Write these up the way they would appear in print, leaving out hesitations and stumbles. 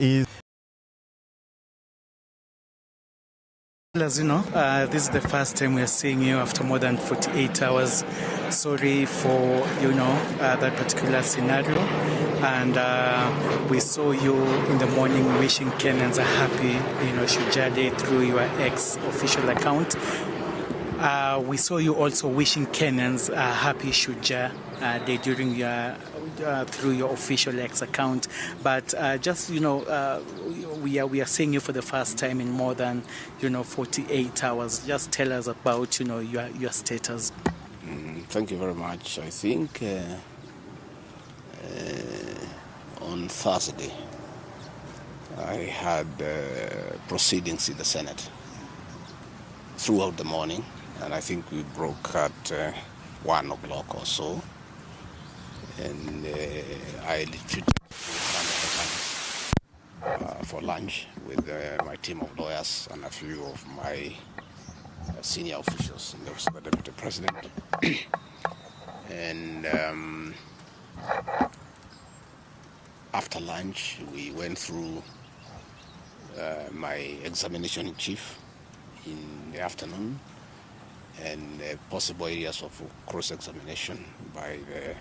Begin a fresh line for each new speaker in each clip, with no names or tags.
is.
As you know, this is the first time we are seeing you after more than 48 hours. Sorry for, that particular scenario. And we saw you in the morning wishing Kenyans a happy, Shujaa Day through your ex-official account. We saw you also wishing Kenyans a happy Shujaa Day during through your official X account. But we are seeing you for the first time in more than 48 hours. Just tell us about your status.
Thank you very much. I think on Thursday I had proceedings in the Senate throughout the morning, and I think we broke at 1 o'clock or so, and I retreated for lunch with my team of lawyers and a few of my senior officials in the office of the Deputy President. And after lunch, we went through my examination in chief in the afternoon, and possible areas of cross-examination by the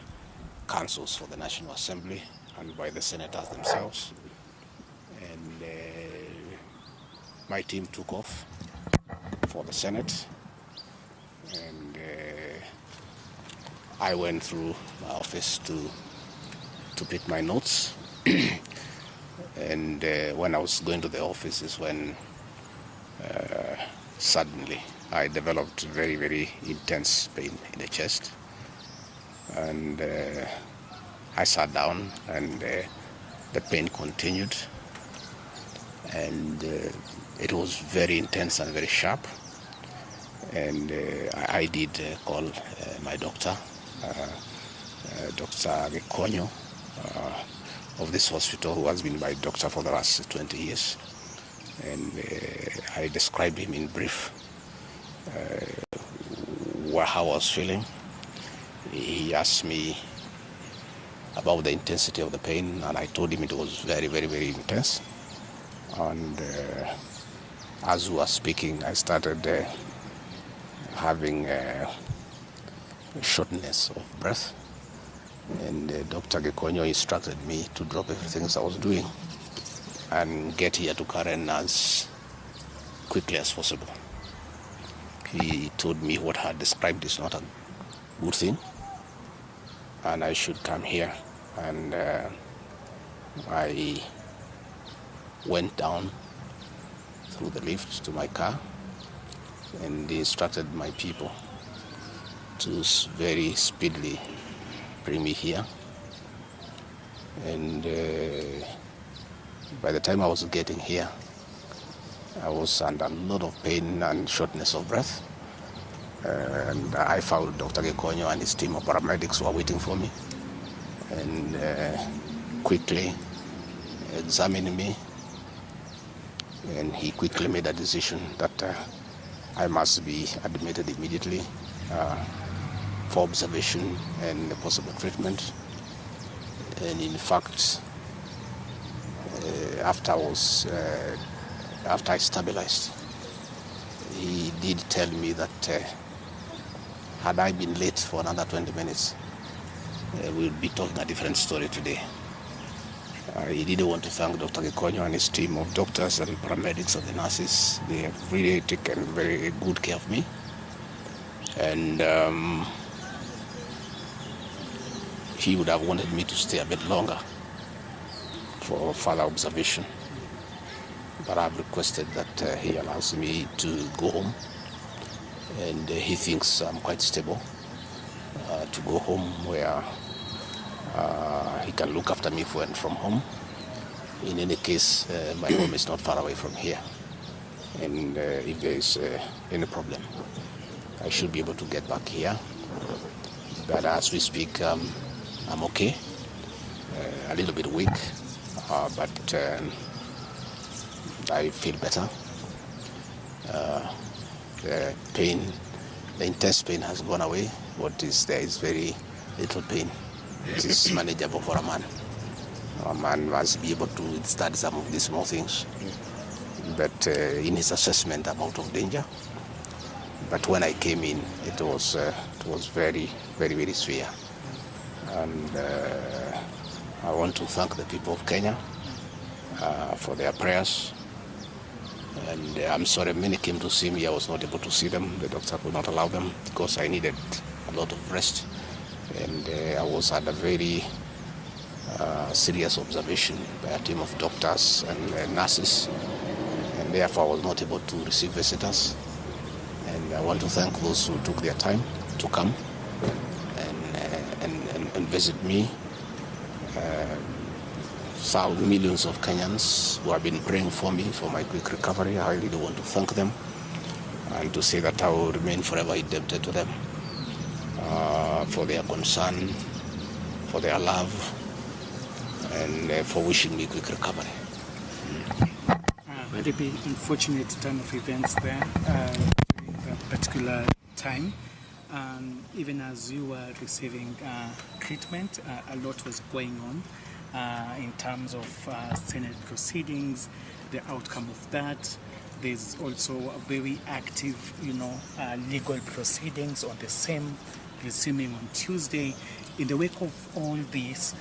councils for the National Assembly and by the senators themselves. And my team took off for the Senate, and I went through my office to pick my notes. And when I was going to the office is when suddenly I developed very, very intense pain in the chest. And I sat down, and the pain continued. And it was very intense and very sharp. And I did call my doctor, Dr. Gachagua, of this hospital, who has been my doctor for the last 20 years. And I described him in brief how I was feeling. He asked me about the intensity of the pain, and I told him it was very, very, very intense. And as we were speaking, I started having shortness of breath. And Dr. Gachagua instructed me to drop everything I was doing and get here to Karen as quickly as possible. He told me what I had described is not a good thing, and I should come here. And I went down through the lift to my car, and he instructed my people to very speedily bring me here. And by the time I was getting here, I was under a lot of pain and shortness of breath. And I found Dr. Gachagua and his team of paramedics were waiting for me, and quickly examined me. And he quickly made a decision that I must be admitted immediately for observation and possible treatment. And in fact, after I stabilized, he did tell me that had I been late for another 20 minutes, we'll be talking a different story today. He did want to thank Dr. Gachagua and his team of doctors and paramedics and the nurses. They have really taken very good care of me. And he would have wanted me to stay a bit longer for further observation. But I've requested that he allows me to go home. And he thinks I'm quite stable to go home where he can look after me when from home. In any case, my home is not far away from here. And if there is any problem, I should be able to get back here. But as we speak, I'm okay, a little bit weak, but I feel better. The pain, the intense pain has gone away. What is there is very little pain. It is manageable for a man. A man must be able to study some of these small things. But in his assessment, I'm out of danger. But when I came in, it was very, very, very severe. And I want to thank the people of Kenya for their prayers. And I'm sorry, many came to see me. I was not able to see them. The doctor could not allow them because I needed a lot of rest. And I was under very serious observation by a team of doctors and nurses. And therefore, I was not able to receive visitors. And I want to thank those who took their time to come and visit me. Millions of Kenyans who have been praying for me for my quick recovery. I really want to thank them and to say that I will remain forever indebted to them for their concern, for their love, and for wishing me quick recovery.
Very unfortunate turn of events there during that particular time. Even as you were receiving treatment, a lot was going on in terms of Senate proceedings, the outcome of that. There's also a very active, legal proceedings on the same, resuming on Tuesday. In the wake of all this,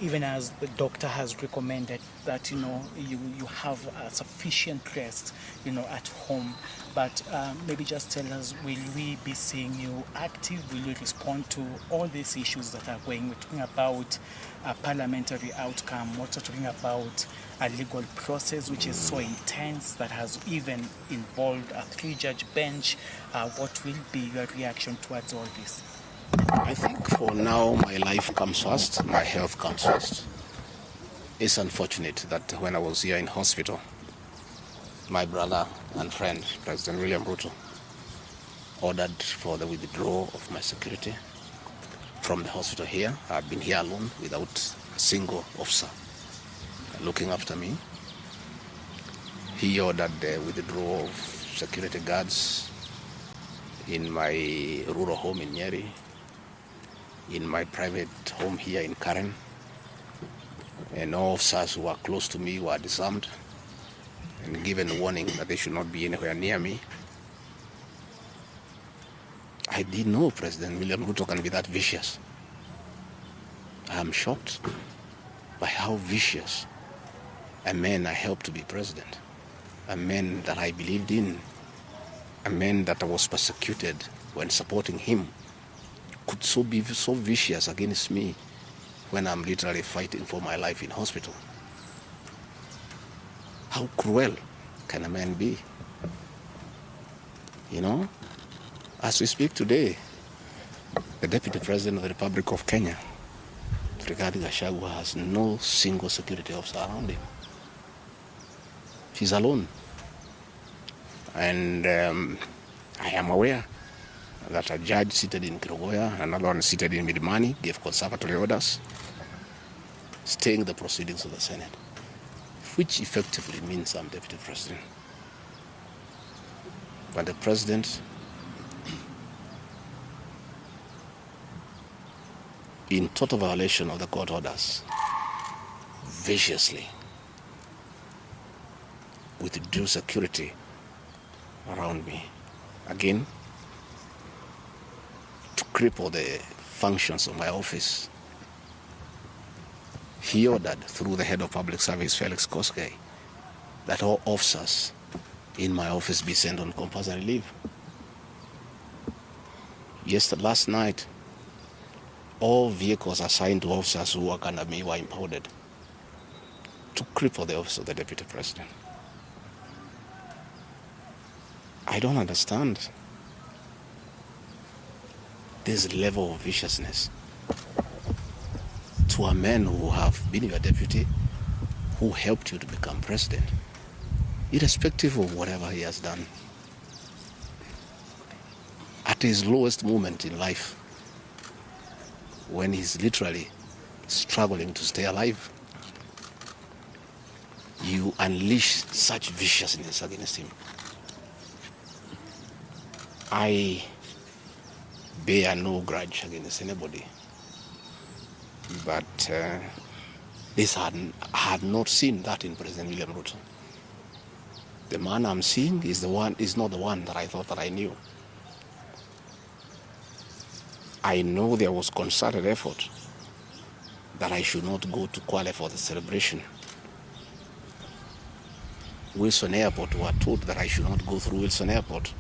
even as the doctor has recommended that you have sufficient rest at home, but maybe just tell us, will we be seeing you active? Will you respond to all these issues that are going? We're talking about a parliamentary outcome. We're also talking about a legal process which is so intense that has even involved a 3-judge bench. What will be your reaction towards all this?
I think for now, my life comes first, my health comes first. It's unfortunate that when I was here in hospital, my brother and friend, President William Ruto, ordered for the withdrawal of my security from the hospital here. I've been here alone without a single officer looking after me. He ordered the withdrawal of security guards in my rural home in Nyeri, in my private home here in Karen, and all officers who are close to me were disarmed and given a warning that they should not be anywhere near me. I didn't know President William Ruto can be that vicious. I am shocked by how vicious a man I helped to be president, a man that I believed in, a man that I was persecuted when supporting him, could be so vicious against me when I'm literally fighting for my life in hospital. How cruel can a man be? As we speak today, the Deputy President of the Republic of Kenya, Rigathi Gachagua, has no single security officer around him. He's alone. And I am aware that a judge seated in Kirogoya, another one seated in Midimani, gave conservatory orders staying the proceedings of the Senate, which effectively means I'm Deputy President. But the President, in total violation of the court orders, viciously withdrew security around me. Again, to cripple the functions of my office. He ordered through the head of public service, Felix Koskei, that all officers in my office be sent on compulsory leave. Last night, all vehicles assigned to officers who work under me were impounded to cripple the office of the Deputy President. I don't understand this level of viciousness to a man who have been your deputy, who helped you to become president, irrespective of whatever he has done. At his lowest moment in life, when he's literally struggling to stay alive, you unleash such viciousness against him. I bear no grudge against anybody, but I had not seen that in President William Ruto. The man I'm seeing is not the one that I thought that I knew. I know there was concerted effort that I should not go to Kwale for the celebration. Wilson Airport were told that I should not go through Wilson Airport.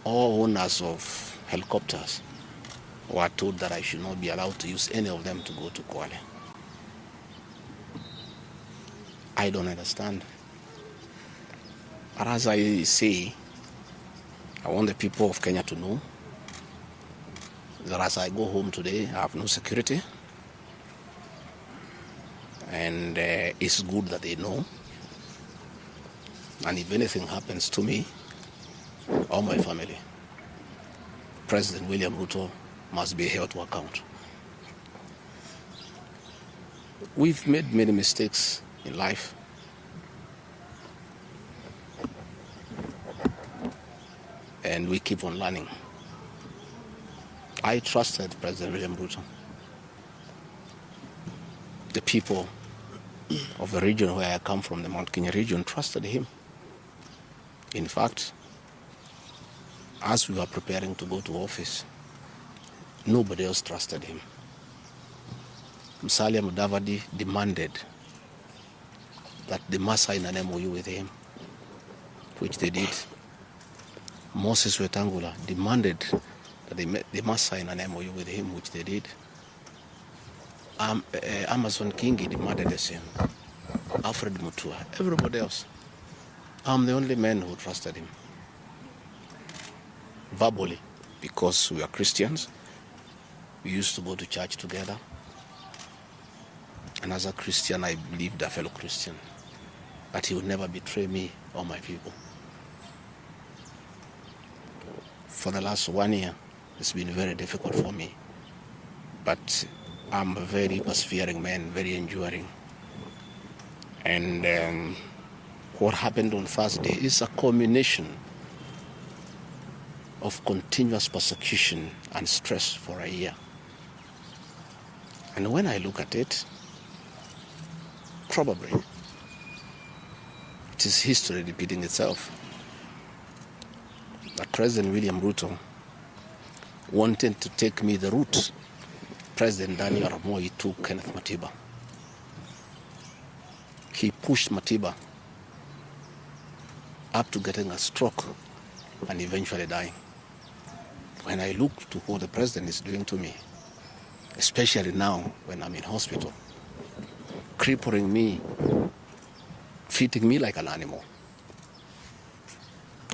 All owners of helicopters were told that I should not be allowed to use any of them to go to Kwale. I don't understand. But as I say, I want the people of Kenya to know that as I go home today, I have no security. And it's good that they know. And if anything happens to me or my family, President William Ruto must be held to account. We've made many mistakes in life. And we keep on learning. I trusted President William Ruto. The people of the region where I come from, the Mount Kenya region, trusted him. In fact, as we were preparing to go to office, nobody else trusted him. Musalia Mudavadi demanded that they must sign an MOU with him, which they did. Moses Wetangula demanded that they must sign an MOU with him, which they did. Amason Kingi demanded the same. Alfred Mutua, everybody else. I'm the only man who trusted him. Verbally, because we are Christians. We used to go to church together. And as a Christian, I believed a fellow Christian that he would never betray me or my people. For the last 1 year, it's been very difficult for me. But I'm a very persevering man, very enduring. And what happened on Thursday is a culmination of continuous persecution and stress for a year. And when I look at it, probably it is history repeating itself. That President William Ruto wanted to take me the route President Daniel Arap Moi took Kenneth Matiba. He pushed Matiba up to getting a stroke and eventually dying. When I look to what the president is doing to me, especially now when I'm in hospital, crippling me, treating me like an animal,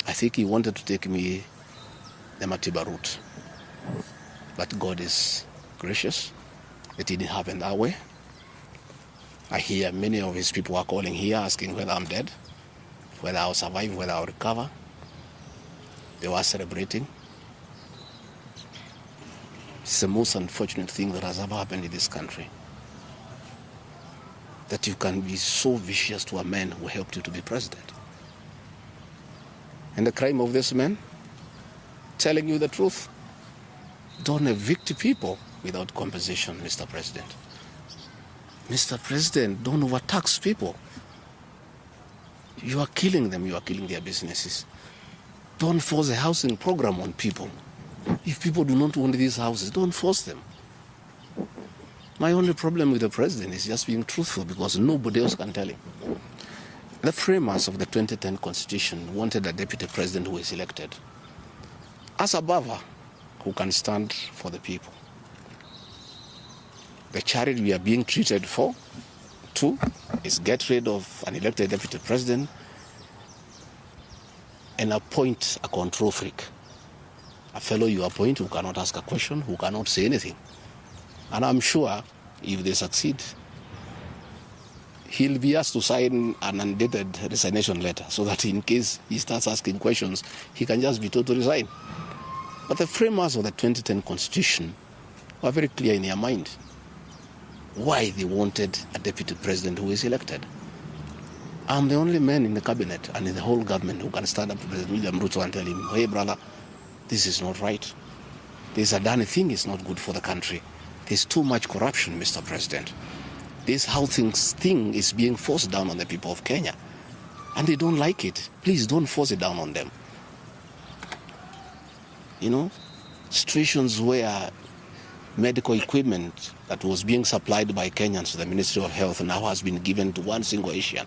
I think he wanted to take me the Matiba route. But God is gracious. It didn't happen that way. I hear many of his people are calling here asking whether I'm dead, whether I'll survive, whether I'll recover. They were celebrating. It's the most unfortunate thing that has ever happened in this country. That you can be so vicious to a man who helped you to be president. And the crime of this man? Telling you the truth. Don't evict people without compensation, Mr. President. Mr. President, don't overtax people. You are killing them, you are killing their businesses. Don't force a housing program on people. If people do not want these houses, don't force them. My only problem with the president is just being truthful because nobody else can tell him. The framers of the 2010 Constitution wanted a deputy president who is elected as a buffer who can stand for the people. The charity we are being treated for, too, is get rid of an elected deputy president and appoint a control freak. A fellow you appoint who cannot ask a question, who cannot say anything. And I'm sure if they succeed, he'll be asked to sign an undated resignation letter so that in case he starts asking questions, he can just be told to resign. But the framers of the 2010 Constitution were very clear in their mind why they wanted a deputy president who is elected. I'm the only man in the cabinet and in the whole government who can stand up to President William Ruto and tell him, hey brother, this is not right. This Adani thing is not good for the country. There's too much corruption, Mr. President. This how thing is being forced down on the people of Kenya. And they don't like it. Please don't force it down on them. You know, situations where medical equipment that was being supplied by Kenyans to the Ministry of Health now has been given to one single Asian.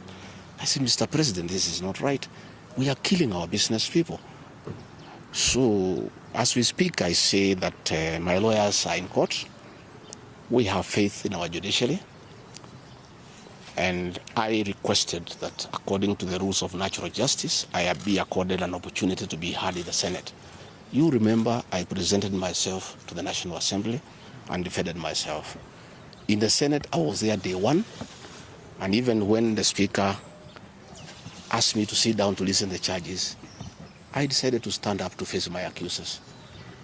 I say, Mr. President, this is not right. We are killing our business people. So, as we speak, I say that my lawyers are in court. We have faith in our judiciary. And I requested that, according to the rules of natural justice, I be accorded an opportunity to be heard in the Senate. You remember I presented myself to the National Assembly and defended myself. In the Senate, I was there day one. And even when the Speaker asked me to sit down to listen to the charges, I decided to stand up to face my accusers.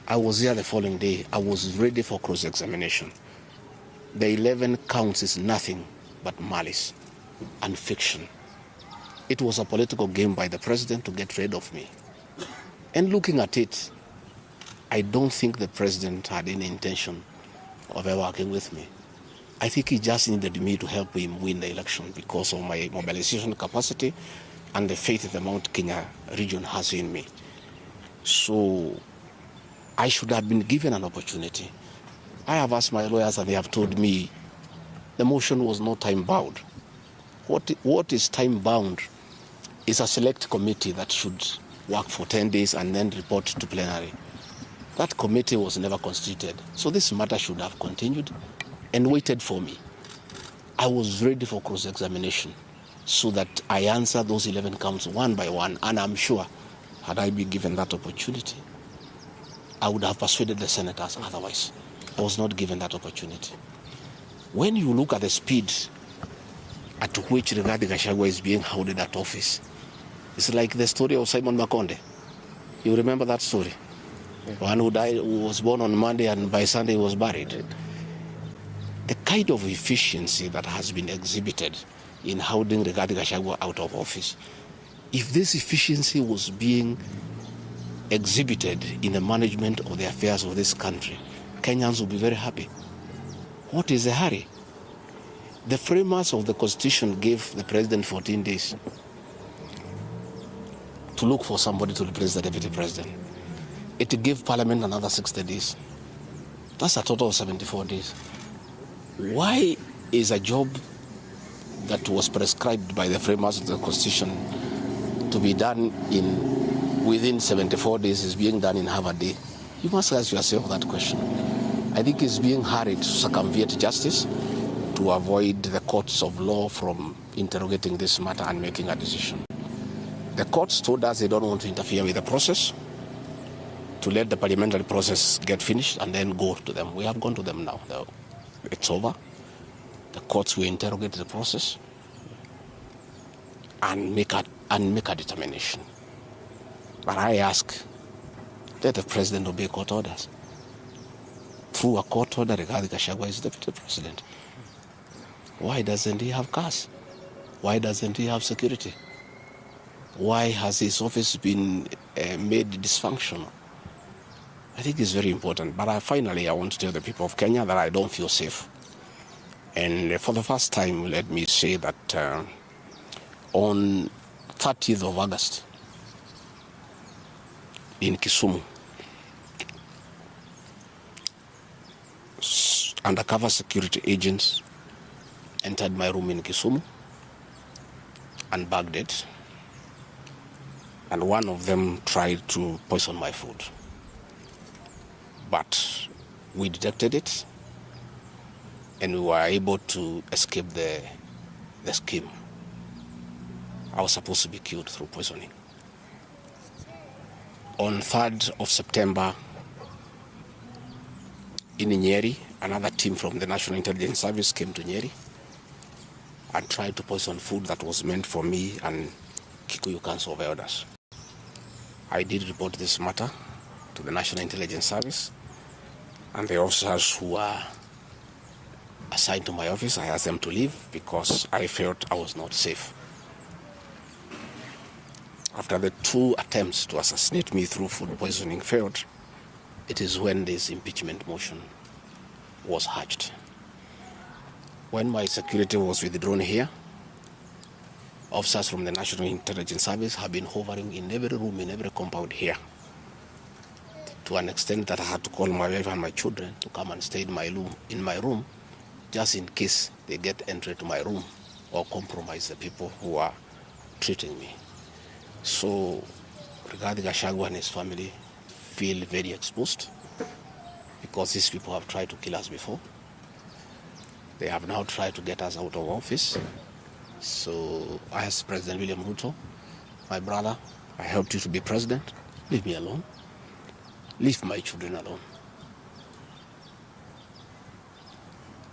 I was there the following day. I was ready for cross-examination. The 11 counts is nothing but malice and fiction. It was a political game by the president to get rid of me. And looking at it, I don't think the president had any intention of ever working with me. I think he just needed me to help him win the election because of my mobilization capacity and the faith the Mount Kenya region has in me. So I should have been given an opportunity. I have asked my lawyers and they have told me the motion was not time-bound. What is time-bound is a select committee that should work for 10 days and then report to plenary. That committee was never constituted. So this matter should have continued and waited for me. I was ready for cross-examination so that I answer those 11 counts one by one. And I'm sure, had I been given that opportunity, I would have persuaded the senators otherwise. I was not given that opportunity. When you look at the speed at which Rigathi Gachagua is being held at office, it's like the story of Simon Makonde. You remember that story? Yeah. One who died, who was born on Monday and by Sunday he was buried. The kind of efficiency that has been exhibited in holding Rigathi Gachagua out of office, if this efficiency was being exhibited in the management of the affairs of this country, Kenyans would be very happy. What is the hurry? The framers of the Constitution gave the president 14 days to look for somebody to replace the deputy president. It gave Parliament another 60 days. That's a total of 74 days. Why is a job that was prescribed by the framers of the Constitution to be done within 74 days is being done in half a day? You must ask yourself that question. I think it's being hurried to circumvent justice to avoid the courts of law from interrogating this matter and making a decision. The courts told us they don't want to interfere with the process, to let the parliamentary process get finished and then go to them. We have gone to them now. It's over. The courts will interrogate the process and make a determination. But I ask, let the president obey court orders. Through a court order, Rigathi Gachagua is deputy president. Why doesn't he have cars? Why doesn't he have security? Why has his office been made dysfunctional? I think it's very important. But finally, I want to tell the people of Kenya that I don't feel safe. And for the first time, let me say that on 30th of August, in Kisumu, undercover security agents entered my room in Kisumu and bagged it. And one of them tried to poison my food. But we detected it and we were able to escape the scheme. I was supposed to be killed through poisoning. On 3rd of September, in Nyeri, another team from the National Intelligence Service came to Nyeri and tried to poison food that was meant for me and Kikuyu Council of Elders. I did report this matter to the National Intelligence Service, and the officers who were assigned to my office, I asked them to leave because I felt I was not safe. After the 2 attempts to assassinate me through food poisoning failed, it is when this impeachment motion was hatched. When my security was withdrawn here, officers from the National Intelligence Service have been hovering in every room, in every compound here, to an extent that I had to call my wife and my children to come and stay in my room, just in case they get entry to my room or compromise the people who are treating me. So Rigathi Gachagua and his family feel very exposed because these people have tried to kill us before. They have now tried to get us out of office. So I asked President William Ruto, my brother, I helped you to be president. Leave me alone. Leave my children alone.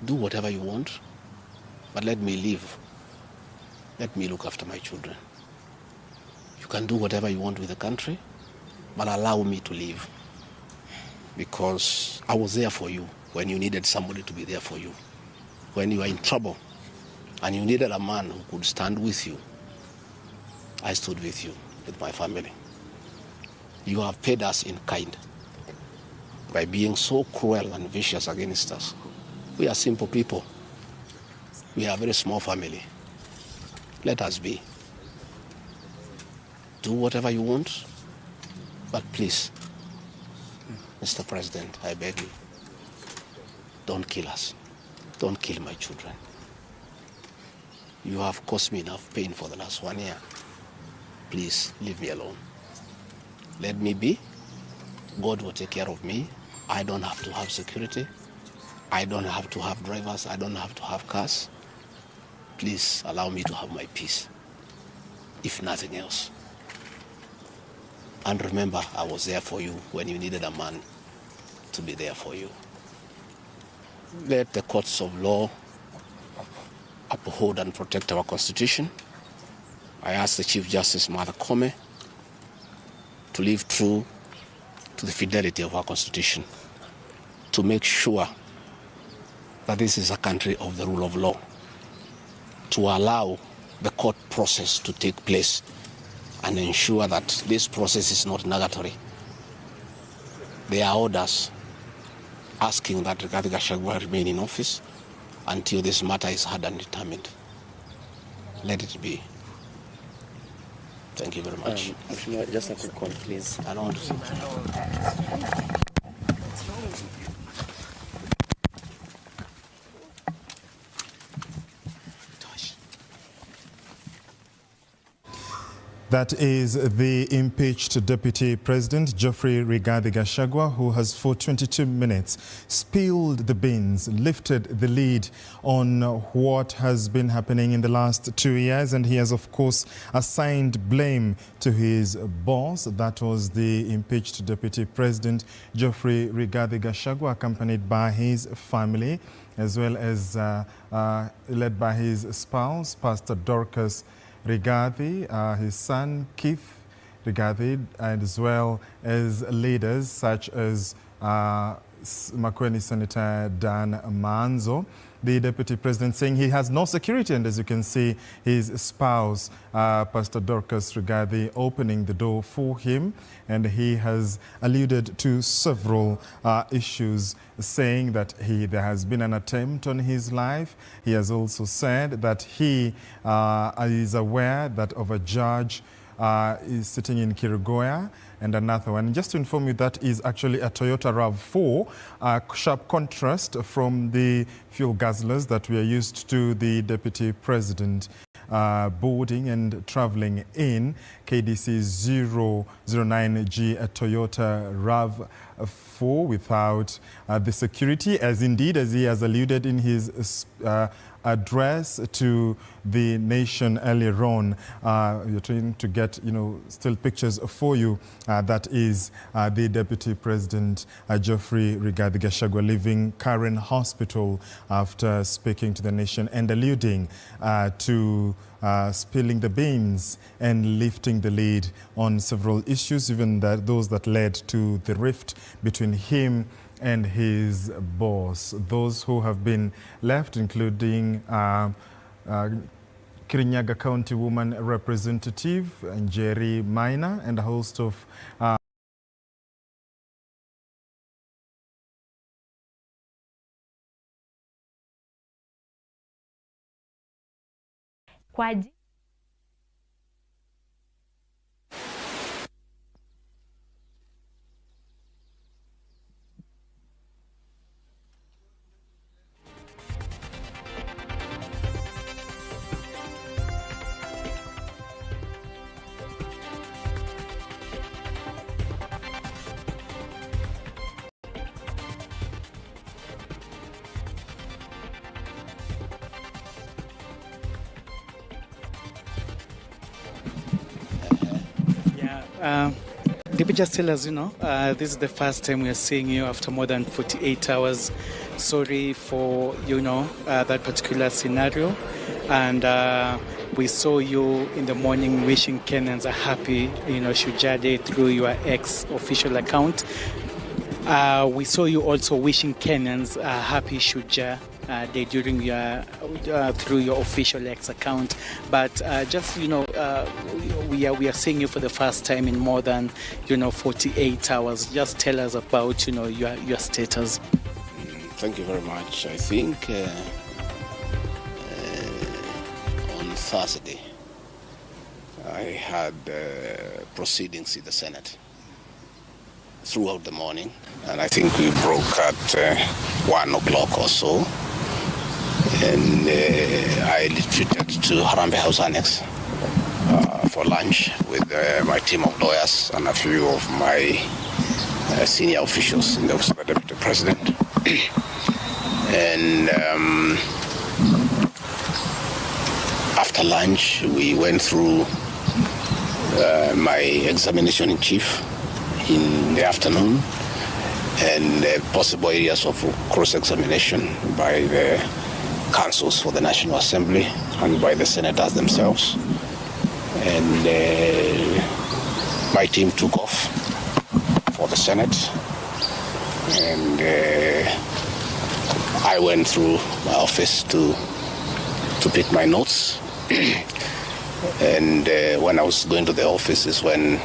Do whatever you want, but let me live. Let me look after my children. You can do whatever you want with the country, but allow me to live. Because I was there for you when you needed somebody to be there for you. When you were in trouble and you needed a man who could stand with you, I stood with you, with my family. You have paid us in kind by being so cruel and vicious against us. We are simple people. We are a very small family. Let us be. Do whatever you want, but please, Mr. President, I beg you, don't kill us. Don't kill my children. You have caused me enough pain for the last 1 year. Please, leave me alone. Let me be. God will take care of me. I don't have to have security. I don't have to have drivers. I don't have to have cars. Please allow me to have my peace, if nothing else. And remember, I was there for you when you needed a man to be there for you. Let the courts of law uphold and protect our Constitution. I ask the Chief Justice, Martha Koome, to live true to the fidelity of our Constitution, to make sure that this is a country of the rule of law, to allow the court process to take place and ensure that this process is not nugatory. There are orders asking that Rigathi Gachagua remain in office until this matter is heard and determined. Let it be. Thank you very much.
Just a quick call, please.
I don't want to say.
That is the impeached Deputy President, Geoffrey Rigathi Gachagua, who has for 22 minutes spilled the beans, lifted the lead on what has been happening in the last 2 years. And he has, of course, assigned blame to his boss. That was the impeached Deputy President, Geoffrey Rigathi Gachagua, accompanied by his family, as well as led by his spouse, Pastor Dorcas Rigathi, his son Keith Rigathi, and as well as leaders such as Makueni Senator Dan Manzo. The Deputy President saying he has no security, and as you can see, his spouse, Pastor Dorcas Rigathi, opening the door for him, and he has alluded to several issues, saying that there has been an attempt on his life. He has also said that he is aware that of a judge is sitting in Kirigoya, and another one. Just to inform you, that is actually a Toyota RAV4, a sharp contrast from the fuel guzzlers that we are used to the Deputy President boarding and traveling in. KDC 009G, a Toyota RAV4 without the security, as indeed as he has alluded in his address to the nation earlier on. We're trying to get, still pictures for you. That is the Deputy President, Geoffrey Rigathi Gachagua, leaving Karen Hospital after speaking to the nation and alluding to spilling the beans and lifting the lead on several issues, even those that led to the rift between him and his boss. Those who have been left, including Kirinyaga County Woman Representative Jerry Minor and a host of
kwa
Deputy, just tell us, this is the first time we are seeing you after more than 48 hours. Sorry for, that particular scenario. And we saw you in the morning wishing Kenyans a happy, Shujaa Day through your ex-official account. We saw you also wishing Kenyans a happy Shujaa Day during through your official X account, but we are seeing you for the first time in more than 48 hours. Just tell us about your status.
Thank you very much. I think on Thursday I had proceedings in the Senate throughout the morning, and I think we broke at 1 o'clock or so, and I retreated to Harambee House Annex for lunch with my team of lawyers and a few of my senior officials in the Office of the Deputy President. And after lunch, we went through my examination in chief in the afternoon, and possible areas of cross-examination by the councils for the National Assembly and by the senators themselves. And my team took off for the Senate, and I went through my office to pick my notes. And when I was going to the office is when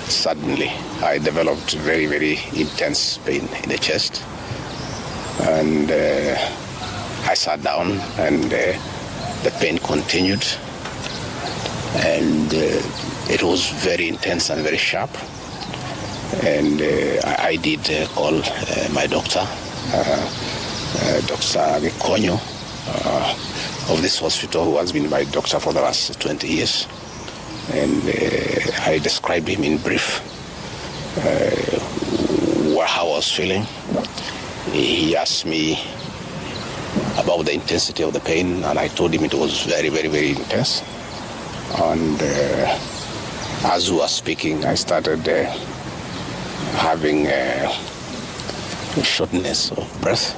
suddenly I developed very, very intense pain in the chest, and I sat down, and the pain continued, and it was very intense and very sharp. And I did call my doctor, Dr. Gachagua of this hospital, who has been my doctor for the last 20 years. And I described him in brief how I was feeling. He asked me about the intensity of the pain, and I told him it was very, very, very intense. And as we were speaking, I started having shortness of breath.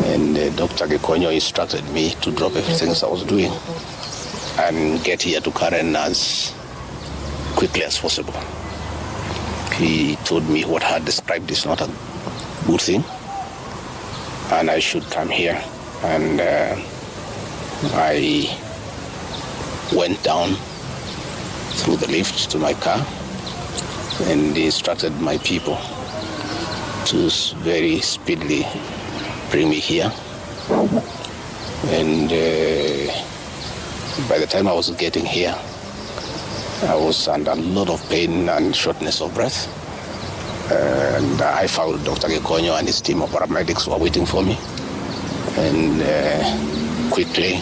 And Dr. Gachagua instructed me to drop everything I was doing and get here to Karen as quickly as possible. He told me what I had described is not a good thing, and I should come here. And I went down through the lift to my car, and he instructed my people to very speedily bring me here. And by the time I was getting here, I was under a lot of pain and shortness of breath. And I found Dr. Gachagua and his team of paramedics were waiting for me, and quickly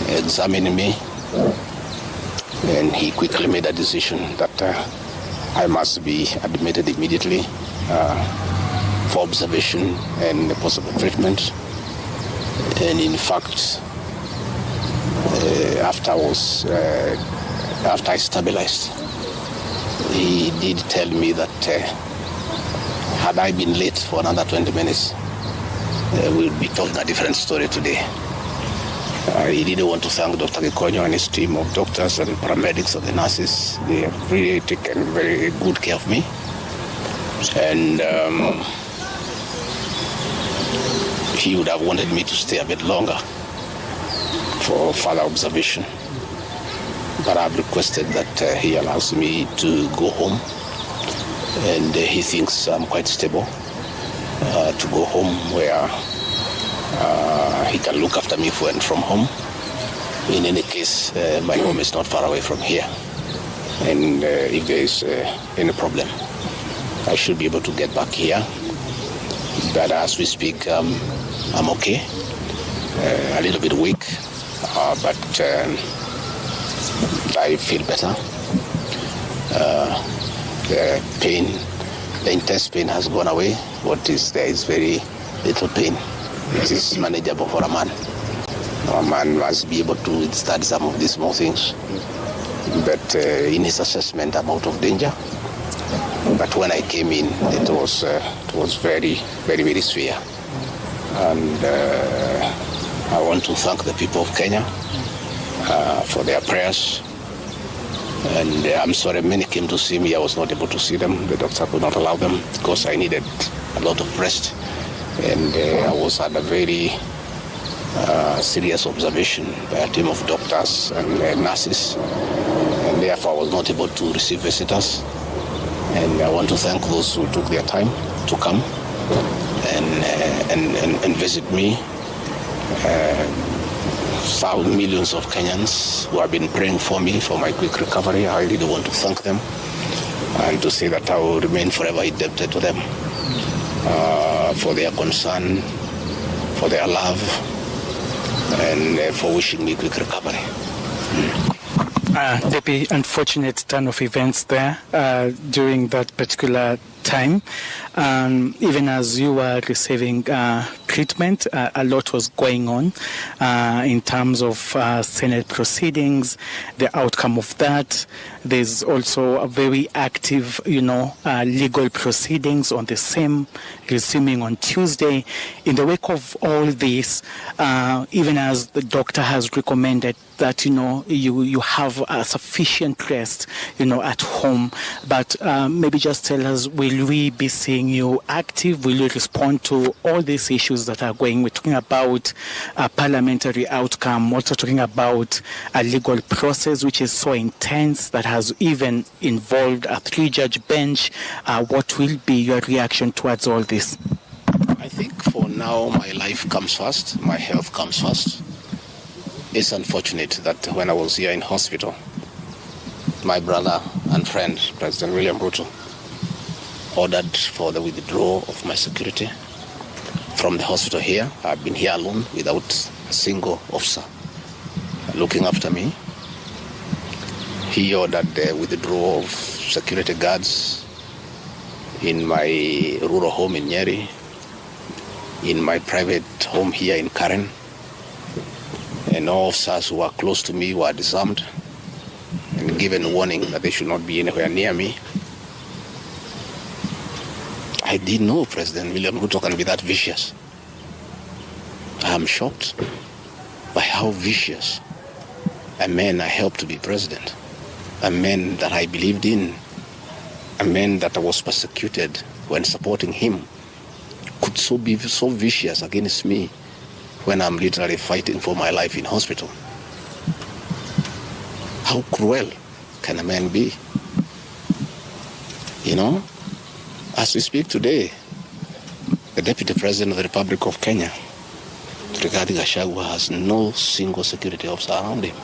examined me. And he quickly made a decision that I must be admitted immediately for observation and possible treatment. And in fact, after I stabilized, he did tell me that had I been late for another 20 minutes, we'll be telling a different story today. He didn't want to thank Dr. Gachagua and his team of doctors and paramedics and the nurses. They have really taken very good care of me. And he would have wanted me to stay a bit longer for further observation, but I've requested that he allows me to go home, and he thinks I'm quite stable to go home where he can look after me when from home. In any case, my home is not far away from here. And if there is any problem, I should be able to get back here. But as we speak, I'm okay. A little bit weak, but I feel better. The pain, the intense pain has gone away. What is there is very little pain. It is manageable for a man. A man must be able to study some of these small things. But in his assessment, I'm out of danger. But when I came in, it was very, very, very severe. And I want to thank the people of Kenya for their prayers. And I'm sorry, many came to see me. I was not able to see them. The doctor could not allow them because I needed a lot of rest. And I was at a very serious observation by a team of doctors and nurses. And therefore, I was not able to receive visitors. And I want to thank those who took their time to come and visit me. Millions of Kenyans who have been praying for me for my quick recovery. I really want to thank them and to say that I will remain forever indebted to them for their concern, for their love, and for wishing me quick recovery.
The unfortunate turn of events there during that particular time. Even as you were receiving treatment, a lot was going on in terms of Senate proceedings, the outcome of that. There's also a very active, legal proceedings on the same, resuming on Tuesday. In the wake of all this, even as the doctor has recommended that, you have a sufficient rest, at home, but maybe just tell us, will we be seeing you active? Will you respond to all these issues that are going? We're talking about a parliamentary outcome, also talking about a legal process which is so intense that has even involved a 3-judge bench. What will be your reaction towards all this?
I think for now my life comes first, my health comes first. It's unfortunate that when I was here in hospital, my brother and friend, President William Ruto, ordered for the withdrawal of my security from the hospital here. I've been here alone without a single officer looking after me. He ordered the withdrawal of security guards in my rural home in Nyeri, in my private home here in Karen, and all officers who are close to me were disarmed and given warning that they should not be anywhere near me. I didn't know President William Ruto can be that vicious. I am shocked by how vicious a man I helped to be president, a man that I believed in, a man that I was persecuted when supporting him, could be so vicious against me when I'm literally fighting for my life in hospital. How cruel can a man be? As we speak today, the Deputy President of the Republic of Kenya, Rigathi Gachagua, has no single security officer around him.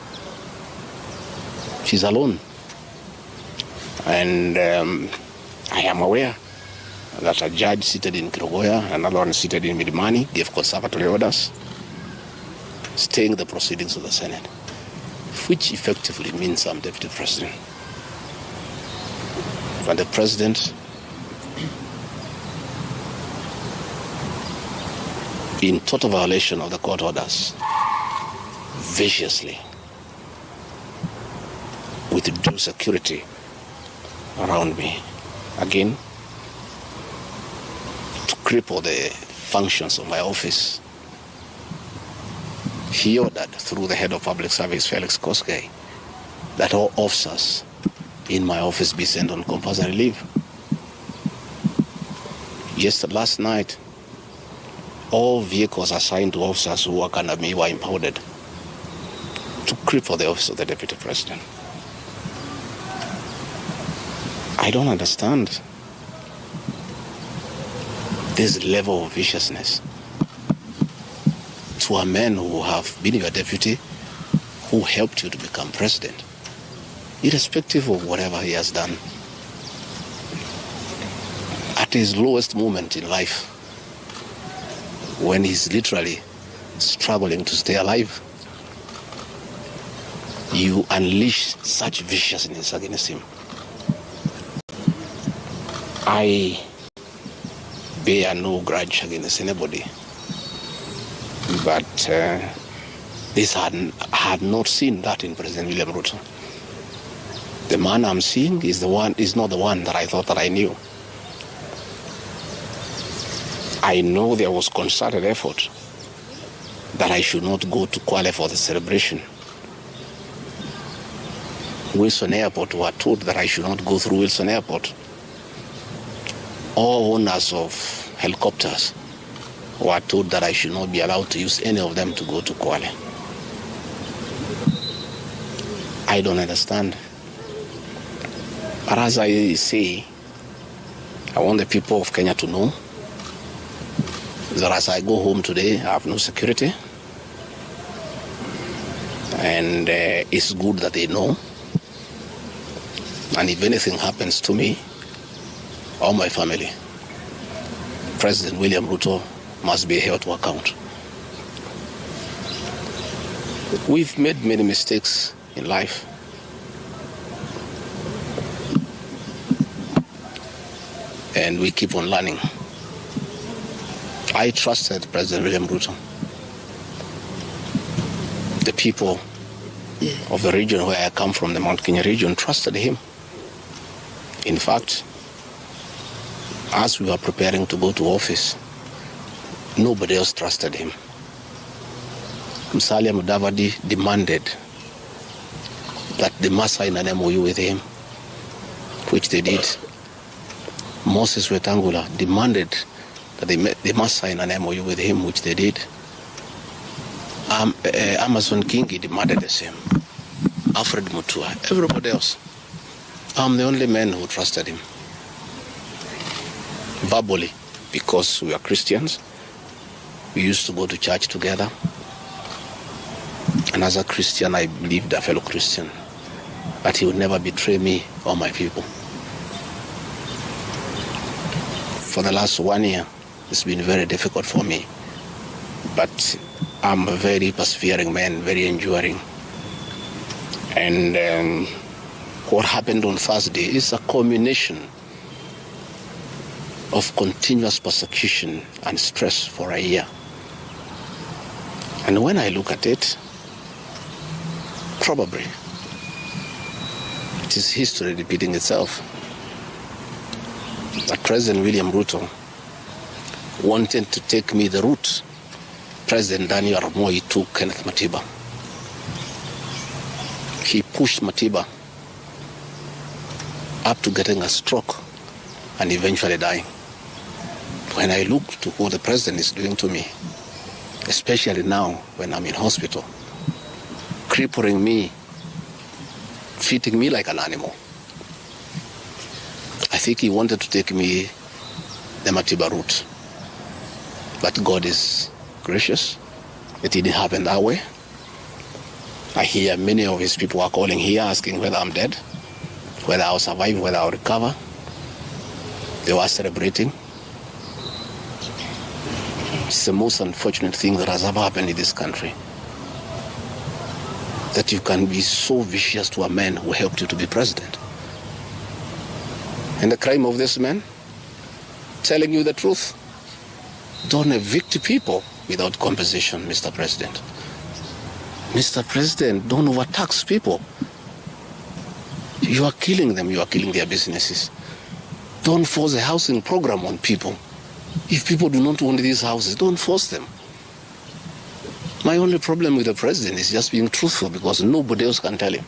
She's alone. And I am aware that a judge seated in Kirogoya, another one seated in Milimani, gave conservatory orders staying the proceedings of the Senate, which effectively means I'm Deputy President. And the President, in total violation of the court orders, viciously withdrew security around me. Again, to cripple the functions of my office. He ordered through the head of public service, Felix Koskei, that all officers in my office be sent on compulsory leave. Last night, all vehicles assigned to officers who work under me were impounded to cripple the office of the Deputy President. I don't understand this level of viciousness to a man who have been your deputy, who helped you to become president, irrespective of whatever he has done. At his lowest moment in life, when he's literally struggling to stay alive, you unleash such viciousness against him. I bear no grudge against anybody, but this had not seen that in President William Ruto. The man I'm seeing is not the one that I thought that I knew. I know there was concerted effort that I should not go to Kwale for the celebration. Wilson Airport were told that I should not go through Wilson Airport. All owners of helicopters were told that I should not be allowed to use any of them to go to Kwale. I don't understand. But as I say, I want the people of Kenya to know that as I go home today, I have no security. And it's good that they know. And if anything happens to me or my family, President William Ruto must be held to account. We've made many mistakes in life. And we keep on learning. I trusted President William Ruto. The people of the region where I come from, the Mount Kenya region, trusted him. In fact, as we were preparing to go to office, nobody else trusted him. Musalia Mudavadi demanded that they must sign an MOU with him, which they did. Moses Wetangula demanded that they must sign an MOU with him, which they did. Amazon Kingi demanded the same. Alfred Mutua, everybody else. I'm the only man who trusted him. Verbally, because we are Christians. We used to go to church together. And as a Christian, I believed a fellow Christian that he would never betray me or my people. For the last 1 year, it's been very difficult for me. But I'm a very persevering man, very enduring. And what happened on Thursday is a culmination of continuous persecution and stress for a year. And when I look at it, probably it is history repeating itself. That President William Ruto wanted to take me the route President Daniel Arap Moi took Kenneth Matiba. He pushed Matiba up to getting a stroke and eventually dying. When I look to what the president is doing to me, especially now when I'm in hospital, crippling me, treating me like an animal, I think he wanted to take me the Matiba route. But God is gracious. It didn't happen that way. I hear many of his people are calling here asking whether I'm dead, whether I'll survive, whether I'll recover. They were celebrating. It's the most unfortunate thing that has ever happened in this country. That you can be so vicious to a man who helped you to be president. And the crime of this man, telling you the truth. Don't evict people without compensation, Mr. President. Mr. President, don't overtax people. You are killing them, you are killing their businesses. Don't force a housing program on people. If people do not want these houses, don't force them. My only problem with the president is just being truthful, because nobody else can tell him.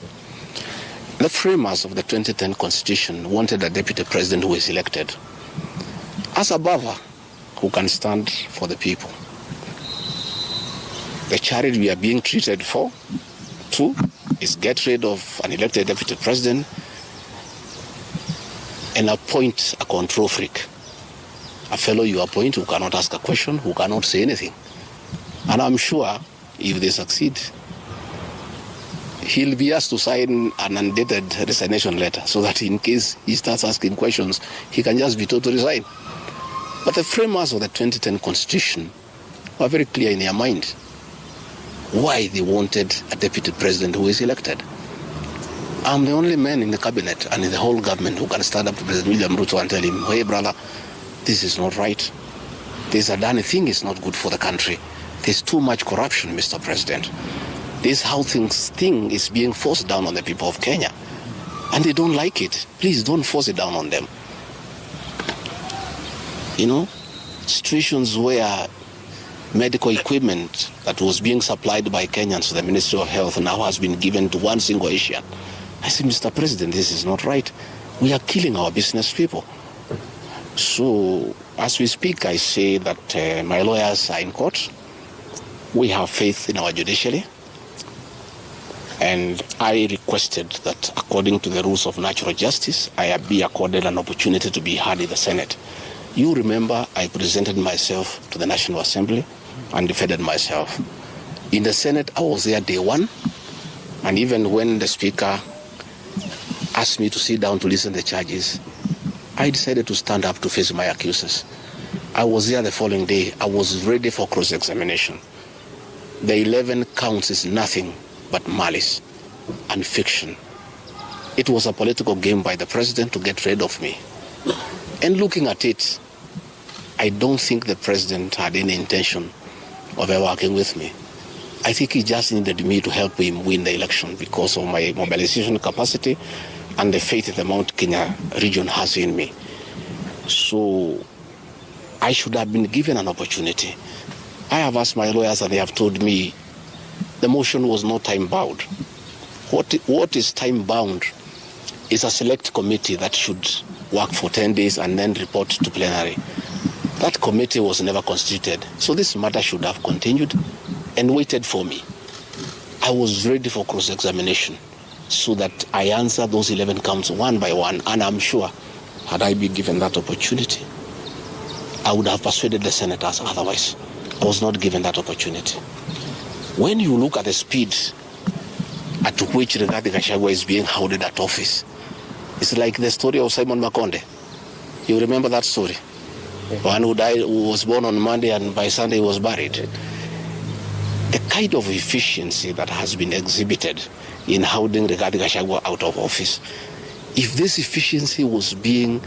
The framers of the 2010 Constitution wanted a deputy president who is elected as a buffer who can stand for the people. The charity we are being treated for, too, is get rid of an elected deputy president and appoint a control freak. A fellow you appoint who cannot ask a question, who cannot say anything. And I'm sure if they succeed, he'll be asked to sign an undated resignation letter so that in case he starts asking questions, he can just be told to resign. But the framers of the 2010 Constitution were very clear in their mind why they wanted a deputy president who is elected. I'm the only man in the cabinet and in the whole government who can stand up to President William Ruto and tell him, hey brother, this is not right. This Adani thing is not good for the country. There's too much corruption, Mr. President. This how thing is being forced down on the people of Kenya. And they don't like it. Please don't force it down on them. You know, situations where medical equipment that was being supplied by Kenyans to the Ministry of Health now has been given to one single Asian. I say, Mr. President, this is not right. We are killing our business people. So, as we speak, I say that my lawyers are in court. We have faith in our judiciary. And I requested that, according to the rules of natural justice, I be accorded an opportunity to be heard in the Senate. You remember I presented myself to the National Assembly and defended myself. In the Senate, I was there day one. And even when the Speaker asked me to sit down to listen to the charges, I decided to stand up to face my accusers. I was there the following day. I was ready for cross-examination. The 11 counts is nothing but malice and fiction. It was a political game by the president to get rid of me. And looking at it, I don't think the president had any intention of ever working with me. I think he just needed me to help him win the election because of my mobilization capacity and the faith that the Mount Kenya region has in me. So I should have been given an opportunity. I have asked my lawyers and they have told me the motion was not time-bound. What is time-bound is a select committee that should work for 10 days and then report to plenary. That committee was never constituted, so this matter should have continued and waited for me. I was ready for cross-examination so that I answer those 11 counts one by one, and I'm sure had I been given that opportunity, I would have persuaded the senators otherwise. I was not given that opportunity. When you look at the speed at which Rigathi Gachagua is being hounded at office, it's like the story of Simon Makonde. You remember that story? One who died, who was born on Monday and by Sunday was buried. The kind of efficiency that has been exhibited in hounding Rigathi Gachagua out of office, if this efficiency was being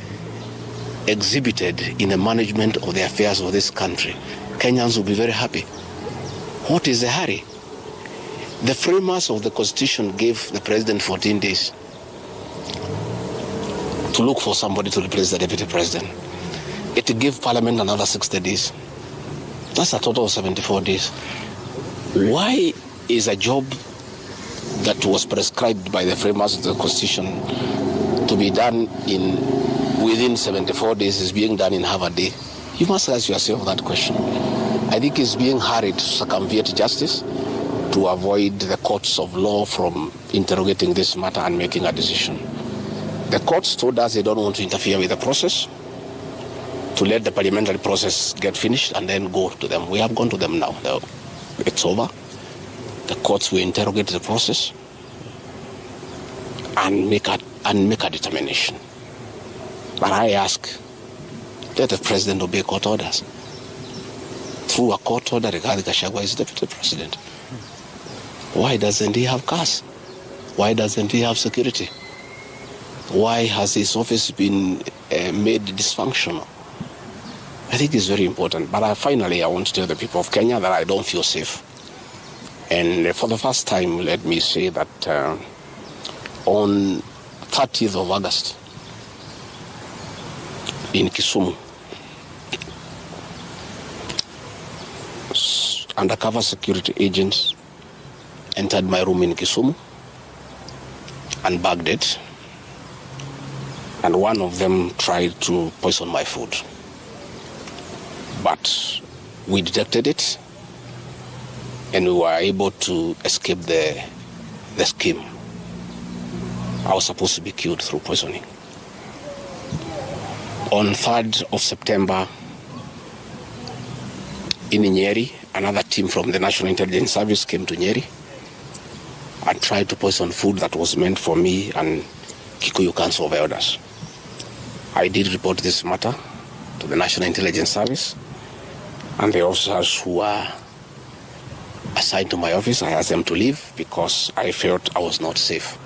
exhibited in the management of the affairs of this country, Kenyans will be very happy. What is the hurry? The framers of the Constitution gave the president 14 days to look for somebody to replace the deputy president. It gave Parliament another 60 days. That's a total of 74 days. Why is a job that was prescribed by the framers of the Constitution to be done within 74 days is being done in half a day? You must ask yourself that question. I think it's being hurried to circumvent justice to avoid the courts of law from interrogating this matter and making a decision. The courts told us they don't want to interfere with the process, to let the parliamentary process get finished and then go to them. We have gone to them now. It's over. The courts will interrogate the process and make a determination. But I ask, let the president obey court orders. Through a court order, Rigathi Gachagua is deputy president. Why doesn't he have cars? Why doesn't he have security? Why has his office been made dysfunctional? I think it's very important. But finally, I want to tell the people of Kenya that I don't feel safe. And for the first time, let me say that on 30th of August, in Kisumu, undercover security agents entered my room in Kisumu and bagged it. And one of them tried to poison my food. But we detected it and we were able to escape the scheme. I was supposed to be killed through poisoning. On 3rd of September, in Nyeri, another team from the National Intelligence Service came to Nyeri and tried to poison food that was meant for me and Kikuyu Council of Elders. I did report this matter to the National Intelligence Service and the officers who are assigned to my office. I asked them to leave because I felt I was not safe.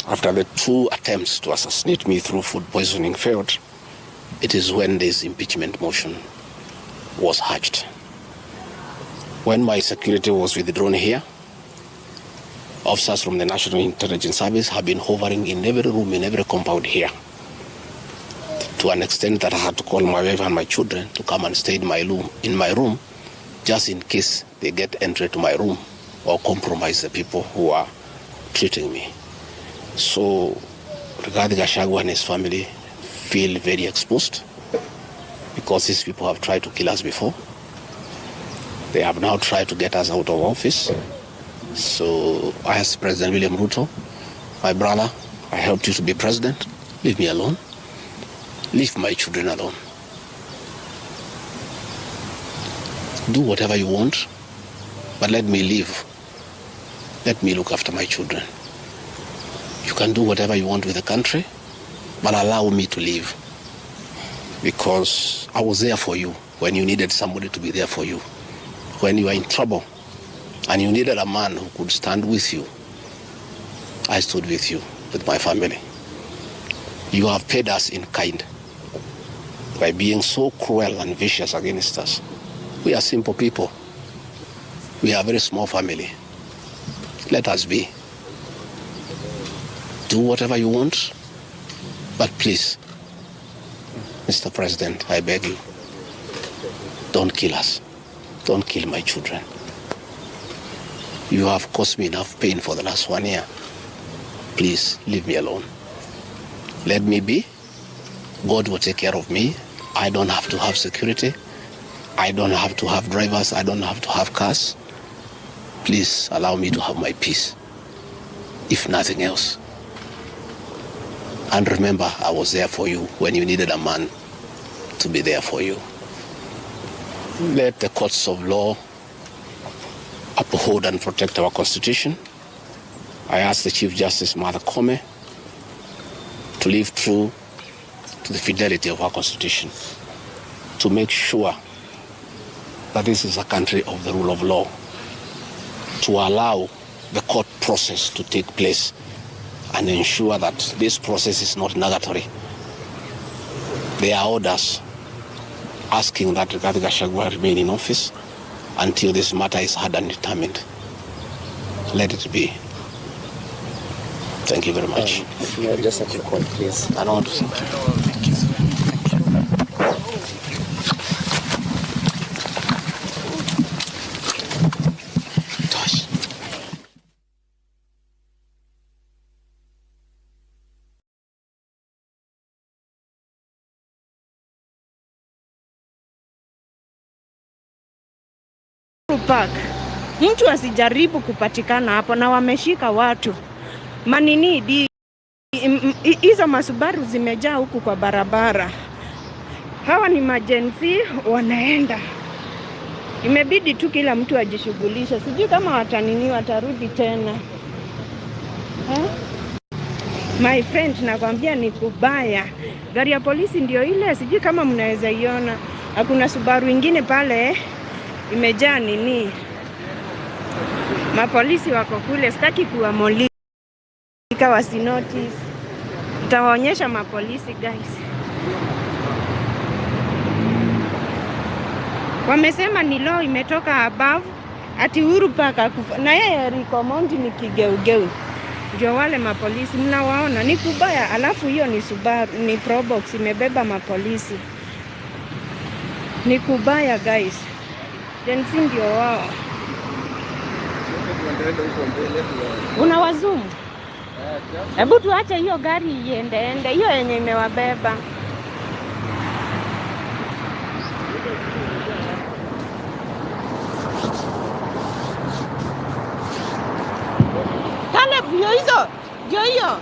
After the 2 attempts to assassinate me through food poisoning failed, it is when this impeachment motion was hatched. When my security was withdrawn here, officers from the National Intelligence Service have been hovering in every room, in every compound here, to an extent that I had to call my wife and my children to come and stay in my room, just in case they get entry to my room or compromise the people who are treating me. So Rigathi Gachagua and his family feel very exposed because these people have tried to kill us before. They have now tried to get us out of office. So I asked President William Ruto, my brother, I helped you to be president. Leave me alone. Leave my children alone. Do whatever you want, but let me live. Let me look after my children. You can do whatever you want with the country, but allow me to live. Because I was there for you when you needed somebody to be there for you. When you are in trouble and you needed a man who could stand with you, I stood with you, with my family. You have paid us in kind by being so cruel and vicious against us. We are simple people. We are a very small family. Let us be. Do whatever you want, but please, Mr. President, I beg you, don't kill us. Don't kill my children. You have caused me enough pain for the last 1 year. Please, leave me alone. Let me be. God will take care of me. I don't have to have security. I don't have to have drivers. I don't have to have cars. Please allow me to have my peace, if nothing else. And remember, I was there for you when you needed a man to be there for you. Let the courts of law uphold and protect our Constitution. I ask the Chief Justice, Martha Koome, to live true to the fidelity of our Constitution, to make sure that this is a country of the rule of law, to allow the court process to take place and ensure that this process is not nugatory. There are orders asking that Rigathi Gachagua remain in office until this matter is heard and determined. Let it be. Thank you very much.
Just a quick one, please.
I don't want to say.
Park. Mtu asijaribu kupatikana hapo na wameshika watu. Manini hizo masubaru zimejaa huku kwa barabara. Hawa ni majenzi wanaenda. Imebidi tu kila mtu ajishughulisha. Sijui kama watarudi tena. My friend, nakwambia ni kubaya. Gari ya polisi ndio ile, sijui kama mnaweza iona. Hakuna Subaru ingine pale imejaa nini. Mapolisi wako kule, sitaki kuwamulika wasi notice. Nitawaonyesha mapolisi guys. Wamesema ni law imetoka above ati Uhuru Park na yeye recommend ni kigeugeu. Ndio wale mapolisi mnawaona ni kubaya, alafu hiyo ni Subaru, ni Probox imebeba mapolisi. Ni kubaya guys. Jensi ndio wao. Unawazumu? Hebu tuache hiyo gari iende, hiyo yenye imewabeba. Kale vyo hizo, vyo hiyo.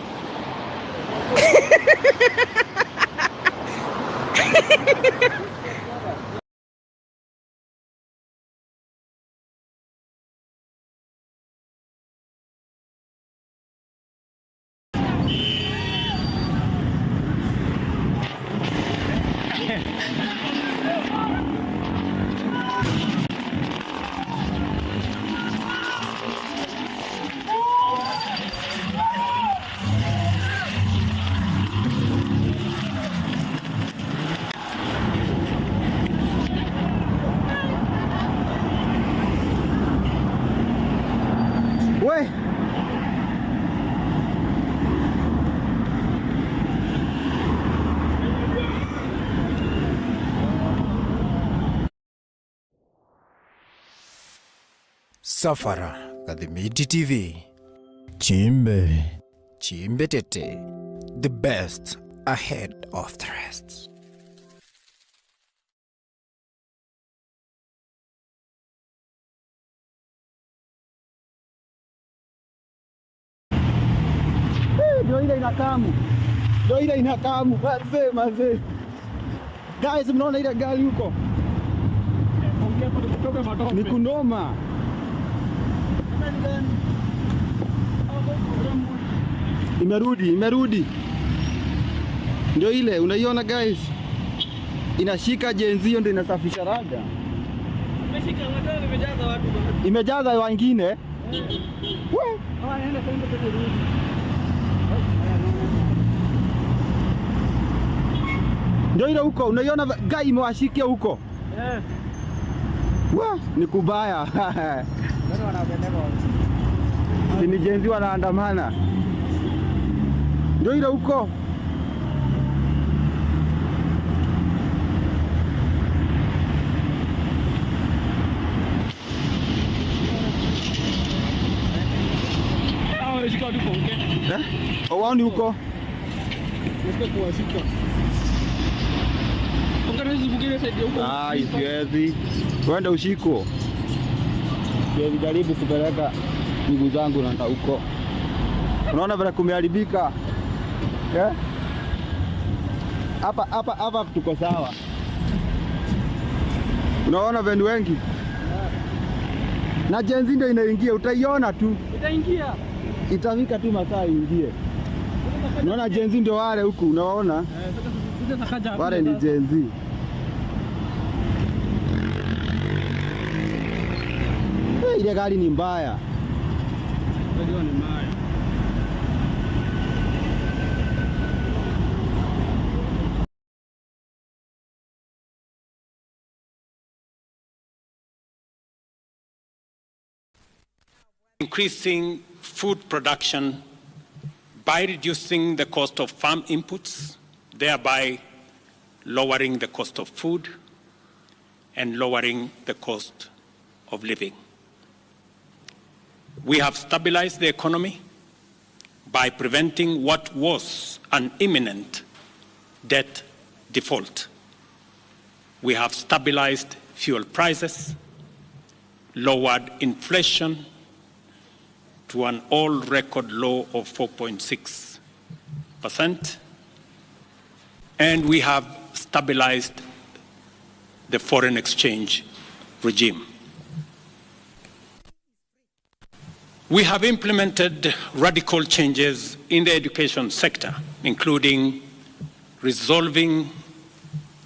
We.
Safara Kadhimiti TV. Chimbe Tete. The best ahead of the rest.
Ndio ile inakamu. Ndio ile inakamu. Mazee. Guys, mnaona ile gari huko? Ni kunoma. Imerudi. Ndio ile, unaiona guys? Inashika jenzi hiyo ndio inasafisha rada. Imejaza wengine. Wewe. Ndio ile huko, unaiona gai imewashikia huko? Wa, ni kubaya. Ni jenzi wanaandamana. Ndio ile huko. Waoni huko? Siwezi. Wenda ushiko. Siwezi jaribu kupeleka miguu zangu na huko. Unaona vile kumeharibika. Hapa tuko sawa. Unaona venu wengi? Na jenzi ndio inaingia, utaiona tu. Itaingia. Itafika tu masaa ingie. Unaona jenzi ndio wale huku, unaona? Wale ni jenzi. Ile gari ni mbaya. Ndio ni mbaya.
Increasing food production by reducing the cost of farm inputs, thereby lowering the cost of food and lowering the cost of living. We have stabilized the economy by preventing what was an imminent debt default. We have stabilized fuel prices, lowered inflation to an all-record low of 4.6%, and we have stabilized the foreign exchange regime. We have implemented radical changes in the education sector, including resolving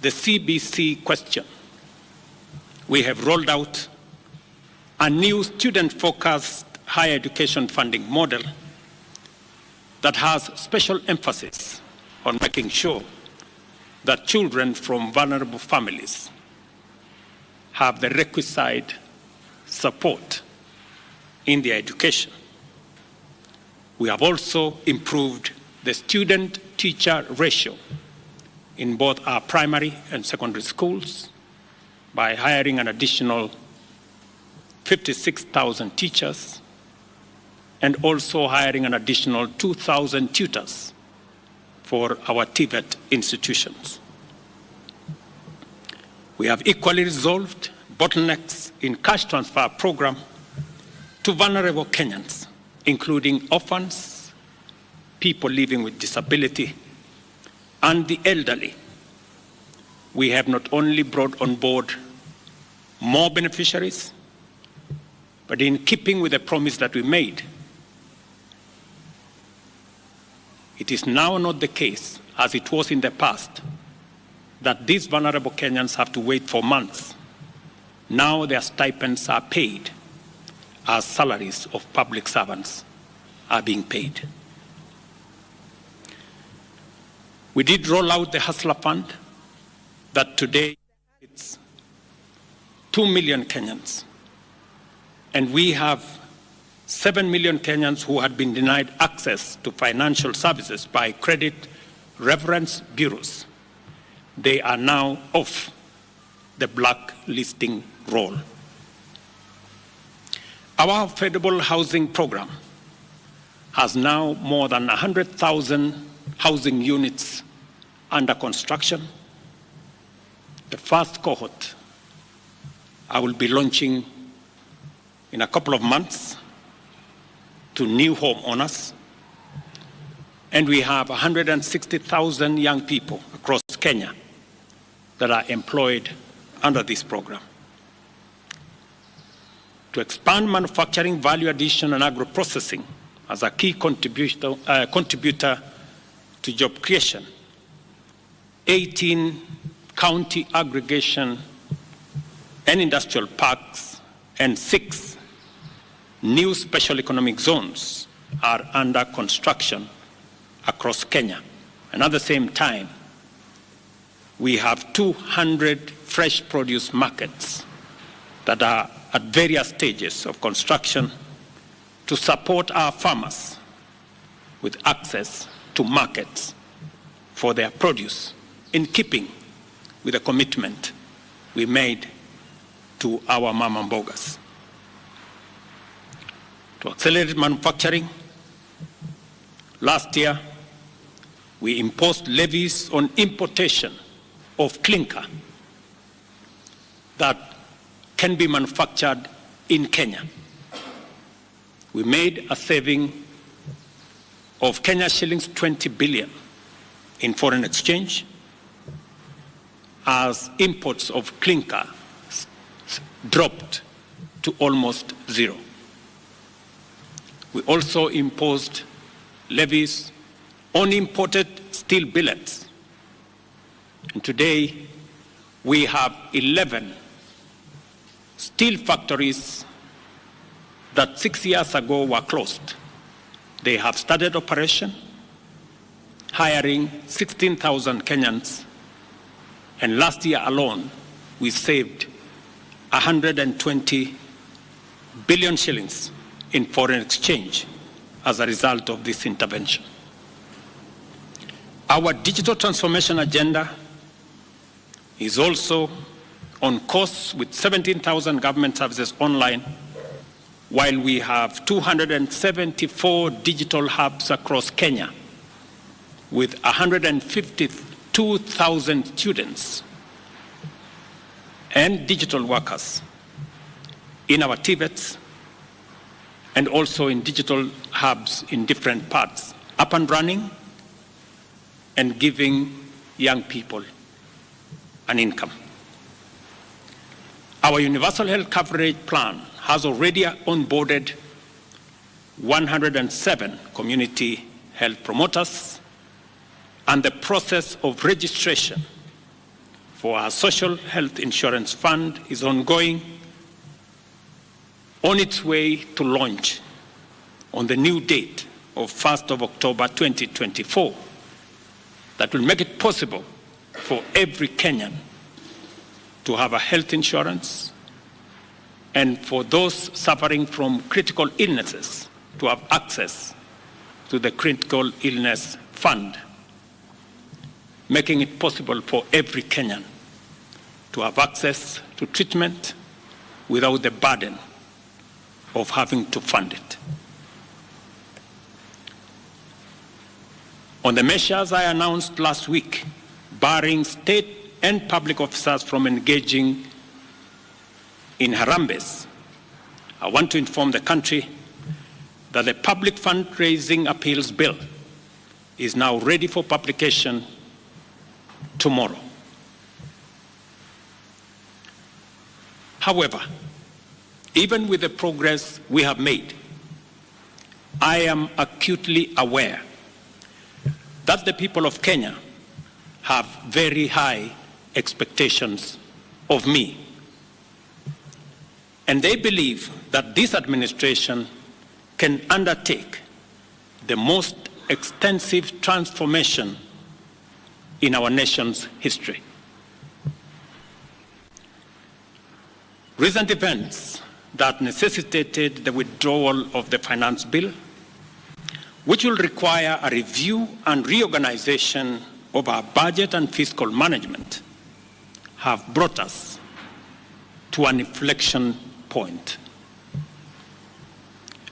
the CBC question. We have rolled out a new student-focused higher education funding model that has special emphasis on making sure that children from vulnerable families have the requisite support in their education. We have also improved the student-teacher ratio in both our primary and secondary schools by hiring an additional 56,000 teachers and also hiring an additional 2,000 tutors for our TVET institutions. We have equally resolved bottlenecks in cash transfer program to vulnerable Kenyans, including orphans, people living with disability, and the elderly. We have not only brought on board more beneficiaries, but in keeping with the promise that we made, it is now not the case, as it was in the past, that these vulnerable Kenyans have to wait for months. Now their stipends are paid as salaries of public servants are being paid. We did roll out the Hustler Fund that today it's 2 million Kenyans. And we have 7 million Kenyans who had been denied access to financial services by credit reference bureaus. They are now off the blacklisting roll. Our affordable housing program has now more than 100,000 housing units under construction. The first cohort I will be launching in a couple of months to new homeowners. And we have 160,000 young people across Kenya that are employed under this program. To expand manufacturing, value addition, and agro-processing as a key contributor to job creation, 18 county aggregation and industrial parks and 6 new special economic zones are under construction across Kenya. And at the same time, we have 200 fresh produce markets that are at various stages of construction to support our farmers with access to markets for their produce, in keeping with the commitment we made to our mama mbogas. To accelerate manufacturing, last year we imposed levies on importation of clinker that can be manufactured in Kenya. We made a saving of Kenya shillings 20 billion in foreign exchange as imports of clinker dropped to almost zero. We also imposed levies on imported steel billets. And today, we have 11 steel factories that 6 years ago were closed. They have started operation, hiring 16,000 Kenyans. And last year alone, we saved 120 billion shillings in foreign exchange as a result of this intervention. Our digital transformation agenda is also on course with 17,000 government services online, while we have 274 digital hubs across Kenya with 152,000 students and digital workers in our TVETs and also in digital hubs in different parts, up and running and giving young people an income. Our universal health coverage plan has already onboarded 107 community health promoters, and the process of registration for our social health insurance fund is ongoing, on its way to launch on the new date of 1st of October 2024 that will make it possible for every Kenyan to have a health insurance, and for those suffering from critical illnesses to have access to the critical illness fund, making it possible for every Kenyan to have access to treatment without the burden of having to fund it. On the measures I announced last week, barring state and public officers from engaging in harambes, I want to inform the country that the public fundraising appeals bill is now ready for publication tomorrow. However, even with the progress we have made, I am acutely aware that the people of Kenya have very high expectations of me. And they believe that this administration can undertake the most extensive transformation in our nation's history. Recent events that necessitated the withdrawal of the finance bill, which will require a review and reorganization of our budget and fiscal management, have brought us to an inflection point.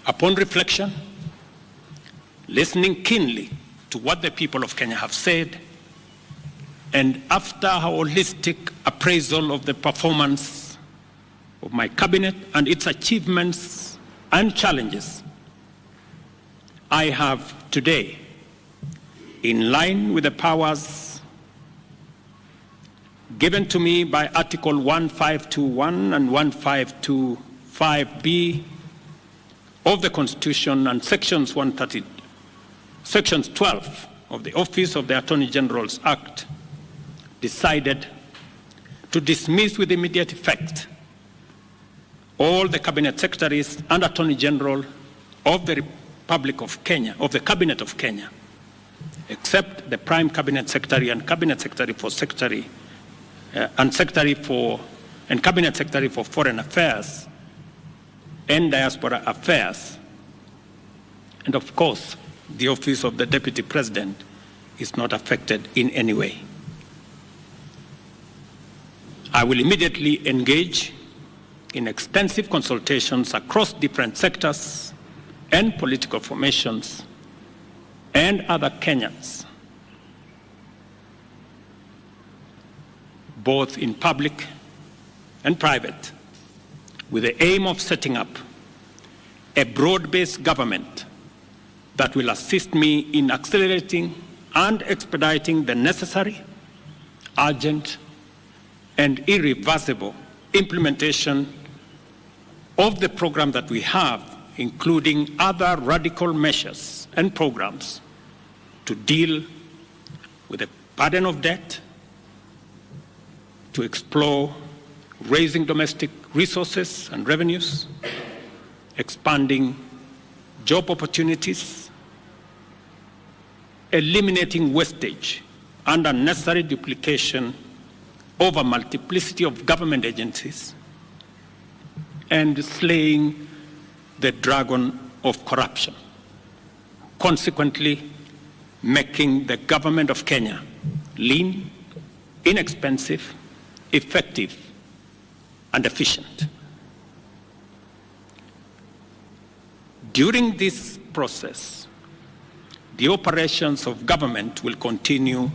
Upon reflection, listening keenly to what the people of Kenya have said, and after a holistic appraisal of the performance of my cabinet and its achievements and challenges, I have today, in line with the powers given to me by Article 1521 and 1525B of the Constitution and Sections 12 of the Office of the Attorney General's Act, decided to dismiss with immediate effect all the Cabinet Secretaries and Attorney General of the Republic of Kenya, of the Cabinet of Kenya, except the Prime Cabinet Secretary and Cabinet Secretary for and Cabinet Secretary for Foreign Affairs and Diaspora Affairs. And of course, the Office of the Deputy President is not affected in any way. I will immediately engage in extensive consultations across different sectors and political formations and other Kenyans, both in public and private, with the aim of setting up a broad-based government that will assist me in accelerating and expediting the necessary, urgent, and irreversible implementation of the program that we have, including other radical measures and programs to deal with the burden of debt, to explore raising domestic resources and revenues, expanding job opportunities, eliminating wastage and unnecessary duplication of a multiplicity of government agencies, and slaying the dragon of corruption, consequently making the government of Kenya lean, inexpensive, effective, and efficient. During this process, the operations of government will continue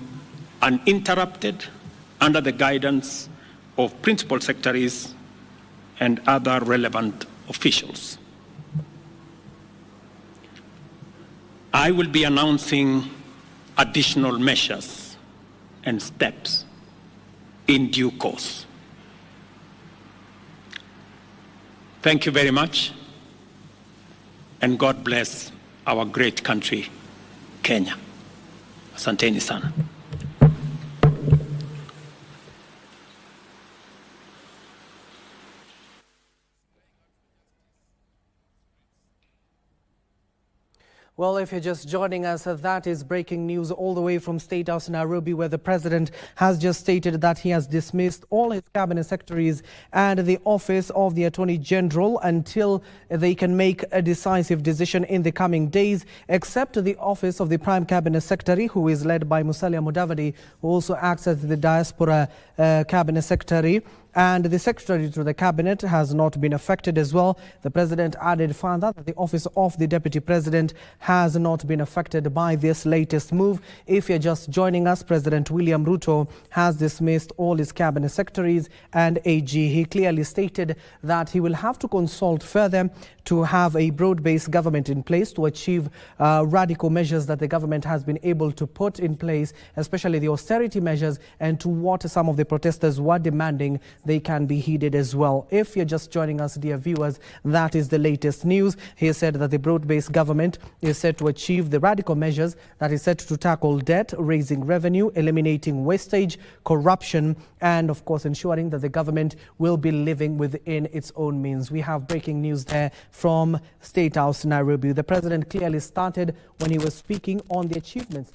uninterrupted under the guidance of principal secretaries and other relevant officials. I will be announcing additional measures and steps in due course. Thank you very much, and God bless our great country, Kenya. Asanteni sana.
Well, if you're just joining us, that is breaking news all the way from State House Nairobi, where the president has just stated that he has dismissed all his cabinet secretaries and the office of the Attorney General until they can make a decisive decision in the coming days, except the office of the Prime Cabinet Secretary, who is led by Musalia Mudavadi, who also acts as the Diaspora Cabinet Secretary. And the secretary to the cabinet has not been affected as well. The president added further that the office of the deputy president has not been affected by this latest move. If you're just joining us, President William Ruto has dismissed all his cabinet secretaries and AG. He clearly stated that he will have to consult further to have a broad-based government in place to achieve radical measures that the government has been able to put in place, especially the austerity measures, and to what some of the protesters were demanding, they can be heeded as well. If you're just joining us, dear viewers, that is the latest news. He said that the broad-based government is set to achieve the radical measures that is set to tackle debt, raising revenue, eliminating wastage, corruption, and of course ensuring that the government will be living within its own means. We have breaking news there from State House Nairobi. The president clearly started when he was speaking on the achievements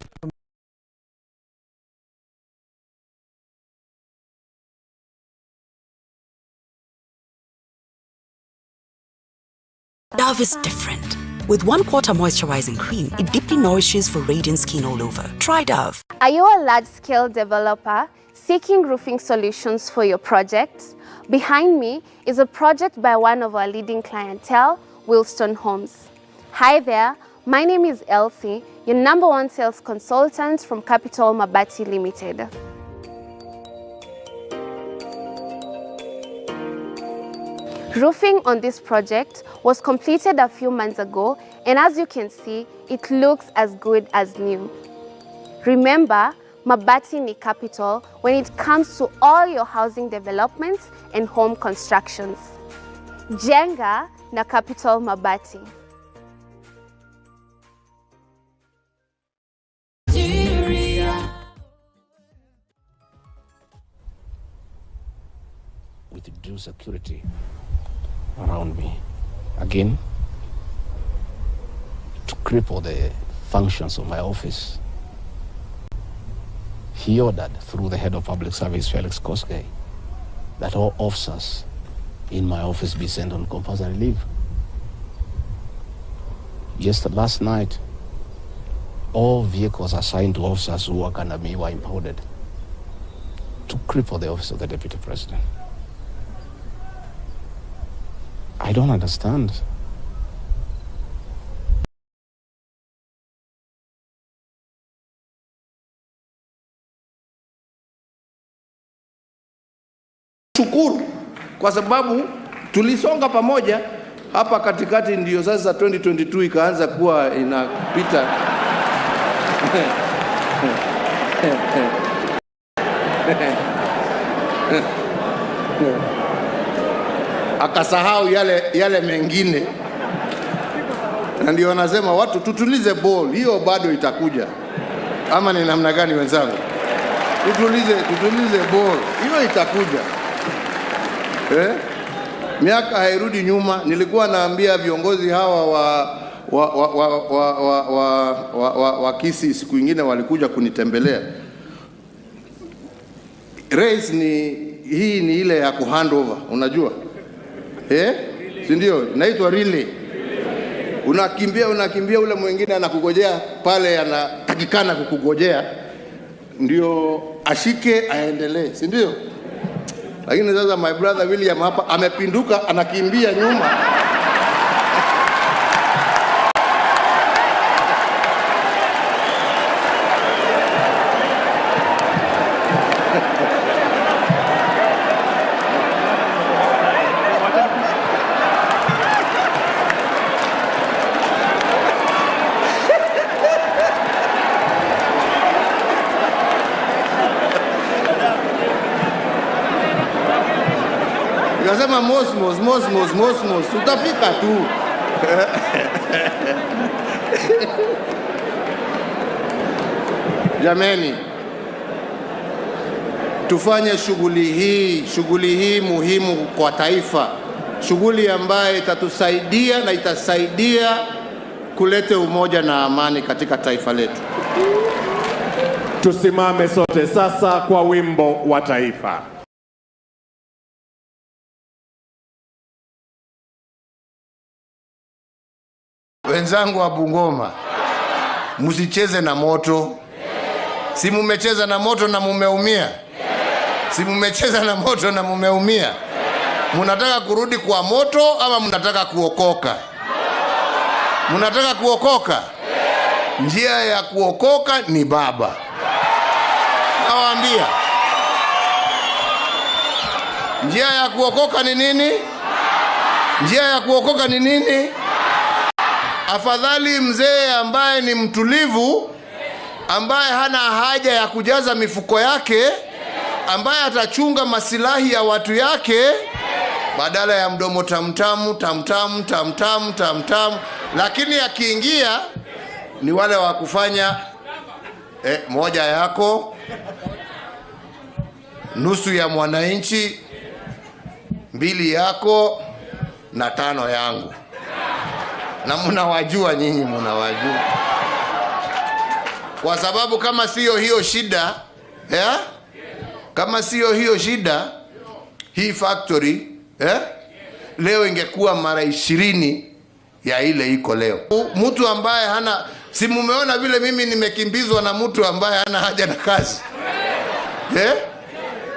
Dove is different. With 1/4 moisturizing cream, it deeply nourishes for radiant skin all over. Try Dove.
Are you a large-scale developer seeking roofing solutions for your projects? Behind me is a project by one of our leading clientele, Wilston Homes. Hi there, my name is Elsie, your #1 sales consultant from Capital Mabati Limited. Roofing on this project was completed a few months ago, and as you can see, it looks as good as new. Remember, Mabati ni capital when it comes to all your housing developments and home constructions. Jenga na Capital Mabati.
With due security around me, again, to cripple the functions of my office, he ordered through the head of public service, Felix Koskei, that all officers in my office be sent on compulsory leave. Last night, all vehicles assigned to officers who work under me were impounded to cripple the office of the Deputy President. I don't understand.
Shukuru kwa sababu tulisonga pamoja hapa katikati, ndio sasa 2022 ikaanza kuwa inapita. Akasahau yale mengine, na ndio wanasema watu tutulize ball, hiyo bado itakuja. Ama ni namna gani wenzangu? Tutulize ball, hiyo itakuja. Miaka hairudi nyuma. Nilikuwa naambia viongozi hawa wa Kisii, siku nyingine walikuja kunitembelea. Race hii ni ile ya kuhandover, unajua? Si ndio? Inaitwa relay. Unakimbia ule mwingine anakugojea pale, anatakikana kukugojea ndio ashike aendelee, si ndio? Lakini sasa my brother William hapa amepinduka, anakimbia nyuma. Nikasema mosmos, tutafika tu. Jameni, tufanye shughuli hii muhimu kwa taifa, shughuli ambayo itatusaidia na itasaidia kulete umoja na amani katika taifa letu.
Tusimame sote sasa kwa wimbo wa taifa.
Wenzangu wa Bungoma, msicheze na moto. Si mumecheza na moto na mumeumia? Si mumecheza na moto na mumeumia? Mnataka kurudi kwa moto ama mnataka kuokoka? Mnataka kuokoka? Njia ya kuokoka ni Baba. Nawaambia. Njia ya kuokoka ni nini? Njia ya kuokoka ni nini? Afadhali mzee ambaye ni mtulivu, ambaye hana haja ya kujaza mifuko yake, ambaye atachunga masilahi ya watu yake, badala ya mdomo tamtamu. Lakini akiingia ni wale wa kufanya moja yako, nusu ya mwananchi, 2 yako na 5 yangu. Na mnawajua nyinyi, mnawajua. Kwa sababu kama sio hiyo shida, kama sio hiyo shida, hii factory leo ingekuwa mara 20 ya ile iko leo. Mtu ambaye hana, si mumeona vile mimi nimekimbizwa na mtu ambaye hana haja na kazi.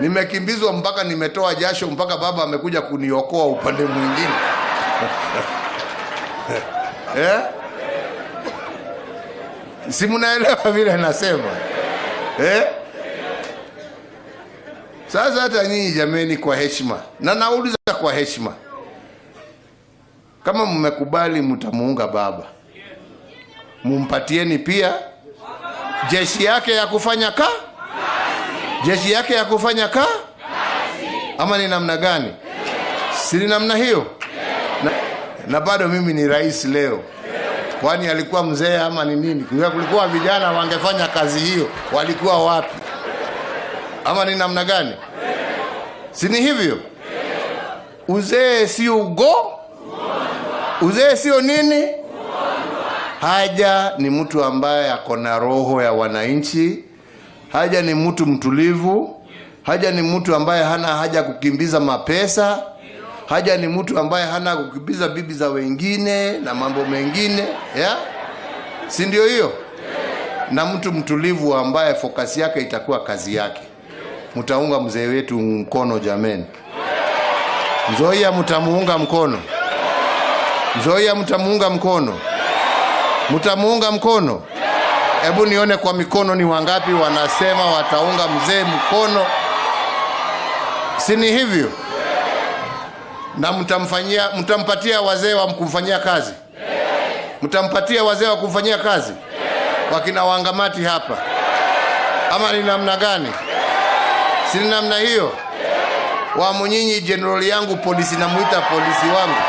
Nimekimbizwa mpaka nimetoa jasho, mpaka baba amekuja kuniokoa upande mwingine. Si mnaelewa vile nasema? Sasa hata nyinyi jameni, kwa heshima, na nauliza kwa heshima, kama mmekubali mtamuunga baba, mumpatieni pia jeshi yake ya kufanya jeshi yake ya kufanya ama ni namna gani? Si ni namna hiyo? Na bado mimi ni rais leo. Kwani alikuwa mzee ama ni nini? Kulikuwa vijana wangefanya kazi hiyo, walikuwa wapi? Ama ni namna gani? Si ni hivyo? Uzee sio uzee sio nini? Haja ni mtu ambaye ako na roho ya wananchi. Haja ni mtu mtulivu. Haja ni mtu ambaye hana haja kukimbiza mapesa. Haja ni mtu ambaye hana kukimbiza bibi za wengine na mambo mengine, si ndio hiyo? Na mtu mtulivu ambaye focus yake itakuwa kazi yake. Mtaunga mzee wetu mkono jameni? Nzoia mtamuunga mkono? Nzoia mtamuunga mkono? Mtamuunga mkono? Hebu nione kwa mikono ni wangapi wanasema wataunga mzee mkono. Si ni hivyo? Na mtampatia wazee wa kumfanyia kazi? Mtampatia wazee wa kumfanyia kazi? Wakina Wangamati hapa? Ama ni namna gani? Si ni namna hiyo? Wa mnyinyi general yangu polisi, namuita polisi wangu.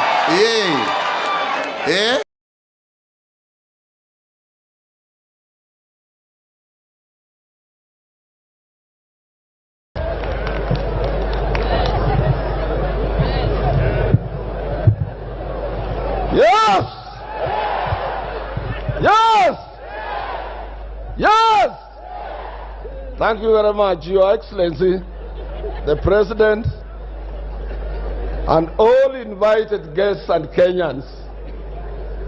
Yes! Yes! Yes! Thank you very much, Your Excellency, the President, and all invited guests and Kenyans.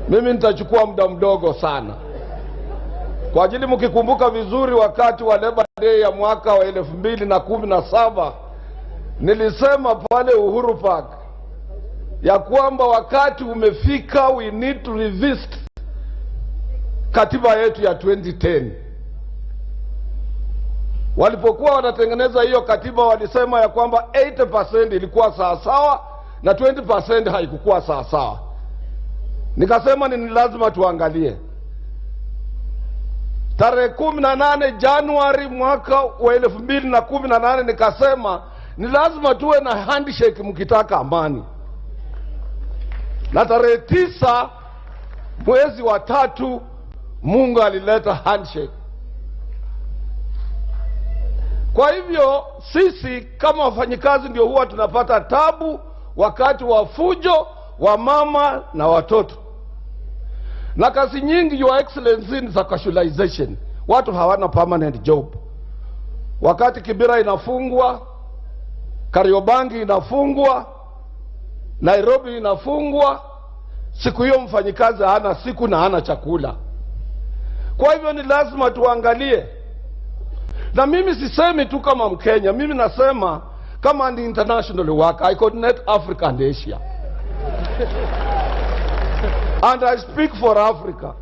Mimi nitachukua muda mdogo sana. Kwa ajili mkikumbuka vizuri, wakati wa Labor Day ya mwaka wa 2017 nilisema pale Uhuru Park ya kwamba wakati umefika, we need to revisit katiba yetu ya 2010. Walipokuwa wanatengeneza hiyo katiba walisema ya kwamba 80% ilikuwa sawa na 20% haikukuwa sawa. Nikasema ni lazima tuangalie. Tarehe 18 Januari mwaka wa 2018 nikasema ni lazima tuwe na handshake mkitaka amani. Na tarehe 9 mwezi wa 3 Mungu alileta handshake. Kwa hivyo sisi kama wafanyikazi ndio huwa tunapata tabu wakati wa fujo wa mama na watoto. Na kazi nyingi, Your Excellency, ni za casualization. Watu hawana permanent job. Wakati Kibera inafungwa, Kariobangi inafungwa, Nairobi inafungwa, siku hiyo mfanyikazi hana siku na hana chakula. Kwa hivyo ni lazima tuangalie. Na mimi sisemi tu kama Mkenya, mimi nasema kama an international worker. I coordinate Africa and Asia. And I speak for Africa.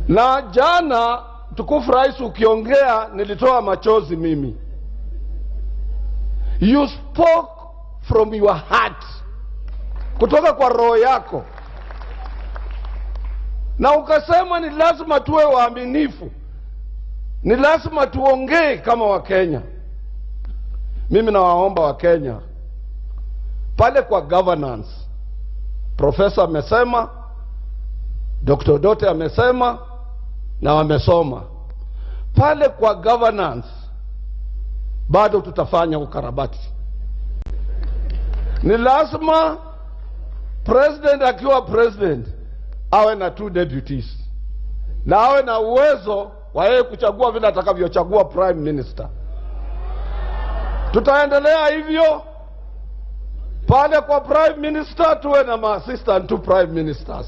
Na jana tukufu rais ukiongea nilitoa machozi mimi. You spoke from your heart, kutoka kwa roho yako, na ukasema ni lazima tuwe waaminifu, ni lazima tuongee kama Wakenya. Mimi nawaomba Wakenya pale kwa governance, Profesa amesema, Dr. Dote amesema na wamesoma. Pale kwa governance bado tutafanya ukarabati. Ni lazima president akiwa president awe na 2 deputies, na awe na uwezo wa yeye kuchagua vile atakavyochagua prime minister. Tutaendelea hivyo pale kwa prime minister tuwe na ma-assistant to prime ministers.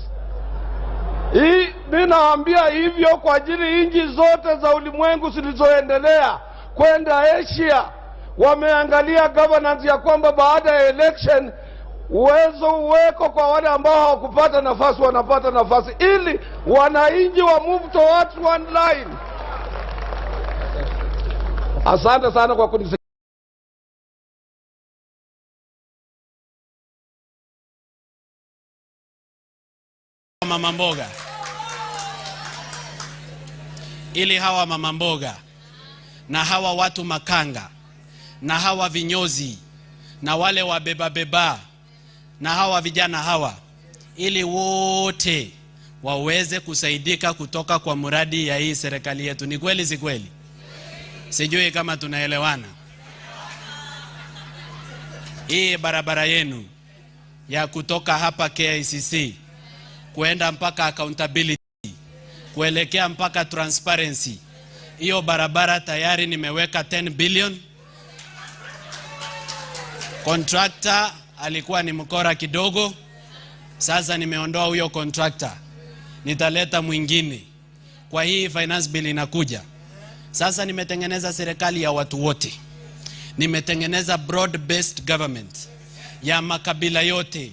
Hii mimi naambia hivyo kwa ajili nchi zote za ulimwengu zilizoendelea kwenda Asia wameangalia governance ya kwamba baada ya election uwezo uweko kwa wale ambao hawakupata nafasi wanapata nafasi, ili wananchi wa move towards one line. Asante sana kwa kunisikia.
Mama mboga, ili hawa mama mboga na hawa watu makanga na hawa vinyozi na wale wabeba na hawa vijana hawa, ili wote waweze kusaidika kutoka kwa mradi ya hii serikali yetu. Ni kweli si kweli? Sijui kama tunaelewana. Hii barabara yenu ya kutoka hapa KICC kuenda mpaka accountability, kuelekea mpaka transparency, hiyo barabara tayari nimeweka 10 billion. Contractor alikuwa ni mkora kidogo, sasa nimeondoa huyo contractor, nitaleta mwingine. Kwa hii finance bill inakuja sasa, nimetengeneza serikali ya watu wote, nimetengeneza broad based government ya makabila yote,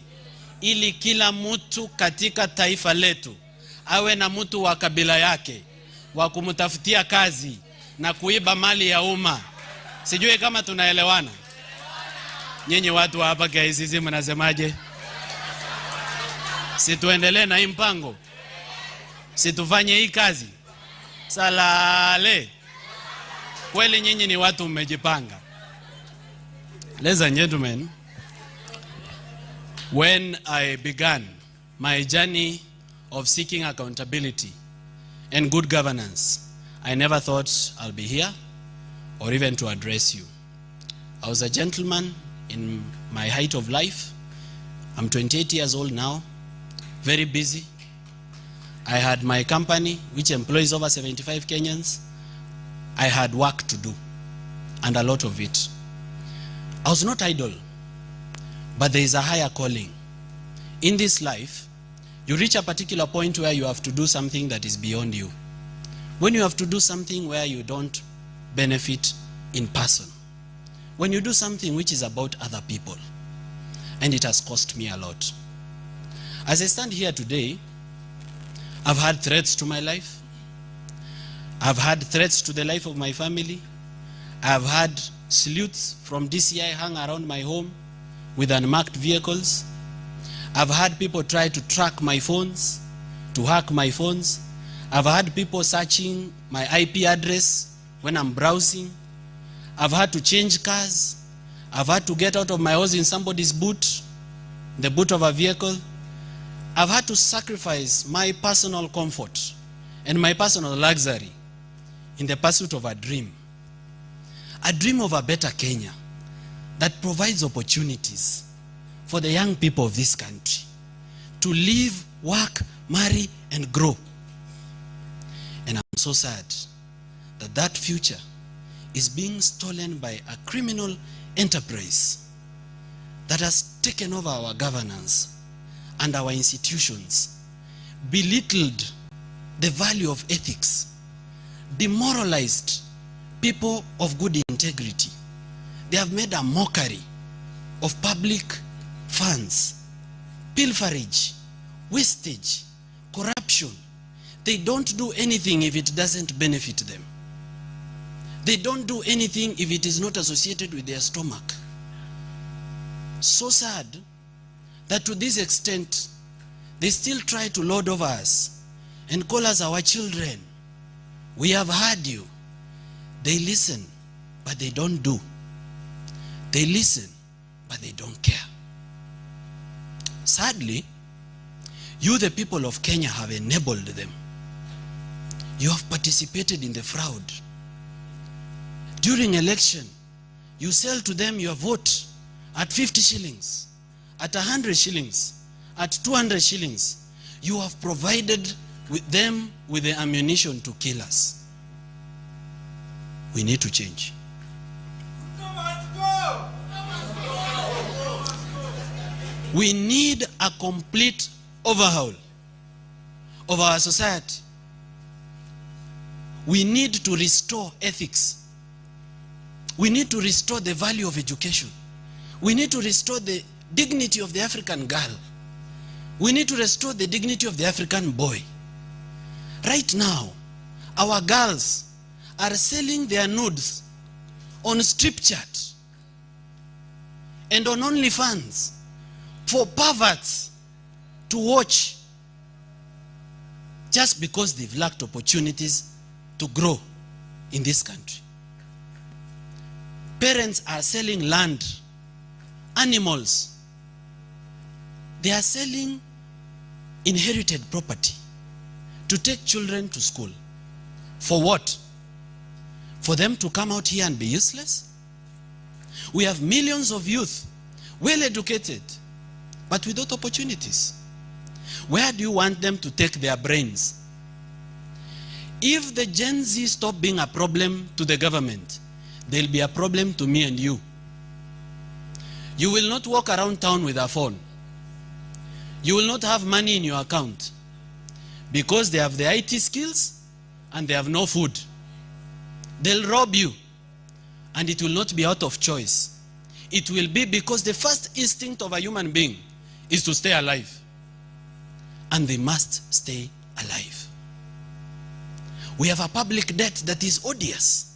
ili kila mtu katika taifa letu awe na mtu wa kabila yake wa kumtafutia kazi na kuiba mali ya umma. Sijui kama tunaelewana. Nyinyi watu hapa KICC mnasemaje? Si tuendelee na hii mpango? Si tufanye hii kazi? Salale. Kweli nyinyi ni watu mmejipanga. Ladies and gentlemen, when I began my journey of seeking accountability and good governance, I never thought I'll be here or even to address you. I was a gentleman in my height of life. I'm 28 years old now, very busy. I had my company which employs over 75 Kenyans. I had work to do, and a lot of it. I was not idle, but there is a higher calling. In this life, you reach a particular point where you have to do something that is beyond you. When you have to do something where you don't benefit in person. When you do something which is about other people. And it has cost me a lot. As I stand here today, I've had threats to my life. I've had threats to the life of my family. I've had salutes from DCI hung around my home with unmarked vehicles. I've had people try to track my phones, to hack my phones. I've had people searching my IP address when I'm browsing. I've had to change cars. I've had to get out of my house in somebody's boot, the boot of a vehicle. I've had to sacrifice my personal comfort and my personal luxury in the pursuit of a dream of a better Kenya that provides opportunities for the young people of this country to live, work, marry, and grow. And I'm so sad that that future is being stolen by a criminal enterprise that has taken over our governance and our institutions, belittled the value of ethics, demoralized people of good integrity. They have made a mockery of public funds, pilferage, wastage, corruption. They don't do anything if it doesn't benefit them. They don't do anything if it is not associated with their stomach. So sad that to this extent, they still try to lord over us and call us our children. We have heard you. They listen, but they don't do. They listen, but they don't care. Sadly, you, the people of Kenya, have enabled them. You have participated in the fraud. During election, you sell to them your vote at 50 shillings, at 100 shillings, at 200 shillings. You have provided with them with the ammunition to kill us. We need to change. We need a complete overhaul of our society. We need to restore ethics. We need to restore the value of education. We need to restore the dignity of the African girl. We need to restore the dignity of the African boy. Right now, our girls are selling their nudes on strip chat and on OnlyFans for perverts to watch, just because they've lacked opportunities to grow in this country. Parents are selling land, animals. They are selling inherited property to take children to school. For what? For them to come out here and be useless? We have millions of youth, well educated, but without opportunities. Where do you want them to take their brains? If the Gen Z stop being a problem to the government, they'll be a problem to me and you. You will not walk around town with a phone. You will not have money in your account because they have the IT skills and they have no food. They'll rob you, and it will not be out of choice. It will be because the first instinct of a human being is to stay alive, and they must stay alive. We have a public debt that is odious,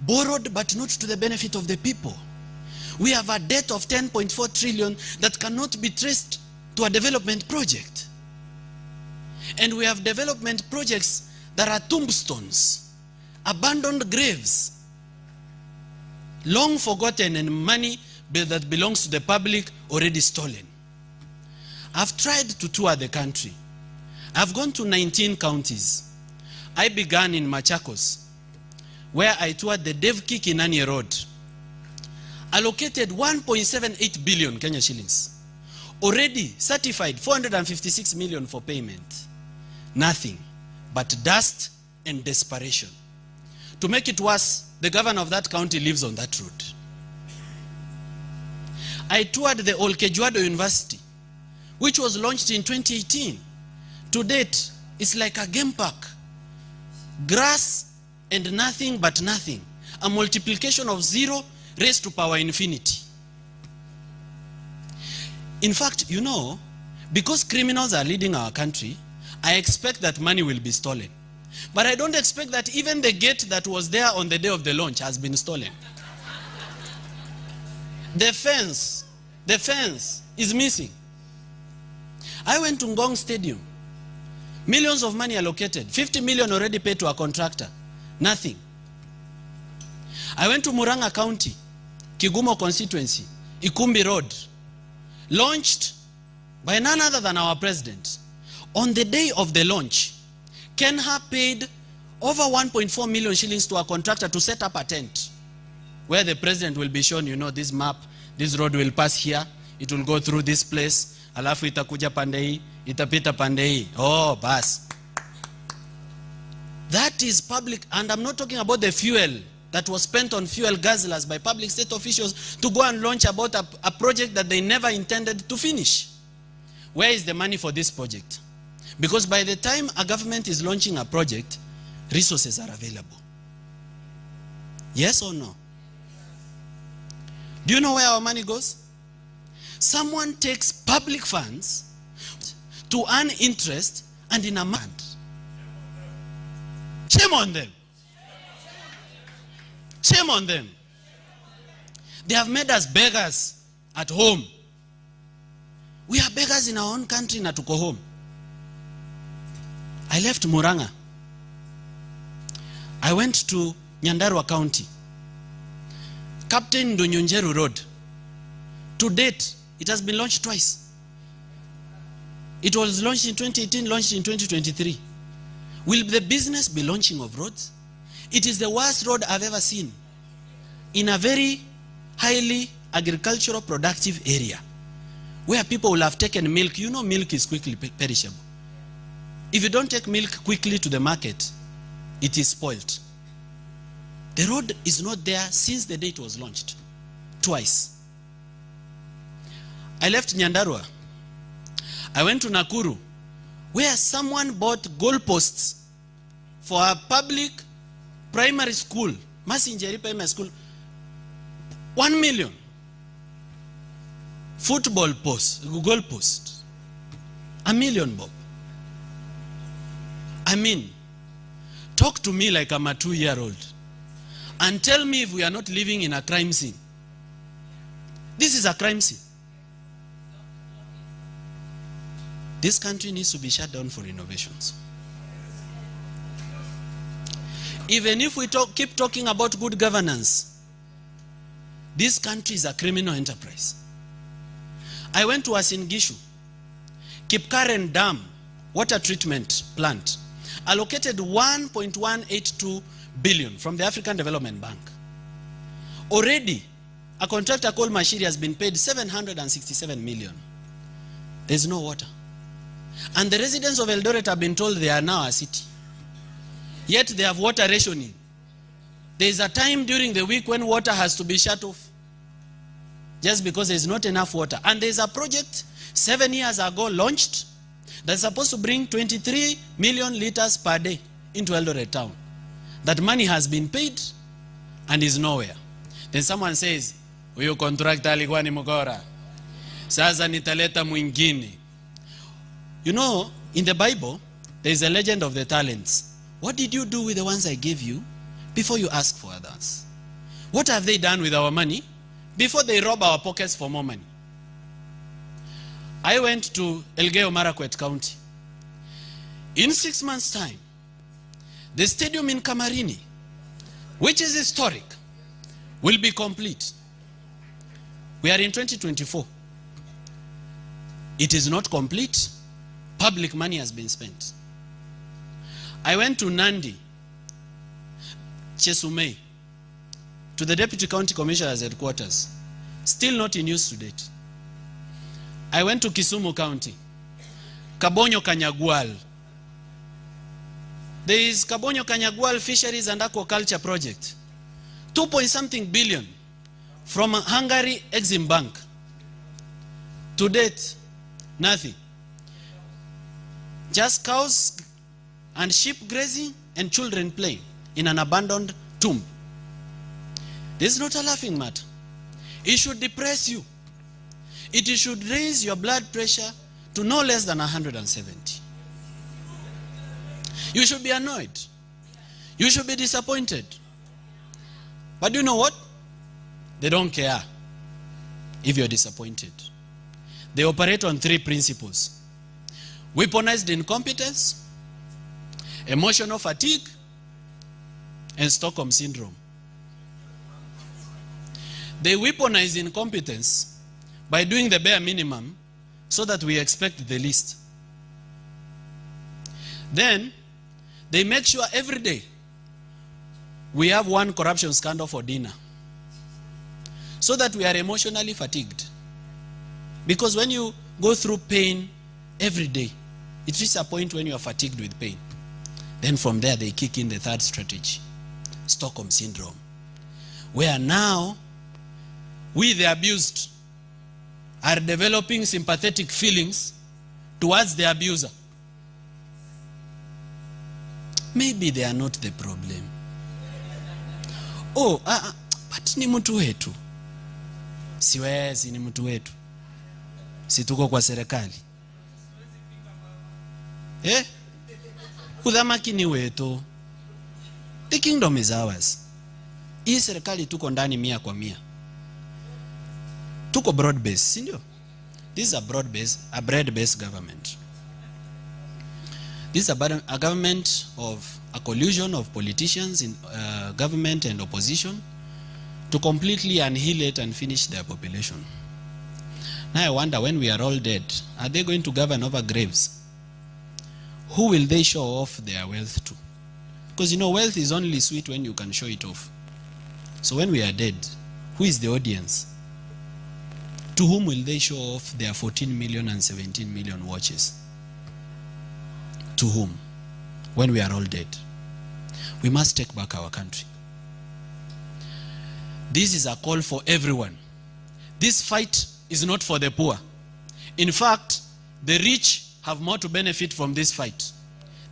borrowed but not to the benefit of the people. We have a debt of 10.4 trillion that cannot be traced to a development project. And we have development projects that are tombstones, abandoned graves, long forgotten, and money that belongs to the public already stolen. I've tried to tour the country. I've gone to 19 counties. I began in Machakos, where I toured the Devki Kinani Road, allocated 1.78 billion Kenya shillings, already certified 456 million for payment. Nothing but dust and desperation. To make it worse, the governor of that county lives on that road. I toured the Olkejuado University, which was launched in 2018. To date, it's like a game park. Grass and nothing but nothing. A multiplication of 0 raised to power infinity. In fact, you know, because criminals are leading our country, I expect that money will be stolen. But I don't expect that even the gate that was there on the day of the launch has been stolen. The fence is missing. I went to Ngong Stadium. Millions of money allocated. 50 million already paid to a contractor. Nothing. I went to Murang'a County, Kigumo constituency, Ikumbi Road. Launched by none other than our president. On the day of the launch, Kenha paid over 1.4 million shillings to a contractor to set up a tent where the president will be shown, you know, this map, this road will pass here, it will go through this place, alafu itakuja pande hii, itapita pande hii. Oh, bas. That is public, and I'm not talking about the fuel that was spent on fuel guzzlers by public state officials to go and launch about a project that they never intended to finish. Where is the money for this project? Because by the time a government is launching a project, resources are available. Yes or no? Do you know where our money goes? Someone takes public funds to earn interest and in a month. Shame on them. Shame on them. They have made us beggars at home. We are beggars in our own country na tuko home. I left Murang'a. I went to Nyandarua County. Captain Ndonyonjeru Road. To date, it has been launched twice. It was launched in 2018, launched in 2023. Will the business be launching of roads? It is the worst road I've ever seen in a very highly agricultural productive area where people will have taken milk. You know, milk is quickly perishable. If you don't take milk quickly to the market, it is spoiled. The road is not there since the day it was launched. Twice. I left Nyandarua. I went to Nakuru, where someone bought goalposts for a public primary school, Masingeri Primary School, 1 million. Football post, goalpost, 1 million, Bob. I mean, talk to me like I'm a 2-year-old and tell me if we are not living in a crime scene. This is a crime scene. This country needs to be shut down for innovations. Even if we keep talking about good governance, this country is a criminal enterprise. I went to Asingishu, Kipkaren Dam, water treatment plant, allocated 1.182 billion from the African Development Bank. Already, a contractor called Mashiri has been paid 767 million. There's no water. And the residents of Eldoret have been told they are now a city. Yet they have water rationing. There is a time during the week when water has to be shut off, just because there is not enough water. And there is a project 7 years ago launched that's supposed to bring 23 million liters per day into Eldoret town. That money has been paid and is nowhere. Then someone says, "Huyo contractor alikuwa ni mkora. Sasa nitaleta mwingine." You know, in the Bible, there is a legend of the talents. What did you do with the ones I gave you before you ask for others? What have they done with our money before they rob our pockets for more money? I went to Elgeyo Marakwet County. In 6 months' time, the stadium in Kamarini, which is historic, will be complete. We are in 2024. It is not complete. Public money has been spent. I went to Nandi, Chesumei, to the Deputy County Commissioner's headquarters. Still not in use to date. I went to Kisumu County, Kabonyo Kanyagwal. There is Kabonyo Kanyagwal Fisheries and Aquaculture Project. 2.something billion from Hungary Exim Bank. To date, nothing. Just cows and sheep grazing and children playing in an abandoned tomb. This is not a laughing matter. It should depress you. It should raise your blood pressure to no less than 170. You should be annoyed. You should be disappointed. But you know what? They don't care if you're disappointed. They operate on 3 principles: weaponized incompetence, emotional fatigue, and Stockholm syndrome. They weaponize incompetence by doing the bare minimum so that we expect the least. Then they make sure every day we have one corruption scandal for dinner, so that we are emotionally fatigued. Because when you go through pain every day, it reaches a point when you are fatigued with pain. Then from there they kick in the 3rd strategy, Stockholm syndrome, where now we, the abused, are developing sympathetic feelings towards the abuser. Maybe they are not the problem. Oh, but ni mtu wetu. Siwezi, ni mtu wetu. Situko kwa serikali. Udhamaki ni wetu. The kingdom is ours. Hii serikali tuko ndani 100%. Tuko broad based, sindio? This is a broad based, a bread based government. This is a government of a collusion of politicians in government and opposition to completely annihilate and finish their population. Now I wonder, when we are all dead, are they going to govern over graves? Who will they show off their wealth to? Because you know, wealth is only sweet when you can show it off. So when we are dead, who is the audience? To whom will they show off their 14 million and 17 million watches? To whom? When we are all dead. We must take back our country. This is a call for everyone. This fight is not for the poor. In fact, the rich have more to benefit from this fight.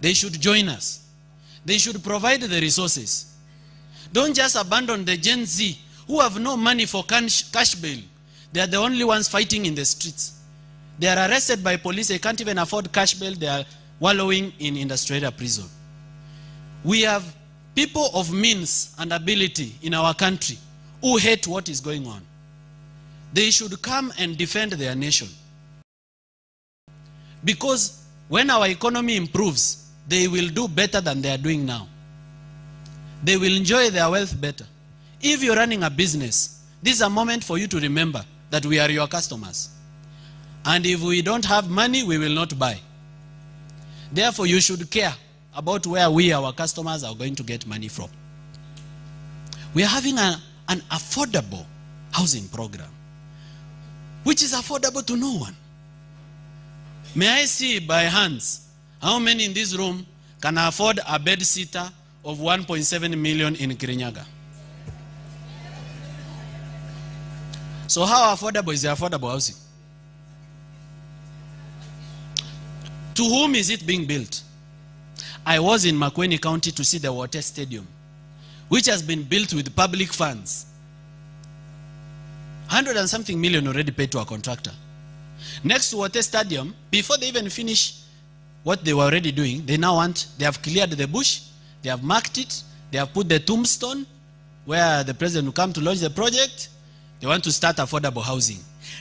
They should join us. They should provide the resources. Don't just abandon the Gen Z who have no money for cash bail. They are the only ones fighting in the streets. They are arrested by police. They can't even afford cash bail. They are wallowing in industrial prison. We have people of means and ability in our country who hate what is going on. They should come and defend their nation. Because when our economy improves, they will do better than they are doing now. They will enjoy their wealth better. If you're running a business, this is a moment for you to remember that we are your customers. And if we don't have money, we will not buy. Therefore, you should care about where we, our customers, are going to get money from. We are having an affordable housing program, which is affordable to no one. May I see by hands how many in this room can afford a bed sitter of 1.7 million in Kirinyaga? So how affordable is the affordable housing? To whom is it being built? I was in Makueni County to see the Water Stadium, which has been built with public funds. 100 and something million already paid to a contractor. Next to Water Stadium, before they even finish what they were already doing, they have cleared the bush, they have marked it, they have put the tombstone where the president will come to launch the project. They want to start affordable housing.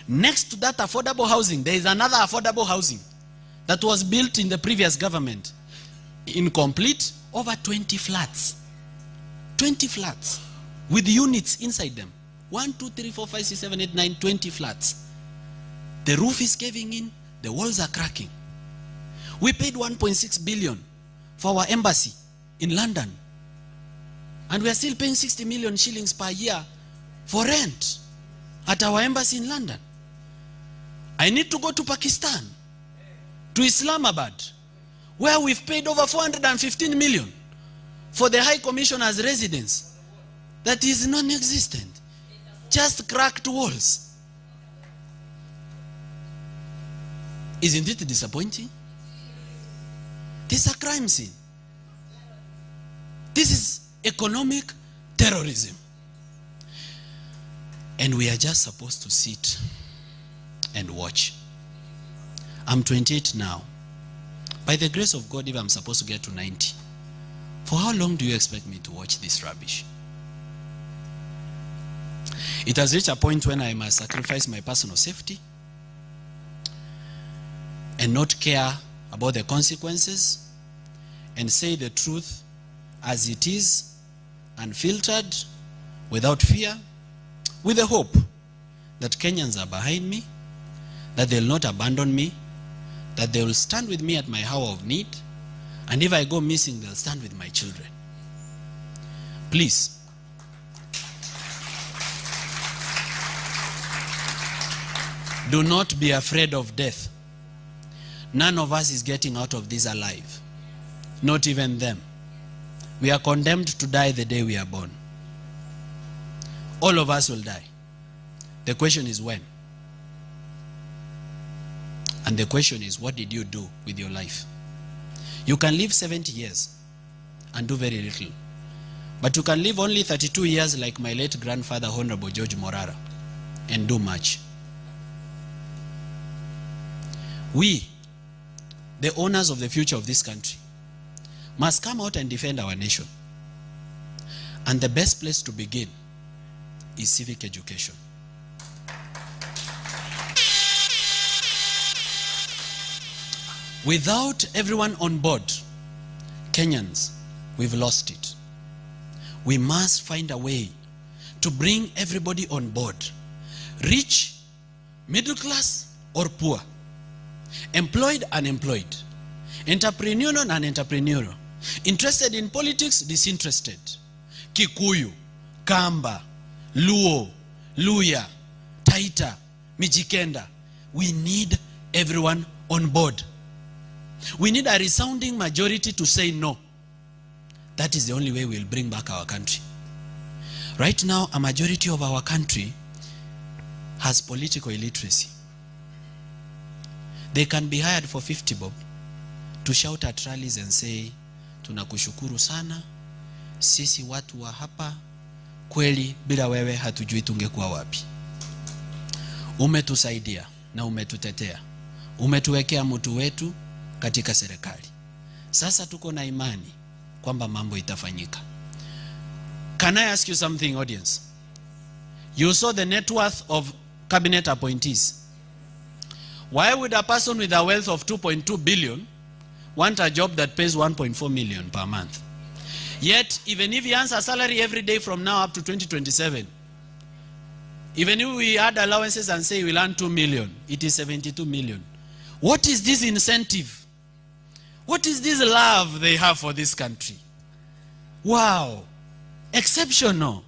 Next to that affordable housing, there is another affordable housing that was built in the previous government. Incomplete, over 20 flats. 20 flats with units inside them. 1, 2, 3, 4, 5, 6, 7, 8, 9, 20 flats. The roof is caving in, the walls are cracking. We paid 1.6 billion for our embassy in London. And we are still paying 60 million shillings per year for rent at our embassy in London. I need to go to Pakistan, to Islamabad, where we've paid over 415 million for the High Commissioner's residence that is non-existent. Just cracked walls. Isn't it disappointing? This is a crime scene. This is economic terrorism. And we are just supposed to sit and watch. I'm 28 now. By the grace of God, if I'm supposed to get to 90, for how long do you expect me to watch this rubbish? It has reached a point when I must sacrifice my personal safety and not care about the consequences and say the truth as it is, unfiltered, without fear, with the hope that Kenyans are behind me, that they'll not abandon me, that they will stand with me at my hour of need, and if I go missing, they'll stand with my children. Please, do not be afraid of death. None of us is getting out of this alive. Not even them. We are condemned to die the day we are born. All of us will die. The question is when. And the question is, what did you do with your life? You can live 70 years and do very little. But you can live only 32 years like my late grandfather, Honorable George Morara, and do much. We, the owners of the future of this country, must come out and defend our nation. And the best place to begin is civic education. Without everyone on board, Kenyans, we've lost it. We must find a way to bring everybody on board. Rich, middle class, or poor. Employed, unemployed. Entrepreneurial, non-entrepreneurial. Interested in politics, disinterested. Kikuyu, Kamba, Luo, Luya, Taita, Mijikenda. We need everyone on board. We need a resounding majority to say no. That is the only way we'll bring back our country. Right now, a majority of our country has political illiteracy. They can be hired for 50 bob to shout at rallies and say, tunakushukuru sana, sisi watu wa hapa, kweli bila wewe hatujui tungekuwa wapi. Umetusaidia na umetutetea. Umetuwekea mtu wetu katika serikali. Sasa tuko na imani kwamba mambo itafanyika. Can I ask you something, audience? You saw the net worth of cabinet appointees. Why would a person with a wealth of 2.2 billion want a job that pays 1.4 million per month? Yet, even if he earns a salary every day from now up to 2027, even if we add allowances and say we'll earn 2 million, it is 72 million. What is this incentive? What is this love they have for this country? Wow, exceptional.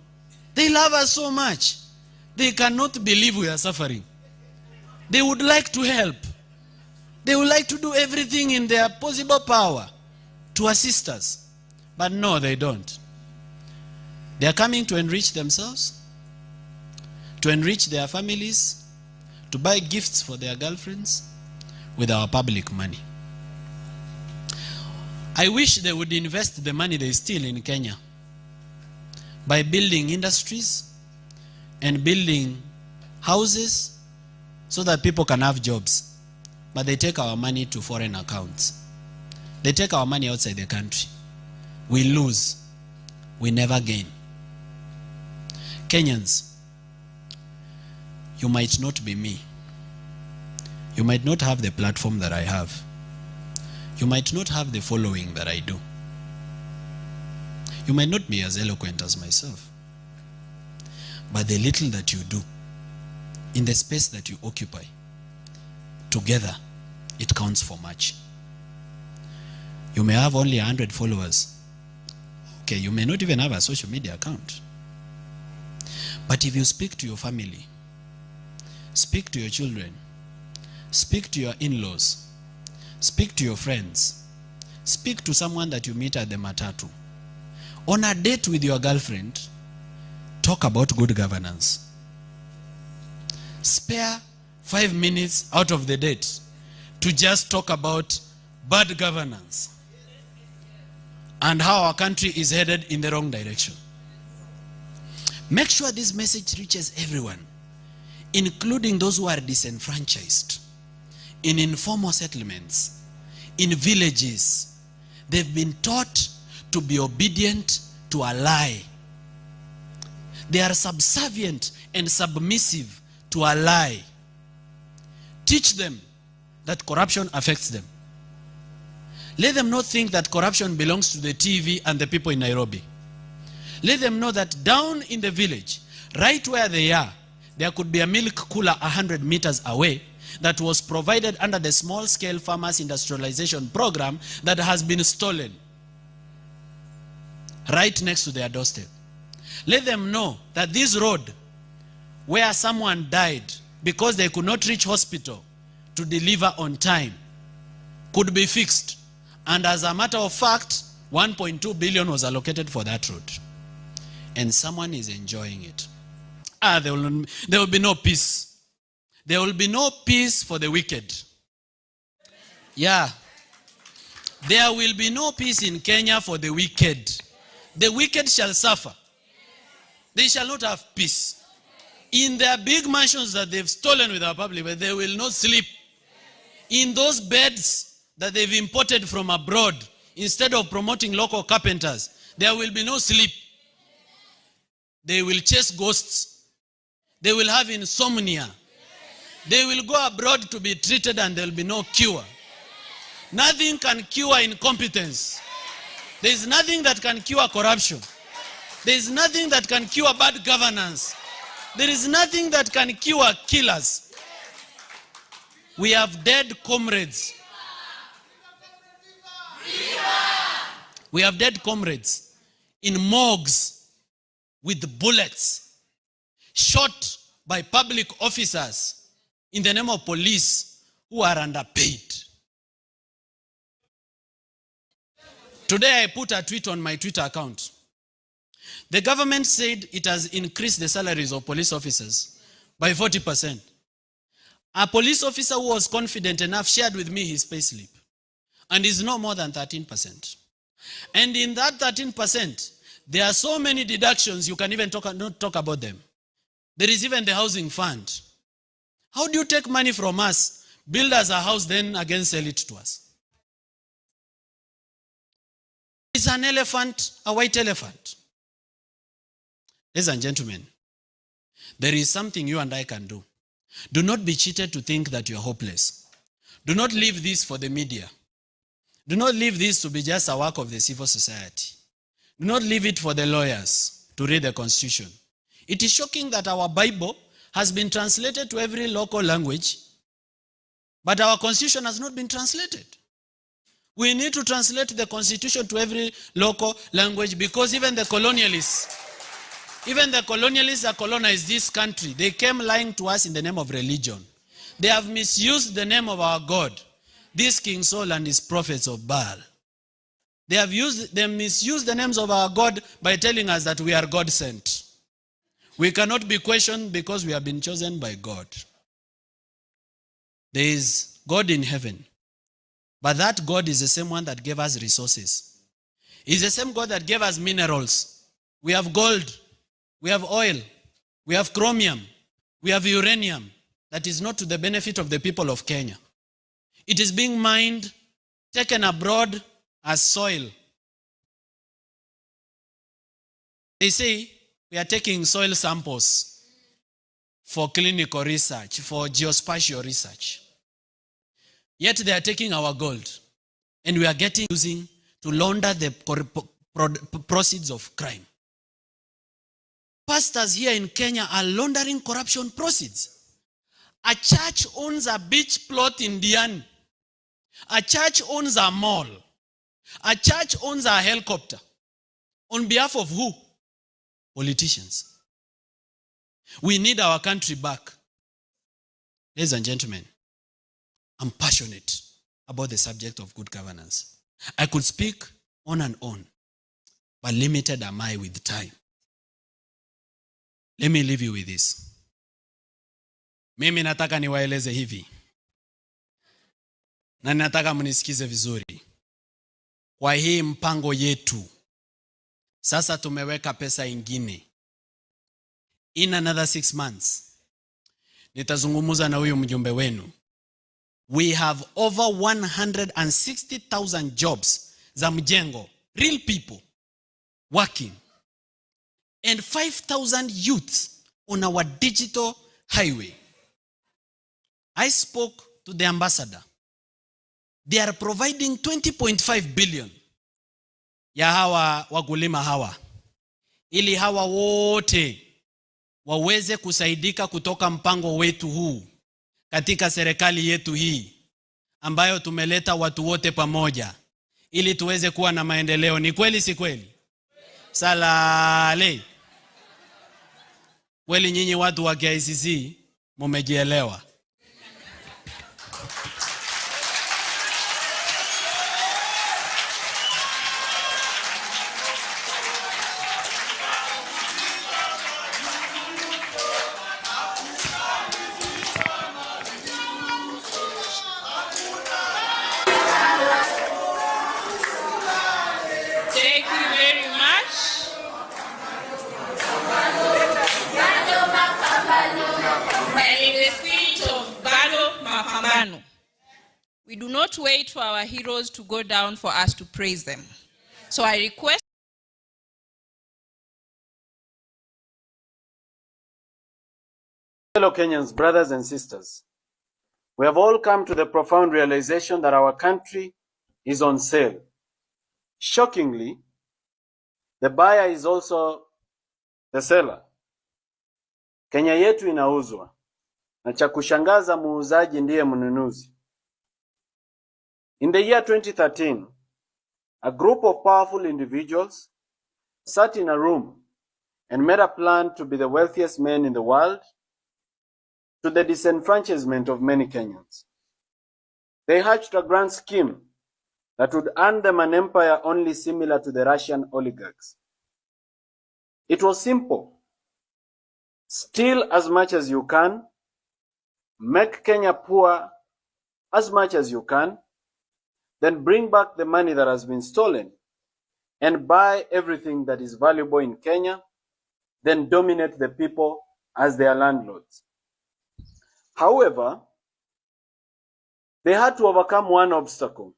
They love us so much. They cannot believe we are suffering. They would like to help. They would like to do everything in their possible power to assist us. But no, they don't. They are coming to enrich themselves, to enrich their families, to buy gifts for their girlfriends with our public money. I wish they would invest the money they steal in Kenya by building industries and building houses so that people can have jobs. But they take our money to foreign accounts. They take our money outside the country. We lose. We never gain. Kenyans, you might not be me. You might not have the platform that I have. You might not have the following that I do. You might not be as eloquent as myself. But the little that you do, in the space that you occupy, together, it counts for much. You may have only 100 followers. Okay, you may not even have a social media account. But if you speak to your family, speak to your children, speak to your in-laws, speak to your friends, speak to someone that you meet at the matatu, on a date with your girlfriend, talk about good governance. Spare 5 minutes out of the date to just talk about bad governance and how our country is headed in the wrong direction. Make sure this message reaches everyone, including those who are disenfranchised, in informal settlements, in villages. They've been taught to be obedient to a lie. They are subservient and submissive to a lie. Teach them that corruption affects them. Let them not think that corruption belongs to the TV and the people in Nairobi. Let them know that down in the village, right where they are, there could be a milk cooler 100 meters away that was provided under the small-scale farmers industrialization program that has been stolen right next to their doorstep. Let them know that this road where someone died because they could not reach hospital to deliver on time could be fixed. And as a matter of fact, 1.2 billion was allocated for that road. And someone is enjoying it. There will be no peace. There will be no peace for the wicked. Yeah. There will be no peace in Kenya for the wicked. The wicked shall suffer. They shall not have peace. In their big mansions that they've stolen with our public, but they will not sleep. In those beds that they've imported from abroad, instead of promoting local carpenters, there will be no sleep. They will chase ghosts. They will have insomnia. They will go abroad to be treated and there will be no cure. Nothing can cure incompetence. There is nothing that can cure corruption. There is nothing that can cure bad governance. There is nothing that can cure killers. We have dead comrades. We have dead comrades in morgues with bullets, shot by public officers in the name of police who are underpaid. Today I put a tweet on my Twitter account. The government said it has increased the salaries of police officers by 40%. A police officer who was confident enough shared with me his payslip, and is no more than 13%. And in that 13%, there are so many deductions you can even not talk about them. There is even the housing fund. How do you take money from us, build us a house, then again sell it to us? It's an elephant, a white elephant. Ladies and gentlemen, there is something you and I can do. Do not be cheated to think that you are hopeless. Do not leave this for the media. Do not leave this to be just a work of the civil society. Do not leave it for the lawyers to read the Constitution. It is shocking that our Bible has been translated to every local language, but our Constitution has not been translated. We need to translate the Constitution to every local language, because even the colonialists that colonized this country, they came lying to us in the name of religion. They have misused the name of our God, this King Saul and his prophets of Baal. They misused the names of our God by telling us that we are God sent. We cannot be questioned because we have been chosen by God. There is God in heaven, but that God is the same one that gave us resources. He's the same God that gave us minerals. We have gold, we have oil, we have chromium, we have uranium that is not to the benefit of the people of Kenya. It is being mined, taken abroad as soil. They say we are taking soil samples for clinical research, for geospatial research. Yet they are taking our gold, and we are using to launder the proceeds of crime. Pastors here in Kenya are laundering corruption proceeds. A church owns a beach plot in Diani. A church owns a mall. A church owns a helicopter. On behalf of who? Politicians. We need our country back. Ladies and gentlemen, I'm passionate about the subject of good governance. I could speak on and on, but limited am I with time. Let me leave you with this. Mimi nataka niwaeleze hivi, na nataka mnisikize vizuri. Kwa hii mpango yetu, sasa tumeweka pesa ingine. In another 6 months, nitazungumuza na huyu mjumbe wenu. We have over 160,000 jobs za mjengo, real people working, and 5,000 youths on our digital highway. I spoke to the ambassador. They are providing 20.5 billion ya hawa wakulima hawa, ili hawa wote waweze kusaidika kutoka mpango wetu huu katika serikali yetu hii ambayo tumeleta watu wote pamoja ili tuweze kuwa na maendeleo. Ni kweli si kweli? Salale. Kweli nyinyi watu wa KICC mumejielewa.
We do not wait for our heroes to go down for us to praise them. So I request
fellow Kenyans, brothers and sisters, we have all come to the profound realization that our country is on sale. Shockingly, the buyer is also the seller. Kenya yetu inauzwa, na cha kushangaza muuzaji ndiye mnunuzi. In the year 2013, a group of powerful individuals sat in a room and made a plan to be the wealthiest men in the world, to the disenfranchisement of many Kenyans. They hatched a grand scheme that would earn them an empire only similar to the Russian oligarchs. It was simple. Steal as much as you can, make Kenya poor as much as you can, then bring back the money that has been stolen and buy everything that is valuable in Kenya, then dominate the people as their landlords. However, they had to overcome one obstacle.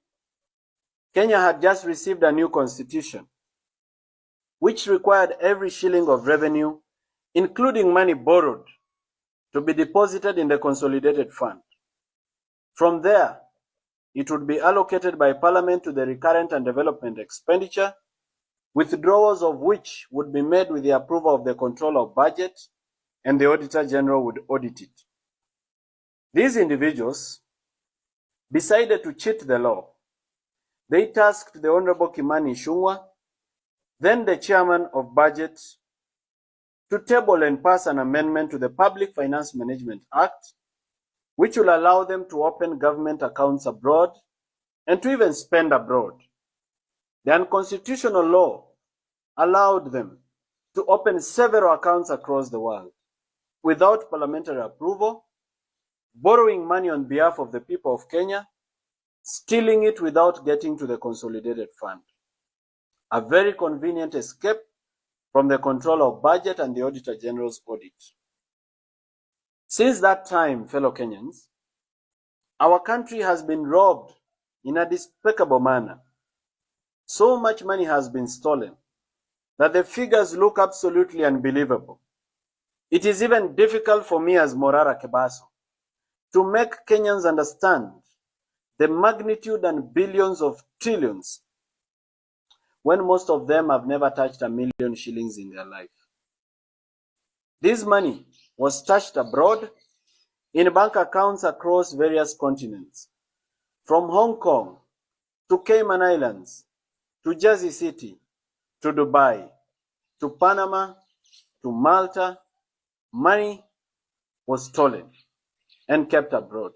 Kenya had just received a new constitution, which required every shilling of revenue, including money borrowed, to be deposited in the consolidated fund. From there, it would be allocated by Parliament to the recurrent and development expenditure, withdrawals of which would be made with the approval of the Controller of Budget, and the Auditor General would audit it. These individuals decided to cheat the law. They tasked the Honorable Kimani Ichung'wah, then the Chairman of Budget, to table and pass an amendment to the Public Finance Management Act, which will allow them to open government accounts abroad and to even spend abroad. The unconstitutional law allowed them to open several accounts across the world without parliamentary approval, borrowing money on behalf of the people of Kenya, stealing it without getting to the consolidated fund. A very convenient escape from the Controller of Budget and the Auditor General's audit. Since that time, fellow Kenyans, our country has been robbed in a despicable manner. So much money has been stolen that the figures look absolutely unbelievable. It is even difficult for me as Morara Kebaso to make Kenyans understand the magnitude and billions of trillions when most of them have never touched a million shillings in their life. This money was stashed abroad in bank accounts across various continents, from Hong Kong to Cayman Islands, to Jersey City, to Dubai, to Panama, to Malta. Money was stolen and kept abroad.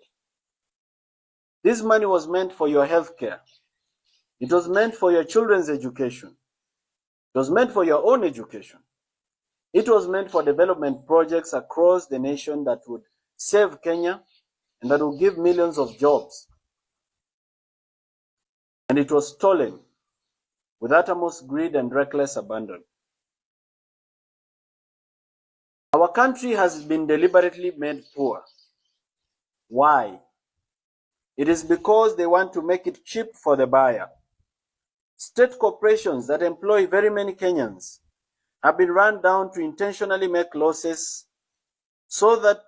This money was meant for your health care. It was meant for your children's education. It was meant for your own education. It was meant for development projects across the nation that would save Kenya and that would give millions of jobs. And it was stolen with uttermost greed and reckless abandon. Our country has been deliberately made poor. Why? It is because they want to make it cheap for the buyer. State corporations that employ very many Kenyans have been run down to intentionally make losses so that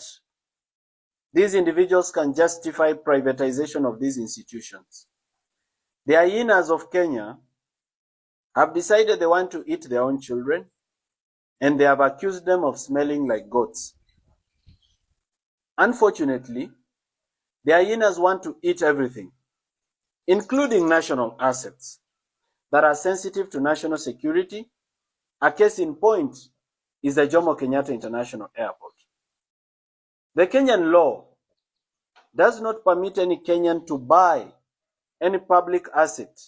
these individuals can justify privatization of these institutions. The hyenas of Kenya have decided they want to eat their own children, and they have accused them of smelling like goats. Unfortunately, the hyenas want to eat everything, including national assets that are sensitive to national security. A case in point is the Jomo Kenyatta International Airport. The Kenyan law does not permit any Kenyan to buy any public asset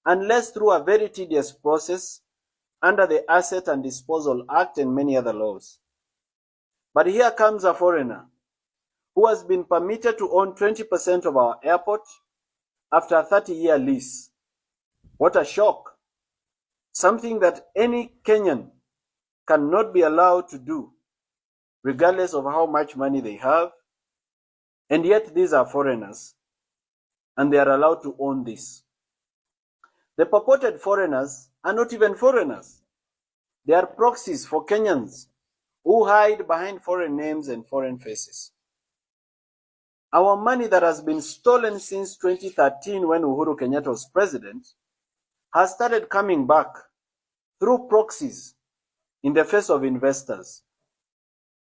unless through a very tedious process under the Asset and Disposal Act and many other laws. But here comes a foreigner who has been permitted to own 20% of our airport after a 30-year lease. What a shock! Something that any Kenyan cannot be allowed to do, regardless of how much money they have. And yet these are foreigners, and they are allowed to own this. The purported foreigners are not even foreigners. They are proxies for Kenyans who hide behind foreign names and foreign faces. Our money that has been stolen since 2013 when Uhuru Kenyatta was president has started coming back through proxies in the face of investors.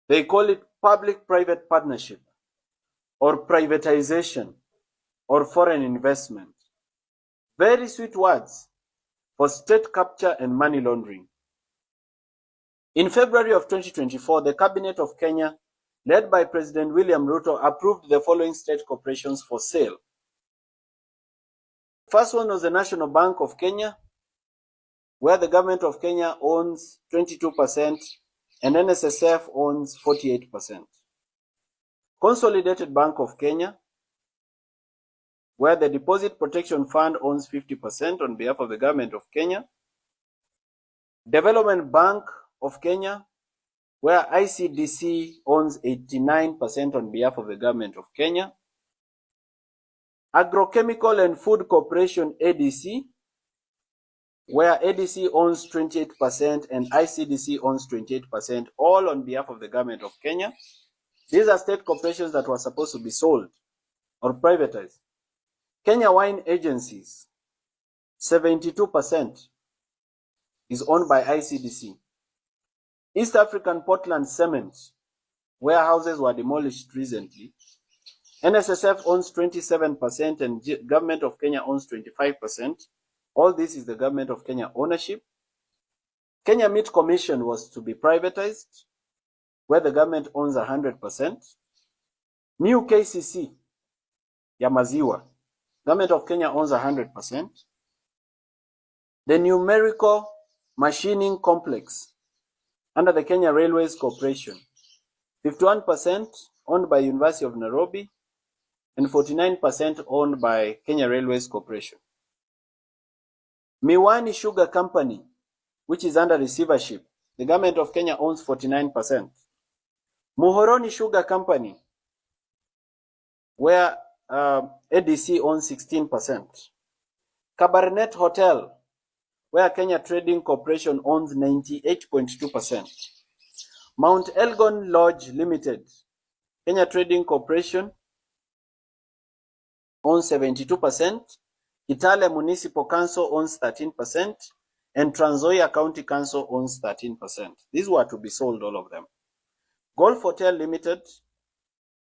They call it public-private partnership or privatization or foreign investment. Very sweet words for state capture and money laundering. In February of 2024, the Cabinet of Kenya, led by President William Ruto, approved the following state corporations for sale. First one was the National Bank of Kenya, where the government of Kenya owns 22% and NSSF owns 48%. Consolidated Bank of Kenya, where the Deposit Protection Fund owns 50% on behalf of the government of Kenya. Development Bank of Kenya, where ICDC owns 89% on behalf of the government of Kenya. Agrochemical and Food Corporation, ADC, where ADC owns 28% and ICDC owns 28%, all on behalf of the government of Kenya. These are state corporations that were supposed to be sold or privatized. Kenya Wine Agencies, 72% is owned by ICDC. East African Portland Cement, warehouses were demolished recently. NSSF owns 27% and government of Kenya owns 25%. All this is the government of Kenya ownership. Kenya Meat Commission was to be privatized, where the government owns 100%. New KCC, ya maziwa, government of Kenya owns 100%. The Numerical Machining Complex, under the Kenya Railways Corporation, 51% owned by University of Nairobi and 49% owned by Kenya Railways Corporation. Miwani Sugar Company, which is under receivership, the government of Kenya owns 49%. Muhoroni Sugar Company, where ADC owns 16%. Cabernet Hotel, where Kenya Trading Corporation owns 98.2%. Mount Elgon Lodge Limited, Kenya Trading Corporation owns 72%. Kitale Municipal Council owns 13%. And Trans Nzoia County Council owns 13%. These were to be sold, all of them. Golf Hotel Limited,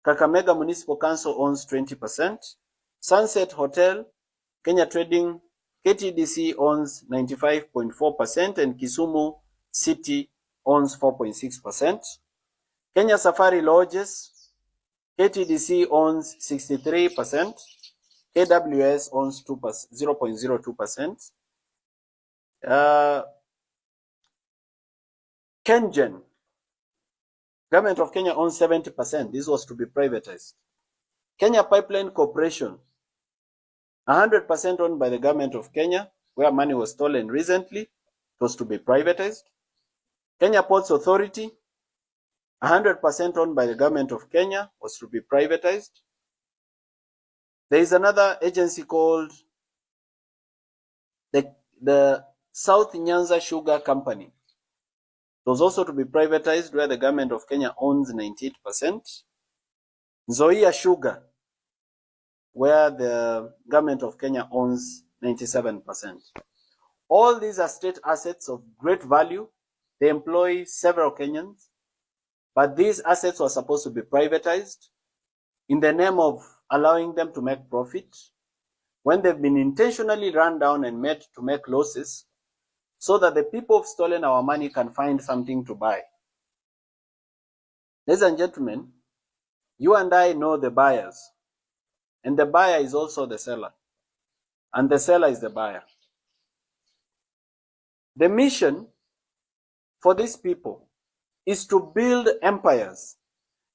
Kakamega Municipal Council owns 20%. Sunset Hotel, Kenya Trading, KTDC owns 95.4% and Kisumu City owns 4.6%. Kenya Safari Lodges, KTDC owns 63%. KWS owns 0.02%. Kengen, government of Kenya owns 70%. This was to be privatized. Kenya Pipeline Corporation, 100% owned by the government of Kenya, where money was stolen recently. It was to be privatized. Kenya Ports Authority, 100% owned by the government of Kenya, was to be privatized. There is another agency called the South Nyanza Sugar Company. It was also to be privatized, where the government of Kenya owns 98%. Nzoia Sugar, where the government of Kenya owns 97%. All these are state assets of great value. They employ several Kenyans, but these assets were supposed to be privatized in the name of allowing them to make profit, when they've been intentionally run down and made to make losses, so that the people who've stolen our money can find something to buy. Ladies and gentlemen, you and I know the buyers, and the buyer is also the seller, and the seller is the buyer. The mission for these people is to build empires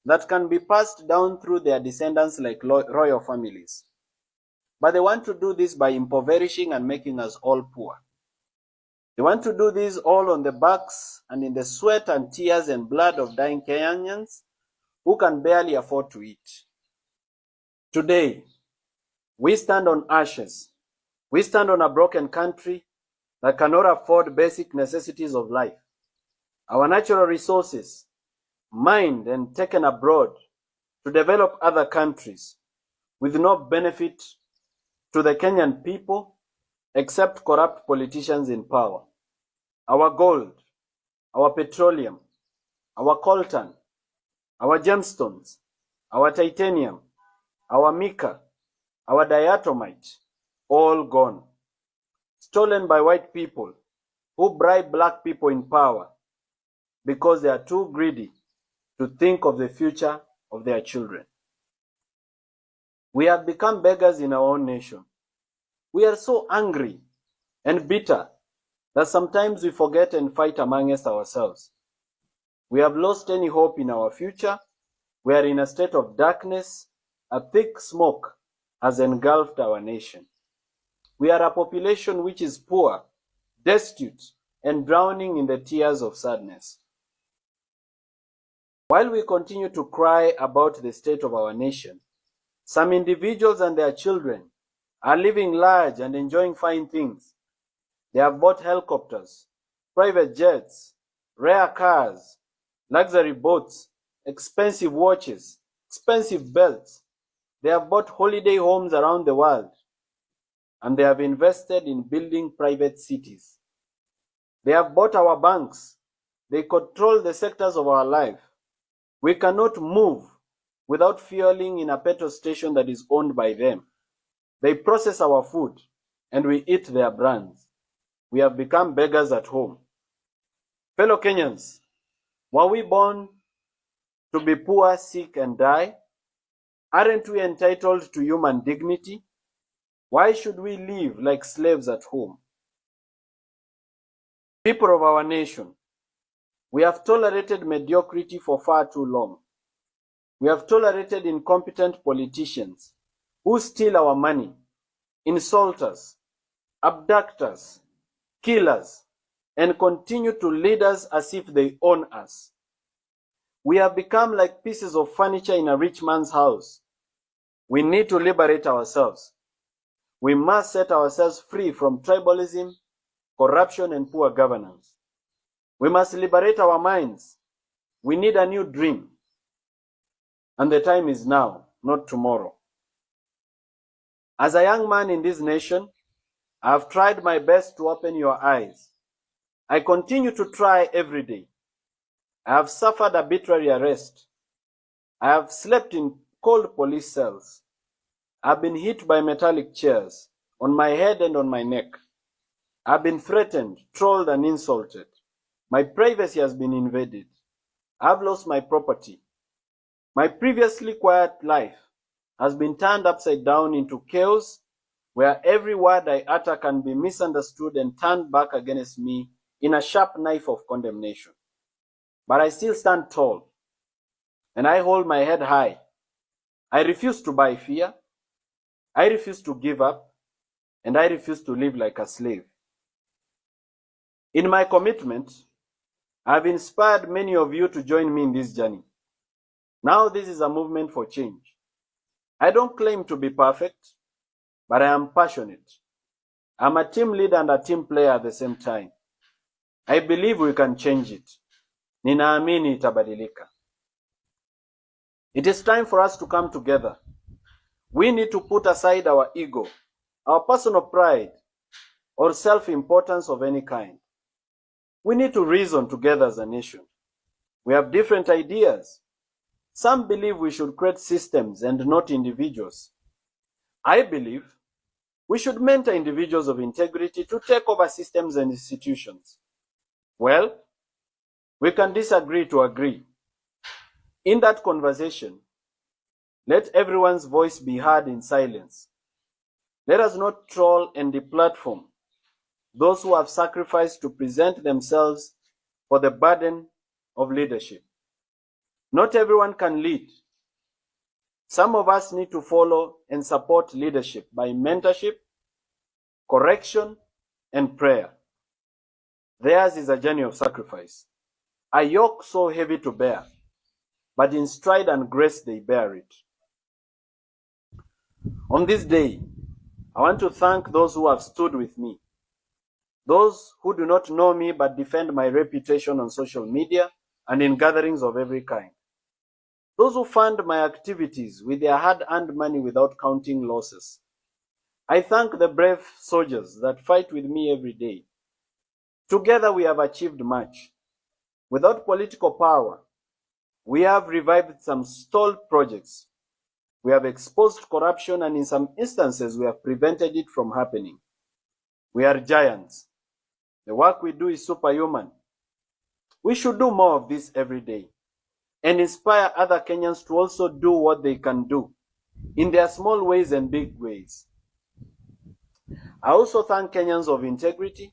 that can be passed down through their descendants like royal families. But they want to do this by impoverishing and making us all poor. They want to do this all on the backs and in the sweat and tears and blood of dying Kenyans who can barely afford to eat. Today, we stand on ashes. We stand on a broken country that cannot afford basic necessities of life. Our natural resources, mined and taken abroad to develop other countries with no benefit to the Kenyan people except corrupt politicians in power. Our gold, our petroleum, our coltan, our gemstones, our titanium, our mica, our diatomite, all gone. Stolen by white people who bribe black people in power because they are too greedy to think of the future of their children. We have become beggars in our own nation. We are so angry and bitter that sometimes we forget and fight amongst ourselves. We have lost any hope in our future We are in a state of darkness. A thick smoke has engulfed our nation. We are a population which is poor, destitute, and drowning in the tears of sadness. While we continue to cry about the state of our nation, some individuals and their children are living large and enjoying fine things. They have bought helicopters, private jets, rare cars, luxury boats, expensive watches, expensive belts. They have bought holiday homes around the world, and they have invested in building private cities. They have bought our banks. They control the sectors of our life. We cannot move without fueling in a petrol station that is owned by them. They process our food, and we eat their brands. We have become beggars at home. Fellow Kenyans, were we born to be poor, sick, and die? Aren't we entitled to human dignity? Why should we live like slaves at home? People of our nation, we have tolerated mediocrity for far too long. We have tolerated incompetent politicians who steal our money, insult us, abduct us, kill us, and continue to lead us as if they own us. We have become like pieces of furniture in a rich man's house. We need to liberate ourselves. We must set ourselves free from tribalism, corruption, and poor governance. We must liberate our minds. We need a new dream. And the time is now, not tomorrow. As a young man in this nation, I have tried my best to open your eyes. I continue to try every day. I have suffered arbitrary arrest. I have slept in cold police cells. I have been hit by metallic chairs on my head and on my neck. I have been threatened, trolled, and insulted. My privacy has been invaded. I have lost my property. My previously quiet life has been turned upside down into chaos, where every word I utter can be misunderstood and turned back against me in a sharp knife of condemnation. But I still stand tall, and I hold my head high. I refuse to buy fear. I refuse to give up, and I refuse to live like a slave. In my commitment, I have inspired many of you to join me in this journey. Now this is a movement for change. I don't claim to be perfect, but I am passionate. I'm a team leader and a team player at the same time. I believe we can change it. Ninaamini itabadilika. It is time for us to come together. We need to put aside our ego, our personal pride, or self-importance of any kind. We need to reason together as a nation. We have different ideas. Some believe we should create systems and not individuals. I believe we should mentor individuals of integrity to take over systems and institutions. Well, we can disagree to agree. In that conversation, let everyone's voice be heard in silence. Let us not troll and deplatform those who have sacrificed to present themselves for the burden of leadership. Not everyone can lead. Some of us need to follow and support leadership by mentorship, correction, and prayer. Theirs is a journey of sacrifice, a yoke so heavy to bear, but in stride and grace they bear it. On this day, I want to thank those who have stood with me, those who do not know me but defend my reputation on social media and in gatherings of every kind, those who fund my activities with their hard-earned money without counting losses. I thank the brave soldiers that fight with me every day. Together we have achieved much. Without political power, we have revived some stalled projects. We have exposed corruption, and in some instances we have prevented it from happening. We are giants. The work we do is superhuman. We should do more of this every day and inspire other Kenyans to also do what they can do in their small ways and big ways. I also thank Kenyans of integrity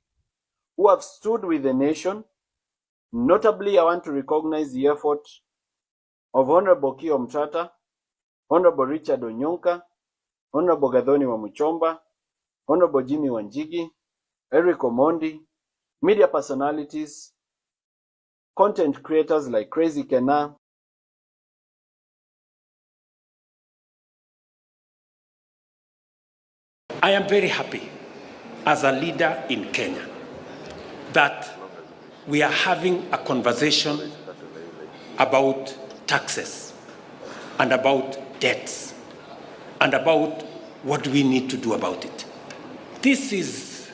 who have stood with the nation. Notably, I want to recognize the effort of Honorable Kio Mtata, Honorable Richard Onyonka, Honorable Gathoni Wamuchomba, Honorable Jimmy Wanjigi, Eric Omondi, media personalities, content creators like Crazy Kena,
I am very happy as a leader in Kenya that we are having a conversation about taxes and about debts and about what we need to do about it. This is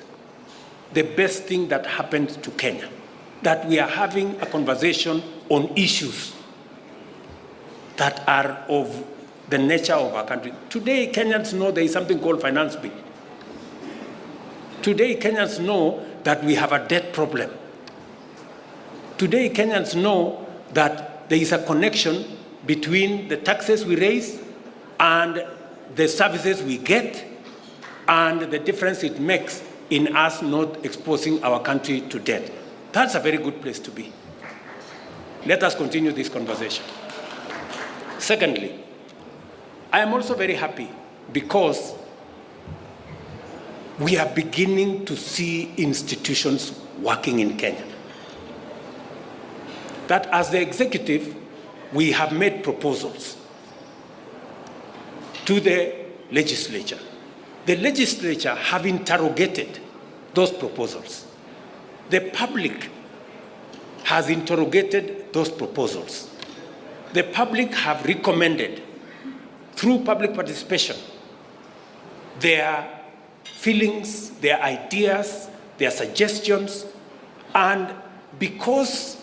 the best thing that happened to Kenya, that we are having a conversation on issues that are of the nature of our country. Today, Kenyans know there is something called finance bill. Today, Kenyans know that we have a debt problem. Today, Kenyans know that there is a connection between the taxes we raise and the services we get and the difference it makes in us not exposing our country to debt. That's a very good place to be. Let us continue this conversation. Secondly, I am also very happy because we are beginning to see institutions working in Kenya. That as the executive, we have made proposals to the legislature. The legislature have interrogated those proposals. The public has interrogated those proposals. The public have recommended, through public participation, their feelings, their ideas, their suggestions, and because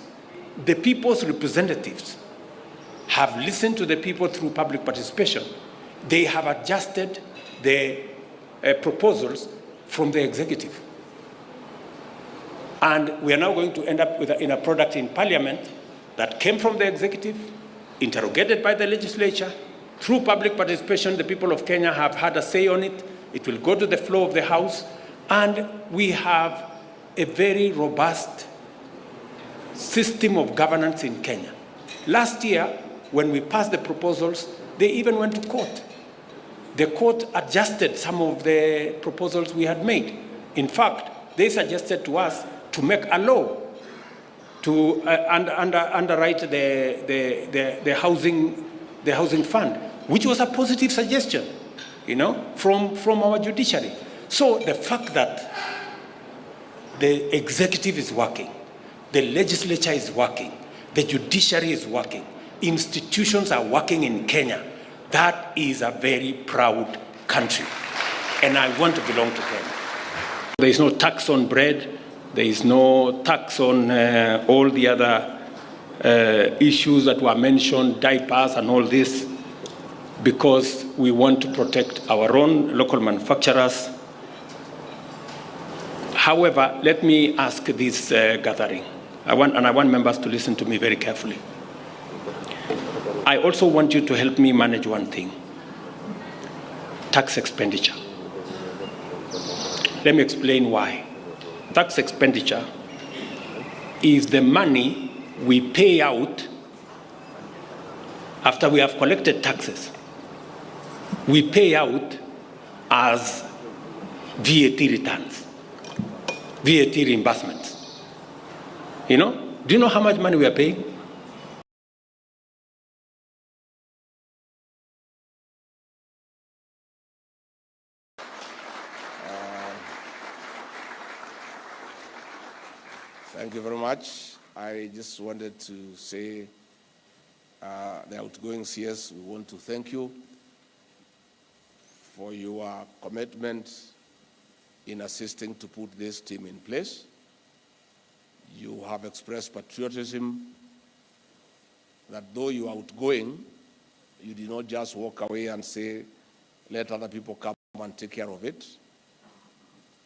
the people's representatives have listened to the people through public participation, they have adjusted the proposals from the executive. And we are now going to end up with in a product in Parliament that came from the executive, interrogated by the legislature. Through public participation, the people of Kenya have had a say on it. It will go to the floor of the House, and we have a very robust system of governance in Kenya. Last year, when we passed the proposals, they even went to court. The court adjusted some of the proposals we had made. In fact, they suggested to us to make a law to underwrite the housing fund, which was a positive suggestion, from our judiciary. So the fact that the executive is working, the legislature is working, the judiciary is working, institutions are working in Kenya, that is a very proud country. And I want to belong to Kenya. There is no tax on bread. There is no tax on all the other issues that were mentioned, diapers and all this, because we want to protect our own local manufacturers. However, let me ask this gathering, I want members to listen to me very carefully. I also want you to help me manage one thing: tax expenditure. Let me explain why. Tax expenditure is the money we pay out after we have collected taxes. We pay out as VAT returns, VAT reimbursements. Do you know how much money we are paying?
Thank you very much. I just wanted to say, the outgoing CS, we want to thank you for your commitment in assisting to put this team in place. You have expressed patriotism that though you are outgoing, you did not just walk away and say, let other people come and take care of it.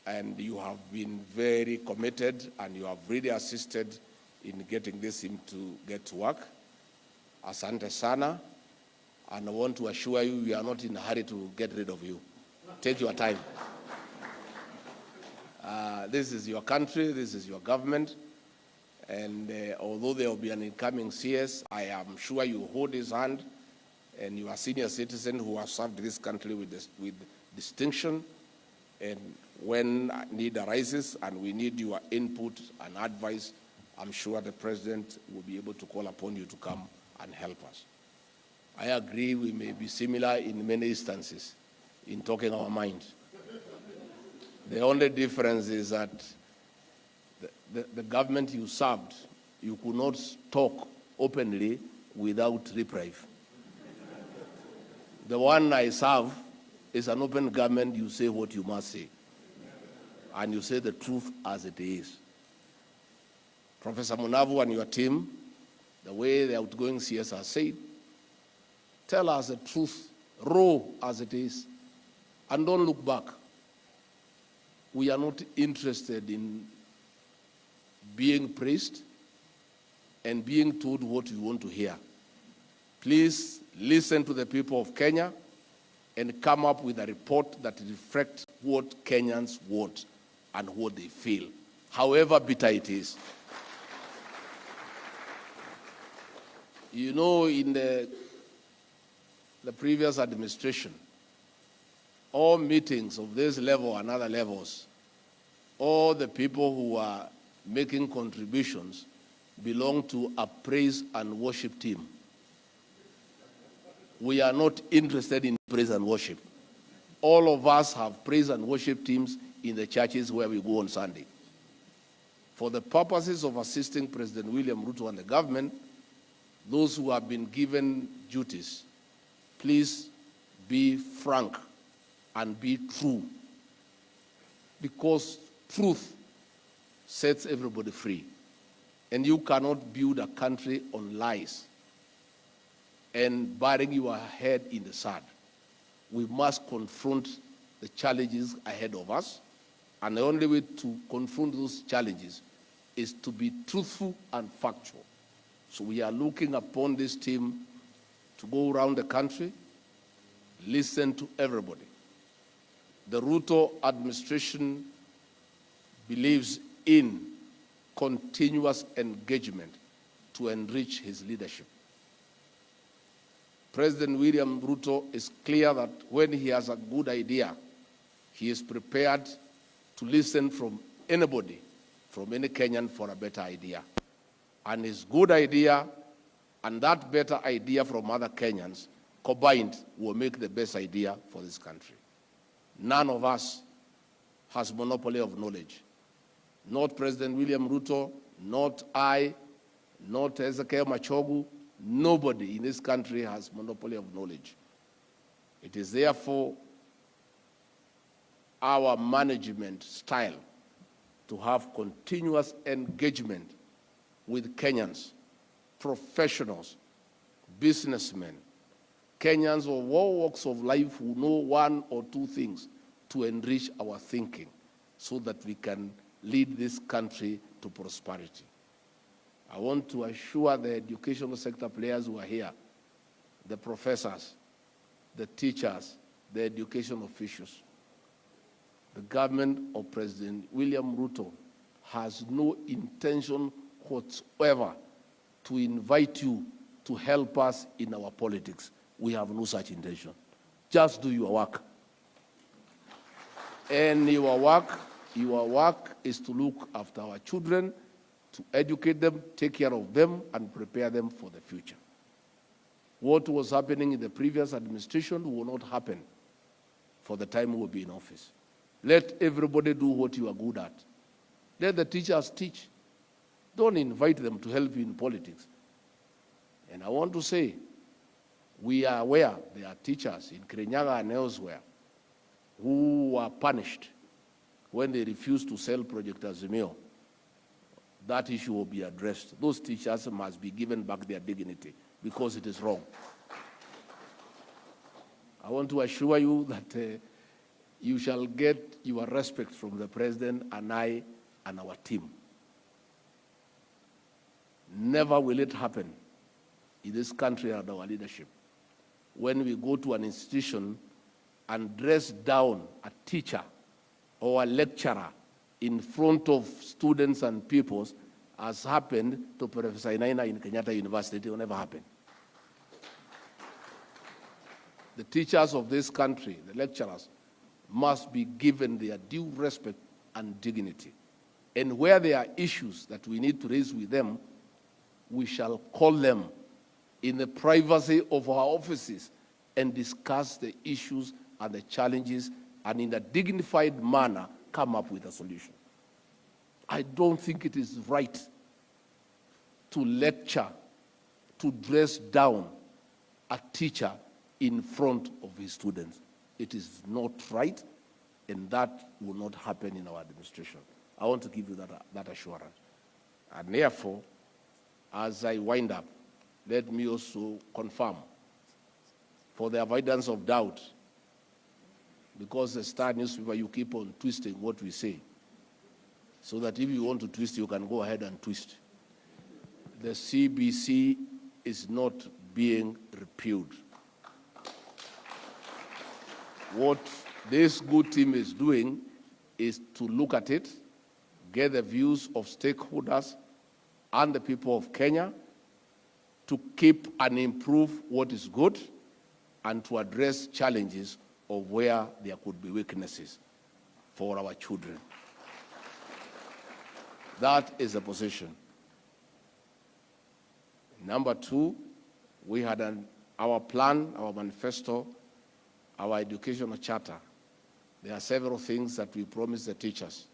And you have been very committed, and you have really assisted in getting this team to get to work. Asante sana. And I want to assure you, we are not in a hurry to get rid of you. Take your time. This is your country, this is your government, And although there will be an incoming CS, I am sure you hold his hand, and you are a senior citizen who has served this country with distinction. And when need arises and we need your input and advice, I'm sure the President will be able to call upon you to come and help us. I agree we may be similar in many instances in talking our mind. The only difference is that the government you served, you could not talk openly without reprieve. The one I serve is an open government. You say what you must say, and you say the truth as it is. Professor Munavu and your team, the way the outgoing CS has said, tell us the truth, raw as it is, and don't look back. We are not interested in being praised and being told what we want to hear. Please listen to the people of Kenya and come up with a report that reflects what Kenyans want and what they feel, however bitter it is. You know, in the previous administration, all meetings of this level and other levels, all the people who are making contributions belong to a praise and worship team. We are not interested in praise and worship. All of us have praise and worship teams in the churches where we go on Sunday. For the purposes of assisting President William Ruto and the government, those who have been given duties, please be frank and be true, because truth sets everybody free. And you cannot build a country on lies and burying your head in the sand. We must confront the challenges ahead of us, and the only way to confront those challenges is to be truthful and factual. So we are looking upon this team to go around the country, listen to everybody. The Ruto administration believes in continuous engagement to enrich his leadership. President William Ruto is clear that when he has a good idea, he is prepared to listen from anybody, from any Kenyan for a better idea. And his good idea and that better idea from other Kenyans combined will make the best idea for this country. None of us has monopoly of knowledge. Not President William Ruto, not I, not Ezekiel Machogu. Nobody in this country has monopoly of knowledge. It is therefore our management style to have continuous engagement with Kenyans, professionals, businessmen, Kenyans of all walks of life who know one or two things to enrich our thinking so that we can lead this country to prosperity. I want to assure the educational sector players who are here, the professors, the teachers, the education officials, the government of President William Ruto has no intention whatsoever to invite you to help us in our politics. We have no such intention. Just do your work. And your work is to look after our children, to educate them, take care of them, and prepare them for the future. What was happening in the previous administration will not happen for the time we will be in office. Let everybody do what you are good at. Let the teachers teach. Don't invite them to help you in politics. And I want to say, we are aware there are teachers in Kirinyaga and elsewhere who were punished when they refused to sell Project Azimio. That issue will be addressed. Those teachers must be given back their dignity because it is wrong. I want to assure you that you shall get your respect from the President and I and our team. Never will it happen in this country under our leadership when we go to an institution and dress down a teacher or a lecturer in front of students and pupils has happened to Professor Inaina in Kenyatta University. It will never happen. The teachers of this country, the lecturers, must be given their due respect and dignity. And where there are issues that we need to raise with them, we shall call them in the privacy of our offices and discuss the issues and the challenges, and in a dignified manner come up with a solution. I don't think it is right to lecture, to dress down a teacher in front of his students. It is not right, and that will not happen in our administration. I want to give you that assurance. And therefore, as I wind up, let me also confirm, for the avoidance of doubt, because the Star newspaper, you keep on twisting what we say, so that if you want to twist, you can go ahead and twist. The CBC is not being repealed. What this good team is doing is to look at it, get the views of stakeholders and the people of Kenya to keep and improve what is good and to address challenges of where there could be weaknesses for our children. That is the position. Number two, we had our plan, our manifesto, our educational charter. There are several things that we promised the teachers.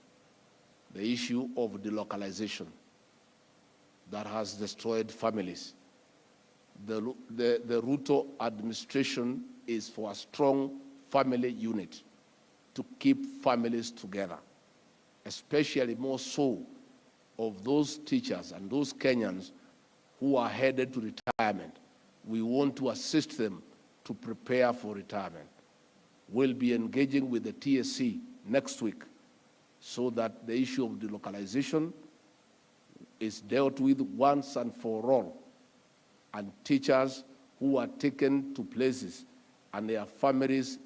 The issue of delocalization that has destroyed families. The Ruto administration is for a strong family unit to keep families together, especially more so of those teachers and those Kenyans who are headed to retirement. We want to assist them to prepare for retirement. We'll be engaging with the TSC next week so that the issue of delocalization is dealt with once and for all, and teachers who are taken to places and their families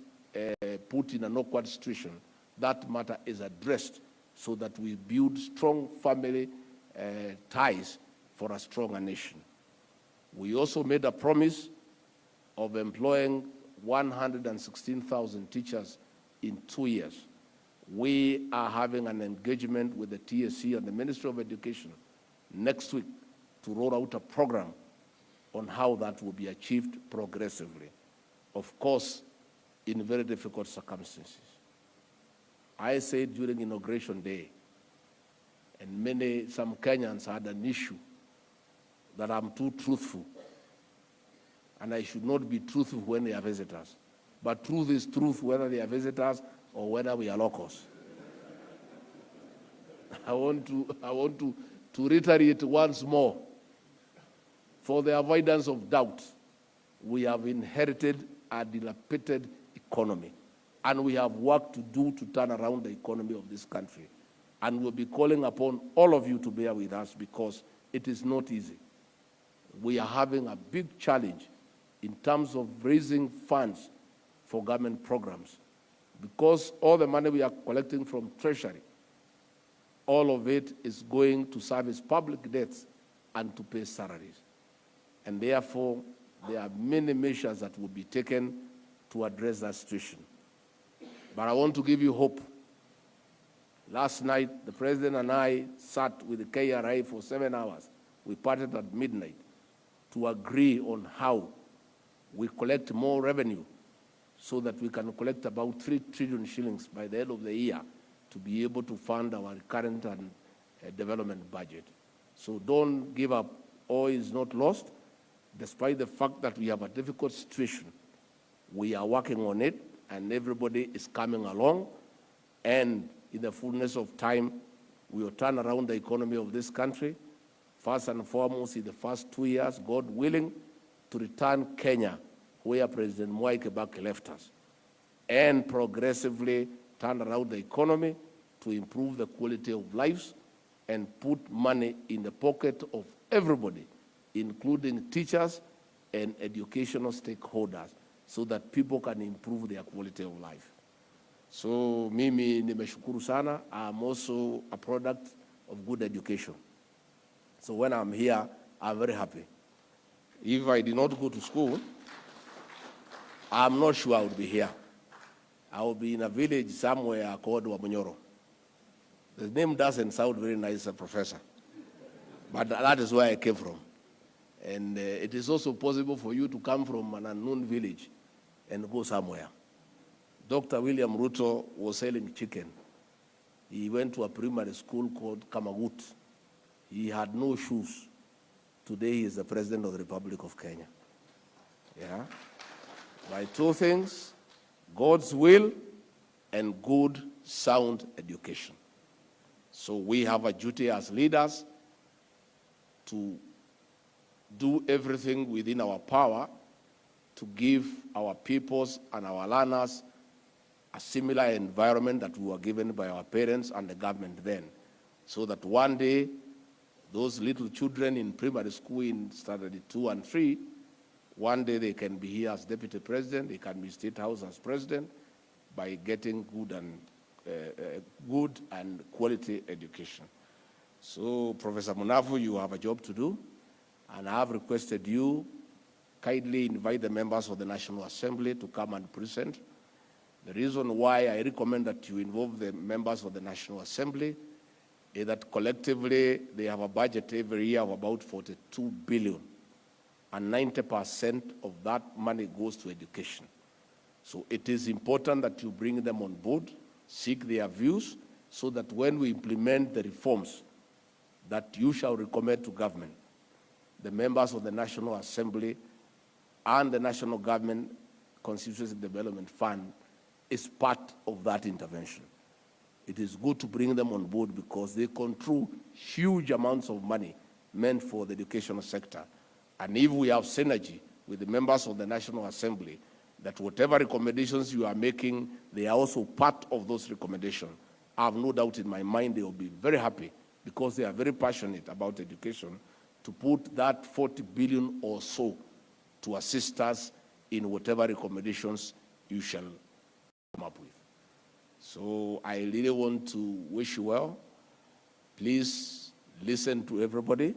put in an awkward situation, that matter is addressed so that we build strong family ties for a stronger nation. We also made a promise of employing 116,000 teachers in 2 years. We are having an engagement with the TSC and the Ministry of Education next week to roll out a program on how that will be achieved progressively. Of course, in very difficult circumstances. I said during Inauguration Day, and some Kenyans had an issue that I'm too truthful, and I should not be truthful when they are visitors. But truth is truth, whether they are visitors or whether we are locals. I want to reiterate once more, for the avoidance of doubt, we have inherited a dilapidated economy, and we have work to do to turn around the economy of this country. And we'll be calling upon all of you to bear with us because it is not easy. We are having a big challenge in terms of raising funds for government programs, because all the money we are collecting from Treasury, all of it is going to service public debts and to pay salaries. And therefore, there are many measures that will be taken to address that situation. But I want to give you hope. Last night, the President and I sat with the KRA for 7 hours. We parted at midnight to agree on how we collect more revenue so that we can collect about 3 trillion shillings by the end of the year to be able to fund our current and development budget. So don't give up. All is not lost. Despite the fact that we have a difficult situation, we are working on it, and everybody is coming along. And in the fullness of time, we will turn around the economy of this country. First and foremost, in the first 2 years, God willing, to return Kenya where President Mwai Kibaki left us, and progressively turn around the economy to improve the quality of lives and put money in the pocket of everybody, including teachers and educational stakeholders, so that people can improve their quality of life. So mimi nimeshukuru sana. I'm also a product of good education.
So when I'm here, I'm very happy. If I did not go to school, I'm not sure I would be here. I would be in a village somewhere called Wamunyoro. The name doesn't sound very nice, Professor. But that is where I came from. And it is also possible for you to come from an unknown village and go somewhere. Dr. William Ruto was selling chicken. He went to a primary school called Kamagut. He had no shoes. Today he is the President of the Republic of Kenya. Yeah? By two things, God's will and good, sound education. So we have a duty as leaders to do everything within our power to give our peoples and our learners a similar environment that we were given by our parents and the government then, so that one day those little children in primary school in standard 2 and 3, one day they can be here as deputy president, they can be state house as president by getting good and quality education. So Professor Munavu, you have a job to do, and I have requested you kindly invite the members of the National Assembly to come and present. The reason why I recommend that you involve the members of the National Assembly is that collectively they have a budget every year of about 42 billion, and 90% of that money goes to education. So it is important that you bring them on board, seek their views, so that when we implement the reforms that you shall recommend to government, the members of the National Assembly and the National Government Constituency Development Fund is part of that intervention. It is good to bring them on board because they control huge amounts of money meant for the educational sector. And if we have synergy with the members of the National Assembly, that whatever recommendations you are making, they are also part of those recommendations. I have no doubt in my mind they will be very happy because they are very passionate about education to put that 40 billion or so to assist us in whatever recommendations you shall come up with. So I really want to wish you well. Please listen to everybody.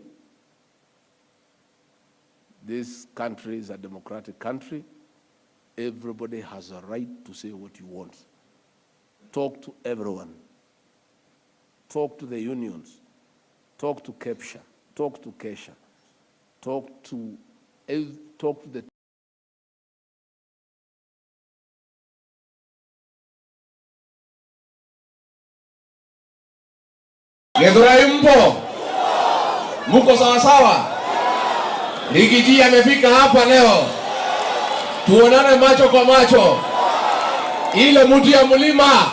This country is a democratic country. Everybody has a right to say what you want. Talk to everyone. Talk to the unions. Talk to KEPSHA. Talk to Kesha. Talk to the
Githurai mpo? Muko sawa sawa? Rigathi amefika hapa leo. Tuonane macho kwa macho. Ile mtu ya mlima.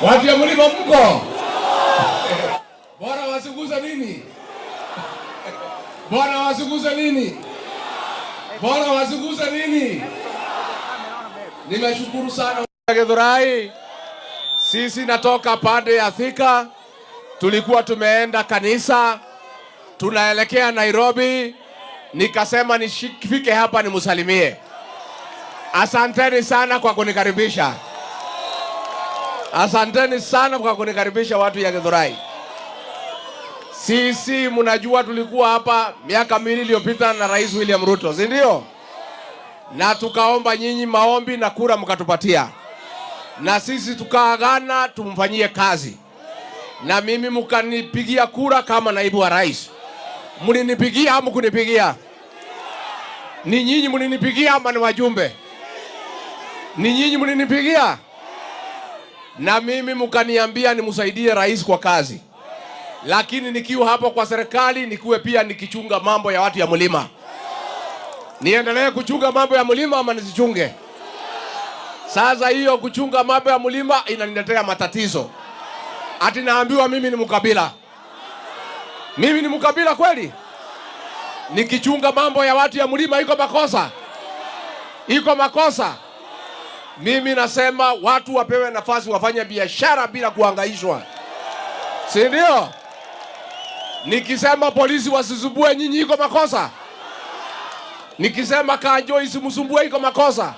Watu ya mlima mko? Bora wasiguze nini? Bora wasiguze nini? Bora wasiguze nini? Nimeshukuru sana Githurai. Sisi natoka pande ya Thika. Tulikuwa tumeenda kanisa. Tunaelekea Nairobi. Nikasema nifike hapa nimusalimie. Asanteni sana kwa kunikaribisha. Asanteni sana kwa kunikaribisha watu ya Githurai. Sisi mnajua tulikuwa hapa miaka 2 iliyopita na Rais William Ruto, si ndio? Na tukaomba nyinyi maombi na kura mkatupatia. Na sisi tukaagana tumfanyie kazi. Na mimi mkanipigia kura kama naibu wa rais. Mlinipigia ama kunipigia? Ni nyinyi mlinipigia ama ni wajumbe? Ni nyinyi mlinipigia? Na mimi mkaniambia nimsaidie rais kwa kazi. Lakini nikiwa hapo kwa serikali nikuwe pia nikichunga mambo ya watu ya mlima. Niendelee kuchunga mambo ya mlima ama nisichunge? Sasa hiyo kuchunga mambo ya mlima inaniletea matatizo. Ati naambiwa mimi ni mkabila. Mimi ni mkabila kweli? Nikichunga mambo ya watu ya mlima iko makosa? Iko makosa? Mimi nasema watu wapewe nafasi wafanye biashara bila kuhangaishwa. Si ndio? Nikisema polisi wasisumbue nyinyi iko makosa? Nikisema Kanjo isimsumbue iko makosa?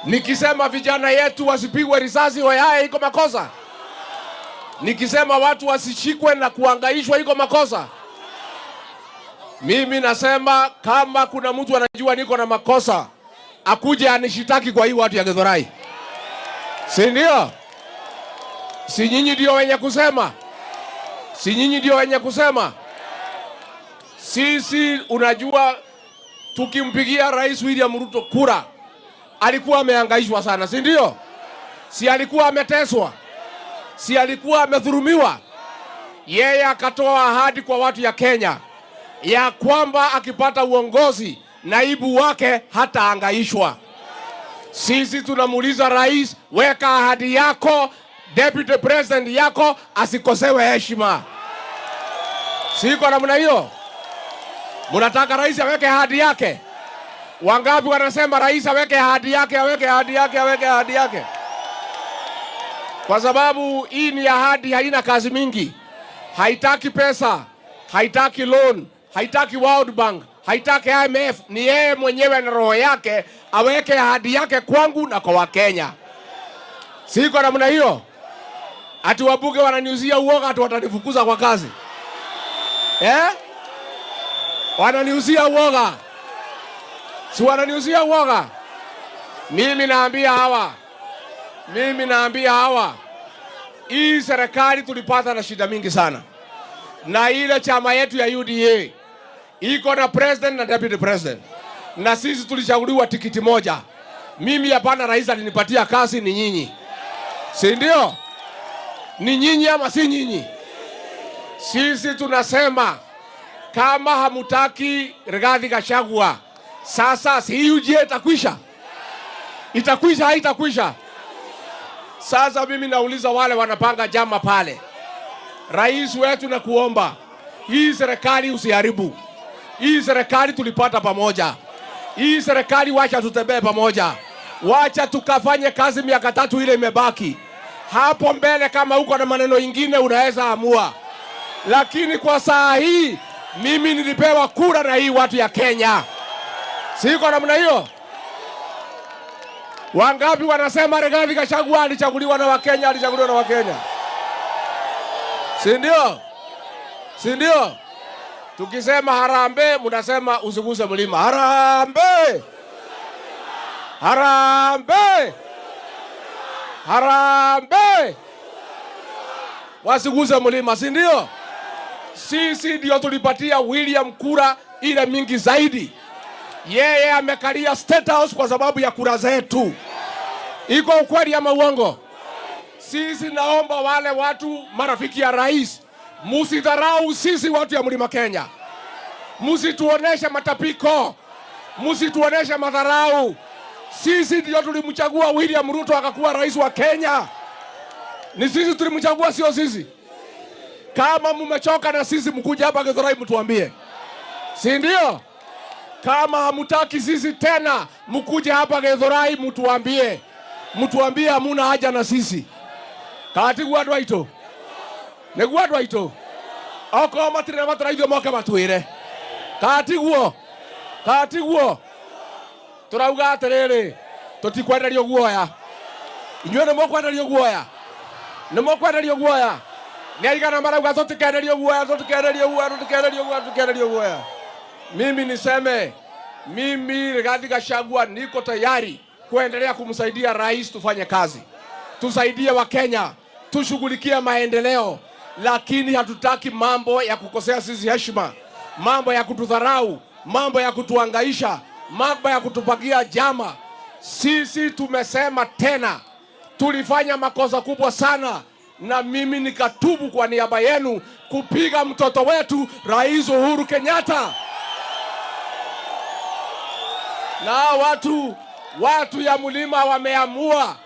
Nikisema vijana yetu wasipigwe risasi hoyaye iko makosa? Nikisema watu wasishikwe na kuangaishwa iko makosa? Mimi nasema kama kuna mtu anajua niko na makosa, akuje anishitaki kwa hii watu ya Githurai. Si ndio? Si nyinyi ndio wenye kusema? Si nyinyi ndio wenye kusema? Sisi unajua tukimpigia Rais William Ruto kura, alikuwa amehangaishwa sana, si ndio? Si alikuwa ameteswa? Si alikuwa amedhulumiwa? Yeye akatoa ahadi kwa watu ya Kenya ya kwamba akipata uongozi naibu wake hatahangaishwa. Sisi tunamuuliza rais, weka ahadi yako, deputy president yako asikosewe heshima. Siko namna hiyo? Munataka rais aweke ahadi yake? Wangapi wanasema rais aweke ahadi yake, aweke ahadi yake, aweke ahadi yake? Kwa sababu hii ni ahadi, haina kazi mingi. Haitaki pesa, haitaki loan, haitaki World Bank, haitaki IMF. Ni yeye mwenyewe na roho yake aweke ahadi yake kwangu na kwa Wakenya. Siko namna hiyo? Ati wabunge wananiuzia uoga ati watanifukuza kwa kazi. Wananiuzia uoga. Si wananiuzia uoga? Mimi naambia hawa, hii serikali tulipata na shida mingi sana. Na ile chama yetu ya UDA iko na president na deputy president. Na sisi tulichaguliwa tikiti moja. Mimi hapana, rais alinipatia kazi, ni nyinyi. Si ndio? Ni nyinyi ama si nyinyi? Sisi tunasema kama hamutaki Rigathi Gachagua, sasa si UDA itakwisha? Itakwisha haitakwisha? Sasa mimi nauliza wale wanapanga jama pale, rais wetu na kuomba, hii serikali usiharibu. Hii serikali tulipata pamoja. Hii serikali wacha tutembee pamoja. Wacha tukafanye kazi miaka 3 ile imebaki. Hapo mbele kama uko na maneno ingine unaweza amua. Lakini kwa saa hii mimi nilipewa kura na hii watu ya Kenya. Siko namna hiyo? Wangapi wanasema Rigathi Gachagua alichaguliwa na Wakenya, alichaguliwa na Wakenya? Si ndio? Si ndio? Tukisema harambee, mnasema usiguse mlima. Harambee! Harambee! Harambee! Wasiguse mlima, si ndio? Sisi ndio tulipatia William kura ile mingi zaidi. Yeye amekalia State House kwa sababu ya kura zetu. Iko ukweli ama uongo? Sisi naomba wale watu marafiki ya rais, musidharau sisi watu ya Mlima Kenya. Musituoneshe matapiko. Musituoneshe madharau. Sisi ndio tulimchagua William Ruto akakuwa rais wa Kenya. Ni sisi tulimchagua, sio sisi. Kama mumechoka na sisi, mkuje hapa Githurai mtuambie. Si ndio? Kama hamutaki sisi tena, mkuje hapa Githurai mtuambie. Mtuambie hamuna haja na sisi. Kati guadwa ito. Ne guadwa ito. Oko matire matira ithio moke matwire. Kati guo. Kati guo. Turauga atiriri. Tutikwenderio guoya. Inyuĩ nĩ mũkwenderio guoya. Nĩ mũkwenderio guoya. Nĩ aigana marauga tutikenderio guoya, tutikenderio guoya, tutikenderio guoya, tutikenderio guoya. Mimi niseme, mimi Rigathi Gachagua niko tayari kuendelea kumsaidia rais tufanye kazi. Tusaidie Wakenya, tushughulikie maendeleo, lakini hatutaki mambo ya kukosea sisi heshima, mambo ya kutudharau, mambo ya kutuangaisha, mambo ya kutupagia jama. Sisi tumesema tena, tulifanya makosa kubwa sana, na mimi nikatubu kwa niaba yenu kupiga mtoto wetu Rais Uhuru Kenyatta. Na watu ya mlima wameamua,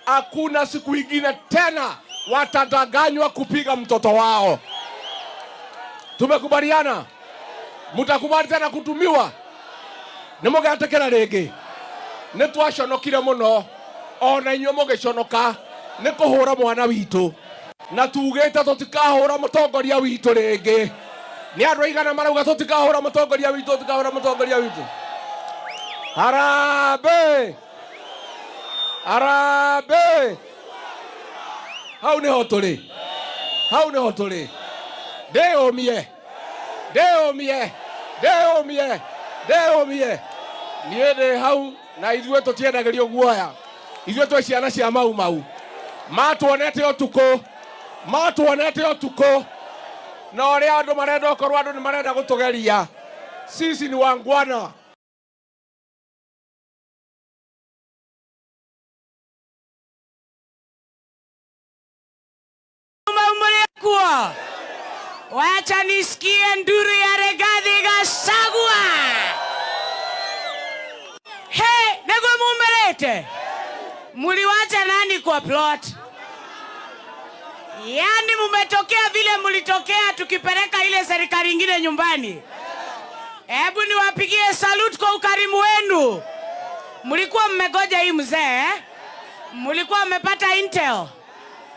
hakuna siku ingine tena watadanganywa kupiga mtoto wao. Tumekubaliana? Mutakubali tena kutumiwa? Nimugatekera rĩngĩ. Nĩtwaconokire mũno, ona inyuĩ mũgĩconoka nĩ kũhũra mwana witũ, na tugĩte tũtikahũra mũtongoria witũ rĩngĩ. Nĩ andũ aigana marauga tũtikahũra mũtongoria witũ, tũtikahũra mũtongoria witũ? Harambee! Harambee! Hau nĩho tũrĩ. hau ne hoturi deomie niende hau na ithuĩ tũtiendagĩrio guoya ithuĩ twĩ ciana cia mau matuonete ũtukũ na ũrĩa andũ marenda okorwo andũ nĩ marenda gũtũgeria sisi ni wangwana.
Wacha nisikie nduru ya Rigathi Gachagua. Hey, nego mumelete. Muliwacha nani kwa plot? Yani mumetokea vile mulitokea tukipeleka ile serikali nyingine nyumbani. Hebu niwapigie salute kwa ukarimu wenu. Mulikuwa mmegoja hii mzee, mulikuwa mmepata intel.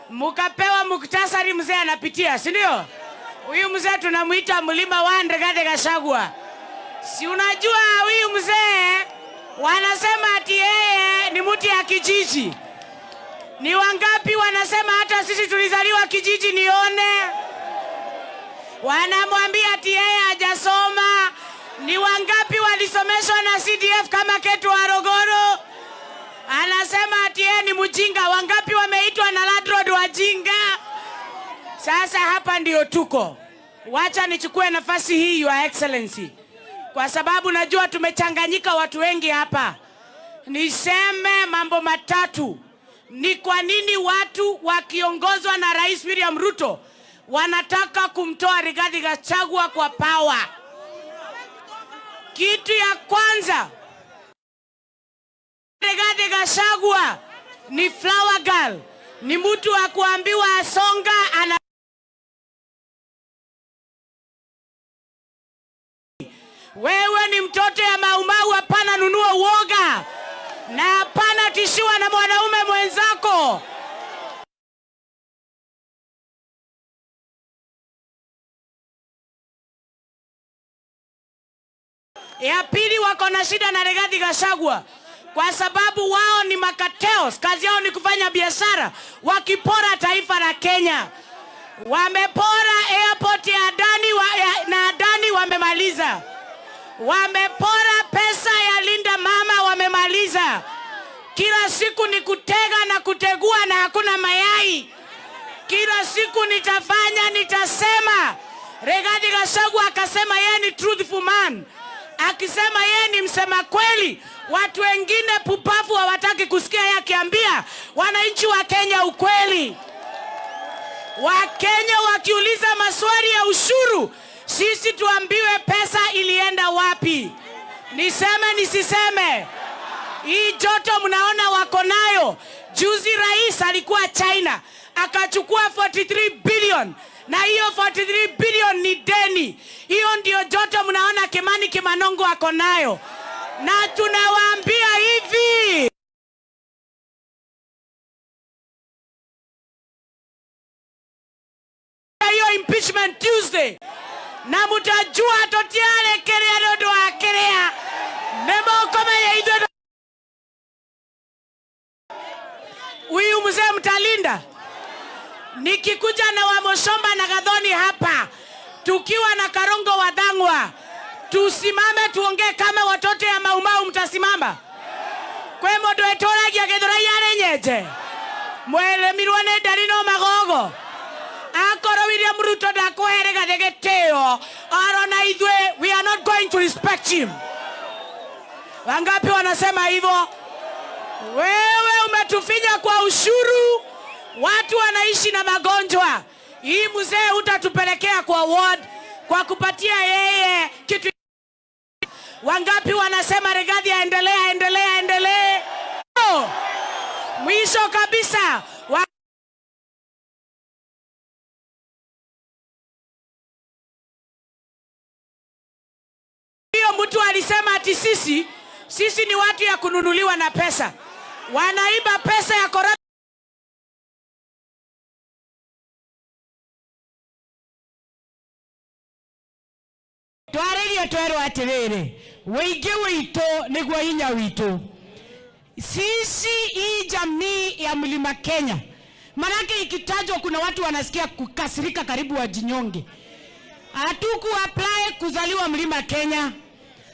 Mukapewa muktasari mzee anapitia, si ndio? Huyu mzee tunamuita mlima wa Rigathi Gachagua. Si unajua huyu mzee wanasema ati yeye ni mtu ya kijiji. Ni wangapi wanasema hata sisi tulizaliwa kijiji nione? Wanamwambia ati yeye hajasoma. Ni wangapi walisomeshwa na CDF kama Ketu wa Rogoro? Anasema ati yeye ni mjinga. Wangapi wameitwa na Ladrod wajinga? Sasa hapa ndio tuko. Wacha nichukue nafasi hii Your Excellency, kwa sababu najua tumechanganyika watu wengi hapa. Niseme mambo matatu. Ni kwa nini watu wakiongozwa na Rais William Ruto wanataka kumtoa Rigathi Gachagua kwa power. Kitu ya kwanza, Rigathi Gachagua ni flower girl. Ni mtu wa kuambiwa asonga ana. Wewe ni mtoto ya maumau, hapana nunua uoga. Na hapana tishiwa na mwanaume mwenzako. Ya pili, wako na shida na Rigathi Gachagua kwa sababu wao ni makatelos. Kazi yao ni kufanya biashara wakipora taifa la Kenya. Wamepora airport ya Adani na Adani wamemaliza. Wamepora pesa ya Linda Mama wamemaliza. Kila siku ni kutega na kutegua na hakuna mayai. Kila siku nitasema. Rigathi Gachagua akasema yeye ni truthful man. Akisema yeye ni msema kweli. Watu wengine pupafu hawataki kusikia yeye akiambia wananchi wa Kenya ukweli. Wakenya wakiuliza maswali ya ushuru, sisi tuambiwe pesa ilienda wapi. Niseme nisiseme? Hii joto mnaona wako nayo. Juzi rais alikuwa China, akachukua 43 billion. Na hiyo 43 billion ni deni. Hiyo ndio joto mnaona Kimani Kimanongo wako nayo. Na tunawaambia hivi, hiyo impeachment Tuesday. Na mutajua totiale kerea dodo akerea. Nemo kome ya ido. Huyu mzee mtalinda. Nikikuja na Wamoshomba na Gathoni hapa, tukiwa na Karongo wa Dhangwa, tusimame tuongee kama watoto ya maumau, mtasimama? Kwe modo etora gia gedora yare nyeje. Mwele mirwane darino magogo. Akoro William Ruto da kuherega degeteo. Arona idwe, we are not going to respect him. Wangapi wanasema hivyo? Wewe umetufinya kwa ushuru. Watu wanaishi na magonjwa. Hii mzee utatupelekea kwa ward kwa kupatia yeye kitu. Wangapi wanasema Rigathi endelee? Mwisho kabisa, hiyo mtu alisema ati sisi ni watu ya kununuliwa na pesa. Wanaiba pesa ya corruption. Twarerio twero atiriri, weingi wito niguo hinya wito. Sisi hii jamii ya Mlima Kenya, Manake ikitajwa kuna watu wanasikia kukasirika karibu wajinyonge. Hatuku apply kuzaliwa Mlima Kenya.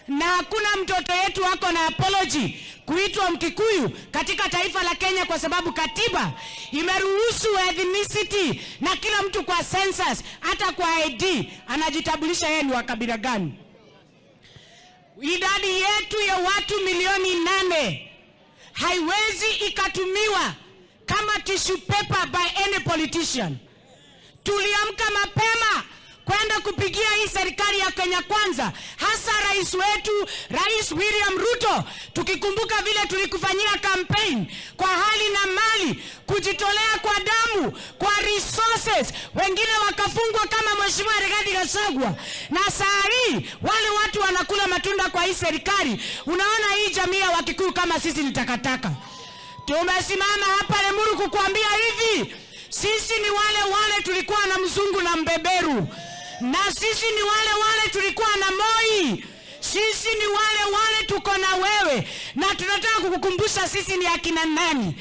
Na hakuna mtoto yetu wako na apology kuitwa Mkikuyu katika taifa la Kenya, kwa sababu katiba imeruhusu ethnicity na kila mtu kwa census, hata kwa ID anajitambulisha yeye ni wa kabila gani. Idadi yetu ya watu milioni 8 haiwezi ikatumiwa kama tissue paper by any politician. Tuliamka mapema kwenda kupigia hii serikali ya Kenya Kwanza, hasa rais wetu, Rais William Ruto, tukikumbuka vile tulikufanyia campaign kwa hali na mali, kujitolea kwa damu, kwa resources, wengine wakafungwa kama Mheshimiwa Rigathi Gachagua. Na saa hii wale watu wanakula matunda kwa hii serikali. Unaona hii jamii ya Wakikuyu kama sisi ni takataka. Tumesimama hapa Lemuru kukuambia hivi, sisi ni wale tulikuwa na Mzungu na Mbeberu. Na sisi ni wale tulikuwa na Moi. Sisi ni wale tuko na wewe. Na tunataka kukukumbusha sisi ni akina nani.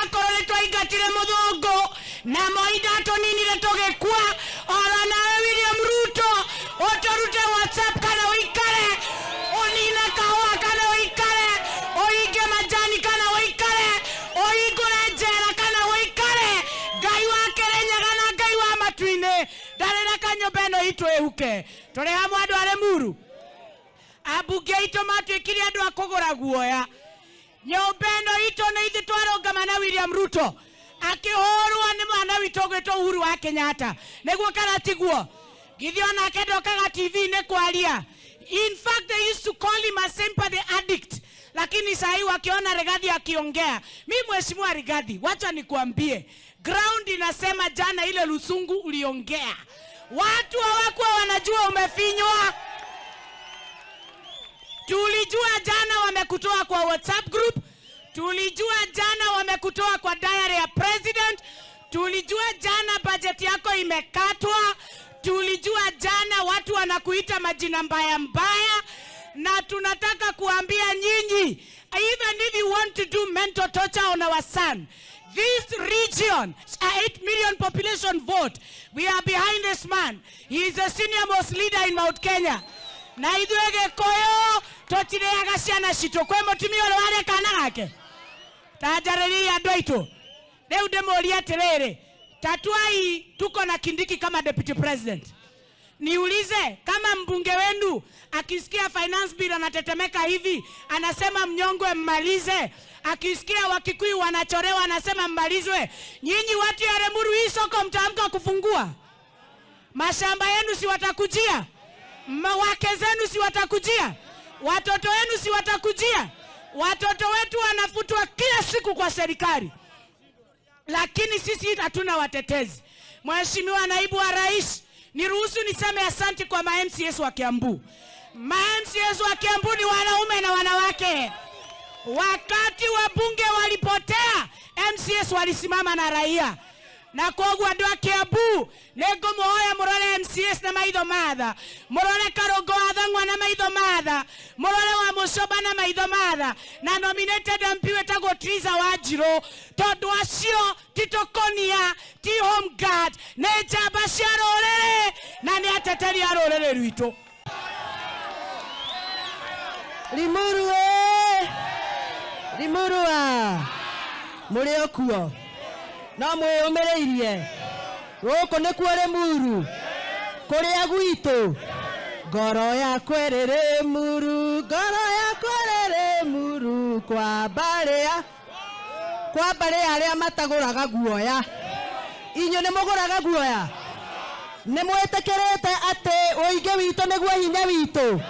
Akoro leto igatire modhogo na Moi dato nini letoge kwa ora na William Ruto otorute WhatsApp kana oikare onina kawa kana oikare oige majani kana oikare oigore jera kana oikare gaiwa kerenya kana gaiwa matuine darena kanyo beno ito euke tore hamwe andu are muru abuge ito matwikire andu akogora guoya nyobeno ito ne ithe twarongama na William Ruto akihorwa ni mwana witogwetwo Uhuru wa Kenyatta neguo kana tiguo githio na kedokaga TV ne kwaria. In fact they used to call him a sympathy addict, lakini sahi wakiona Rigathi akiongea, mimi Mheshimiwa Rigathi, wacha nikuambie, ground inasema jana ile lusungu uliongea watu hawakuwa wanajua umefinywa. Tulijua jana wamekutoa kwa WhatsApp group, tulijua jana wamekutoa kwa diary ya president, tulijua jana budget yako imekatwa, tulijua jana watu wanakuita majina mbaya mbaya. Na tunataka kuambia nyinyi, even if you want to do mental torture on our son, this region, a 8 million population vote, we are behind this man. He is the senior most leader in Mount Kenya. Na idwege koyo totire agasiana shito kwe mutumia ule wale kana gake tajareli ya doito leo demoria terere tatuai tuko na Kindiki kama deputy president. Niulize, kama mbunge wenu akisikia finance bill anatetemeka hivi anasema mnyongwe mmalize, akisikia Wakikuyu wanachorewa anasema mmalizwe, nyinyi watu ya Lemuru hii soko mtaamka kufungua? Mashamba yenu si watakujia? Wake zenu si watakujia? Watoto wenu si watakujia? Watoto wetu wanafutwa kila siku kwa serikali, lakini sisi hatuna watetezi. Mheshimiwa Naibu wa Rais, niruhusu niseme asante kwa ma-MCS wa Kiambu. Ma-MCS wa Kiambu ni wanaume na wanawake. Wakati wabunge walipotea, MCS walisimama na raia. Na kogwa doa Kiambu, nego moya murole MCS na maitho matha, murole Karongo Athang'wa na maitho matha, murole wa Musyoba na maitho matha, na nominated MP wetagwo Triza Wanjiru, tondu acio titokonia, ti home guard, ne njamba cia rũrĩrĩ na ni ateteri a rũrĩrĩ rwitũ.
Limuru Limuru muri okuo no mwĩyũmĩrĩirie gũkũ nĩkuo Limuru kũrĩa gwitũ ngoro yakwa ĩrĩ Limuru, ngoro yakwa ĩrĩ Limuru, kwa mbarĩ arĩa matagũraga guoya. Inyuĩ nĩ mũgũraga guoya? Nĩ mwĩtĩkĩrĩte atĩ ũingĩ witũ nĩguo hinya witũ?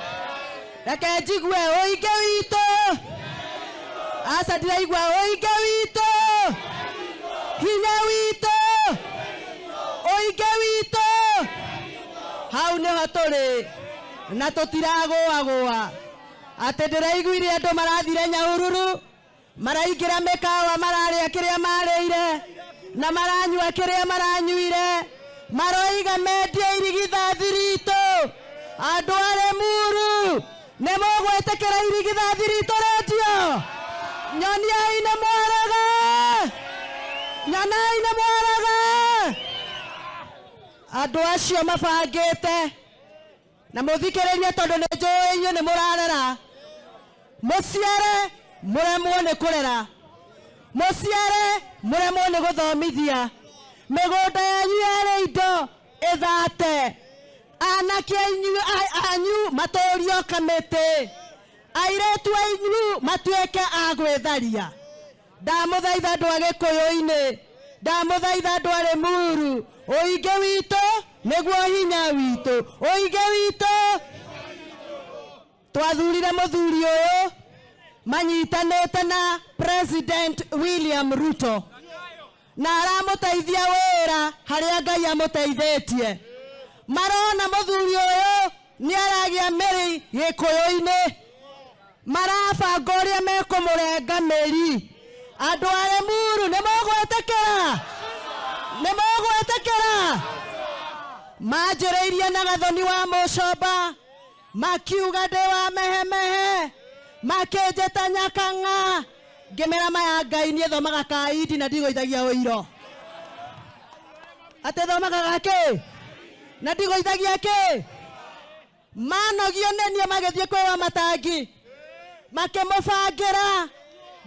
Reke njigue ũingĩ witũ. Aca ndiraigua ũingĩ witũ, hinya witũ, ũingĩ witũ. Hau nĩho tũrĩ na tũtiragũagũa. Atĩ ndĩraiguire andũ marathire Nyahururu, maraingĩra mĩkawa mararĩa kĩrĩa marĩire na maranyua kĩrĩa maranyuire, maroiga mendie irigithathi ritũ. Andũ a Limuru nĩ mũgwĩtĩkĩra irigithathi ritũ rĩtio? Nyoniai nĩ mwarega, Nanai na mwaraga andu acio mabangite na muthikiririe tondu ni njui inyu ni murarera muciare muremwo ni kurera muciare muremwo ni guthomithia migunda yanyu yari indo ithate anake anyu matorio kamiti airetu anyu matuike agwitharia ndamuthaitha andu a Gikuyu-ini ndamuthaitha andu a Limuru uingi witu niguo hinya witu uingi witu twathurire muthuri uyu manyitanite na President William Ruto na aramuteithia wira haria Ngai amuteithitie marona muthuri uyu ni aragia miri Gikuyu-ini marabanga uria mekumurenga miri andu a Limuru ni mogwetekera manjiriirie na Gathoni wa Mucomba makiuga ndi wa mehemehe makinjita Nyakang'a ngimera maya Ngai nie thomaga kaidi na ndigoithagia uiro ate thomaga gake na ndigoithagia ki manogio nenie magithie kwi wa matangi makimubangira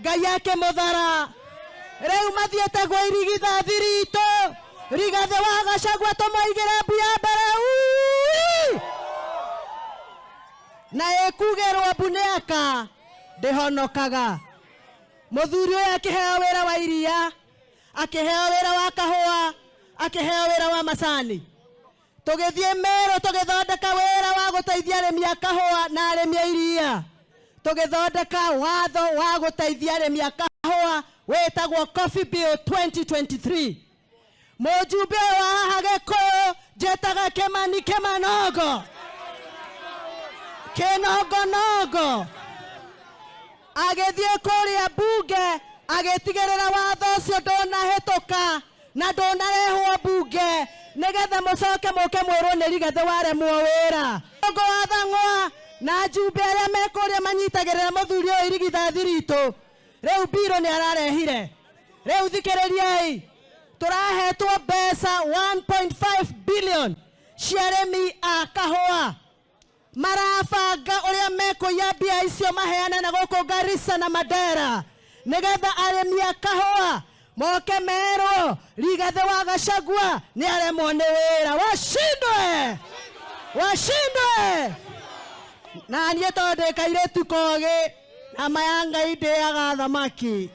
Ngai akimuthara riu mathiete gwa irigithathi ritu Rigathi wa Gachagua tumoigire mbuya mbere na ekugerwo mbuneka ndihonokaga muthuri uyu akiheo wira wa iria akiheo wira wa kahua akiheo wira wa macani tugithie Meru tugithondeka wira wa guteithia arimi a kahua na arimi a iria tugithondeka watho wa guteithia arimi a kahua wetagwo Coffee Bill 2023 mujumbe wa haha Gikuyu njetaga Kimani Kimanogo Kinogonogo agithie kuria bunge agitigirira watho ucio ndunahituka na ndunarehwo bunge nigetha mucoke muke mwirwo ni Rigathi waremwo wira ngo wathang'wa na njumbe aria mekuria manyitagirira muthuri uyu irigithathi ritu riu biro ni ararehire riu thikiririai turahetwo mbeca 1.5 billion cia arimi a kahua marabanga uria mekuya mbia icio maheana na guku Garissa na Mandera nigetha arimi a kahua moke merwo Rigathi wa Gachagua ni aremwo ni wira washindwe na nie tondu kairetu kogi na maya Ngai ndiaga thamaki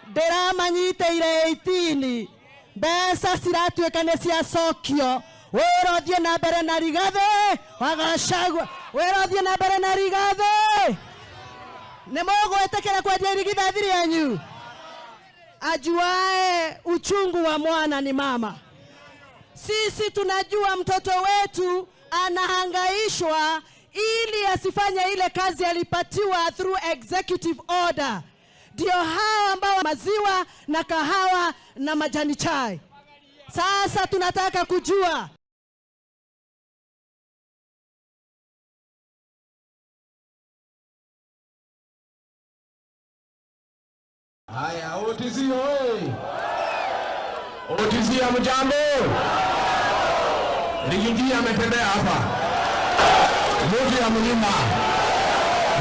ndiramanyiteire 18 mbeca ciratuika ni cia cokio wira uthie na mbere na Rigathi wa Gachagua wira uthie na mbere na Rigathi ni mogwetekera kwendia irigithathi rianyu ajuae uchungu wa mwana ni mama. Sisi tunajua mtoto wetu anahangaishwa ili asifanye ile kazi alipatiwa through executive order. Ndio hawa ambao maziwa na kahawa na majani chai. Sasa tunataka kujua
haya OTC hoye OTC amjambo Rigathi ametembea hapa Mji ya mlima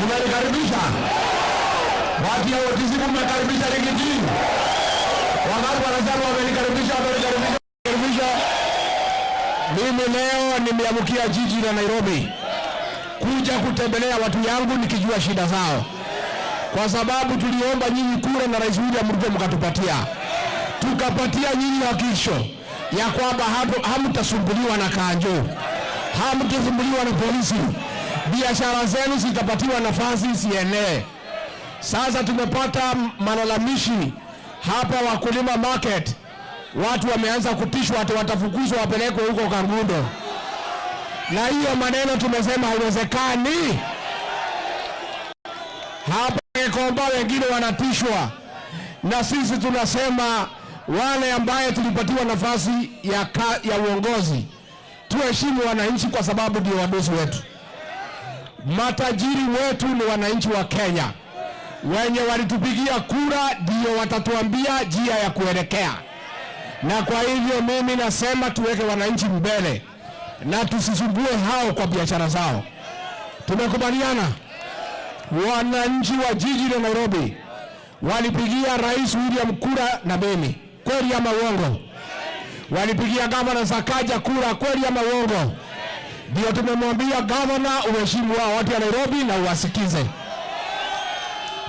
mnakaribisha watu wa OTC mnakaribisha Rigathi wangapi wanasema wamenikaribisha mimi leo nimeamkia jiji la Nairobi kuja kutembelea watu yangu nikijua shida zao kwa sababu tuliomba nyinyi kura na Rais William Ruto mkatupatia tukapatia nyinyi hakikisho ya kwamba hamtasumbuliwa na kanjo hamtasumbuliwa na polisi biashara zenu zitapatiwa nafasi sienee. Sasa tumepata malalamishi hapa wakulima market watu wameanza kutishwa ati watafukuzwa wapelekwe huko Kangundo na hiyo maneno tumesema haiwezekani. Hapa Gikomba wengine wanatishwa na sisi tunasema wale ambaye tulipatiwa nafasi ya uongozi tuheshimu wananchi kwa sababu ndio wadosi wetu. Matajiri wetu ni wananchi wa Kenya. Wenye walitupigia kura ndio watatuambia njia ya kuelekea. Na kwa hivyo mimi nasema tuweke wananchi mbele na tusisumbue hao kwa biashara zao. Tumekubaliana? Wananchi wa jiji la Nairobi walipigia Rais William kura na mimi, kweli ama uongo? Walipigia Gavana Sakaja kura, kweli ama uongo? Ndio tumemwambia Gavana uheshimu wao watu wa Nairobi na uwasikize.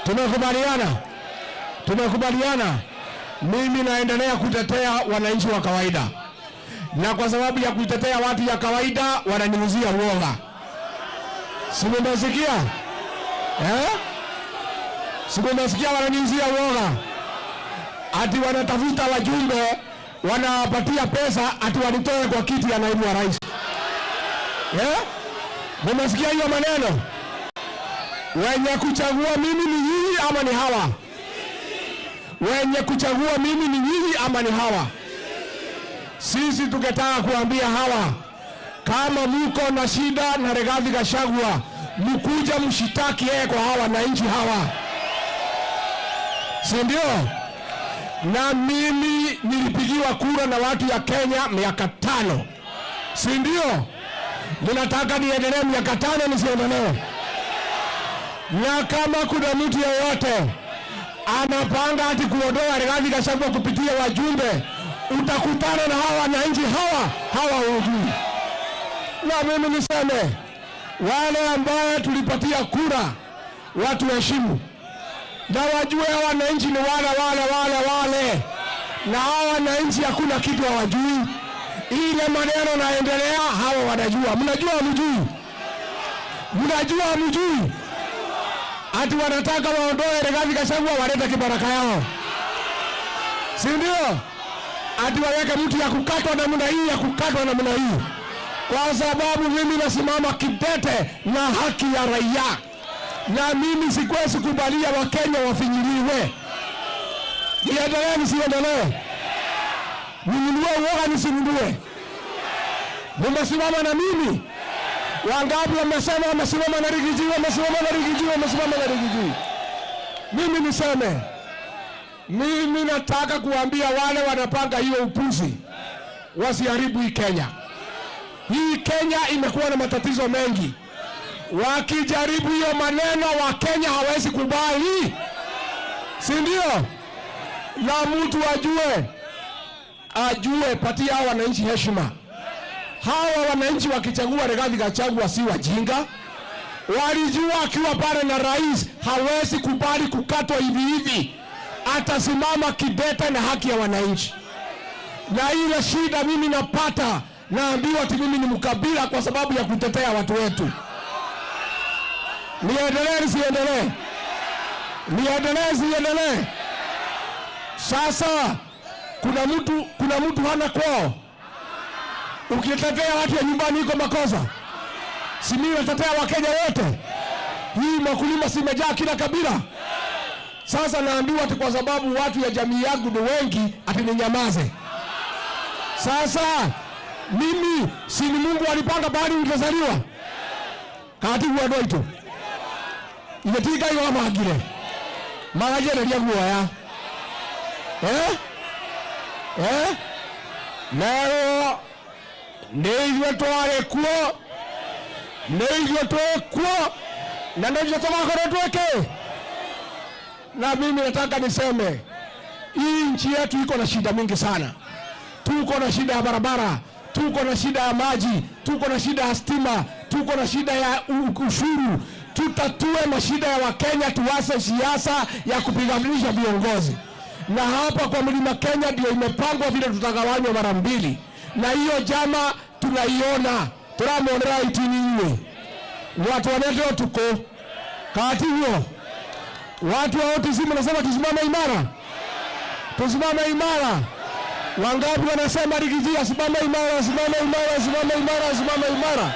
Tumekubaliana? Tumekubaliana. Mimi naendelea kutetea wananchi wa kawaida, na kwa sababu ya kutetea watu ya kawaida wananiuzia uoga. Si mmesikia? Si mmesikia wananiuzia uoga? Ati wanatafuta wajumbe, wanawapatia pesa ati walitoe kwa kiti ya naibu wa rais. Mmesikia hiyo maneno? Wenye kuchagua mimi ni nyinyi ama ni hawa? Wenye kuchagua mimi ni nyinyi ama ni hawa? Sisi tukitaka kuambia hawa, kama mko na shida na Rigathi Gachagua, mkuja mshitaki yeye kwa hawa wananchi hawa. Si ndio? Na mimi nilipigiwa kura na watu ya Kenya miaka 5. Si ndio? Ninataka niendelee miaka 5 nisiendelee. Na kama kuna mtu yeyote anapanga ati kuondoa Rigathi Gachagua kupitia wajumbe, utakutana na hawa wananchi hawa hujui. Na mimi niseme, wale ambao tulipatia kura watu heshimu, na wajue hawa wananchi ni wale. Na hawa wananchi hakuna kitu hawajui. Ile maneno naendelea hawa wanajua. Mnajua mjui? Mnajua mjui? Ati wanataka waondoe Rigathi Gachagua walete kibaraka yao. Si ndio? Ati waweke mtu ya kukatwa namna hii, ya kukatwa namna hii. Kwa sababu mimi nasimama kidete na haki ya raia. Na mimi sikwezi kubalia Wakenya wafinyiliwe. Niendelee nisiendelee? Ninunue uoga nisinunue? Mmesimama na mimi? Wangapi wamesema wamesimama na Rigathi, wamesimama na Rigathi, wamesimama na Rigathi? Mimi niseme, mimi nataka kuambia wale wanapanga hiyo upuzi wasiharibu hii Kenya. Hii Kenya imekuwa na matatizo mengi. Wakijaribu hiyo maneno, Wakenya hawezi kubali. Si ndio? Na mtu ajue patia hawa wananchi heshima. Hawa wananchi wakichagua Rigathi Gachagua si wajinga. Walijua akiwa pale na rais hawezi kubali kukatwa hivi. Atasimama kidete na haki ya wananchi. Na ile shida mimi napata, naambiwa ati mimi ni mkabila kwa sababu ya kutetea watu wetu. Niendelee nisiendelee? Niendelee nisiendelee? Sasa kuna mtu hana kwao. Ukitetea watu ya nyumbani iko makosa. Si mimi natetea Wakenya wote. Hii makulima simejaa kila kabila. Sasa naambiwa ati kwa sababu watu ya jamii yangu ni wengi ati ninyamaze. Sasa mimi si ni Mungu alipanga bahari ningezaliwa? Kati huwa doito. Imetika hiyo magire. Magaje ndio guoya. Leo ndio tware kuo. Ndio twekwo. Na ndio tutakoro tweke. Na mimi nataka niseme, hii nchi yetu iko na shida mingi sana. Tuko na shida ya barabara, tuko na shida ya maji, tuko na shida ya stima, tuko na shida ya ushuru. Tutatue mashida ya Wakenya, tuwase siasa ya kupiganisha viongozi. Na hapa kwa Mlima Kenya ndio imepangwa vile tutagawanywa mara 2. Na hiyo jama tunaiona. Tunamuonera itini. Watu wanete tuko. Kati huo. Watu wote simu nasema tusimame imara. Tusimame imara. Wangapi wanasema Rigathi asimame imara, asimame imara, asimame imara, asimame imara.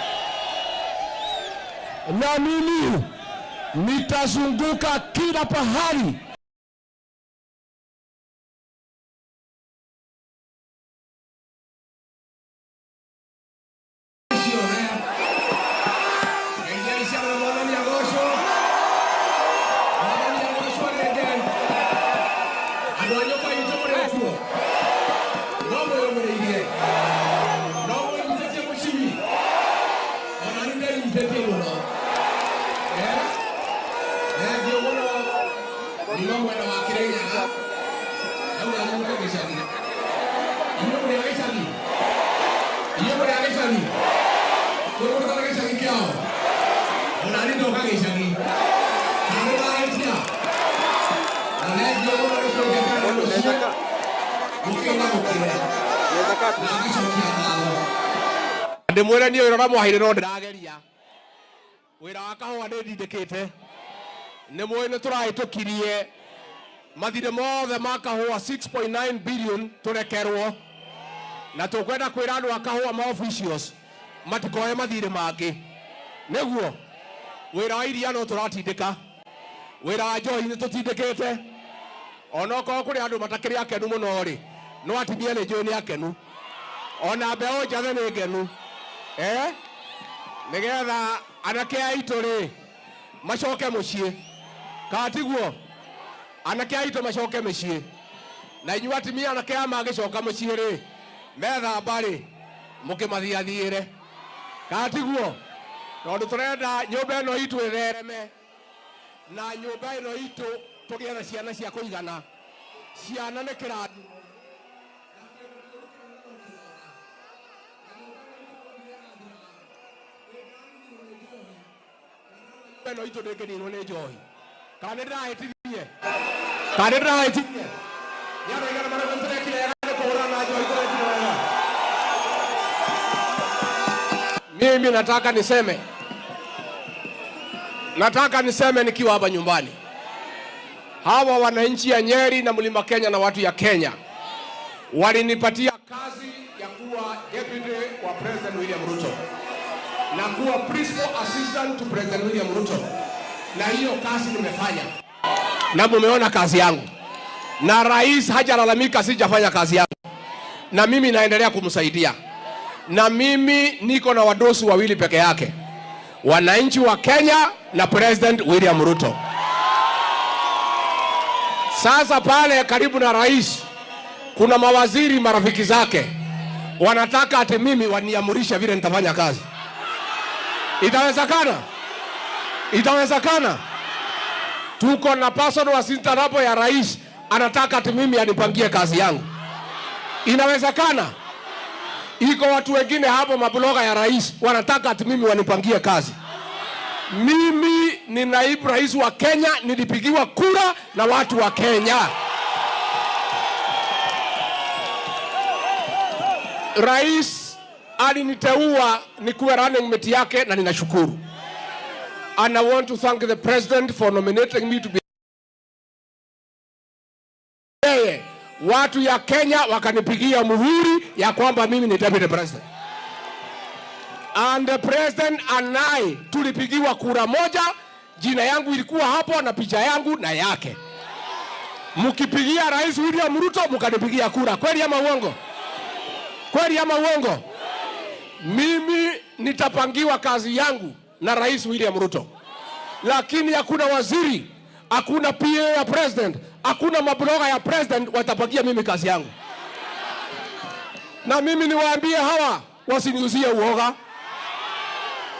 Na mimi nitazunguka kila pahali. Ndimwira ni wira mwahaire no ndirageria wira wakahwa ndindikite ni mwene turahitukirie mathire mothe makahwa 6.9 billion turekerwo na tukwenda kwira andu akahwa ma officials matikoe mathire mangi niguo wira wa iria no turatindika wira wa njohi ni tutindikite ona ko kuri andu matakiri akenu muno ri no atimia ni njoi ni akenu ona mbeo njathe ni ngenu nigetha anake aitu ri macoke mucii katiguo anake aitu macoke mucii na inyu atimia anake amagicoka mucii ri methamba ri mukimathiathiire katiguo tondu turenda nyumba ino itu ithereme na nyumba ino itu tugie na ciana cia kuigana ciana ni kirathimo eno itu ndekenirwo ni njohi kana ndirahetithie yaro igana mara mturekire yagane kuhura na njohi turekire wega. Mimi nataka niseme nikiwa hapa nyumbani, hawa wananchi ya Nyeri na Mlima Kenya na watu ya Kenya walinipatia kazi ya kuwa deputy wa President William Ruto na kuwa principal assistant to President William Ruto, na hiyo kazi nimefanya na mumeona kazi yangu, na rais hajalalamika sijafanya kazi yangu, na mimi naendelea kumsaidia, na mimi niko na wadosi wawili peke yake, wananchi wa Kenya na President William Ruto. Sasa pale karibu na rais kuna mawaziri marafiki zake wanataka ati mimi waniamurisha vile nitafanya kazi. Itawezekana? Tuko na personal assistant hapo ya rais anataka ati mimi anipangie kazi yangu. Inawezekana? Iko watu wengine hapo mabloga ya rais wanataka ati mimi wanipangie kazi. Mimi ni naibu rais wa Kenya, nilipigiwa kura na watu wa Kenya. Rais aliniteua nikuwe running mate yake na ninashukuru. And I want to thank the president for nominating me to be watu ya Kenya wakanipigia muhuri ya kwamba mimi ni deputy president. And the president and I tulipigiwa kura moja, jina yangu ilikuwa hapo na picha yangu na yake. Mkipigia rais William Ruto mkanipigia kura. Kweli ama uongo? Kweli ama uongo? Mimi nitapangiwa kazi yangu na rais William Ruto. Lakini hakuna waziri, hakuna PA ya president, hakuna mabloga ya president watapangia mimi kazi yangu. Na mimi niwaambie hawa wasiniuzie uoga.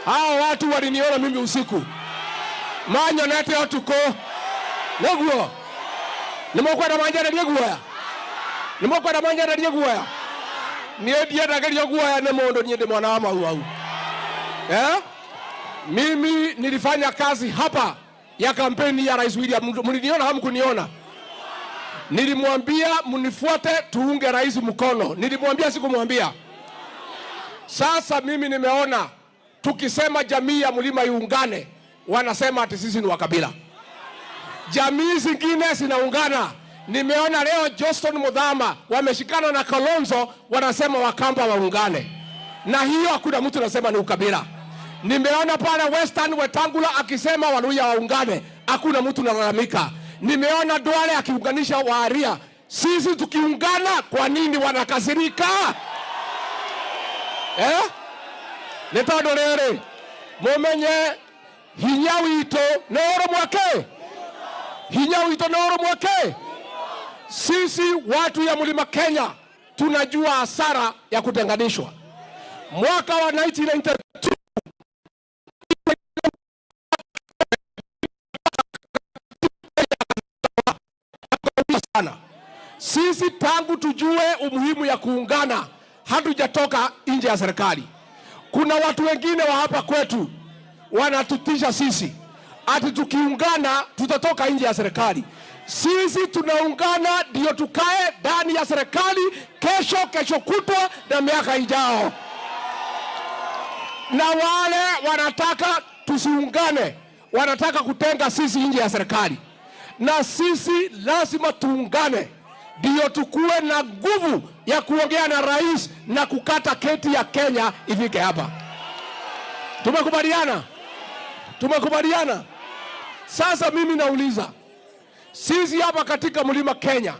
Hawa watu waliniona mimi usiku. Manyo nete otuko. Neguo. Nimokwenda manjana dieguoya. Nimokwenda manjana dieguoya. Niye dagerio guoya ne mondo niende mwana wa mau. Mimi nilifanya kazi hapa ya kampeni ya Rais William. Mliniona hamkuniona? Nilimwambia mnifuate tuunge rais mkono. Nilimwambia sikumwambia? Sasa mimi nimeona tukisema jamii ya Mlima iungane, wanasema ati sisi ni wakabila. Jamii zingine zinaungana. Nimeona leo Johnston Muthama wameshikana na Kalonzo, wanasema Wakamba waungane. Na hiyo hakuna mtu anasema ni ukabila. Nimeona pale Western Wetangula akisema Waluya waungane, hakuna mtu analalamika. Nimeona Duale akiunganisha Waria. Sisi tukiungana, kwa nini wanakasirika? Netondo rere mumenye hinya wito na oromwake. Hinya wito na oromwake. Sisi watu ya Mlima Kenya tunajua hasara ya kutenganishwa. Mwaka wa 1992 sisi tangu tujue umuhimu ya kuungana hatujatoka nje ya serikali. Kuna watu wengine wa hapa kwetu wanatutisha sisi ati tukiungana tutatoka nje ya serikali. Sisi tunaungana ndio tukae ndani ya serikali kesho kutwa na miaka ijao. Na wale wanataka tusiungane, wanataka kutenga sisi nje ya serikali. Na sisi lazima tuungane ndio tukue na nguvu ya kuongea na rais na kukata keti ya Kenya ifike hapa. Tumekubaliana? Tumekubaliana? Sasa mimi nauliza, sisi hapa katika mlima Kenya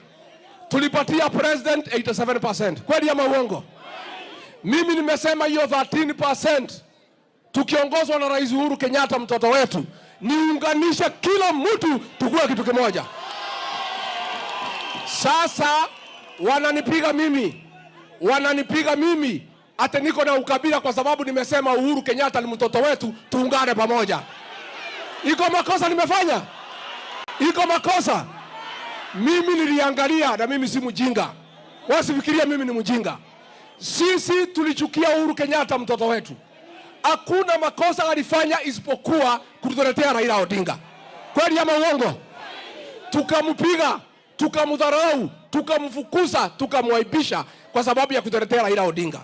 tulipatia president 87%. Kweli ama uongo? Mimi nimesema hiyo 13% tukiongozwa na Rais Uhuru Kenyatta mtoto wetu, niunganisha kila mtu tukue kitu kimoja. Sasa wananipiga mimi ate niko na ukabila kwa sababu nimesema Uhuru Kenyatta ni mtoto wetu, tuungane pamoja. Iko makosa nimefanya? Iko makosa? Mimi niliangalia na mimi si mjinga. Wasifikiria mimi ni mjinga. Sisi tulichukia Uhuru Kenyatta mtoto wetu. Hakuna makosa alifanya isipokuwa kutuletea Raila Odinga. Kweli ama uongo? Tukampiga, tukamdharau, tukamfukuza, tukamwaibisha kwa sababu ya kutuletea Raila Odinga.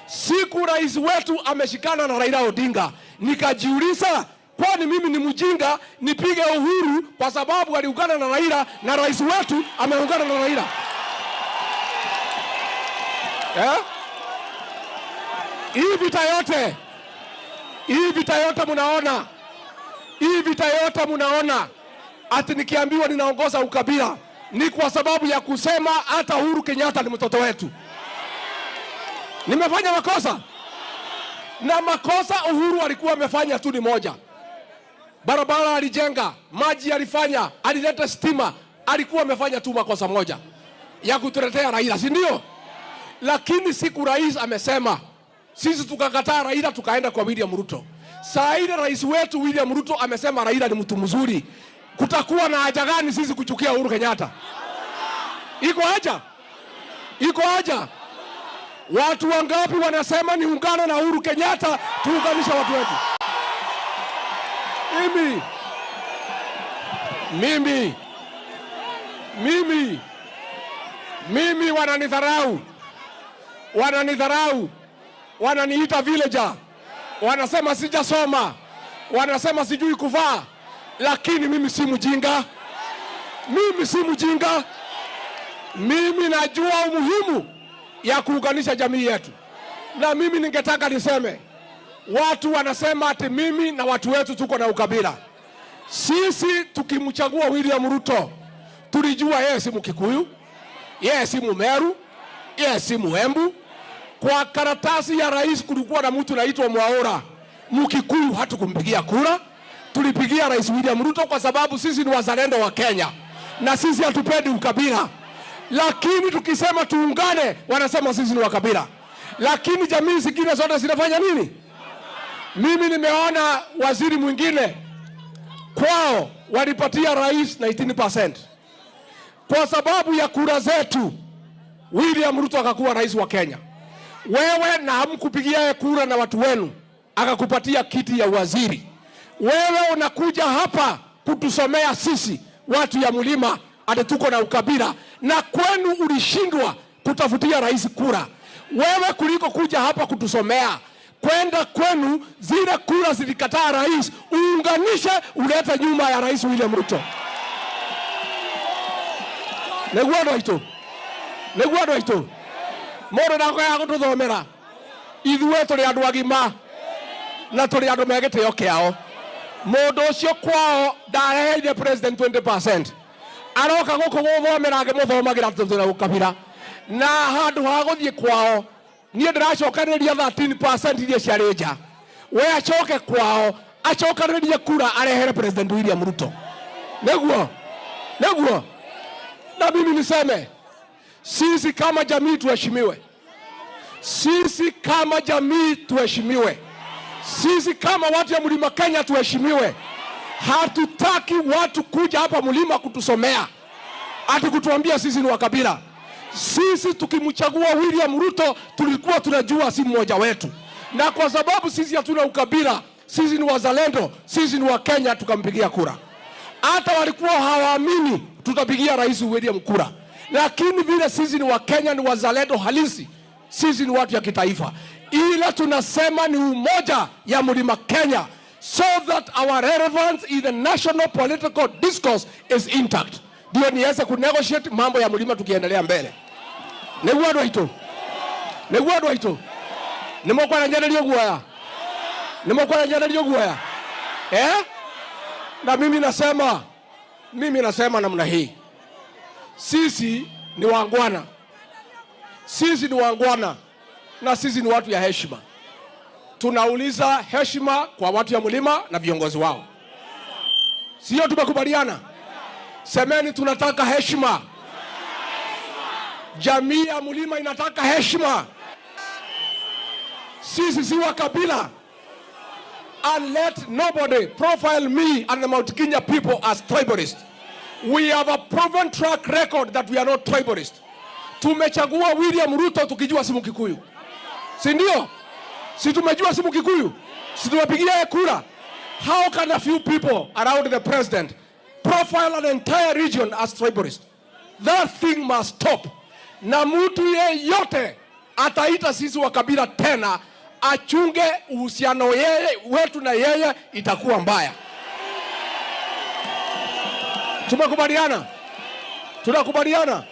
Siku rais wetu ameshikana na Raila Odinga, nikajiuliza, kwani mimi ni mjinga nipige Uhuru kwa sababu aliungana na Raila na rais wetu ameungana na Raila? Hii vita yote munaona ati nikiambiwa ninaongoza ukabila ni kwa sababu ya kusema hata Uhuru Kenyatta ni mtoto wetu. Nimefanya makosa? Na makosa Uhuru alikuwa amefanya tu ni moja. Barabara alijenga, maji alifanya, alileta stima, alikuwa amefanya tu makosa moja ya kutuletea Raila, si ndio? Lakini siku rais amesema, sisi tukakataa Raila tukaenda kwa William Ruto. Saa ile rais wetu William Ruto amesema Raila ni mtu mzuri. Kutakuwa na haja gani sisi kuchukia Uhuru Kenyatta? Iko haja? Iko haja? Watu wangapi wanasema niungane na Uhuru Kenyatta tuunganisha watu wetu? Mimi wananidharau, wananiita villager, wanasema sijasoma, wanasema sijui kuvaa, lakini mimi si mjinga. Mimi najua umuhimu ya kuunganisha jamii yetu. Na mimi ningetaka niseme, watu wanasema ati mimi na watu wetu tuko na ukabila. Sisi tukimchagua William Ruto, tulijua yeye si Mkikuyu, yeye si Mumeru, yeye si Muembu. Kwa karatasi ya rais kulikuwa na mtu anaitwa Mwaura. Mkikuyu hatukumpigia kura. Tulipigia Rais William Ruto kwa sababu sisi ni wazalendo wa Kenya na sisi hatupendi ukabila. Lakini tukisema tuungane, wanasema sisi ni wakabila. Lakini jamii zingine zote zinafanya nini? Mimi nimeona waziri mwingine kwao walipatia rais 19%. Kwa sababu ya kura zetu William Ruto akakuwa rais wa Kenya. Wewe na hamkupigia kura na watu wenu akakupatia kiti ya waziri. Wewe unakuja hapa kutusomea sisi watu ya mlima ati tuko na ukabila, na kwenu ulishindwa kutafutia rais kura. Wewe kuliko kuja hapa kutusomea, kwenda kwenu zile kura zilikataa rais, uunganishe ulete nyuma ya Rais William Ruto. Neguado ito moro nako ya gututhomera ithuĩ tũrĩ andũ agima na tũrĩ andũ megĩtĩo kĩao. Mũndũ ũcio kwao ndareheire president 20%, aroka gũkũ gũthomera ngĩmũthomagĩra tũthĩra gũkabira, na handũ ha gũthiĩ kwao niĩ ndĩracokanĩrĩria 13% iria ciarĩ nja. We acoke kwao acokanĩrĩrie kura arehere president William Ruto. Neguo na mimi niseme, sisi kama jamii tuheshimiwe. Sisi kama jamii tuheshimiwe. Sisi kama watu ya mlima Kenya tuheshimiwe. Hatutaki watu kuja hapa mlima kutusomea ati kutuambia sisi ni wakabila. Sisi tukimchagua William Ruto tulikuwa tunajua si mmoja wetu, na kwa sababu sisi hatuna ukabila, sisi ni wazalendo, sisi ni wa Kenya, tukampigia kura. Hata walikuwa hawaamini tutapigia rais William kura. Lakini vile sisi ni Wakenya, ni wazalendo halisi, sisi ni watu ya kitaifa, ile tunasema ni umoja ya Mlima Kenya, so that our relevance in the national political discourse is intact. Ndio niweze kunegotiate mambo ya mlima tukiendelea mbele. Niguo andu aitu, niguo andu aitu, nimokwana nyanelio guoya, nimokwana nyanelio guoya, na mimi nasema namna hii, sisi ni wangwana, sisi ni wangwana, na sisi ni watu ya heshima. Tunauliza heshima kwa watu ya mlima na viongozi wao, sio? Tumekubaliana? Semeni tunataka heshima. Jamii ya mlima inataka heshima. Sisi si wa kabila. And let nobody profile me and the Mount Kenya people as tribalist. We have a proven track record that we are not tribalist. Tumechagua William Ruto tukijua si Mkikuyu, si ndio? Si tumejua si Mkikuyu, si tumepigia kura. How can a few people around the president profile an entire region as tribalist? That thing must stop. Na mtu yeyote ataita sisi wa kabila tena, achunge uhusiano wetu na yeye itakuwa mbaya. Tumekubaliana? Tunakubaliana?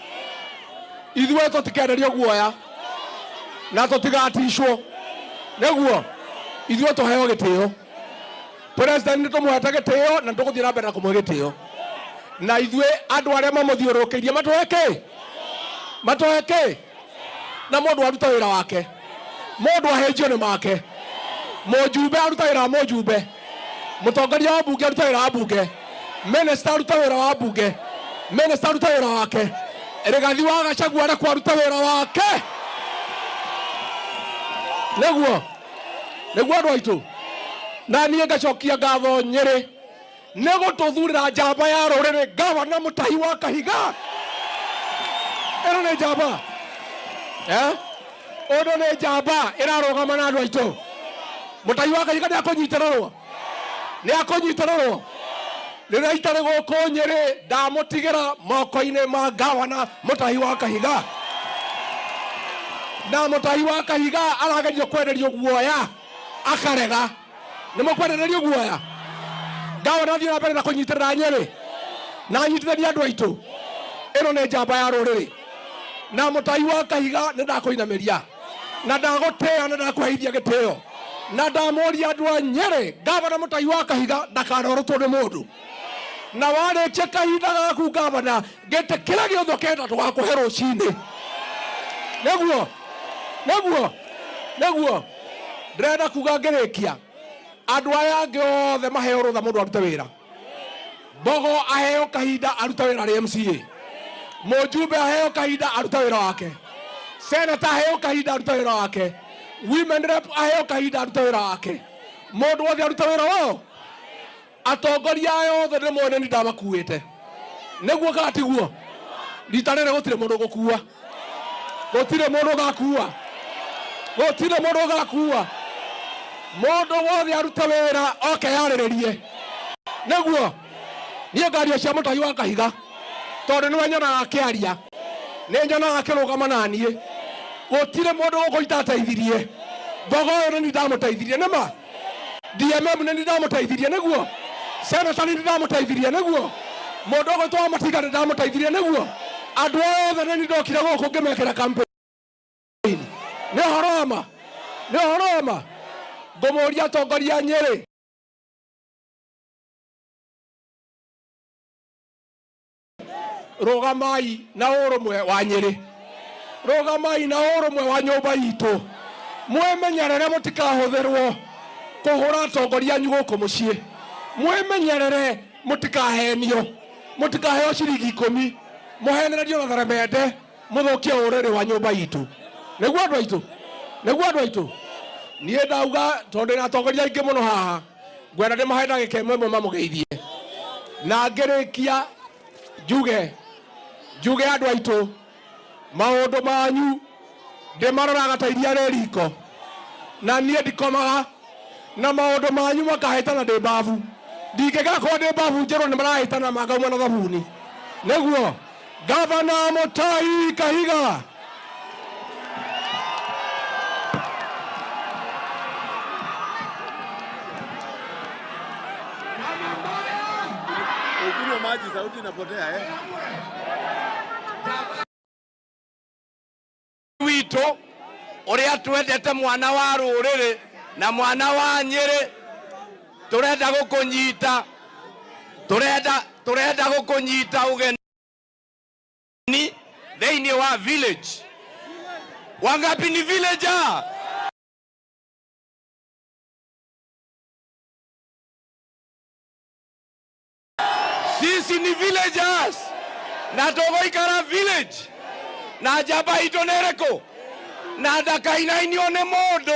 Ithuĩ tũtikenerio guoya na tũtigatishwo. Neguo ithuĩ tũheo gĩtĩo. President nĩ tũmũhete gĩtĩo na tũgũthiĩ na mbere na kũmũhe gĩtĩo. Na ithuĩ andũ arĩa mamũthiũrũrũkĩirie matũheke na mũndũ aruta wĩra wake, mũndũ ahenjio nĩ make, mũjumbe aruta wĩra wa mũjumbe, mũtongoria wa mbunge aruta wĩra wa mbunge, minister aruta wĩra wa mbunge, minister aruta wĩra wake, Rigathi wa Gachagua aruta wĩra wake. Neguo andũ aitũ, na niĩ ngacokia ngatho Nyeri nĩ gũtũthurĩra njamba ya rũrĩrĩ Gavana Mũtahi wa Kahiga. Ĩno nĩ njamba, ũndũ nĩ njamba ĩrarũgama na andũ aitũ. Mũtahi wa Kahiga nĩakũnyitĩrĩrwo rĩrĩa itarĩ gũkũ Nyeri, ndamũtigĩra moko-inĩ ma Gavana Mũtahi wa Kahiga. Na Mũtahi wa Kahiga aragerio kwenderio guoya akarega. Nĩ mũkwenderio guoya? Gavana thiĩ na mbere na kũnyitĩrĩra Nyeri na anyitithania andũ aitũ. Ĩno nĩ njamba ya rũrĩrĩ. Na Mũtahi wa Kahiga nĩ ndakũinamĩria na ndagũtĩa na ndakũheithia gĩtĩo na ndamũria andũ a Nyeri, Gavana Mũtahi wa Kahiga ndakarorotwo nĩ mũndũ. Na warĩkia kahinda gaku Gavana, gĩtĩ kĩrĩa gĩothe ũkenda tũgakũhe rũcinĩ. Neguo ndĩrenda kuga ngĩrĩkia, andũ aya angĩ othe maheo rũtha mũndũ arute wĩra. Mbogo aheo kahinda arute wĩra arĩ MCA, mũjumbe aheo kahinda arute wĩra wake, senator aheo kahinda arute wĩra wake, women rep aheo kahinda arute wĩra wake, mũndũ wothe arute wĩra wao. Atongoria yothe nĩ mone nĩ ndamakuĩte. Nĩguo kana tiguo? Rita rĩrĩ gũtirĩ mũndũ gũkua, gũtirĩ mũndũ gakua, gũtirĩ mũndũ gakua. Mũndũ wothe arute wĩra oke yarĩrĩrie. Nĩguo niĩ ngaria cia Mũtahi wa Kahiga tondũ nĩwe nyonaga akĩaria, nĩ nyonaga akĩrũgama na niĩ. Gũtirĩ mũndũ gũkũ itateithirie. Mbogo ũyũ nĩ ndamũteithirie nĩma, DMM nĩ ndamũteithirie nĩguo, senator nĩ ndamũteithirie nĩguo, mũndũ ũgwĩtwo Matiga nĩ ndamũteithirie nĩguo. Andũ othe nĩ ndokire gũkũ ngĩmekĩra campaign. Nĩ ũhoro ma ngũmũria atongoria Nyeri, rũgamai na ũrũmwe wa Nyeri, rũgamai na ũrũmwe wa nyũmba itũ, mwĩmenyerere mũtikahũthĩrwo kũhũra atongoria anyu gũkũ mũciĩ, mwĩmenyerere mũtikahenio, mũtikaheo ciringi 10 mũhenererio na theremende mũthũkie ũrĩrĩ wa nyũmba itũ. Nĩguo andũ aitũ, niĩ ndauga tondũ na atongoria aingĩ mũno haha, ngwenda ndĩmahe ndagĩka ĩmwe mamũgeithie na ngĩrĩkia njuge andũ aitũ, maũndũ manyu ndĩmaroraga ta iria rĩ riko, na niĩ ndikomaga na maũndũ manyu makahĩtana ndĩ mbabu. Ndingĩgakorwo ndĩ mbabu njerwo nĩ marahĩtana mangauma na thabuni. Neguo. Governor Motai Kahiga.
Maji sauti inapotea
Wito uria twendete mwana wa ruriri na mwana wa Nyeri turenda gukunyita ugeni thiini wa village. Wangapi ni villager? Sisi ni villagers na tugoikara village na jaba ito nereko na ndakainaini one mundu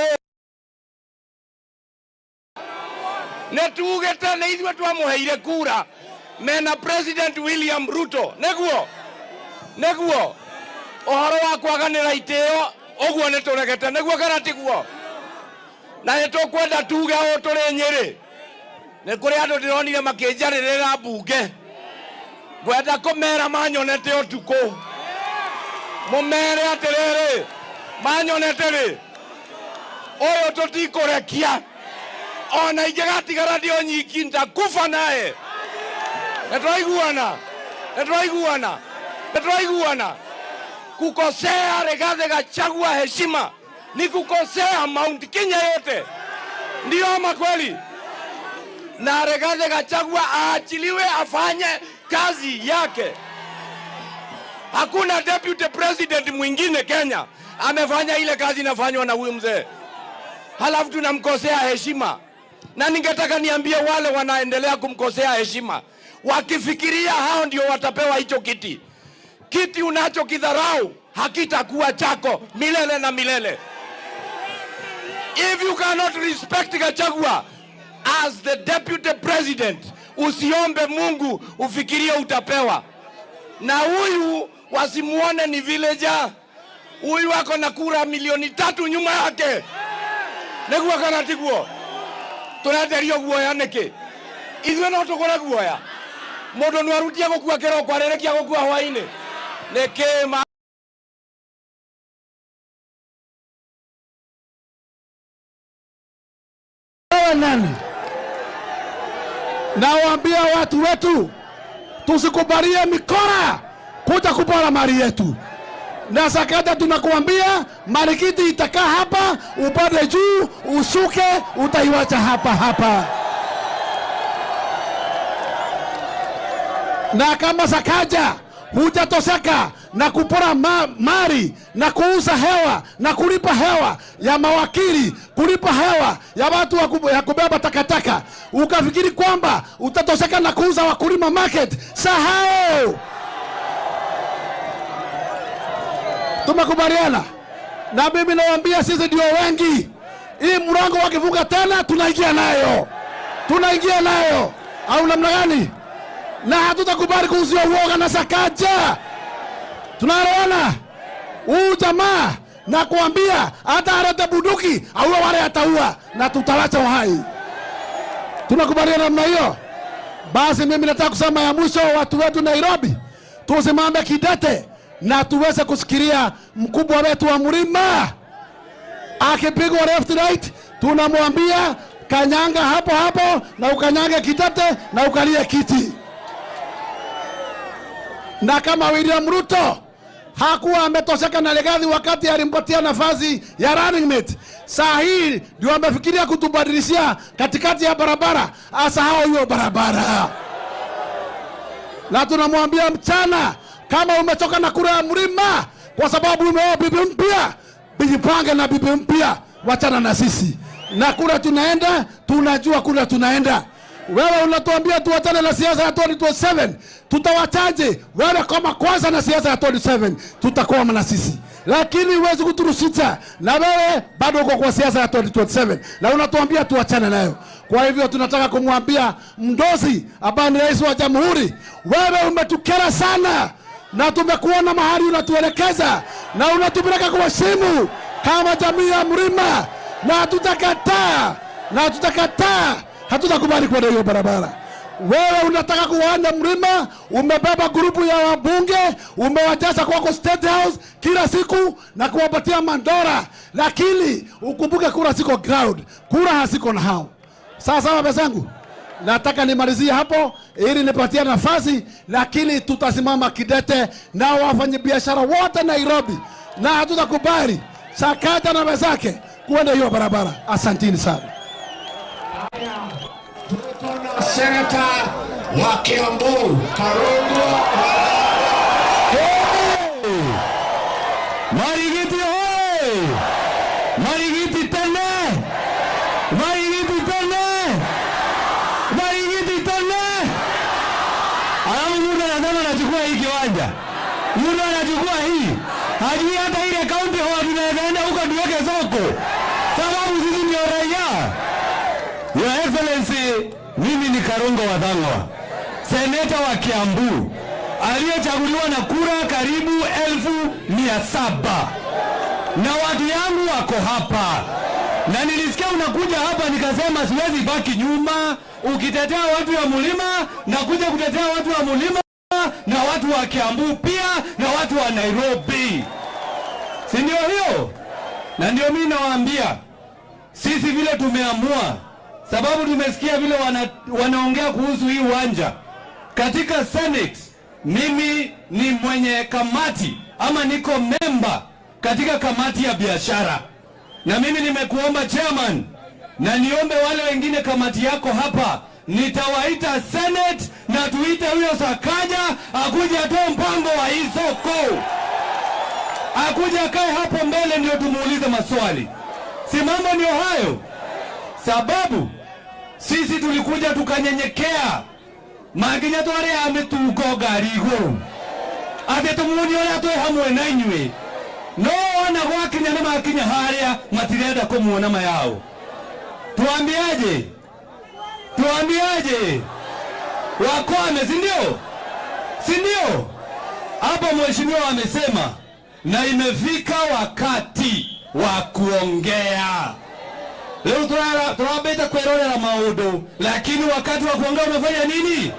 netugete na ithwe twamuheire kura mena President William Ruto. Neguo ohoro wa kwaganira iteo oguo nituregete neguo kana tiguo na nitukwenda tuge o turi Nyeri. Nĩ kũrĩ andũ ndĩronire makĩnjarĩrĩra mbunge. Ngwenda kũmera manyonete ũtukũ. Mũmere atĩrĩrĩ, manyonete rĩ, ũyũ tũtikũrekia. Ona ingĩgatigara ndĩ o nyiki ndakufa naye. Nĩtwaiguana. Kukosea Rigathi Gachagua heshima ni kukosea Mount Kenya yote. Ndio ama kweli? Na Rigathi Gachagua aachiliwe afanye kazi yake. Hakuna deputy president mwingine Kenya amefanya ile kazi inafanywa na huyu mzee. Halafu tunamkosea heshima. Na ningetaka niambie wale wanaendelea kumkosea heshima, wakifikiria hao ndio watapewa hicho kiti. Kiti unachokidharau hakitakuwa chako milele na milele. If you cannot respect Gachagua as the deputy president, usiombe Mungu ufikirie utapewa. Na huyu wasimuone ni villager. Huyu wako na kura milioni 3 nyuma yake. Neguo kana tiguo. Tunaterio guoya niki. Ithuĩ no tũgũre guoya. Mũndũ nĩ arutia gũkua kĩroko arerekia gũkua hwainĩ. Nĩkĩ ma
nani? Nawaambia watu wetu tusikubalie mikora kuja kupora mali yetu. Na sakata tunakuambia marikiti itakaa hapa, upande juu, ushuke, utaiwacha hapa. Na kama Sakaja hujatoseka na kupora mali na kuuza hewa na kulipa hewa ya mawakili, kulipa hewa ya watu ya kubeba takataka, ukafikiri kwamba utatoseka na kuuza wakulima market, sahau. Tumekubaliana. Na mimi nawaambia sisi ndio wengi. Hii mlango wakifunga tena tunaingia nayo. Au namna gani? Na hatutakubali kuuziwa uoga na Sakaja. Tunaelewana? Huyu jamaa na kuambia hata alete bunduki au wale ataua na tutawacha uhai. Tunakubaliana namna hiyo? Basi mimi nataka kusema ya mwisho, watu wetu Nairobi, tusimame kidete na tuweze kusikilia mkubwa wetu wa mlima akipigwa left right, tunamwambia kanyanga hapo na ukanyange kitete na ukalie kiti. Na kama William Ruto hakuwa ametosheka na Rigathi wakati alimpatia nafasi ya running mate, saa hii ndio amefikiria kutubadilishia katikati ya barabara, asahau hiyo barabara. Na tunamwambia mchana, kama umetoka na kura ya mlima kwa sababu umeoa bibi mpya, bijipange na bibi mpya, wachana na sisi. Na kura tunaenda, tunajua kura tunaenda. Wewe unatuambia tuwachane na siasa ya 2027, tutawachaje? Wewe kama kwanza na siasa ya 2027, tutakuwa na sisi. Lakini huwezi kuturushicha na wewe bado uko kwa siasa ya 2027 na unatuambia tuachane nayo. Kwa hivyo tunataka kumwambia Mdozi ambaye ni rais wa jamhuri, wewe umetukera sana na tumekuona mahali unatuelekeza na unatupeleka kwa simu kama jamii ya mlima, na tutakataa, hatutakubali kwa hiyo barabara. Wewe unataka kuwanda mlima, umebeba grupu ya wabunge, umewajaza kwako State House kila siku na kuwapatia mandora, lakini ukumbuke kura siko ground, kura hasiko na hao. Sawa bezangu, nataka nimalizie hapo ili nipatie nafasi, lakini tutasimama kidete na wafanyabiashara wote Nairobi, na hatutakubali Sakaja na wenzake kuenda hiyo barabara. Asanteni sana.
Senata wa Kiambu Karungo
Marigiti hoye! Marigiti tene! Marigiti tene! Marigiti tene! Alamu muda anasema anachukua hii kiwanja. Muda anachukua hii. Hajui hata ile kaunti hoa tunaenda huko tuweke soko. Sababu sisi ndio raia. Your Excellency, mimi ni Karungo wa Thang'wa, seneta wa Kiambu aliyechaguliwa na kura karibu 1700 na watu yangu wako hapa, na nilisikia unakuja hapa nikasema siwezi baki nyuma. Ukitetea watu ya mulima na kuja kutetea watu wa mulima na watu wa Kiambu pia na watu wa Nairobi, si ndio hiyo? Na ndio mimi nawaambia sisi vile tumeamua, sababu tumesikia vile wanaongea kuhusu hii uwanja katika Senate. Mimi ni mwenye kamati ama niko memba katika kamati ya biashara, na mimi nimekuomba chairman, na niombe wale wengine kamati yako hapa, nitawaita Senate na tuite huyo Sakaja akuje atoe mpango wa hii soko, akuje akae hapo mbele ndio tumuulize maswali. Si mambo ndio hayo? Sababu sisi tulikuja tukanyenyekea maginya tware ametuko garigo ate tumuni ole atoe hamwe na inywe no wana gwakinya na makinya haria matirenda kumuona mayao. Tuambiaje? Tuambiaje? Wakwame, si ndio? Si ndio? Hapo mheshimiwa amesema na imefika wakati wa kuongea. Leo tunabeta kuelolea maudo, lakini wakati wa kuongea umefanya nini?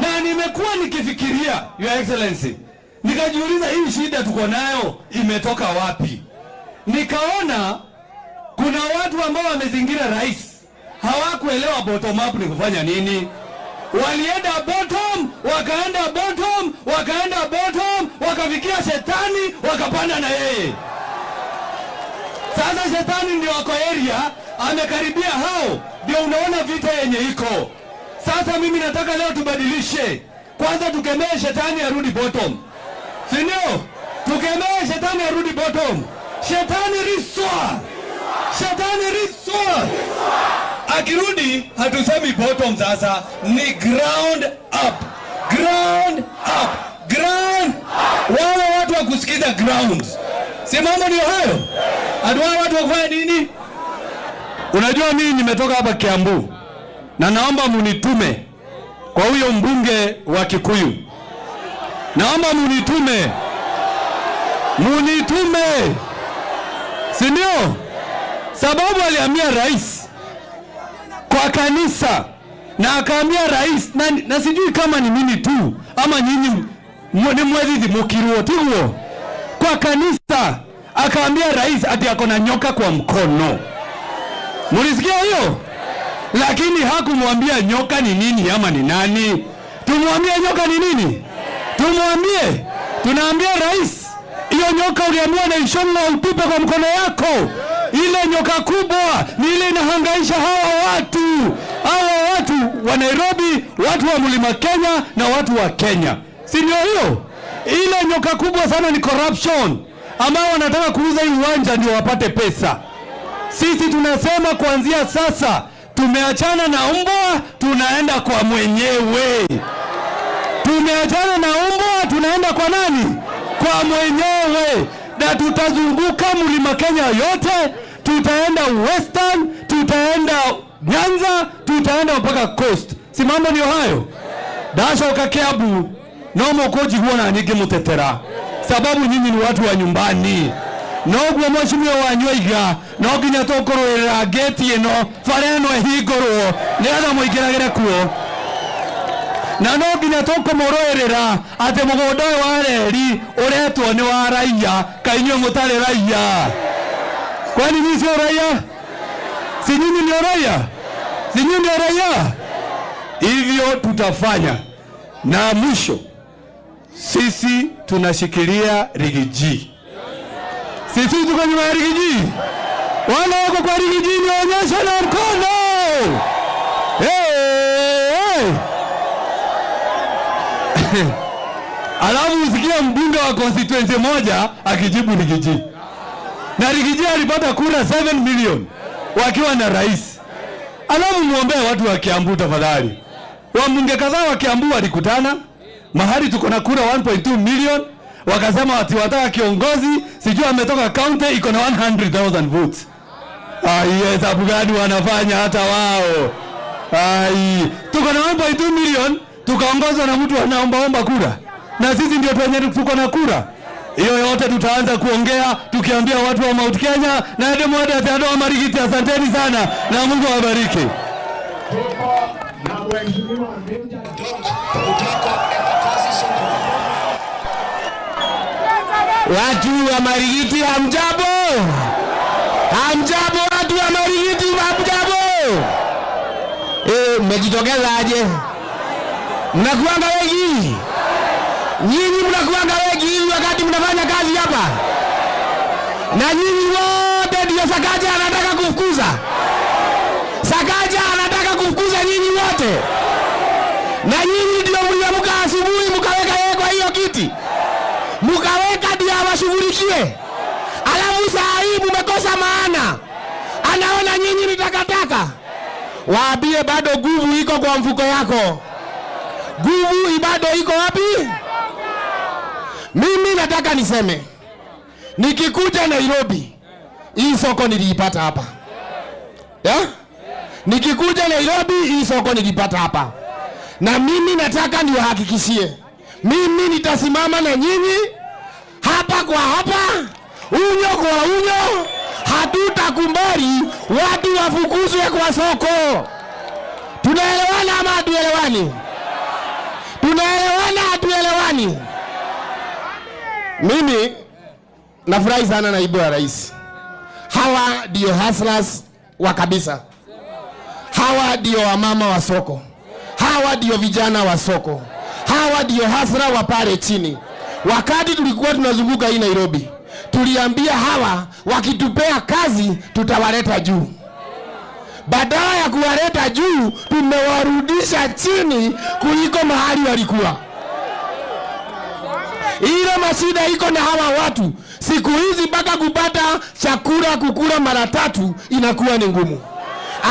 Na nimekuwa nikifikiria, Your Excellency, nikajiuliza hii shida tuko nayo imetoka wapi? Nikaona kuna watu ambao wamezingira rais, hawakuelewa bottom up ni kufanya nini. Walienda bottom, wakaenda bottom, wakaenda bottom, wakafikia shetani, wakapanda na yeye. Sasa shetani ndio wako area, amekaribia hao, ndio unaona vita yenye iko. Sasa mimi nataka leo tubadilishe. Kwanza tukemee shetani arudi bottom. Si ndio? Tukemee shetani arudi bottom. Shetani riswa. Shetani riswa. Akirudi hatusemi bottom sasa, ni ground up. Ground up. Ground up. Wale watu wa kusikiza ground. Si mambo ndio hayo? Adwa watu wakufanya nini? Unajua mimi nimetoka hapa Kiambu, na naomba munitume kwa huyo mbunge wa Kikuyu. Naomba munitume. Munitume. Si ndio? Sababu aliambia rais kwa kanisa, na akaambia rais na sijui kama ni mimi tu ama nyinyi ni mwezi mukiruo tiguo. Kwa kanisa akaambia rais ati ako na nyoka kwa mkono. Mulisikia hiyo? Lakini hakumwambia nyoka ni nini ama ni nani. Tumwambie nyoka ni nini? Tumwambie. Tunaambia rais, hiyo nyoka uliambiwa na ishonga utupe kwa mkono yako. Ile nyoka kubwa ni ile inahangaisha hawa watu. Hawa watu wa Nairobi, watu wa Mlima Kenya na watu wa Kenya. Si ndio hiyo? Ile nyoka kubwa sana ni corruption, ambao wanataka kuuza hii uwanja ndio wapate pesa. Sisi tunasema kuanzia sasa tumeachana na mbwa, tunaenda kwa mwenyewe. Tumeachana na mbwa, tunaenda kwa nani? Kwa mwenyewe. Na tutazunguka Mlima Kenya yote, tutaenda Western, tutaenda Nyanza, tutaenda mpaka Coast. Si mambo ndio hayo? Dasho kakeabu nomo koji kuona nige mutetera, sababu nyinyi ni watu wa nyumbani. Nogwo mheshimiwa wanyoiga no ginya tokoroera geti eno fareno ehigoro nenda muigiragire kuo na no nginya tukumoroerera ati mugondo wa reri uretwo ni wa raia kainyo mutare raia. Kwani ni sio raia? Si nyinyi ni raia? Si nyinyi ni raia? Hivyo tutafanya. Na mwisho, sisi tunashikilia Rigiji. Sisi tuko nyuma ya Rigiji. Wale wako kwa Rigiji nionyeshe na mkono. Hey! Alafu usikie mbunge wa constituency moja akijibu Rigiji. Na Rigiji alipata kura 7 million wakiwa na rais. Alafu muombee watu wa Kiambu tafadhali. Wambunge kadhaa wa Kiambu walikutana mahali tuko na kura 1.2 million, wakasema watu wataka kiongozi sijui ametoka county iko na 100,000 votes. Yes, sababu gani wanafanya hata wao? Tuko na 1.2 million tukaongozwa na mtu anaomba kura. Na sisi ndio tuko na kura. Hiyo yote tutaanza kuongea tukiambia watu wa Mount Kenya na ndio mwada wa Marigiti. Asanteni sana na Mungu awabariki. Watu wa Marigiti hamjambo? Hamjambo watu wa Marigiti hamjambo? Mmejitokeza aje? Mnakuanga wengi? Nyinyi mnakuanga wengi wakati mnafanya kazi hapa? Na nyinyi wote ndio Sakaja anataka kufukuza? Sakaja anataka kufukuza nyinyi wote? Na nyinyi ndio mliamka asubuhi mkaweka yeye kwa hiyo kiti? Mkaweka ndio awashughulikie? Alafu saa hii mmekosa maana. Anaona nyinyi ni takataka. Waambie bado nguvu iko kwa mfuko yako. Nguvu bado iko wapi? Mimi nataka niseme, nikikuja Nairobi, hii soko niliipata hapa. Nikikuja Nairobi, hii soko nilipata hapa. Na mimi nataka niwahakikishie, mimi nitasimama na nyinyi hapa kwa hapa, unyo kwa unyo. Hatutakubali watu wafukuzwe kwa soko. Tunaelewana ama hatuelewani? Tunaelewana hatuelewani? Mimi nafurahi sana naibu wa rais. Hawa ndio hustlers wa kabisa. Hawa ndio wamama wa soko. Hawa ndio vijana wa soko. Hawa ndio hustler wa pale chini. Wakati tulikuwa tunazunguka hii Nairobi, tuliambia hawa wakitupea kazi tutawaleta juu. Badala ya kuwaleta juu, tumewarudisha chini kuliko mahali walikuwa. Ile mashida iko na hawa watu. Siku hizi mpaka kupata chakula kukula mara 3 inakuwa ni ngumu.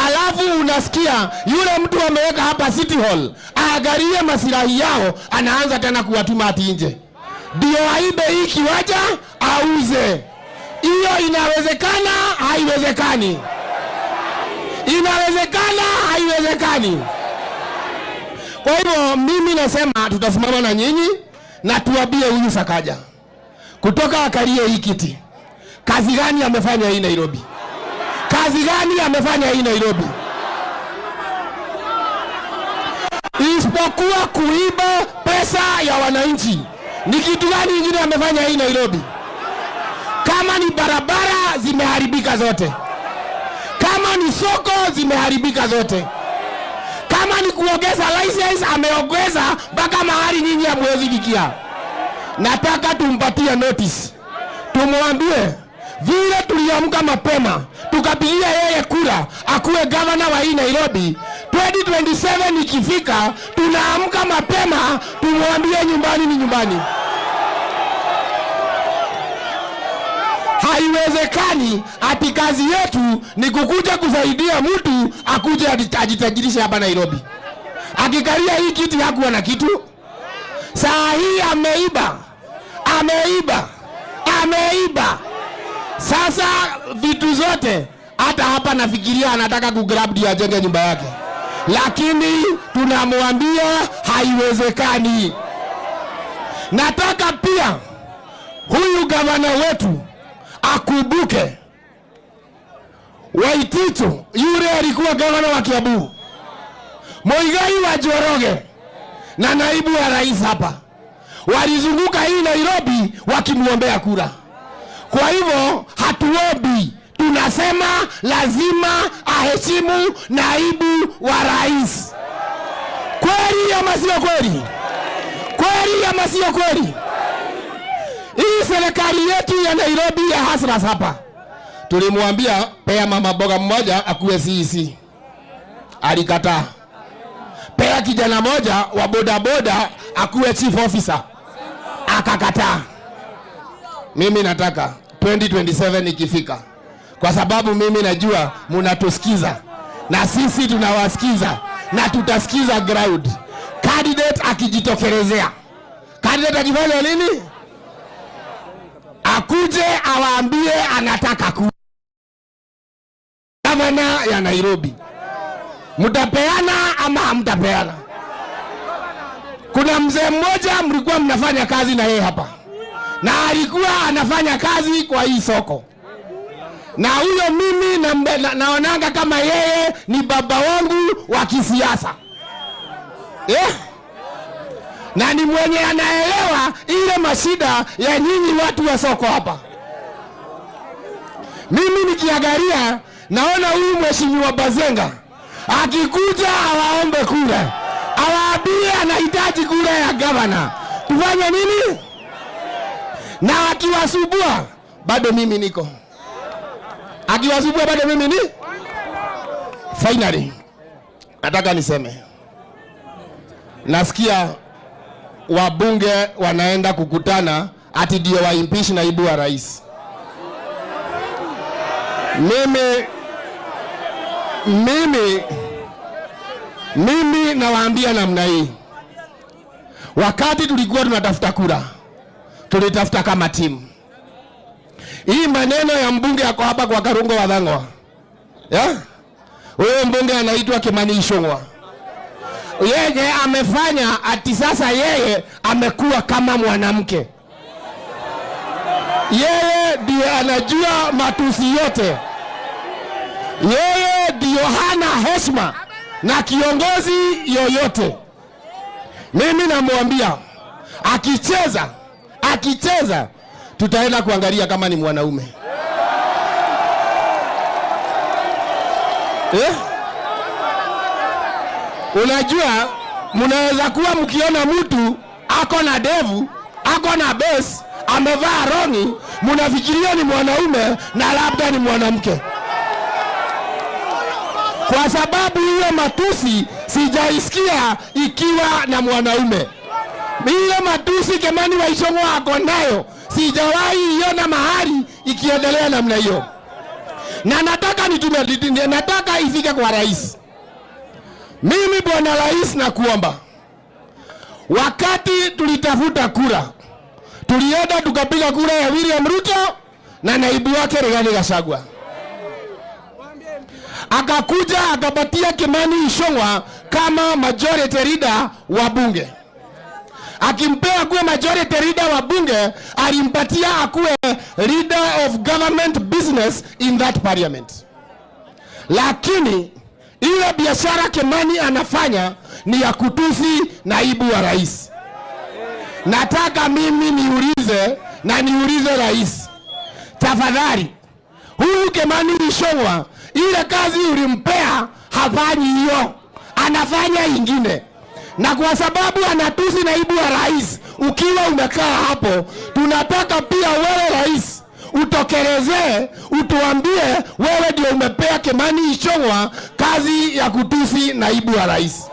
Alafu unasikia yule mtu ameweka hapa City Hall, aangalie maslahi yao, anaanza tena kuwatuma ati nje. Ndio aibe hii kiwanja auze. Hiyo inawezekana? Haiwezekani. Inawezekana? Haiwezekani. Kwa hivyo mimi nasema tutasimama na nyinyi na tuambie huyu Sakaja kutoka akalie hii kiti, kazi gani amefanya hii Nairobi? Kazi gani amefanya hii Nairobi? Isipokuwa kuiba pesa ya wananchi. Ni kitu gani kingine amefanya hii Nairobi? Kama ni barabara zimeharibika zote. Kama ni soko zimeharibika zote. Kama ni kuongeza license ameongeza mpaka mahali nyinyi hamwezi fikia. Nataka tumpatie notice. Tumwambie vile tuliamka mapema tukapigia yeye kura akuwe governor wa hii Nairobi, 2027 ikifika tunaamka mapema tumwambie nyumbani ni nyumbani. Haiwezekani ati kazi yetu ni kukuja kusaidia mtu akuje ajitajirishe hapa Nairobi. Akikalia hii kiti hakuwa na kitu. Saa hii ameiba. Sasa vitu zote, hata hapa nafikiria anataka kugrab ndio ajenge nyumba yake. Lakini tunamwambia haiwezekani. Nataka pia huyu gavana wetu akubuke Waititu, yule alikuwa gavana wa Kiambu. Muigai wa Njoroge
na naibu wa rais hapa walizunguka hii Nairobi wakimuombea kura. Kwa hivyo hatuombi, tunasema lazima aheshimu naibu wa rais. Kweli ama sio kweli? Kweli ama sio kweli? Hii serikali yetu ya Nairobi ya hasras hapa, tulimwambia pea mama boga mmoja akuwe CEC. Alikataa. Pea kijana moja wa bodaboda akuwe chief officer. Akakataa. Mimi nataka 2027 ikifika, kwa sababu mimi najua mnatusikiza na sisi tunawasikiza na tutasikiza ground. Candidate akijitokelezea, candidate akifanya nini? Akuje awaambie anataka ku gavana ya Nairobi. Mtapeana ama hamtapeana? Kuna mzee mmoja mlikuwa mnafanya kazi na yeye hapa, na alikuwa anafanya kazi kwa hii soko, na huyo mimi naonanga kama yeye ni baba wangu wa kisiasa, na ni mwenye anaelewa ile mashida ya nyinyi watu wa soko hapa. Mimi nikiangalia naona huyu mheshimiwa Bazenga akikuja awaombe kura, awaambie anahitaji kura ya gavana, tufanye nini? Na akiwasubua bado mimi niko. Akiwasubua bado mimi ni. Finally, nataka niseme, nasikia wabunge wanaenda kukutana ati ndio wa impeach naibu wa rais. Mimi nawaambia namna hii, wakati tulikuwa tunatafuta kura, tulitafuta kama timu. Hii maneno ya mbunge yako hapa kwa Karungo wa Dhangwa, huyo mbunge anaitwa Kimani Ichung'wah, yeye amefanya ati sasa yeye amekuwa kama mwanamke. Yeye ndiye anajua matusi yote, yeye ndiyo hana heshima na kiongozi yoyote. Mimi namwambia akicheza tutaenda kuangalia kama ni mwanaume. Unajua, mnaweza kuwa mkiona mtu ako na devu, ako na base, amevaa rongi, mnafikiria ni mwanaume na labda ni mwanamke. Kwa sababu hiyo matusi sijaisikia ikiwa na mwanaume. Ile matusi Kimani wa Ichung'wah ako nayo sijawahi iona mahali ikiendelea namna hiyo. Na nataka ifike kwa rais. Mimi bwana rais, nakuomba, wakati tulitafuta kura, tulienda tukapiga kura ya William Ruto na naibu wake Rigathi Gachagua. Akakuja akapatia Kimani Ichung'wah kama majority leader wa bunge. Akimpea kuwe majority leader wa bunge, alimpatia akuwe leader of government business in that parliament. Lakini ile biashara Kimani anafanya ni ya kutusi naibu wa rais. Nataka mimi niulize rais, tafadhali, huyu Kimani Ichung'wah ile kazi ulimpea hafanyi hiyo, anafanya ingine. Na kwa sababu anatusi naibu wa rais, ukiwa umekaa hapo, tunataka pia wewe rais utokelezee, utuambie wewe ndio umepea Kimani Ichung'wah kazi ya kutusi naibu wa rais.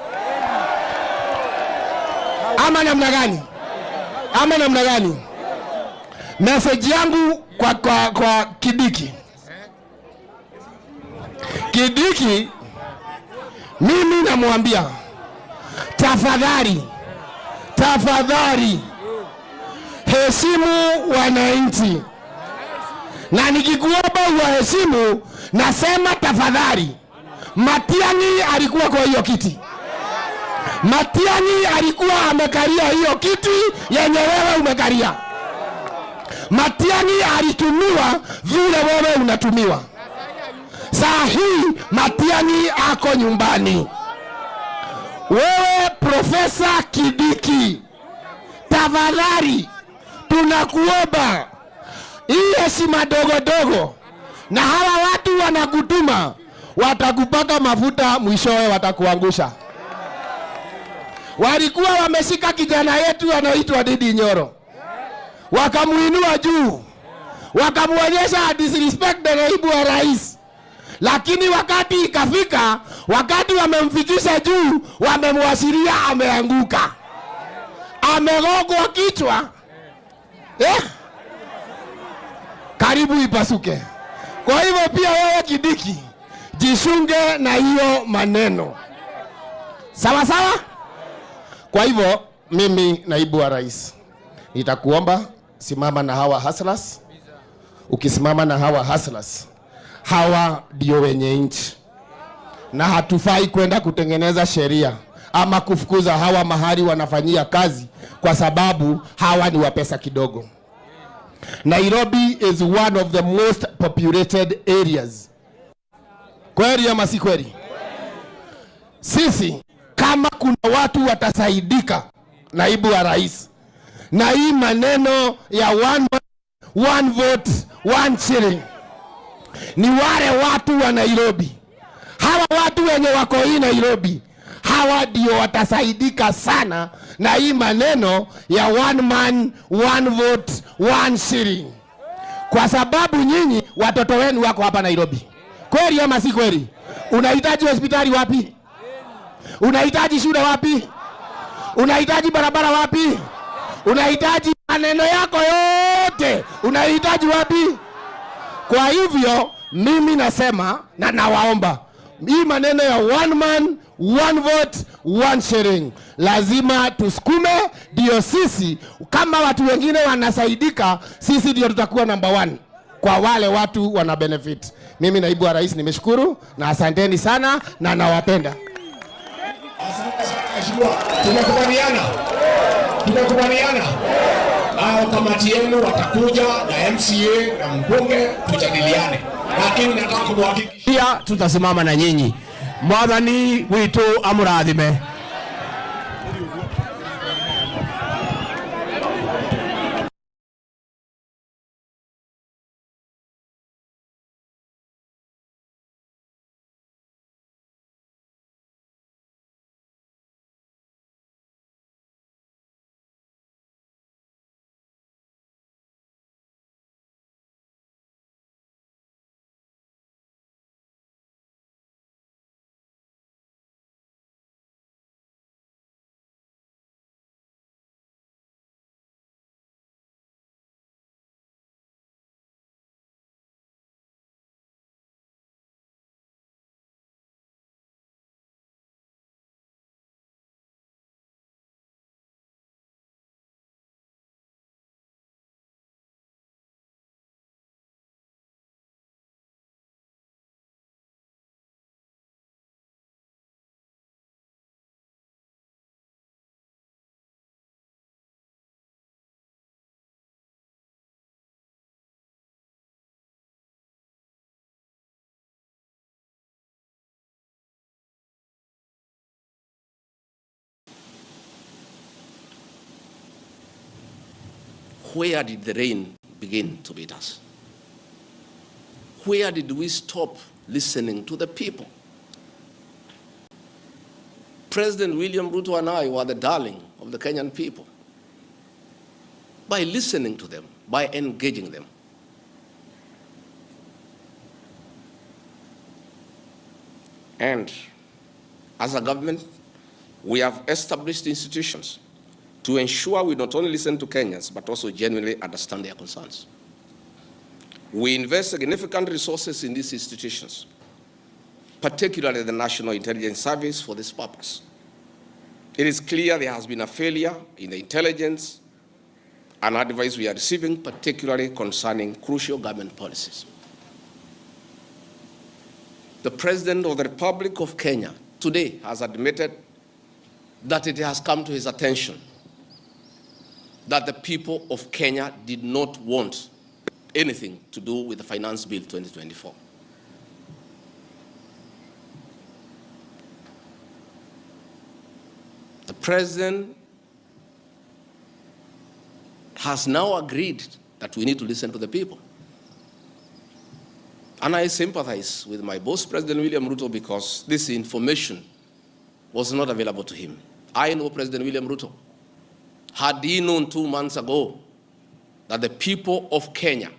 Ama namna gani? Message yangu kwa Kidiki, mimi namwambia, tafadhali heshimu wananchi. Na nikikuomba uwaheshimu, nasema tafadhali. Matiang'i alikuwa kwa hiyo kiti. Matiang'i alikuwa amekalia hiyo kiti yenye wewe umekalia. Matiang'i alitumiwa vile wewe unatumiwa. Saa hii Matiang'i ako nyumbani. Wewe Profesa Kidiki, tafadhali tunakuomba hii heshima dogo na hawa watu wanakutuma, watakupaka mafuta, mwishowe watakuangusha. Walikuwa wameshika kijana yetu anaitwa Didi Nyoro, wakamuinua juu, wakamuonyesha disrespect na naibu wa rais. Lakini wakati ikafika, wakati wamemfikisha juu, wamemwashiria ameanguka, amegongwa kichwa, karibu ipasuke. Kwa hivyo pia wewe Kidiki, jishunge na hiyo maneno, sawa sawa. Kwa hivyo mimi naibu wa rais nitakuomba, simama na hawa hustlers. Ukisimama na hawa hustlers, hawa ndio wenye nchi, na hatufai kwenda kutengeneza sheria ama kufukuza hawa mahali wanafanyia kazi kwa sababu hawa ni wa pesa kidogo. Nairobi is one of the most populated areas. Kweli ama si kweli? Sisi kama kuna watu watasaidika, naibu wa rais, na hii maneno ya one vote, one shilling, ni wale watu wa Nairobi. Hawa watu wenye wako hii Nairobi, hawa ndio watasaidika sana na hii maneno ya one man, one vote, one shilling. Kwa sababu nyinyi watoto wenu wako hapa Nairobi. Kweli ama si kweli? Unahitaji hospitali wapi? Unahitaji shule wapi? Unahitaji barabara wapi? Unahitaji maneno yako yote, unahitaji wapi? Kwa hivyo mimi nasema na nawaomba, hii maneno ya one man, one vote, one shilling lazima tusukume, ndio sisi kama watu wengine wanasaidika, sisi ndio tutakuwa number one kwa wale watu wana benefit. Mimi naibu wa rais nimeshukuru na asanteni sana na nawapenda.
Tumekubaliana hao, kamati yenu watakuja na MCA na mbunge tujadiliane, lakini nataka kumhakikishia
tutasimama na nyinyi. Mwathani witu amurathime.
Where did the rain begin to beat us? Where did we stop listening to the people? President William Ruto and I were the darling of the Kenyan people by listening to them, by engaging them. And as a government, we have established institutions to ensure we not only listen to Kenyans, but also genuinely understand their concerns. We invest significant resources in these institutions, particularly the National Intelligence Service, for this purpose. It is clear there has been a failure in the intelligence and advice we are receiving, particularly concerning crucial government policies. The President of the Republic of Kenya today has admitted that it has come to his attention that the people of Kenya did not want anything to do with the Finance Bill 2024. president has now agreed that we need to listen to the people. And I sympathize with my boss, President William Ruto, because this information was not available to him. I know President William Ruto. Had he known 2 months ago that the people of Kenya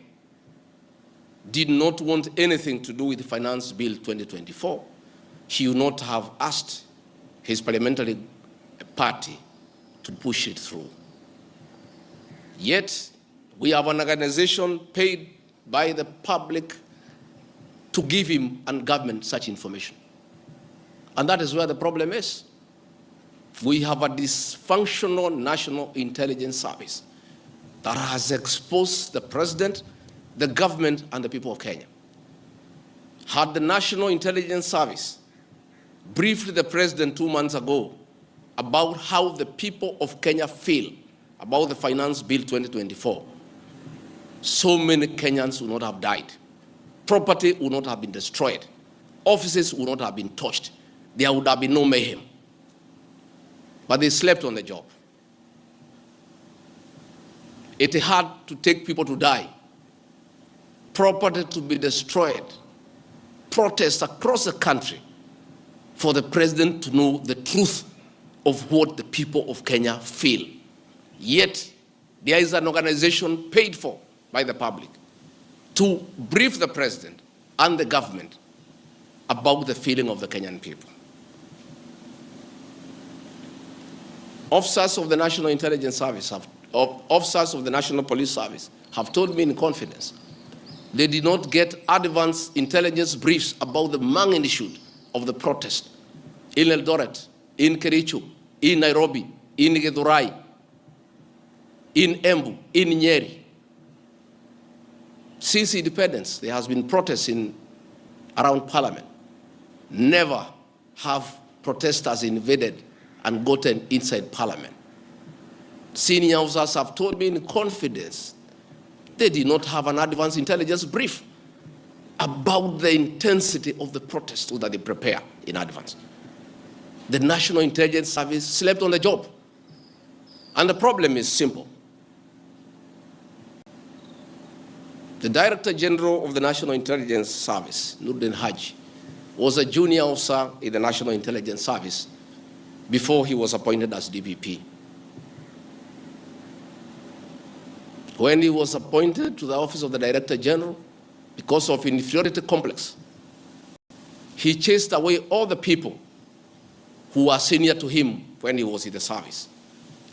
did not want anything to do with Finance Bill 2024, he would not have asked his parliamentary party to push it through. Yet, we have an organization paid by the public to give him and government such information. And that is where the problem is. We have a dysfunctional National Intelligence Service that has exposed the president, the government, and the people of Kenya. Had the National Intelligence Service briefed the president 2 months ago about how the people of Kenya feel about the Finance Bill 2024, so many Kenyans would not have died. Property would not have been destroyed. Offices would not have been touched. There would have been no mayhem. But they slept on the job. It had to take people to die, property to be destroyed, protests across the country for the president to know the truth of what the people of Kenya feel. Yet, there is an organization paid for by the public to brief the president and the government about the feeling of the Kenyan people. Officers of the National Intelligence Service, officers of the National Police Service have told me in confidence they did not get advance intelligence briefs about the magnitude of the protest in Eldoret, in Kericho, in Nairobi, in Githurai, in Embu, in Nyeri. Since independence, there has been protests around Parliament. Never have protesters invaded and gotten inside Parliament. Senior officers have told me in confidence they did not have an advance intelligence brief about the intensity of the protest so that they prepare in advance. The National Intelligence Service slept on the job. And the problem is simple. The Director General of the National Intelligence Service, Nuruddin Haji, was a junior officer in the National Intelligence Service before he was appointed as DPP. When he was appointed to the office of the Director General, because of inferiority complex, he chased away all the people who were senior to him when he was in the service,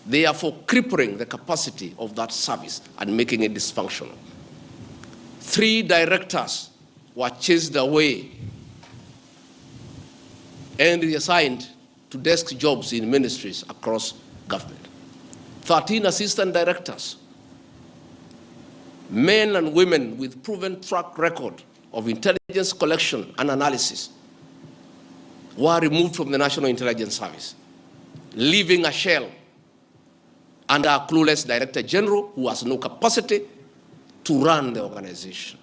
therefore crippling the capacity of that service and making it dysfunctional. 3 directors were chased away and reassigned to desk jobs in ministries across government. 13 assistant directors, men and women with proven track record of intelligence collection and analysis, were removed from the National Intelligence Service, leaving a shell under a clueless Director General who has no capacity to run the organization.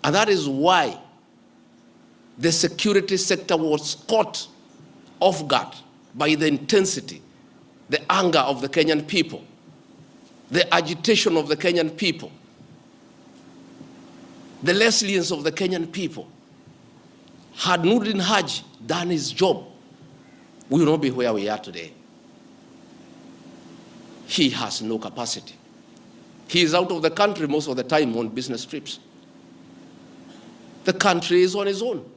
And that is why the security sector was caught off guard by the intensity, the anger of the Kenyan people, the agitation of the Kenyan people, the resilience of the Kenyan people. Had Nuruddin Haji done his job, we will not be where we are today. He has no capacity. He is out of the country most of the time on business trips. The country is on his own.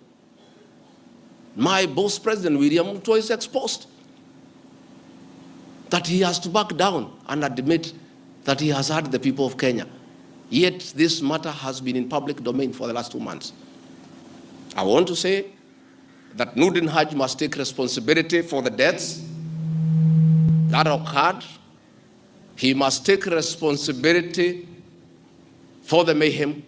My boss, President William Ruto, is exposed. That he has to back down and admit that he has hurt the people of Kenya. Yet this matter has been in public domain for the last 2 months. I want to say that Nuruddin Haji must take responsibility for the deaths that occurred. He must take responsibility for the mayhem.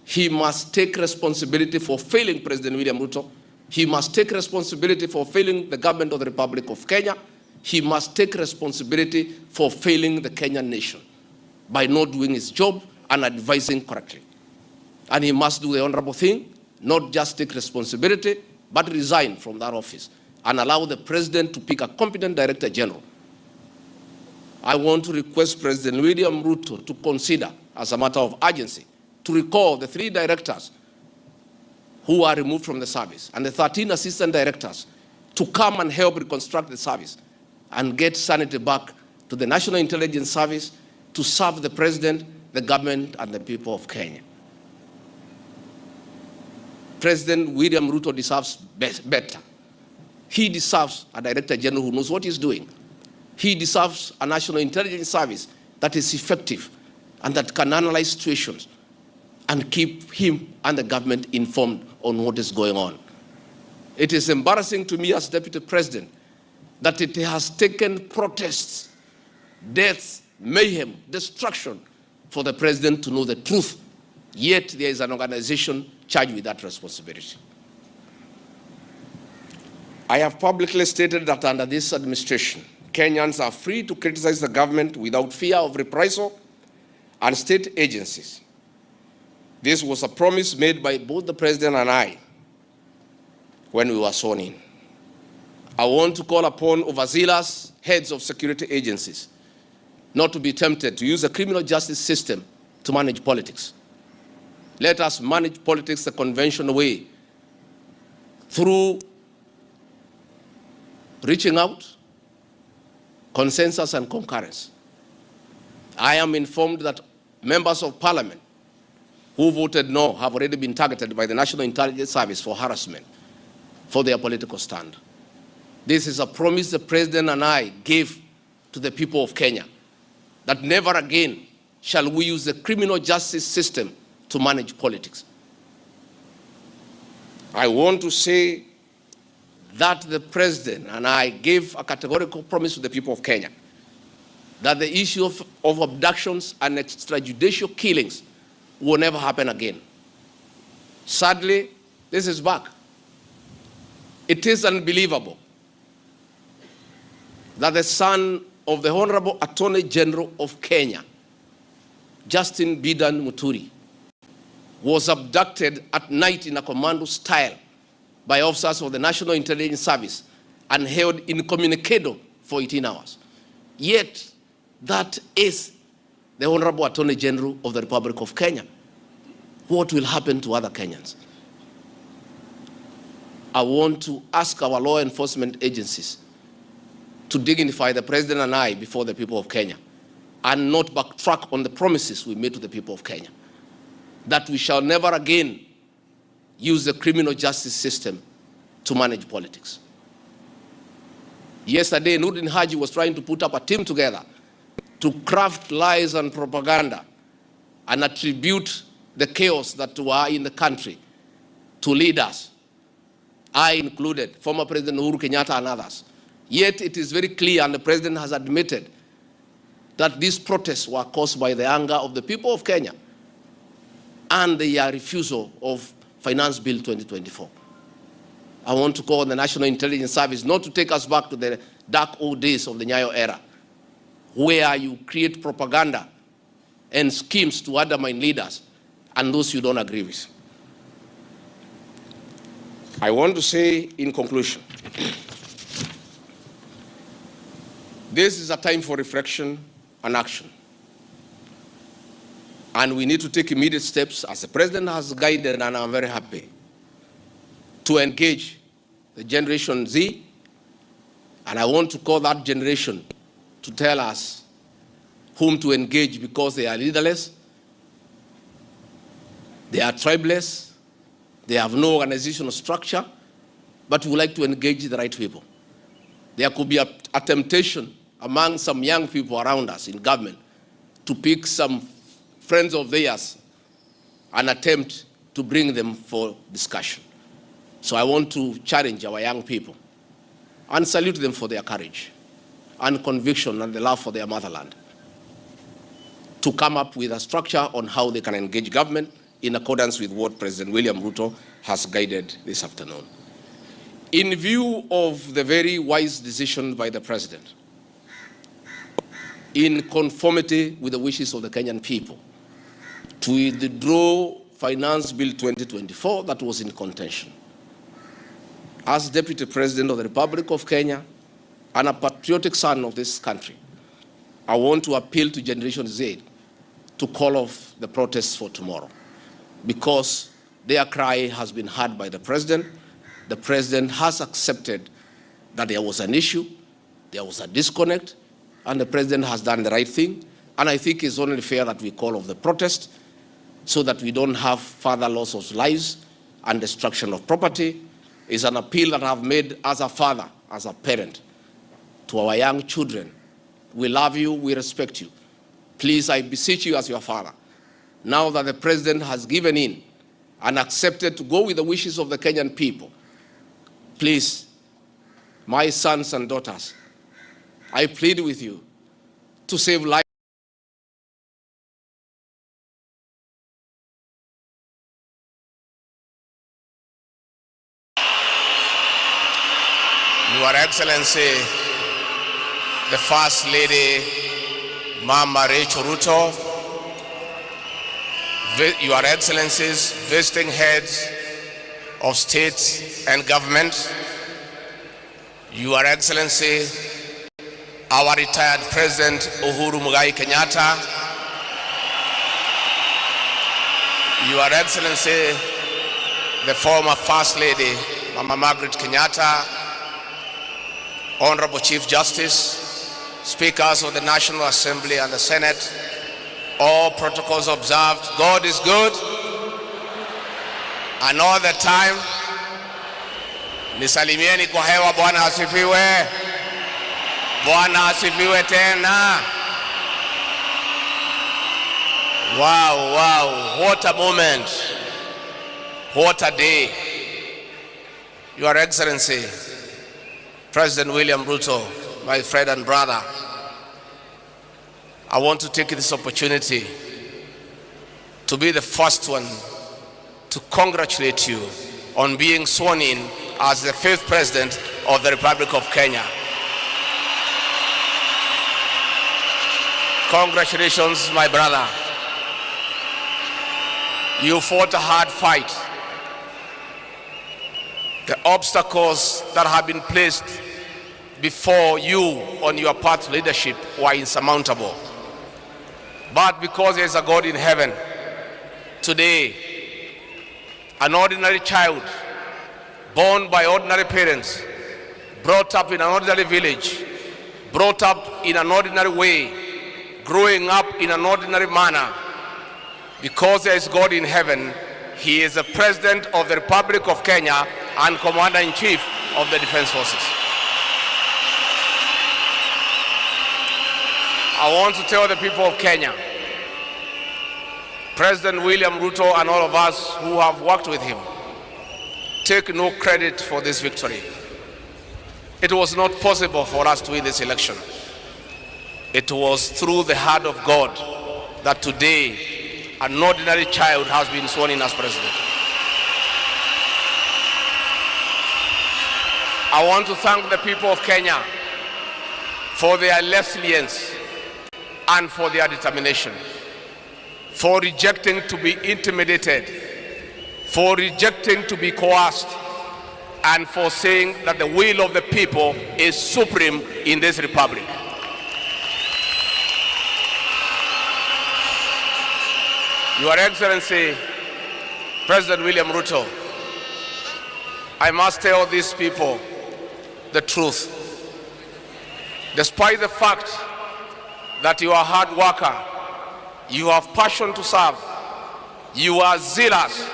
He must take responsibility for failing President William Ruto. He must take responsibility for failing the government of the Republic of Kenya. He must take responsibility for failing the Kenyan nation by not doing his job and advising correctly. And he must do the honorable thing, not just take responsibility, but resign from that office. and allow the president to pick a competent director general. I want to request President William Ruto to consider, as a matter of urgency, to recall the 3 directors who are removed from the service and the 13 assistant directors to come and help reconstruct the service and get sanity back to the National Intelligence Service to serve the president, the government, and the people of Kenya. President William Ruto deserves better. He deserves a director general who knows what he's doing. He deserves a National Intelligence Service that is effective and that can analyze situations and keep him and the government informed on what is going on. It is embarrassing to me as Deputy President that it has taken protests, deaths, mayhem, destruction for the president to know the truth, yet there is an organization charged with that responsibility. I have publicly stated that under this administration, Kenyans are free to criticize the government without fear of reprisal and state agencies. This was a promise made by both the president and I when we were sworn in. I want to call upon overzealous heads of security agencies not to be tempted to use the criminal justice system to manage politics. Let us manage politics the conventional way, through reaching out, consensus, and concurrence. I am informed that members of parliament who voted no have already been targeted by the National Intelligence Service for harassment for their political stand. This is a promise the president and I gave to the people of Kenya, that never again shall we use the criminal justice system to manage politics. I want to say that the president and I gave a categorical promise to the people of Kenya that the issue of abductions and extrajudicial killings will never happen again. Sadly, this is back. It is unbelievable that the son of the Honorable Attorney General of Kenya, Justin Bidan Muturi, was abducted at night in a commando style by officers of the National Intelligence Service and held incommunicado for 18 hours. Yet, that is the Honorable Attorney General of the Republic of Kenya. What will happen to other Kenyans? I want to ask our law enforcement agencies to dignify the president and I before the people of Kenya and not backtrack on the promises we made to the people of Kenya, that we shall never again use the criminal justice system to manage politics. Yesterday, Nurdin Haji was trying to put up a team together to craft lies and propaganda and attribute the chaos that were in the country to leaders, I included, former President Uhuru Kenyatta and others. Yet it is very clear, and the president has admitted, that these protests were caused by the anger of the people of Kenya and their refusal of Finance Bill 2024. I want to call on the National Intelligence Service not to take us back to the dark old days of the Nyayo era, where you create propaganda and schemes to undermine leaders and those you don't agree with. I want to say in conclusion, this is a time for reflection and action. And we need to take immediate steps, as the president has guided, and I'm very happy, to engage the Generation Z. And I want to call that generation to tell us whom to engage, because they are leaderless, they are tribeless, they have no organizational structure, but we would like to engage the right people. There could be a temptation among some young people around us in government to pick some friends of theirs and attempt to bring them for discussion. So I want to challenge our young people and salute them for their courage and conviction and the love for their motherland to come up with a structure on how they can engage government in accordance with what President William Ruto has guided this afternoon. In view of the very wise decision by the president, in conformity with the wishes of the Kenyan people, to withdraw Finance Bill 2024 that was in contention, as Deputy President of the Republic of Kenya and a patriotic son of this country, I want to appeal to Generation Z to call off the protests for tomorrow, because their cry has been heard by the President. The President has accepted that there was an issue, there was a disconnect, and the President has done the right thing. And I think it's only fair that we call off the protest so that we don't have further loss of lives and destruction of property. It's an appeal that I've made as a father, as a parent, to our young children. We love you, we respect you. Please, I beseech you as your father, now that the President has given in and accepted to go with the wishes of the Kenyan people, please, my sons and daughters, I plead with you to save lives.
Your Excellency, the First Lady, Mama Rachel Ruto, Your Excellencies, visiting heads of states and government, Your Excellency, our retired President Uhuru Muigai Kenyatta, Your Excellency, the former First Lady, Mama Margaret Kenyatta, Honorable Chief Justice, Speakers of the National Assembly and the Senate, all protocols observed. God is good, and all the time. Nisalimieni kwa hewa. Bwana asifiwe. Bwana asifiwe tena. Wow, wow, what a moment. What a day. Your Excellency, President William Ruto, my friend and brother, I want to take this opportunity to be the first one to congratulate you on being sworn in as the 5th President of the Republic of Kenya. Congratulations, my brother. You fought a hard fight. The obstacles that have been placed before you on your path to leadership were insurmountable. But because there is a God in heaven, today, an ordinary child, born by ordinary parents, brought up in an ordinary village, brought up in an ordinary way, growing up in an ordinary manner, because there is God in heaven, he is the President of the Republic of Kenya and Commander-in-Chief of the Defense Forces. I want to tell the people of Kenya, President William Ruto and all of us who have worked with him, take no credit for this victory. It was not possible for us to win this election. It was through the hand of God that today an ordinary child has been sworn in as president. I want to thank the people of Kenya for their resilience and for their determination, for rejecting to be intimidated, for rejecting to be coerced, and for saying that the will of the people is supreme in this republic. Your Excellency, President William Ruto, I must tell these people the truth. Despite the fact that you are a hard worker, you have passion to serve, you are zealous,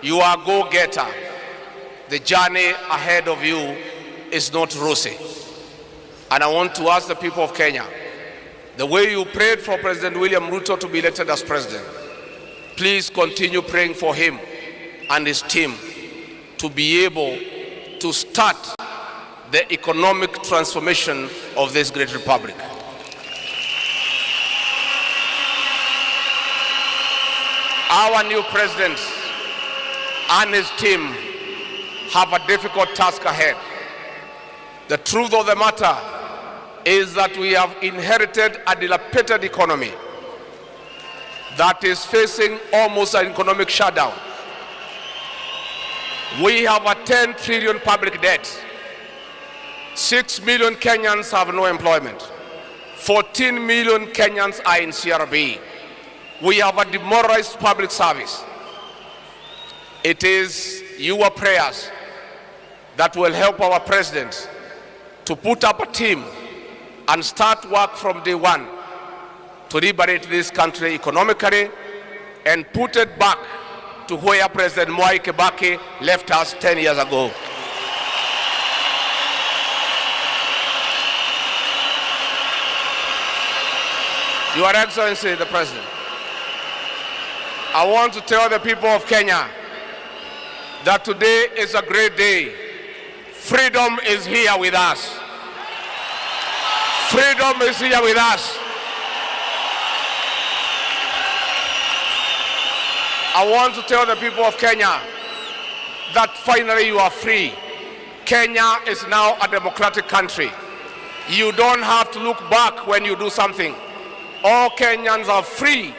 you are a go-getter, the journey ahead of you is not rosy. And I want to ask the people of Kenya, the way you prayed for President William Ruto to be elected as president, please continue praying for him and his team to be able to start the economic transformation of this great republic. Our new president and his team have a difficult task ahead. The truth of the matter is that we have inherited a dilapidated economy that is facing almost an economic shutdown.
We have a 10 trillion public debt. 6 million Kenyans have no employment. 14 million Kenyans are in CRB. We have a demoralized public service. It is your prayers that will help our president to put up a team and start work from day one to liberate this country economically and put it back to where President Mwai Kibaki left us 10 years ago. Your Excellency, the President, I want to tell the people of Kenya that today is a great day. Freedom is here with us. Freedom is here with us. I want to tell the people of Kenya that finally you are free. Kenya is now a democratic country. You don't have to look back when you do something. All Kenyans are free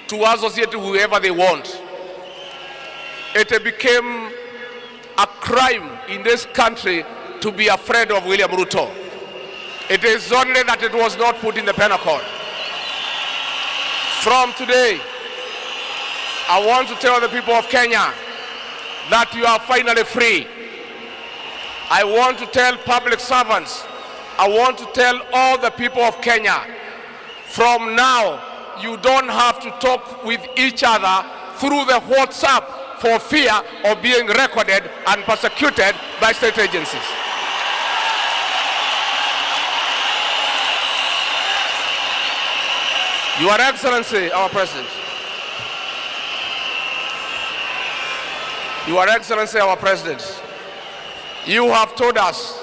to associate with whoever they want. It became a crime in this country to be afraid of William Ruto. It is only that it was not put in the penal code. From today, I want to tell the people of Kenya that you are finally free. I want to tell public servants, I want to tell all the people of Kenya, from now, you don't have to talk with each other through the WhatsApp for fear of being recorded and persecuted by state agencies. Your Excellency, our President. Your Excellency, our President, you have told us,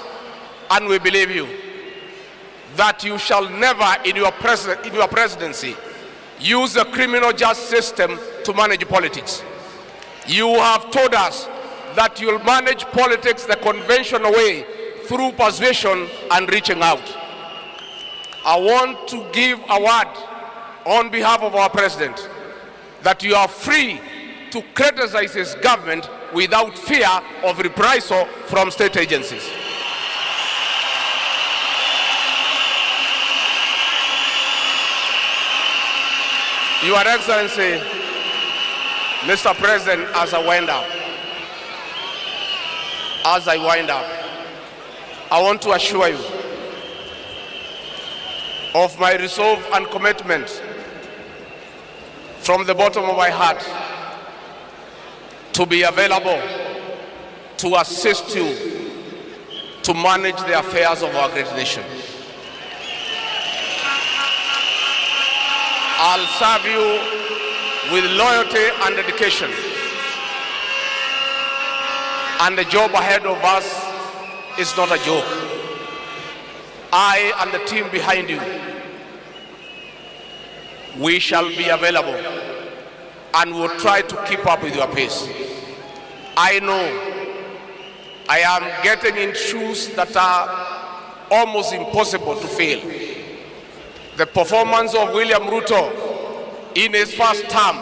and we believe you, that you shall never in your presidency use the criminal justice system to manage politics. You have told us that you'll manage politics the conventional way through persuasion and reaching out. I want to give a word on behalf of our president that you are free to criticize his government without fear of reprisal from state agencies. Your Excellency, Mr. President, as I wind up, I want to assure you of my resolve and commitment from the bottom of my heart to be available to assist you to manage the affairs of our great nation. I'll serve you with loyalty and dedication. And the job ahead of us is not a joke. I and the team behind you, we shall be available and will try to keep up with your pace. I know I am getting in shoes that are almost impossible to fill. The performance of William Ruto in his first term,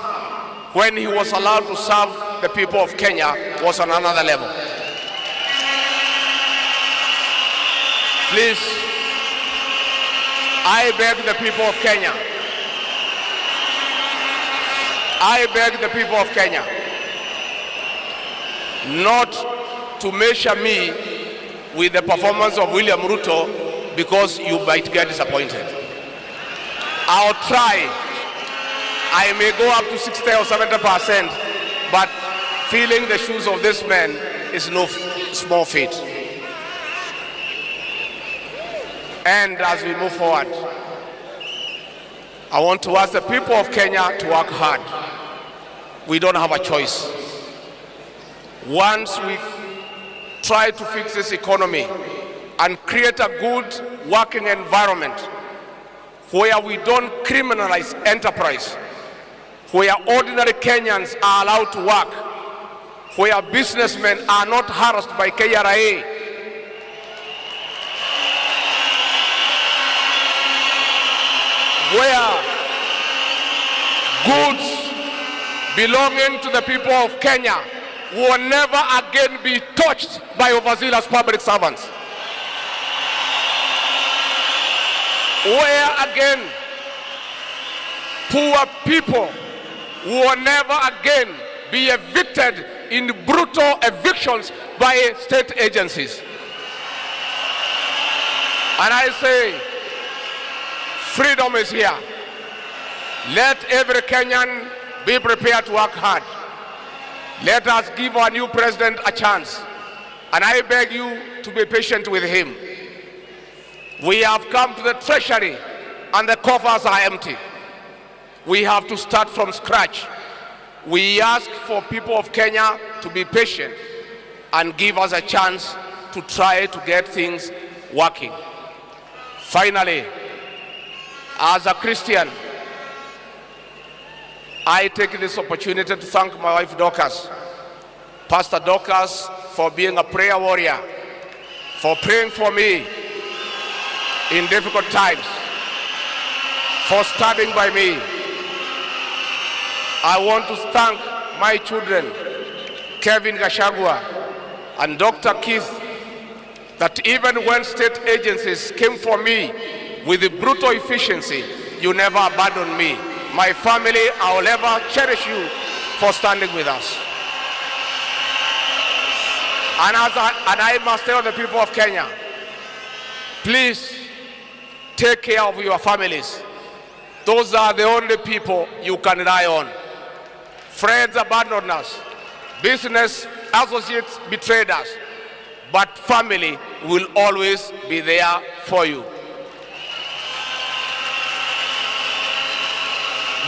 when he was allowed to serve the people of Kenya, was on another level. Please, I beg the people of Kenya, not to measure me with the performance of William Ruto, because you might get disappointed. I'll try. I may go up to 60 or 70%, but filling the shoes of this man is no small feat. And as we move forward, I want to ask the people of Kenya to work hard. We don't have a choice. Once we try to fix this economy and create a good working environment where we don't criminalize enterprise, where ordinary Kenyans are allowed to work, where businessmen are not harassed by KRA, where goods belonging to the people of Kenya
will never again be touched by overzealous public servants. Where again poor people will never again be evicted in brutal evictions by state agencies. And I say, freedom is here. Let every Kenyan be prepared to work hard. Let us give our new president a chance. And I beg you to be patient with him. We have come to the treasury and the coffers are empty. We have to start from scratch. We ask for people of Kenya to be patient and give us a chance to try to get things working. Finally, as a Christian, I take this opportunity to thank my wife Dorcas, Pastor Dorcas, for being a prayer warrior, for praying for me in difficult times, for standing by me. I want to thank my children, Kevin Gachagua and Dr. Keith, that even when state agencies came for me with brutal efficiency, you never abandoned me. My family, I will ever cherish you for standing with us. And I must tell the people of Kenya, please take care of your families. Those are the only people you can rely on. Friends abandoned us. Business associates betrayed us. But family will always be there for you.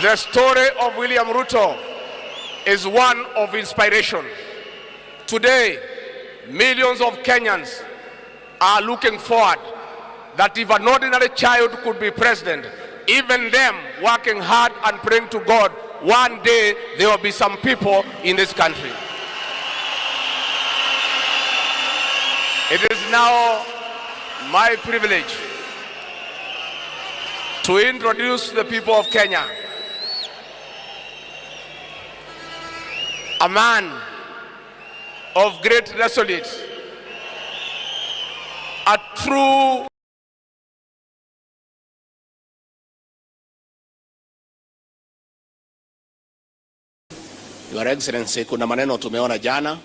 The story of William Ruto is one of inspiration. Today, millions of Kenyans are looking forward that if an ordinary child could be president, even them working hard and praying to God, one day there will be some people in this country. It is now my privilege to introduce the people of Kenya a man of great resolute, a true
Your Excellency, kuna maneno tumeona jana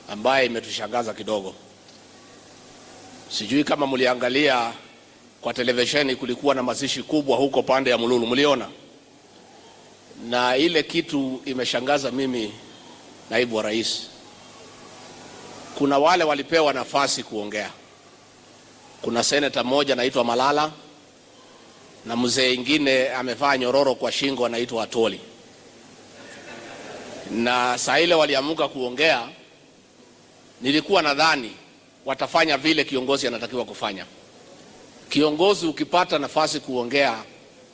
ambaye imetushangaza kidogo. Sijui kama mliangalia kwa televisheni, kulikuwa na mazishi kubwa huko pande ya Mululu, mliona? Na ile kitu imeshangaza mimi, naibu wa rais. Kuna wale walipewa nafasi kuongea. Kuna seneta mmoja anaitwa Malala na mzee mwingine amevaa nyororo kwa shingo anaitwa Atoli. Na saa ile waliamuka kuongea, nilikuwa nadhani watafanya vile kiongozi anatakiwa kufanya. Kiongozi ukipata nafasi kuongea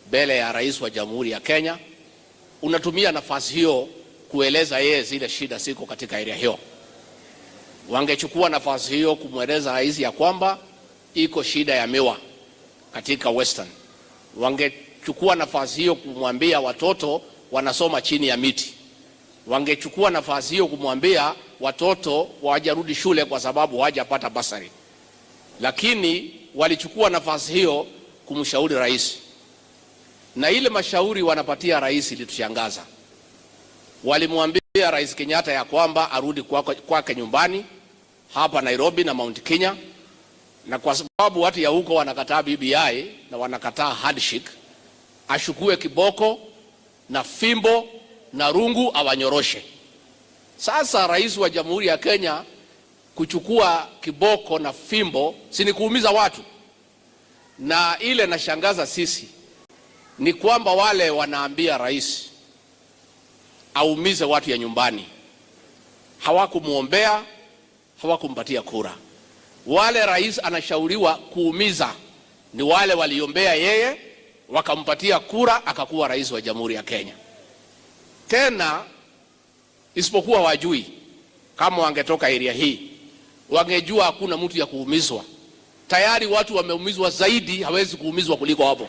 mbele ya rais wa Jamhuri ya Kenya, unatumia nafasi hiyo kueleza yeye zile shida siko katika area hiyo. Wangechukua nafasi hiyo kumweleza rais ya kwamba iko shida ya miwa katika Western. Wangechukua nafasi hiyo kumwambia watoto wanasoma chini ya miti. Wangechukua nafasi hiyo kumwambia watoto hawajarudi shule kwa sababu hawajapata basari. Lakini walichukua nafasi hiyo kumshauri rais. Na ile mashauri wanapatia rais ilitushangaza. Walimwambia Rais Kenyatta ya kwamba arudi kwake nyumbani hapa Nairobi na Mount Kenya, na kwa sababu watu ya huko wanakataa BBI na wanakataa handshake, ashukue kiboko na fimbo na rungu awanyoroshe. Sasa rais wa Jamhuri ya Kenya kuchukua kiboko na fimbo si ni kuumiza watu? Na ile nashangaza sisi ni kwamba wale wanaambia rais aumize watu ya nyumbani hawakumuombea, hawakumpatia kura. Wale rais anashauriwa kuumiza ni wale waliombea yeye wakampatia kura akakuwa rais wa Jamhuri ya Kenya. Tena isipokuwa wajui, kama wangetoka area hii wangejua hakuna mtu ya kuumizwa. Tayari watu wameumizwa zaidi, hawezi kuumizwa kuliko hapo.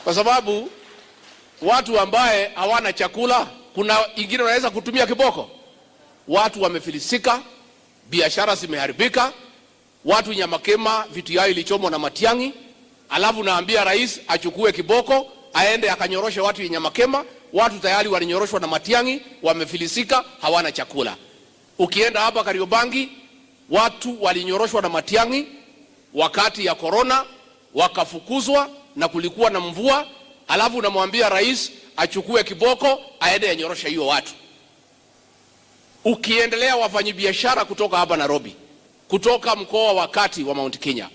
Kwa sababu watu ambaye hawana chakula
Kuna ingine unaweza kutumia kiboko. Watu wamefilisika, biashara zimeharibika, watu Nyamakema vitu yao ilichomwa na Matiang'i, alafu naambia rais achukue kiboko aende akanyoroshe watu ya Nyamakema. Watu tayari walinyoroshwa na Matiang'i, wamefilisika, hawana chakula. Ukienda hapa Kariobangi, watu walinyoroshwa na Matiang'i wakati ya corona, wakafukuzwa na kulikuwa na mvua, alafu namwambia rais achukue kiboko aende anyoroshe hiyo watu. Ukiendelea wafanyabiashara kutoka hapa Nairobi, kutoka mkoa wa kati wa Mount Kenya,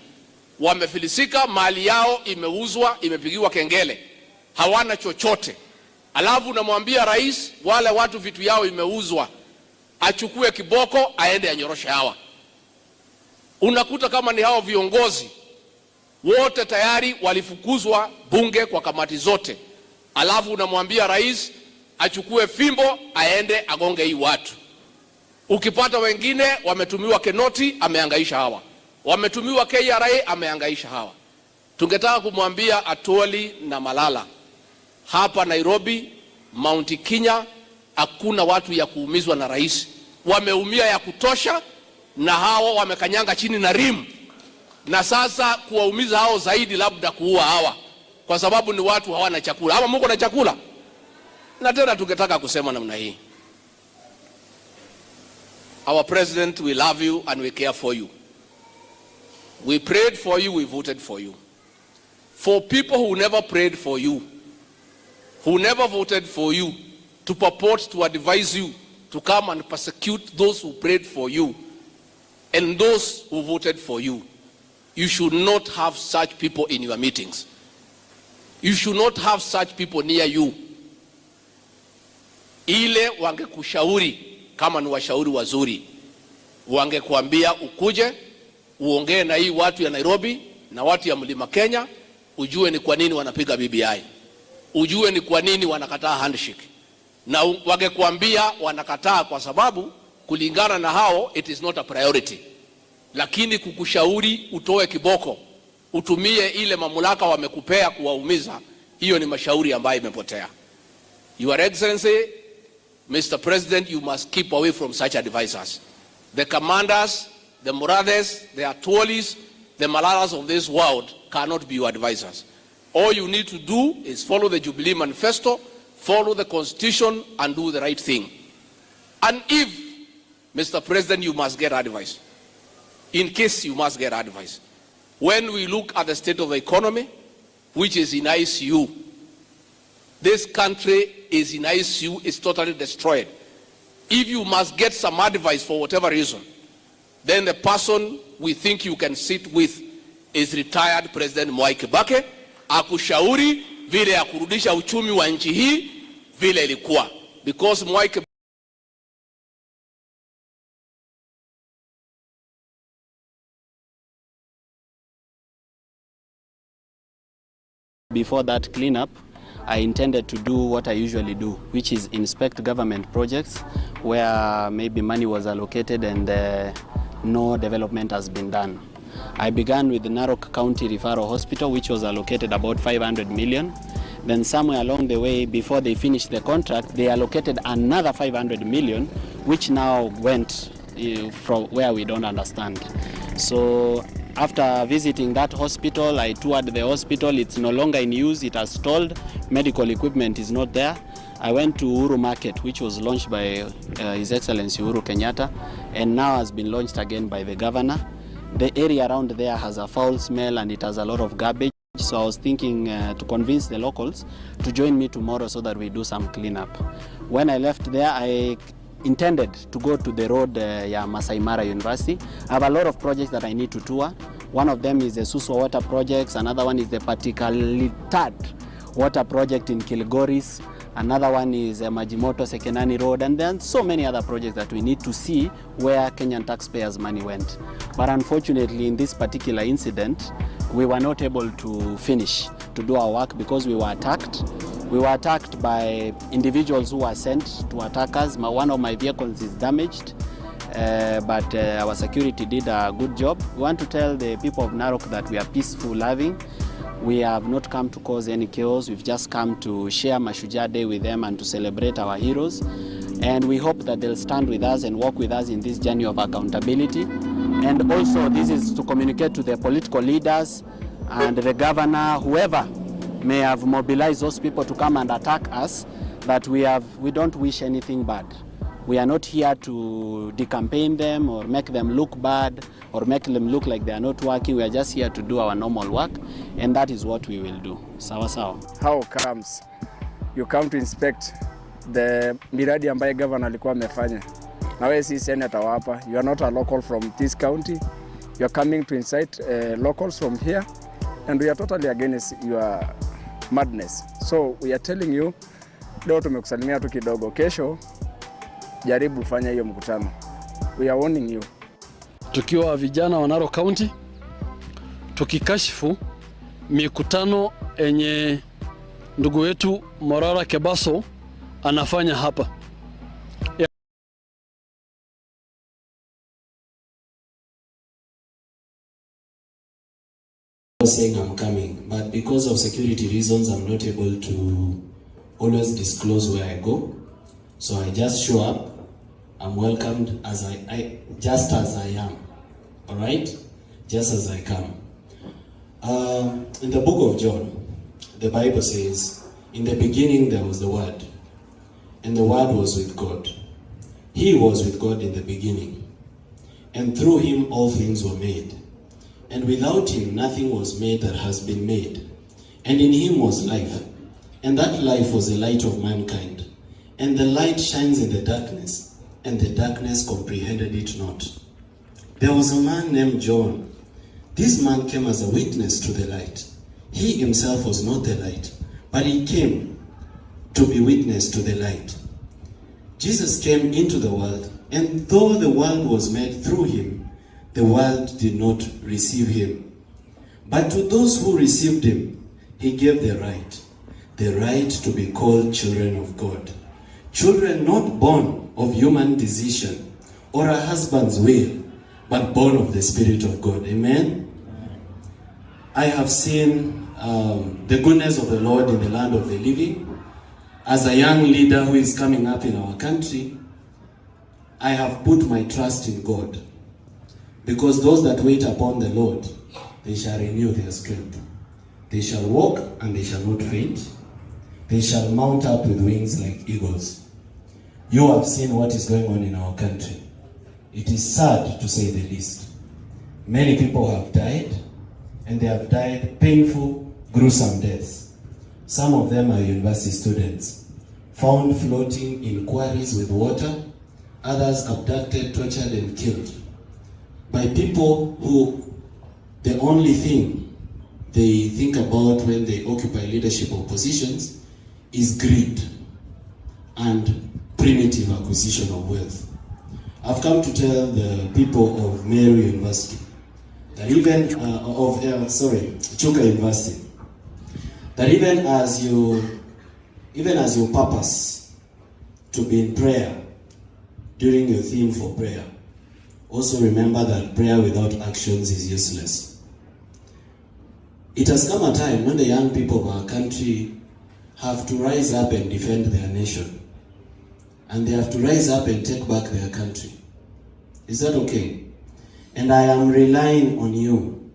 wamefilisika, mali yao imeuzwa, imepigiwa kengele, hawana chochote. Alafu namwambia rais wale watu vitu yao imeuzwa, achukue kiboko aende anyoroshe hawa. Unakuta kama ni hao viongozi wote tayari walifukuzwa bunge kwa kamati zote. Alafu unamwambia rais achukue fimbo aende agonge hii watu. Ukipata wengine wametumiwa Kenoti, amehangaisha hawa. Wametumiwa KRA, amehangaisha hawa. Tungetaka kumwambia Atwoli na Malala, hapa Nairobi, Mount Kenya, hakuna watu ya kuumizwa na rais. Wameumia ya kutosha, na hawa wamekanyanga chini na rimu. Na sasa kuwaumiza hao zaidi, labda kuua hawa, kwa sababu ni watu hawana chakula. Ama Mungu na chakula. Na tena tungetaka kusema namna hii. Our president, we love you and we care for you. We prayed for you, we voted for you. For people who never prayed for you, who never voted for you, to purport to advise you to come and persecute those who prayed for you and those who voted for you, you should not have such people in your meetings. You should not have such people near you. Ile wangekushauri kama ni washauri wazuri, wangekuambia ukuje uongee na hii watu ya Nairobi na watu ya Mlima Kenya, ujue ni kwa nini wanapiga BBI, ujue ni kwa nini wanakataa handshake. Na wangekuambia wanakataa kwa sababu kulingana na hao it is not a priority. Lakini kukushauri utoe kiboko, utumie ile mamlaka wamekupea kuwaumiza, hiyo ni mashauri ambayo imepotea. Your Excellency, Mr. President, you must keep away from such advisors. The commanders, the Murades, the Atwolis, the Malalas of this world cannot be your advisors. All you need to do is follow the Jubilee Manifesto, follow the Constitution, and do the right thing. And if, Mr. President, you must get advice, in case you must get advice, when we look at the state of the economy, which is in ICU, this country is in ICU, it's totally destroyed. If you must get some advice for whatever reason, then the person we think you can sit with is retired President Mwai Kibaki, akushauri vile ya kurudisha uchumi wa nchi hii vile ilikuwa. Because Mwai Kibaki
Before that cleanup, I intended to do what I usually do, which is inspect government projects where maybe money was allocated and no development has been done. I began with the Narok County Referral Hospital, which was allocated about 500 million. Then somewhere along the way, before they finished the contract, they allocated another 500 million, which now went from where we don't understand. So after visiting that hospital, I toured the hospital. It's no longer in use. It has stalled. Medical equipment is not there. I went to Uhuru Market, which was launched by His Excellency Uhuru Kenyatta, and now has been launched again by the governor. The area around there has a foul smell and it has a lot of garbage. So I was thinking to convince the locals to join me tomorrow so that we do some cleanup. When I left there, I intended to go to the road Masai Mara University. I have a lot of projects that I need to tour. One of them is the Suswa water projects. Another one is the Patikalitad water project in Kilgoris. Another one is Majimoto Sekenani Road. And then so many other projects that we need to see where Kenyan taxpayers' money went. But unfortunately, in this particular incident, we were not able to finish to do our work because we were attacked. We were attacked by individuals who were sent to attack us. One of my vehicles is damaged, but our security did a good job. We want to tell the people of Narok that we are peaceful, loving. We have not come to cause any chaos. We've just come to share Mashujaa Day with them and to celebrate our heroes. And we hope that they'll stand with us and walk with us in this journey of accountability. And also this is to communicate to the political leaders and the governor, whoever may have mobilized those people to come and attack us, that we don't wish anything bad. We are not here to decampaign them or make them look bad or make them look like they are not working. We are just here to do our normal work, and that is what we will do. Sawa sawa.
How comes you come to inspect the miradi ambaye governor alikuwa amefanya? Na wewe si senator hapa. You are not a local from this county. You are coming to incite locals from here, and we are totally against your madness. So we are telling you, leo tumekusalimia tu kidogo, kesho jaribu fanya hiyo mkutano. We are warning you.
Tukiwa vijana wa Narok County, tukikashifu mikutano enye ndugu wetu Morara Kebaso anafanya hapa.
Saying I'm coming, but because of security reasons I'm not able to always disclose where I go, so I just show up. I'm welcomed as I just as I am, all right, just as I come. In the book of John, the Bible says, in the beginning there was the Word, and the Word was with God. He was with God in the beginning, and through him all things were made. And without him nothing was made that has been made. And in him was life, and that life was the light of mankind. And the light shines in the darkness, and the darkness comprehended it not. There was a man named John. This man came as a witness to the light. He himself was not the light, but he came to be witness to the light. Jesus came into the world, and though the world was made through him, the world did not receive him. But to those who received him, he gave the right to be called children of God. Children not born of human decision or a husband's will, but born of the Spirit of God. Amen? I have seen the goodness of the Lord in the land of the living. As a young leader who is coming up in our country, I have put my trust in God. Because those that wait upon the Lord, they shall renew their strength. They shall walk and they shall not faint. They shall mount up with wings like eagles. You have seen what is going on in our country. It is sad to say the least. Many people have died, and they have died painful, gruesome deaths. Some of them are university students, found floating in quarries with water, others abducted, tortured, and killed by people who the only thing they think about when they occupy leadership or positions is greed and primitive acquisition of wealth. I've come to tell the people of Meru University that even Chuka University, that even as you purpose to be in prayer during your theme for prayer, also remember that prayer without actions is useless. It has come a time when the young people of our country have to rise up and defend their nation. And they have to rise up and take back their country. Is that okay? And I am relying on you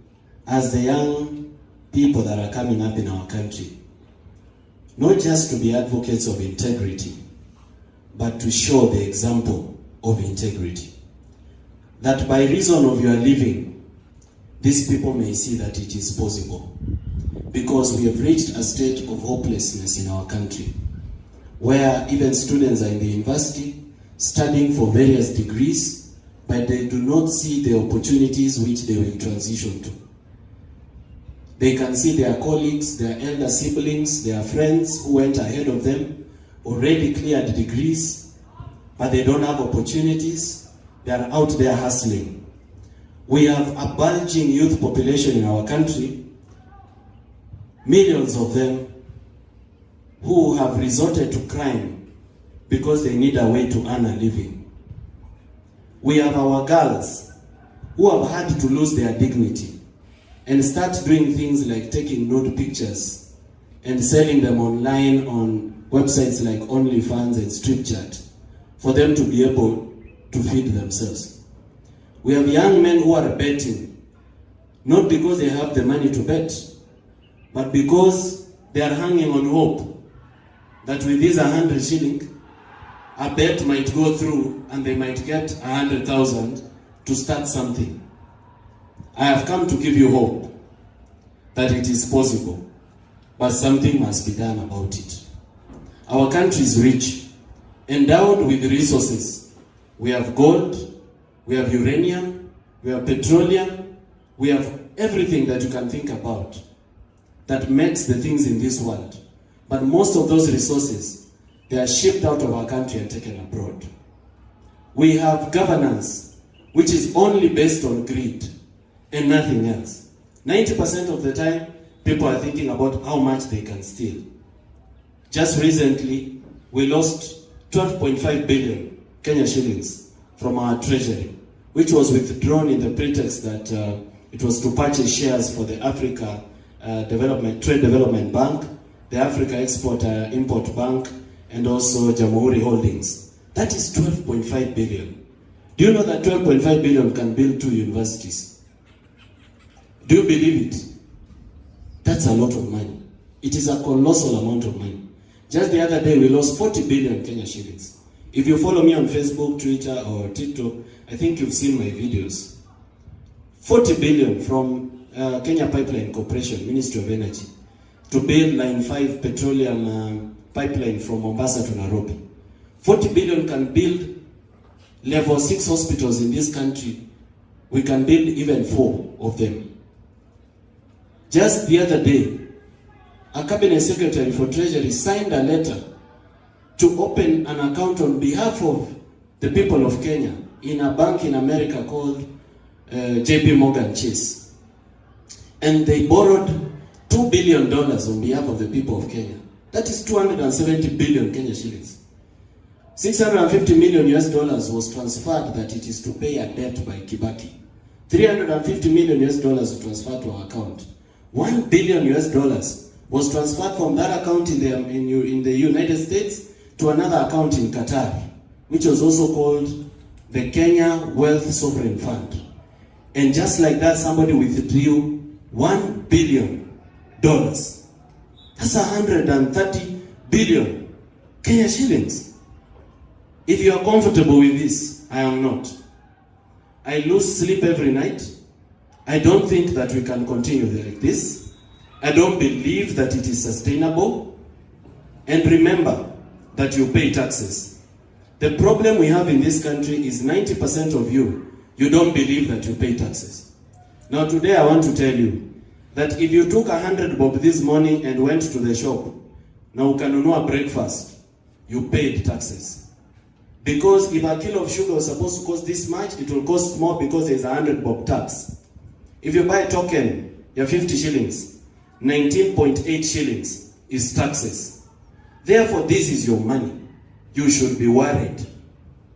as the young people that are coming up in our country, not just to be advocates of integrity, but to show the example of integrity. That by reason of your living, these people may see that it is possible. Because we have reached a state of hopelessness in our country, where even students are in the university studying for various degrees, but they do not see the opportunities which they will transition to. They can see their colleagues, their elder siblings, their friends who went ahead of them, already cleared degrees, but they don't have opportunities. They are out there hustling. We have a bulging youth population in our country, millions of them who have resorted to crime because they need a way to earn a living. We have our girls who have had to lose their dignity and start doing things like taking nude pictures and selling them online on websites like OnlyFans and StripChat for them to be able to feed themselves. We have young men who are betting, not because they have the money to bet, but because they are hanging on hope that with this 100 shilling, a bet might go through and they might get 100,000 to start something. I have come to give you hope that it is possible, but something must be done about it. Our country is rich, endowed with resources. We have gold, we have uranium, we have petroleum, we have everything that you can think about that makes the things in this world. But most of those resources, they are shipped out of our country and taken abroad. We have governance which is only based on greed and nothing else. 90% of the time, people are thinking about how much they can steal. Just recently, we lost 12.5 billion Kenya shillings from our treasury, which was withdrawn in the pretext that it was to purchase shares for the Africa Trade Development Bank, the Africa Export-Import Bank, and also Jamhuri Holdings. That is 12.5 billion. Do you know that 12.5 billion can build 2 universities? Do you believe it? That's a lot of money. It is a colossal amount of money. Just the other day, we lost 40 billion Kenya shillings. If you follow me on Facebook, Twitter, or TikTok, I think you've seen my videos. 40 billion from Kenya Pipeline Corporation, Ministry of Energy, to build Line 5 petroleum pipeline from Mombasa to Nairobi. 40 billion can build level 6 hospitals in this country. We can build even 4 of them. Just the other day, a cabinet secretary for Treasury signed a letter to open an account on behalf of the people of Kenya in a bank in America called JP Morgan Chase. And they borrowed $2 billion on behalf of the people of Kenya. That is 270 billion Kenya shillings. 650 million US dollars was transferred that it is to pay a debt by Kibaki. 350 million US dollars was transferred to our account. $1 billion US dollars was transferred from that account in the United States to another account in Qatar, which was also called the Kenya Wealth Sovereign Fund. And just like that, somebody withdrew $1 billion. That's 130 billion Kenya shillings. If you are comfortable with this, I am not. I lose sleep every night. I don't think that we can continue like this. I don't believe that it is sustainable. And remember that you pay taxes. The problem we have in this country is 90% of you don't believe that you pay taxes. Now today I want to tell you that if you took 100 bob this morning and went to the shop, now ukanunua breakfast, you paid taxes. Because if a kilo of sugar was supposed to cost this much, it will cost more because there's a 100 bob tax. If you buy a token, you're 50 shillings, 19.8 shillings is taxes. Therefore, this is your money. You should be worried.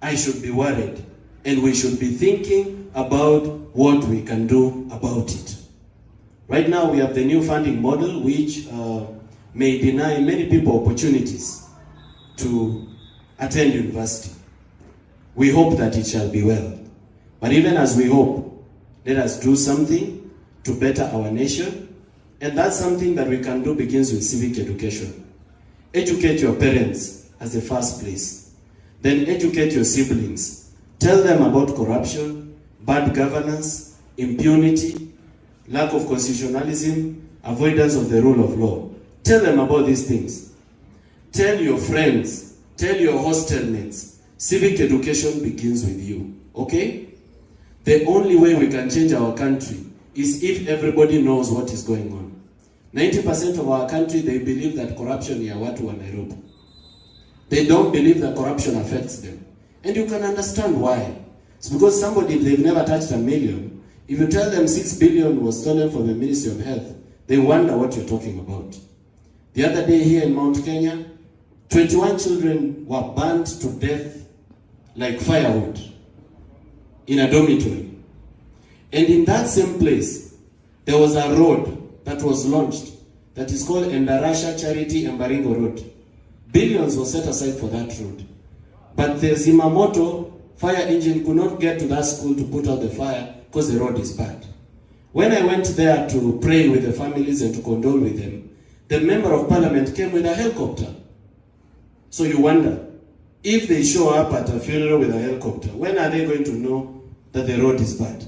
I should be worried. And we should be thinking about what we can do about it. Right now, we have the new funding model, which may deny many people opportunities to attend university. We hope that it shall be well. But even as we hope, let us do something to better our nation. And that's something that we can do begins with civic education. Educate your parents as the first place. Then educate your siblings. Tell them about corruption, bad governance, impunity, lack of constitutionalism, avoidance of the rule of law. Tell them about these things. Tell your friends, tell your hostel mates. Civic education begins with you, okay? The only way we can change our country is if everybody knows what is going on. 90% of our country, they believe that corruption is watu wa Nairobi. They don't believe that corruption affects them. And you can understand why. It's because somebody, if they've never touched $1 million, if you tell them 6 billion was stolen from the Ministry of Health, they wonder what you're talking about. The other day here in Mount Kenya, 21 children were burned to death like firewood in a dormitory. And in that same place, there was a road that was launched that is called Endarasha Charity and Baringo Road. Billions were set aside for that road. But the Zimamoto fire engine could not get to that school to put out the fire because the road is bad. When I went there to pray with the families and to condole with them, the member of parliament came with a helicopter. So you wonder, if they show up at a funeral with a helicopter, when are they going to know that the road is bad?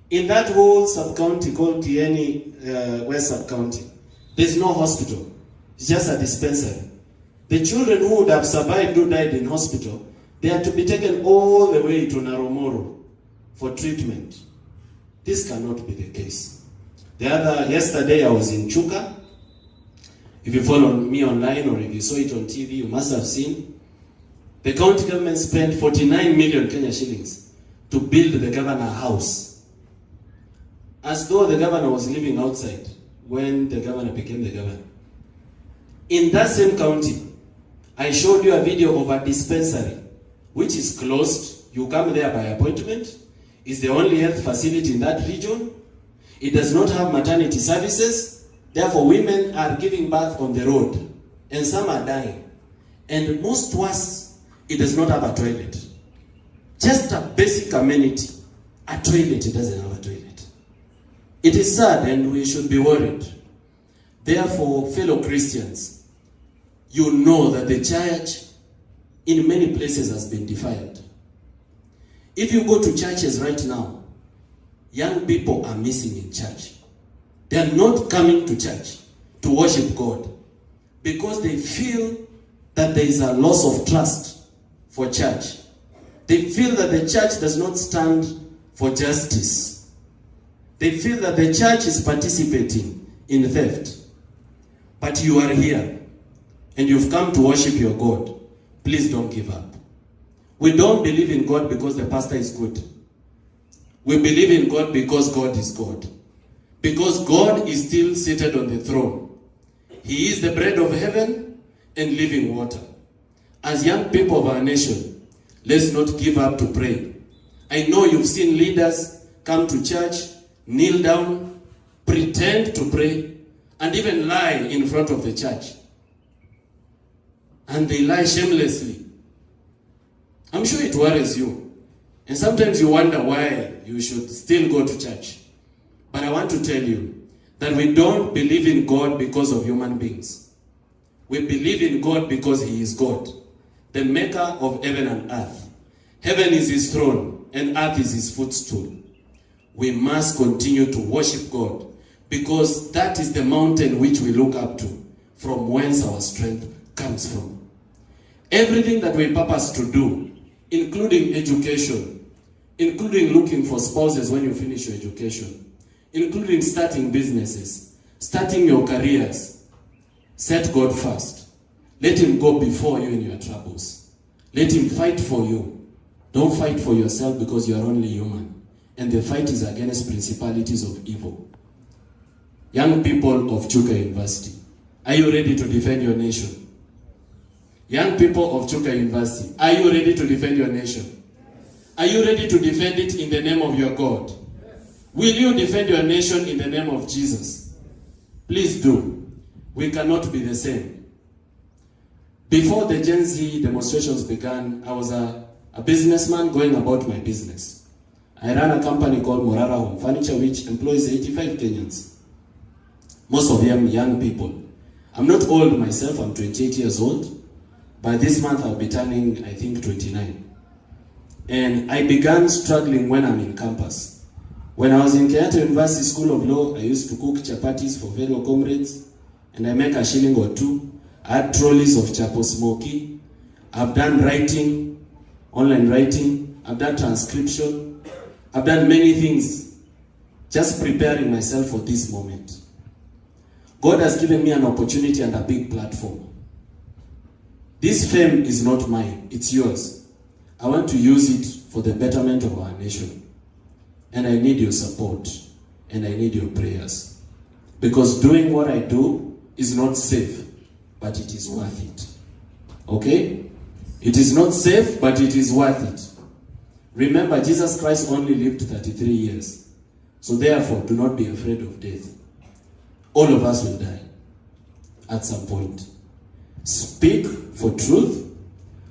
In that whole sub-county called Kieni West Sub-County, there's no hospital. It's just a dispensary. The children who would have survived who died in hospital, they had to be taken all the way to Naromoro for treatment. This cannot be the case. Yesterday I was in Chuka. If you follow me online or if you saw it on TV, you must have seen. The county government spent 49 million Kenya shillings to build the governor house. As though the governor was living outside when the governor became the governor. In that same county, I showed you a video of a dispensary, which is closed. You come there by appointment. It's the only health facility in that region. It does not have maternity services. Therefore, women are giving birth on the road, and some are dying. And most worse, it does not have a toilet. Just a basic amenity. A toilet, it doesn't have a toilet. It is sad, and we should be worried. Therefore, fellow Christians, you know that the church in many places has been defiled. If you go to churches right now, young people are missing in church. They are not coming to church to worship God because they feel that there is a loss of trust for church. They feel that the church does not stand for justice. They feel that the church is participating in theft. But you are here and you've come to worship your God. Please don't give up. We don't believe in God because the pastor is good. We believe in God because God is God. Because God is still seated on the throne. He is the bread of heaven and living water. As young people of our nation, let's not give up to pray. I know you've seen leaders come to church, kneel down, pretend to pray, and even lie in front of the church. And they lie shamelessly. I'm sure it worries you. And sometimes you wonder why you should still go to church. But I want to tell you that we don't believe in God because of human beings. We believe in God because He is God, the maker of heaven and earth. Heaven is His throne and earth is His footstool. We must continue to worship God because that is the mountain which we look up to, from whence our strength comes from. Everything that we purpose to do, including education, including looking for spouses when you finish your education, including starting businesses, starting your careers, set God first. Let Him go before you in your troubles. Let Him fight for you. Don't fight for yourself because you are only human. And the fight is against principalities of evil. Young people of Chuka University, are you ready to defend your nation? Young people of Chuka University, are you ready to defend your nation? Are you ready to defend it in the name of your God? Will you defend your nation in the name of Jesus? Please do. We cannot be the same. Before the Gen Z demonstrations began, I was a businessman going about my business. I ran a company called Morara Home Furniture, which employs 85 Kenyans. Most of them young people. I'm not old myself, I'm 28 years old. By this month I'll be turning, I think, 29. And I began struggling when I'm in campus. When I was in Kenyatta University School of Law, I used to cook chapatis for fellow comrades, and I make a shilling or two. I had trolleys of chapo smoky. I've done writing, online writing. I've done transcription. I've done many things, just preparing myself for this moment. God has given me an opportunity and a big platform. This fame is not mine, it's yours. I want to use it for the betterment of our nation. And I need your support, and I need your prayers. Because doing what I do is not safe, but it is worth it. Okay? It is not safe, but it is worth it. Remember, Jesus Christ only lived 33 years. So therefore, do not be afraid of death. All of us will die at some point. Speak for truth,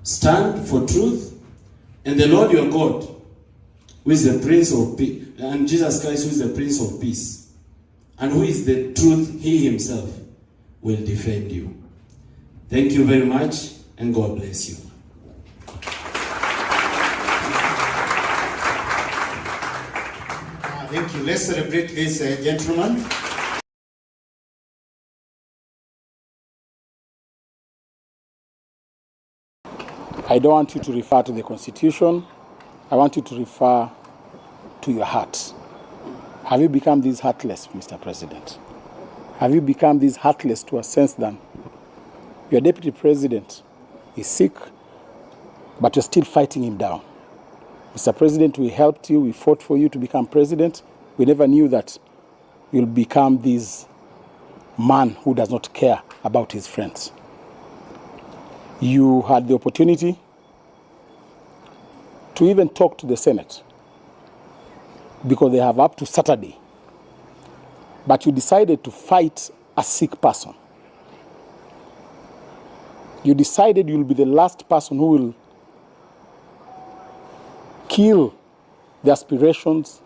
stand for truth, and the Lord your God, who is the Prince of Peace, and Jesus Christ, who is the Prince of Peace, and who is the truth, he himself will defend you. Thank you very much, and God bless you.
Thank you. Let's celebrate this gentleman.
I don't want you to refer to the Constitution. I want you to refer to your heart. Have you become this heartless, Mr. President? Have you become this heartless to a sense that your deputy president is sick, but you're still fighting him down? Mr. President, we helped you, we fought for you to become president. We never knew that you'll become this man who does not care about his friends. You had the opportunity to even talk to the Senate because they have up to Saturday. But you decided to fight a sick person. You decided you'll be the last person who will kill the aspirations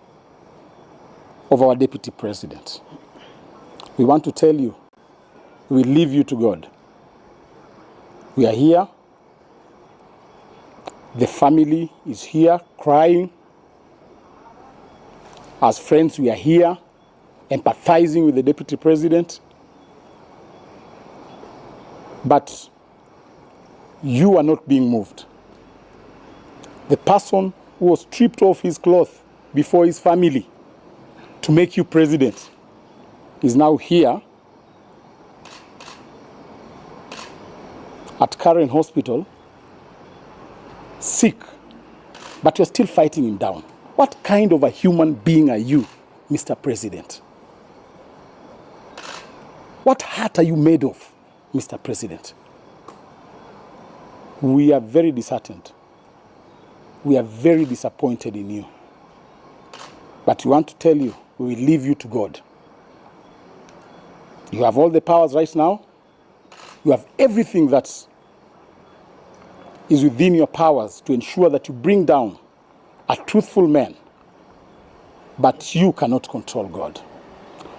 of our deputy president. We want to tell you, we leave you to God. We are here. The family is here crying. As friends, we are here empathizing with the deputy president. But you are not being moved. The person who was stripped off his clothes before his family to make you president is now here at Karen Hospital, sick, but you're still fighting him down. What kind of a human being are you, Mr. President? What heart are you made of, Mr. President? We are very disheartened. We are very disappointed in you. But we want to tell you, we will leave you to God. You have all the powers right now. You have everything that is within your powers to ensure that you bring down a truthful man. But you cannot control God.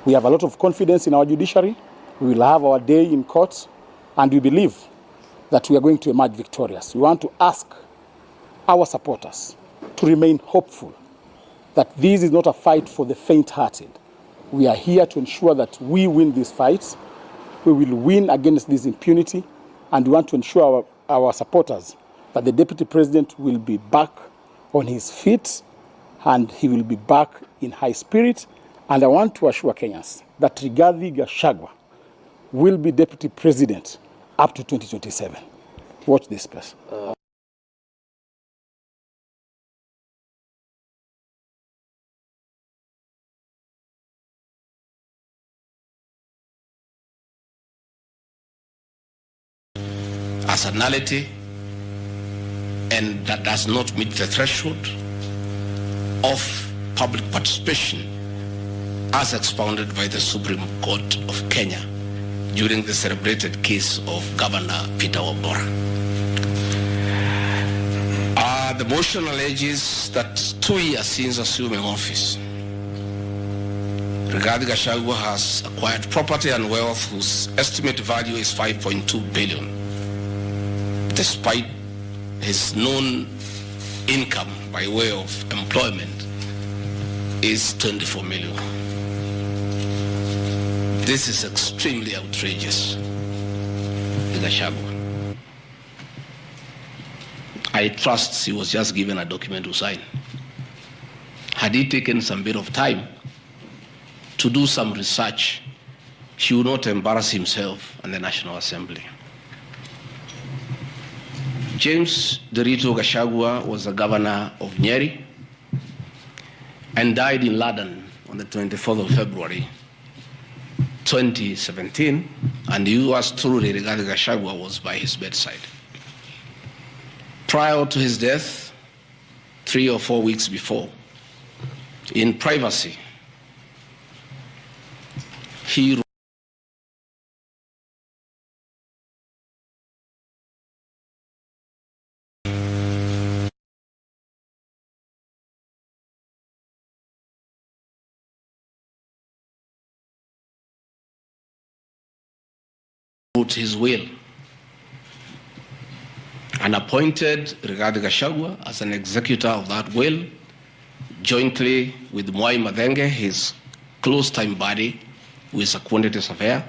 We have a lot of confidence in our judiciary. We will have our day in court, and we believe that we are going to emerge victorious. We want to ask our supporters to remain hopeful that this is not a fight for the faint-hearted. We are here to ensure that we win this fight. We will win against this impunity, and we want to ensure our supporters that the deputy president will be back on his feet and he will be back in high spirit. And I want to assure Kenyans that Rigathi Gachagua will be deputy president up to 2027. Watch this space.
As a nullity, and that does not meet the threshold of public participation as expounded by the Supreme Court of Kenya during the celebrated case of Governor Peter Wabora. The motion alleges that 2 years since assuming office, Rigathi Gachagua has acquired property and wealth whose estimated value is 5.2 billion. Despite his known income by way of employment is 24 million. This is extremely outrageous, Gachagua. I trust he was just given a document to sign. Had he taken some bit of time to do some research, he would not embarrass himself and the National Assembly. James Derito Gachagua was the governor of Nyeri and died in London on the 24th of February 2017, and yours truly, Rigathi Gachagua, was by his bedside. Prior to his death, 3 or 4 weeks before, in privacy, he wrote his will and appointed Rigathi Gachagua as an executor of that will, jointly with Mwai Madenge, his close-time buddy, who is a quantity surveyor,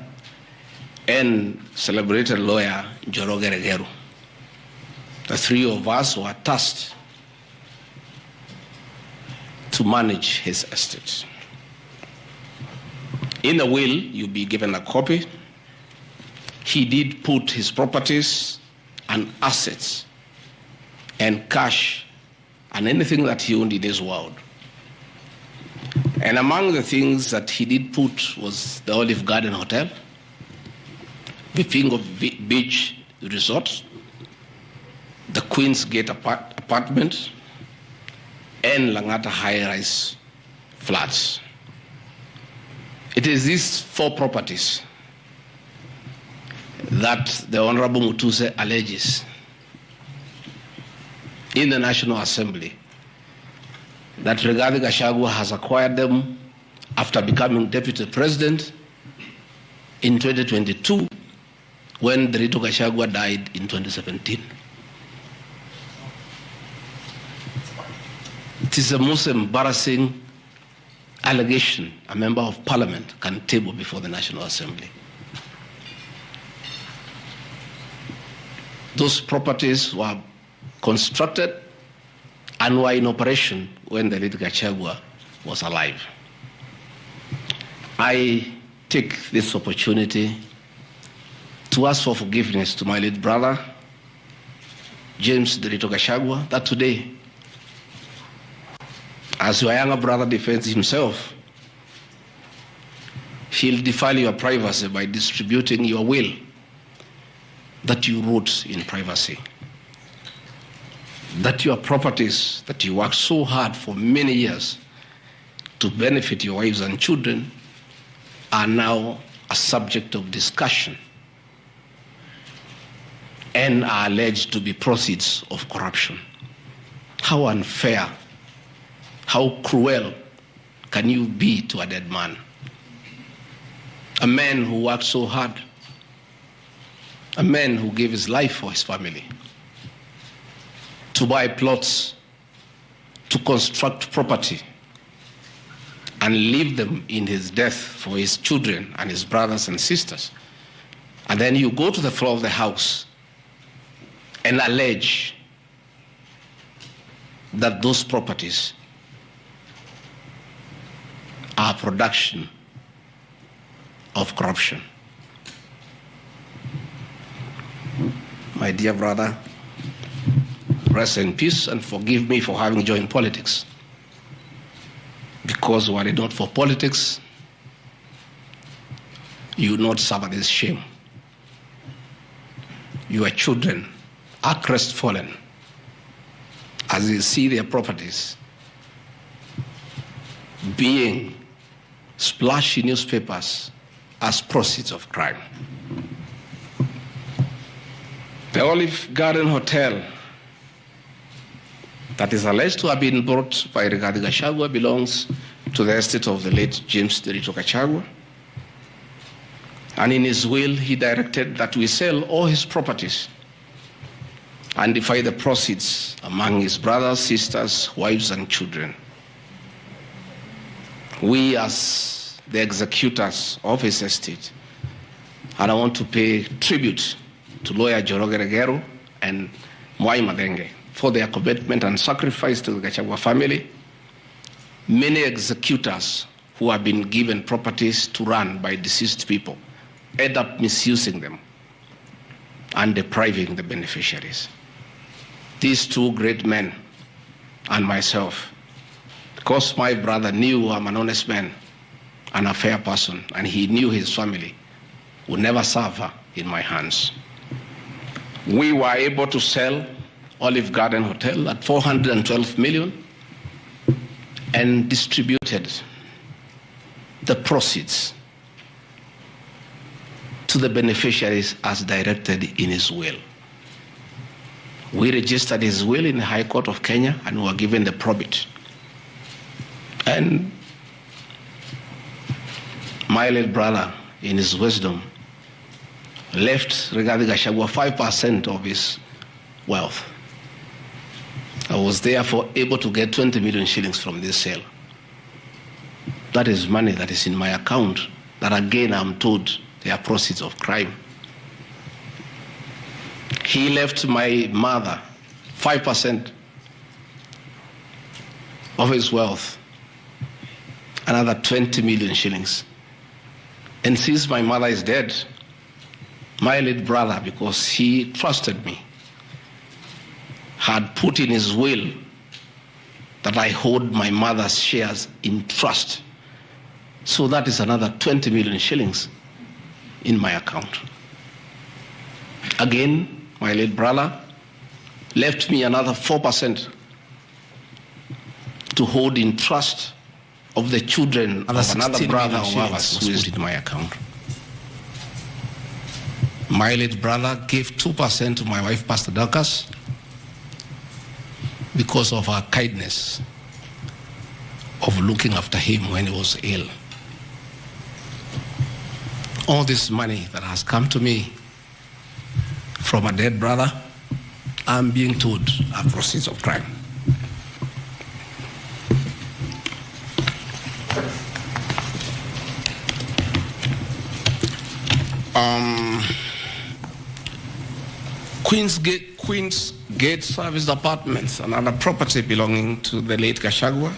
and celebrated lawyer Njoroge Regeru. The three of us were tasked to manage his estate. In the will, you'll be given a copy. He did put his properties and assets and cash and anything that he owned in his world. And among the things that he did put was the Olive Garden Hotel, the Fingo Beach Resort, the Queen's Gate apartment, and Langata high-rise flats. It is these four properties that the Honorable Mutuse alleges in the National Assembly that Rigathi Gachagua has acquired them after becoming Deputy President in 2022 when Rigathi Gachagua died in 2017. It is the most embarrassing allegation a member of parliament can table before the National Assembly. Those properties were constructed and were in operation when the late Gachagua was alive. I take this opportunity to ask for forgiveness to my late brother, James Rigathi Gachagua, that today, as your younger brother defends himself, he'll defile your privacy by distributing your will that you wrote in privacy. That your properties that you worked so hard for many years to benefit your wives and children are now a subject of discussion and are alleged to be proceeds of corruption. How unfair, how cruel can you be to a dead man? A man who worked so hard, a man who gave his life for his family, to buy plots, to construct property, and leave them in his death for his children and his brothers and sisters. And then you go to the floor of the House and allege that those properties are production of corruption. My dear brother, rest in peace and forgive me for having joined politics. Because were it not for politics, you would not suffer this shame. Your children are crestfallen as they see their properties being splashed in newspapers as proceeds of crime. The Olive Garden Hotel that is alleged to have been bought by Rigathi Gachagua belongs to the estate of the late James Rigathi Gachagua. And in his will, he directed that we sell all his properties and divide the proceeds among his brothers, sisters, wives, and children. We, as the executors of his estate, and I want to pay tribute to lawyer Njoroge Regeru and Mwai Madenge for their commitment and sacrifice to the Gachagua family. Many executors who have been given properties to run by deceased people end up misusing them and depriving the beneficiaries. These two great men and myself, because my brother knew I'm an honest man and a fair person, and he knew his family would never suffer in my hands. We were able to sell Olive Garden Hotel at 412 million and distributed the proceeds to the beneficiaries as directed in his will. We registered his will in the High Court of Kenya and were given the probate. And my late brother, in his wisdom, left Rigathi Gachagua 5% of his wealth. I was therefore able to get 20 million shillings from this sale. That is money that is in my account, that again I'm told they are proceeds of crime. He left my mother 5% of his wealth, another 20 million shillings. And since my mother is dead, my late brother, because he trusted me, had put in his will that I hold my mother's shares in trust. So that is another 20 million shillings in my account. Again, my late brother left me another 4% to hold in trust of the children of another brother of ours who is in my account. My late brother gave 2% to my wife, Pastor Dorcas, because of her kindness of looking after him when he was ill. All this money that has come to me from a dead brother, I'm being told are proceeds of crime. Queen's Gate Service Apartments, another property belonging to the late Gachagua,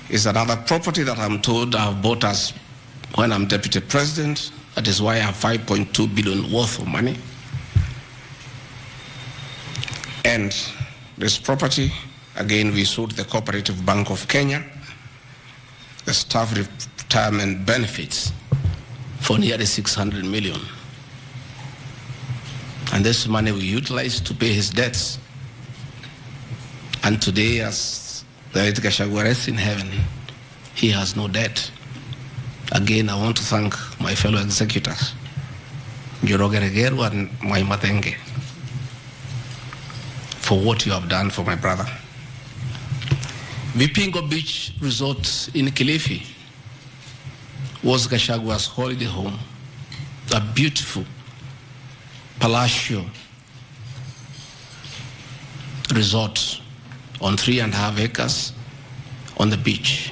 is another property that I'm told I've bought as when I'm deputy president. That is why I have 5.2 billion worth of money. And this property, again, we sold the Cooperative Bank of Kenya, the staff retirement benefits for nearly 600 million. And this money we utilized to pay his debts. And today, as the late Gachagua rests in heaven, he has no debt. Again, I want to thank my fellow executors, Njoroge Regeru and Maimatenge, for what you have done for my brother. Vipingo Beach Resort in Kilifi was Gachagua's holiday home, a beautiful palatial resort on 3.5 acres on the beach.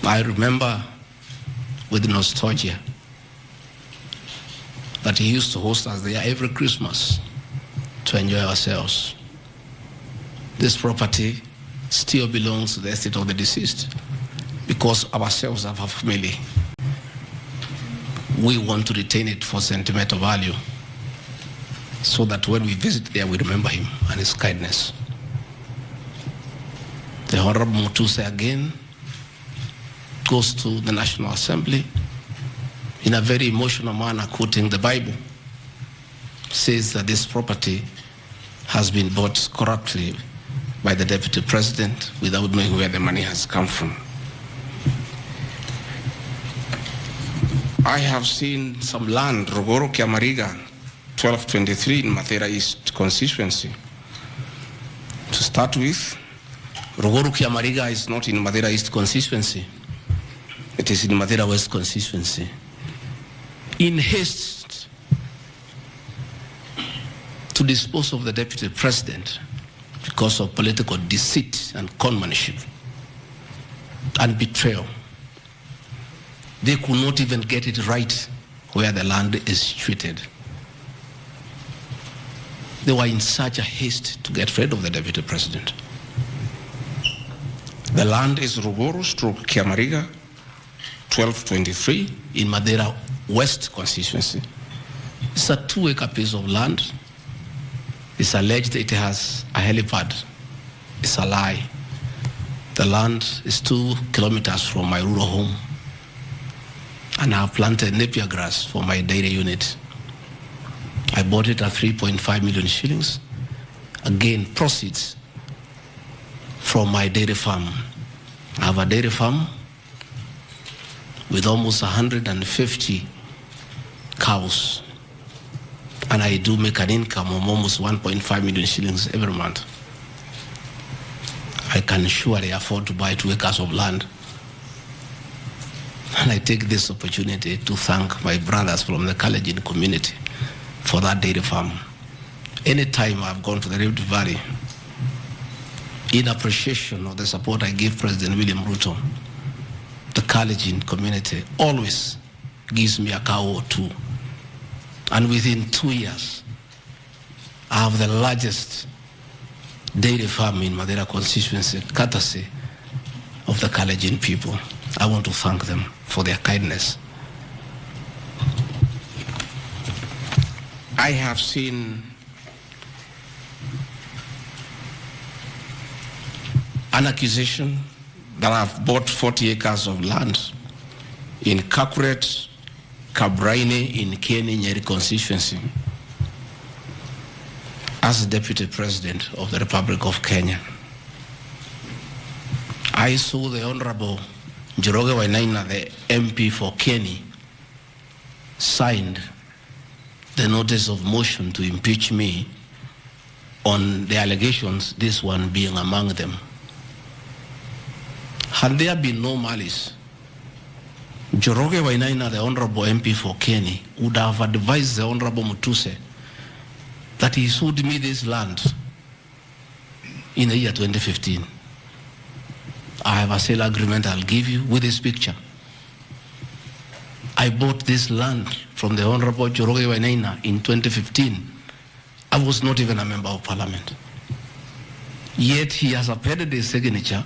I remember with nostalgia that he used to host us there every Christmas to enjoy ourselves. This property still belongs to the estate of the deceased because ourselves have a family. We want to retain it for sentimental value so that when we visit there, we remember him and his kindness. The Honorable Mutuse again goes to the National Assembly in a very emotional manner, quoting the Bible, says that this property has been bought corruptly by the Deputy President without knowing where the money has come from. I have seen some land, Rogoro Kiamariga, 1223 in Mathera East constituency. To start with, Rogoro Kiamariga is not in Mathera East constituency. It is in Mathera West constituency. In haste to dispose of the Deputy President because of political deceit and conmanship and betrayal, they could not even get it right where the land is situated. They were in such a haste to get rid of the Deputy President. The land is Ruguru/Kiamariga, 1223 in Mathera West constituency. It's a 2-acre piece of land. It's alleged it has a helipad. It's a lie. The land is 2 kilometers from my rural home. And I have planted napier grass for my dairy unit. I bought it at 3.5 million shillings. Again, proceeds from my dairy farm. I have a dairy farm with almost 150 cows. And I do make an income of almost 1.5 million shillings every month. I can surely afford to buy 2 acres of land. And I take this opportunity to thank my brothers from the Kalenjin community for that dairy farm. Anytime I've gone to the Rift Valley, in appreciation of the support I give President William Ruto, the Kalenjin community always gives me a cow or 2. And within 2 years, I have the largest dairy farm in Madeira constituency, courtesy of the Kalenjin people. I want to thank them for their kindness. I have seen an accusation that I've bought 40 acres of land in Kakuret, Kabraine, in Kieni, Nyeri constituency as Deputy President of the Republic of Kenya. I saw the Honorable Njoroge Wainaina, the MP for Kieni, signed the notice of motion to impeach me on the allegations, this one being among them. Had there been no malice, Njoroge Wainaina, the Honorable MP for Kieni, would have advised the Honorable Mutuse that he sold me this land in the year 2015. I have a sale agreement I'll give you with this picture. I bought this land from the Honorable Njoroge Wainaina in 2015. I was not even a member of parliament. Yet he has appended his signature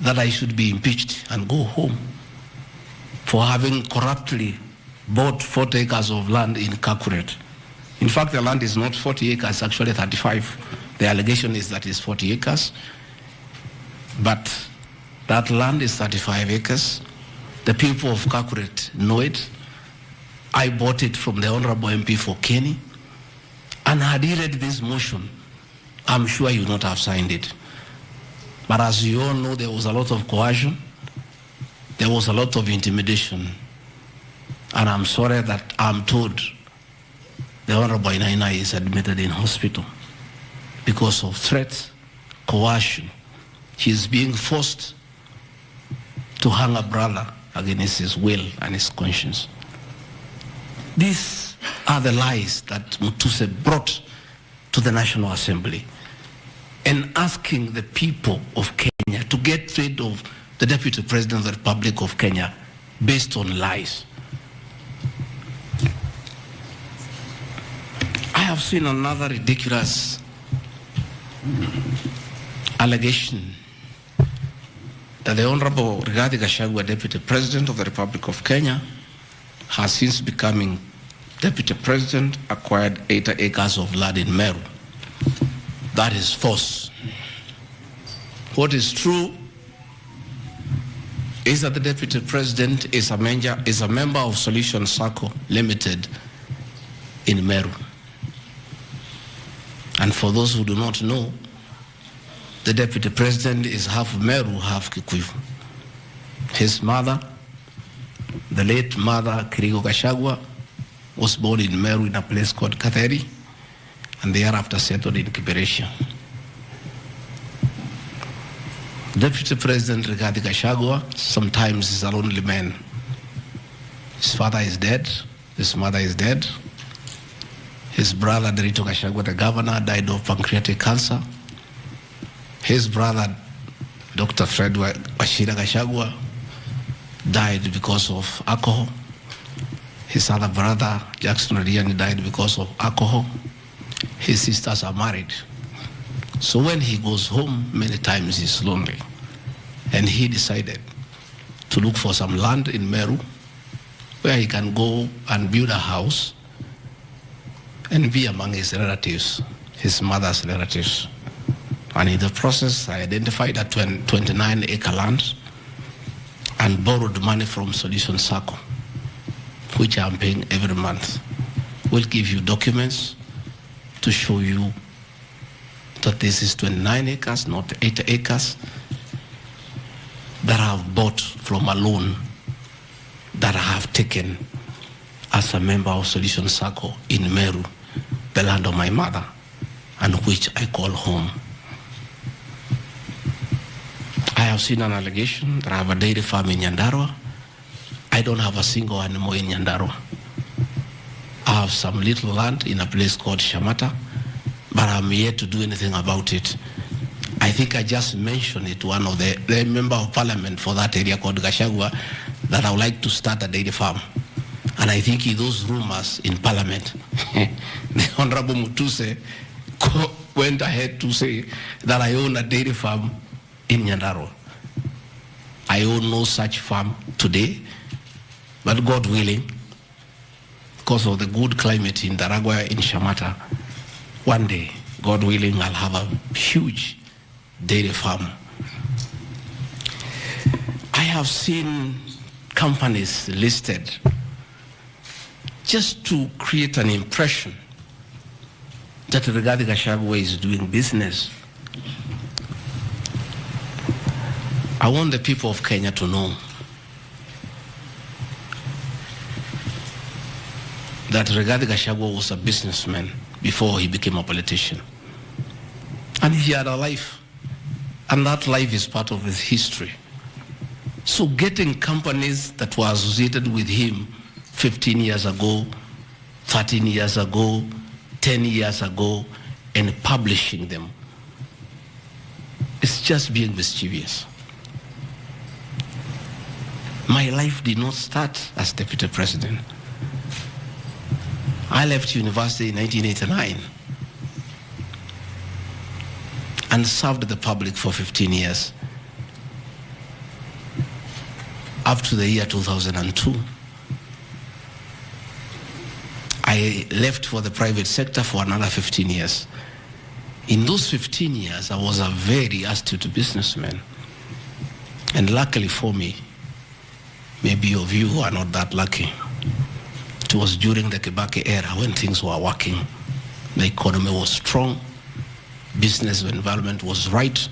that I should be impeached and go home for having corruptly bought 40 acres of land in Kakuret. In fact, the land is not 40 acres, actually 35. The allegation is that it's 40 acres. But that land is 35 acres. The people of Kakuret know it. I bought it from the Honorable MP for Kieni. And had he read this motion, I'm sure you would not have signed it. But as you all know, there was a lot of coercion. There was a lot of intimidation. And I'm sorry that I'm told the Honorable Wainaina is admitted in hospital because of threats, coercion. He's being forced to hang a brother against his will and his conscience. These are the lies that Mutuse brought to the National Assembly, and asking the people of Kenya to get rid of the Deputy President of the Republic of Kenya based on lies. I have seen another ridiculous allegation that the Honorable Rigathi Gachagua, Deputy President of the Republic of Kenya, has since becoming Deputy President, acquired 80 acres of land in Meru. That is false. What is true is that the Deputy President is a member of Solution Circle Limited in Meru. And for those who do not know, the Deputy President is half Meru, half Kikuyu. His mother, the late mother, Rigathi Gachagua, was born in Meru in a place called Katheri, and thereafter settled in Kiberesha. Deputy President Rigathi Gachagua sometimes is a lonely man. His father is dead, his mother is dead. His brother, Rigathi Gachagua, the governor, died of pancreatic cancer. His brother, Dr. Fred Wachira Gachagua, died because of alcohol. His other brother, Jackson Riani, died because of alcohol. His sisters are married. So when he goes home, many times he's lonely. And he decided to look for some land in Meru where he can go and build a house and be among his relatives, his mother's relatives. And in the process, I identified a 29-acre land and borrowed money from Solution Circle, which I'm paying every month. We'll give you documents to show you that this is 29 acres, not 80 acres, that I have bought from a loan that I have taken as a member of Solution Circle in Meru, the land of my mother, and which I call home. I have seen an allegation that I have a dairy farm in Nyandarua. I don't have a single animal in Nyandarua. I have some little land in a place called Shamata, but I'm yet to do anything about it. I think I just mentioned it to one of the member of parliament for that area called Gachagua that I would like to start a dairy farm. And I think those rumors in parliament, the Honorable Mutuse went ahead to say that I own a dairy farm in Nyandarua. I own no such farm today, but God willing, because of the good climate in Daragwa, in Shamata, one day, God willing, I'll have a huge dairy farm. I have seen companies listed just to create an impression that Rigathi Gachagua is doing business. I want the people of Kenya to know that Rigathi Gachagua was a businessman before he became a politician. And he had a life, and that life is part of his history. So getting companies that were associated with him 15 years ago, 13 years ago, 10 years ago, and publishing them, it's just being mischievous. My life did not start as deputy president. I left university in 1989 and served the public for 15 years, up to the year 2002. I left for the private sector for another 15 years. In those 15 years, I was a very astute businessman. And luckily for me, maybe of you are not that lucky, it was during the Kibaki era when things were working. The economy was strong, business environment was right,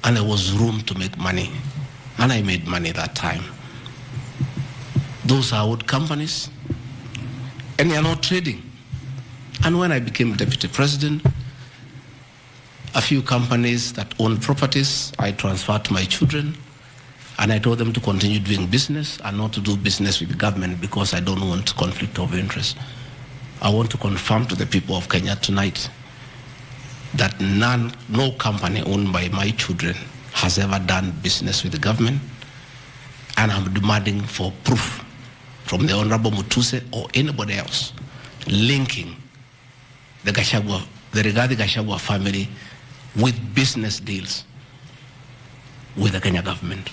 and there was room to make money. And I made money that time. Those are old companies, and they are not trading. And when I became deputy president, a few companies that owned properties, I transferred to my children, and I told them to continue doing business and not to do business with the government because I don't want conflict of interest. I want to confirm to the people of Kenya tonight that no company owned by my children has ever done business with the government, and I'm demanding for proof from the Honorable Mutuse or anybody else linking the Rigathi Gachagua family with business deals with the Kenya government.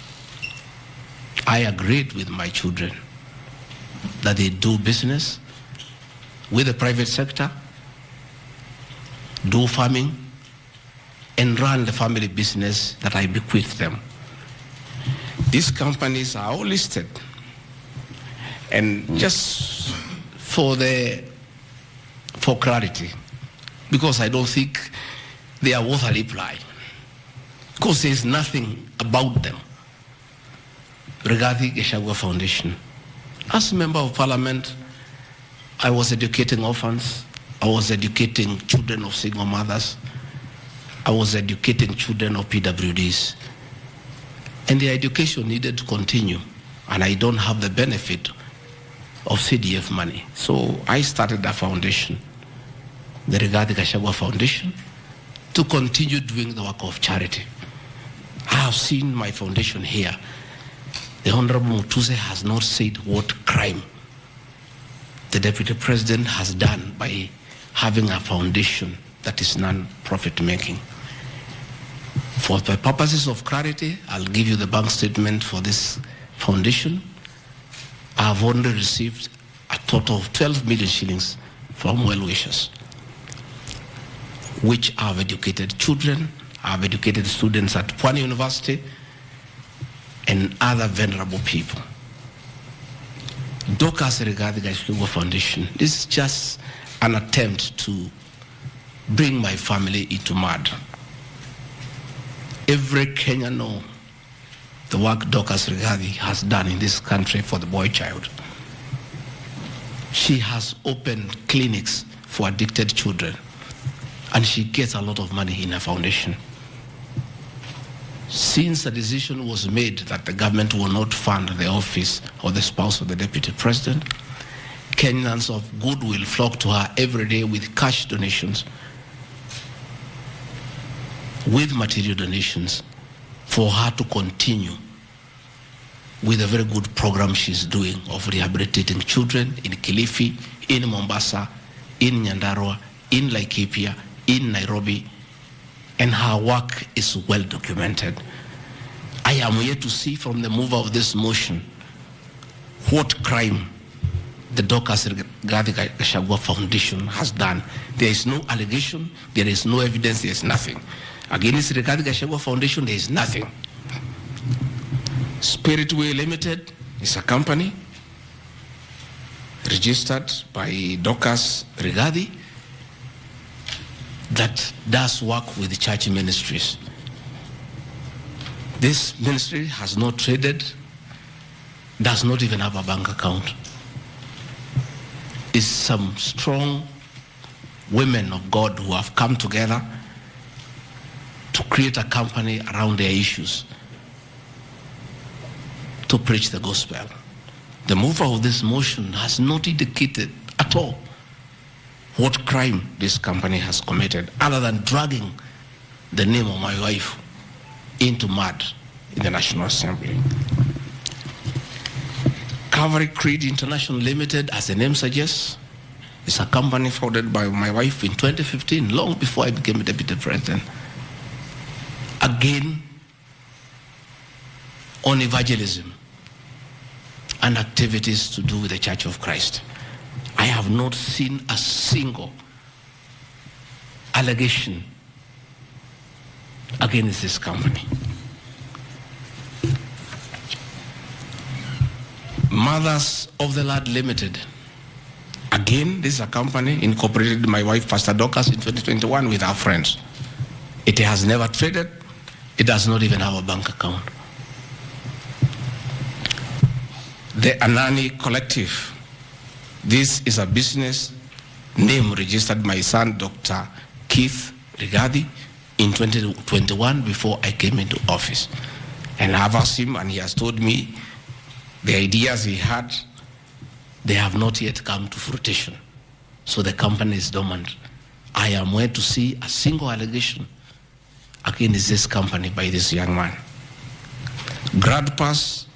I agreed with my children that they do business with the private sector, do farming, and run the family business that I bequeathed them. These companies are all listed. And just for clarity, because I don't think they are worth a reply, because there's nothing about them. Rigathi Gachagua Foundation. As a member of parliament, I was educating orphans, I was educating children of single mothers, I was educating children of PWDs. And the education needed to continue, and I don't have the benefit of CDF money. So I started a foundation, the Rigathi Gachagua Foundation, to continue doing the work of charity. I have seen my foundation here. The Honorable Mutuse has not said what crime the Deputy President has done by having a foundation that is non-profit making. For the purposes of clarity, I'll give you the bank statement for this foundation. I have only received a total of 12 million shillings from well-wishers, which have educated children, have educated students at Pwani University, and other vulnerable people. Docas Rigathi Gachagua Foundation, this is just an attempt to bring my family into mud. Every Kenyan knows the work Dorcas Rigathi has done in this country for the boy child. She has opened clinics for addicted children, and she gets a lot of money in her foundation. Since the decision was made that the government will not fund the office of the spouse of the deputy president, Kenyans of goodwill flock to her every day with cash donations, with material donations, for her to continue with a very good program she's doing of rehabilitating children in Kilifi, in Mombasa, in Nyandarua, in Laikipia, in Nairobi, and her work is well documented. I am here to see from the mover of this motion what crime the Dorcas Rigathi Gachagua Foundation has done. There is no allegation, there is no evidence, there is nothing. Against Rigathi Gachagua Foundation, there is nothing. Spiritway Limited is a company registered by Dorcas Rigathi that does work with church ministries. This ministry has not traded, does not even have a bank account. It's some strong women of God who have come together to create a company around their issues to preach the gospel. The mover of this motion has not indicated at all what crime this company has committed, other than dragging the name of my wife into mud in the National Assembly. Calvary Creed International Limited, as the name suggests, is a company founded by my wife in 2015, long before I became a deputy president. Again, on evangelism and activities to do with the Church of Christ. I have not seen a single allegation against this company. Mothers of the Lord Limited. Again, this is a company incorporated my wife, Pastor Dorcas, in 2021 with our friends. It has never traded. It does not even have a bank account. The Anani Collective. This is a business name registered by my son, Dr. Keith Rigathi, in 2021 before I came into office. And I've asked him, and he has told me the ideas he had, they have not yet come to fruition. So the company is dormant. I am here to see a single allegation against this company by this young man. Gradpass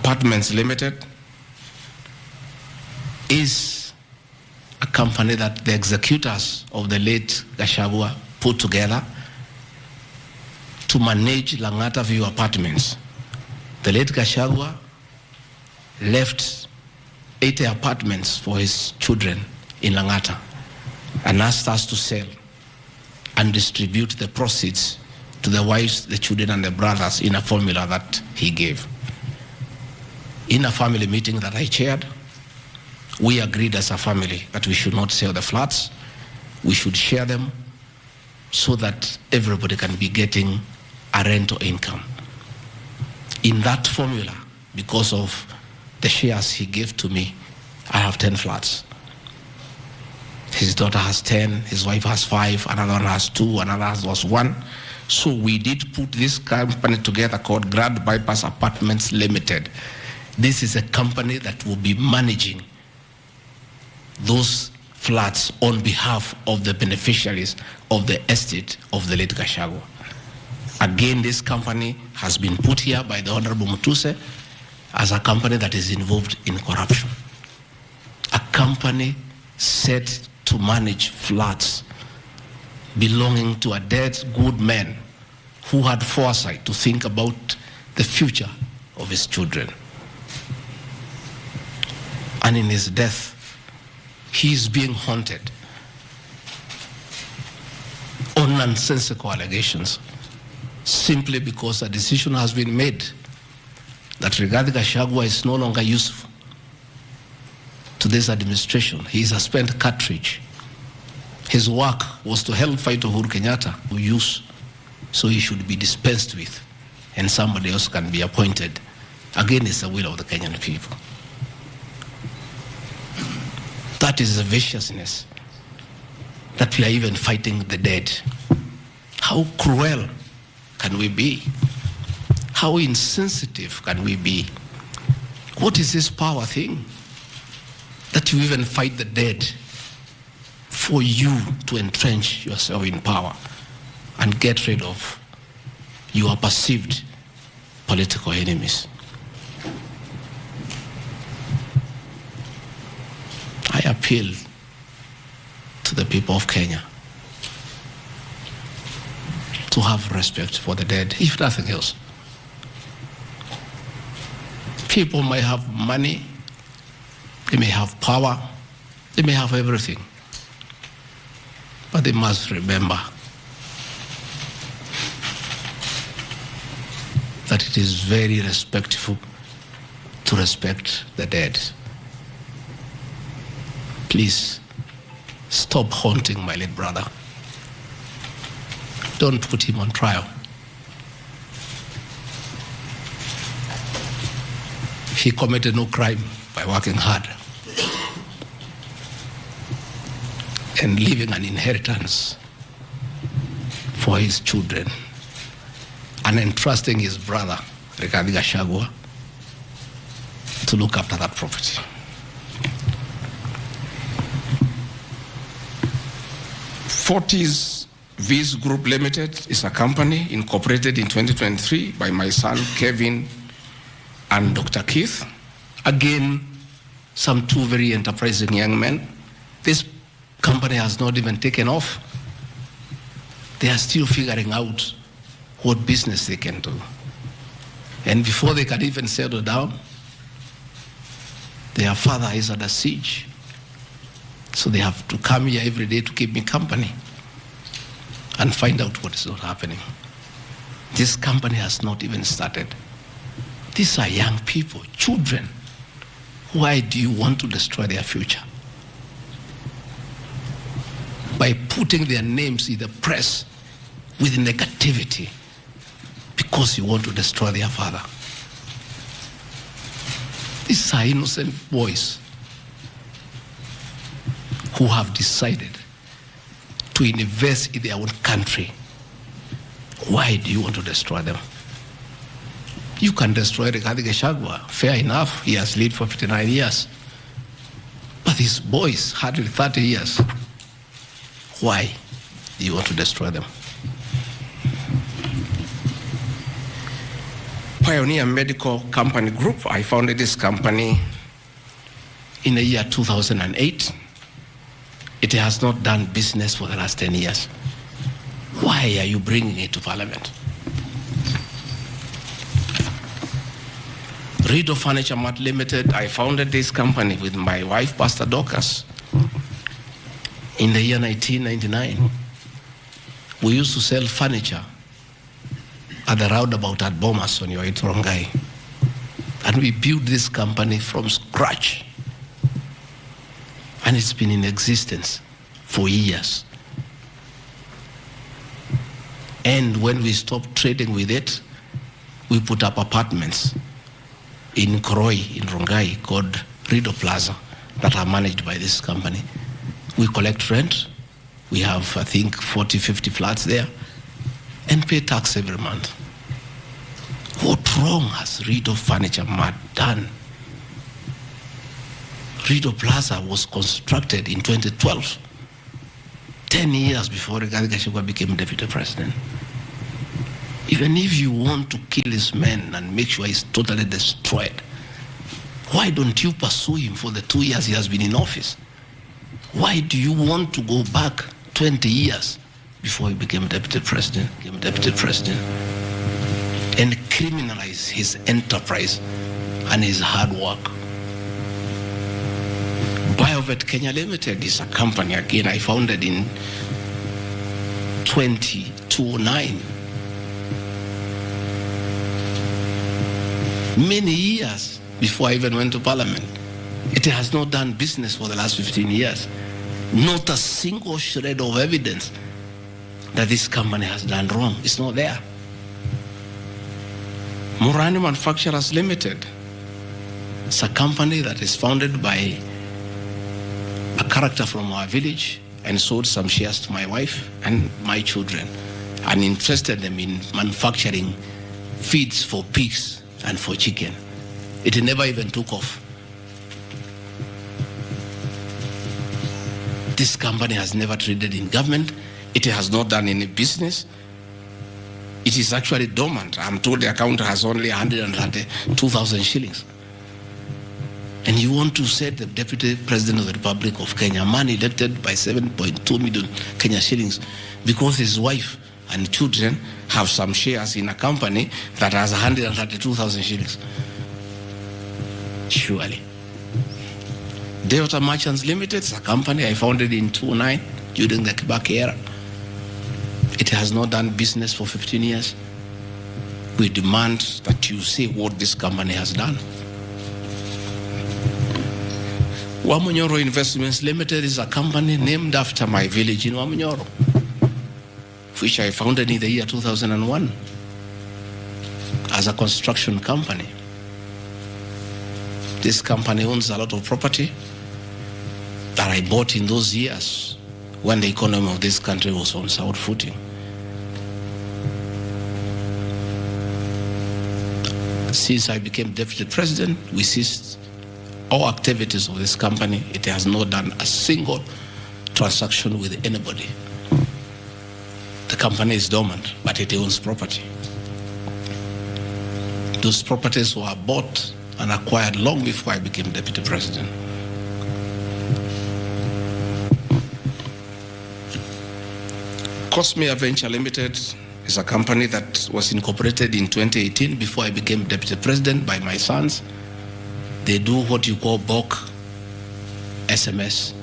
Apartments Limited is a company that the executors of the late Gachagua put together to manage Langata View Apartments. The late Gachagua left 80 apartments for his children in Langata and asked us to sell and distribute the proceeds to the wives, the children, and the brothers in a formula that he gave. In a family meeting that I chaired, we agreed as a family that we should not sell the flats. We should share them so that everybody can be getting a rental income. In that formula, because of the shares he gave to me, I have 10 flats. His daughter has 10, his wife has 5, another one has 2, another has 1. So we did put this company together called Grand Bypass Apartments Limited. This is a company that will be managing those flats on behalf of the beneficiaries of the estate of the late Gachagua. Again, this company has been put here by the Honorable Mutuse as a company that is involved in corruption. A company set to manage flats belonging to a dead good man who had foresight to think about the future of his children. And in his death, he is being haunted on nonsensical allegations simply because a decision has been made that Rigathi Gachagua is no longer useful to this administration. He is a spent cartridge. His work was to help fight Uhuru Kenyatta who use, so he should be dispensed with and somebody else can be appointed against the will of the Kenyan people. That is the viciousness that we are even fighting the dead. How cruel can we be? How insensitive can we be? What is this power thing that you even fight the dead for you to entrench yourself in power and get rid of your perceived political enemies? I appeal to the people of Kenya to have respect for the dead, if nothing else. People may have money, they may have power, they may have everything, but they must remember that it is very respectful to respect the dead. Please stop haunting my late brother. Don't put him on trial. He committed no crime by working hard and leaving an inheritance for his children and entrusting his brother, Rigathi Gachagua, to look after that property. Fortis Viz Group Limited is a company incorporated in 2023 by my son Kevin and Dr. Keith. Again, some two very enterprising young men. This company has not even taken off. They are still figuring out what business they can do. And before they can even settle down, their father is under siege. So they have to come here every day to keep me company and find out what is not happening. This company has not even started. These are young people, children. Why do you want to destroy their future? By putting their names in the press with negativity because you want to destroy their father. These are innocent boys who have decided to invest in their own country. Why do you want to destroy them? You can destroy Rigathi Gachagua, fair enough, he has led for 59 years. But these boys, hardly 30 years. Why do you want to destroy them? Pioneer Medical Company Group, I founded this company in the year 2008. It has not done business for the last 10 years. Why are you bringing it to Parliament? Rido Furniture Mart Limited, I founded this company with my wife, Pastor Dorcas, in the year 1999. We used to sell furniture at the roundabout at Bomas on your way to Rongai. And we built this company from scratch. And it's been in existence for years. And when we stopped trading with it, we put up apartments in Koroi, in Rongai, called Rido Plaza, that are managed by this company. We collect rent. We have, I think, 40, 50 flats there, and pay tax every month. What wrong has Rido Furniture Mart done? Rido Plaza was constructed in 2012, 10 years before Rigathi Gachagua became deputy president. Even if you want to kill this man and make sure he's totally destroyed, why don't you pursue him for the 2 years he has been in office? Why do you want to go back 20 years before he became deputy president, and criminalize his enterprise and his hard work? Biovet Kenya Limited is a company, again, I founded in 2009. Many years before I even went to Parliament. It has not done business for the last 15 years. Not a single shred of evidence that this company has done wrong. It's not there.
Murani Manufacturers Limited. It's a company that is founded by a character from our village and sold some shares to my wife and my children and interested them in manufacturing feeds for pigs and for chicken. It never even took off. This company has never traded in government. It has not done any business. It is actually dormant. I'm told the account has only 132,000 shillings. And you want to set the Deputy President of the Republic of Kenya, a man elected by 7.2 million Kenya shillings, because his wife and children have some shares in a company that has 132,000 shillings. Surely. Delta Merchants Limited is a company I founded in 2009 during the Kibaki era. It has not done business for 15 years. We demand that you say what this company has done. Wamunyoro Investments Limited is a company named after my village in Wamunyoro, which I founded in the year 2001 as a construction company. This company owns a lot of property that I bought in those years when the economy of this country was on sound footing. Since I became Deputy President, we ceased all activities of this company. It has not done a single transaction with anybody. The company is dormant, but it owns property. Those properties were bought and acquired long before I became Deputy President. Cosmea Venture Limited is a company that was incorporated in 2018 before I became Deputy President by my sons. They do what you call bulk SMS.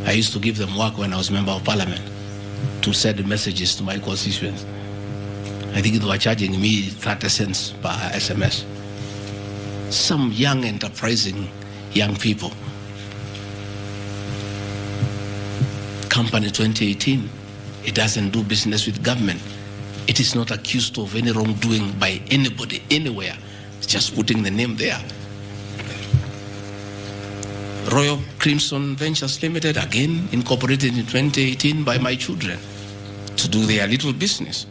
I used to give them work when I was Member of Parliament to send messages to my constituents. I think they were charging me 30 cents per SMS. Some young, enterprising young people. Company 2018, it doesn't do business with government. It is not accused of any wrongdoing by anybody, anywhere. Just putting the name there. Royal Crimson Ventures Limited, again incorporated in 2018 by my children to do their little business.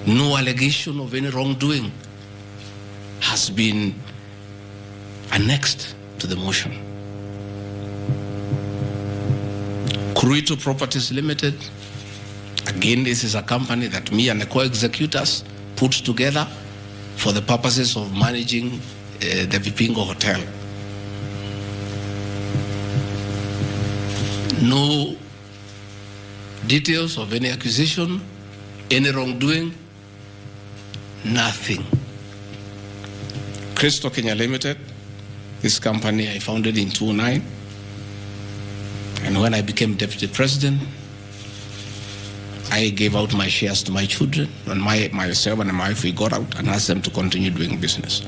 No allegation of any wrongdoing has been annexed to the motion. Kurito Properties Limited, again this is a company that me and the co-executors put together for the purposes of managing the Vipingo Hotel. No details of any accusation, any wrongdoing, nothing. Crystal Kenya Limited, this company I founded in 2009. And when I became Deputy President, I gave out my shares to my children, and myself and my wife, we got out and asked them to continue doing business.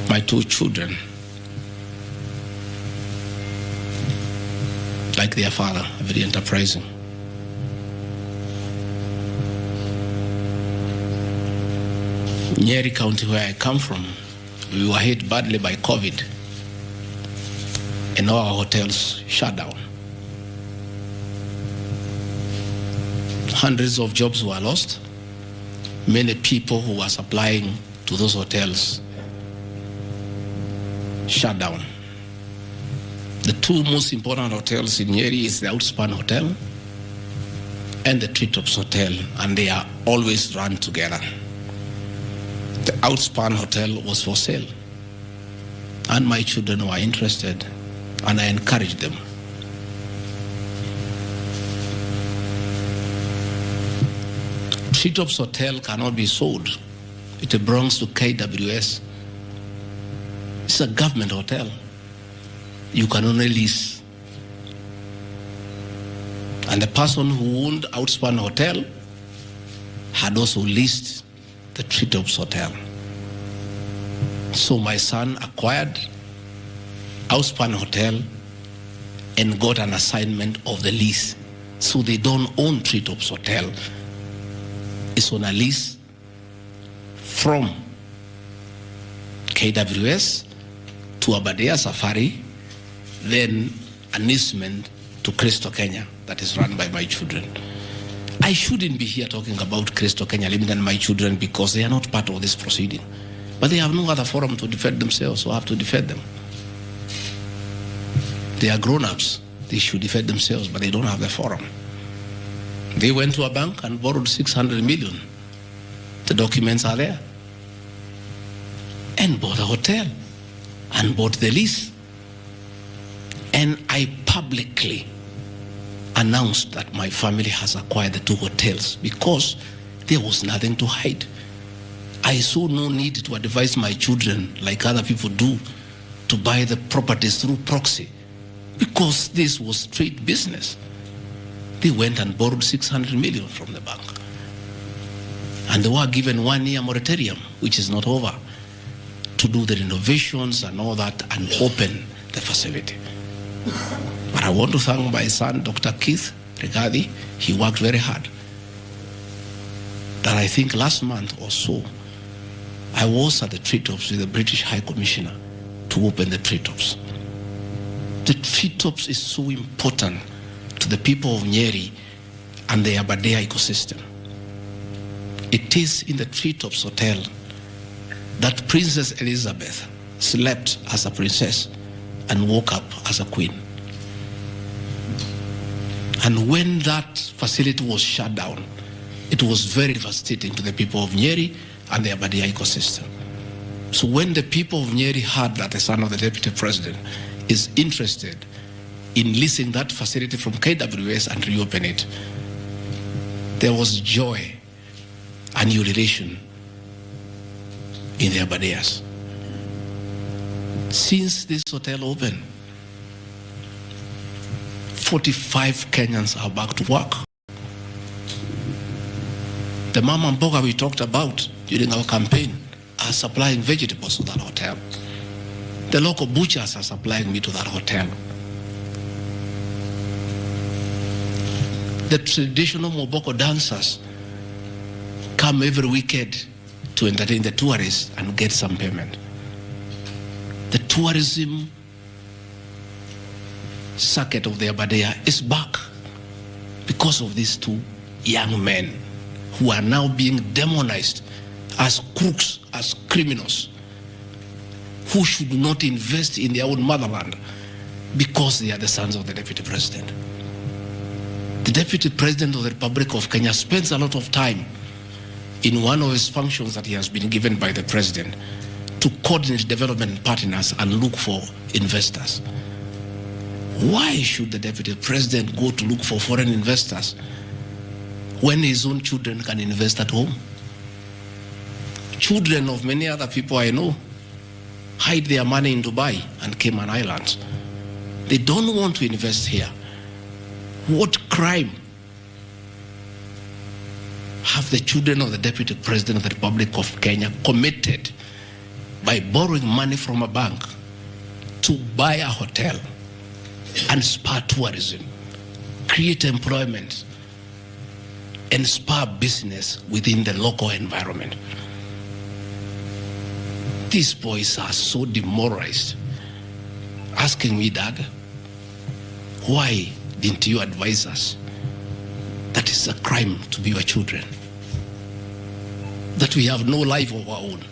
My two children, like their father, very enterprising. Nyeri County, where I come from, we were hit badly by COVID, and all our hotels shut down. Hundreds of jobs were lost. Many people who were supplying to those hotels shut down. The two most important hotels in Nyeri is the Outspan Hotel and the Treetops Hotel, and they are always run together. The Outspan Hotel was for sale, and my children were interested, and I encouraged them. Treetops Hotel cannot be sold. It belongs to KWS. It's a government hotel. You can only lease. And the person who owned Outspan Hotel had also leased the Treetops Hotel. So my son acquired Outspan Hotel and got an assignment of the lease. So they don't own Treetops Hotel.
is on a lease from KWS to Aberdare Safari, then an easement to Crystal Kenya that is run by my children. I shouldn't be here talking about Crystal Kenya Limited and my children because they are not part of this proceeding. But they have no other forum to defend themselves, so I have to defend them. They are grown-ups. They should defend themselves, but they don't have the forum. They went to a bank and borrowed 600 million. The documents are there. And bought a hotel and bought the lease. And I publicly announced that my family has acquired the 2 hotels because there was nothing to hide. I saw no need to advise my children, like other people do, to buy the properties through proxy because this was straight business. They went and borrowed 600 million from the bank. And they were given 1-year moratorium, which is not over, to do the renovations and all that and open the facility. But I want to thank my son, Dr. Keith Rigathi. He worked very hard. That I think last month or so, I was at the treetops with the British High Commissioner to open the treetops. The treetops is so important to the people of Nyeri and the Aberdare ecosystem. It is in the treetops hotel that Princess Elizabeth slept as a princess and woke up as a queen. And when that facility was shut down, it was very devastating to the people of Nyeri and the Aberdare ecosystem. So when the people of Nyeri heard that the son of the deputy president is interested in leasing that facility from KWS and reopen it, there was joy and ululation in the Aberdares. Since this hotel opened, 45 Kenyans are back to work. The mama mboga we talked about during our campaign are supplying vegetables to that hotel. The local butchers are supplying meat to that hotel. The traditional Moboko dancers come every weekend to entertain the tourists and get some payment. The tourism circuit of the Aberdare is back because of these 2 young men who are now being demonized as crooks, as criminals, who should not invest in their own motherland because they are the sons of the deputy president. The deputy president of the Republic of Kenya spends a lot of time in one of his functions that he has been given by the president to coordinate development partners and look for investors. Why should the deputy president go to look for foreign investors when his own children can invest at home? Children of many other people I know hide their money in Dubai and Cayman Islands. They don't want to invest here. What crime have the children of the deputy president of the Republic of Kenya committed by borrowing money from a bank to buy a hotel and spur tourism, create employment, and spur business within the local environment? These boys are so demoralized, asking me, Dad, why didn't you advise us that it's a crime to be your children, that we have no life of our own,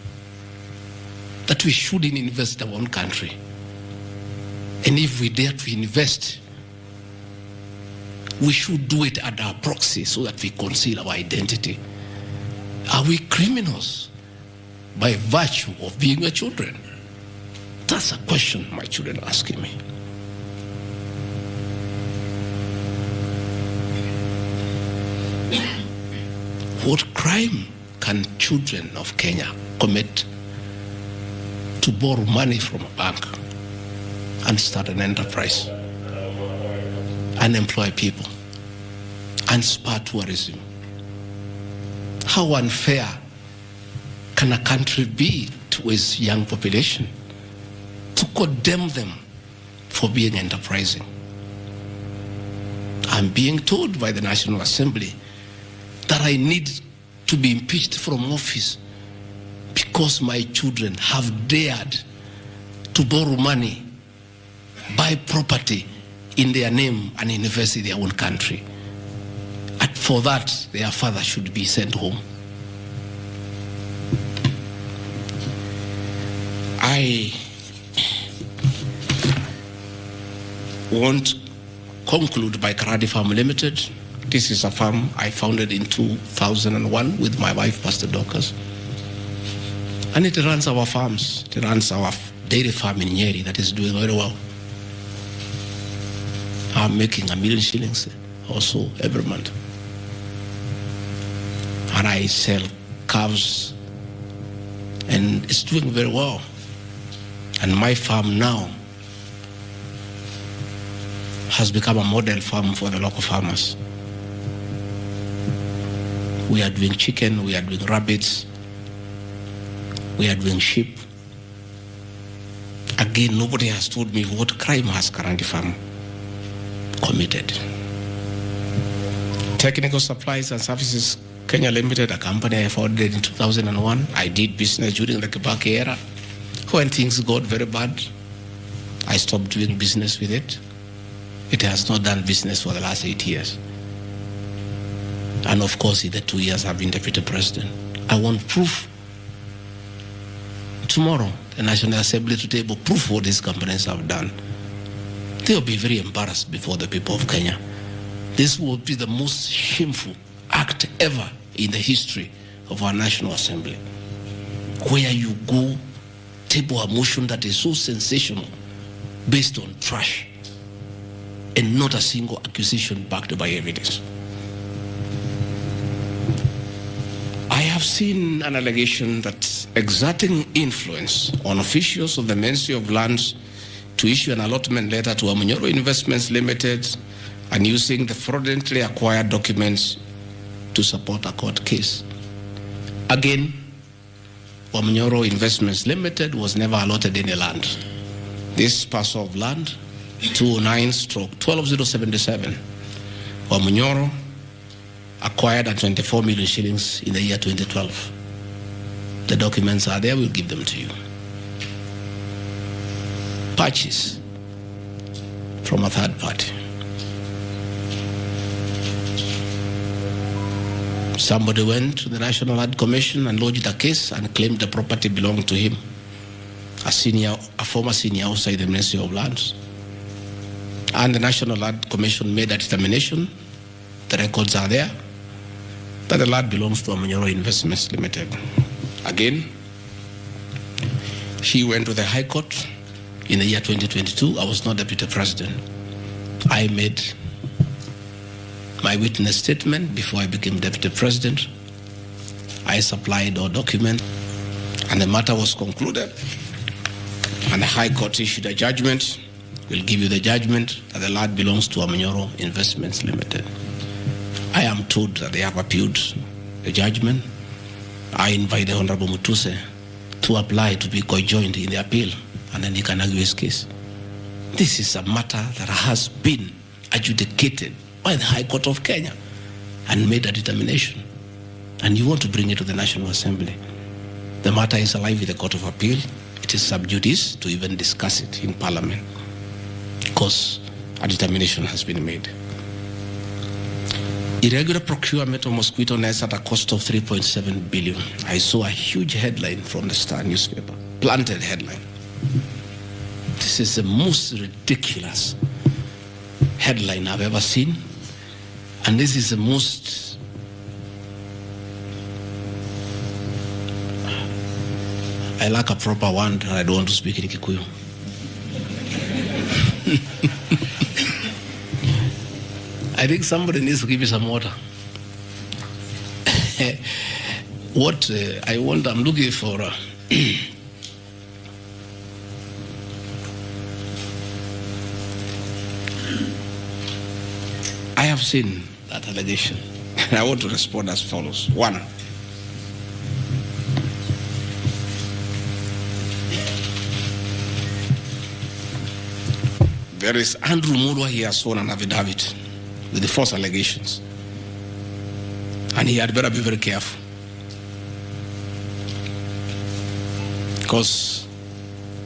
that we shouldn't invest in our own country, and if we dare to invest, we should do it at our proxy so that we conceal our identity? Are we criminals by virtue of being your children? That's a question my children are asking me. What crime can children of Kenya commit to borrow money from a bank and start an enterprise and employ people and spur tourism? How unfair can a country be to its young population to condemn them for being enterprising? I'm being told by the National Assembly that I need
to be impeached from office because my children have dared to borrow money, buy property in their name and invest in their own country. And for that, their father should be sent home. I want conclude by Karadi Farm Limited. This is a farm I founded in 2001 with my wife, Pastor Dorcas. And it runs our farms. It runs our dairy farm in Nyeri that is doing very well. I'm making $1 million shillings also every month. And I sell calves and it's doing very well. And my farm now has become a model farm for the local farmers. We are doing chicken, we are doing rabbits, we are doing sheep. Again, nobody has told me what crime has Karandi Farm committed. Technical Supplies and Services Kenya Limited, a company I founded in 2001. I did business during the Kibaki era. When things got very bad, I stopped doing business with it. It has not done business for the last 8 years. And of course, in the 2 years I've been Deputy President. I want proof. Tomorrow, the National Assembly to table proof what these companies have done. They will be very embarrassed before the people of Kenya. This will be the most shameful act ever in the history of our National Assembly, where you go table a motion that is so sensational based on trash and not a single accusation backed by evidence. I have seen an allegation that exerting influence on officials of the Ministry of Lands to issue an allotment letter to Wamunyoro Investments Limited and using the fraudulently acquired documents to support a court case. Again, Wamunyoro Investments Limited was never allotted any land. This parcel of land, 209/12077, Wamunyoro acquired at 24 million shillings in the year 2012. The documents are there, we'll give them to you. Purchase from a third party. Somebody went to the National Land Commission and lodged a case and claimed the property belonged to him, a former senior outside the Ministry of Lands. And the National Land Commission made a determination, the records are there, that the land belongs to Wamunyoro Investments Limited. Again, he went to the High Court in the year 2022. I was not Deputy President. I made my witness statement before I became Deputy President. I supplied all documents and the matter was concluded. And the High Court issued a judgment. We'll give you the judgment that the land belongs to Wamunyoro Investments Limited. I am told that they have appealed the judgment. I invite the Honorable Mutuse to apply to be co-joined in the appeal, and then he can argue his case. This is a matter that has been adjudicated by the High Court of Kenya and made a determination. And you want to bring it to the National Assembly. The matter is alive with the Court of Appeal. It is sub judice to even discuss it in Parliament because a determination has been made. Irregular procurement of mosquito nets at a cost of 3.7 billion. I saw a huge headline from the Star newspaper, planted headline. This is the most ridiculous headline I've ever seen. And this is the most I lack a proper one, and I don't want to speak in Kikuyu. I think somebody needs to give you some water. What I want, I'm looking for I have seen that allegation, and I want to respond as follows. One, there is Andrew Murwa, he has sworn an affidavit with the false allegations. And he had better be very careful.
because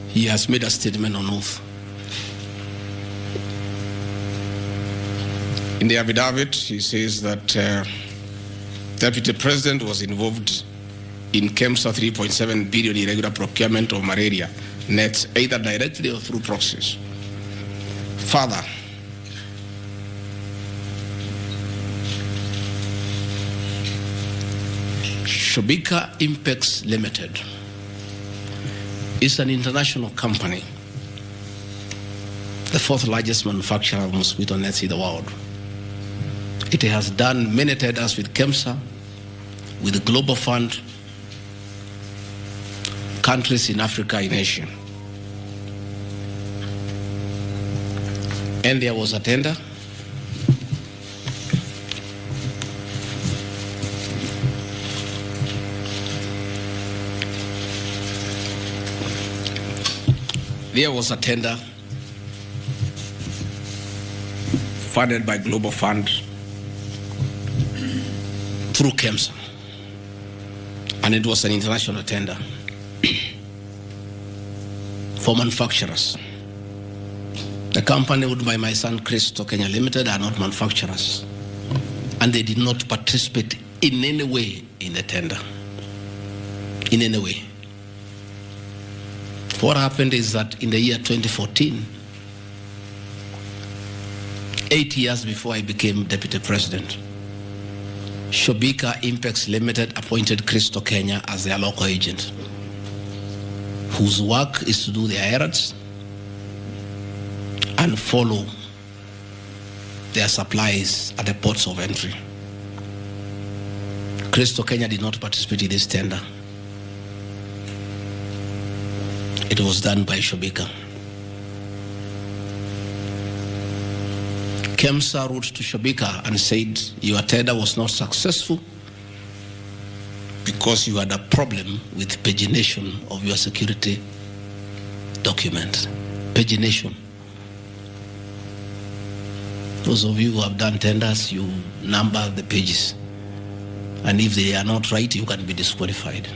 he has made a statement on oath. In the affidavit, he says that Deputy President was involved in KEMSA 3.7 billion irregular procurement of malaria nets, either directly or through proxies. Further, Shobika Impex Limited is an international company, the fourth largest manufacturer of mosquito nets in the world. It has done many tenders with KEMSA, with the Global Fund, countries in Africa, in Asia. And there was a tender. There was a tender funded by Global Fund through KEMSA, and it was an international tender for manufacturers. The company owned by my son Kristo Kenya Limited are not manufacturers, and they did not participate in any way in the tender. In any way. What happened is that in the year 2014, 8 years before I became Deputy President, Shobika Impex Limited appointed Kristo Kenya as their local agent, whose work is to do their errands and follow their supplies at the ports of entry. Kristo Kenya did not participate in this tender. It was done by Shobika. KEMSA wrote to Shobika and said, your tender was not successful because you had a problem with pagination of your security document. Pagination. Those of you who have done tenders, you number the pages. And if they are not right, you can be disqualified.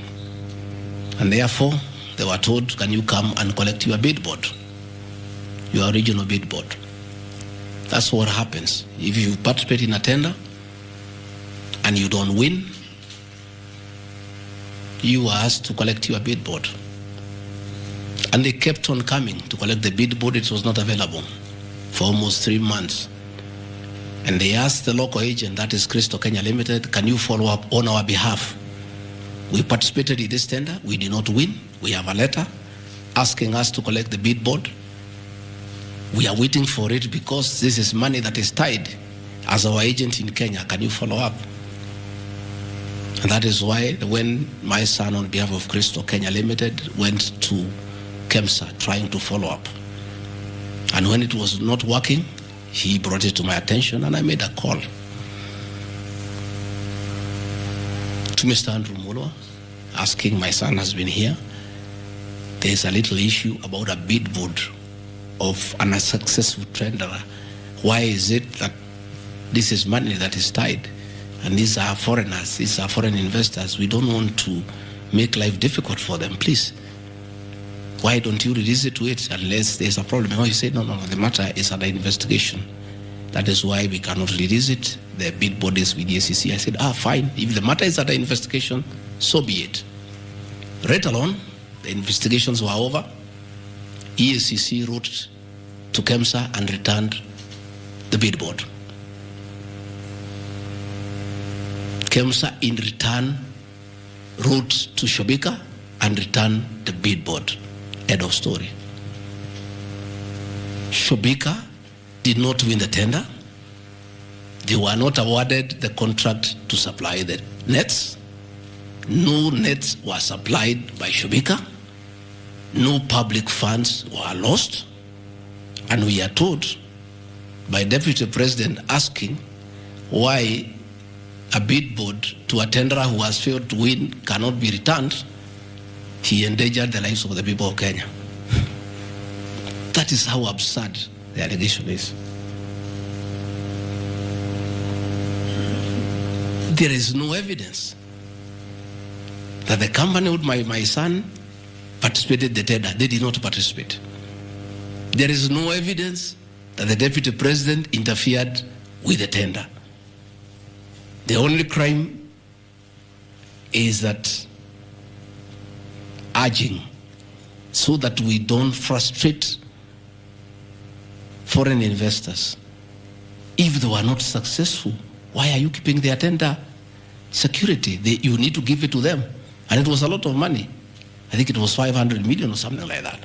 And therefore, they were told, can you come and collect your bid board, your original bid board? That's what happens. If you participate in a tender and you don't win, you are asked to collect your bid board. And they kept on coming to collect the bid board. It was not available for almost 3 months. And they asked the local agent, that is Kristo Kenya Limited, can you follow up on our behalf? We participated in this tender. We did not win. We have a letter asking us to collect the bid board. We are waiting for it because this is money that is tied as our agent in Kenya. Can you follow up? And that is why when my son on behalf of Kristo Kenya Limited went to KEMSA trying to follow up. And when it was not working, he brought it to my attention and I made a call to Mr. Andrew Mulwa, asking, my son has been here. There's a little issue about a bid board of an unsuccessful tender. Why is it that this is money that is tied? And these are foreigners, these are foreign investors. We don't want to make life difficult for them. Please, why don't you release it to it unless there's a problem? Oh, you say, no, the matter is under investigation. That is why we cannot release it. The bid board is with the SEC. I said, fine. If the matter is under investigation, so be it. Right along, the investigations were over. EACC wrote to KEMSA and returned the bid board. KEMSA in return wrote to Shobika and returned the bid board. End of story. Shobika did not win the tender. They were not awarded the contract to supply the nets. No nets were supplied by Shobika. No public funds were lost. And we are told by Deputy President asking why a bid board to a tenderer who has failed to win cannot be returned, he endangered the lives of the people of Kenya. That is how absurd the allegation is. There is no evidence that the company with my son
participated in the tender. They did not participate. There is no evidence that the deputy president interfered with the tender. The only crime is that urging so that we don't frustrate foreign investors. If they were not successful, why are you keeping their tender security? You need to give it to them. And it was a lot of money. I think it was 500 million or something like that.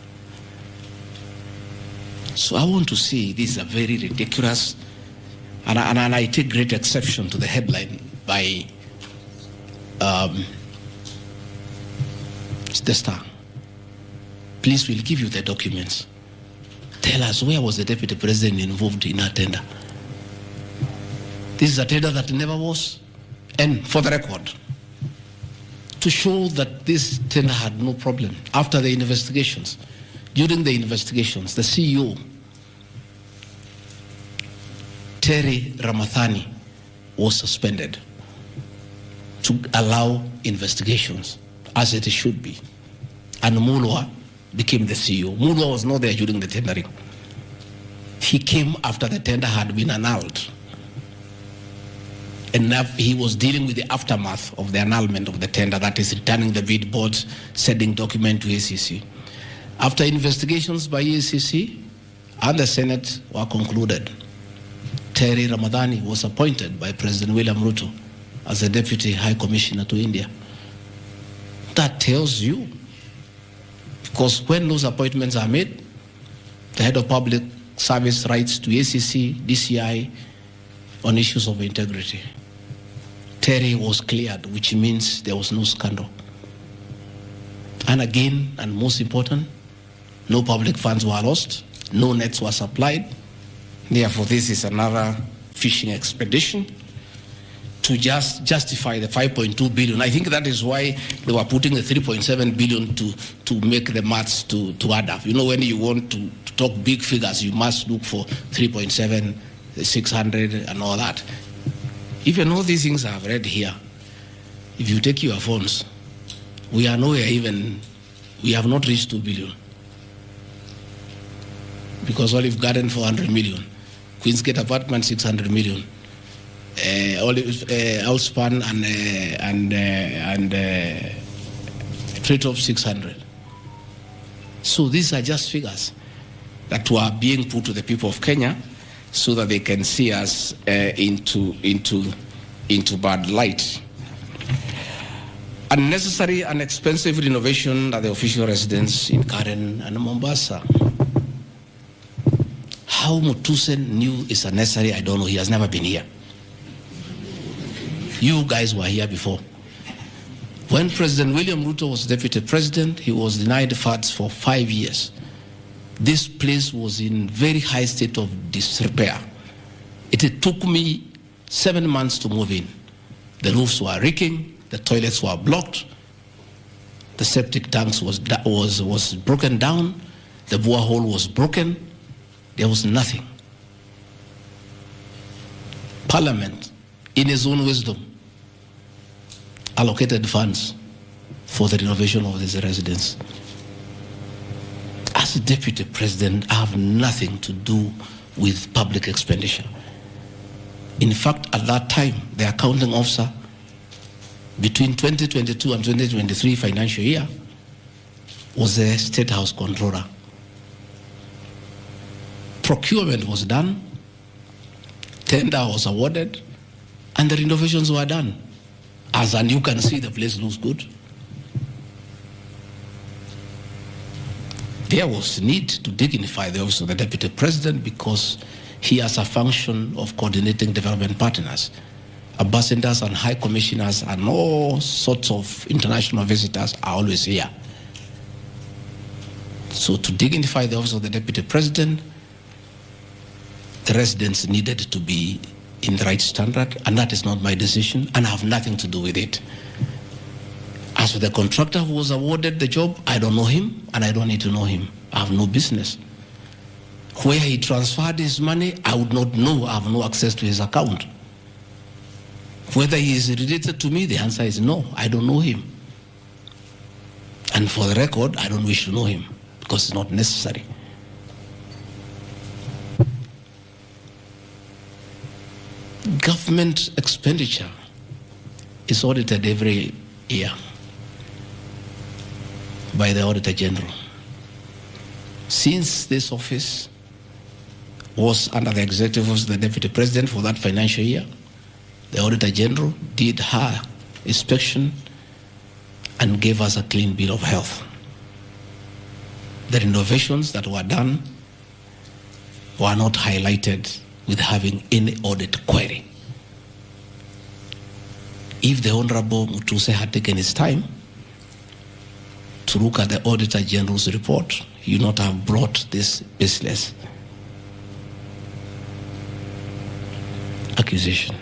So I want to say this is a very ridiculous, and I take great exception to the headline by the Star. Please, we'll give you the documents. Tell us, where was the deputy president involved in a tender? This is a tender that never was. And for the record, to show that this tender had no problem, after the investigations, during the investigations, the CEO, Terry Ramathani, was suspended to allow investigations as it should be. And Mulwa became the CEO. Mulwa was not there during the tendering. He came after the tender had been annulled. And he was dealing with the aftermath of the annulment of the tender, that is returning the bid boards, sending document to ACC. After investigations by ACC and the Senate were concluded, Terry Ramadhani was appointed by President William Ruto as the Deputy High Commissioner to India. That tells you, because when those appointments are made, the head of public service writes to ACC, DCI on issues of integrity. Terry was cleared, which means there was no scandal. And again, and most important, no public funds were lost, no nets were supplied. Therefore, this is another fishing expedition to just justify the 5.2 billion. I think that is why they were putting the 3.7 billion to make the maths to add up. You know, when you want to talk big figures, you must look for 3.7, 600 and all that. Even all these things I've read here, if you take your phones, we are nowhere even, we have not reached 2 billion. Because Olive Garden 400 million, Queensgate Apartment 600 million, Outspan and Treetop 600. So these are just figures that were being put to the people of Kenya so that they can see us into bad light. Unnecessary and expensive renovation at the official residence in Karen and Mombasa. How Mutusen knew it's unnecessary, I don't know. He has never been here. You guys were here before. When President William Ruto was deputy president, he was denied funds for 5 years. This place was in very high state of disrepair. It took me 7 months to move in. The roofs were leaking, the toilets were blocked, the septic tanks was broken down, the borehole was broken. There was nothing. Parliament, in its own wisdom, allocated funds for the renovation of this residence. As a deputy president, I have nothing to do with public expenditure. In fact, at that time, the accounting officer, between 2022 and 2023 financial year, was the State House Controller. Procurement was done, tender was awarded, and the renovations were done. As and you can see, the place looks good. There was need to dignify the office of the deputy president because he has a function of coordinating development partners. Ambassadors and high commissioners and all sorts of international visitors are always here. So to dignify the office of the deputy president, the residents needed to be in the right standard, and that is not my decision, and I have nothing to do with it. As for the contractor who was awarded the job, I don't know him, and I don't need to know him. I have no business. Where he transferred his money, I would not know. I have no access to his account. Whether he is related to me, the answer is no. I don't know him. And for the record, I don't wish to know him because it's not necessary. Government expenditure is audited every year by the Auditor General. Since this office was under the executive office of the Deputy President for that financial year, the Auditor General did her inspection and gave us a clean bill of health. The renovations that were done were not highlighted with having any audit query. If the Honorable Mutuse had taken his time to look at the Auditor General's report, he would not have brought this baseless accusation.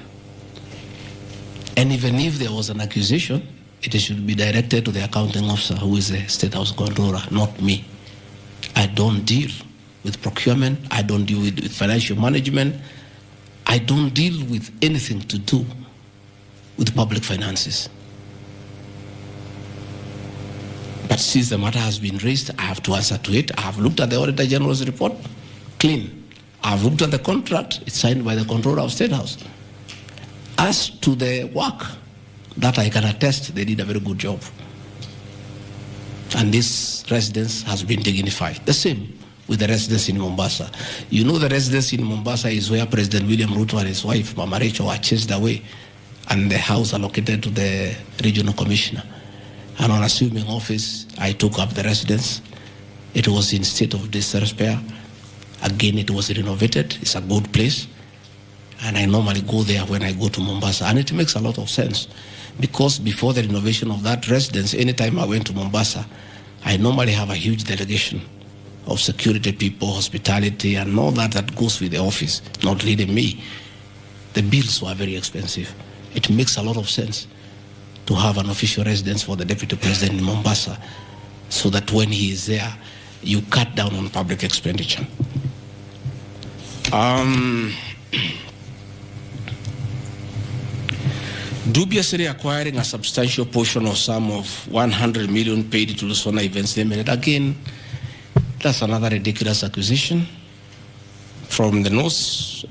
And even if there was an accusation, it should be directed to the accounting officer, who is the State House Controller, not me. I don't deal with procurement. I don't deal with financial management. I don't deal with anything to do with public finances. But since the matter has been raised, I have to answer to it. I have looked at the Auditor General's report, clean. I have looked at the contract, it's signed by the Controller of State House. As to the work, that I can attest, they did a very good job. And this residence has been dignified. The same with the residence in Mombasa. You know, the residence in Mombasa is where President William Ruto and his wife, Mama Rachel, were chased away, and the house allocated to the regional commissioner. And on assuming office, I took up the residence. It was in state of disrepair. Again, it was renovated. It's a good place. And I normally go there when I go to Mombasa. And it makes a lot of sense, because before the renovation of that residence, anytime I went to Mombasa, I normally have a huge delegation of security people, hospitality, and all that goes with the office, not really me. The bills were very expensive. It makes a lot of sense to have an official residence for the Deputy President in Mombasa, so that when he is there, you cut down on public expenditure. Dubiously acquiring a substantial portion of sum of 100 million paid to Lusona Events Limited. Again, that's another ridiculous acquisition from the north.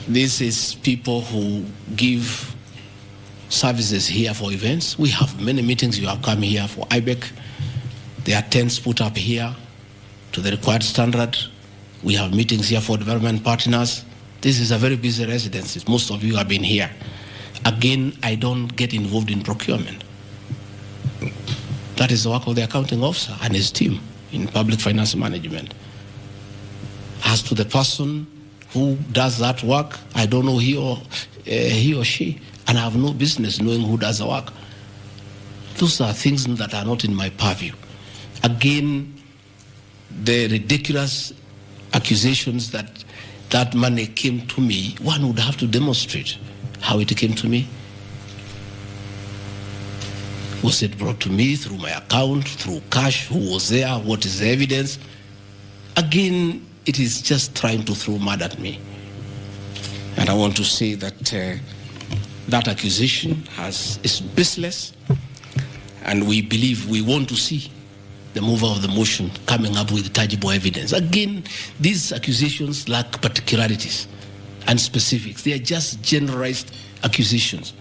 This is people who give services here for events. We have many meetings. You have come here for IBEC. There are tents put up here to the required standard. We have meetings here for development partners. This is a very busy residence. Most of you have been here. Again, I don't get involved in procurement. That is the work of the accounting officer and his team in public finance management. As to the person who does that work, I don't know he or she, and I have no business knowing who does the work. Those are things that are not in my purview. Again, the ridiculous accusations that that money came to me, one would have to demonstrate how it came to me. Was it brought to me through my account, through cash? Who was there? What is the evidence? Again, it is just trying to throw mud at me. And I want to say that that accusation is baseless, and we believe, we want to see the mover of the motion coming up with tangible evidence. Again, these accusations lack particularities and specifics. They are just generalized accusations.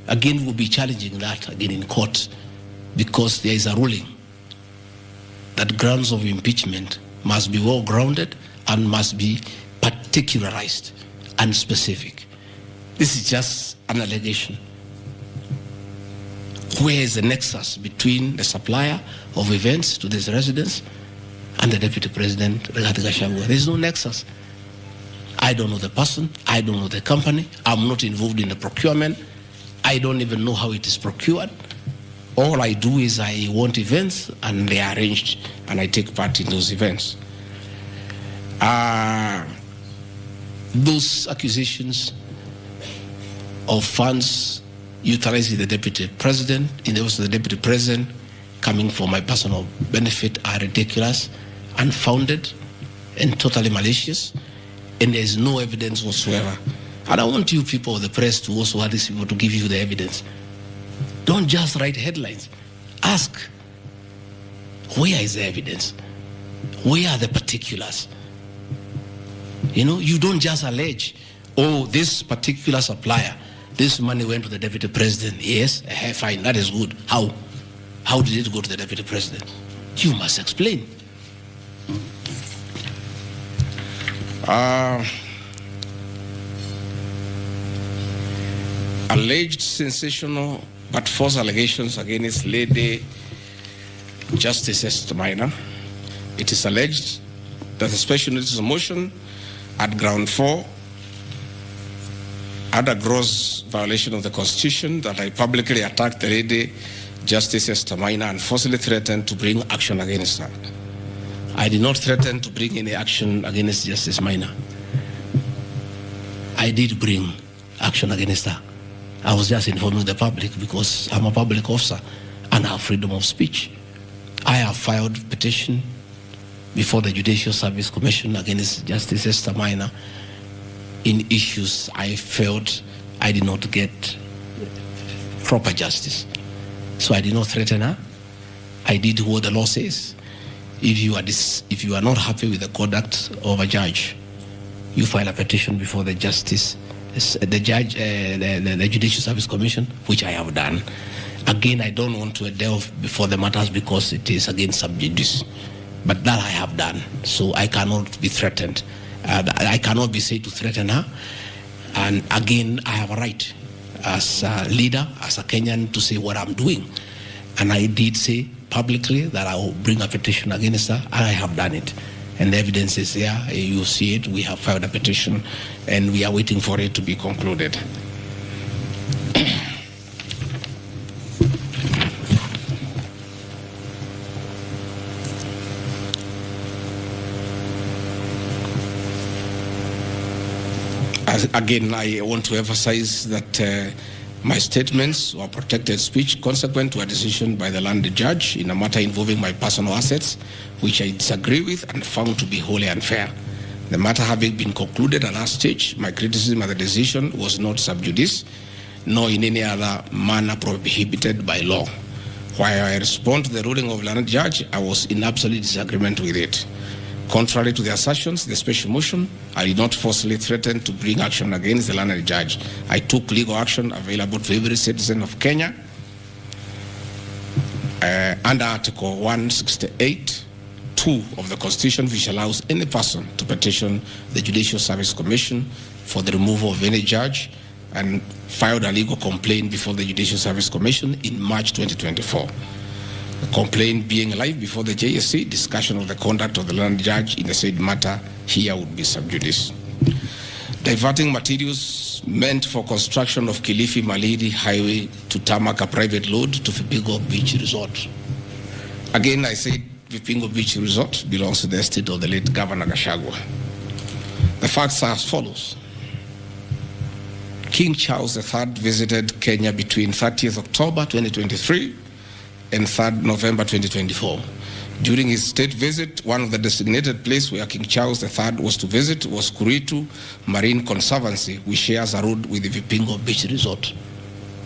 Again, we'll be challenging that again in court, because there is a ruling that grounds of impeachment must be well grounded and must be particularized and specific. This is just an allegation. Where is the nexus between the supplier of events to this residence and the Deputy President, Rigathi Gachagua? There is no nexus. I don't know the person. I don't know the company. I'm not involved in the procurement. I don't even know how it is procured. All I do is I want events, and they are arranged, and I take part in those events. Those accusations of funds utilizing the Deputy President, in the office of the Deputy President, coming for my personal benefit, are ridiculous, unfounded, and totally malicious, and there is no evidence whatsoever. And I want you people of the press to also have these people to give you the evidence. Don't just write headlines. Ask, where is the evidence? Where are the particulars? You know, you don't just allege, oh, this particular supplier, this money went to the deputy president. Yes, fine, that is good. How? How did it go to the deputy president? You must explain.
Alleged sensational but false allegations against Lady Justice Esther Minor. It is alleged that a special notice of motion at ground 4 had a gross violation of the Constitution, that I publicly attacked the Lady Justice Esther Minor and forcibly threatened to bring action against her. I did not threaten to bring any action against Justice Minor. I did bring action against her. I was just informing the public because I'm a public officer and I have freedom of speech. I have filed a petition before the Judicial Service Commission against Justice Esther Minor in issues I felt I did not get proper justice. So I did not threaten her. I did what the law says. If you are not happy with the conduct of a judge, you file a petition before the Judicial Service Commission, which I have done. Again, I don't want to delve before the matters because it is against sub judice, but that I have done. So I cannot be threatened. I cannot be said to threaten her. And again, I have a right as a leader, as a Kenyan, to say what I'm doing. And I did say publicly that I will bring a petition against her, and I have done it. And the evidence is there. You see it. We have filed a petition, and we are waiting for it to be concluded. Again, I want to emphasize that my statements were protected speech consequent to a decision by the land judge in a matter involving my personal assets, which I disagree with and found to be wholly unfair. The matter having been concluded at last stage, my criticism of the decision was not sub judice, nor in any other manner prohibited by law. While I respond to the ruling of the land judge, I was in absolute disagreement with it. Contrary to the assertions, the special motion, I did not forcibly threaten to bring action against the learned judge. I took legal action available to every citizen of Kenya under Article 168(2) of the Constitution, which allows any person to petition the Judicial Service Commission for the removal of any judge, and filed a legal complaint before the Judicial Service Commission in March 2024. The complaint being live before the JSC, discussion of the conduct of the land judge in the said matter here would be sub judice. Diverting materials meant for construction of Kilifi Malindi Highway to tarmac a private load to Vipingo Beach Resort. Again, I said Vipingo Beach Resort belongs to the estate of the late Governor Gachagua. The facts are as follows. King Charles III visited Kenya between 30th October 2023 and 3rd November 2024. During his state visit, one of the designated places where King Charles III was to visit was Kuritu Marine Conservancy, which shares a road with the Vipingo Beach Resort.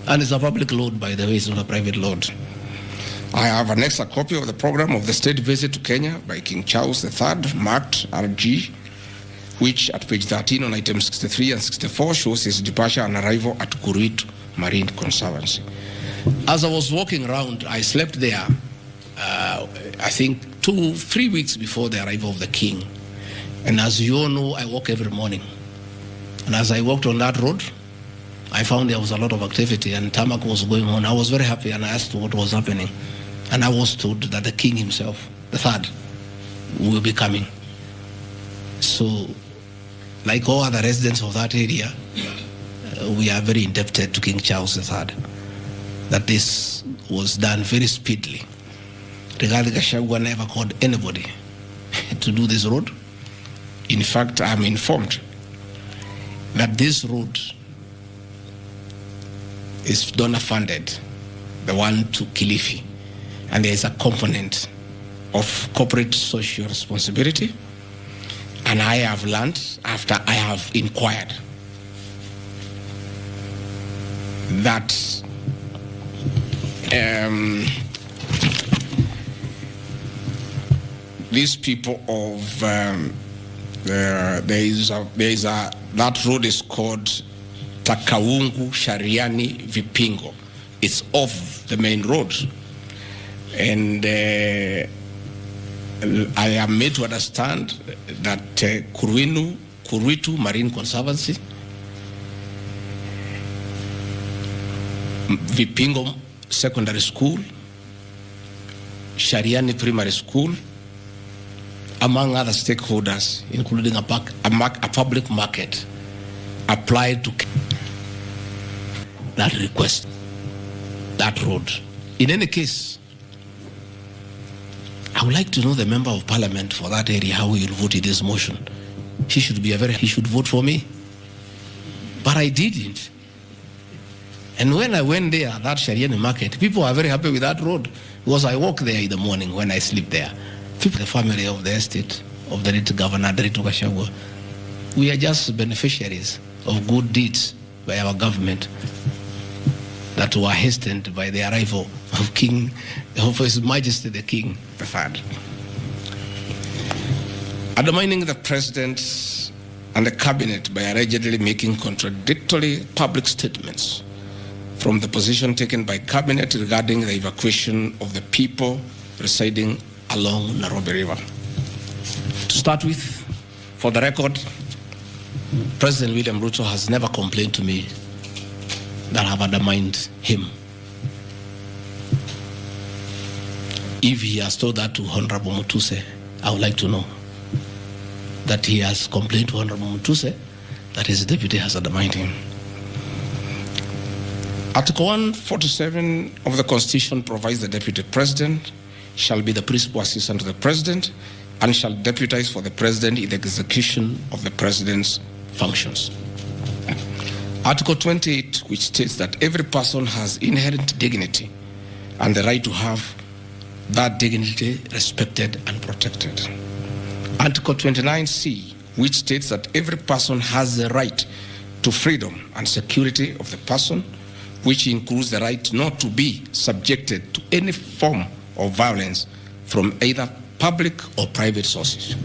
And it's a public road, by the way, it's not a private road. I have annexed a copy of the program of the state visit to Kenya by King Charles III, marked RG, which at page 13 on items 63 and 64 shows his departure and arrival at Kuritu Marine Conservancy. As I was walking around, I slept there, I think 2-3 weeks before the arrival of the king. And as you all know, I walk every morning. And as I walked on that road, I found there was a lot of activity and tarmac was going on. I was very happy and I asked what was happening. And I was told that the king himself, the third, will be coming. So, like all other residents of that area, we are very indebted to King Charles III. That this was done very speedily. Rigathi Gachagua never called anybody to do this road. In fact, I'm informed that this road is donor funded, the one to Kilifi, and there is a component of corporate social responsibility. And I have learned, after I have inquired, that these people of that road is called Takaungu Shariani Vipingo. It's off the main road, and I am made to understand that Kuritu Marine Conservancy, Vipingo Secondary School, Shariani Primary School, among other stakeholders, including a public market, applied to that request, that road. In any case, I would like to know the member of parliament for that area, how he will vote in this motion. He should vote for me. But I didn't. And when I went there, that Shariani market, people are very happy with that road because I walk there in the morning when I sleep there. People, the family of the estate of the late Governor Rigathi Gachagua, we are just beneficiaries of good deeds by our government that were hastened by the arrival of His Majesty the King III. Undermining the President and the Cabinet by allegedly making contradictory public statements from the position taken by Cabinet regarding the evacuation of the people residing along Nairobi River. To start with, for the record, President William Ruto has never complained to me that I have undermined him. If he has told that to Honorable Mutuse, I would like to know that he has complained to Honorable Mutuse that his deputy has undermined him. Article 147 of the Constitution provides the Deputy President shall be the principal assistant to the President and shall deputize for the President in the execution of the President's functions. Article 28, which states that every person has inherent dignity and the right to have that dignity respected and protected. Article 29C, which states that every person has the right to freedom and security of the person, which includes the right not to be subjected to any form of violence from either public or private sources.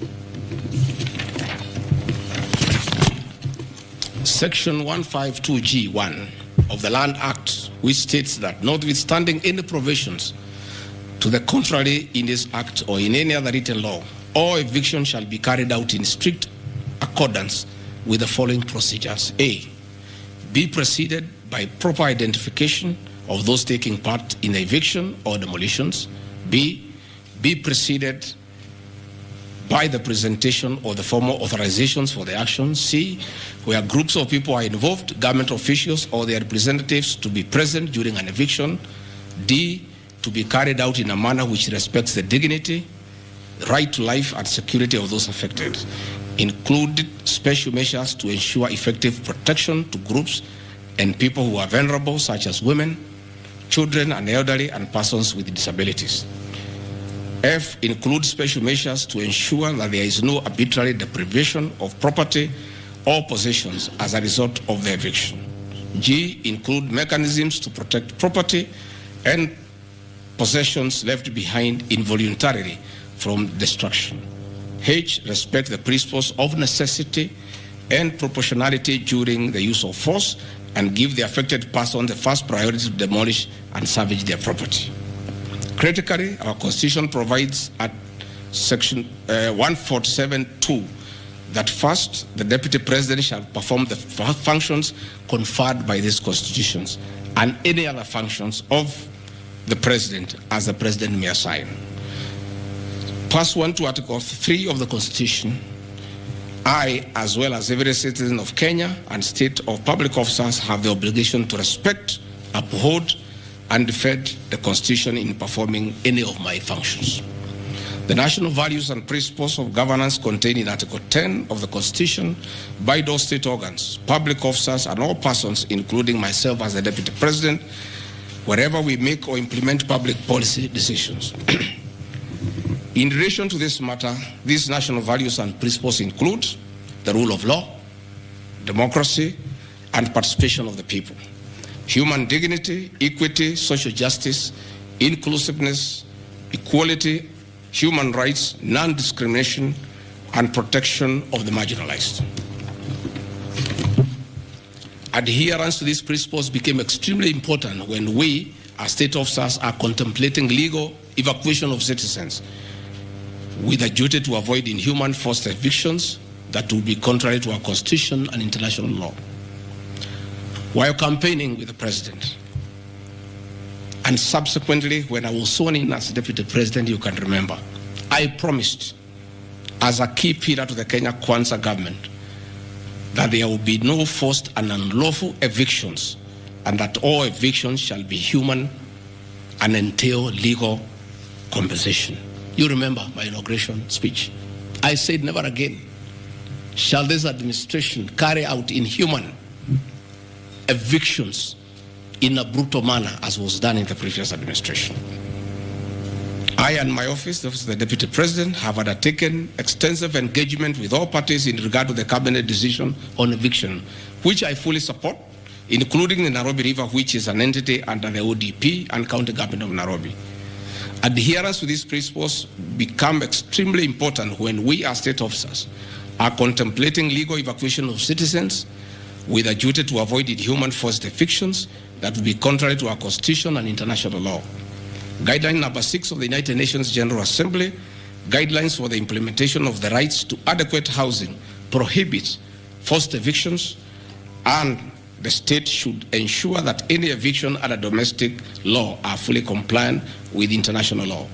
Section 152G1 of the Land Act, which states that notwithstanding any provisions to the contrary in this act or in any other written law, all eviction shall be carried out in strict accordance with the following procedures. A, be preceded by proper identification of those taking part in the eviction or demolitions. B, be preceded by the presentation of the formal authorizations for the action. C, where groups of people are involved, government officials or their representatives to be present during an eviction. D, to be carried out in a manner which respects the dignity, right to life and security of those affected. Included special measures to ensure effective protection to groups and people who are vulnerable, such as women, children and elderly and persons with disabilities. F, include special measures to ensure that there is no arbitrary deprivation of property or possessions as a result of the eviction. G, include mechanisms to protect property and possessions left behind involuntarily from destruction. H, respect the principles of necessity and proportionality during the use of force and give the affected person the first priority to demolish and salvage their property. Critically, our Constitution provides at Section 147(2) that first, the Deputy President shall perform the functions conferred by these constitutions and any other functions of the President as the President may assign. Pursuant to Article 3 of the Constitution, I, as well as every citizen of Kenya and state of public officers, have the obligation to respect, uphold, and defend the Constitution in performing any of my functions. The national values and principles of governance contained in Article 10 of the Constitution by those state organs, public officers, and all persons, including myself as the Deputy President, wherever we make or implement public policy decisions. In relation to this matter, these national values and principles include the rule of law, democracy, and participation of the people,
human dignity, equity, social justice, inclusiveness, equality, human rights, non-discrimination, and protection of the marginalized. Adherence to these principles became extremely important when we, as state officers, are contemplating legal evacuation of citizens with a duty to avoid inhuman forced evictions that would be contrary to our constitution and international law. While campaigning with the president, and subsequently when I was sworn in as deputy president, you can remember, I promised as a key pillar to the Kenya Kwanza government that there will be no forced and unlawful evictions, and that all evictions shall be human and entail legal compensation. You remember my inauguration speech. I said never again shall this administration carry out inhuman evictions in a brutal manner as was done in the previous administration. I and my office, the Office of the Deputy President, have undertaken extensive engagement with all parties in regard to the cabinet decision on eviction, which I fully support, including the Nairobi River, which is an entity under the ODP and County Government of Nairobi. Adherence to these principles become extremely important when we as state officers are contemplating legal evacuation of citizens with a duty to avoid inhuman forced evictions that would be contrary to our constitution and international law. Guideline number 6 of the United Nations General Assembly, guidelines for the implementation of the rights to adequate housing, prohibits forced evictions, and the state should ensure that any eviction under domestic law are fully compliant with international law.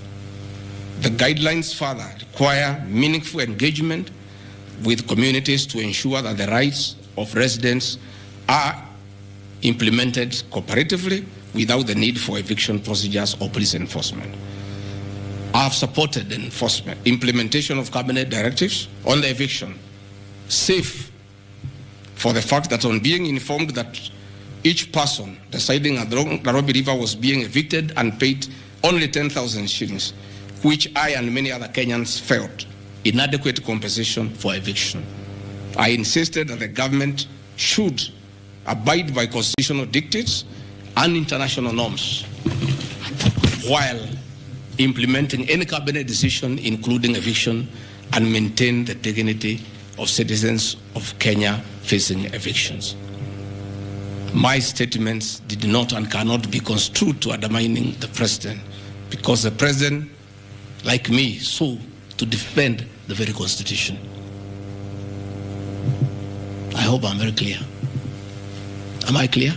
The guidelines further require meaningful engagement with communities to ensure that the rights of residents are implemented cooperatively without the need for eviction procedures or police enforcement. I have supported the implementation of cabinet directives on the eviction, safe for the fact that on being informed that each person residing at the Nairobi River was being evicted and paid only 10,000 shillings, which I and many other Kenyans felt inadequate compensation for eviction. I insisted that the government should abide by constitutional dictates and international norms while implementing any cabinet decision, including eviction, and maintain the dignity of citizens of Kenya facing evictions. My statements did not and cannot be construed to undermining the president, because the president, like me, sought to defend the very constitution. I hope I'm very clear. Am I clear?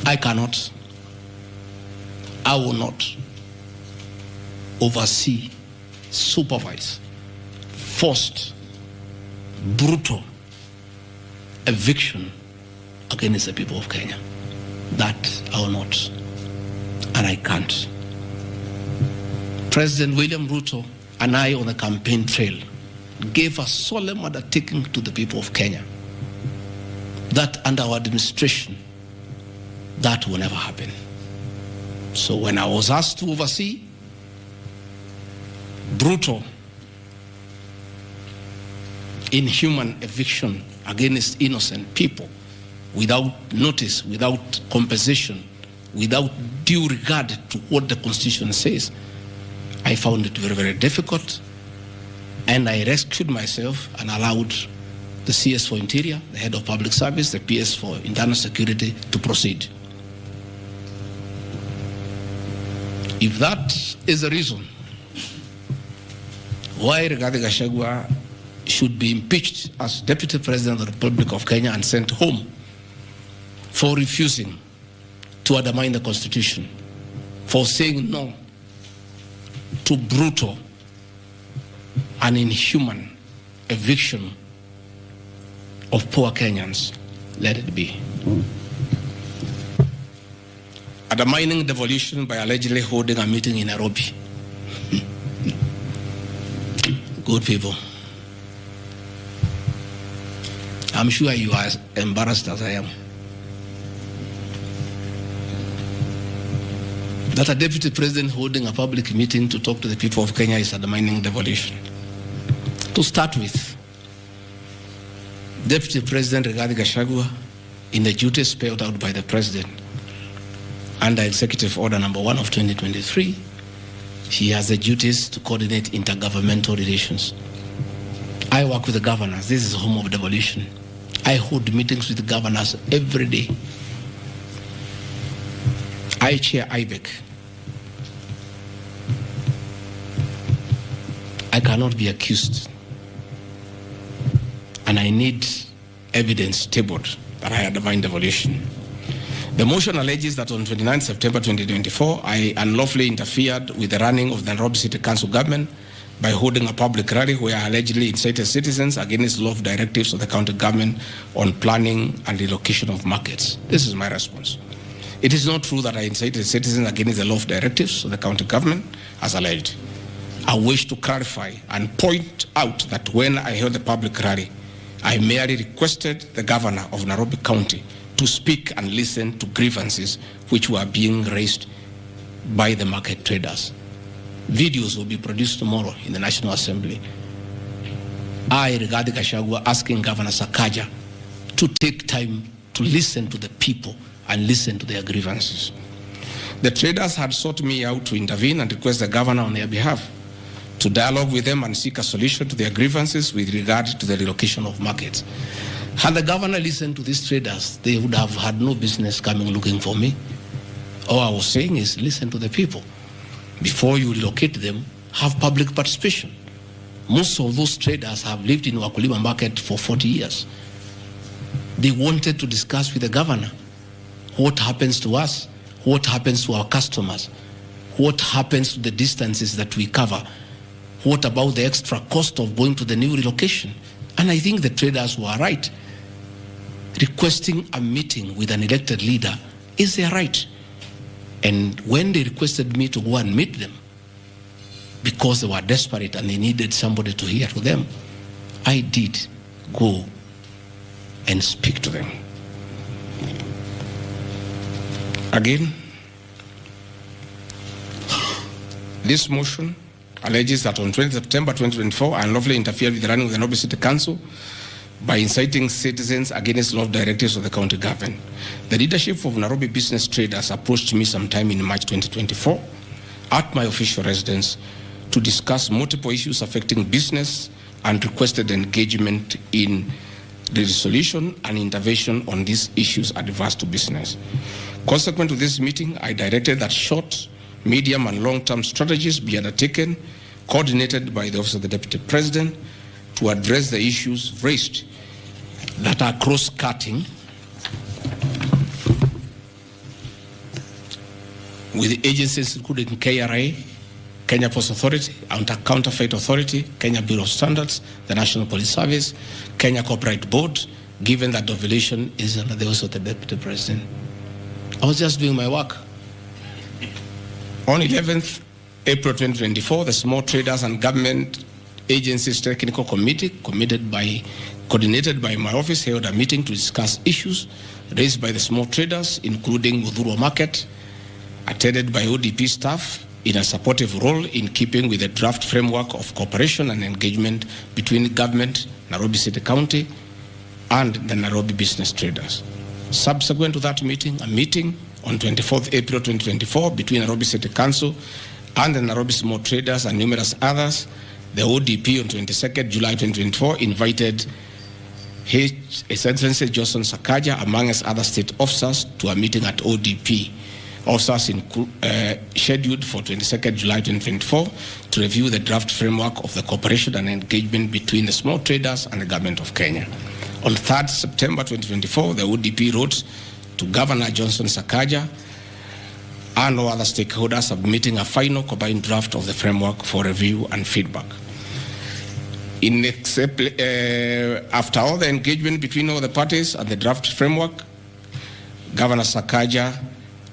I cannot, I will not oversee, supervise, forced, brutal eviction against the people of Kenya. That I will not, and I can't. President William Ruto and I on the campaign trail gave a solemn undertaking to the people of Kenya that under our administration, that will never happen. So when I was asked to oversee brutal, inhuman eviction against innocent people without notice, without compensation, without due regard to what the Constitution says, I found it very, very difficult, and I rescued myself and allowed the CS for Interior, the Head of Public Service, the PS for Internal Security to proceed. If that is the reason why Rigathi Gachagua should be impeached as Deputy President of the Republic of Kenya and sent home for refusing to undermine the Constitution, for saying no to brutal and inhuman eviction of poor Kenyans, let it be. Undermining devolution by allegedly holding a meeting in Nairobi. Good people. I'm sure you are as embarrassed as I am. That a deputy president holding a public meeting to talk to the people of Kenya is undermining devolution. To start with, Deputy President Rigathi Gachagua in the duties spelled out by the President under Executive Order number 1 of 2023, he has the duties to coordinate intergovernmental relations. I work with the governors. This is the home of devolution. I hold meetings with the governors every day. I chair IBEC. I cannot be accused. And I need evidence tabled that I undermined devolution. The motion alleges that on 29 September 2024, I unlawfully interfered with the running of the Nairobi City Council government by holding a public rally where I allegedly incited citizens against law directives of the county government on planning and relocation of markets. This is my response. It is not true that I incited citizens against the law directives of the county government, as alleged. I wish to clarify and point out that when I held the public rally, I merely requested the governor of Nairobi County to speak and listen to grievances which were being raised by the market traders. Videos will be produced tomorrow in the National Assembly. I, Rigathi Gachagua, asking Governor Sakaja to take time to listen to the people and listen to their grievances. The traders had sought me out to intervene and request the governor on their behalf to dialogue with them and seek a solution to their grievances with regard to the relocation of markets. Had the governor listened to these traders, they would have had no business coming looking for me. All I was saying is listen to the people. Before you relocate them, have public participation. Most of those traders have lived in Wakulima market for 40 years. They wanted to discuss with the governor what happens to us, what happens to our customers, what happens to the distances that we cover, what about the extra cost of going to the new relocation. And I think the traders were right. Requesting a meeting with an elected leader is their right. And when they requested me to go and meet them, because they were desperate and they needed somebody to hear to them, I did go and speak to them. Again, this motion alleges that on 20 September 2024, I unlawfully interfered with the running of the Nairobi City Council by inciting citizens against law directives of the county government. The leadership of Nairobi business traders approached me sometime in March 2024 at my official residence to discuss multiple issues affecting business and requested engagement in the resolution and intervention on these issues adverse to business. Consequent to this meeting, I directed that short, medium and long-term strategies be undertaken, coordinated by the Office of the Deputy President, to address the issues raised that are cross-cutting with agencies including KRA, Kenya Post Authority, Counterfeit Authority, Kenya Bureau of Standards, the National Police Service, Kenya Copyright Board, given that devolution is under the Office of the Deputy President. I was just doing my work. On 11th April 2024, the Small Traders and Government Agencies Technical Committee, coordinated by my office, held a meeting to discuss issues raised by the small traders, including Mudhurwa Market, attended by ODP staff in a supportive role in keeping with the draft framework of cooperation and engagement between government, Nairobi City County, and the Nairobi business traders. Subsequent to that meeting, a meeting on 24th April 2024 between Nairobi City Council and the Nairobi small traders and numerous others, the ODP on 22nd July 2024 invited His Excellency Johnson Sakaja, amongst other state officers, to a meeting at ODP. Officers scheduled for 22nd July 2024 to review the draft framework of the cooperation and engagement between the small traders and the government of Kenya. On 3rd September 2024, the ODP wrote to Governor Johnson Sakaja and all other stakeholders, submitting a final combined draft of the framework for review and feedback. After all the engagement between all the parties and the draft framework, Governor Sakaja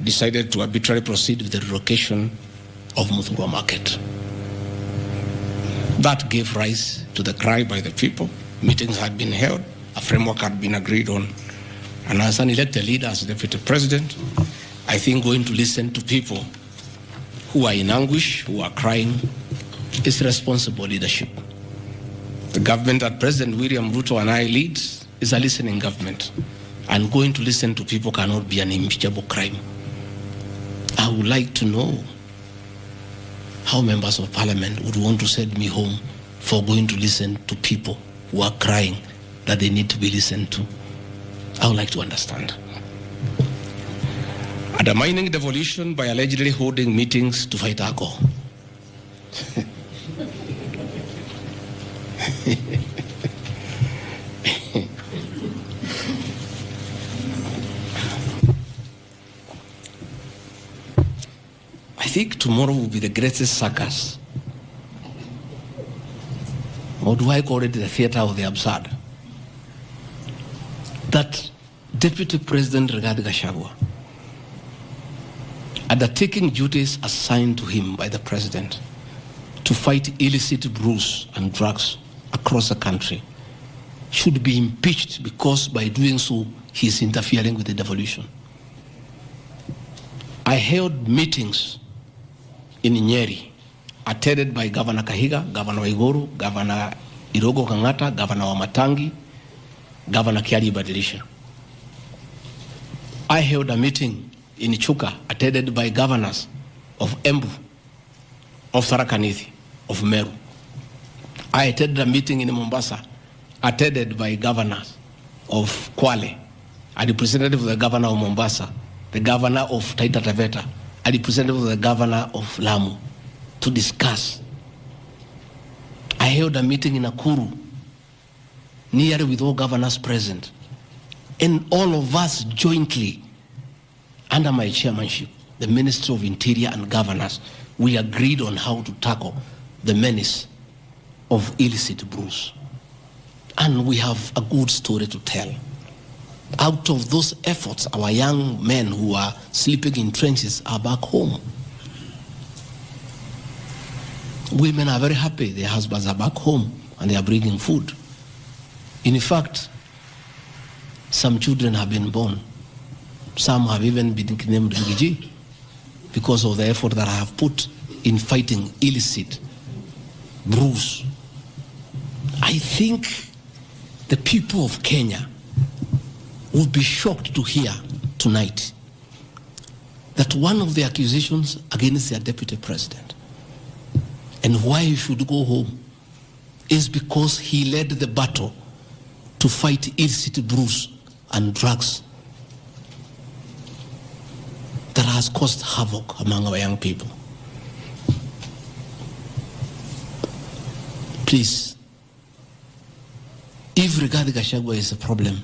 decided to arbitrarily proceed with the relocation of Mudhurwa Market. That gave rise to the cry by the people. Meetings had been held, a framework had been agreed on. And as an elected leader, as Deputy President, I think going to listen to people who are in anguish, who are crying, is responsible leadership. The government that President William Ruto and I lead is a listening government. and going to listen to people cannot be an impeachable crime. I would like to know how members of parliament would want to send me home for going to listen to people who are crying that they need to be listened to. I would like to understand. Undermining devolution by allegedly holding meetings to fight alcohol. I think tomorrow will be the greatest circus. Or do I call it the theater of the absurd? That Deputy President Rigathi Gachagua, undertaking duties assigned to him by the President to fight illicit brews and drugs across the country, should be impeached because by doing so, he is interfering with the devolution. I held meetings in Nyeri, attended by Governor Kahiga, Governor Waiguru, Governor Irogo Kangata, Governor Wamatangi, Governor Kiari Badilisha. I held a meeting in Chuka, attended by governors of Embu, of Tharaka Nithi, of Meru. I attended a meeting in Mombasa, attended by governors of Kwale, a representative of the governor of Mombasa, the governor of Taita Taveta, a representative of the governor of Lamu, to discuss. I held a meeting in Nakuru, nearly with all governors present, and all of us jointly, under my chairmanship, the Ministry of Interior and Governors, we agreed on how to tackle the menace of illicit brews. And we have a good story to tell. Out of those efforts, our young men who are sleeping in trenches are back home. Women are very happy. Their husbands are back home and they are bringing food. In fact, some children have been born. Some have even been named Rigiji because of the effort that I have put in fighting illicit brews. I think the people of Kenya would be shocked to hear tonight that one of the accusations against their deputy president and why he should go home is because he led the battle to fight illicit brews and drugs that has caused havoc among our young people. Please, if Rigathi Gachagua is a problem,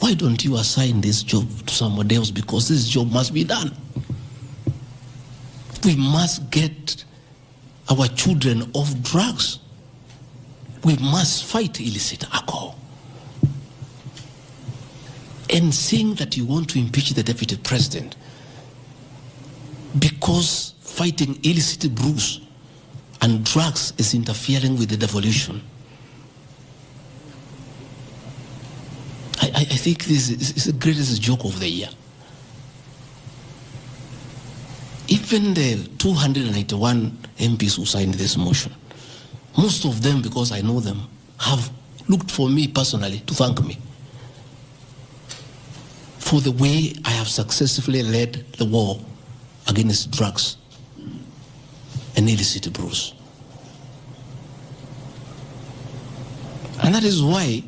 why don't you assign this job to somebody else? Because this job must be done. We must get our children off drugs. We must fight illicit alcohol. And saying that you want to impeach the deputy president because fighting illicit brews and drugs is interfering with the devolution. I think this is the greatest joke of the year. Even the 281 MPs who signed this motion, most of them, because I know them, have looked for me personally to thank me for the way I have successfully led the war against drugs and illicit brews. And that is why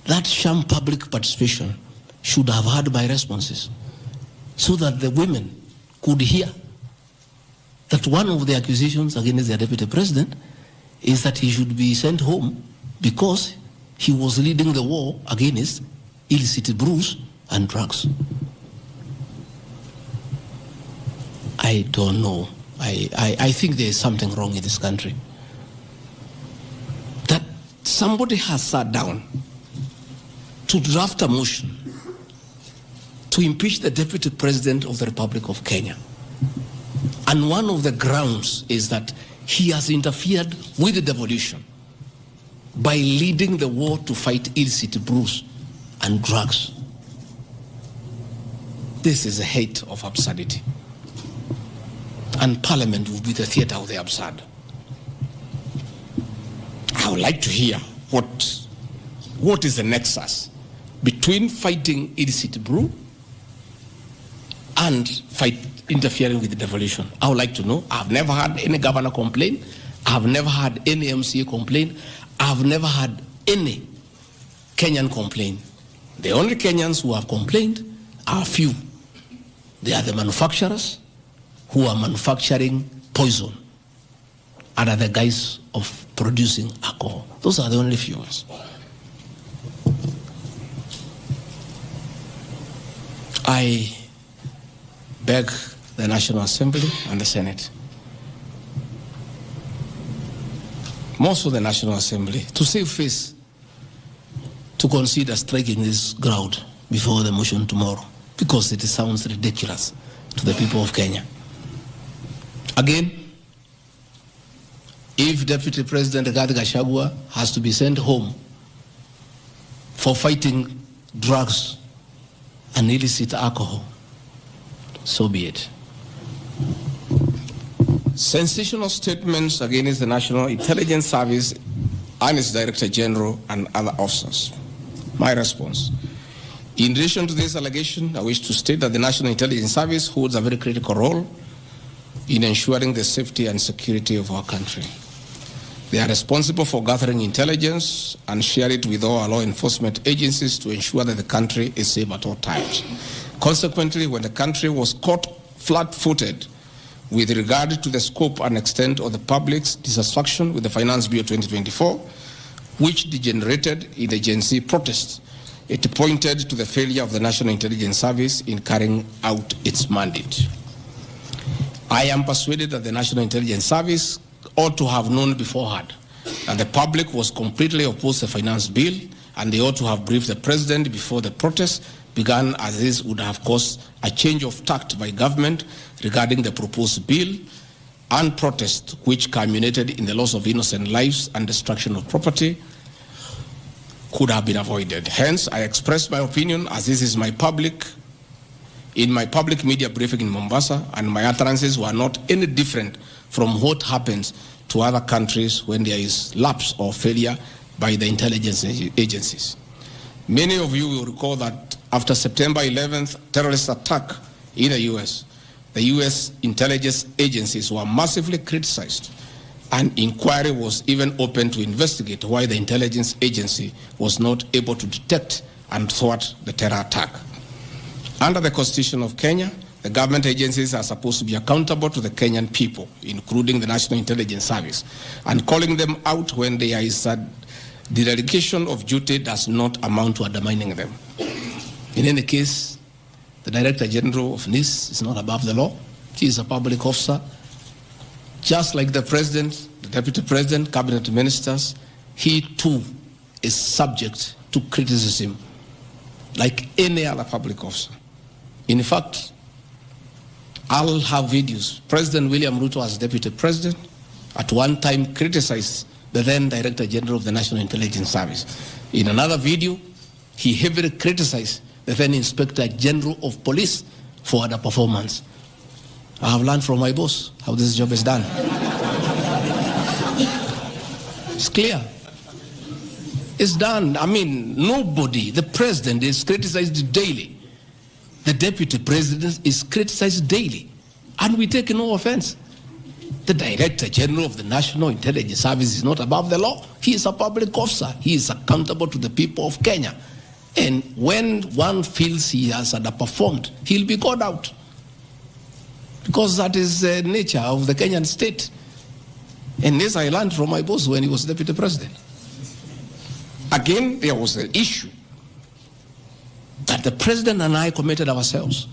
that sham public participation should have had my responses, so that the women could hear that one of the accusations against the deputy president is that he should be sent home because he was leading the war against illicit brews and drugs. I don't know. I think there is something wrong in this country. That somebody has sat down to draft a motion to impeach the Deputy President of the Republic of Kenya. And one of the grounds is that he has interfered with the devolution by leading the war to fight illicit brews and drugs. This is a height of absurdity. And Parliament will be the theater of the absurd. I would like to hear what is the nexus between fighting illicit brew and interfering with the devolution. I would like to know. I've never had any governor complain. I've never had any MCA complain. I've never had any Kenyan complain. The only Kenyans who have complained are few. They are the manufacturers who are manufacturing poison under the guise of producing alcohol. Those are the only few ones. I beg the National Assembly and the Senate, most of the National Assembly, to save face, to consider striking this ground before the motion tomorrow, because it sounds ridiculous to the people of Kenya. Again, if Deputy President Rigathi Gachagua has to be sent home for fighting drugs and illicit alcohol, so be it. Sensational statements against the National Intelligence Service and its Director General and other officers. My response. In relation to this allegation, I wish to state that the National Intelligence Service holds a very critical role in ensuring the safety and security of our country. They are responsible for gathering intelligence and share it with all our law enforcement agencies to ensure that the country is safe at all times. Consequently, when the country was caught flat-footed with regard to the scope and extent of the public's dissatisfaction with the Finance Bill 2024, which degenerated in the Gen Z protests, it pointed to the failure of the National Intelligence Service in carrying out its mandate. I am persuaded that the National Intelligence Service ought to have known beforehand that the public was completely opposed to the Finance Bill, and they ought to have briefed the President before the protests began, as this would have caused a change of tact by government regarding the proposed bill, and protest which culminated in the loss of innocent lives and destruction of property could have been avoided. Hence, I expressed my opinion, as this is in my public media briefing in Mombasa, and my utterances were not any different from what happens to other countries when there is lapse or failure by the intelligence agencies. Many of you will recall that after September 11th terrorist attack in the US, the US intelligence agencies were massively criticized, and inquiry was even opened to investigate why the intelligence agency was not able to detect and thwart the terror attack. Under the Constitution of Kenya, the government agencies are supposed to be accountable to the Kenyan people, including the National Intelligence Service, and calling them out when there is a dereliction of duty does not amount to undermining them. In any case, the Director General of NIS is not above the law. He is a public officer. Just like the President, the Deputy President, Cabinet Ministers, he too is subject to criticism like any other public officer. In fact, I'll have videos. President William Ruto, as Deputy President, at one time criticized the then Director General of the National Intelligence Service. In another video, he heavily criticized the then Inspector General of Police for their performance. I have learned from my boss how this job is done. It's clear. It's done. I mean, nobody, the President is criticized daily. The Deputy President is criticized daily. And we take no offense. The Director General of the National Intelligence Service is not above the law. He is a public officer. He is accountable to the people of Kenya. And when one feels he has underperformed, he'll be called out. Because that is the nature of the Kenyan state. And this I learned from my boss when he was Deputy President. Again, there was an issue that the President and I committed ourselves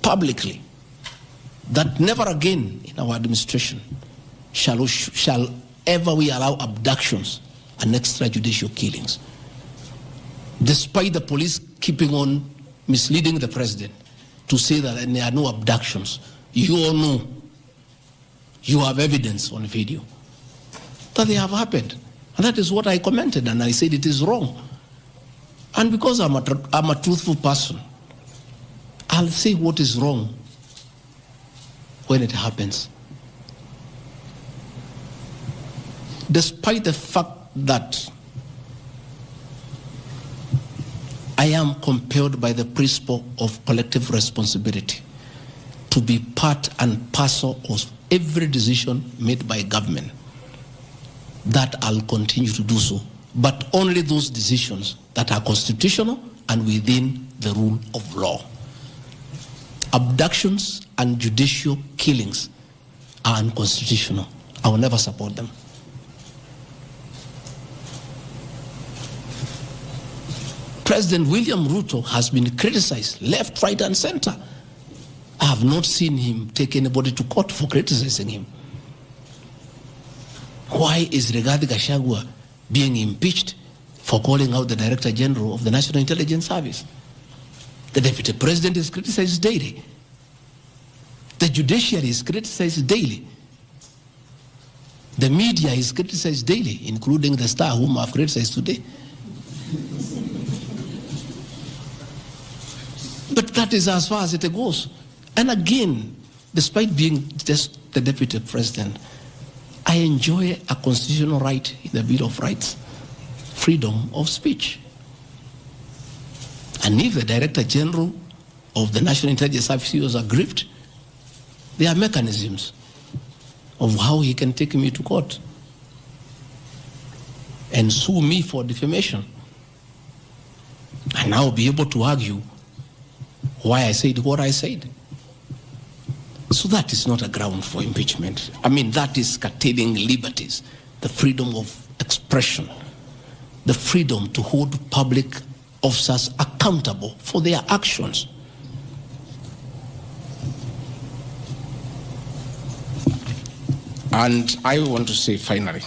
publicly that never again in our administration shall ever we allow abductions and extrajudicial killings. Despite the police keeping on misleading the President to say that there are no abductions, you all know, you have evidence on video that they have happened. And that is what I commented, and I said it is wrong. And because I'm a truthful person, I'll say what is wrong when it happens. Despite the fact that I am compelled by the principle of collective responsibility to be part and parcel of every decision made by government. That I'll continue to do so, but only those decisions that are constitutional and within the rule of law. Abductions and judicial killings are unconstitutional. I will never support them. President William Ruto has been criticized left, right, and center. I have not seen him take anybody to court for criticizing him. Why is Rigathi Gachagua being impeached for calling out the Director General of the National Intelligence Service? The Deputy President is criticized daily. The judiciary is criticized daily. The media is criticized daily, including the Star, whom I've criticized today. But that is as far as it goes. And again, despite being just the Deputy President, I enjoy a constitutional right in the Bill of Rights, freedom of speech. And if the Director General of the National Intelligence Service was aggrieved, there are mechanisms of how he can take me to court and sue me for defamation. And I'll be able to argue why I said what I said. So that is not a ground for impeachment. I mean, that is curtailing liberties, the freedom of expression, the freedom to hold public officers accountable for their actions. And I want to say finally,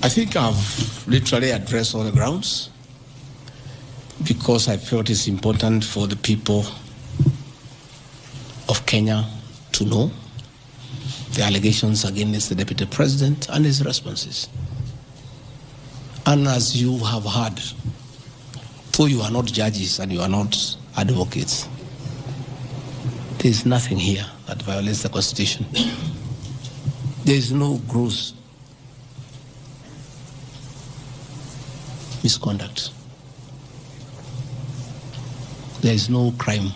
I think I've literally addressed all the grounds because I felt it's important for the people of Kenya to know the allegations against the Deputy President and his responses. And as you have heard, though you are not judges and you are not advocates, there is nothing here that violates the Constitution. There is no gross misconduct. There is no crime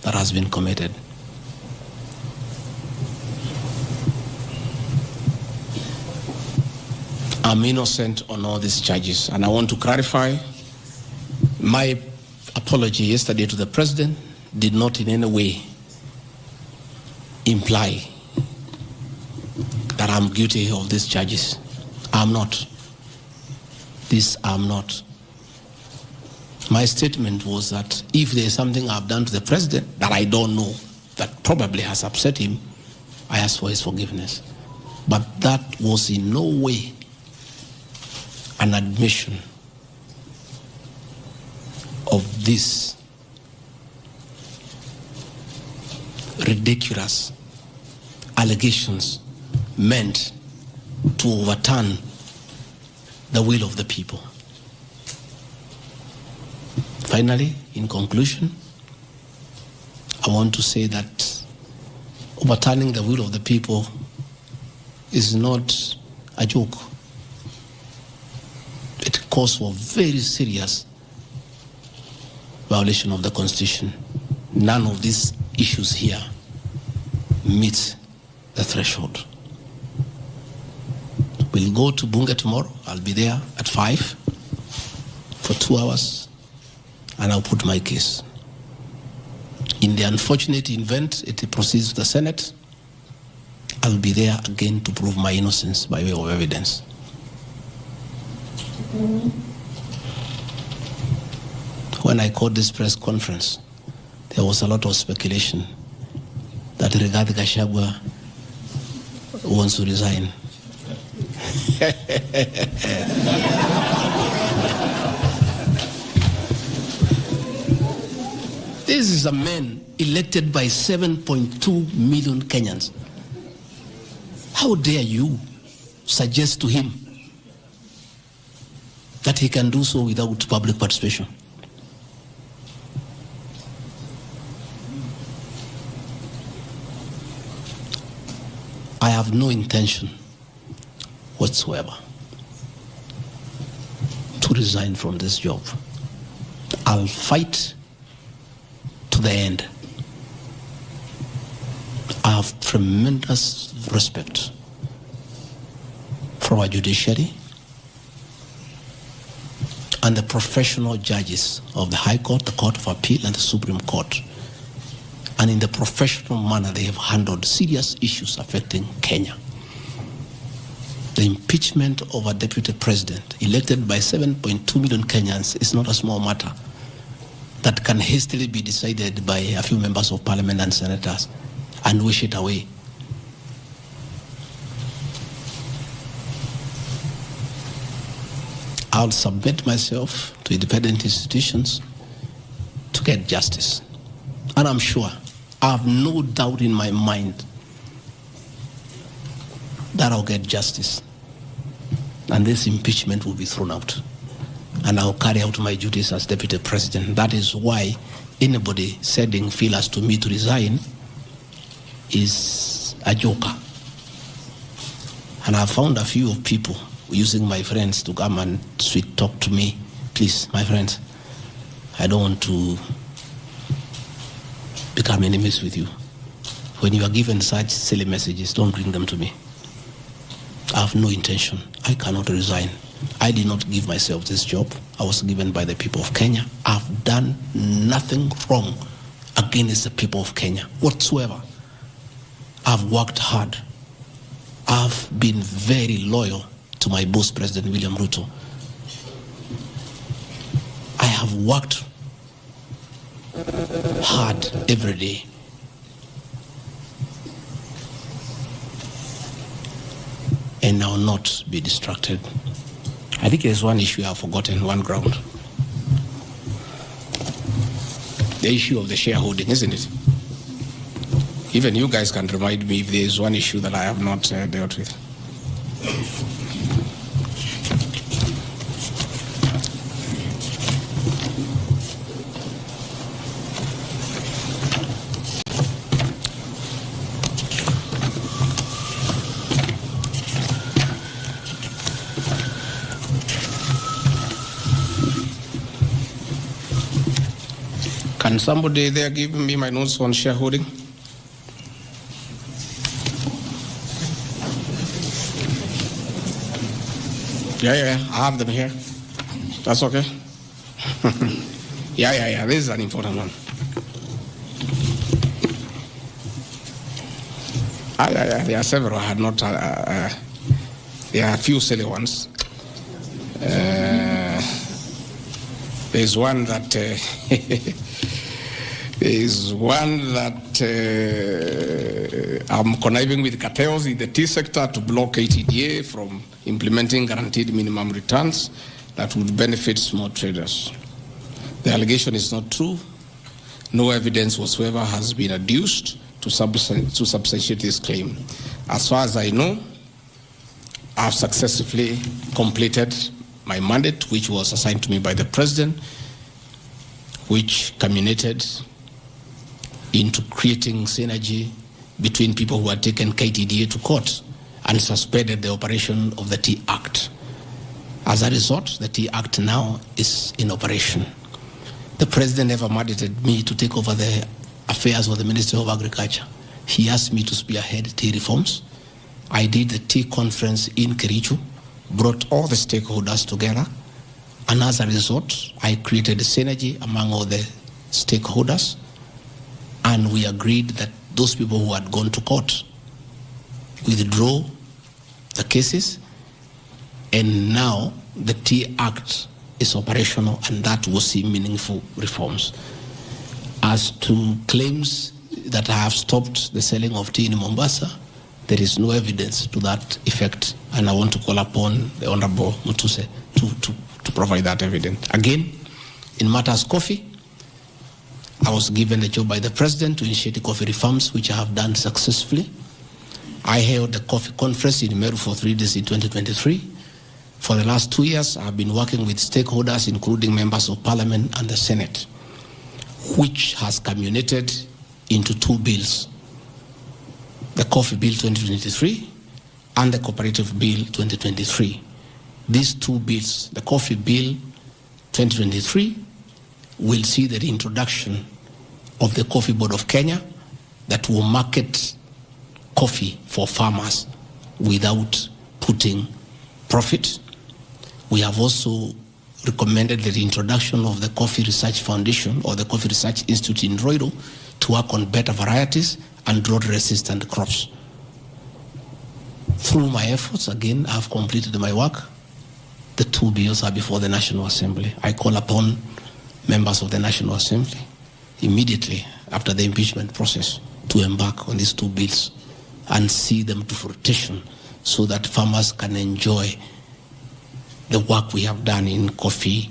that has been committed. I'm innocent on all these charges, and I want to clarify my apology yesterday to the President did not in any way imply that I'm guilty of these charges. I'm not. This I'm not. My statement was that if there is something I've done to the President that I don't know, that probably has upset him, I ask for his forgiveness. But that was in no way an admission of this ridiculous allegations meant to overturn the will of the people. Finally, in conclusion, I want to say that overturning the will of the people is not a joke. It calls for very serious violation of the Constitution. None of these issues here meet the threshold. We'll go to Bunge tomorrow. I'll be there at 5 for 2 hours, and I'll put my case. In the unfortunate event it proceeds to the Senate, I'll be there again to prove my innocence by way of evidence. When I called this press conference, there was a lot of speculation that Rigathi Gachagua wants to resign. This is a man elected by 7.2 million Kenyans. How dare you suggest to him that he can do so without public participation? I have no intention whatsoever to resign from this job. I'll fight to the end. I have tremendous respect for our judiciary and the professional judges of the High Court, the Court of Appeal, and the Supreme Court. And in the professional manner, they have handled serious issues affecting Kenya. The impeachment of a deputy president elected by 7.2 million Kenyans is not a small matter that can hastily be decided by a few members of parliament and senators and wish it away. I'll submit myself to independent institutions to get justice. And I'm sure, I have no doubt in my mind that I'll get justice. And this impeachment will be thrown out. And I'll carry out my duties as deputy president. That is why anybody sending feelers to me to resign is a joker. And I've found a few of people using my friends to come and sweet talk to me. Please, my friends, I don't want to become enemies with you. When you are given such silly messages, don't bring them to me. I have no intention. I cannot resign. I did not give myself this job. I was given by the people of Kenya. I've done nothing wrong against the people of Kenya whatsoever. I've worked hard. I've been very loyal to my boss, President William Ruto. I have worked hard every day. And I will not be distracted. I think there's one issue I've forgotten, one ground. The issue of the shareholding, isn't it? Even you guys can remind me if there is one issue that I have not dealt with. Can somebody there give me my notes on shareholding? Yeah, I have them here. That's okay. Yeah, this is an important one. Yeah, there are several. I had not, there are a few silly ones. There's one that I'm conniving with cartels in the tea sector to block KTDA from implementing guaranteed minimum returns that would benefit small traders. The allegation is not true. No evidence whatsoever has been adduced to substantiate this claim. As far as I know, I've successfully completed my mandate, which was assigned to me by the president, which culminated into creating synergy between people who had taken KTDA to court and suspended the operation of the Tea Act. As a result, the Tea Act now is in operation. The president never mandated me to take over the affairs of the Ministry of Agriculture. He asked me to spearhead tea reforms. I did the tea conference in Kericho, brought all the stakeholders together, and as a result, I created a synergy among all the stakeholders, and we agreed that those people who had gone to court withdraw the cases, and now the Tea Act is operational, and that will see meaningful reforms. As to claims that I have stopped the selling of tea in Mombasa, there is no evidence to that effect, and I want to call upon the Honorable Mutuse to provide that evidence. Again, in matters coffee, I was given a job by the president to initiate the coffee reforms, which I have done successfully. I held the coffee conference in Meru for 3 days in 2023. For the last 2 years, I've been working with stakeholders, including members of parliament and the Senate, which has culminated into 2 bills. The Coffee Bill 2023 and the Cooperative Bill 2023. These 2 bills, the Coffee Bill 2023 will see the reintroduction of the Coffee Board of Kenya that will market coffee for farmers without putting profit. We have also recommended the reintroduction of the Coffee Research Foundation or the Coffee Research Institute in Roiro to work on better varieties and drought-resistant crops. Through my efforts, again, I've completed my work. The 2 bills are before the National Assembly. I call upon members of the National Assembly immediately after the impeachment process to embark on these 2 bills and see them to fruition so that farmers can enjoy the work we have done in coffee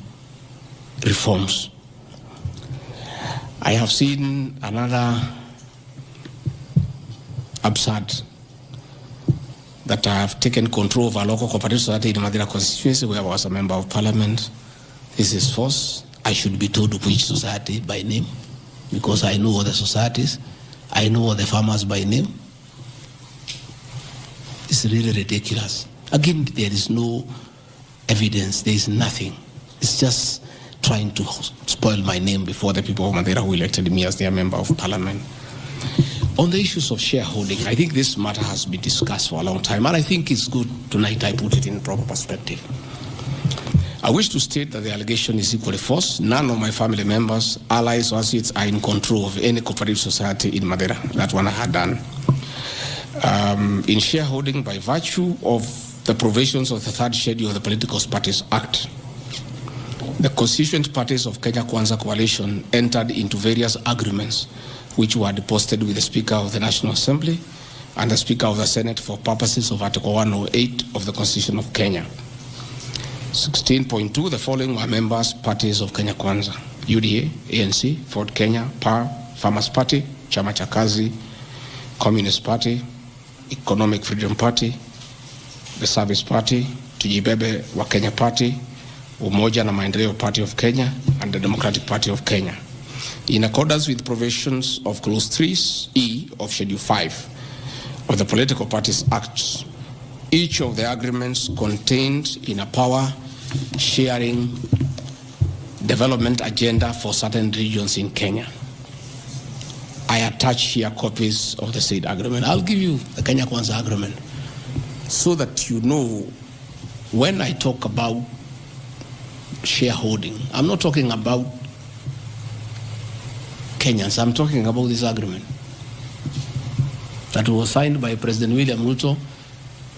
reforms. I have seen another absurd that I have taken control of a local cooperative society in Madira constituency where I was a member of parliament. This is false. I should be told which society by name because I know all the societies. I know all the farmers by name. It's really ridiculous. Again, there is no evidence. There is nothing. It's just trying to spoil my name before the people of Madeira who elected me as their member of parliament. On the issues of shareholding, I think this matter has been discussed for a long time, and I think it's good tonight I put it in proper perspective. I wish to state that the allegation is equally false. None of my family members, allies, or associates are in control of any cooperative society in Madeira. That one I had done. In shareholding by virtue of the provisions of the 3rd schedule of the Political Parties Act, the constituent parties of Kenya Kwanza Coalition entered into various agreements which were deposited with the Speaker of the National Assembly and the Speaker of the Senate for purposes of Article 108 of the Constitution of Kenya. 16.2, the following were members parties of Kenya Kwanza: UDA, ANC, Ford Kenya, PAR, Farmers Party, Chama cha Kazi, Communist Party, Economic Freedom Party, the Service Party, Tujibebe wa Kenya Party, Umoja na Maendeleo Party of Kenya, and the Democratic Party of Kenya. In accordance with provisions of Clause 3E of Schedule 5 of the Political Parties Act, each of the agreements contained in a power-sharing development agenda for certain regions in Kenya. I attach here copies of the said agreement. I'll give you the Kenya Kwanza agreement so that you know when I talk about shareholding, I'm not talking about Kenyans, I'm talking about this agreement that was signed by President William Ruto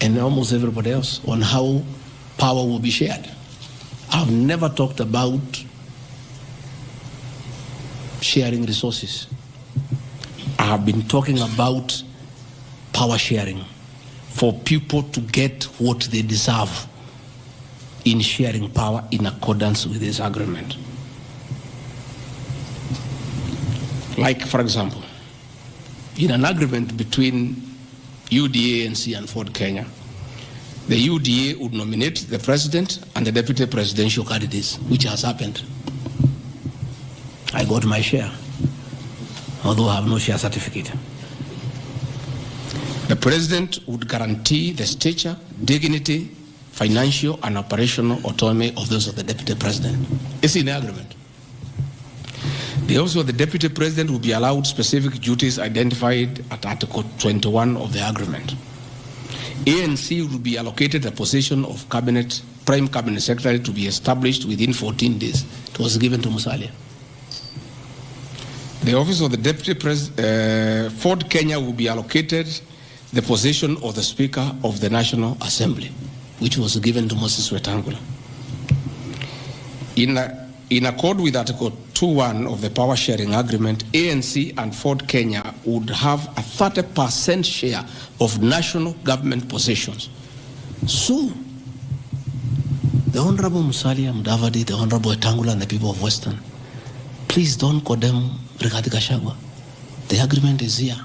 and almost everybody else on how power will be shared. I've never talked about sharing resources. I have been talking about power sharing for people to get what they deserve in sharing power in accordance with this agreement. Like, for example, in an agreement between UDA, ANC, and Ford Kenya, the UDA would nominate the president and the deputy presidential candidates, which has happened. I got my share, although I have no share certificate. The president would guarantee the stature, dignity, financial and operational autonomy of those of the deputy president. It's in the agreement. The office of the deputy president will be allowed specific duties identified at Article 21 of the agreement. ANC will be allocated a position of prime cabinet secretary to be established within 14 days. It was given to Musalia. The office of the deputy president, Ford Kenya will be allocated the position of the Speaker of the National Assembly, which was given to Moses Wetangula. In accord with Article 2.1 of the Power Sharing Agreement, ANC and Ford Kenya would have a 30% share of national government positions. So, the Honorable Musalia Mudavadi, the Honorable Wetangula, and the people of Western, please don't condemn Rigathi Gachagua. The agreement is here.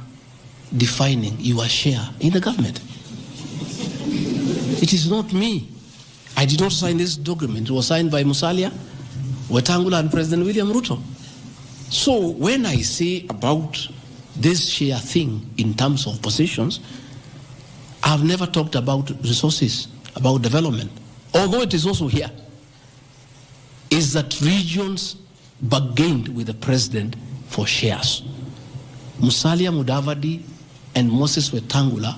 defining your share in the government. It is not me. I did not sign this document. It was signed by Musalia, Wetangula, and President William Ruto. So when I say about this share thing in terms of positions, I've never talked about resources, about development. Although it is also here, is that regions bargained with the president for shares. Musalia Mudavadi and Moses Wetangula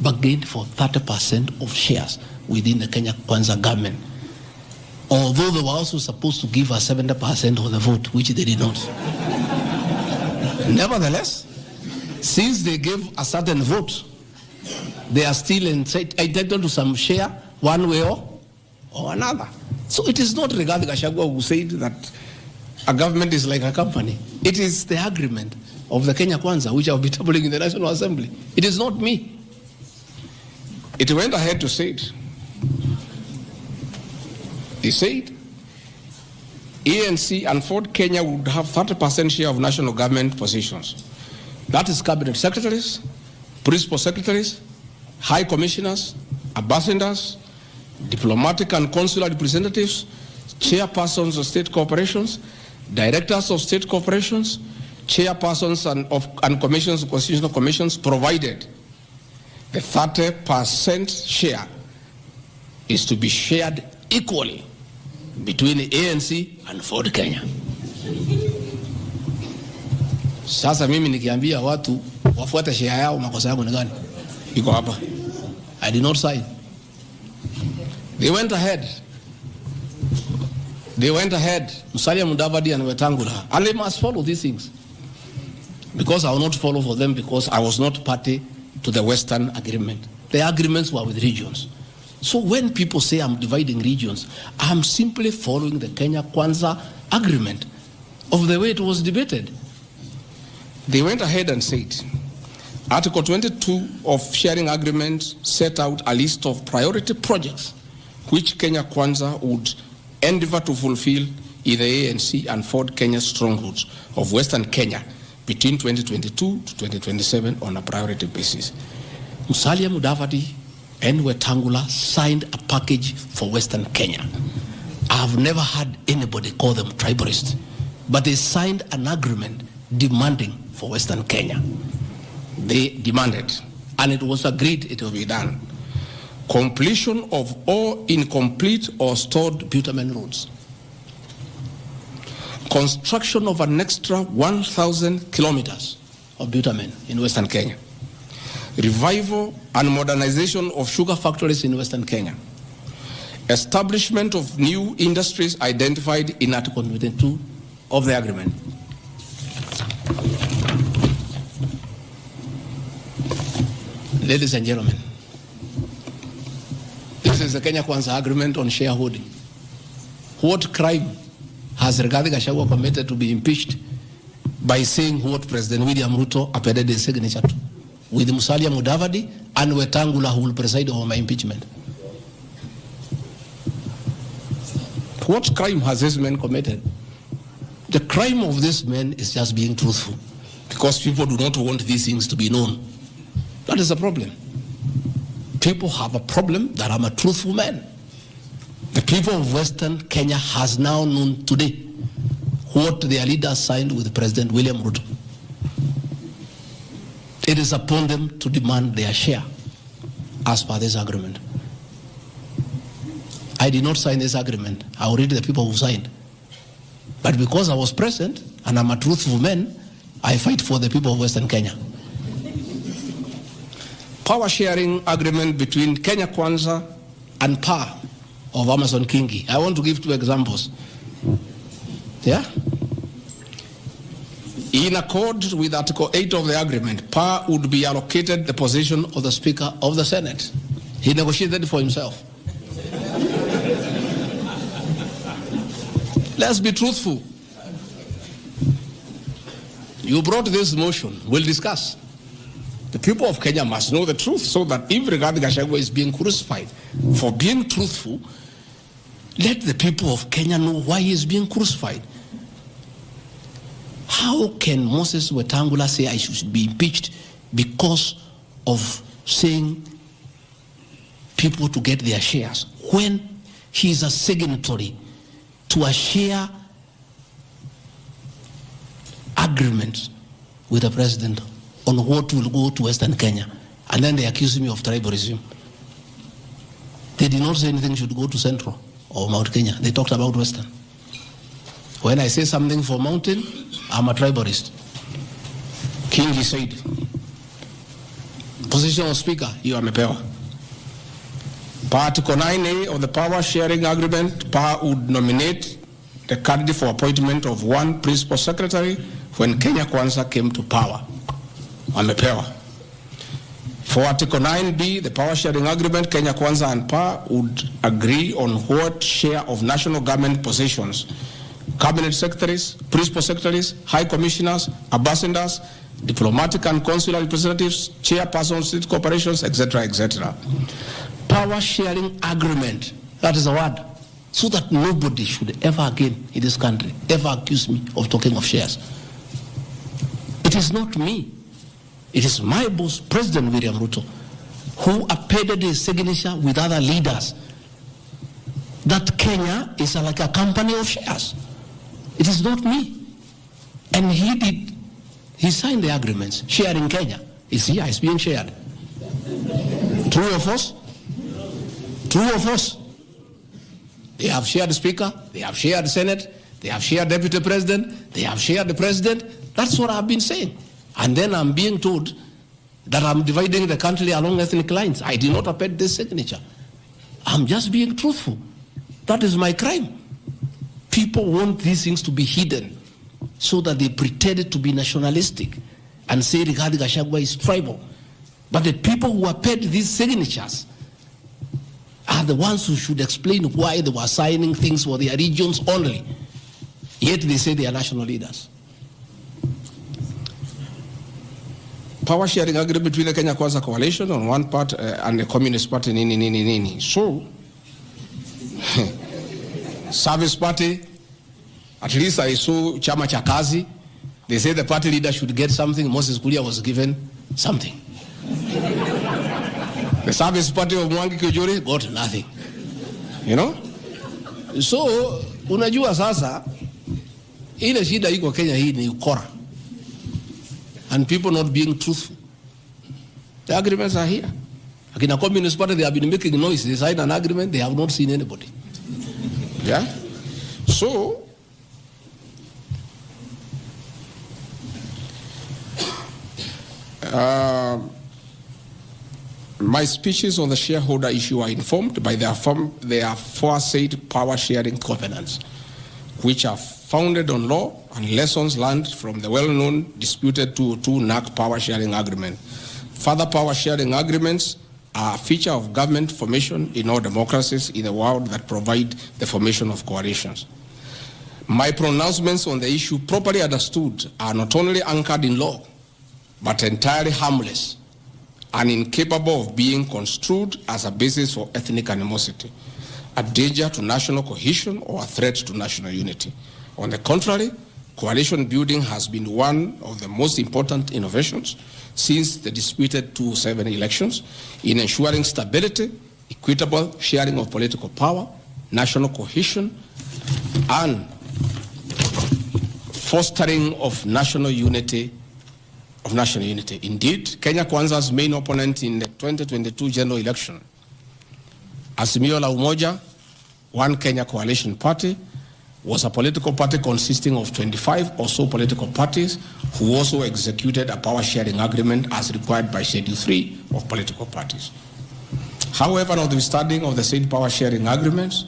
bargained for 30% of shares within the Kenya Kwanza government. Although they were also supposed to give us 70% of the vote, which they did not. Nevertheless, since they gave a certain vote, they are still entitled to some share one way or another. So it is not Rigathi Gachagua who said that a government is like a company. It is the agreement of the Kenya Kwanza, which I'll be tabling in the National Assembly. It is not me. It went ahead to say it. He said, ANC and Ford Kenya would have 30% share of national government positions. That is cabinet secretaries, principal secretaries, high commissioners, ambassadors, diplomatic and consular representatives, chairpersons of state corporations, directors of state corporations, chairpersons and commissions, constitutional commissions, provided the 30% share is to be shared equally between the ANC and Ford Kenya. Sasa mimi nikiambia watu wafuate share yao, makosa yangu ni gani? Iko hapa. I did not sign. They went ahead. Musalia Mudavadi and Wetangula. And they must follow these things. Because I will not follow for them because I was not party to the Western agreement. The agreements were with regions. So when people say I'm dividing regions, I'm simply following the Kenya Kwanza agreement of the way it was debated. They went ahead and said, Article 22 of sharing agreement set out a list of priority projects which Kenya Kwanza would endeavor to fulfill in the ANC and Ford Kenya strongholds of Western Kenya between 2022 to 2027 on a priority basis. Musalia Mudavadi and Wetangula signed a package for Western Kenya. I've never had anybody call them tribalists, but they signed an agreement demanding for Western Kenya. They demanded, and it was agreed it will be done. Completion of all incomplete or stored bitumen roads. Construction of an extra 1,000 kilometers of bitumen in Western Kenya. Revival and modernization of sugar factories in Western Kenya. Establishment of new industries identified in Article 22 of the agreement. Ladies and gentlemen, this is the Kenya Kwanza agreement on shareholding. What crime has Rigathi Gachagua committed to be impeached by saying what President William Ruto appended his signature to, with Musalia Mudavadi and Wetangula who will preside over my impeachment? What crime has this man committed? The crime of this man is just being truthful, because people do not want these things to be known. That is the problem. People have a problem that I'm a truthful man. The people of Western Kenya has now known today what their leaders signed with President William Ruto. It is upon them to demand their share as per this agreement. I did not sign this agreement. I will read the people who signed. But because I was present and I'm a truthful man, I fight for the people of Western Kenya. Power sharing agreement between Kenya Kwanza and PAR of Amason Kingi. I want to give two examples. Yeah? In accord with Article 8 of the agreement, PAR would be allocated the position of the Speaker of the Senate. He negotiated for himself. Let's be truthful. You brought this motion. We'll discuss. The people of Kenya must know the truth so that if Rigathi Gachagua is being crucified for being truthful, let the people of Kenya know why he is being crucified. How can Moses Wetangula say I should be impeached because of saying people to get their shares, when he is a signatory to a share agreement with the president on what will go to Western Kenya, and then they accuse me of tribalism. They did not say anything should go to Central or Mount Kenya. They talked about Western. When I say something for Mountain, I'm a tribalist. Kingi said, position of speaker, you are mepewa. Article 9A of the power sharing agreement, power would nominate the candidate for appointment of one principal secretary when Kenya Kwanza came to power. Amepewa. For Article 9B, the power sharing agreement, Kenya Kwanza and PAR would agree on what share of national government positions, cabinet secretaries, principal secretaries, high commissioners, ambassadors, diplomatic and consular representatives, chairpersons, state corporations, etc., etc. Power sharing agreement, that is a word, so that nobody should ever again in this country ever accuse me of talking of shares. It is not me. It is my boss, President William Ruto, who appended his signature with other leaders that Kenya is like a company of shares. It is not me. And he signed the agreements. Sharing Kenya is here, it's being shared. True or false? True or false? They have shared Speaker, they have shared Senate, they have shared Deputy President, they have shared the President. That's what I've been saying. And then I'm being told that I'm dividing the country along ethnic lines. I did not append this signature. I'm just being truthful. That is my crime. People want these things to be hidden so that they pretend to be nationalistic and say Rigathi Gachagua is tribal. But the people who append these signatures are the ones who should explain why they were signing things for their regions only. Yet they say they are national leaders. Power sharing agreement between the Kenya Kwanza coalition on one part and the Communist Party nini. So, Service Party, at least I saw Chama cha Kazi. They say the party leader should get something. Moses Kuria was given something. The Service Party of Mwangi Kiujuri got nothing. You know? So, unajua sasa, ile shida iko Kenya hii ni ukora. And people not being truthful. The agreements are here. Like in a Communist Party, they have been making noise. They signed an agreement, they have not seen anybody. Yeah? So, my speeches on the shareholder issue are informed by their aforesaid power sharing covenants, which are founded on law and lessons learned from the well-known disputed 202 NAC power sharing agreement. Further power sharing agreements are a feature of government formation in all democracies in the world that provide the formation of coalitions. My pronouncements on the issue, properly understood, are not only anchored in law, but entirely harmless and incapable of being construed as a basis for ethnic animosity, a danger to national cohesion, or a threat to national unity. On the contrary, coalition building has been one of the most important innovations since the disputed 2007 elections in ensuring stability, equitable sharing of political power, national cohesion, and fostering of national unity. Indeed, Kenya Kwanza's main opponent in the 2022 general election, Azimio la Umoja, One Kenya Coalition Party, was a political party consisting of 25 or so political parties who also executed a power sharing agreement as required by Schedule 3 of political parties. However, notwithstanding of the said power sharing agreements,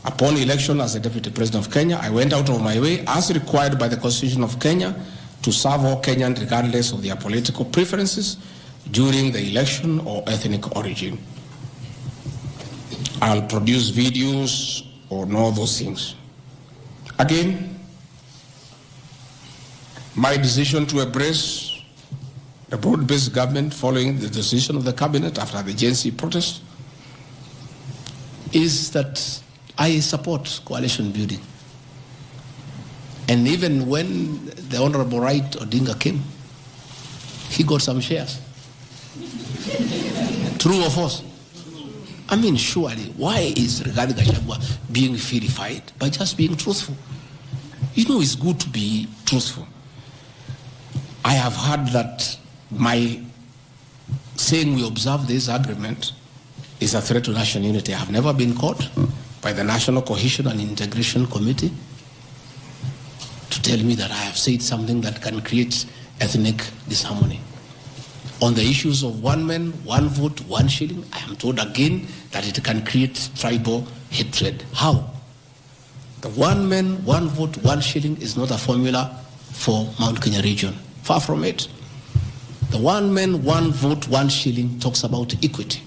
upon election as the Deputy President of Kenya, I went out of my way, as required by the Constitution of Kenya, to serve all Kenyans regardless of their political preferences during the election or ethnic origin. I'll produce videos on all those things. Again, my decision to embrace the broad-based government following the decision of the cabinet after the Gen Z protest is that I support coalition building. And even when the Honorable Right Odinga came, he got some shares. True or false? I mean, surely, why is Rigathi Gachagua being vilified? By just being truthful. You know, it's good to be truthful. I have heard that my saying we observe this agreement is a threat to national unity. I have never been caught by the National Cohesion and Integration Committee to tell me that I have said something that can create ethnic disharmony. On the issues of one man, one vote, one shilling, I am told again that it can create tribal hatred. How? The one man, one vote, one shilling is not a formula for Mount Kenya region. Far from it. The one man, one vote, one shilling talks about equity.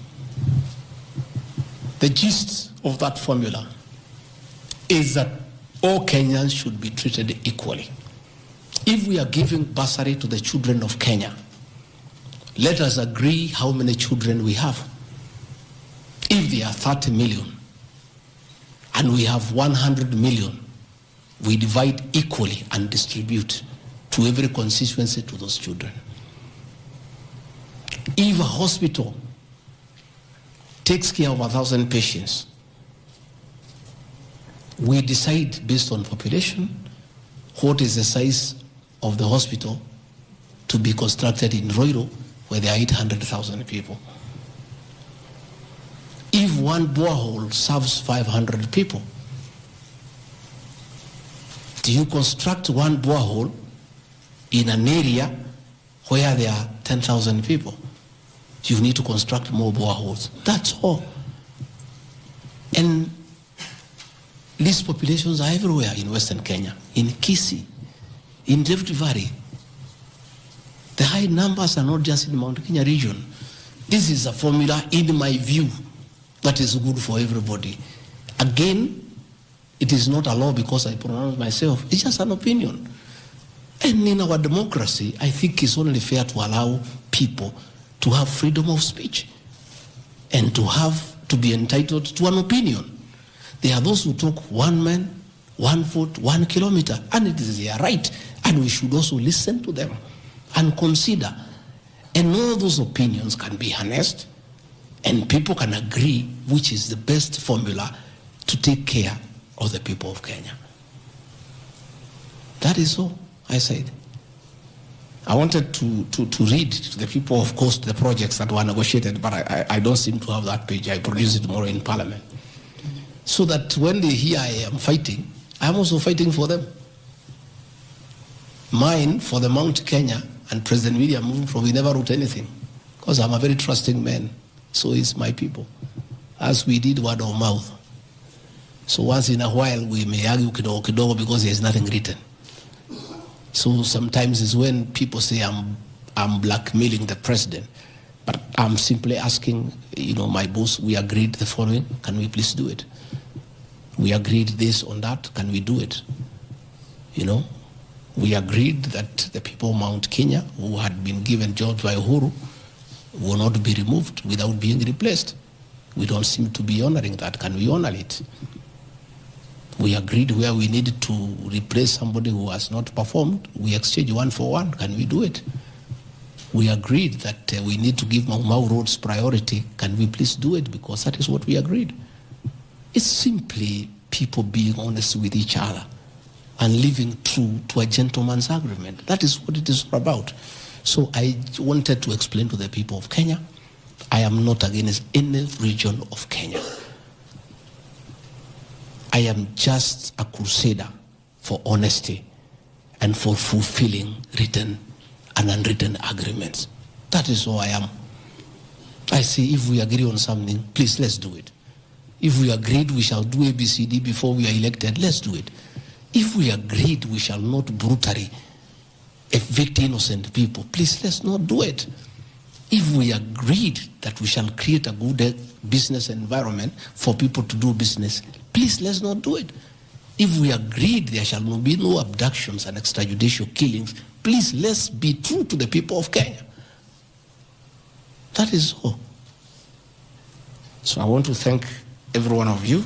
The gist of that formula is that all Kenyans should be treated equally. If we are giving bursary to the children of Kenya, let us agree how many children we have. If there are 30 million and we have 100 million, we divide equally and distribute to every constituency to those children. If a hospital takes care of 1,000 patients, we decide based on population what is the size of the hospital to be constructed in Roiro, where there are 800,000 people. If one borehole serves 500 people, do you construct one borehole in an area where there are 10,000 people? You need to construct more boreholes. That's all. And these populations are everywhere in Western Kenya, in Kisii, in Rift Valley. The high numbers are not just in Mount Kenya region. This is a formula, in my view, that is good for everybody. Again, it is not a law because I pronounce myself. It's just an opinion. And in our democracy, I think it's only fair to allow people to have freedom of speech and to be entitled to an opinion. There are those who talk one man, one vote, 1 kilometer, and it is their right, and we should also listen to them and consider. And all those opinions can be harnessed, and people can agree which is the best formula to take care of the people of Kenya. That is all I said. I wanted to read to the people, of course, the projects that were negotiated, but I don't seem to have that page. I produce it tomorrow in Parliament. So that when they hear I am fighting, I am also fighting for them. Mine, for the Mount Kenya and President William Ruto, we never wrote anything, because I'm a very trusting man. So is my people, as we did word of mouth. So once in a while, we may argue kidogo because there is nothing written. So sometimes it's when people say I'm blackmailing the president, but I'm simply asking, my boss, we agreed the following, can we please do it? We agreed this on that, can we do it? We agreed that the people of Mount Kenya who had been given jobs by Uhuru will not be removed without being replaced. We don't seem to be honoring that. Can we honor it? We agreed where we needed to replace somebody who has not performed, we exchange 1 for 1. Can we do it? We agreed that we need to give Mau roads priority. Can we please do it? Because that is what we agreed. It's simply people being honest with each other and living true to a gentleman's agreement. That is what it is about. So I wanted to explain to the people of Kenya, I am not against any region of Kenya. I am just a crusader for honesty and for fulfilling written and unwritten agreements. That is all I am. I say if we agree on something, please let's do it. If we agreed we shall do ABCD before we are elected, let's do it. If we agreed we shall not brutally evict innocent people, please let's not do it. If we agreed that we shall create a good business environment for people to do business, please let's not do it. If we agreed there shall be no abductions and extrajudicial killings, please let's be true to the people of Kenya. That is all. So I want to thank every one of you.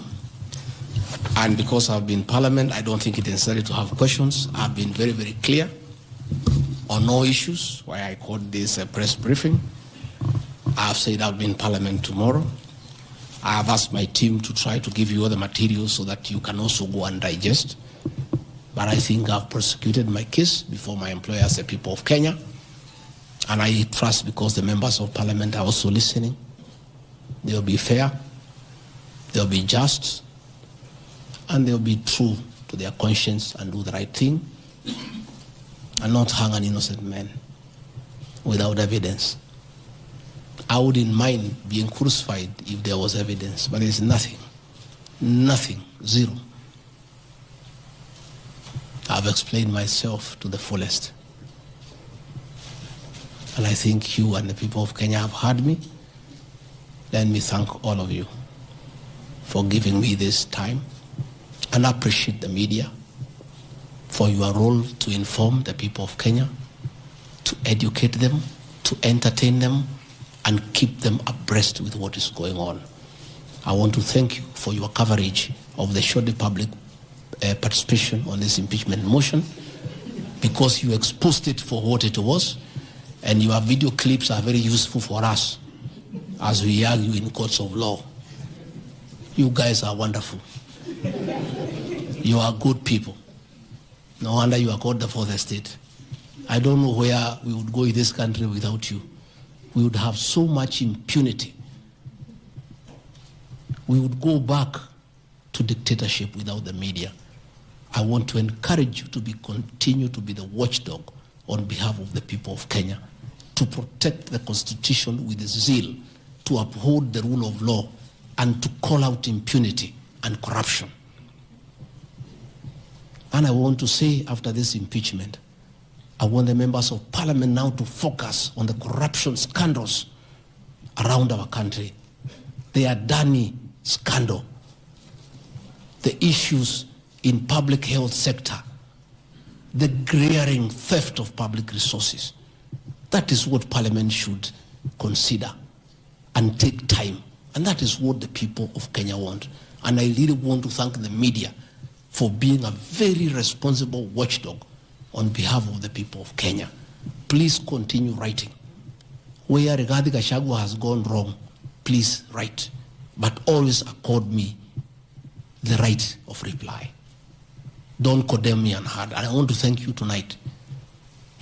And because I've been in Parliament, I don't think it is necessary to have questions. I've been very, very clear. on all issues, why I called this a press briefing. I have said I'll be in Parliament tomorrow. I have asked my team to try to give you all the materials so that you can also go and digest. But I think I've prosecuted my case before my employers, the people of Kenya. And I trust, because the members of Parliament are also listening, they'll be fair, they'll be just, and they'll be true to their conscience and do the right thing, and not hang an innocent man without evidence. I wouldn't mind being crucified if there was evidence, but there's nothing, zero. I've explained myself to the fullest. And I think you and the people of Kenya have heard me. Let me thank all of you for giving me this time, and appreciate the media for your role to inform the people of Kenya, to educate them, to entertain them, and keep them abreast with what is going on. I want to thank you for your coverage of the short public participation on this impeachment motion, because you exposed it for what it was, and your video clips are very useful for us as we argue in courts of law. You guys are wonderful. You are good people. No wonder you are called the fourth estate. I don't know where we would go in this country without you. We would have so much impunity. We would go back to dictatorship without the media. I want to encourage you to continue to be the watchdog on behalf of the people of Kenya, to protect the Constitution with zeal, to uphold the rule of law, and to call out impunity and corruption. And I want to say, after this impeachment, I want the members of Parliament now to focus on the corruption scandals around our country. The Adani scandal, the issues in public health sector, the glaring theft of public resources. That is what Parliament should consider and take time. And that is what the people of Kenya want. And I really want to thank the media for being a very responsible watchdog on behalf of the people of Kenya. Please continue writing. Where Rigathi Gachagua has gone wrong, please write. But always accord me the right of reply. Don't condemn me unheard. And I want to thank you tonight,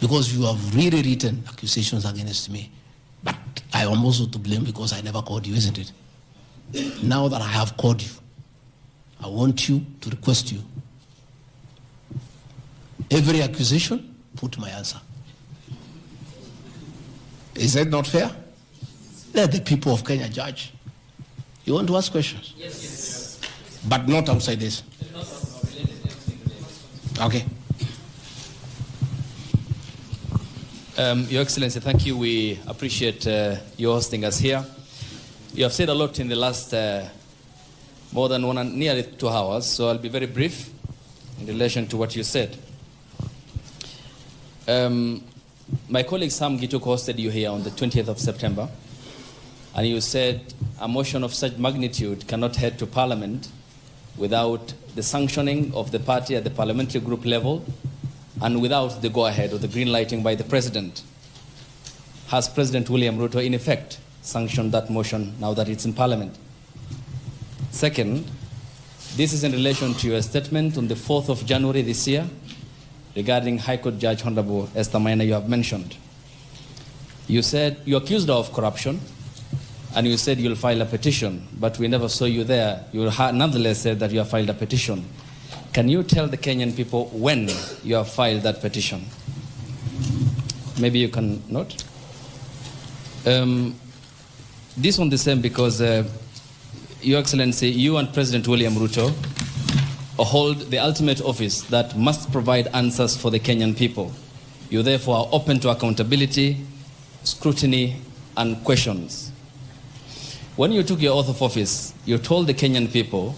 because you have really written accusations against me. But I am also to blame because I never called you, isn't it? Now that I have called you, I want you to request you. Every accusation, put my answer. Is that not fair? Let the people of Kenya judge. You want to ask questions? Yes. But not outside this. Okay.
Your Excellency, thank you. We appreciate you hosting us here. You have said a lot in the last more than nearly 2 hours, so I'll be very brief in relation to what you said. My colleague Sam Gituk hosted you here on the 20th of September, and you said a motion of such magnitude cannot head to Parliament without the sanctioning of the party at the parliamentary group level and without the go-ahead or the green lighting by the President. Has President William Ruto in effect sanctioned that motion now that it's in Parliament? Second, this is in relation to your statement on the 4th of January this year regarding High Court Judge Honorable Esther Maina you have mentioned. You said you accused her of corruption, and you said you'll file a petition, but we never saw you there. You nonetheless said that you have filed a petition. Can you tell the Kenyan people when you have filed that petition? Maybe you can note. This one the same because, Your Excellency, you and President William Ruto hold the ultimate office that must provide answers for the Kenyan people. You therefore are open to accountability, scrutiny, and questions. When you took your oath of office, you told the Kenyan people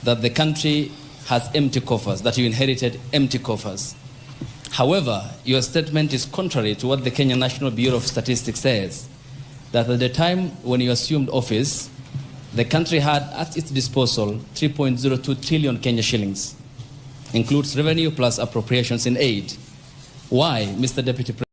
that the country has empty coffers, that you inherited empty coffers. However, your statement is contrary to what the Kenya National Bureau of Statistics says, that at the time when you assumed office, the country had at its disposal 3.02 trillion Kenya shillings, includes revenue plus appropriations in aid. Why, Mr. Deputy President?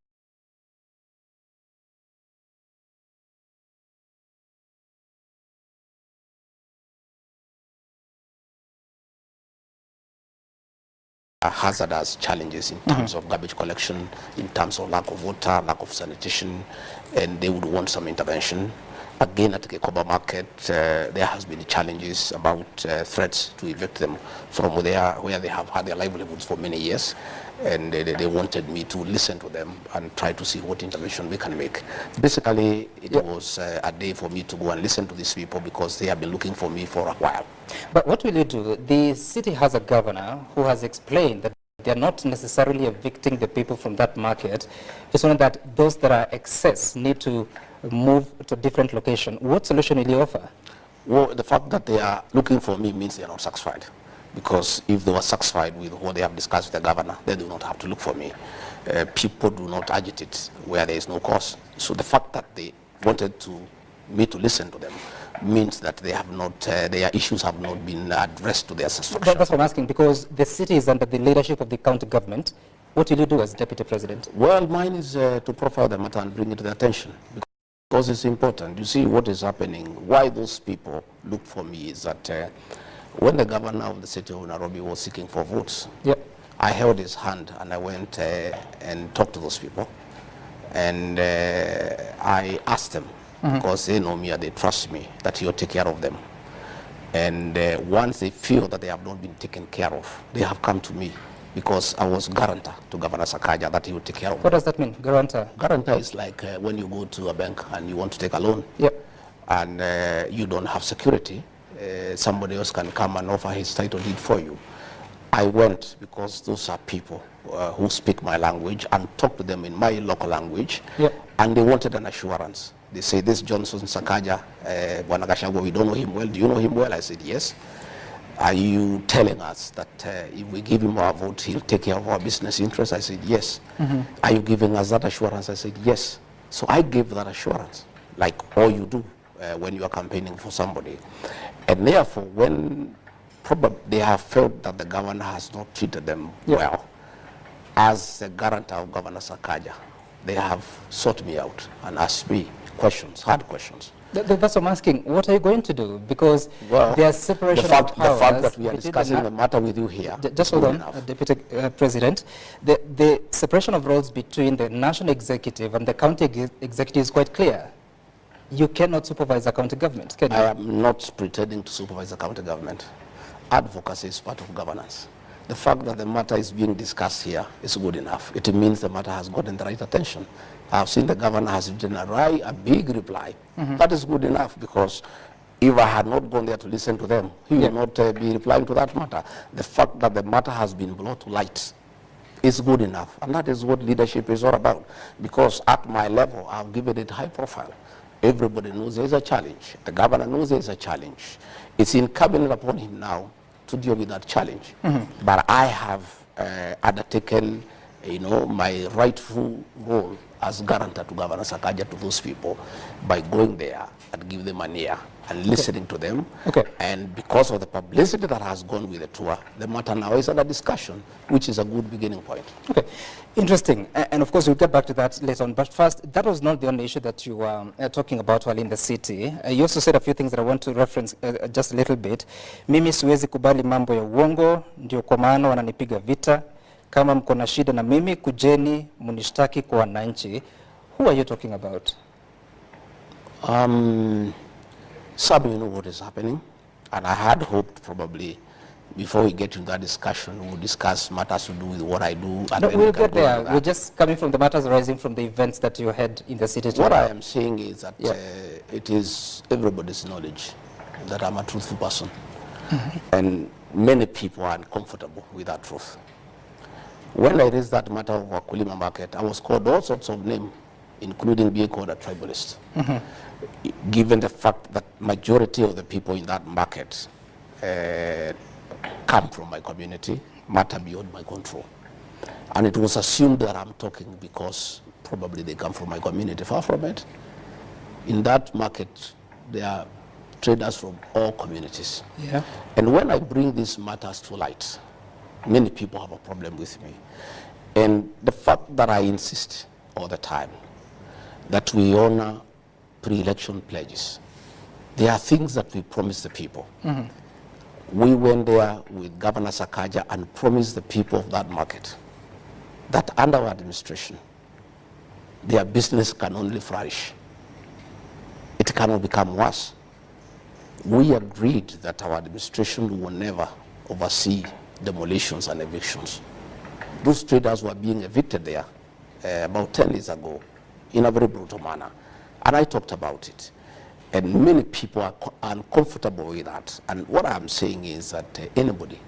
Hazardous challenges in terms of garbage collection, in terms of lack of water, lack of sanitation, and they would want some intervention. Again, at the Kekoba market, there has been challenges about threats to evict them from where they have had their livelihoods for many years. And they wanted me to listen to them and try to see what intervention we can make. Basically, it was a day for me to go and listen to these people because they have been looking for me for a while.
But what will you do? The city has a governor who has explained that they're not necessarily evicting the people from that market. It's only that those that are excess need to move to a different location. What solution will you offer?
Well, the fact that they are looking for me means they are not satisfied. Because if they were satisfied with what they have discussed with the governor, they do not have to look for me. People do not agitate where there is no cause. So the fact that they wanted me to listen to them means that they have not, their issues have not been addressed to their satisfaction.
That's what I'm asking, because the city is under the leadership of the county government. What will you do as Deputy President?
Well, mine is to profile the matter and bring it to their attention. Because it's important. You see what is happening. Why those people look for me is that when the governor of the city of Nairobi was seeking for votes, I held his hand and I went and talked to those people. And I asked them, because they know me and they trust me, that he'll take care of them. And once they feel that they have not been taken care of, they have come to me because I was guarantor to Governor Sakaja that he would take care of them.
What does that mean, guarantor?
Guarantor is like when you go to a bank and you want to take a loan and you don't have security. Somebody else can come and offer his title deed for you. I went because those are people who speak my language and talk to them in my local language, and they wanted an assurance. They say, this Johnson Sakaja, Bwana Gachagua, we don't know him well. Do you know him well? I said, yes. Are you telling us that if we give him our vote, he'll take care of our business interests? I said, yes. Are you giving us that assurance? I said, yes. So I gave that assurance, like all you do when you are campaigning for somebody. And therefore, when probably they have felt that the governor has not treated them well, as the guarantor of Governor Sakaja, they have sought me out and asked me questions, hard questions.
That's what I'm asking. What are you going to do? Because there's separation of powers.
The fact that we are discussing the matter with you here.
Just hold on, Deputy President. The separation of roles between the national executive and the county executive is quite clear. You cannot supervise the county government, can you?
I am not pretending to supervise the county government. Advocacy is part of governance. The fact that the matter is being discussed here is good enough. It means the matter has gotten the right attention. I've seen the governor has written a big reply. That is good enough, because if I had not gone there to listen to them, he would not be replying to that matter. The fact that the matter has been brought to light is good enough. And that is what leadership is all about. Because at my level, I've given it high profile. Everybody knows there's a challenge. The governor knows there's a challenge. It's incumbent upon him now to deal with that challenge. But I have undertaken, my rightful role as guarantor to Governor Sakaja to those people by going there and give them an ear and listening to them. And because of the publicity that has gone with the tour, the matter now is under discussion, which is a good beginning point.
Interesting. And of course, we'll get back to that later on. But first, that was not the only issue that you were talking about while in the city. You also said a few things that I want to reference just a little bit. Mimi siwezi kubali mambo ya uongo, ndio kwa maana wananipiga vita. Kama mko na shida na mimi, kujeni munishtaki kwa wananchi. Who are you talking about?
Some you know what is happening. And I had hoped probably before we get into that discussion, we'll discuss matters to do with what I do. And
no, we'll get there. We're just coming from the matters arising from the events that you had in the city.
What I am saying is that it is everybody's knowledge that I'm a truthful person. And many people are uncomfortable with that truth. When I raised that matter of Wakulima market, I was called all sorts of names, including being called a tribalist. Given the fact that majority of the people in that market come from my community, matter beyond my control. And it was assumed that I'm talking because probably they come from my community. Far from it. In that market, there are traders from all communities. And when I bring these matters to light, many people have a problem with me. And the fact that I insist all the time that we honor pre-election pledges, there are things that we promise the people. We went there with Governor Sakaja and promised the people of that market that under our administration, their business can only flourish. It cannot become worse. We agreed that our administration will never oversee demolitions and evictions. Those traders were being evicted there about 10 years ago in a very brutal manner. And I talked about it. And many people are uncomfortable with that. And what I'm saying is that anybody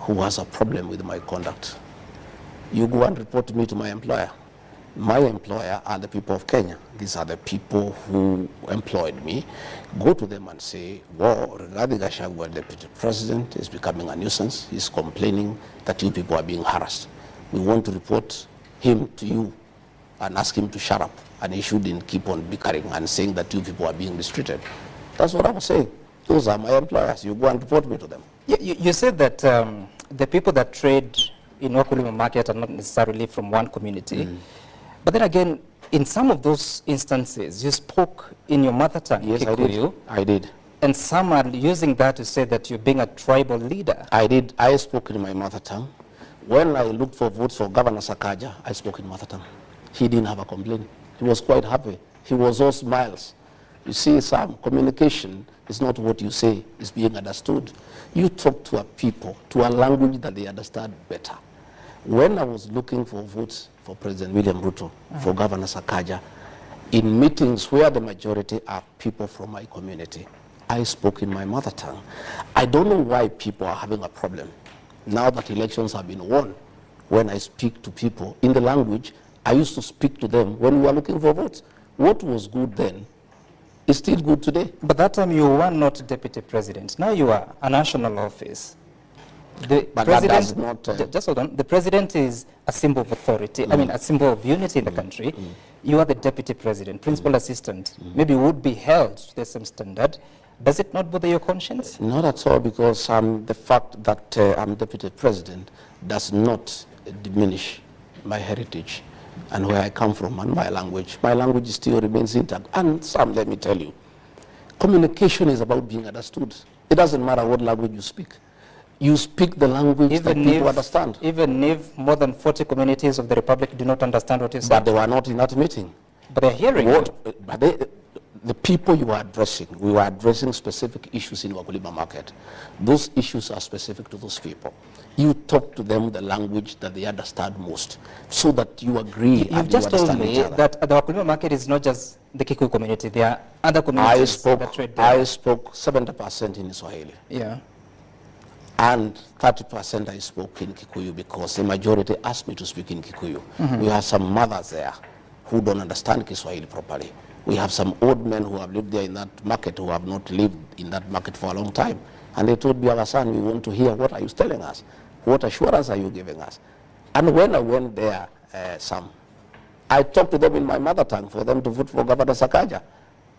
who has a problem with my conduct, you go and report me to my employer. My employer are the people of Kenya. These are the people who employed me. Go to them and say, well, Rigathi Gachagua, Deputy President, is becoming a nuisance. He's complaining that you people are being harassed. We want to report him to you and ask him to shut up. And he shouldn't keep on bickering and saying that you people are being mistreated. That's what I was saying. Those are my employers. You go and report me to them.
You said that the people that trade in Wakulima market are not necessarily from one community. But then again, in some of those instances, you spoke in your mother tongue,
Yes,
Kikuyu.
I did.
And some are using that to say that you're being a tribal leader.
I did. I spoke in my mother tongue. When I looked for votes for Governor Sakaja, I spoke in mother tongue. He didn't have a complaint. He was quite happy. He was all smiles. You see, Sam, communication is not what you say, it's being understood. You talk to a people, to a language that they understand better. When I was looking for votes for President William Ruto, for Governor Sakaja, in meetings where the majority are people from my community, I spoke in my mother tongue. I don't know why people are having a problem now that elections have been won. When I speak to people in the language I used to speak to them when we were looking for votes. What was good then is still good today.
But that time you were not deputy president. Now you are a national office. The
But
president,
that does not...
just hold on. The president is a symbol of authority. I mean, a symbol of unity in the country. You are the deputy president, principal assistant. Maybe would be held to the same standard. Does it not bother your conscience?
Not at all, because the fact that I'm deputy president does not diminish my heritage and where I come from and my language. My language still remains intact. And Sam, let me tell you, communication is about being understood. It doesn't matter what language you speak. You speak the language that people understand.
Even if more than 40 communities of the Republic do not understand what you say.
But they were not in that meeting.
But they're hearing
But the people you are addressing, we were addressing specific issues in Wakulima market. Those issues are specific to those people. You talk to them the language that they understand most, so that you agree.
You've just told me that the Wakulima market is not just the Kikuyu community. There are other communities that trade there.
I spoke 70% in Swahili.
Yeah.
And 30% I spoke in Kikuyu because the majority asked me to speak in Kikuyu. We have some mothers there who don't understand Kiswahili properly. We have some old men who have lived there in that market who have not lived in that market for a long time. And they told me, our son, we want to hear, what are you telling us? What assurance are you giving us? And when I went there, Sam, I talked to them in my mother tongue for them to vote for Governor Sakaja.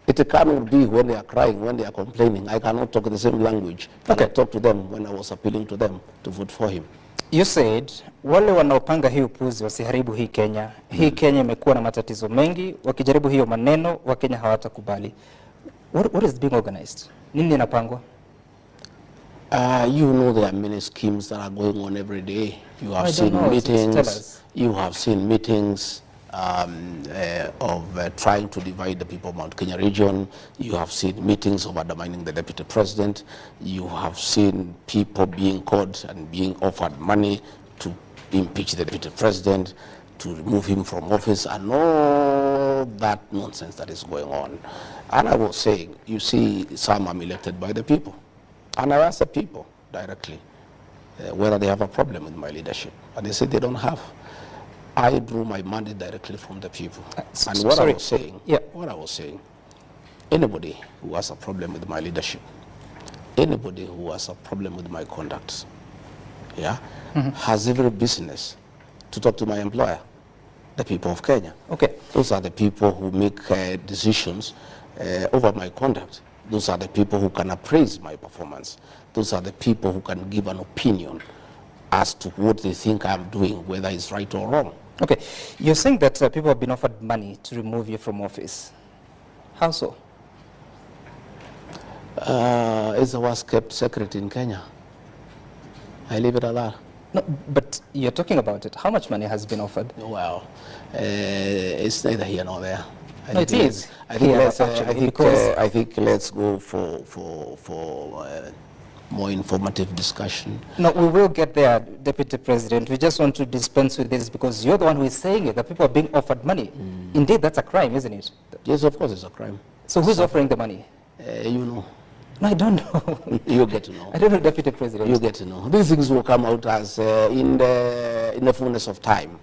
It cannot be when they are crying, when they are complaining. I cannot talk the same language that I talked to them when I was appealing to them to vote for him.
You said, wale wanaopanga hii upuzi wasiharibu hii Kenya. Hii Kenya imekuwa na matatizo mengi, wakijaribu hiyo maneno, Wakenya hawatakubali. What is being organized? Nini inapangwa?
You know there are many schemes that are going on every day. You have seen meetings. You have seen meetings of trying to divide the people of Mount Kenya region. You have seen meetings of undermining the deputy president. You have seen people being caught and being offered money to impeach the deputy president, to remove him from office, and all that nonsense that is going on. And I was saying, you see, some I'm elected by the people. And I asked the people directly whether they have a problem with my leadership. And they said they don't have. I drew my mandate directly from the people. And what I was saying, anybody who has a problem with my leadership, anybody who has a problem with my conduct, has every business to talk to my employer, the people of Kenya.
Okay.
Those are the people who make decisions over my conduct. Those are the people who can appraise my performance. Those are the people who can give an opinion as to what they think I'm doing, whether it's right or wrong.
Okay, you're saying that people have been offered money to remove you from office. How so?
It's the worst kept secret in Kenya. I leave it at that.
No, but you're talking about it. How much money has been offered?
Well, it's neither here nor there.
No, it is.
I think
Let's
go for more informative discussion.
No, we will get there, Deputy President. We just want to dispense with this because you're the one who is saying it, that people are being offered money. Indeed, that's a crime, isn't it?
Yes, of course it's a crime.
So who's offering the money?
You know.
No, I don't know.
You get to know.
I don't know, Deputy President.
You get to know. These things will come out as in the fullness of time.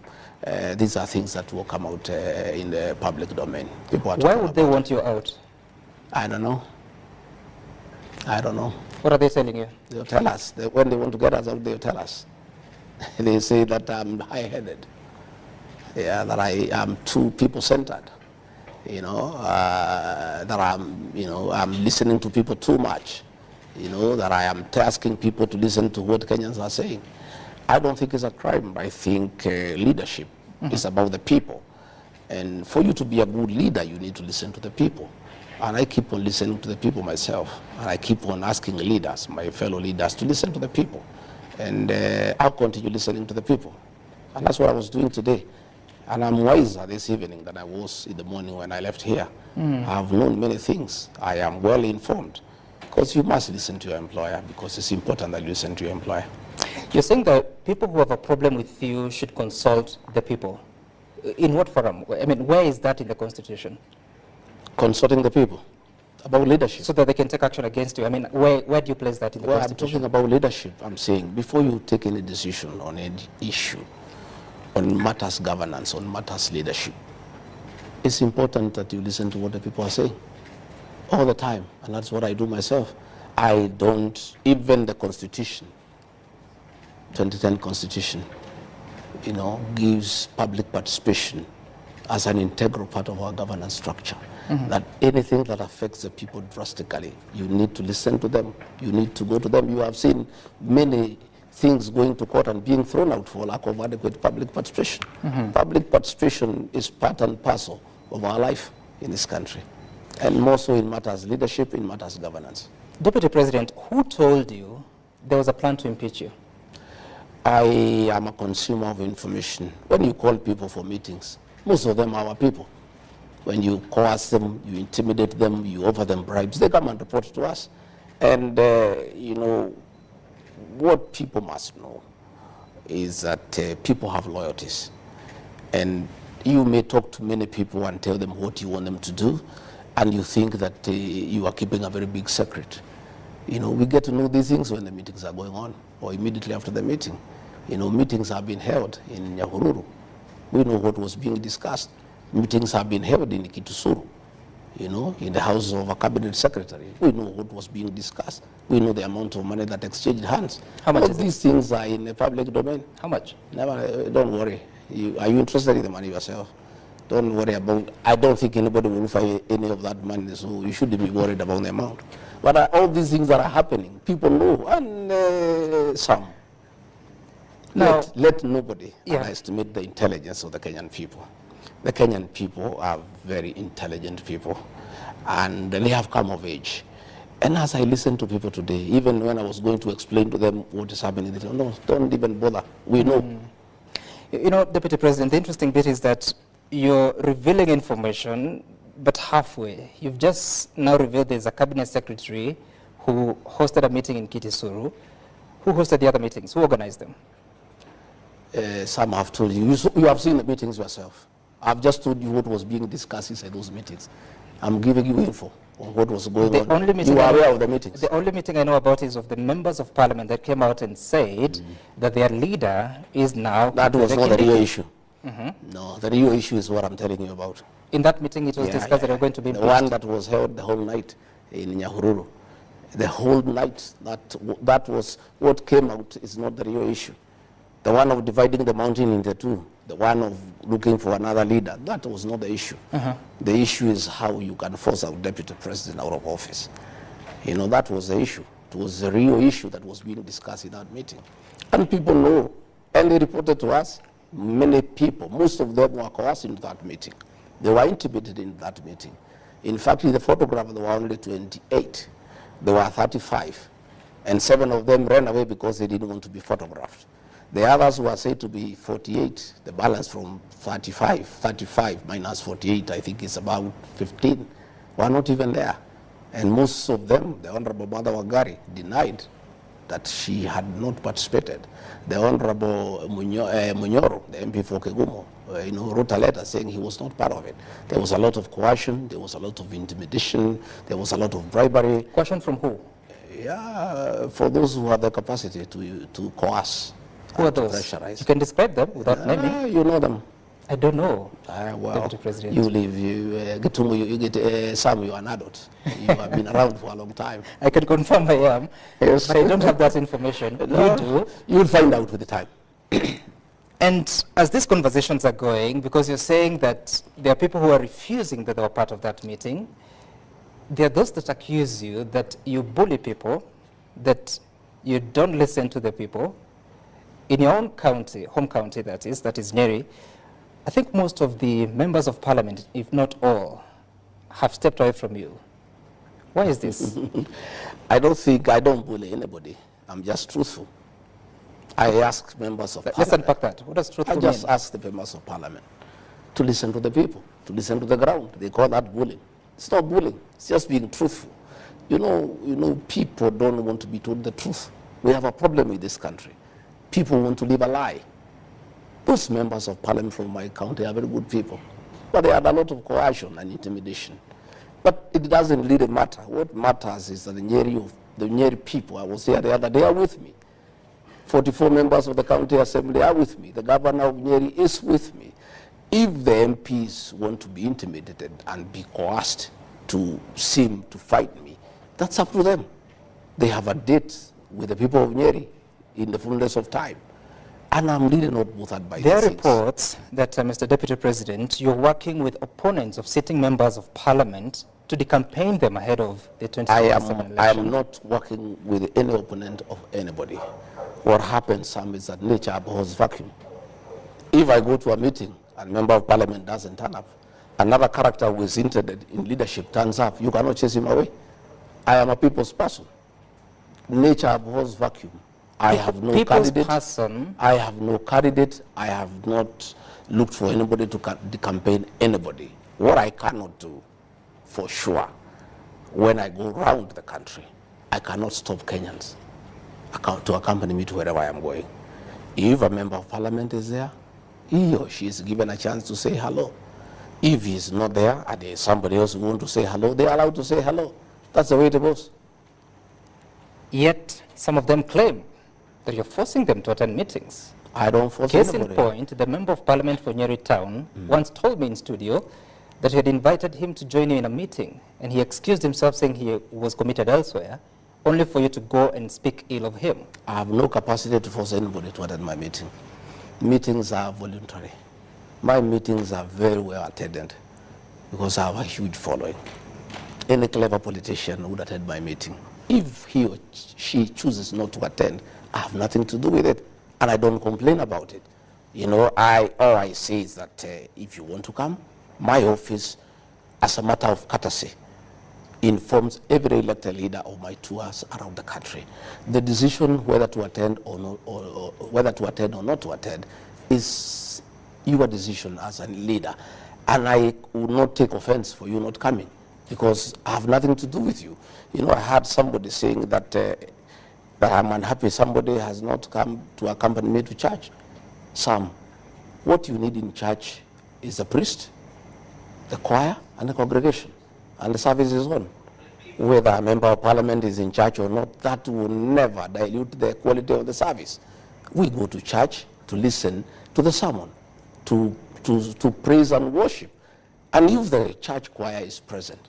These are things that will come out in the public domain.
Why would they want you out?
I don't know. I don't know.
What are they telling you?
They'll tell us. When they want to get us out, they'll tell us. They say that I'm high-headed. Yeah, that I am too people-centered. You know, that I'm listening to people too much. You know, that I am asking people to listen to what Kenyans are saying. I don't think it's a crime. I think leadership is about the people. And for you to be a good leader, you need to listen to the people. And I keep on listening to the people myself. And I keep on asking leaders, my fellow leaders, to listen to the people. And I'll continue listening to the people. And that's what I was doing today. And I'm wiser this evening than I was in the morning when I left here. I've known many things. I am well informed. Because you must listen to your employer, because it's important that you listen to your employer.
You're saying that people who have a problem with you should consult the people. In what forum? I mean, where is that in the Constitution?
Consulting the people about leadership.
So that they can take action against you. I mean, where do you place that in the Constitution?
I'm talking about leadership. I'm saying before you take any decision on any issue, on matters governance, on matters leadership, it's important that you listen to what the people are saying all the time. And that's what I do myself. I don't, even the Constitution, 2010 Constitution, you know, gives public participation as an integral part of our governance structure. That anything that affects the people drastically, you need to listen to them. You need to go to them. You have seen many things going to court and being thrown out for lack of adequate public participation. Public participation is part and parcel of our life in this country, and more so in matters leadership, in matters governance.
Deputy President, who told you there was a plan to impeach you?
I am a consumer of information. When you call people for meetings, most of them are our people. When you coerce them, you intimidate them, you offer them bribes, they come and report to us. And, you know, what people must know is that people have loyalties. And you may talk to many people and tell them what you want them to do, and you think that you are keeping a very big secret. You know, we get to know these things when the meetings are going on, or immediately after the meeting. You know, meetings have been held in Nyahururu. We know what was being discussed. Meetings have been held in Kitusuru, you know, in the house of a cabinet secretary. We know what was being discussed. We know the amount of money that exchanged hands.
How much?
All these things are in the public domain.
How much?
Never, don't worry. Are you interested in the money yourself? Don't worry about, I don't think anybody will find any of that money, so you shouldn't be worried about the amount. But all these things that are happening, people know, and some. Now, let nobody underestimate the intelligence of the Kenyan people. The Kenyan people are very intelligent people, and they have come of age. And as I listen to people today, even when I was going to explain to them what is happening, they say, no, don't even bother, we know.
You know, Deputy President, the interesting bit is that you're revealing information, but halfway. You've just now revealed there's a cabinet secretary who hosted a meeting in Kitisuru. Who hosted the other meetings? Who organized them?
Some have told you. You have seen the meetings yourself. I've just told you what was being discussed inside those meetings. I'm giving you info on what was going on. You are aware of the meetings.
The only meeting I know about is of the members of parliament that came out and said that their leader is now...
That was not the real issue. No, the real issue is what I'm telling you about.
In that meeting it was discussed that they were going to be
impeached. The one that was held the whole night in Nyahururu. The whole night, that was what came out, is not the real issue. The one of dividing the mountain into two, the one of looking for another leader, that was not the issue. The issue is how you can force our deputy president out of office. You know, that was the issue. It was a real issue that was being discussed in that meeting. And people know, and they reported to us, many people, most of them were coerced into that meeting. They were intimidated in that meeting. In fact, in the photograph, there were only 28. There were 35. And 7 of them ran away because they didn't want to be photographed. The others were said to be 48. The balance from 35 minus 48, I think is about 15, were not even there. And most of them, the Honorable Mother Wangari denied that she had not participated. The Honorable Munyoro, the MP for Kegumo, wrote a letter saying he was not part of it. There was a lot of coercion, there was a lot of intimidation, there was a lot of bribery.
Coercion from who?
Yeah, for those who have the capacity to coerce.
Who are those? Pressurize. You can describe them without naming.
You know them.
I don't know.
Well,
Deputy President.
you live, you get some, you're an adult. You have been around for a long time.
I can confirm I am,
yes.
But I don't have that information.
No,
you do.
You'll find out with the time.
And as these conversations are going, because you're saying that there are people who are refusing that they were part of that meeting, there are those that accuse you that you bully people, that you don't listen to the people. In your own county, home county that is Nyeri, I think most of the members of parliament, if not all, have stepped away from you. Why is this?
I don't bully anybody. I'm just truthful. I ask members of
Let's
parliament.
unpack that. What does truthful
I just
mean?
ask the members of parliament to listen to the people, to listen to the ground. They call that bullying. It's not bullying. It's just being truthful. You know, people don't want to be told the truth. We have a problem with this country. People want to live a lie. Those members of parliament from my county are very good people, but they had a lot of coercion and intimidation. But it doesn't really matter. What matters is that the Nyeri people, I was here the other day, are with me. 44 members of the county assembly are with me. The governor of Nyeri is with me. If the MPs want to be intimidated and be coerced to seem to fight me, that's up to them. They have a date with the people of Nyeri in the fullness of time. And I'm really not bothered by
There are
these
reports that, Mr. Deputy President, you're working with opponents of sitting members of parliament to decampaign them ahead of the 2027 election.
I am not working with any opponent of anybody. What happens, Sam, is that nature abhors vacuum. If I go to a meeting and member of parliament doesn't turn up, another character who is interested in leadership turns up, you cannot chase him away. I am a people's person. Nature abhors vacuum. I have no candidate. I have no candidate. I have not looked for anybody to campaign anybody. What I cannot do, for sure, when I go around the country, I cannot stop Kenyans to accompany me to wherever I am going. If a member of parliament is there, he or she is given a chance to say hello. If he is not there and there is somebody else who wants to say hello, they are allowed to say hello. That's the way it goes.
Yet, some of them claim that you're forcing them to attend meetings.
I don't force
Case
anybody.
in point, the member of parliament for Nyeri Town once told me in studio that you had invited him to join you in a meeting, and he excused himself saying he was committed elsewhere, only for you to go and speak ill of him.
I have no capacity to force anybody to attend my meeting. Meetings are voluntary. My meetings are very well attended because I have a huge following. Any clever politician would attend my meeting. If he or she chooses not to attend, I have nothing to do with it, and I don't complain about it. You know, all I say is that if you want to come, my office, as a matter of courtesy, informs every elected leader of my tours around the country. The decision whether to attend or not, or whether to attend or not to attend, is your decision as a leader, and I would not take offense for you not coming, because I have nothing to do with you. You know, I heard somebody saying that that I'm unhappy somebody has not come to accompany me to church. Sam, what you need in church is a priest, the choir, and the congregation, and the service is on. Whether a member of parliament is in church or not, that will never dilute the quality of the service. We go to church to listen to the sermon, to praise and worship. And if the church choir is present,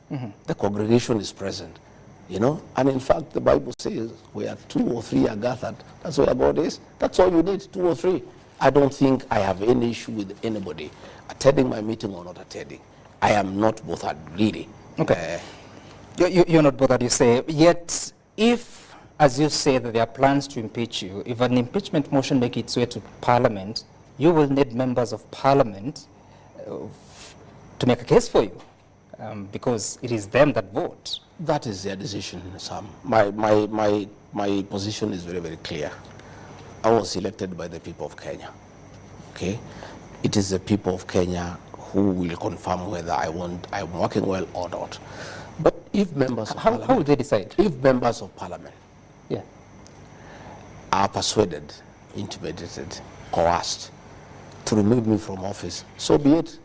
the congregation is present, you know, and in fact the Bible says where 2 or 3 are gathered, that's where God is. That's all you need, 2 or 3. I don't think I have any issue with anybody attending my meeting or not attending. I am not bothered, really.
Okay. You're not bothered, you say. Yet, if As you say that there are plans to impeach you, if an impeachment motion makes its way to Parliament, you will need members of Parliament to make a case for you, because it is them that vote.
That is their decision, Sam. My position is very, very clear. I was elected by the people of Kenya, okay? It is the people of Kenya who will confirm whether I'm working well or not. But if members of Parliament...
How will they decide?
If members of Parliament
yeah,
are persuaded, intimidated, coerced to remove me from office, so be it.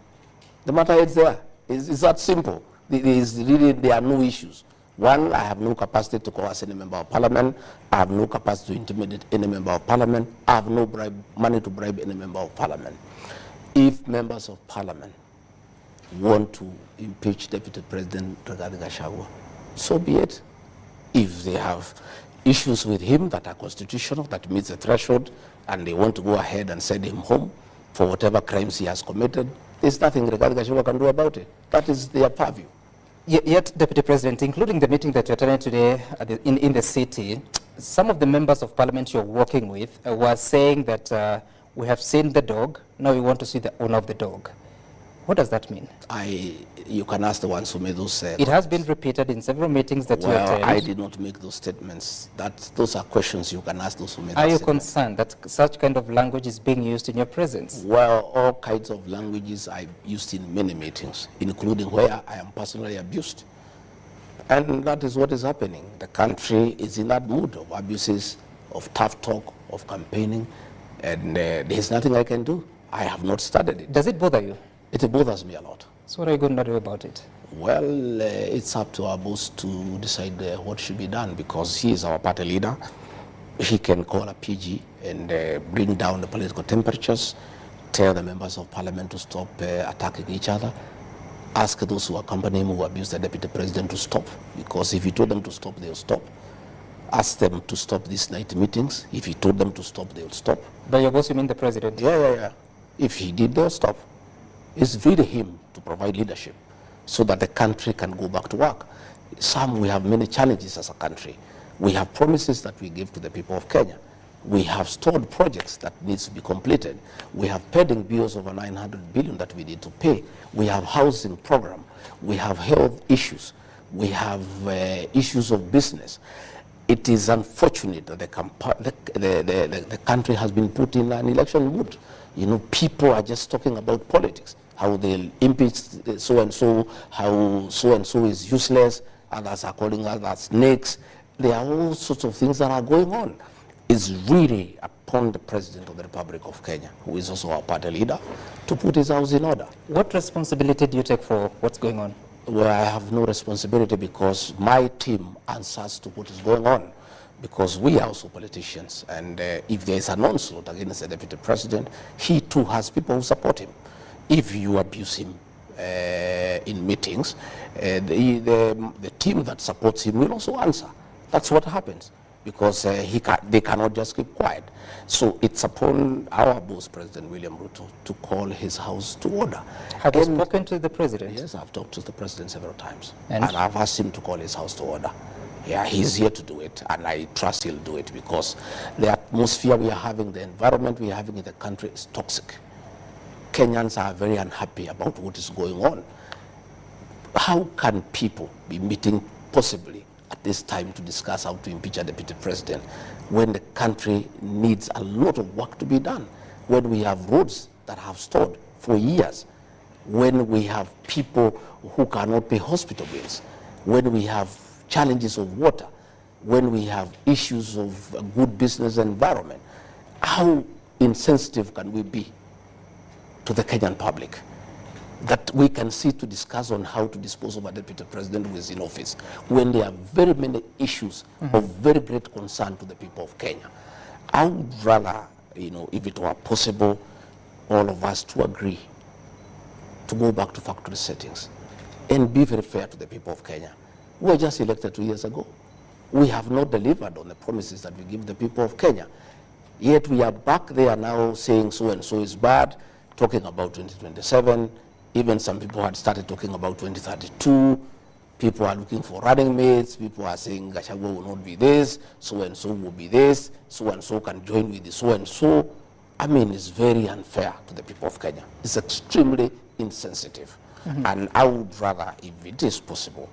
The matter is there. It's that simple. There are no issues. One, I have no capacity to coerce any member of Parliament. I have no capacity to intimidate any member of Parliament. I have no money to bribe any member of Parliament. If members of Parliament want to impeach Deputy President Rigathi Gachagua, so be it. If they have issues with him that are constitutional, that meets the threshold, and they want to go ahead and send him home for whatever crimes he has committed, there's nothing Rigathi Gachagua can do about it. That is their purview.
Yet, Deputy President, including the meeting that you're attending today in the city, some of the members of Parliament you're working with were saying that we have seen the dog, now we want to see the owner of the dog. What does that mean?
You can ask the ones who made those
It has been repeated in several meetings that you attend.
I did not make those statements. Those are questions you can ask those who made
Are you concerned that such kind of language is being used in your presence?
Well, all kinds of languages I've used in many meetings, including where I am personally abused. And that is what is happening. The country is in that mood of abuses, of tough talk, of campaigning, and there's nothing I can do. I have not started it.
Does it bother you?
It bothers me a lot.
So what are you going to do about it?
Well, it's up to our boss to decide what should be done, because he is our party leader. He can call a PG and bring down the political temperatures, tell the members of Parliament to stop attacking each other, ask those who accompany him who abuse the Deputy President to stop, because if he told them to stop, they'll stop. Ask them to stop these night meetings. If he told them to stop, they'll stop.
By your boss, you mean the President?
Yeah. If he did, they'll stop. It's really him to provide leadership so that the country can go back to work. We have many challenges as a country. We have promises that we give to the people of Kenya. We have stored projects that needs to be completed. We have pending bills over 900 billion that we need to pay. We have housing program. We have health issues. We have issues of business. It is unfortunate that the country has been put in an election mood. You know, people are just talking about politics, how they'll impeach so-and-so, how so-and-so is useless, others are calling others snakes. There are all sorts of things that are going on. It's really upon the President of the Republic of Kenya, who is also our party leader, to put his house in order.
What responsibility do you take for what's going on?
Well, I have no responsibility, because my team answers to what is going on, because we are also politicians, and if there is an onslaught against the Deputy President, he too has people who support him. If you abuse him in meetings, the team that supports him will also answer. That's what happens, because they cannot just keep quiet. So it's upon our boss, President William Ruto, to call his house to order.
Have you spoken to the President?
Yes, I've talked to the President several times,
and
I've asked him to call his house to order. Yeah, he's here to do it, and I trust he'll do it, because the atmosphere we are having, the environment we are having in the country is toxic. Kenyans are very unhappy about what is going on. How can people be meeting possibly at this time to discuss how to impeach a Deputy President when the country needs a lot of work to be done, when we have roads that have stalled for years, when we have people who cannot pay hospital bills, when we have challenges of water, when we have issues of a good business environment? How insensitive can we be to the Kenyan public that we can sit to discuss on how to dispose of a Deputy President who is in office, when there are very many issues of very great concern to the people of Kenya? I would rather, if it were possible, all of us to agree to go back to factory settings and be very fair to the people of Kenya. We were just elected 2 years ago. We have not delivered on the promises that we give the people of Kenya. Yet we are back there now saying so-and-so is bad, talking about 2027. Even some people had started talking about 2032. People are looking for running mates. People are saying Gachagua will not be this, so and so will be this, so and so can join with the so and so. I mean, it's very unfair to the people of Kenya. It's extremely insensitive. And I would rather, if it is possible,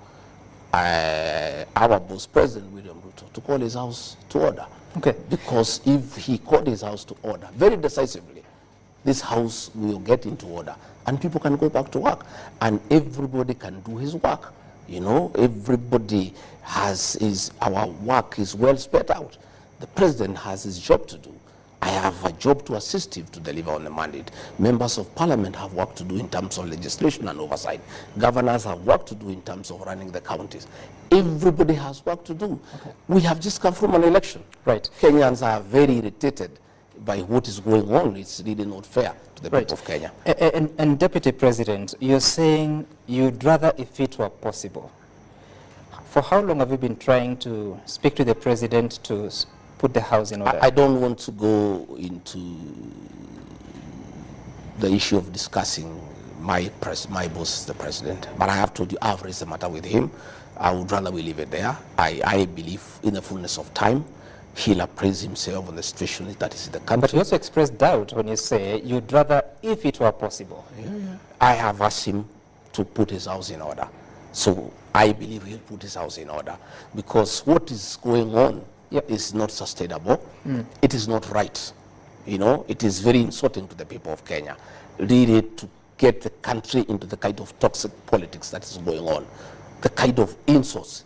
our boss, President William Ruto, to call his house to order.
Okay.
Because if he called his house to order very decisively, this house will get into order and people can go back to work and everybody can do his work. You know, everybody has our work is well spread out. The president has his job to do. I have a job to assist him to deliver on the mandate. Members of parliament have work to do in terms of legislation and oversight. Governors have work to do in terms of running the counties. Everybody has work to do. Okay. We have just come from an election.
Right.
Kenyans are very irritated by what is going on. It's really not fair to the people of Kenya.
And Deputy President, you're saying you'd rather if it were possible. For how long have you been trying to speak to the president to put the house in order?
I don't want to go into the issue of discussing my boss, the president, but I have told you I've raised the matter with him. I would rather we leave it there. I believe in the fullness of time he'll appraise himself on the situation that is in the country.
But you also expressed doubt when you say you'd rather if it were possible.
I have asked him to put his house in order. So I believe he'll put his house in order because what is going on is not sustainable. It is not right. You know, it is very insulting to the people of Kenya, really, to get the country into the kind of toxic politics that is going on, the kind of insults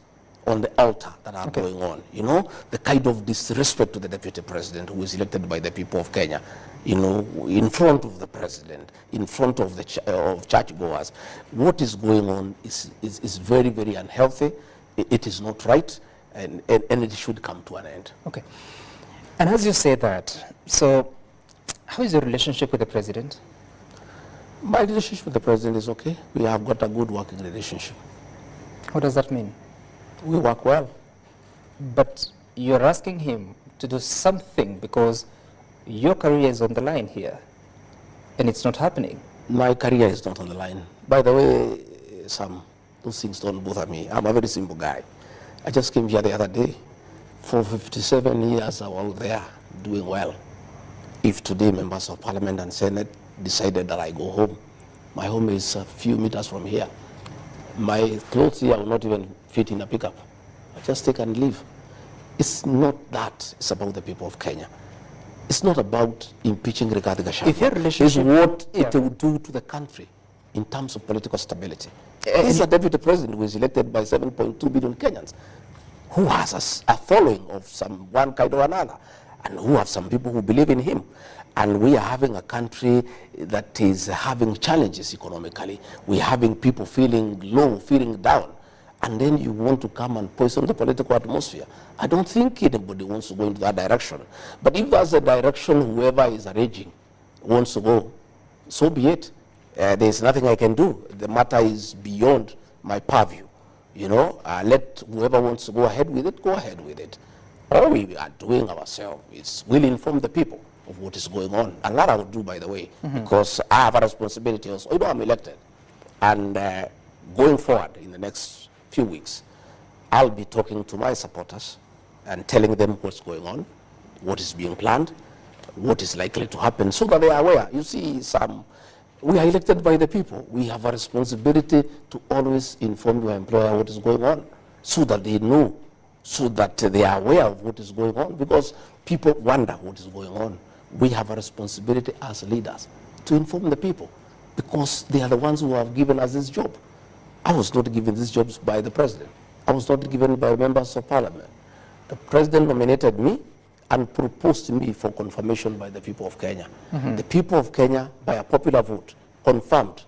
on the altar that are going on, you know, the kind of disrespect to the deputy president who is elected by the people of Kenya, you know, in front of the president, in front of the churchgoers. What is going on is very, very unhealthy. It is not right, and it should come to an end.
Okay. And as you say that, so how is your relationship with the president?
My relationship with the president is okay. We have got a good working relationship.
What does that mean?
We work well.
But you're asking him to do something because your career is on the line here, and it's not happening.
My career is not on the line. By the way, Sam, those things don't bother me. I'm a very simple guy. I just came here the other day. For 57 years, I was out there doing well. If today members of parliament and senate decided that I go home, my home is a few meters from here. My clothes here will not even fit in a pickup. I just take and leave. It's not that. It's about the people of Kenya. It's not about impeaching Rigathi Gachagua.
If your relationship,
it's what it will do to the country in terms of political stability. He's a deputy president who is elected by 7.2 billion Kenyans, who has a following of one kind or another, and who have some people who believe in him. And we are having a country that is having challenges economically. We're having people feeling low, feeling down. And then you want to come and poison the political atmosphere. I don't think anybody wants to go into that direction. But if that's the direction whoever is arranging wants to go, so be it. There's nothing I can do. The matter is beyond my purview. You know, let whoever wants to go ahead with it, go ahead with it. All we are doing ourselves is we'll inform the people of what is going on. And that I will do, by the way, because I have a responsibility also. You know, I'm elected. And going forward in the next few weeks, I'll be talking to my supporters and telling them what's going on, what is being planned, what is likely to happen, so that they are aware. You see, we are elected by the people. We have a responsibility to always inform your employer what is going on, so that they know, so that they are aware of what is going on, because people wonder what is going on. We have a responsibility as leaders to inform the people, because they are the ones who have given us this job. I was not given these jobs by the president. I was not given by members of parliament. The president nominated me and proposed me for confirmation by the people of Kenya. The people of Kenya, by a popular vote, confirmed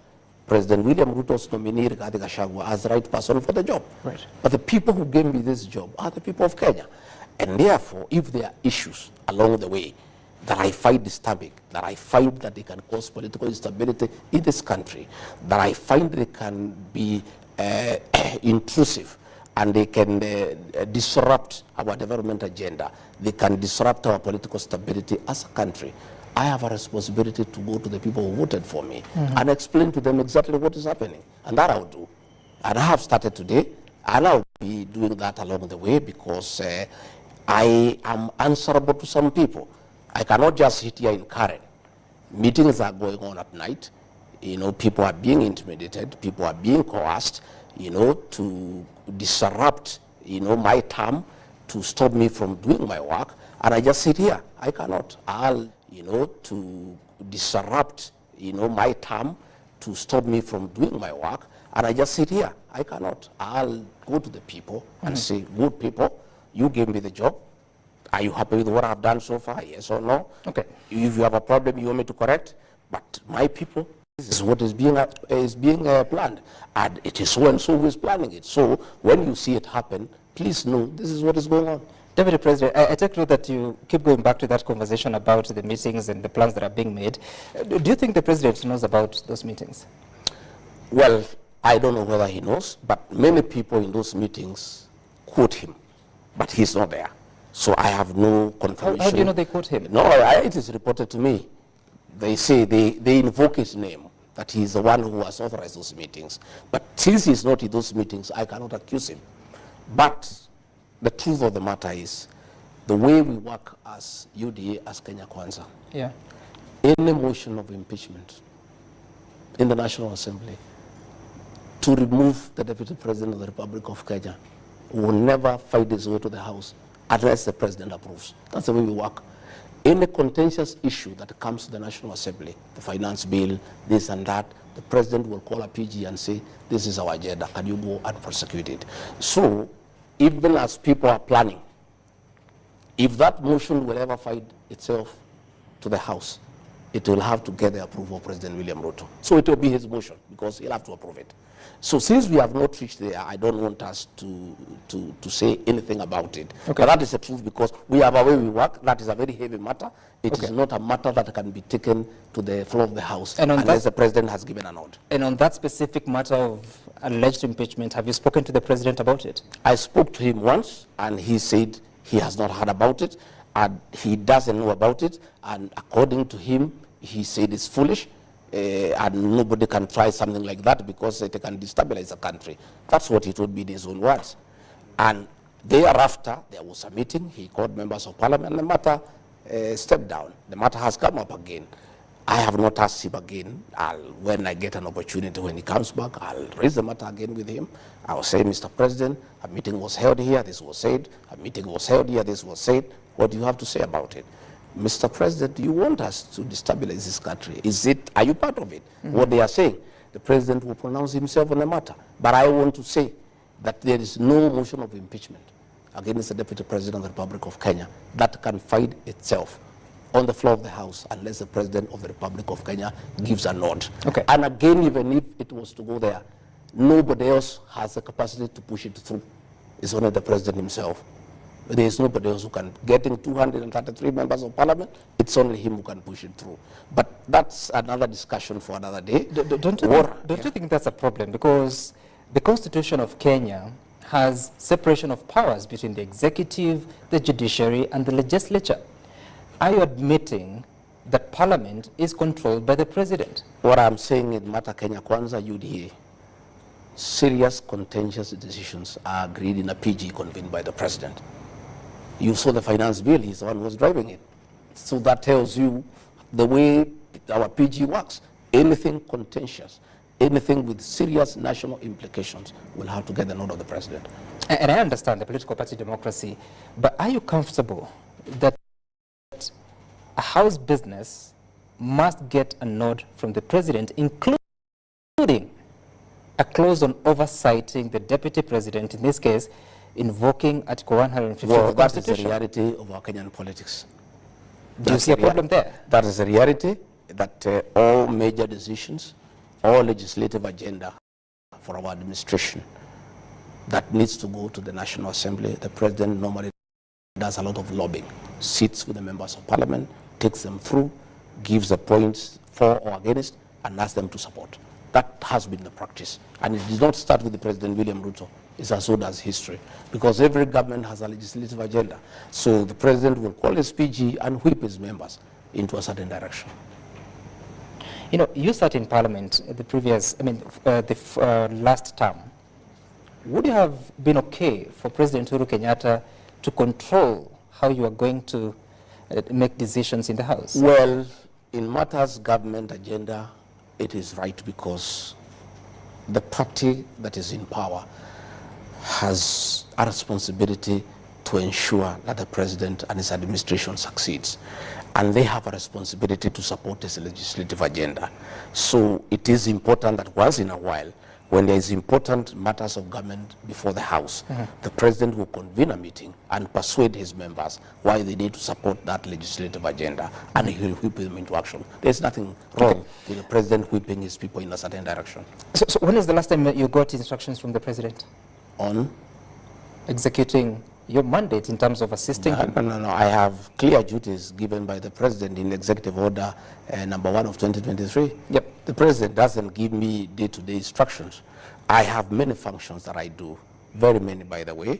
President William Ruto's nominee, Rigathi Gachagua, as the right person for the job.
Right.
But the people who gave me this job are the people of Kenya. And therefore, if there are issues along the way that I find disturbing, that I find that they can cause political instability in this country, that I find they can be intrusive, and they can disrupt our development agenda, they can disrupt our political stability as a country, I have a responsibility to go to the people who voted for me and explain to them exactly what is happening. And that I'll do. And I have started today. And I'll be doing that along the way because I am answerable to some people. I cannot just sit here in Karen. Meetings are going on at night. You know, people are being intimidated. People are being coerced, you know, to disrupt, you know, my term, to stop me from doing my work. And I just sit here. I cannot. You know, to disrupt, you know, my term, to stop me from doing my work. And I just sit here. I cannot. I'll go to the people and say, good people, you gave me the job. Are you happy with what I've done so far? Yes or no?
Okay.
If you have a problem you want me to correct, but my people, this is what is being planned. And it is so and so who is planning it. So when you see it happen, please know this is what is going on.
Deputy President, I take note that you keep going back to that conversation about the meetings and the plans that are being made. Do you think the President knows about those meetings?
Well, I don't know whether he knows, but many people in those meetings quote him, but he's not there. So I have no confirmation.
How do you know they quote him?
No, it is reported to me. They say they invoke his name, that he is the one who has authorized those meetings. But since he's not in those meetings, I cannot accuse him. But the truth of the matter is, the way we work as UDA, as Kenya Kwanza, any motion of impeachment in the National Assembly to remove the Deputy President of the Republic of Kenya will never find its way to the House unless the President approves. That's the way we work. Any contentious issue that comes to the National Assembly, the finance bill, this and that, the President will call a PG and say, this is our agenda, can you go and prosecute it? So, even as people are planning, if that motion will ever find itself to the House, it will have to get the approval of President William Ruto. So it will be his motion, because he'll have to approve it. So since we have not reached there, I don't want us to say anything about it. Okay. But that is the truth, because we have a way we work. That is a very heavy matter. It is not a matter that can be taken to the floor of the House unless the President has given a nod.
And on that specific matter of alleged impeachment, have you spoken to the President about it?
I spoke to him once, and he said he has not heard about it, and he doesn't know about it, and according to him, he said it's foolish. And nobody can try something like that because it can destabilize the country. That's what he told me in his own words. And thereafter, there was a meeting. He called members of parliament, and the matter stepped down. The matter has come up again. I have not asked him again. When I get an opportunity, when he comes back, I'll raise the matter again with him. I will say, Mr. President, a meeting was held here, this was said. A meeting was held here, this was said. What do you have to say about it? Mr. President, you want us to destabilize this country. Are you part of it? What they are saying, the President will pronounce himself on the matter. But I want to say that there is no motion of impeachment against the Deputy President of the Republic of Kenya that can find itself on the floor of the House unless the President of the Republic of Kenya gives a nod. Okay. And again, even if it was to go there, nobody else has the capacity to push it through. It's only the President himself. There is nobody else who can. Getting 233 members of parliament, it's only him who can push it through. But that's another discussion for another day.
Don't you think that's a problem? Because the Constitution of Kenya has separation of powers between the executive, the judiciary, and the legislature. Are you admitting that parliament is controlled by the President?
What I'm saying in Matter Kenya Kwanza UDA, serious contentious decisions are agreed in a PG convened by the President. You saw the finance bill, he's the one who was driving it. So that tells you the way our PG works. Anything contentious, anything with serious national implications will have to get the nod of the President.
And I understand the political party democracy, but are you comfortable that a House business must get a nod from the President, including a clause on oversighting the Deputy President, in this case, invoking Article 150 of the Constitution?
That is the reality of our Kenyan politics.
Do you see a problem there?
That is the reality, that all major decisions, all legislative agenda for our administration that needs to go to the National Assembly, the President normally does a lot of lobbying, sits with the members of parliament, takes them through, gives the points for or against, and asks them to support. That has been the practice. And it did not start with the President William Ruto. It's as old as history, because every government has a legislative agenda. So the President will call his PG and whip his members into a certain direction.
You know, you sat in Parliament the previous, last term. would you have been okay for President Uhuru Kenyatta to control how you are going to make decisions in the House?
Well, in matters government agenda, it is right because the party that is in power has a responsibility to ensure that the president and his administration succeeds. And they have a responsibility to support his legislative agenda. So it is important that once in a while, when there is important matters of government before the House, the president will convene a meeting and persuade his members why they need to support that legislative agenda, and he will whip them into action. There's nothing wrong with the president whipping his people in a certain direction.
So when is the last time you got instructions from the president?
On?
Executing your mandate in terms of assisting him?
No. I have clear duties given by the president in Executive Order number 1 of 2023.
Yep.
The president doesn't give me day-to-day instructions. I have many functions that I do, very many, by the way,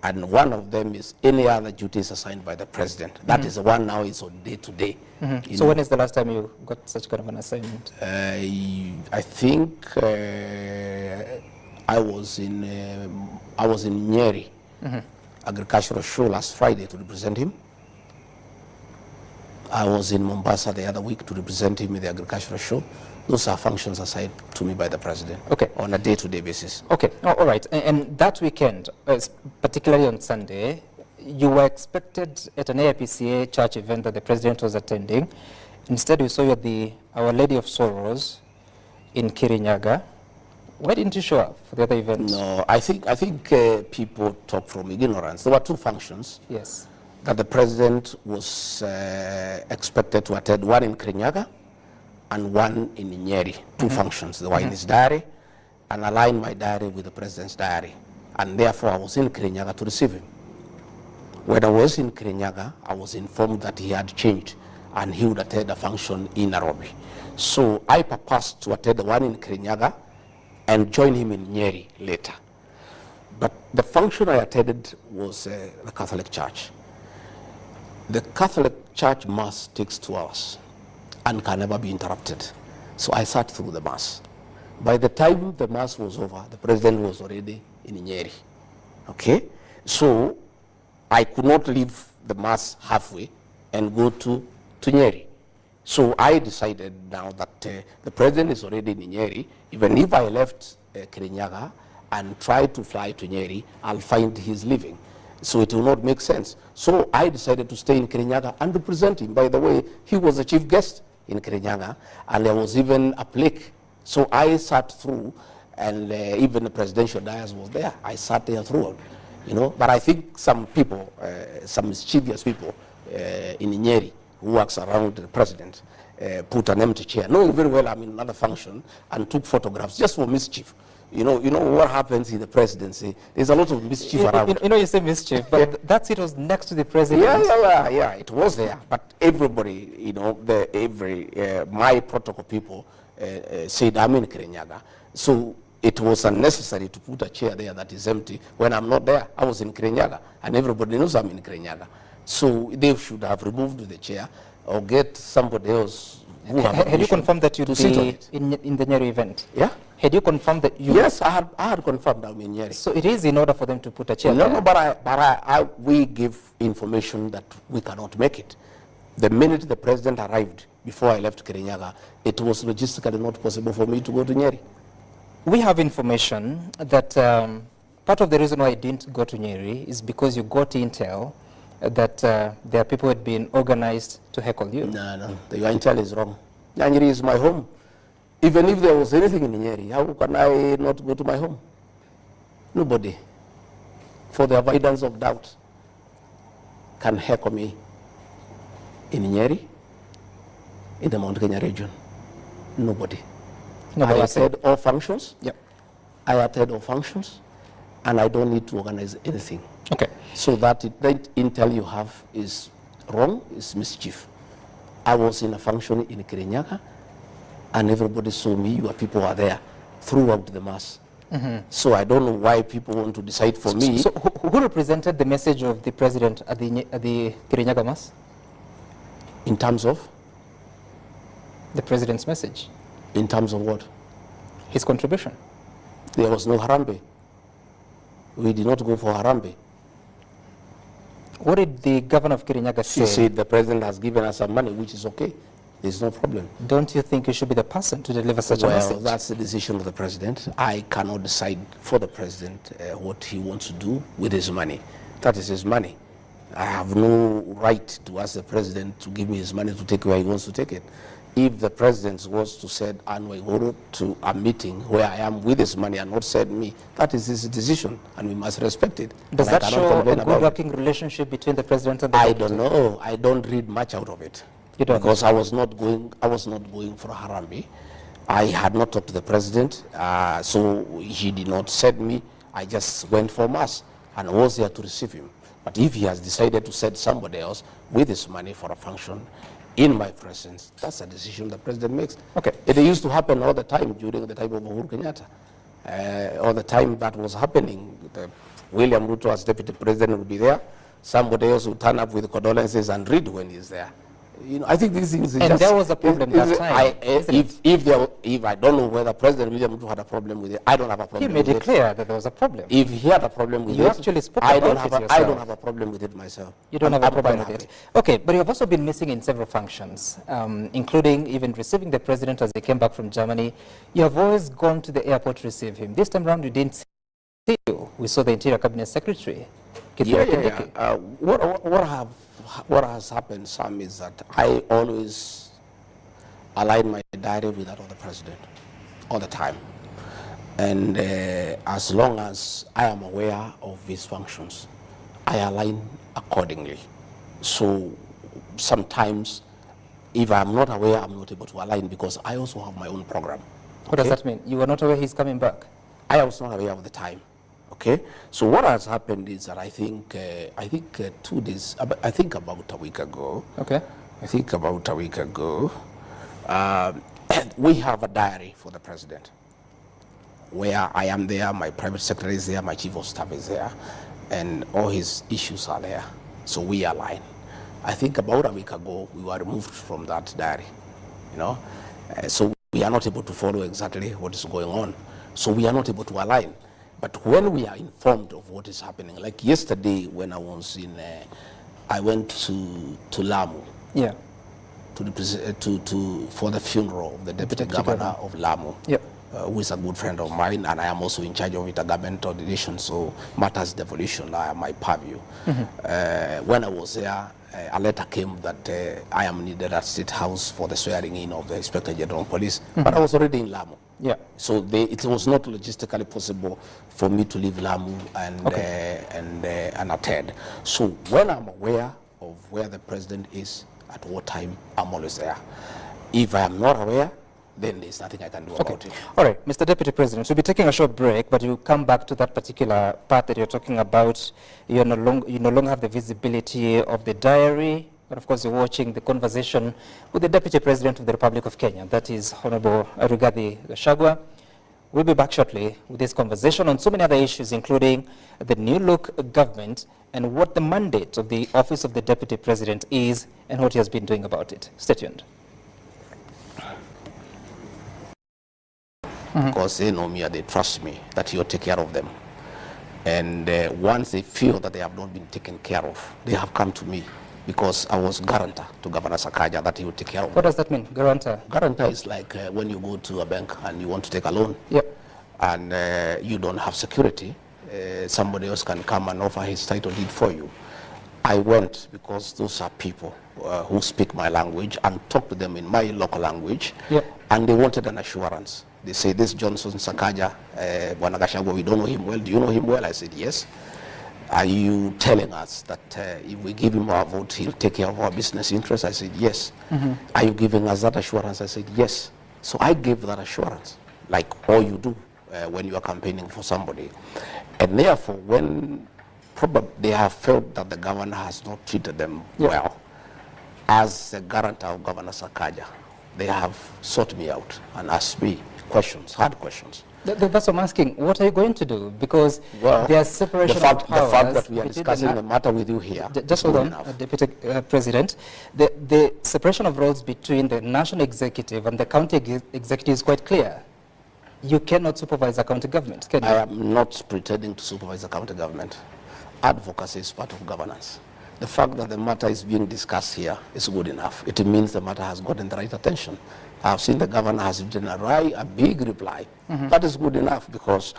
and one of them is any other duties assigned by the president. That is the one now is on day-to-day.
So when is the last time you got such kind of an assignment?
I think I was in Nyeri agricultural show last Friday to represent him. I was in Mombasa the other week to represent him in the agricultural show. Those are functions assigned to me by the president on a day-to-day basis.
Okay, all right. And that weekend, particularly on Sunday, you were expected at an AIPCA church event that the president was attending. Instead, we saw you at the Our Lady of Sorrows in Kirinyaga. Why didn't you show up for the other event?
No, I think people talk from ignorance. There were two functions.
Yes.
That the president was expected to attend, one in Kirinyaga and one in Nyeri. Two functions. They were in his diary, and aligned my diary with the president's diary. And therefore, I was in Kirinyaga to receive him. When I was in Kirinyaga, I was informed that he had changed and he would attend a function in Nairobi. So I purposed to attend the one in Kirinyaga and join him in Nyeri later. But the function I attended was the Catholic Church. The Catholic Church Mass takes 2 hours and can never be interrupted. So I sat through the Mass. By the time the Mass was over, the president was already in Nyeri. Okay? So I could not leave the Mass halfway and go to Nyeri. So I decided now that the president is already in Nyeri. Even if I left Kirinyaga and tried to fly to Nyeri, I'll find he's leaving. So it will not make sense. So I decided to stay in Kirinyaga and represent him. By the way, he was the chief guest in Kirinyaga, and there was even a plaque. So I sat through, and even the presidential dais was there. I sat there throughout, you know. But I think some people, some mischievous people in Nyeri who works around the president, put an empty chair, knowing very well I'm in another function, and took photographs just for mischief. You know what happens in the presidency. There's a lot of mischief around.
You say mischief, but that seat was next to the president.
Yeah, it was there. But everybody, my protocol people said I'm in Kirinyaga. So it was unnecessary to put a chair there that is empty when I'm not there. I was in Kirinyaga, and everybody knows I'm in Kirinyaga. So they should have removed the chair or get somebody else who
had you confirmed that you'd be in the Nyeri event?
Yeah.
Had you confirmed that you...
Yes, I had confirmed I'm in Nyeri.
So it is in order for them to put a chair there?
No, but we give information that we cannot make it. The minute the president arrived, before I left Kirinyaga, it was logistically not possible for me to go to Nyeri.
We have information that part of the reason why I didn't go to Nyeri is because you got intel that there are people who had been organized to heckle you.
No, your intel is wrong. Nyeri is my home. Even if there was anything in Nyeri, how can I not go to my home? Nobody, for the avoidance of doubt, can heckle me in Nyeri, in the Mount Kenya region. Nobody. I attend all functions.
Yep.
I attend all functions, and I don't need to organize anything.
Okay.
So that intel you have is wrong, is mischief. I was in a function in Kirinyaga, and everybody saw me. Your people are there throughout the Mass. So I don't know why people want to decide for me.
So who represented the message of the president at the Kirinyaga Mass?
In terms of?
The president's message.
In terms of what?
His contribution.
There was no Harambe.
We did not go for Harambee.
What did the governor of Kirinyaga say?
He said the president has given us some money, which is okay. There's no problem.
Don't you think you should be the person to deliver such a message?
Well, that's the decision of the president. I cannot decide for the president what he wants to do with his money. That is his money. I have no right to ask the president to give me his money to take where he wants to take it. If the president was to send Anwar Igboho to a meeting where I am with his money and not send me, that is his decision, and we must respect it.
Does that show a good working relationship between the president and the
I don't know. I don't read much out of it.
You don't
because I was not going for Harambee. I had not talked to the president, so he did not send me. I just went for mass and I was there to receive him. But if he has decided to send somebody else with his money for a function in my presence, that's a decision the president makes.
Okay.
It used to happen all the time during the time of Uhuru Kenyatta. All the time that was happening, William Ruto as deputy president would be there. Somebody else would turn up with condolences and read when he's there. You know, I think these things.
And there was a problem that time.
If I don't know whether President William Ruto had a problem with it, I don't have a problem.
He made it clear that there was a problem.
If he had a problem with it,
you actually spoke about it yourself.
I don't have a problem with it myself.
You don't have a problem with it. Okay, but you have also been missing in several functions, including even receiving the president as he came back from Germany. You have always gone to the airport to receive him. This time around, we didn't see you. We saw the Interior Cabinet Secretary.
What has happened, Sam, is that I always align my diary with that of the president all the time. And as long as I am aware of his functions, I align accordingly. So sometimes, if I'm not aware, I'm not able to align because I also have my own program.
What does that mean? You were not aware he's coming back?
I was not aware of the time. Okay, so what has happened is that I think 2 days, I think about a week ago.
Okay.
I think about a week ago, we have a diary for the president where I am there, my private secretary is there, my chief of staff is there, and all his issues are there. So we align. I think about a week ago, we were removed from that diary, you know. So we are not able to follow exactly what is going on. So we are not able to align. But when we are informed of what is happening, like yesterday when I was I went to Lamu.
Yeah.
For the funeral of the deputy governor of Lamu.
Yep.
Who is a good friend of mine, and I am also in charge of intergovernmental coordination, so matters devolution are my purview. When I was there, a letter came that I am needed at State House for the swearing in of the Inspector General of Police, but I was already in Lamu.
Yeah.
So it was not logistically possible for me to leave Lamu and attend. So when I'm aware of where the president is, at what time, I'm always there. If I am not aware, then there's nothing I can do about it.
All right, Mr. Deputy President, we'll be taking a short break, but you come back to that particular part that you're talking about. You no longer have the visibility of the diary, but of course you're watching the conversation with the Deputy President of the Republic of Kenya, that is Honorable Rigathi Gachagua. We'll be back shortly with this conversation on so many other issues, including the new look government and what the mandate of the Office of the Deputy President is and what he has been doing about it. Stay tuned.
Because they know me and they trust me that you'll take care of them. And once they feel that they have not been taken care of, they have come to me because I was guarantor to Governor Sakaja that he would take care of them.
What does that mean, guarantor?
Guarantor is like when you go to a bank and you want to take a loan.
Yep.
And you don't have security. Somebody else can come and offer his title deed for you. I went because those are people who speak my language and talk to them in my local language.
Yep.
And they wanted an assurance. They say, this Johnson Sakaja, Bwana Gachagua, we don't know him well. Do you know him well? I said, yes. Are you telling us that if we give him our vote, he'll take care of our business interests? I said, yes. Are you giving us that assurance? I said, yes. So I gave that assurance, like all you do when you are campaigning for somebody. And therefore, when probably they have felt that the governor has not treated them well, as the guarantor of Governor Sakaja, they have sought me out and asked me questions, hard questions.
That's what I'm asking. What are you going to do? Because there's separation of powers.
The fact that we are discussing the matter with you here.
Just hold on, Deputy President. The separation of roles between the national executive and the county executive is quite clear. you cannot supervise a county government, can you?
I am not pretending to supervise the county government. Advocacy is part of governance. The fact that the matter is being discussed here is good enough. It means the matter has gotten the right attention. I've seen the governor has written a big reply. That is good enough, because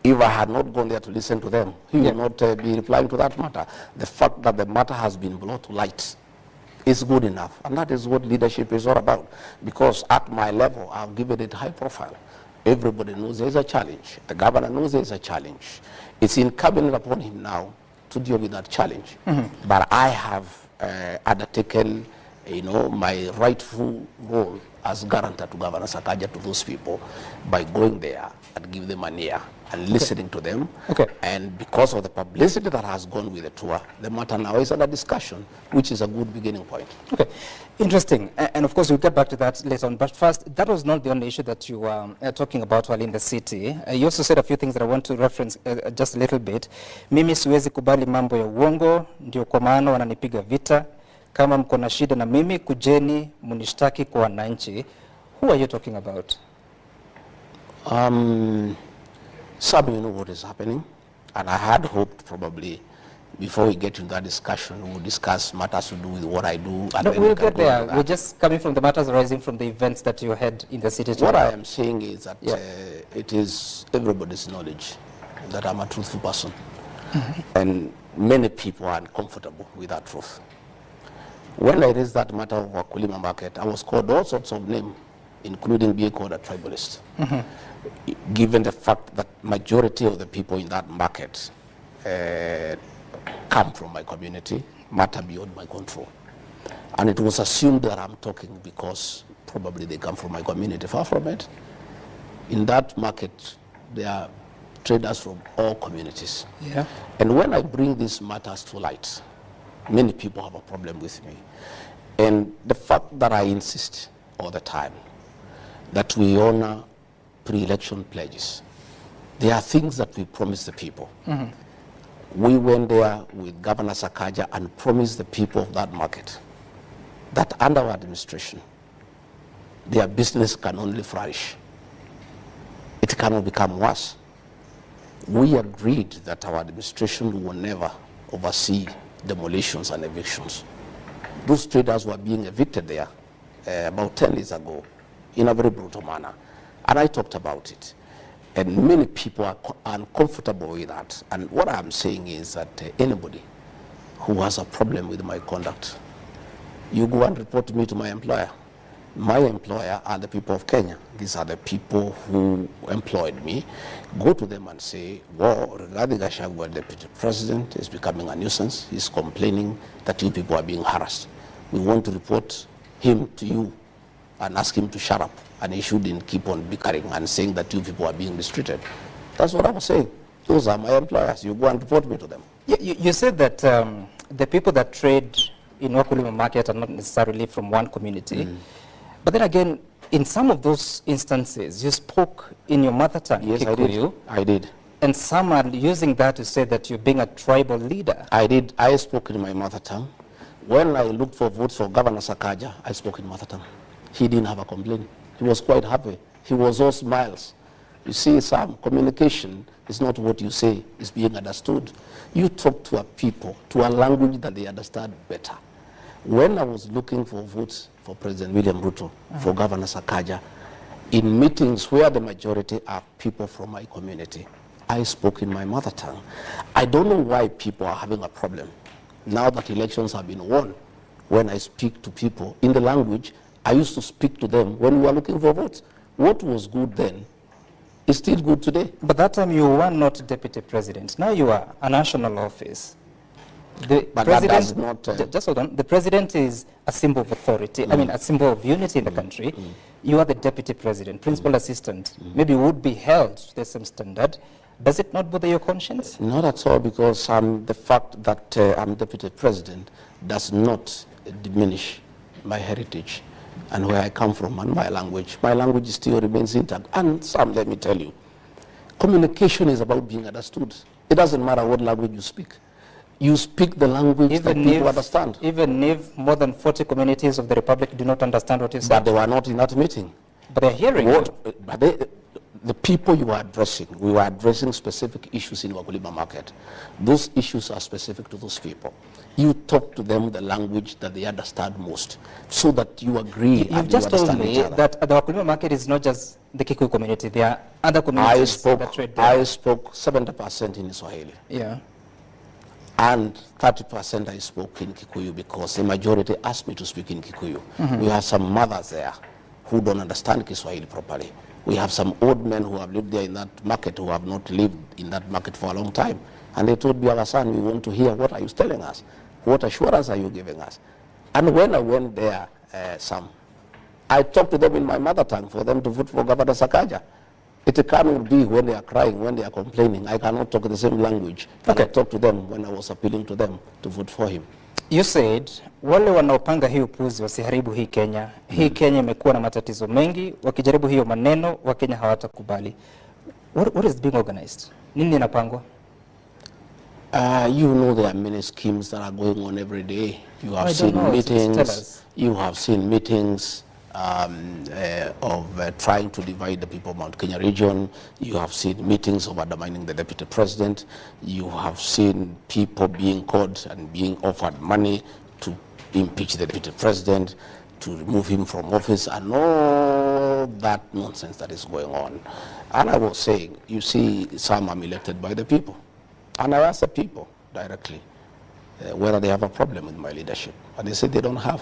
if I had not gone there to listen to them, he would not be replying to that matter. The fact that the matter has been brought to light is good enough, and that is what leadership is all about. Because at my level, I've given it high profile. Everybody knows there's a challenge. The governor knows there's a challenge. It's incumbent upon him now to deal with that challenge. But I have undertaken, my rightful role as guarantor to Governor Sakaja to those people by going there and give them an ear and listening to them. And because of the publicity that has gone with the tour, the matter now is under discussion, which is a good beginning point.
Interesting. And of course, we'll get back to that later on. But first, that was not the only issue that you were talking about while in the city. You also said a few things that I want to reference just a little bit. Mimi siwezi kubali mambo ya uongo, ndio kwa maana wananipiga vita. Kama mko na shida na mimi, kujeni munishtaki kwa wananchi. Who are you talking about?
Some of you know what is happening, and I had hoped probably before we get into that discussion, we'll discuss matters to do with what I do. And
no, we'll get there. We're just coming from the matters arising from the events that you had in the city today.
What I am saying is that it is everybody's knowledge that I'm a truthful person. And many people are uncomfortable with that truth. When I raised that matter of Wakulima market, I was called all sorts of names, including being called a tribalist. Given the fact that majority of the people in that market come from my community, matter beyond my control. And it was assumed that I'm talking because probably they come from my community. Far from it. In that market, there are traders from all communities. And when I bring these matters to light, many people have a problem with me. And the fact that I insist all the time that we honor pre-election pledges. There are things that we promise the people. We went there with Governor Sakaja and promised the people of that market that under our administration, their business can only flourish. It cannot become worse. We agreed that our administration will never oversee demolitions and evictions. Those traders were being evicted there about 10 years ago in a very brutal manner. And I talked about it. And many people are uncomfortable with that. And what I'm saying is that anybody who has a problem with my conduct, you go and report me to my employer. My employer are the people of Kenya. These are the people who employed me. Go to them and say, well, Rigathi Gachagua, Deputy President, is becoming a nuisance. He's complaining that you people are being harassed. We want to report him to you and ask him to shut up. And he shouldn't keep on bickering and saying that you people are being mistreated. That's what I was saying. Those are my employers. You go and report me to them.
You said that the people that trade in Wakulima market are not necessarily from one community. But then again, in some of those instances, you spoke in your mother tongue,
Yes,
Kikuyu.
I did.
And some are using that to say that you're being a tribal leader.
I did. I spoke in my mother tongue. When I looked for votes for Governor Sakaja, I spoke in mother tongue. He didn't have a complaint. He was quite happy. He was all smiles. You see, Sam, communication is not what you say, it's being understood. You talk to a people, to a language that they understand better. When I was looking for votes for President William Ruto, for Governor Sakaja, in meetings where the majority are people from my community, I spoke in my mother tongue. I don't know why people are having a problem now that elections have been won. When I speak to people in the language I used to speak to them when we were looking for votes. What was good then is still good today.
But that time you were not deputy president. Now you are a national office. The
but
president,
that does not...
just hold on. The president is a symbol of authority. I mean, a symbol of unity in the country. You are the deputy president, principal assistant. Maybe would be held to the same standard. Does it not bother your conscience?
Not at all, because the fact that I'm deputy president does not diminish my heritage and where I come from and my language. My language still remains intact. And Sam, let me tell you, communication is about being understood. It doesn't matter what language you speak. You speak the language that people understand.
Even if more than 40 communities of the Republic do not understand what you say.
But they were not in that meeting.
But they're hearing you.
But the people you are addressing, we were addressing specific issues in Wakulima market. Those issues are specific to those people. You talk to them the language that they understand most, so that you agree.
You've just told me that the Wakulima market is not just the Kikuyu community. There are other communities that trade there.
I spoke 70% in Swahili.
Yeah.
And 30% I spoke in Kikuyu because the majority asked me to speak in Kikuyu. We have some mothers there who don't understand Kiswahili properly. We have some old men who have lived there in that market who have not lived in that market for a long time. And they told me, our son, we want to hear what are you telling us? What assurance are you giving us? And when I went there, I talked to them in my mother tongue for them to vote for Governor Sakaja. It cannot be when they are crying, when they are complaining. I cannot talk the same language. Okay. I talked to them when I was appealing to them to vote for him.
You said, wale wanaopanga hii upuzi wasiharibu hii Kenya. Hii Kenya imekuwa na matatizo mengi, wakijaribu hiyo maneno, Wakenya hawatakubali. What is being organized? Nini inapangwa?
You know there are many schemes that are going on every day. You have seen meetings. You have seen meetings of trying to divide the people of Mount Kenya region. You have seen meetings of undermining the deputy president. You have seen people being caught and being offered money to impeach the deputy president, to remove him from office, and all that nonsense that is going on. And I was saying, you see, some are elected by the people. And I asked the people directly whether they have a problem with my leadership. And they said they don't have.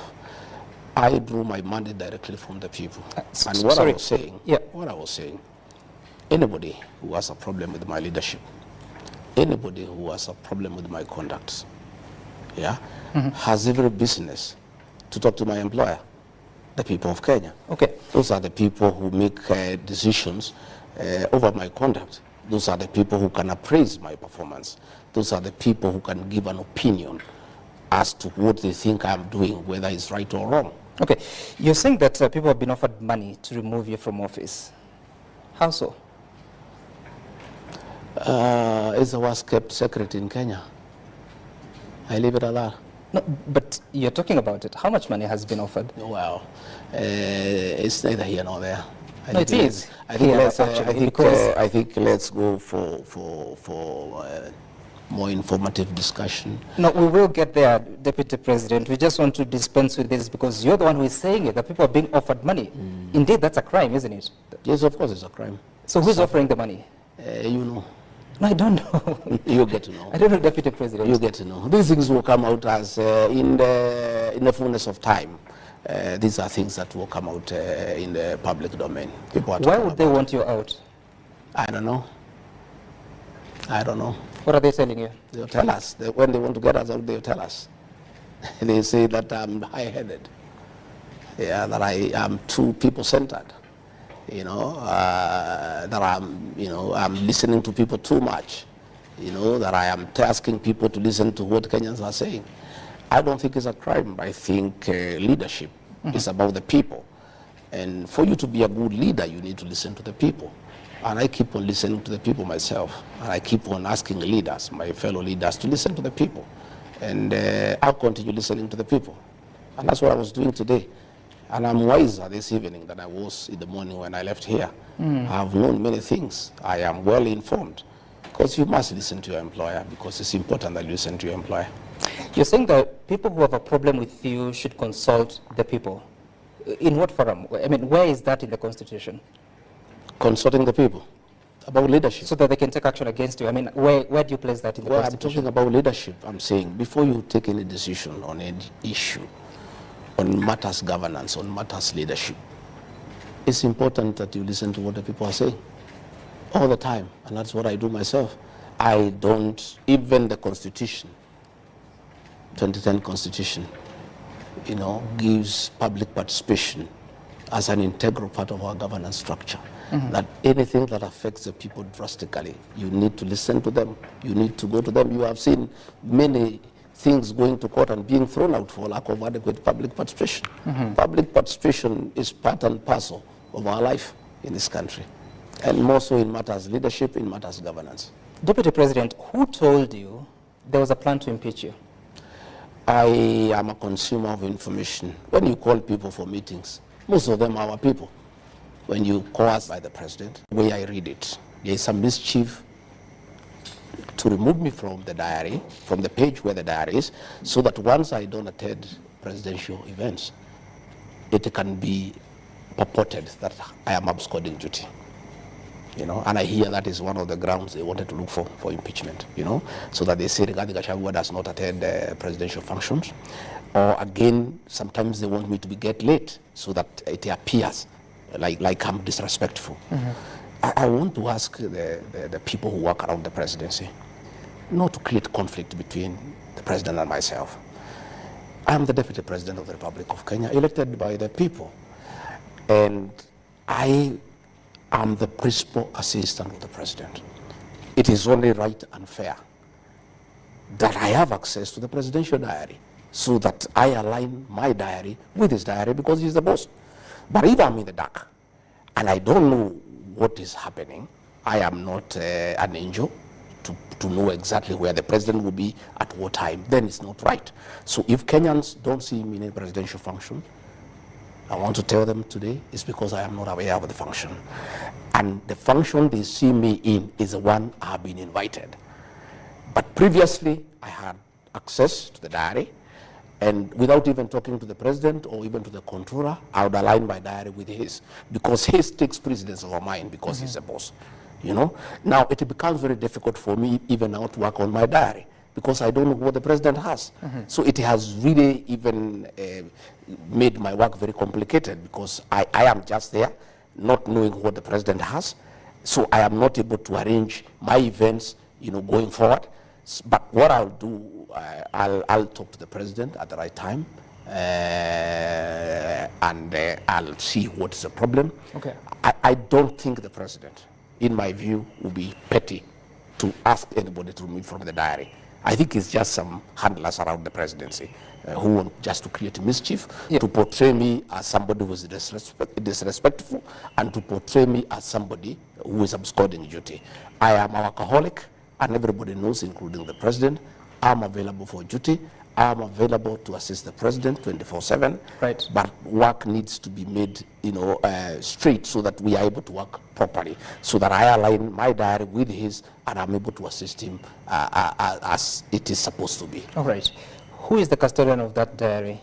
I drew my mandate directly from the people. And what I was saying, anybody who has a problem with my leadership, anybody who has a problem with my conduct, has every business to talk to my employer, the people of Kenya.
Okay.
Those are the people who make decisions over my conduct. Those are the people who can appraise my performance. Those are the people who can give an opinion as to what they think I'm doing, whether it's right or wrong.
Okay, you're saying that people have been offered money to remove you from office. How so?
It's the worst kept secret in Kenya. I leave it at that.
No, but you're talking about it. How much money has been offered?
Well, it's neither here nor there.
No, it is.
I think let's go for more informative discussion.
No, we will get there, Deputy President. We just want to dispense with this because you're the one who is saying it, that people are being offered money. Indeed, that's a crime, isn't it?
Yes, of course it's a crime.
So who's offering the money?
You know.
No, I don't know.
You get to know.
I don't know, Deputy President.
You get to know. These things will come out as in the fullness of time. These are things that will come out in the public domain.
Why would they want you out?
I don't know. I don't know.
What are they telling you?
They'll tell us. When they want to get us out, they'll tell us. They say that I'm high-headed. Yeah, that I am too people-centered. You know, that I'm listening to people too much. You know, that I am asking people to listen to what Kenyans are saying. I don't think it's a crime. I think leadership is about the people. And for you to be a good leader, you need to listen to the people. And I keep on listening to the people myself. And I keep on asking leaders, my fellow leaders, to listen to the people. And I'll continue listening to the people. And that's what I was doing today. And I'm wiser this evening than I was in the morning when I left here. I've known many things. I am well informed. Because you must listen to your employer, because it's important that you listen to your employer.
You're saying that people who have a problem with you should consult the people. In what forum? I mean, where is that in the Constitution?
Consulting the people about leadership.
So that they can take action against you. I mean, where do you place that in the Constitution?
I'm talking about leadership. I'm saying before you take any decision on any issue, on matters governance, on matters leadership, it's important that you listen to what the people are saying all the time. And that's what I do myself. I don't, even the Constitution, 2010 Constitution, you know, gives public participation as an integral part of our governance structure. That anything that affects the people drastically, you need to listen to them. You need to go to them. You have seen many things going to court and being thrown out for lack of adequate public participation. Public participation is part and parcel of our life in this country, and more so in matters leadership, in matters governance.
Deputy President, who told you there was a plan to impeach you?
I am a consumer of information. When you call people for meetings, most of them are our people. when you coerced by the president, the way I read it, there is some mischief to remove me from the diary, from the page where the diary is, so that once I don't attend presidential events, it can be purported that I am absconding duty. You know, and I hear that is one of the grounds they wanted to look for impeachment, you know, so that they say Rigathi Gachagua does not attend presidential functions. Or again, sometimes they want me to get late so that it appears like I'm disrespectful. I want to ask the people who work around the presidency not to create conflict between the president and myself. I'm the Deputy President of the Republic of Kenya, elected by the people. And I am the principal assistant of the president. It is only right and fair that I have access to the presidential diary so that I align my diary with his diary because he's the boss. But if I'm in the dark and I don't know what is happening, I am not an angel to know exactly where the president will be at what time, then it's not right. So if Kenyans don't see me in a presidential function, I want to tell them today it's because I am not aware of the function. And the function they see me in is the one I have been invited. But previously, I had access to the diary, and without even talking to the president or even to the controller, I would align my diary with his, because his takes precedence over mine because he's the boss. You know, now it becomes very difficult for me even now to work on my diary because I don't know what the president has. So it has really even made my work very complicated because I am just there not knowing what the president has. So I am not able to arrange my events, you know, going forward. But what I'll do, I'll talk to the president at the right time and I'll see what is the problem.
Okay.
I don't think the president, in my view, would be petty to ask anybody to remove from the diary. I think it's just some handlers around the presidency who want just to create mischief, to portray me as somebody who is disrespectful, and to portray me as somebody who is absconding duty. I am an alcoholic, and everybody knows, including the president. I'm available for duty. I'm available to assist the president 24/7.
Right.
But work needs to be made, you know, straight so that we are able to work properly, so that I align my diary with his, and I'm able to assist him as it is supposed to be.
All right. Who is the custodian of that diary?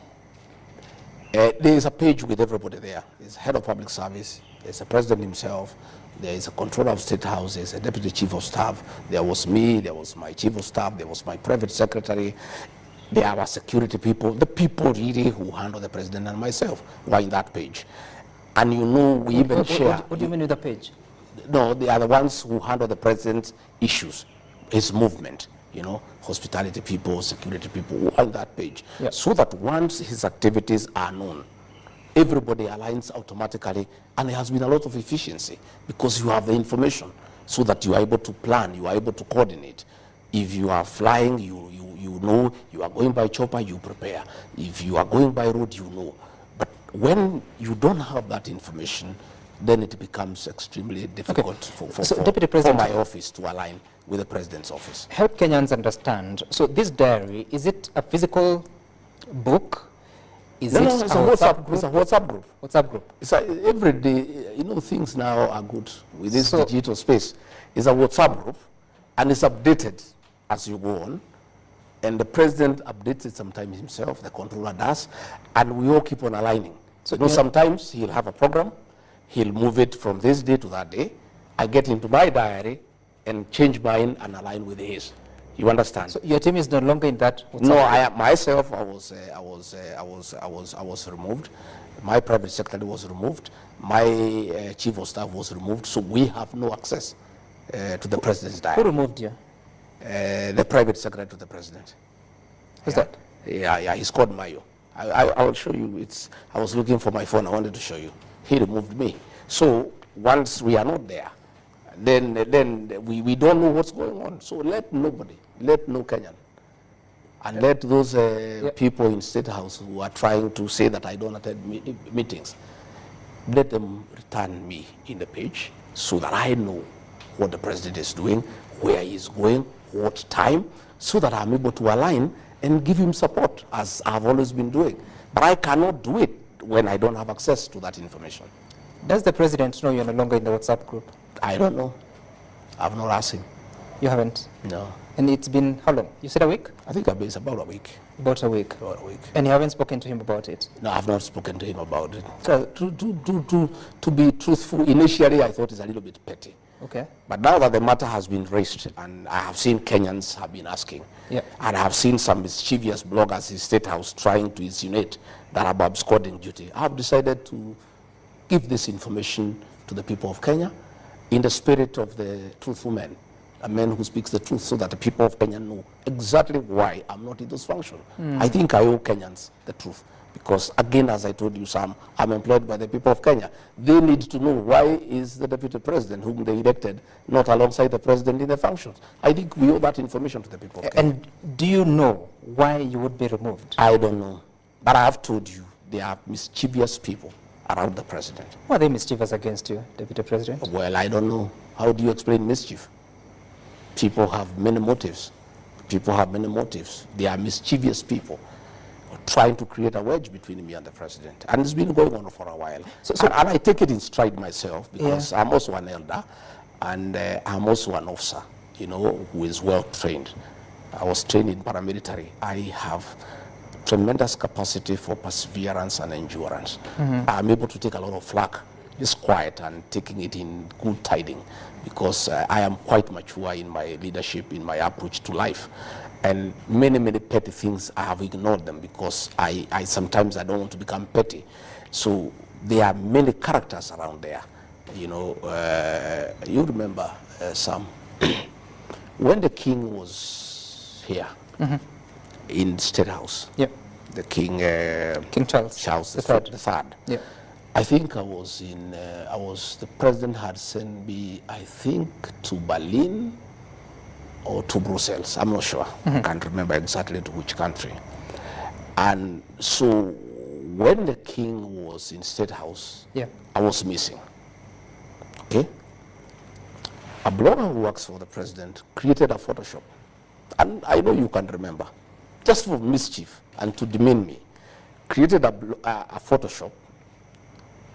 There is a page with everybody there. There's head of public service. There's the president himself. There is a controller of state house. There's a deputy chief of staff. There was me. There was my chief of staff. There was my private secretary. There are our security people. The people really who handle the president and myself were in that page. And you know, we even share.
What do you mean with the page?
No, they are the ones who handle the president's issues, his movement. You know, hospitality people, security people who are on that page.
Yeah.
So that once his activities are known, everybody aligns automatically, and there has been a lot of efficiency because you have the information so that you are able to plan, you are able to coordinate. If you are flying, you know, you are going by chopper, you prepare. If you are going by road, you know. But when you don't have that information, then it becomes extremely difficult for my office to align with the president's office.
Help Kenyans understand. So this diary, is it a physical book?
It's a WhatsApp group. It's a WhatsApp group.
WhatsApp group.
It's every day, you know, things now are good with this digital space. It's a WhatsApp group, and it's updated as you go on. And the president updates it sometimes himself, the controller does, and we all keep on aligning. So, you know, sometimes he'll have a program, he'll move it from this day to that day. I get into my diary and change mine and align with his. You understand?
So your team is no longer in that WhatsApp?
No, I myself, I was removed. My private secretary was removed. My chief of staff was removed. So we have no access to the president's diary.
Who removed you?
The private secretary to the president.
Who's that?
Yeah, he's called Mayo. I will show you. I was looking for my phone. I wanted to show you. He removed me. So once we are not there, then we don't know what's going on. So let nobody, let no Kenyan, and let those people in State House who are trying to say that I don't attend meetings, let them return me in the page so that I know what the president is doing, where he's going, what time, so that I'm able to align and give him support, as I've always been doing. But I cannot do it when I don't have access to that information.
Does the president know you're no longer in the WhatsApp group?
I don't know. I've not asked him.
You haven't?
No.
And it's been how long? You said a week?
I think it's about a week.
About a week?
About a week.
And you haven't spoken to him about it?
No, I've not spoken to him about it. So to be truthful, initially I thought it's a little bit petty.
Okay.
But now that the matter has been raised, and I have seen Kenyans have been asking,
yeah,
and I have seen some mischievous bloggers in State House trying to insinuate that I'm absconding duty, I have decided to give this information to the people of Kenya in the spirit of the truthful man, a man who speaks the truth, so that the people of Kenya know exactly why I'm not in those functions. I think I owe Kenyans the truth. Because again, as I told you, Sam, I'm employed by the people of Kenya. They need to know why is the deputy president whom they elected not alongside the president in the functions. I think we owe that information to the people of Kenya.
And do you know why you would be removed?
I don't know. But I have told you, there are mischievous people around the president.
Why are they mischievous against you, deputy president?
Well, I don't know. How do you explain mischief? People have many motives. People have many motives. They are mischievous people trying to create a wedge between me and the president. And it's been going on for a while. And I take it in stride myself, because I'm also an elder, and I'm also an officer, you know, who is well trained. I was trained in paramilitary. I have tremendous capacity for perseverance and endurance. I'm able to take a lot of flack, just quiet, and taking it in good tiding, because I am quite mature in my leadership, in my approach to life. And many, many petty things, I have ignored them, because I sometimes I don't want to become petty. So there are many characters around there. You know, you remember, Sam, when the king was here in State House, the king,
King Charles
the third.
Yeah.
I think I was the president had sent me, I think, to Berlin or to Brussels, I'm not sure. I can't remember exactly to which country. And so when the king was in State House, I was missing. Okay? A blogger who works for the president created a Photoshop. And I know you can remember. Just for mischief and to demean me. Created a Photoshop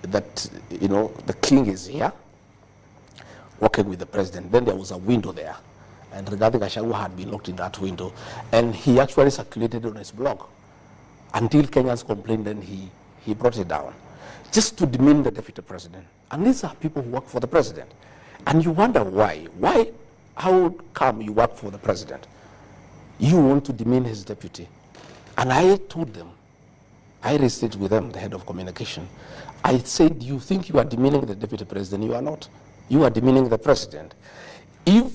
that, you know, the king is here working with the president. Then there was a window there. And Rigathi Gachagua had been locked in that window, and he actually circulated on his blog until Kenyans complained, and he brought it down, just to demean the deputy president. And these are people who work for the president. And you wonder why. Why? How come you work for the president? You want to demean his deputy. And I told them, I raised it with them, the head of communication. I said, you think you are demeaning the deputy president? You are not. You are demeaning the president. If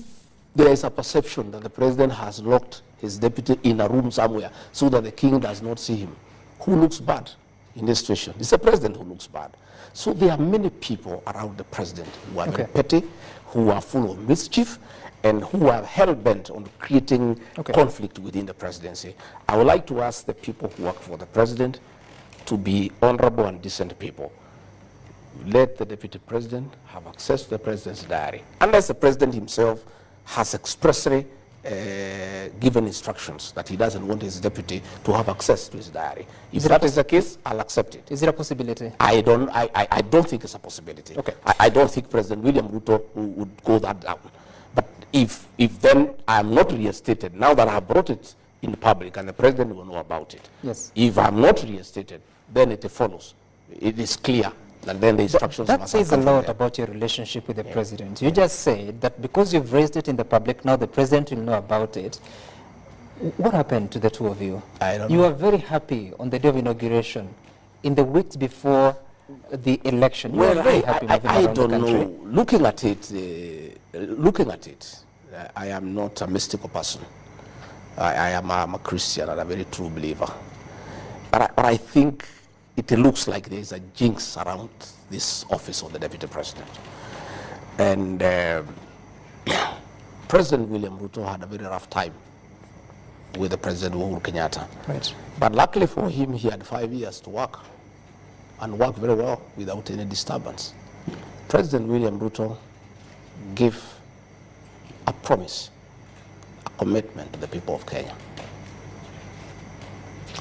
there is a perception that the president has locked his deputy in a room somewhere so that the king does not see him, who looks bad in this situation? It's the president who looks bad. So there are many people around the president who are very petty, who are full of mischief, and who are hell-bent on creating conflict within the presidency. I would like to ask the people who work for the president to be honorable and decent people. Let the deputy president have access to the president's diary, unless the president himself has expressly given instructions that he doesn't want his deputy to have access to his diary. If that is the case, I'll accept it.
Is it a possibility?
I don't think it's a possibility. I don't think President William Ruto would go that down. But if then I am not reinstated, now that I have brought it in the public and the president will know about it, if I'm not reinstated, then it follows. It is clear. And then the instructions
that says a lot about your relationship with the president. You just said that because you've raised it in the public, now the president will know about it. What happened to the two of you?
I don't know.
You were very happy on the day of inauguration. In the weeks before the election, you were very happy moving around the country.
Know. Looking at it, I am not a mystical person. I'm a Christian and a very true believer. But I think it looks like there is a jinx around this office of the deputy president. And President William Ruto had a very rough time with the President Uhuru Kenyatta.
Right.
But luckily for him, he had 5 years to work, and work very well without any disturbance. President William Ruto gave a promise, a commitment to the people of Kenya.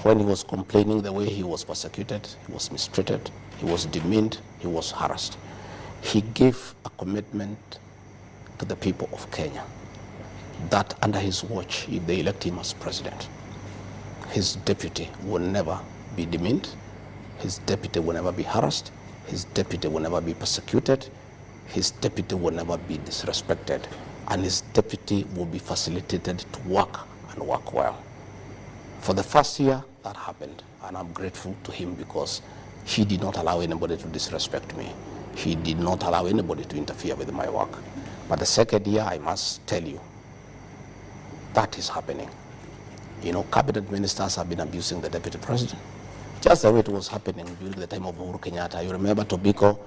When he was complaining the way he was persecuted, he was mistreated, he was demeaned, he was harassed.
he gave a commitment to the people of Kenya that under his watch, if they elect him as president, his deputy will never be demeaned, his deputy will never be harassed, his deputy will never be persecuted, his deputy will never be disrespected, and his deputy will be facilitated to work and work well. For the first year, that happened, and I'm grateful to him because he did not allow anybody to disrespect me. He did not allow anybody to interfere with my work. But the second year, I must tell you, that is happening. You know, cabinet ministers have been abusing the deputy president, just the way it was happening during the time of Uhuru Kenyatta. You remember Tobiko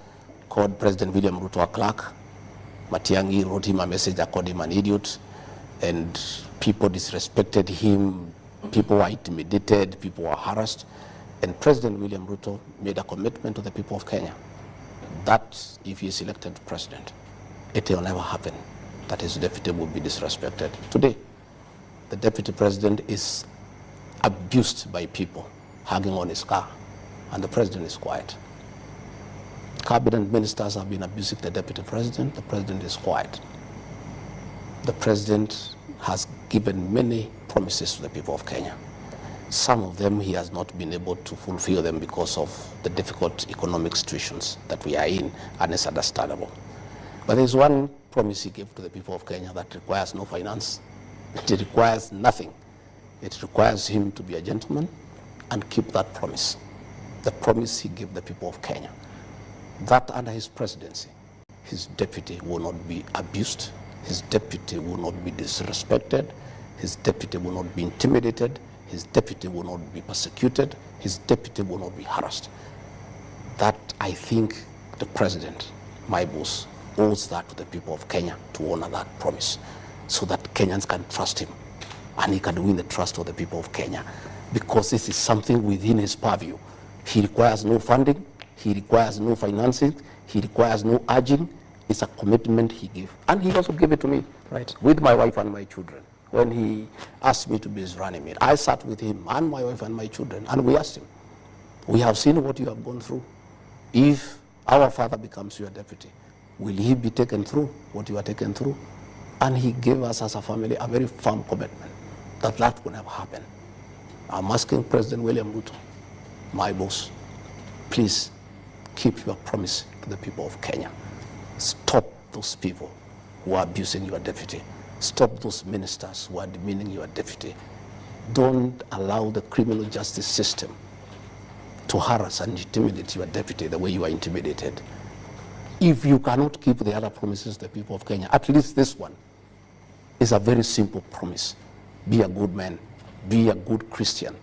called President William Ruto a clerk. Matiang'i wrote him a message that called him an idiot, and people disrespected him, people were intimidated, people were harassed, and President William Ruto made a commitment to the people of Kenya that if he is elected president, it will never happen that his deputy will be disrespected. Today, the deputy president is abused by people, hugging on his car, and the president is quiet. Cabinet ministers have been abusing the deputy president is quiet. The president has given many promises to the people of Kenya. Some of them he has not been able to fulfill them because of the difficult economic situations that we are in, and it's understandable. But there's one promise he gave to the people of Kenya that requires no finance. It requires nothing. It requires him to be a gentleman and keep that promise. The promise he gave the people of Kenya, that under his presidency, his deputy will not be abused, his deputy will not be disrespected, his deputy will not be intimidated, his deputy will not be persecuted, his deputy will not be harassed. That, I think, the president, my boss, owes that to the people of Kenya to honor that promise so that Kenyans can trust him and he can win the trust of the people of Kenya, because this is something within his purview. He requires no funding, he requires no financing, he requires no urging. It's a commitment he gave. And he also gave it to me, right, with my wife and my children. When he asked me to be his running mate, I sat with him and my wife and my children, and we asked him, we have seen what you have gone through. If our father becomes your deputy, will he be taken through what you are taken through? And he gave us as a family a very firm commitment that that will never happen. I'm asking President William Ruto, my boss, please keep your promise to the people of Kenya. Stop those people who are abusing your deputy. Stop those ministers who are demeaning your deputy. Don't allow the criminal justice system to harass and intimidate your deputy the way you are intimidated. If you cannot keep the other promises to the people of Kenya, at least this one is a very simple promise. Be a good man, be a good Christian.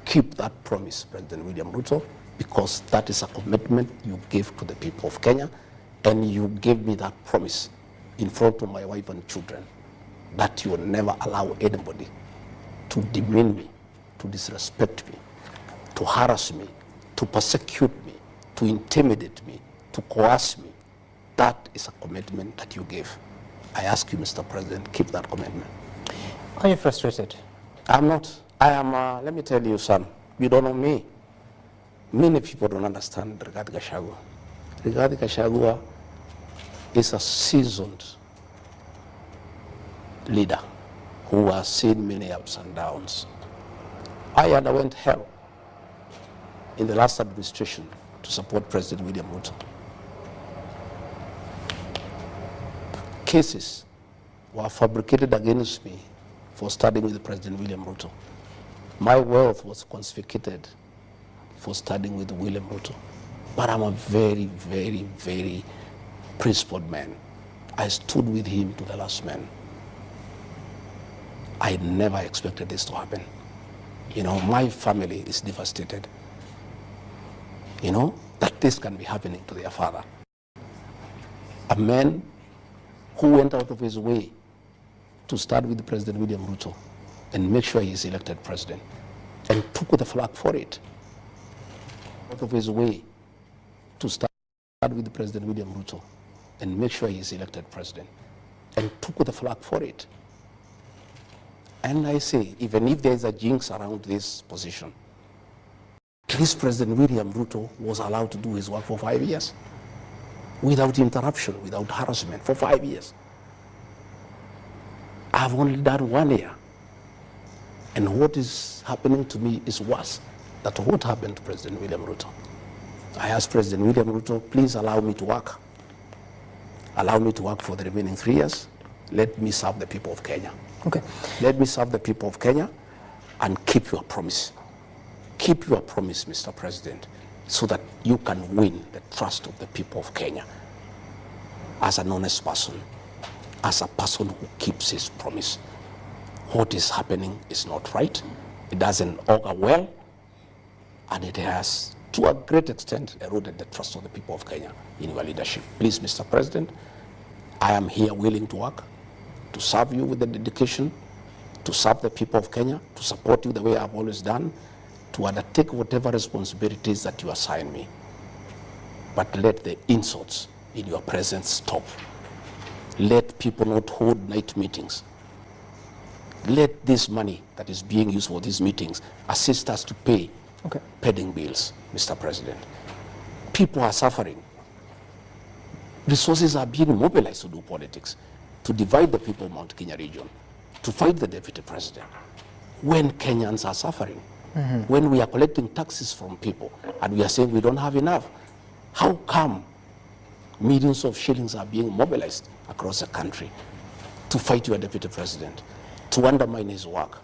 Keep that promise, President William Ruto, because that is a commitment you gave to the people of Kenya, and you gave me that promise in front of my wife and children that you will never allow anybody to demean me, to disrespect me, to harass me, to persecute me, to intimidate me, to coerce me. That is a commitment that you gave. I ask you, Mr. President, keep that commitment.
Are you frustrated?
I'm not. I am, let me tell you, son, you don't know me. Many people don't understand Rigathi Gachagua. Rigathi Gachagua is a seasoned leader who has seen many ups and downs. I underwent hell in the last administration to support President William Ruto. Cases were fabricated against me for studying with President William Ruto. My wealth was confiscated for studying with William Ruto. But I'm a very, very, very principled man. I stood with him to the last man. I never expected this to happen. You know, my family is devastated. You know, that this can be happening to their father. A man who went out of his way to start with President William Ruto and make sure he is elected president, and took the flag for it. Out of his way to start with President William Ruto and make sure he is elected president, and took the flag for it. And I say, even if there is a jinx around this position, at least President William Ruto was allowed to do his work for 5 years. without interruption, without harassment for 5 years. I've only done 1 year. And what is happening to me is worse than what happened to President William Ruto. I asked President William Ruto, please allow me to work. Allow me to work for the remaining 3 years. Let me serve the people of Kenya.
Okay.
Let me serve the people of Kenya and keep your promise. Keep your promise, Mr. President, so that you can win the trust of the people of Kenya as an honest person, as a person who keeps his promise. What is happening is not right. It doesn't augur well, and it has, to a great extent, eroded the trust of the people of Kenya in your leadership. Please, Mr. President, I am here willing to work, to serve you with the dedication, to serve the people of Kenya, to support you the way I've always done, to undertake whatever responsibilities that you assign me. But let the insults in your presence stop. Let people not hold night meetings. Let this money that is being used for these meetings assist us to pay pending bills, Mr. President. People are suffering. Resources are being mobilized to do politics, to divide the people of Mount Kenya region, to fight the deputy president. When Kenyans are suffering, when we are collecting taxes from people and we are saying we don't have enough, how come millions of shillings are being mobilized across the country to fight your deputy president, to undermine his work,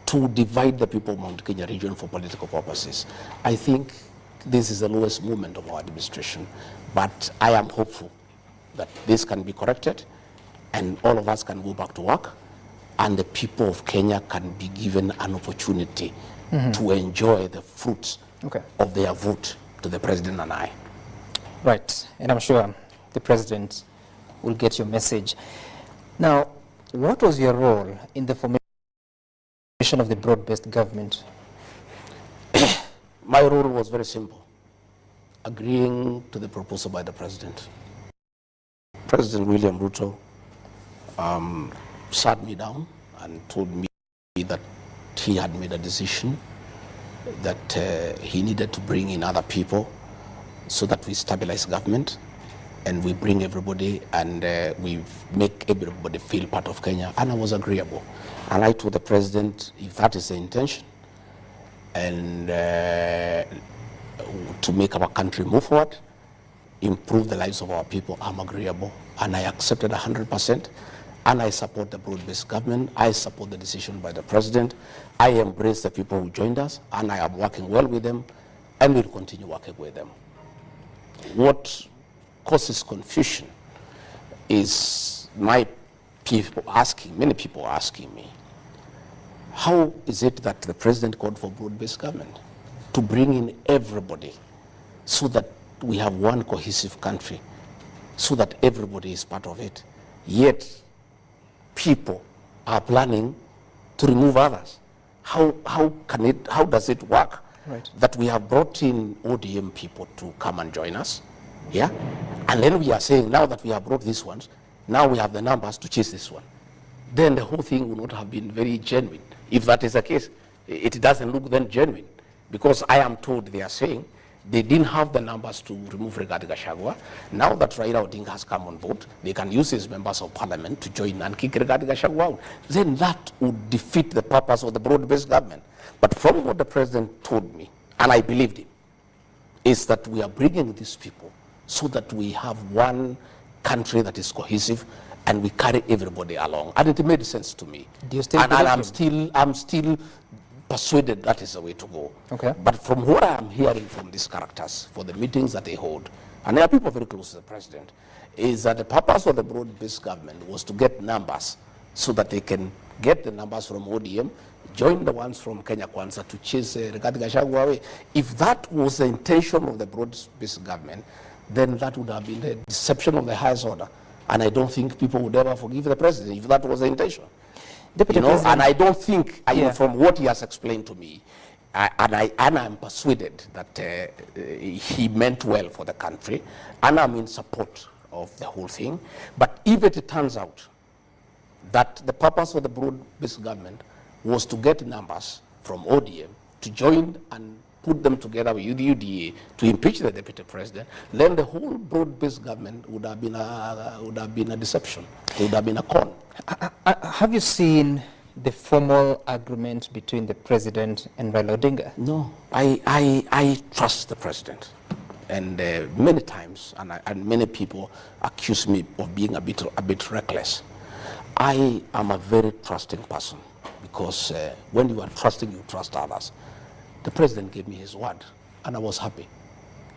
to divide the people of Mount Kenya region for political purposes? I think this is the lowest moment of our administration, but I am hopeful that this can be corrected and all of us can go back to work, and the people of Kenya can be given an opportunity to enjoy the fruits of their vote to the president and I.
Right, and I'm sure the president will get your message. Now, what was your role in the formation of the broad-based government?
My role was very simple: agreeing to the proposal by the president. President William Ruto sat me down and told me that he had made a decision that he needed to bring in other people so that we stabilize government and we bring everybody and we make everybody feel part of Kenya. And I was agreeable. And I told the president, if that is the intention, and to make our country move forward, improve the lives of our people, I'm agreeable. And I accepted 100%. And I support the broad-based government. I support the decision by the president. I embrace the people who joined us, and I am working well with them, and will continue working with them. What causes confusion is many people asking me, how is it that the president called for broad-based government to bring in everybody so that we have one cohesive country, so that everybody is part of it, yet people are planning to remove others? How does it work that we have brought in ODM people to come and join us, yeah? And then we are saying, now that we have brought these ones, now we have the numbers to chase this one. Then the whole thing would not have been very genuine. If that is the case, it doesn't look then genuine, because I am told they are saying they didn't have the numbers to remove Rigathi Gachagua. Now that Raila Odinga has come on board, they can use his members of parliament to join and kick Rigathi Gachagua out. Then that would defeat the purpose of the broad-based government. But from what the president told me, and I believed him, is that we are bringing these people so that we have one country that is cohesive and we carry everybody along. And it made sense to me.
Do you still
I'm still persuaded that is the way to go. But from what I am hearing from these characters, for the meetings that they hold, and there are people very close to the president, is that the purpose of the broad-based government was to get numbers so that they can get the numbers from ODM, join the ones from Kenya Kwanza to chase Rigathi Gachagua away. If that was the intention of the broad-based government, then that would have been the deception of the highest order. And I don't think people would ever forgive the president if that was the intention. And I don't think, from what he has explained to me, and I'm persuaded that he meant well for the country, and I'm in support of the whole thing. But if it turns out that the purpose of the broad-based government was to get numbers from ODM to join and
put them together with UDA to impeach the deputy president, then the whole broad-based government would have been a deception. It would have been a con.
Have you seen the formal agreement between the president and Raila Odinga?
No, I trust the president. And many times, and many people accuse me of being a bit reckless. I am a very trusting person, because when you are trusting, you trust others. The president gave me his word, and I was happy.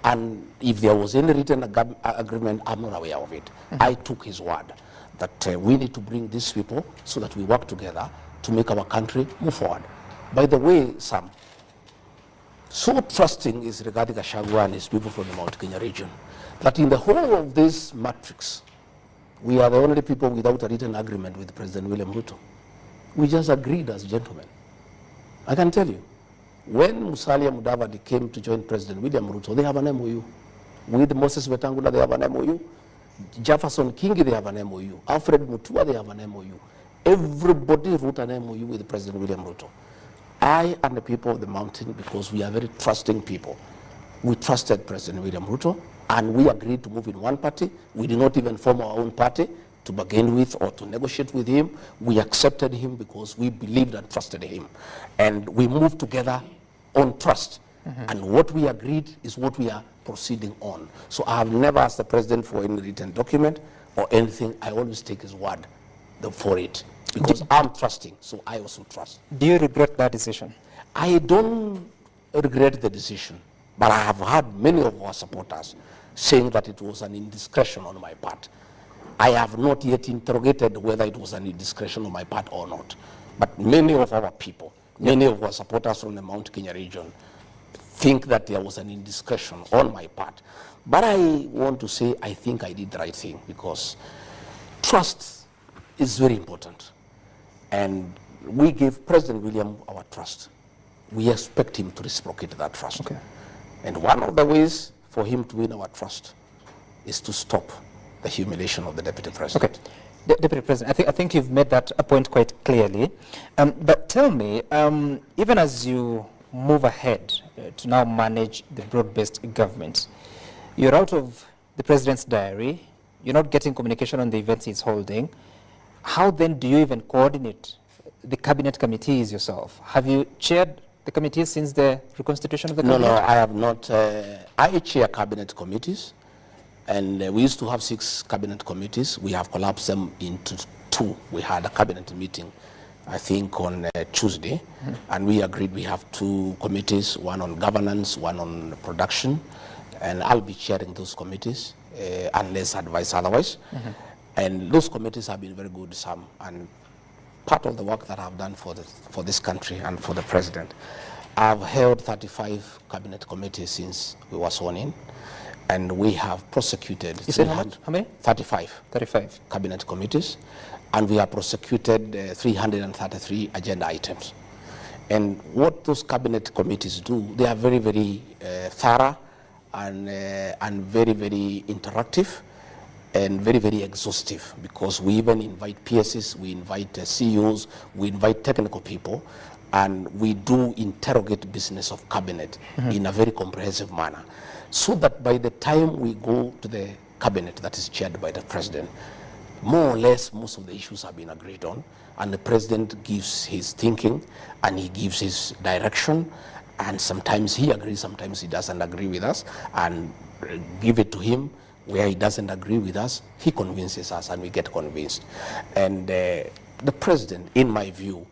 And if there was any written agreement, I'm not aware of it. I took his word that we need to bring these people so that we work together to make our country move forward. By the way, Sam, so trusting is Rigathi Gachagua and his people from the Mount Kenya region that in the whole of this matrix, we are the only people without a written agreement with President William Ruto. We just agreed as gentlemen. I can tell you, when Musalia Mudavadi came to join President William Ruto, they have an MOU. With Moses Wetangula, they have an MOU. Jefferson Kingi, they have an MOU. Alfred Mutua, they have an MOU. Everybody wrote an MOU with President William Ruto. I and the people of the mountain, because we are very trusting people, we trusted President William Ruto, and we agreed to move in one party. We did not even form our own party to bargain with or to negotiate with him. We accepted him because we believed and trusted him. And we moved together on trust. And what we agreed is what we are proceeding on. So I have never asked the president for any written document or anything. I always take his word for it, because I'm trusting, so I also trust.
Do you regret that decision?
I don't regret the decision, but I have heard many of our supporters saying that it was an indiscretion on my part. I have not yet interrogated whether it was an indiscretion on my part or not. But many of our people, many of our supporters from the Mount Kenya region think that there was an indiscretion on my part. But I want to say I think I did the right thing, because trust is very important. And we gave President William our trust. We expect him to reciprocate that trust. Okay. And one of the ways for him to win our trust is to stop the humiliation of the Deputy President.
Okay. Deputy President, I think you've made that a point quite clearly. But tell me, even as you move ahead to now manage the broad-based government, you're out of the President's diary, you're not getting communication on the events he's holding. How then do you even coordinate the cabinet committees yourself? Have you chaired the committees since the reconstitution of the cabinet?
No, I have not. I chair cabinet committees, and we used to have 6 cabinet committees. We have collapsed them into 2. We had a cabinet meeting, I think, on Tuesday, and we agreed we have 2 committees, one on governance, one on production, and I'll be chairing those committees unless advised otherwise. And those committees have been very good, Sam, and part of the work that I've done for this country and for the president. I've held 35 cabinet committees since we were sworn in, and we have prosecuted.
You said how many?
35.
35
cabinet committees, and we have prosecuted 333 agenda items. And what those cabinet committees do, they are very, very thorough and very, very interactive, and very, very exhaustive, because we even invite PSs, we invite CEOs, we invite technical people, and we do interrogate business of cabinet in a very comprehensive manner, so that by the time we go to the cabinet that is chaired by the president, more or less most of the issues have been agreed on, and the president gives his thinking and he gives his direction, and sometimes he agrees, sometimes he doesn't agree with us, and give it to him. Where he doesn't agree with us, he convinces us and we get convinced. And the president, in my view,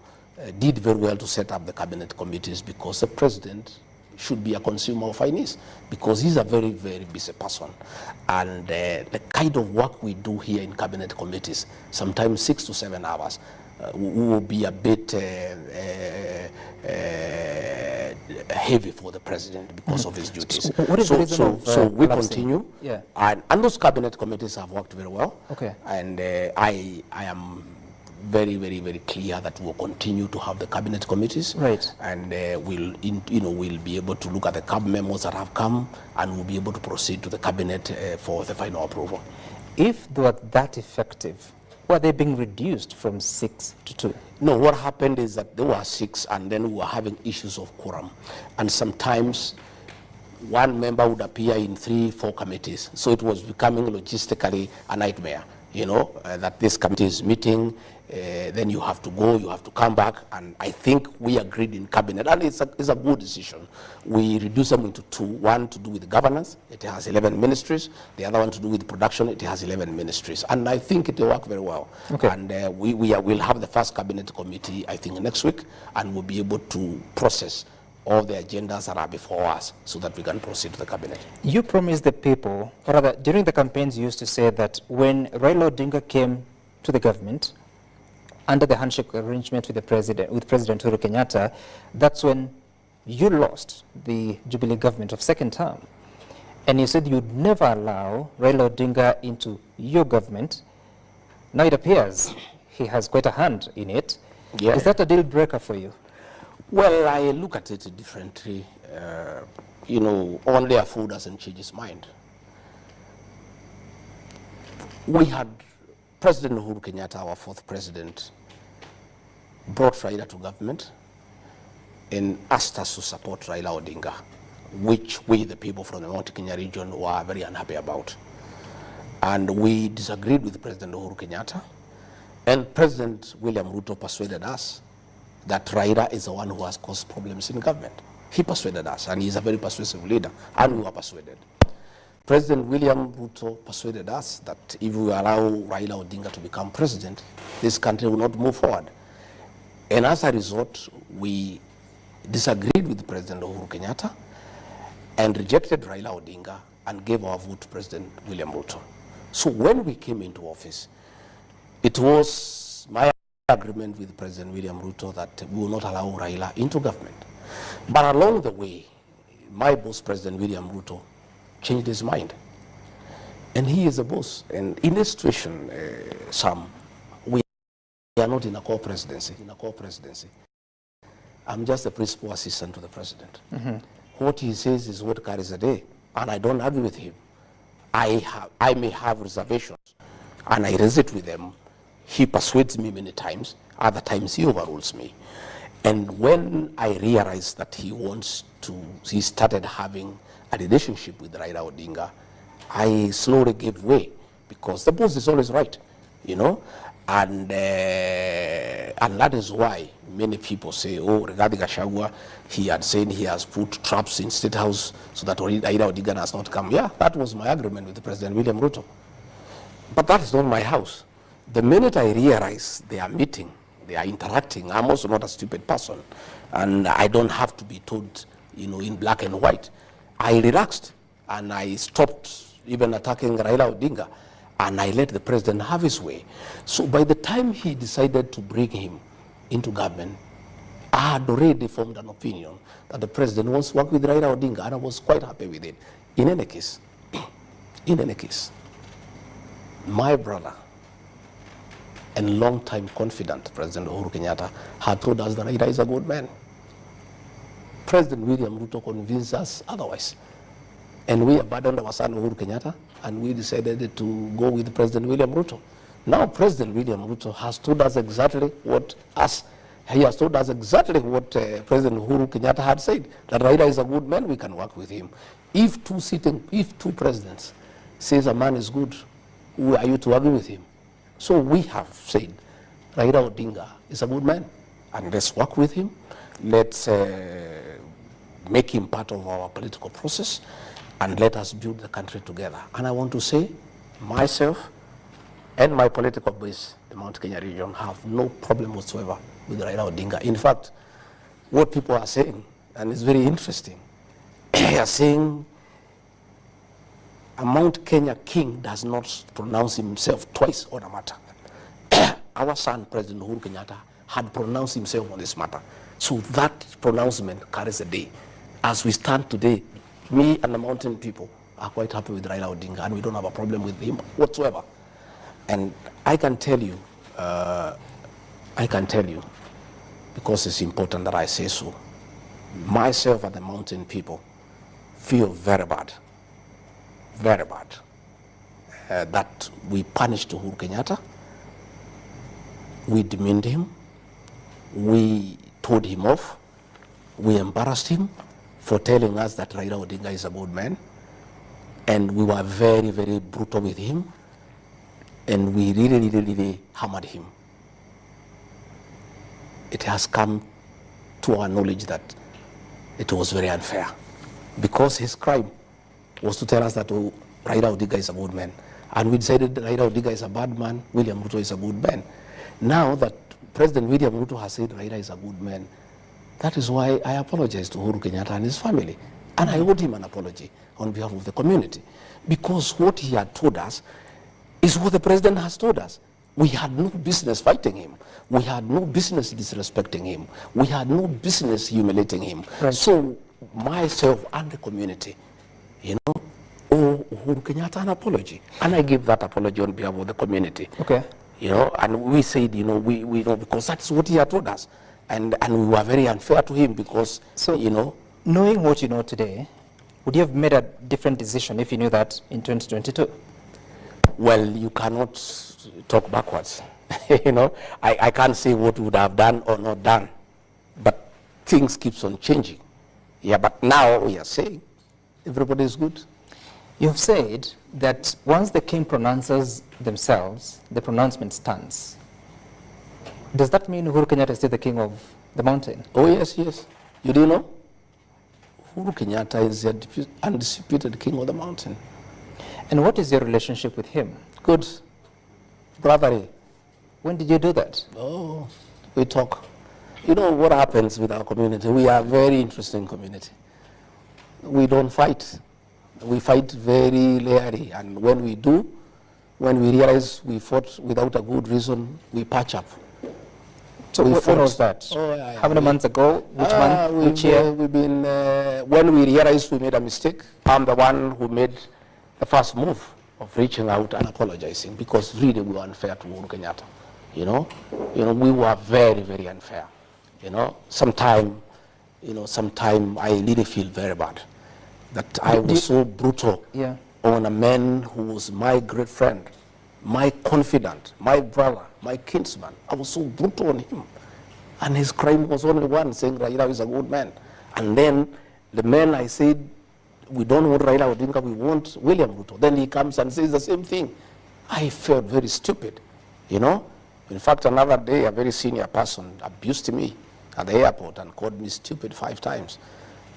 did very well to set up the cabinet committees, because the president should be a consumer of finance, because he's a very, very busy person. And the kind of work we do here in cabinet committees, sometimes 6 to 7 hours, will be a bit heavy for the president because of his duties.
So what is the reason of
so we
collapsing?
continue,
Yeah.
and those cabinet committees have worked very well.
Okay.
And I am very, very, very clear that we'll continue to have the cabinet committees.
Right.
And we'll be able to look at the CAB memos that have come, and we'll be able to proceed to the cabinet for the final approval.
If they were that effective, were they being reduced from 6 to 2?
No, what happened is that there were 6 and then we were having issues of quorum. And sometimes one member would appear in 3, 4 committees. So it was becoming logistically a nightmare, you know, that this committee is meeting, then you have to go, you have to come back. And I think we agreed in cabinet, and it's a good decision. We reduced them into 2, one to do with governance, it has 11 ministries, the other one to do with production, it has 11 ministries. And I think it will work very well.
Okay.
And we'll have the first cabinet committee, I think, next week, and we'll be able to process all the agendas that are before us so that we can proceed to the cabinet.
You promised the people, or rather, during the campaigns you used to say that when Raila Odinga came to the government, under the handshake arrangement with President Uhuru Kenyatta, that's when you lost the Jubilee government of second term. And you said you'd never allow Raila Odinga into your government. Now it appears he has quite a hand in it.
Yeah.
Is that a deal breaker for you?
Well, I look at it differently. You know, only a fool doesn't change his mind. We had President Uhuru Kenyatta, our 4th president, brought Raila to government and asked us to support Raila Odinga, which we, the people from the Mount Kenya region, were very unhappy about. And we disagreed with President Uhuru Kenyatta, and President William Ruto persuaded us that Raila is the one who has caused problems in government. He persuaded us, and he's a very persuasive leader, and we were persuaded. President William Ruto persuaded us that if we allow Raila Odinga to become president, this country will not move forward. And as a result, we disagreed with President Uhuru Kenyatta and rejected Raila Odinga and gave our vote to President William Ruto. So when we came into office, it was my agreement with President William Ruto that we will not allow Raila into government. But along the way, my boss, President William Ruto, changed his mind. And he is a boss. And in this situation, Sam, we are not in a co-presidency. I'm just a principal assistant to the president. What he says is what carries the day, and I don't argue with him. I may have reservations, and I raise it with them. He persuades me many times, other times he overrules me. And when I realized that he started having a relationship with Raila Odinga, I slowly gave way, because the boss is always right, you know. And that is why many people say, oh, Rigathi Gachagua, he had said he has put traps in State House so that Raila Odinga has not come. Yeah, that was my agreement with President William Ruto. But that is not my house. The minute I realize they are meeting, they are interacting, I'm also not a stupid person. And I don't have to be told, you know, in black and white. I relaxed and I stopped even attacking Raila Odinga, and I let the president have his way. So by the time he decided to bring him into government, I had already formed an opinion that the president wants to work with Raila Odinga, and I was quite happy with it. In any case, my brother and long-time confidant, President Uhuru Kenyatta, had told us that Raila is a good man. President William Ruto convinced us otherwise. And we abandoned our son Uhuru Kenyatta, and we decided to go with President William Ruto. Now President William Ruto has told us exactly what President Uhuru Kenyatta had said, that Raila is a good man, we can work with him. If two presidents says a man is good, who are you to argue with him? So we have said Raila Odinga is a good man, and let's work with him. Let's make him part of our political process, and let us build the country together. And I want to say, myself and my political base, the Mount Kenya region, have no problem whatsoever with Raila Odinga. In fact, what people are saying, and it's very interesting, they are saying a Mount Kenya king does not pronounce himself twice on a matter. Our son, President Uhuru Kenyatta, had pronounced himself on this matter. So that pronouncement carries the day. As we stand today, me and the mountain people are quite happy with Raila Odinga, and we don't have a problem with him whatsoever. And I can tell you, because it's important that I say so, myself and the mountain people feel very bad, that we punished Uhuru Kenyatta
We demeaned him, we told him off, we embarrassed him for telling us that Raila Odinga is a good man, and we were very, very brutal with him, and we really hammered him. It has come to our knowledge that it was very unfair, because his crime was to tell us that Raila Odinga is a good man, and we decided that Raila Odinga is a bad man, William Ruto is a good man. Now that President William Ruto has said Raila is a good man, that is why I apologize to Uhuru Kenyatta and his family, and I owed him an apology on behalf of the community, because what he had told us is what the president has told us. We had no business fighting him. We had no business disrespecting him. We had no business humiliating him. Right. So myself and the community, owe Uhuru Kenyatta an apology, and I give that apology on behalf of the community.
Okay.
And we said, we know, because that's what he had told us, and we were very unfair to him, because,
knowing what you know today, would you have made a different decision if you knew that in 2022?
Well, you cannot talk backwards. I can't say what we would have done or not done, but things keeps on changing. Yeah, but now we are saying everybody is good.
You've said that once the king pronounces themselves, the pronouncement stands. Does that mean Uhuru Kenyatta is still the king of the mountain?
Oh, yes. You didn't know? Uhuru Kenyatta is the undisputed king of the mountain.
And what is your relationship with him?
Good. Brotherly.
When did you do that?
Oh, we talk. You know what happens with our community? We are a very interesting community. We don't fight. We fight very rarely, and when we do, when we realize we fought without a good reason, we patch up.
So when was that? How many months ago? Which month? Which year?
We've been, when we realized we made a mistake, I'm the one who made the first move of reaching out and apologizing, because really we were unfair to Uhuru Kenyatta. We were very, very unfair. Sometime I really feel very bad that I was so brutal on a man who was my great friend, my confidant, my brother, my kinsman. I was so brutal on him. And his crime was only one, saying Raila is a good man. And then the man I said, we don't want Raila Odinga, we want William Ruto. Then he comes and says the same thing. I felt very stupid, In fact, another day, a very senior person abused me at the airport and called me stupid 5 times.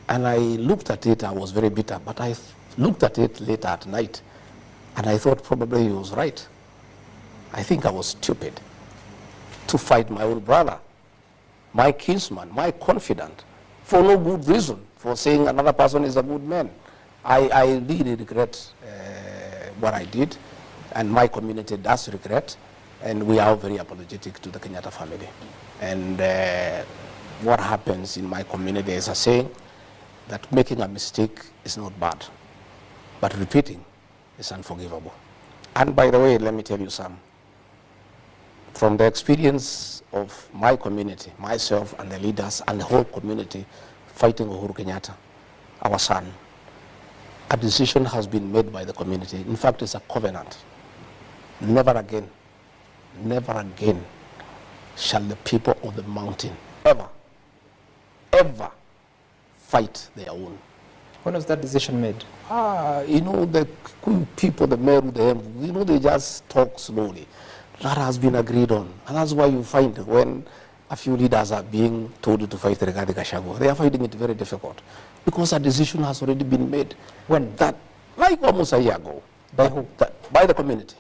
And I looked at it, I was very bitter, but I looked at it later at night, and I thought probably he was right. I think I was stupid to fight my own brother, my kinsman, my confidant, for no good reason, for saying another person is a good man. I really regret what I did, and my community does regret, and we are very apologetic to the Kenyatta family. And what happens in my community is a saying that making a mistake is not bad, but repeating is unforgivable. And by the way, let me tell you some. From the experience of my community, myself and the leaders and the whole community fighting Uhuru Kenyatta, our son, a decision has been made by the community. In fact, it's a covenant. Never again shall the people of the mountain ever fight their own.
When was that decision made?
The people, the Meru, the Embu, they just talk slowly. That has been agreed on. And that's why you find when a few leaders are being told to fight Rigathi Gachagua, they are finding it very difficult, because a decision has already been made.
When?
That, like almost a year ago.
By who?
By the community.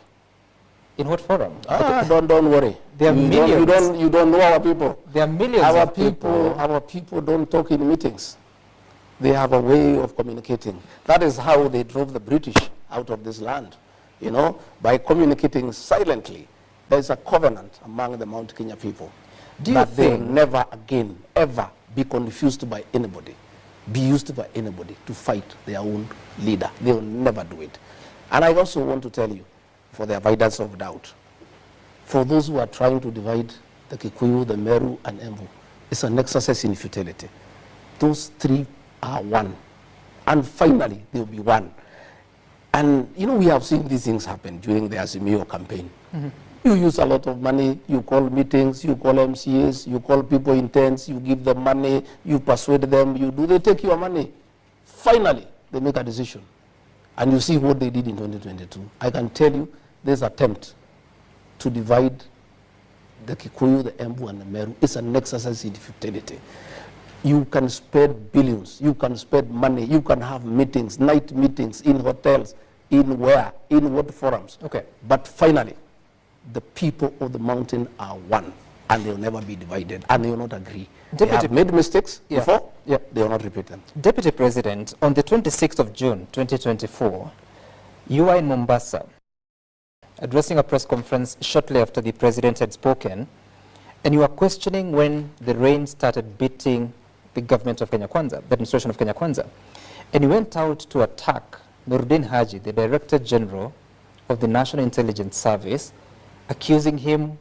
In what forum?
Don't worry.
There are millions.
You don't know our people.
There are millions of people.
Our people don't talk in meetings. They have a way of communicating. That is how they drove the British out of this land, by communicating silently. There is a covenant among the Mount Kenya people that they will never again, ever be confused by anybody, be used by anybody to fight their own leader. They will never do it. And I also want to tell you, for the avoidance of doubt, for those who are trying to divide the Kikuyu, the Meru, and Embu, it's an exercise in futility. Those 3 are one, and finally they will be one. And we have seen these things happen during the Azimio campaign.
You use a lot of money, you call meetings, you call MCAs, you call people in tents, you give them money, you persuade them, they take your money. Finally, they make a decision. And you see what they did in 2022. I can tell you, this attempt to divide the Kikuyu, the Embu, and the Meru is an exercise in futility. You can spend billions, you can spend money, you can have meetings, night meetings in hotels, in what forums.
Okay.
But finally, the people of the mountain are one, and they'll never be divided, and they will not agree. They have made mistakes before, they will not repeat them.
Deputy President, on the 26th of June, 2024, you are in Mombasa, addressing a press conference shortly after the President had spoken, and you are questioning when the rain started beating the government of Kenya Kwanza, the administration of Kenya Kwanza. And you went out to attack Nuruddin Haji, the Director General of the National Intelligence Service, accusing him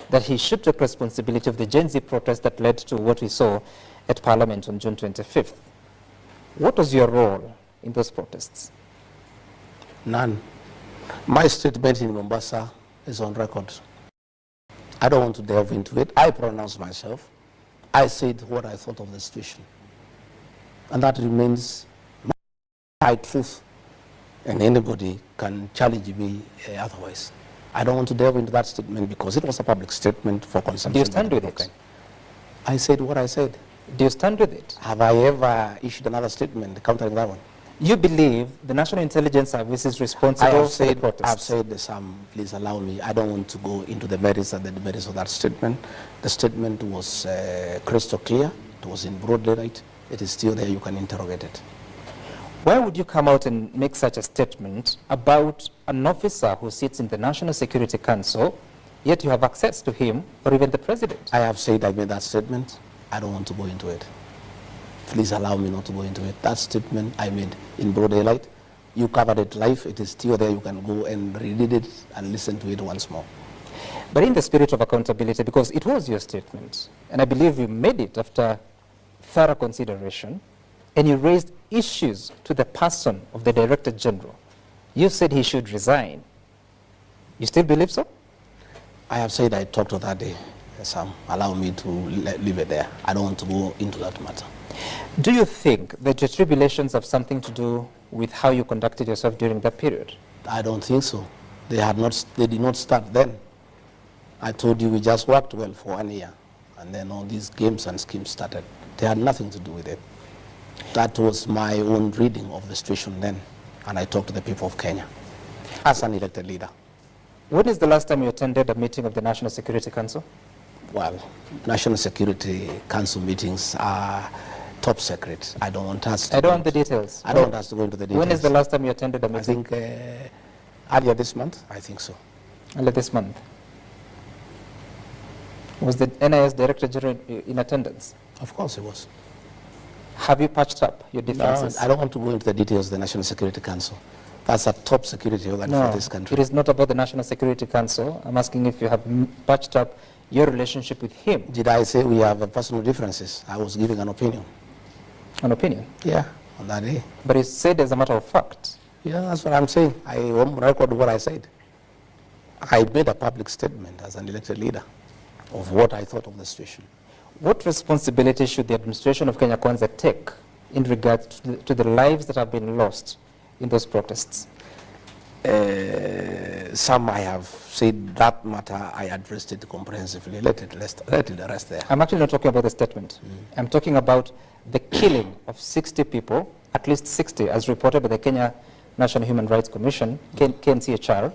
that he should take responsibility of the Gen Z protest that led to what we saw at Parliament on June 25th. What was your role in those protests?
None. My statement in Mombasa is on record. I don't want to delve into it. I pronounced myself. I said what I thought of the situation. And that remains my truth. And anybody can challenge me otherwise. I don't want to delve into that statement because it was a public statement for consumption.
Do you stand with it?
I said what I said.
Do you stand with it?
Have I ever issued another statement countering that one?
You believe the National Intelligence Service is responsible for the protests?
I've said some, please allow me, I don't want to go into the merits and the demerits of that statement. The statement was crystal clear. It was in broad daylight. It is still there. You can interrogate it.
Why would you come out and make such a statement about an officer who sits in the National Security Council, yet you have access to him or even the president?
I have said I made that statement. I don't want to go into it. Please allow me not to go into it. That statement I made in broad daylight. You covered it live. It is still there. You can go and read it and listen to it once more.
But in the spirit of accountability, because it was your statement, and I believe you made it after thorough consideration, and you raised issues to the person of the Director General. You said he should resign. You still believe so?
I have said I talked to that day. Sam, allow me to leave it there. I don't want to go into that matter.
Do you think that your tribulations have something to do with how you conducted yourself during that period?
I don't think so. They did not start then. I told you we just worked well for 1 year, and then all these games and schemes started. They had nothing to do with it. That was my own reading of the situation then, and I talked to the people of Kenya as an elected leader.
When is the last time you attended a meeting of the National Security Council?
Well, National Security Council meetings are top secret. I don't want us to...
I don't want the details.
I don't want us to go into the details.
When is the last time you attended a meeting?
I think earlier this month, I think so.
Earlier this month. Was the NIS Director General in attendance?
Of course he was.
Have you patched up your differences?
No, I don't want to go into the details of the National Security Council. That's a top security organ for this country.
It is not about the National Security Council. I'm asking if you have patched up your relationship with him.
Did I say we have personal differences? I was giving an opinion.
An opinion?
Yeah, on that day.
But you said as a matter of fact.
Yeah, that's what I'm saying. I won't record what I said. I made a public statement as an elected leader of what I thought of the situation.
What responsibility should the administration of Kenya Kwanza take in regard to the lives that have been lost in those protests?
Some I have said that matter, I addressed it comprehensively. Let it rest there.
I'm actually not talking about the statement. I'm talking about the killing of 60 people, at least 60, as reported by the Kenya National Human Rights Commission, KNCHR,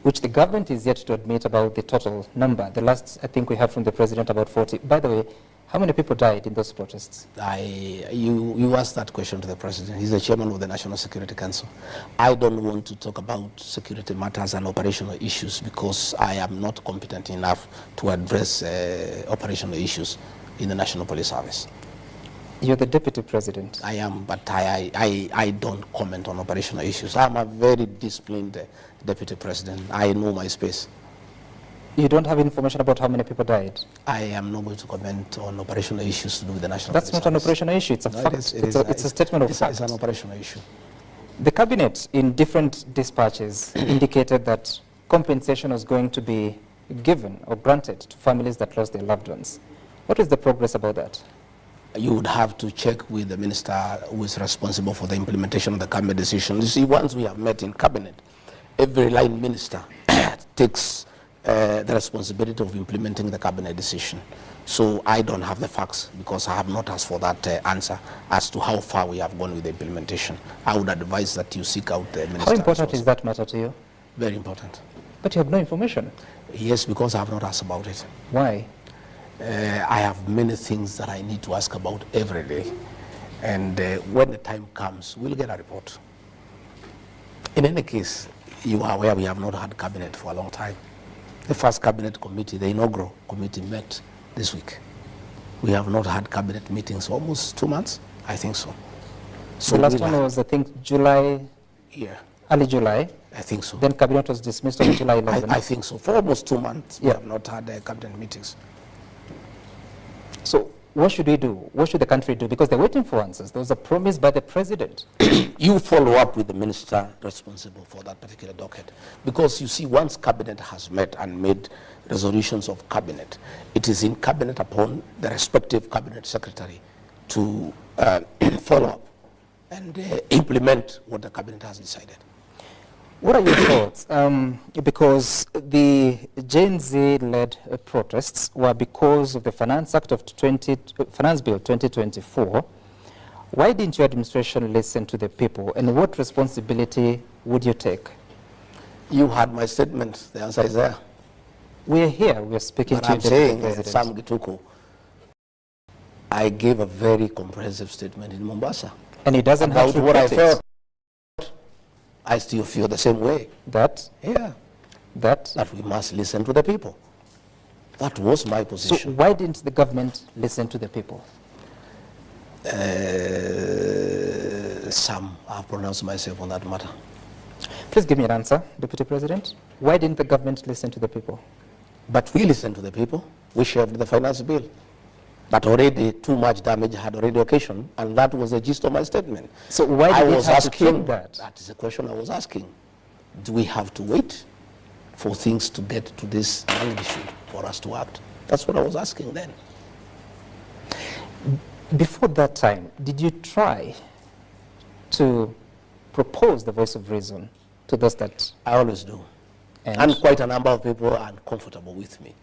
which the government is yet to admit about the total number. The last, I think we have from the president, about 40. By the way, how many people died in those protests?
You asked that question to the president. He's the chairman of the National Security Council. I don't want to talk about security matters and operational issues because I am not competent enough to address operational issues in the National Police Service.
You're the deputy president.
I am, but I don't comment on operational issues. I'm a very disciplined deputy president. I know my space.
You don't have information about how many people died?
I am not going to comment on operational issues to do with the National
That's
Police
not an
Service.
operational issue. It's a fact. It's a statement of fact.
It's an operational issue.
The cabinet, in different dispatches, indicated that compensation was going to be given or granted to families that lost their loved ones. What is the progress about that?
You would have to check with the minister who is responsible for the implementation of the cabinet decision. You see, once we have met in cabinet, every line minister takes the responsibility of implementing the cabinet decision. So I don't have the facts because I have not asked for that answer as to how far we have gone with the implementation. I would advise that you seek out the minister.
How important is that matter to you?
Very important.
But you have no information.
Yes, because I have not asked about it.
Why?
I have many things that I need to ask about every day. And when the time comes, we'll get a report. In any case, you are aware we have not had cabinet for a long time. The first cabinet committee, the inaugural committee, met this week. We have not had cabinet meetings for almost 2 months, I think so.
So the last one was, I think, July, early July.
I think so.
Then cabinet was dismissed on July 11th.
I think so. For almost 2 months, we have not had cabinet meetings.
So what should we do? What should the country do? Because they're waiting for answers. There was a promise by the president.
You follow up with the minister responsible for that particular docket. Because you see, once cabinet has met and made resolutions of cabinet, it is in cabinet upon the respective cabinet secretary to follow up and implement what the cabinet has decided.
What are your thoughts? Because the Gen Z-led protests were because of the Finance Act of Finance Bill 2024. Why didn't your administration listen to the people, and what responsibility would you take?
You had my statement. The answer is there.
We are here. We are speaking to
I'm saying, Sam Gituko, I gave a very comprehensive statement in Mombasa.
And it doesn't have to
what I felt. I still feel the same way.
That?
Yeah.
That
we must listen to the people. That was my position.
So why didn't the government listen to the people?
Sam, I've pronounced myself on that matter.
Please give me an answer, Deputy President. Why didn't the government listen to the people?
But we listened to the people. We shared the finance bill. But already too much damage had already occasioned, and that was the gist of my statement.
So why did it have to take that?
That is the question I was asking. Do we have to wait for things to get to this magnitude for us to act? That's what I was asking then.
Before that time, did you try to propose the voice of reason to those that...
I always do. And quite a number of people are uncomfortable with me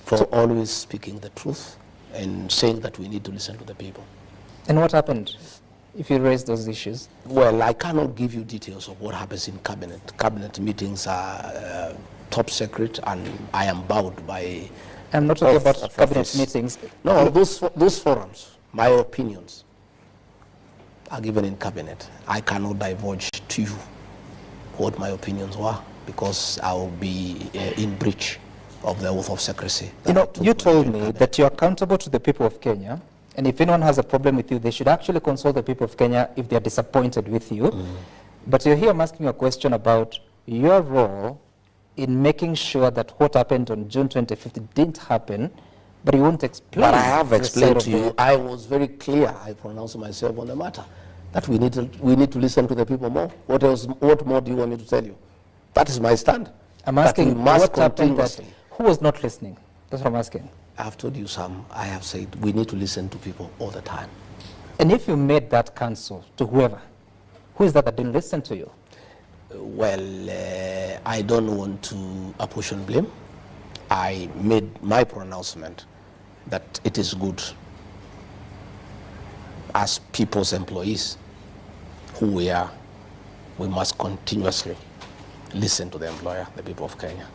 for always speaking the truth and saying that we need to listen to the people.
And what happened if you raised those issues?
Well, I cannot give you details of what happens in cabinet. Cabinet meetings are top secret, and I am bound by...
I'm not talking about cabinet meetings.
No, those forums, my opinions, are given in cabinet. I cannot divulge to you what my opinions were, because I will be in breach of the oath of secrecy.
You know, you told me that you're accountable to the people of Kenya, and if anyone has a problem with you, they should actually consult the people of Kenya if they're disappointed with you. But you're here, I'm asking you a question about your role in making sure that what happened on June 25th didn't happen, but you won't explain.
But I have explained to you, I was very clear, I pronounced myself on the matter, that we need to listen to the people more. What more do you want me to tell you? That is my stand.
I'm asking what happened that, who was not listening? That's what I'm asking.
I've told you, Sam, I have said we need to listen to people all the time.
And if you made that counsel to whoever, who is that didn't listen to you?
Well, I don't want to apportion blame. I made my pronouncement that it is good as people's employees who we are, we must continuously listen to the employer, the people of Kenya.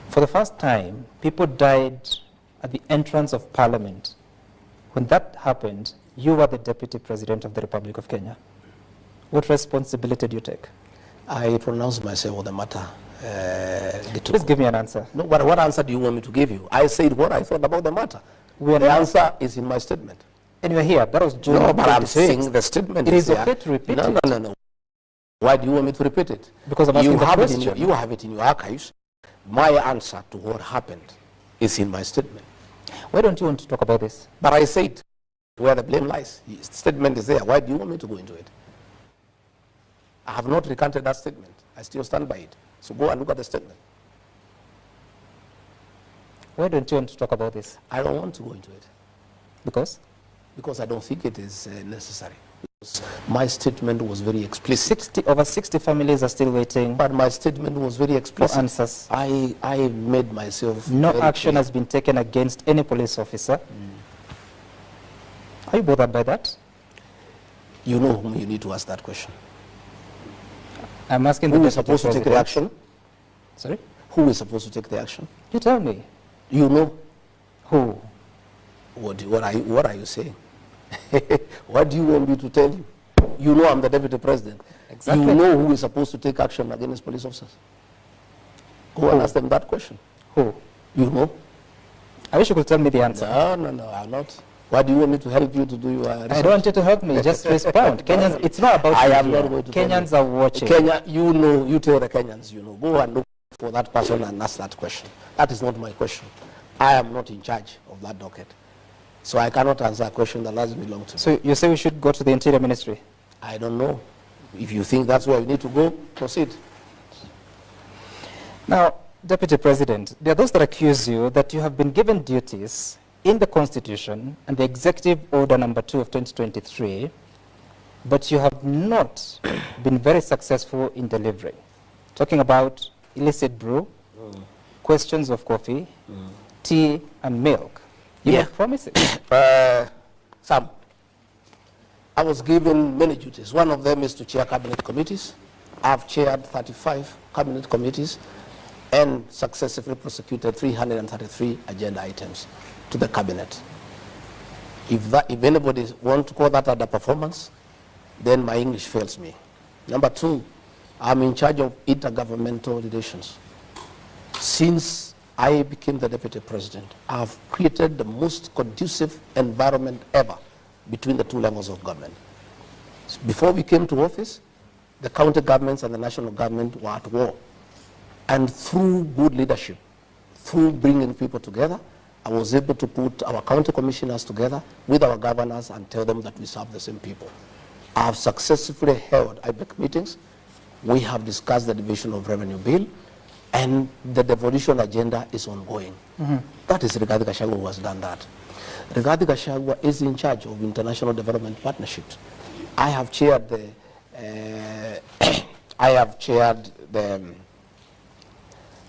For the first time, people died at the entrance of Parliament. When that happened, you were the Deputy President of the Republic of Kenya. What responsibility do you take?
I pronounced myself on the matter.
Please give me an answer.
No, but what answer do you want me to give you? I said what I thought about the matter. The answer is in my statement.
And you're here. That was June 26th.
No, but I'm saying the statement
is
there.
Okay to repeat it.
No. Why do you want me to repeat it?
Because I'm asking the question.
You have it in your archives. My answer to what happened is in my statement.
Why don't you want to talk about this?
But I said where the blame lies. The statement is there. Why do you want me to go into it? I have not recanted that statement. I still stand by it.
So go and look at the statement.
Why don't you want to talk about this?
I don't want to go into it.
Because?
Because I don't think it is necessary. Because my statement was very explicit.
Over 60 families are still waiting.
But my statement was very explicit.
For answers.
I made myself
No
very
action
clear.
has been taken against any police officer. Are you bothered by that?
You know whom you need to ask that question.
I'm asking
who
the
is supposed to take the action?
Sorry?
Who is supposed to take the action?
You tell me.
You know.
Who?
What are you saying? What do you want me to tell you? You know I'm the deputy president.
Exactly.
You know who is supposed to take action against police officers. Go and ask them that question.
Who?
You know.
I wish you could tell me the answer.
No, I'm not. Why do you want me to help you to do your research?
I don't want you to help me, just respond. Kenyans, it's not about
I
you
am
here.
not going to
Kenyans are watching.
Kenya, you know, you tell the Kenyans, you know. Go and look for that person and ask that question. That is not my question. I am not in charge of that docket. So I cannot answer a question that doesn't belong to me.
So you say we should go to the Interior Ministry?
I don't know. If you think that's where we need to go, proceed.
Now, Deputy President, there are those that accuse you that you have been given duties in the Constitution and the Executive Order number 2 of 2023, but you have not been very successful in delivering. Talking about illicit brew, questions of coffee, tea and milk. You make promises.
Sam, I was given many duties. One of them is to chair cabinet committees. I've chaired 35 cabinet committees and successfully prosecuted 333 agenda items to the cabinet. If anybody wants to call that underperformance, then my English fails me. Number two, I'm in charge of intergovernmental relations. Since I became the deputy president, I've created the most conducive environment ever between the two levels of government. So before we came to office, the county governments and the national government were at war. And through good leadership, through bringing people together, I was able to put our county commissioners together with our governors and tell them that we serve the same people. I have successfully held IBEC meetings. We have discussed the division of revenue bill, and the devolution agenda is ongoing. That is Rigathi Gachagua who has done that. Rigathi Gachagua is in charge of international development partnerships. I have chaired the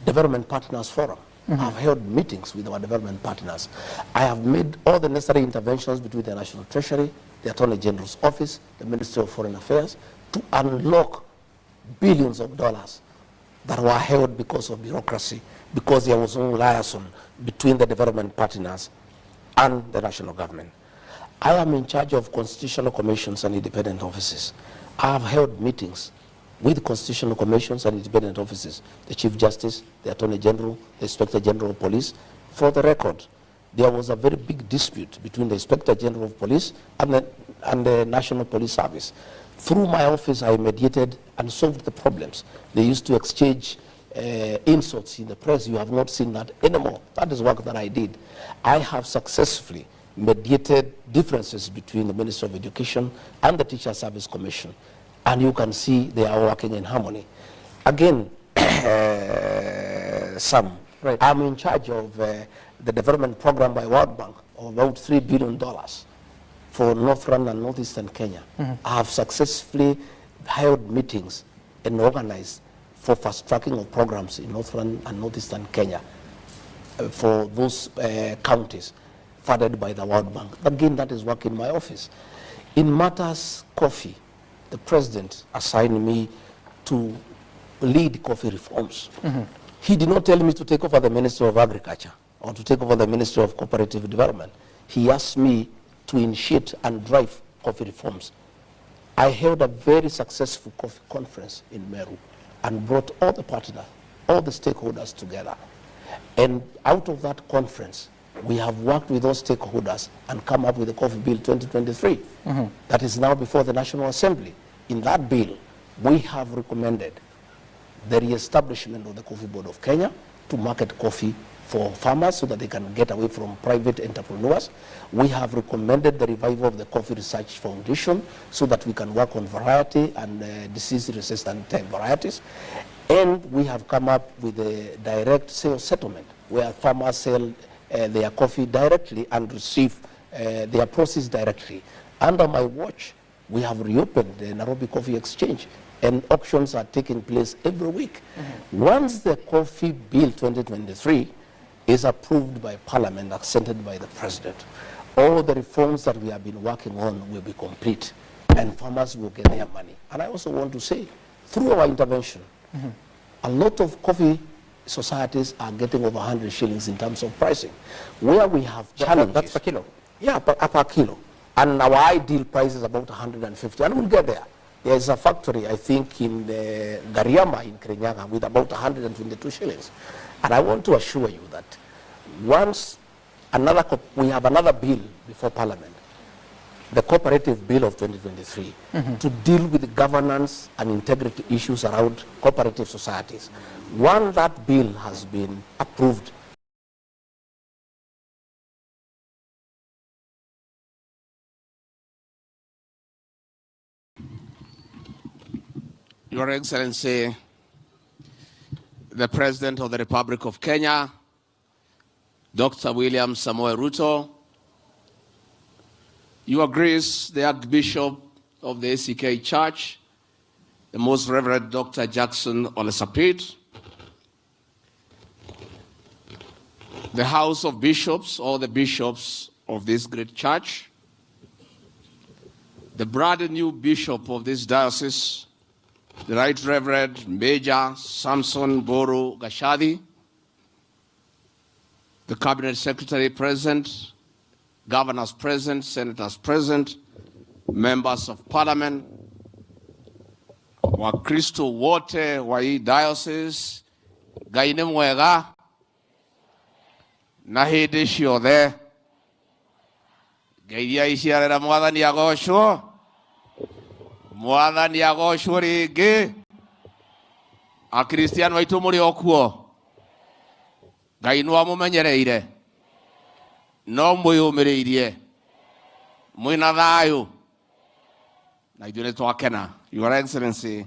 Development Partners Forum. I've held meetings with our development partners. I have made all the necessary interventions between the National Treasury, the Attorney General's Office, the Ministry of Foreign Affairs, to unlock billions of dollars that were held because of bureaucracy, because there was no liaison between the development partners and the national government. I am in charge of constitutional commissions and independent offices. I have held meetings with constitutional commissions and independent offices, the Chief Justice, the Attorney General, the Inspector General of Police. For the record, there was a very big dispute between the Inspector General of Police and the National Police Service. Through my office, I mediated and solved the problems. They used to exchange insults in the press. You have not seen that anymore. That is work that I did. I have successfully mediated differences between the Ministry of Education and the Teacher Service Commission. And you can see they are working in harmony. Again, Sam, I'm in charge of the development program by World Bank of about $3 billion for Northern and Northeastern Kenya. I have successfully held meetings and organized for fast tracking of programs in Northern and Northeastern Kenya for those counties funded by the World Bank. Again, that is work in my office. In matters coffee, the president assigned me to lead coffee reforms. He did not tell me to take over the Ministry of Agriculture or to take over the Ministry of Cooperative Development. He asked me to initiate and drive coffee reforms. I held a very successful coffee conference in Meru and brought all the partners, all the stakeholders together. And out of that conference, we have worked with those stakeholders and come up with the Coffee Bill 2023 that is now before the National Assembly. In that bill, we have recommended the re-establishment of the Coffee Board of Kenya to market coffee for farmers so that they can get away from private entrepreneurs. We have recommended the revival of the Coffee Research Foundation so that we can work on variety and disease-resistant varieties. And we have come up with a direct sales settlement where farmers sell their coffee directly and receive their proceeds directly. Under my watch, we have reopened the Nairobi Coffee Exchange, and auctions are taking place every week. Once the Coffee Bill 2023 is approved by Parliament, accepted by the President, all the reforms that we have been working on will be complete, and farmers will get their money. And I also want to say, through our intervention, a lot of coffee societies are getting over 100 shillings in terms of pricing. Where we have challenges.
That's per kilo?
Yeah, per kilo. And our ideal price is about 150, and we'll get there. There is a factory, I think, in Gariama in Kirinyaga with about 122 shillings. And I want to assure you that once we have another bill before Parliament, the Cooperative Bill of 2023, to deal with the governance and integrity issues around cooperative societies. Once that bill has been approved,
Your Excellency, the President of the Republic of Kenya, Dr. William Samoei Ruto, Your Grace, the Archbishop of the ACK Church, the Most Reverend Dr. Jackson Olesapit, the House of Bishops, all the bishops of this great church, the brand new bishop of this diocese, the Right Reverend Major Samson Boru Gashadi, the Cabinet Secretary present, governors present, senators present, members of Parliament, Wakristo wote wa hii diocese, Gaine mwega, na hindi ciothe, Ngai aiciarĩra Mwathani agocwo, Mwathani agocwo rĩngĩ, Akristiano aitũ mũrĩ o kuo, Ngai nĩ amũmenyereire, no mwĩyũmĩrĩirie, mwĩna thayũ, na ithuĩ nĩ twakena. Your Excellency,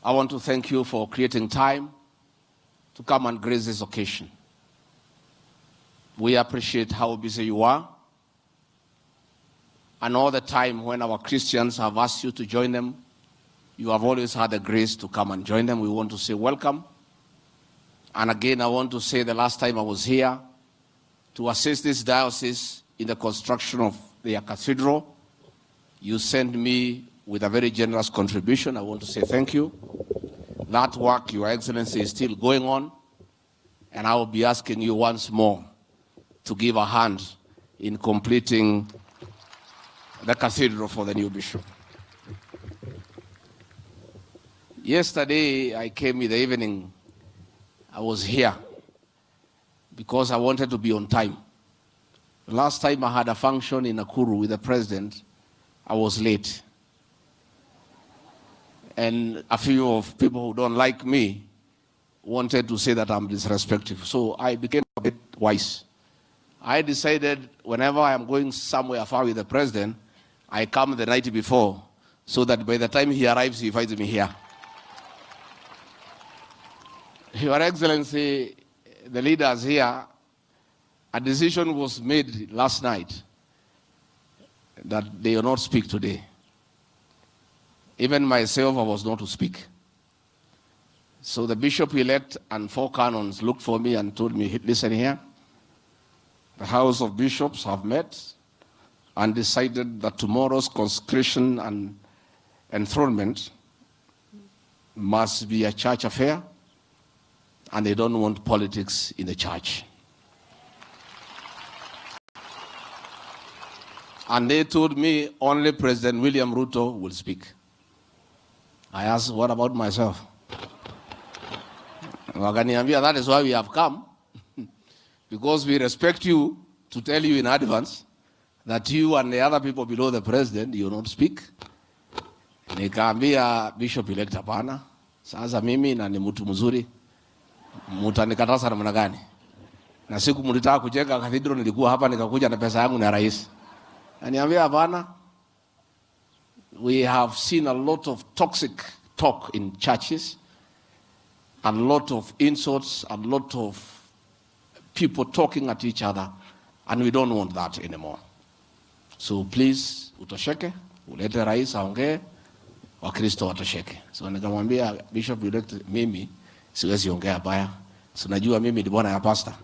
I want to thank you for creating time to come and grace this occasion. We appreciate how busy you are, and all the time when our Christians have asked you to join them, you have always had the grace to come and join them. We want to say welcome. And again, I want to say the last time I was here to assist this diocese in the construction of their cathedral, you sent me with a very generous contribution. I want to say thank you. That work, Your Excellency, is still going on, and I will be asking you once more to give a hand in completing the cathedral for the new bishop. Yesterday, I came in the evening. I was here because I wanted to be on time. The last time I had a function in Nakuru with the president, I was late. And a few of people who don't like me wanted to say that I'm disrespectful. So I became a bit wise. I decided whenever I am going somewhere far with the president, I come the night before so that by the time he arrives, he finds me here. Your Excellency, the leaders here, a decision was made last night that they will not speak today. Even myself, I was not to speak. So the bishop-elect and 4 canons looked for me and told me, listen here, the House of Bishops have met and decided that tomorrow's consecration and enthronement must be a church affair, and they don't want politics in the church. And they told me only President William Ruto will speak. I asked, what about myself? That is why we have come, because we respect you, to tell you in advance that you and the other people below the president, you don't speak. Nikaambia bishop-elect hapana, sasa mimi na ni mtu mzuri, mutanikataza namna gani? Na siku mlitaka kujenga cathedral nilikuwa hapa nikakuja na pesa yangu na rais. Aniambia hapana, we have seen a lot of toxic talk in churches, a lot of insults, a lot of people talking at each other, and we don't want that anymore. So please, utosheke, ulete rais aongee, Wakristo watosheke. So nikamwambia Bishop elect, mimi siwezi ongea baya. So najua mimi ni bwana ya pastor.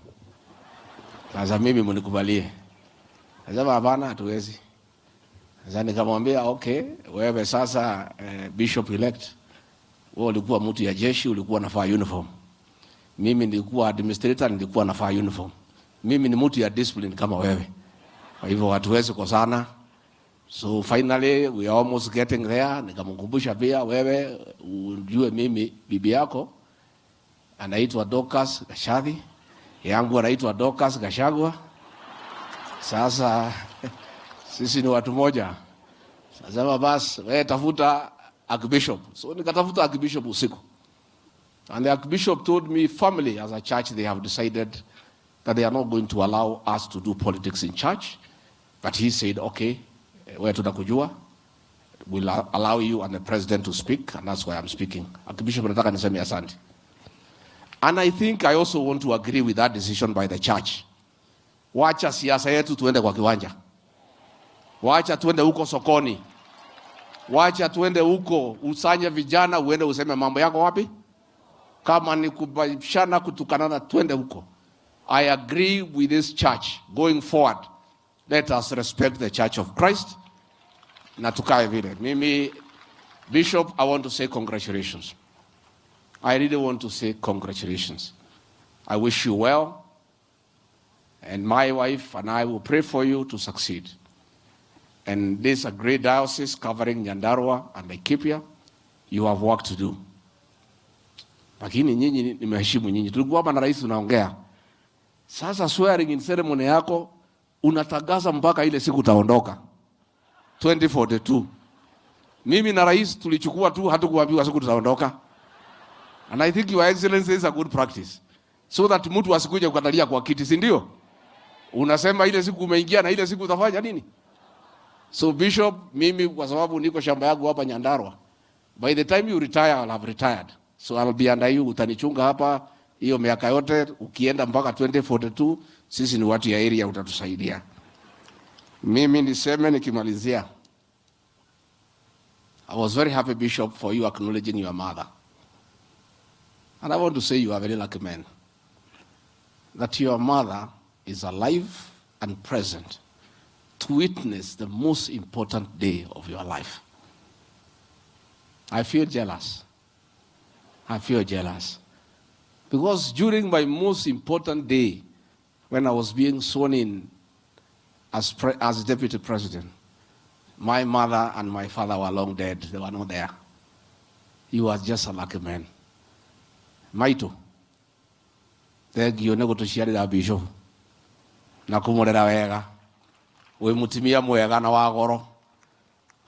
Sasa mimi mnikubalie. Sasa hapana, hatuwezi. Sasa nikamwambia okay, wewe sasa Bishop elect, wewe ulikuwa mtu ya jeshi, ulikuwa unavaa uniform. Mimi nilikuwa administrator, nilikuwa navaa uniform. Mimi ni mtu ya discipline kama wewe. Kwa hivyo hatuwezi kosana. So finally we are almost getting there. Nikamkumbusha pia wewe ujue mimi bibi yako anaitwa Dorcas Gachagua, yangu anaitwa Dorcas Gachagua. Sasa sisi ni watu moja. Sasa basi wewe tafuta Archbishop. So nikatafuta Archbishop usiku. And the Archbishop told me family as a church they have decided that they are not going to allow us to do politics in church. But he said, okay, wewe tutakujua, we'll allow you and the president to speak, and that's why I'm speaking. Archbishop nataka niseme asante. And I think I also want to agree with that decision by the church. Wacha siasa yetu tuende kwa kiwanja. Wacha tuende huko sokoni. Wacha tuende huko usanye vijana uende useme mambo yako wapi? Kama ni kubishana kutukanana tuende huko. I agree with this church going forward. Let us respect the Church of Christ. Na tukae vile. Mimi, Bishop, I want to say congratulations. I really want to say congratulations. I wish you well. And my wife and I will pray for you to succeed. And this is a great diocese covering Nyandarua and Laikipia. You have work to do. Lakini nyinyi nimeheshimu nyinyi. Tulikuwa hapa na rais tunaongea. Sasa swearing in ceremony yako unatagaza mpaka ile siku utaondoka 2042. Mimi na rais tulichukua tu hatukuambiwa siku tutaondoka. And I think your excellency is a good practice. So that mtu asikuje kukatalia kwa kiti, si ndio? Unasema ile siku umeingia na ile siku utafanya nini? So Bishop, mimi kwa sababu niko shamba yangu hapa Nyandarua. By the time you retire, I'll have retired. So I'll be under you. Utanichunga hapa hiyo miaka yote, ukienda mpaka 2042, sisi ni watu ya area, utatusaidia. Mimi niseme nikimalizia. I was very happy, Bishop, for you acknowledging your mother. And I want to say you are a very lucky man. That your mother is alive and present to witness the most important day of your life. I feel jealous. I feel jealous. Because during my most important day, when I was being sworn in as deputy president, my mother and my father were long dead. They were not there. You were just a lucky man. Maito, thank you nego tuciarira Bishop na kumurera wega we mutimia mwega na wa goro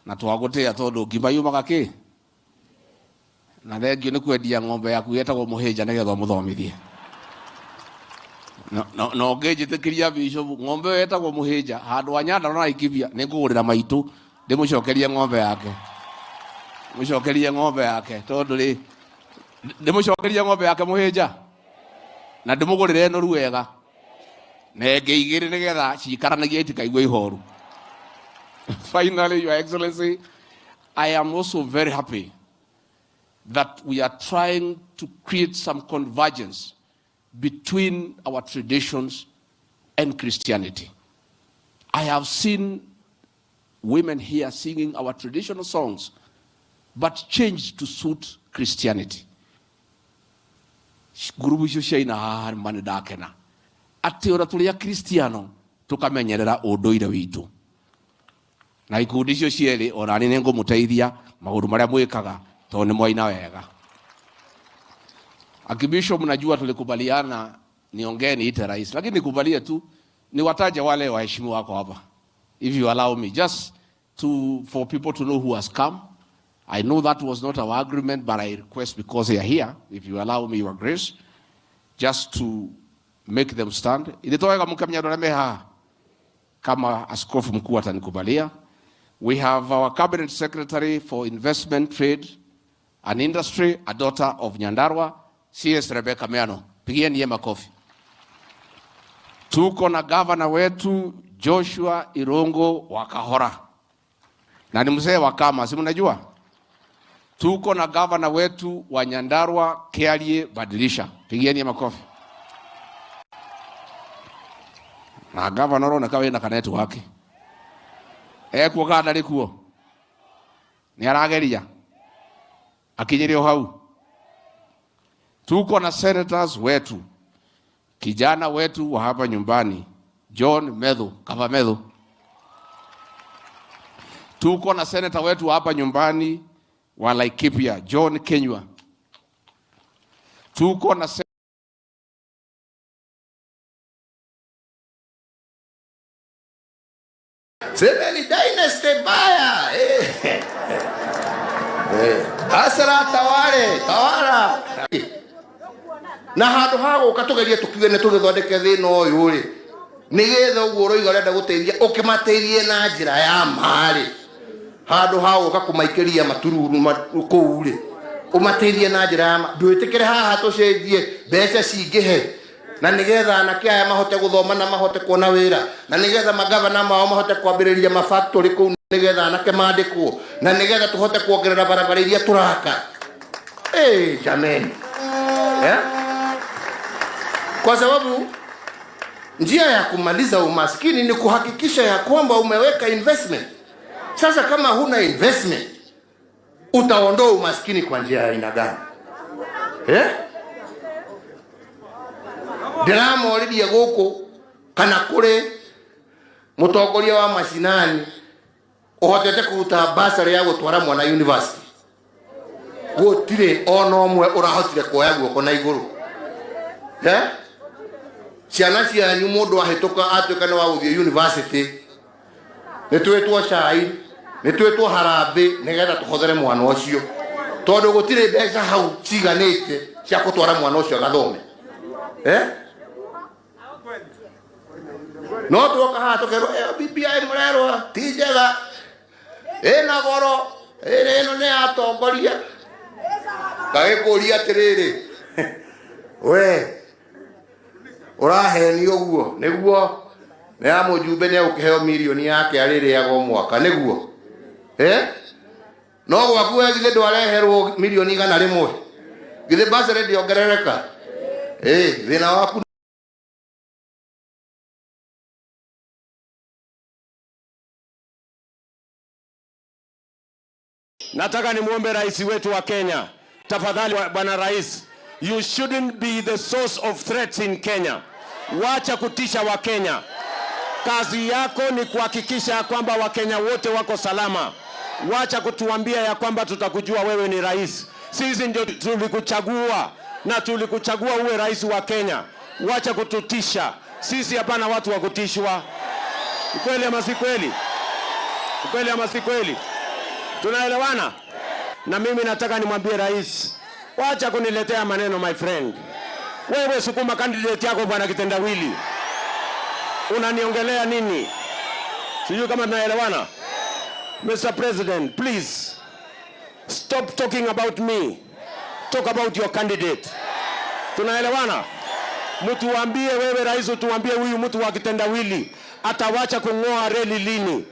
na twagutia tondu ngima yumaga ki na thank you ni kwendia ng'ombe yaku yetagwo muhija nigetha muthomithie no ngejitikiria Bishop ng'ombe yetagwo muhija handu anyanda na ikibia ni ngugurira Maitu ndimucokerie ng'ombe yake mucokerie ng'ombe yake tondu ri ndimucokerie ng'ombe yake muhija na ndimugurire no ruwega na ngeigire nigetha cikaranagie itikaigwe ihoru. Finally, Your Excellency, I am also very happy that we are trying to create some convergence between our traditions and Christianity. I have seen women here singing our traditional songs, but changed to suit Christianity. Gurubu icio ciaina haha mani ndakena ati ora tuli ya Kristiano tukamenyerera unduire witu na ikundi icio cieri ona ni ngumuteithia maundu maria mwikaga to ni mwaina wega. Archbishop, mnajua tulikubaliana niongee niite rais, lakini nikubalie tu niwataje wale waheshimiwa wako hapa, if you allow me, just for people to know who has come. I know that was not our agreement, but I request, because they are here, if you allow me, Your Grace, just to make them stand. Kama askofu mkuu atanikubalia. We have our Cabinet Secretary for Investment, Trade, an industry, a daughter of Nyandarua, CS Rebecca Meano. Pigieni yeye makofi. Tuko na governor wetu Joshua Irongo wa Kahora. Na ni mzee wa kama, si mnajua? Tuko na governor wetu wa Nyandarua Kealie Badilisha. Pigieni yeye makofi. Na governor ona kawe na kanetu wake. Kuo kada likuo. Ni arageria. Akinyirio hau. Tuko na senators wetu. Kijana wetu wa hapa nyumbani, John Medhu, Kava Medhu. Tuko na senator wetu wa hapa nyumbani wa Laikipia, John Kenywa. Tuko na
Semeni dynasty baya. Asara tawara. Na handu hago ukatugeria tukiwe ne tugithondeke thina uyu ri nigetha uguo roiga renda guteithia ukimateithie na njira ya mari handu hago ukakumaikiria matururu kuu ri umateithie na njira ya ndwitikire haha tucenjie mbeca cingihe na nigetha anake aya mahote guthoma na mahote kuona wira na nigetha magavana mao mahote kwambiriria mafactory kuu nigetha anake mandikwo na nigetha tuhote kuongerera barabara iria turaka jameni Kwa sababu njia ya kumaliza umaskini ni kuhakikisha ya kwamba umeweka investment. Sasa kama huna investment, utaondoa umaskini kwa njia ya aina gani? Drama already yagoko kana kure mutongoria wa mashinani uhotete kuruta basari ya gutwara mwana university. Gutire ono mwe urahotire kuoya guoko na iguru. Ciana cianyu mundu ahituka atuika ni wa guthie university nitwetwo cai nitwetwo harambe nigetha tuhothere mwana ucio tondu gutire mbeca hau ciganite cia gutwara mwana ucio agathome no tuoka haha tukerwo BBI murerwa ti njega ina goro ino ni atongoria gagikuria atiriri we uraheni uguo niguo na mujumbe ni ukiheo milioni yake aririago mwaka niguo no gwaku githe ndwareherwo milioni 100 githe basari ndiongerereka thina waku.
Nataka nimuombe rais wetu wa Kenya, tafadhali bwana rais, you shouldn't be the source of threats in Kenya. Wacha kutisha wa Kenya. Kazi yako ni kuhakikisha kwamba Wakenya wote wako salama. Wacha kutuambia ya kwamba tutakujua wewe ni rais. Sisi ndio tulikuchagua na tulikuchagua uwe rais wa Kenya. Wacha kututisha. Sisi hapana watu wa kutishwa. Kweli ama si kweli? Kweli ama si kweli? Tunaelewana? Na mimi nataka nimwambie rais, wacha kuniletea maneno my friend. Wewe sukuma candidate yako bwana kitendawili. Unaniongelea nini? Sijui kama tunaelewana. Mr. President, please stop talking about me. Talk about your candidate. Tunaelewana? Mtu waambie wewe rais, utuambie huyu mtu wa kitendawili atawacha kungoa reli lini?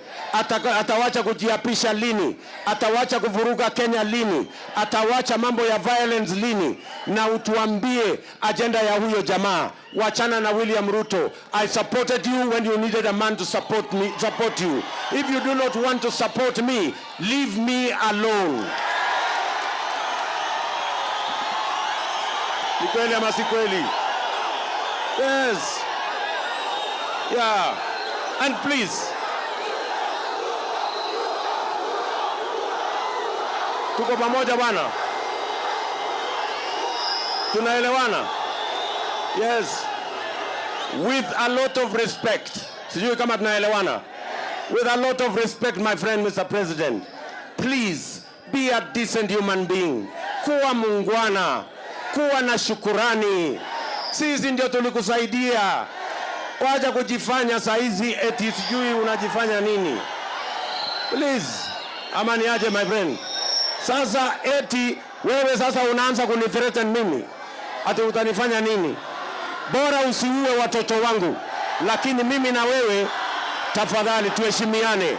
Atawacha kujiapisha lini? Atawacha kuvuruga Kenya lini? Atawacha mambo ya violence lini? Na utuambie agenda ya huyo jamaa. Wachana na William Ruto. I supported you when you needed a man to support you. If you do not want to support me, leave me alone. Ni kweli ama si kweli? Yes. Yeah. And please, tuko pamoja bwana? Tunaelewana? Yes. With a lot of respect. Sijui kama tunaelewana. With a lot of respect, my friend, Mr. President. Please, be a decent human being. Kuwa mungwana. Kuwa na shukurani. Sisi ndio tulikusaidia. Wacha kujifanya saizi eti sijui unajifanya nini. Please, amani aje my friend. Sasa eti Wewe sasa unaanza kunithreaten mimi. Ati utanifanya nini? Bora usiue watoto wangu. Lakini mimi na wewe tafadhali tuheshimiane.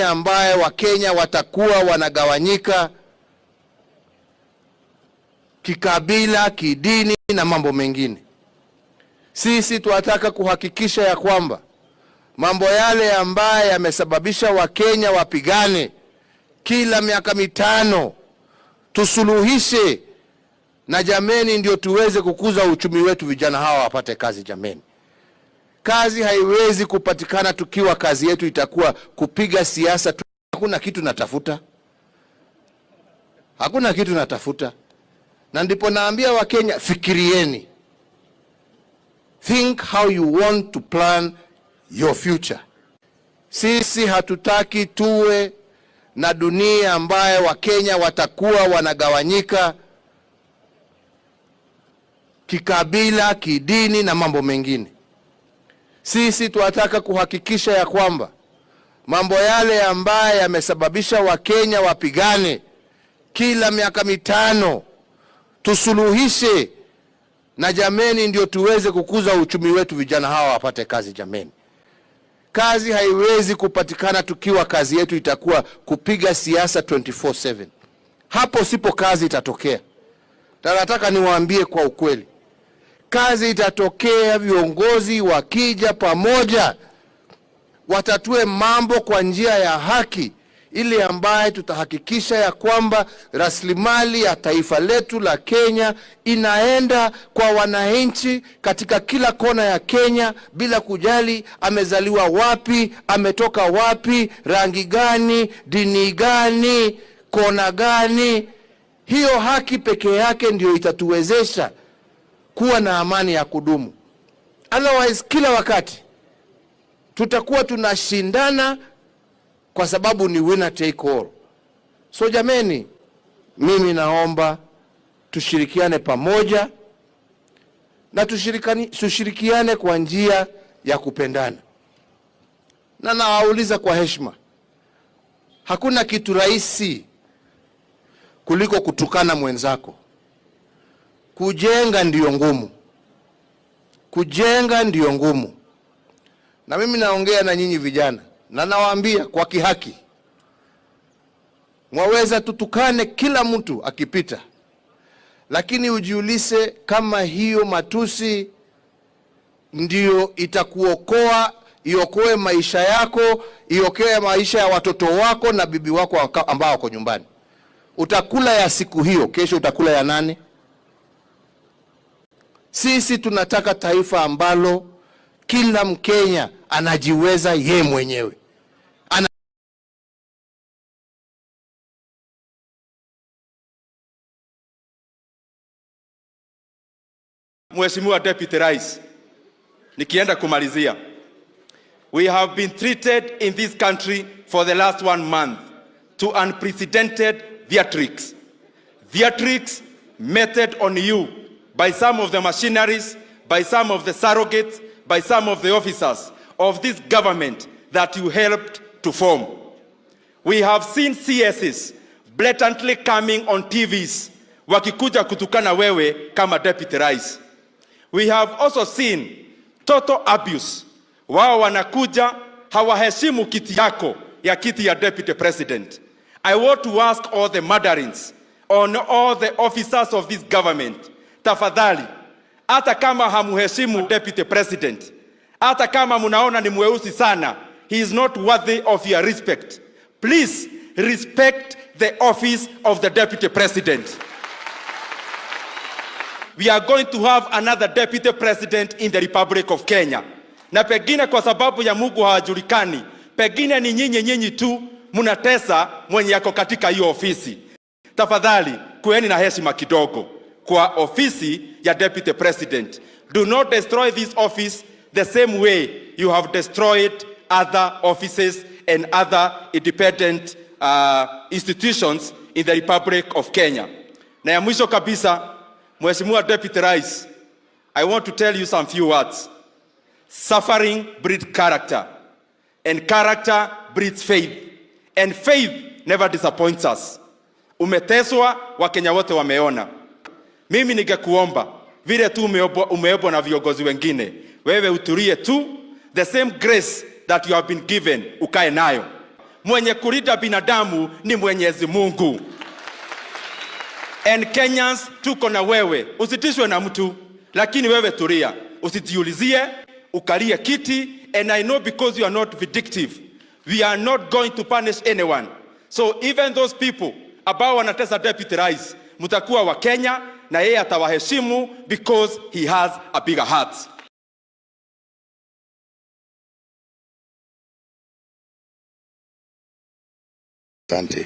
Ambaye Wakenya watakuwa wanagawanyika kikabila, kidini na mambo mengine. Sisi tunataka kuhakikisha ya kwamba mambo yale ambaye yamesababisha Wakenya wapigane kila miaka mitano tusuluhishe, na jameni ndio tuweze kukuza uchumi wetu, vijana hawa wapate kazi jameni. Kazi haiwezi kupatikana tukiwa kazi yetu itakuwa kupiga siasa tu. Hakuna kitu natafuta. Hakuna kitu natafuta. Na ndipo naambia Wakenya, fikirieni. Think how you want to plan your future. Sisi hatutaki tuwe na dunia ambaye Wakenya watakuwa wanagawanyika kikabila, kidini na mambo mengine. Sisi tunataka kuhakikisha ya kwamba mambo yale ambaye yamesababisha Wakenya wapigane kila miaka mitano tusuluhishe, na jameni ndio tuweze kukuza uchumi wetu, vijana hawa wapate kazi jameni. Kazi haiwezi kupatikana tukiwa kazi yetu itakuwa kupiga siasa 24/7. Hapo sipo kazi itatokea. Nataka niwaambie kwa ukweli. Kazi itatokea viongozi wakija pamoja watatue mambo kwa njia ya haki, ili ambaye tutahakikisha ya kwamba rasilimali ya taifa letu la Kenya inaenda kwa wananchi katika kila kona ya Kenya, bila kujali amezaliwa wapi, ametoka wapi, rangi gani, dini gani, kona gani. Hiyo haki pekee yake ndio itatuwezesha kuwa na amani ya kudumu. Otherwise kila wakati tutakuwa tunashindana kwa sababu ni winner take all. So jameni, mimi naomba tushirikiane pamoja na tushirikiane kwa njia ya kupendana. Na nawauliza kwa heshima, hakuna kitu rahisi kuliko kutukana mwenzako. Kujenga ndio ngumu. Kujenga ndio ngumu. Na mimi naongea na nyinyi vijana na nawaambia kwa kihaki, mwaweza tutukane kila mtu akipita, lakini ujiulize kama hiyo matusi ndio itakuokoa, iokoe maisha yako, iokoe maisha ya watoto wako na bibi wako ambao wako nyumbani. Utakula ya siku hiyo, kesho utakula ya nani? Sisi tunataka taifa ambalo kila Mkenya anajiweza ye mwenyewe.
Mheshimiwa Deputy Rais, nikienda kumalizia. We have been treated in this country for the last 1 month to unprecedented theatrics. Theatrics meted on you by some of the machineries, by some of the surrogates, by some of the officers of this government that you helped to form. We have seen CSs blatantly coming on TVs wakikuja kutukana wewe kama Deputy Rais. We have also seen total abuse. Wao wanakuja hawaheshimu kiti yako ya kiti ya Deputy President. I want to ask all the mandarins on all the officers of this government, tafadhali, hata kama hamuheshimu Deputy President, hata kama munaona ni mweusi sana, he is not worthy of your respect. Please respect the office of the Deputy President. We are going to have another Deputy President in the Republic of Kenya. Na pengine kwa sababu ya Mungu hawajulikani, pengine ni nyinyi tu munatesa mwenye yako katika hiyo ofisi. Tafadhali, kueni na heshima kidogo kwa ofisi ya Deputy President. Do not destroy this office the same way you have destroyed other offices and other independent institutions in the Republic of Kenya. Na ya mwisho kabisa, Mheshimiwa Deputy Rais, I want to tell you some few words. Suffering breeds character, and character breeds faith, and faith never disappoints us. Umeteswa, Wakenya wote wameona. Mimi ningekuomba vile tu umeobwa na viongozi wengine, wewe utulie tu, the same grace that you have been given ukae nayo. Mwenye kulinda binadamu ni Mwenyezi Mungu. And Kenyans tuko na wewe, usitishwe na mtu, lakini wewe tulia, usitiulizie, ukalie kiti. And I know because you are not vindictive, we are not going to punish anyone. So even those people ambao wanatesa deputy rais, mtakuwa wa Kenya na yeye atawaheshimu because he has a bigger heart.
Mr.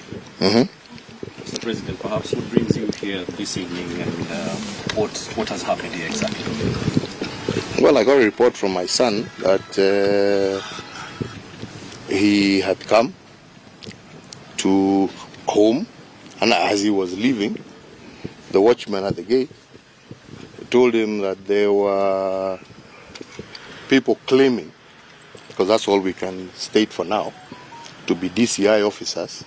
President, perhaps what brings you here this evening and what has happened here exactly?
Well, I got a report from my son that he had come to home, and as he was leaving, the watchman at the gate told him that there were people claiming, because that's all we can state for now, to be DCI officers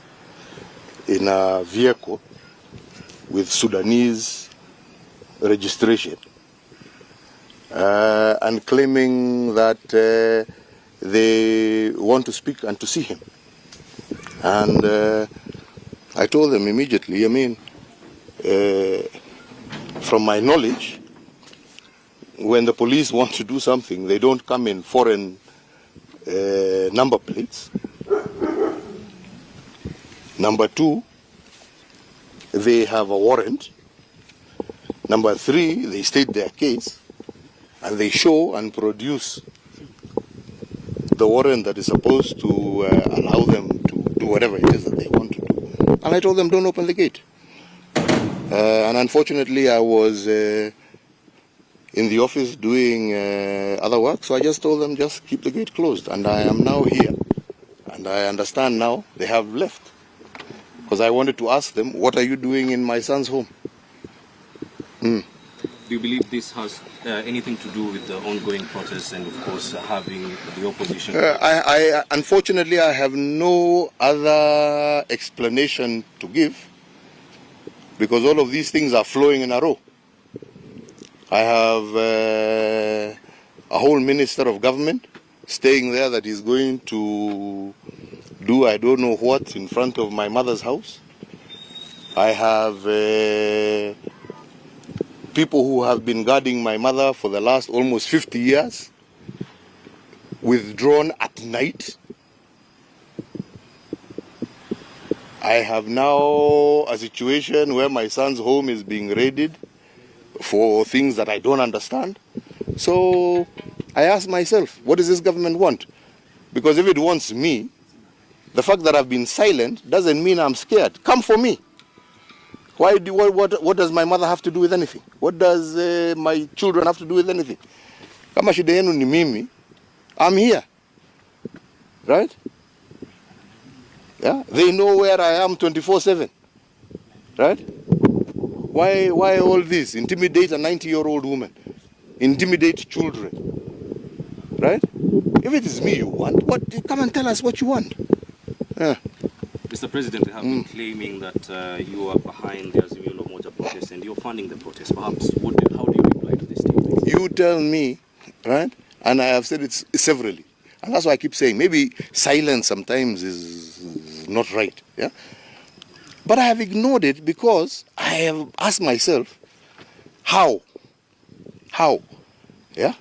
in a vehicle with Sudanese registration, and claiming that they want to speak and to see him. And I told them immediately, I mean, from my knowledge, when the police want to do something, they don't come in foreign number plates. Number two, they have a warrant. Number three, they state their case and they show and produce the warrant that is supposed to allow them to do whatever it is that they want to do. And I told them, don't open the gate. And unfortunately, I was in the office doing other work, so I just told them, just keep the gate closed. And I am now here. And I understand now they have left. Because I wanted to ask them, what are you doing in my son's home?
Do you believe this has anything to do with the ongoing protests and, of course, having the opposition?
Unfortunately, I have no other explanation to give, because all of these things are flowing in a row. I have a whole minister of government staying there that is going to do I don't know what in front of my mother's house. I have people who have been guarding my mother for the last almost 50 years, withdrawn at night. I have now a situation where my son's home is being raided for things that I don't understand. So I ask myself, what does this government want? Because if it wants me, the fact that I've been silent doesn't mean I'm scared. Come for me. What does my mother have to do with anything? What does my children have to do with anything? Kama shida yenu ni mimi, I'm here. Right? Yeah? They know where I am 24/7. Right? Why all this? Intimidate a 90-year-old woman. Intimidate children. Right? If it is me you want, come and tell us what you want. Yeah.
Mr. President, they have been claiming that you are behind the Azimio la Umoja protest and you're funding the protest. Perhaps, how do you reply to this statement?
You tell me, right? And I have said it severally. And that's why I keep saying, maybe silence sometimes is not right. Yeah. But I have ignored it because I have asked myself, how? Yeah.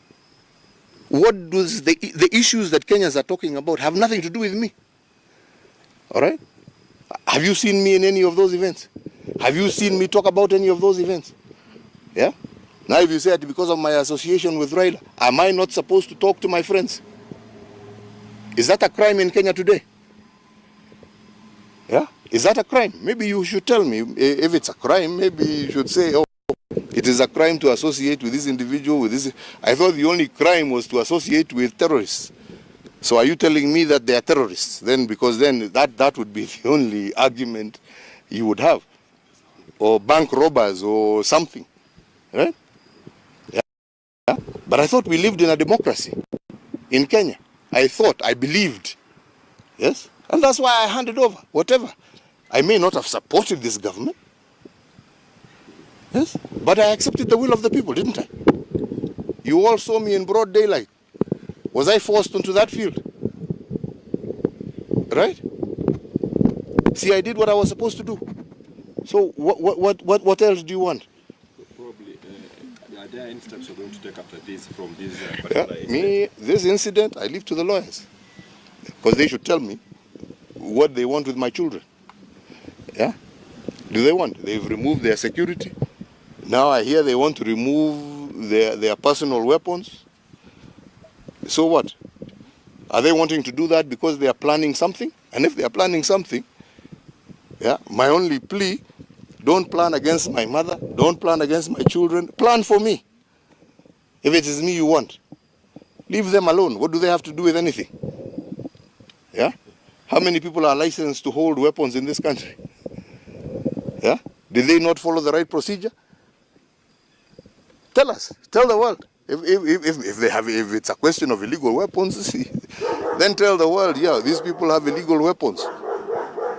What does the issues that Kenyans are talking about have nothing to do with me? All right? Have you seen me in any of those events? Have you seen me talk about any of those events? Yeah? Now if you say that because of my association with Raila, am I not supposed to talk to my friends? Is that a crime in Kenya today? Yeah? Is that a crime? Maybe you should tell me. If it's a crime, maybe you should say, oh, it is a crime to associate with this individual, with this. I thought the only crime was to associate with terrorists. So are you telling me that they are terrorists? Because then that would be the only argument you would have. Or bank robbers or something. Right? Yeah. But I thought we lived in a democracy.
in Kenya. I thought, I believed. Yes? And that's why I handed over, whatever. I may not have supported this government. Yes? But I accepted the will of the people, didn't I? You all saw me in broad daylight. Was I forced onto that field? Right? See, I did what I was supposed to do. So what else do you want?
Probably, are there any steps you're going to take after this from this particular
incident? This incident, I leave to the lawyers. Because they should tell me what they want with my children. Yeah? Do they want? They've removed their security. Now I hear they want to remove their personal weapons. So what? Are they wanting to do that because they are planning something? And if they are planning something, yeah, my only plea, don't plan against my mother, don't plan against my children, plan for me. If it is me you want, leave them alone. What do they have to do with anything? Yeah? How many people are licensed to hold weapons in this country? Yeah? Did they not follow the right procedure? Tell us, tell the world. If it's a question of illegal weapons, then tell the world, yeah, these people have illegal weapons,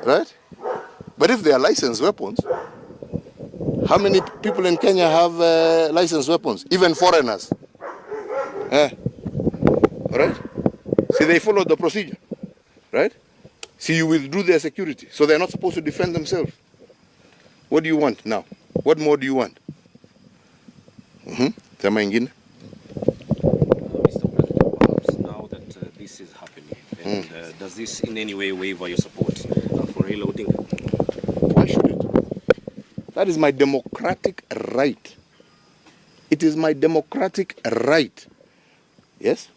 right? But if they are licensed weapons, how many people in Kenya have licensed weapons? Even foreigners. Right? See, they follow the procedure, right? See, you withdrew their security, so they're not supposed to defend themselves. What do you want now? What more do you want? Sema ingine.
Mr. President, perhaps now that this is happening, and does this in any way waiver your support for Raila Odinga?
Why should it? That is my democratic right. It is my democratic right. Yes?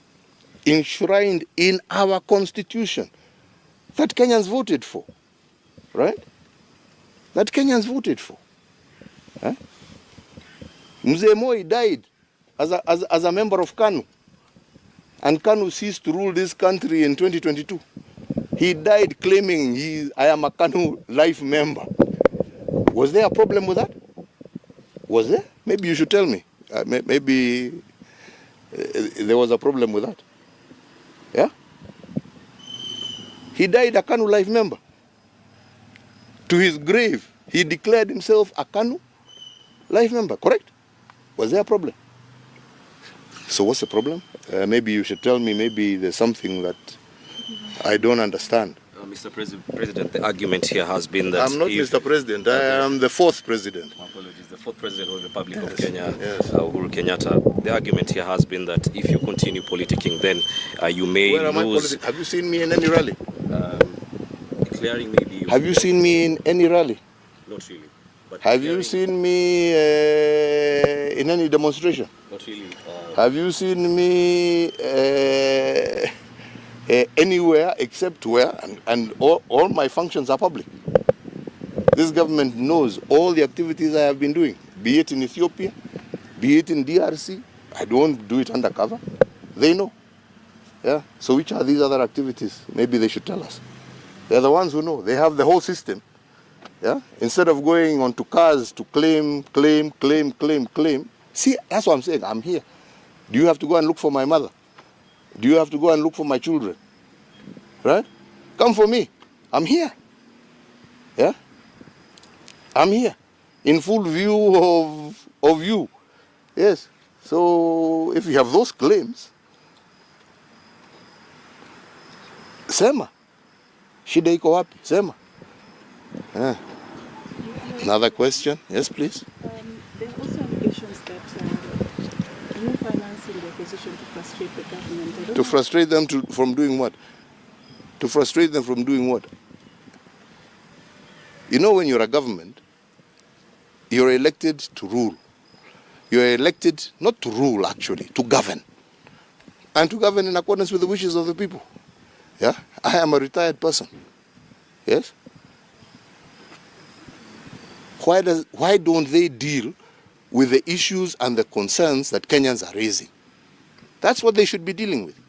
Enshrined in our constitution that Kenyans voted for. Right? That Kenyans voted for. Huh? Mzee Moi died as a member of KANU. And KANU ceased to rule this country in 2022. He died claiming I am a KANU life member. Was there a problem with that? Was there? Maybe you should tell me. Maybe there was a problem with that. Yeah? He died a KANU life member. To his grave, he declared himself a KANU life member, correct? Was there a problem? So what's the problem? Maybe you should tell me, maybe there's something that I don't understand.
Mr. President, the argument here has been that...
I'm not Mr. President, I am the fourth president.
My apologies, the fourth president of the Republic of Kenya, Uhuru Kenyatta. The argument here has been that if you continue politicking, then you may
Where am I
lose...
Have you seen me in any rally?
Declaring maybe...
Have you seen me in any rally?
Not really. But
have you seen me in any demonstration?
Not really.
Have you seen me anywhere except where, and all my functions are public. This government knows all the activities I have been doing, be it in Ethiopia, be it in DRC. I don't do it undercover. They know. Yeah. So which are these other activities? Maybe they should tell us. They're the ones who know. They have the whole system. Yeah. Instead of going onto cars to claim. See, that's what I'm saying. I'm here. Do you have to go and look for my mother? Do you have to go and look for my children? Right? Come for me. I'm here. Yeah? I'm here. In full view of you. Yes. So if you have those claims, sema. Shida iko wapi? Sema. Yeah. Another question? Yes, please.
There are also allegations that you financing the opposition to frustrate the government.
To frustrate them from doing what? To frustrate them from doing what? You know, when you're a government, you're elected to rule. You're elected not to rule, actually, to govern. And to govern in accordance with the wishes of the people. Yeah? I am a retired person. Yes? Why don't they deal with the issues and the concerns that Kenyans are raising? That's what they should be dealing with.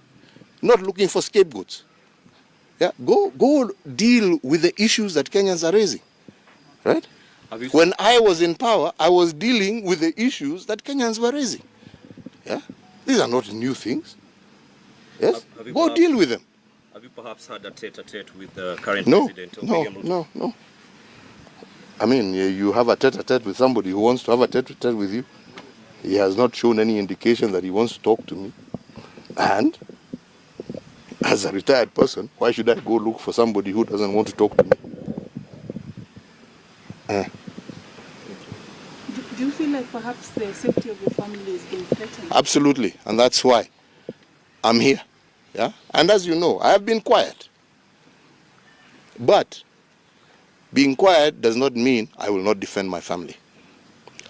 Not looking for scapegoats. Yeah? Go deal with the issues that Kenyans are raising. Right? When I was in power, I was dealing with the issues that Kenyans were raising. Yeah? These are not new things. Yes? Go deal with them.
Have you perhaps had a tete-a-tete with the current
No,
president of William Ruto?
no. I mean, you have a tete-a-tete with somebody who wants to have a tete-a-tete with you. He has not shown any indication that he wants to talk to me. And as a retired person, why should I go look for somebody who doesn't want to talk to me?
Do you feel like perhaps the safety of your family is being threatened?
Absolutely, and that's why I'm here. Yeah? And as you know, I have been quiet. But being quiet does not mean I will not defend my family.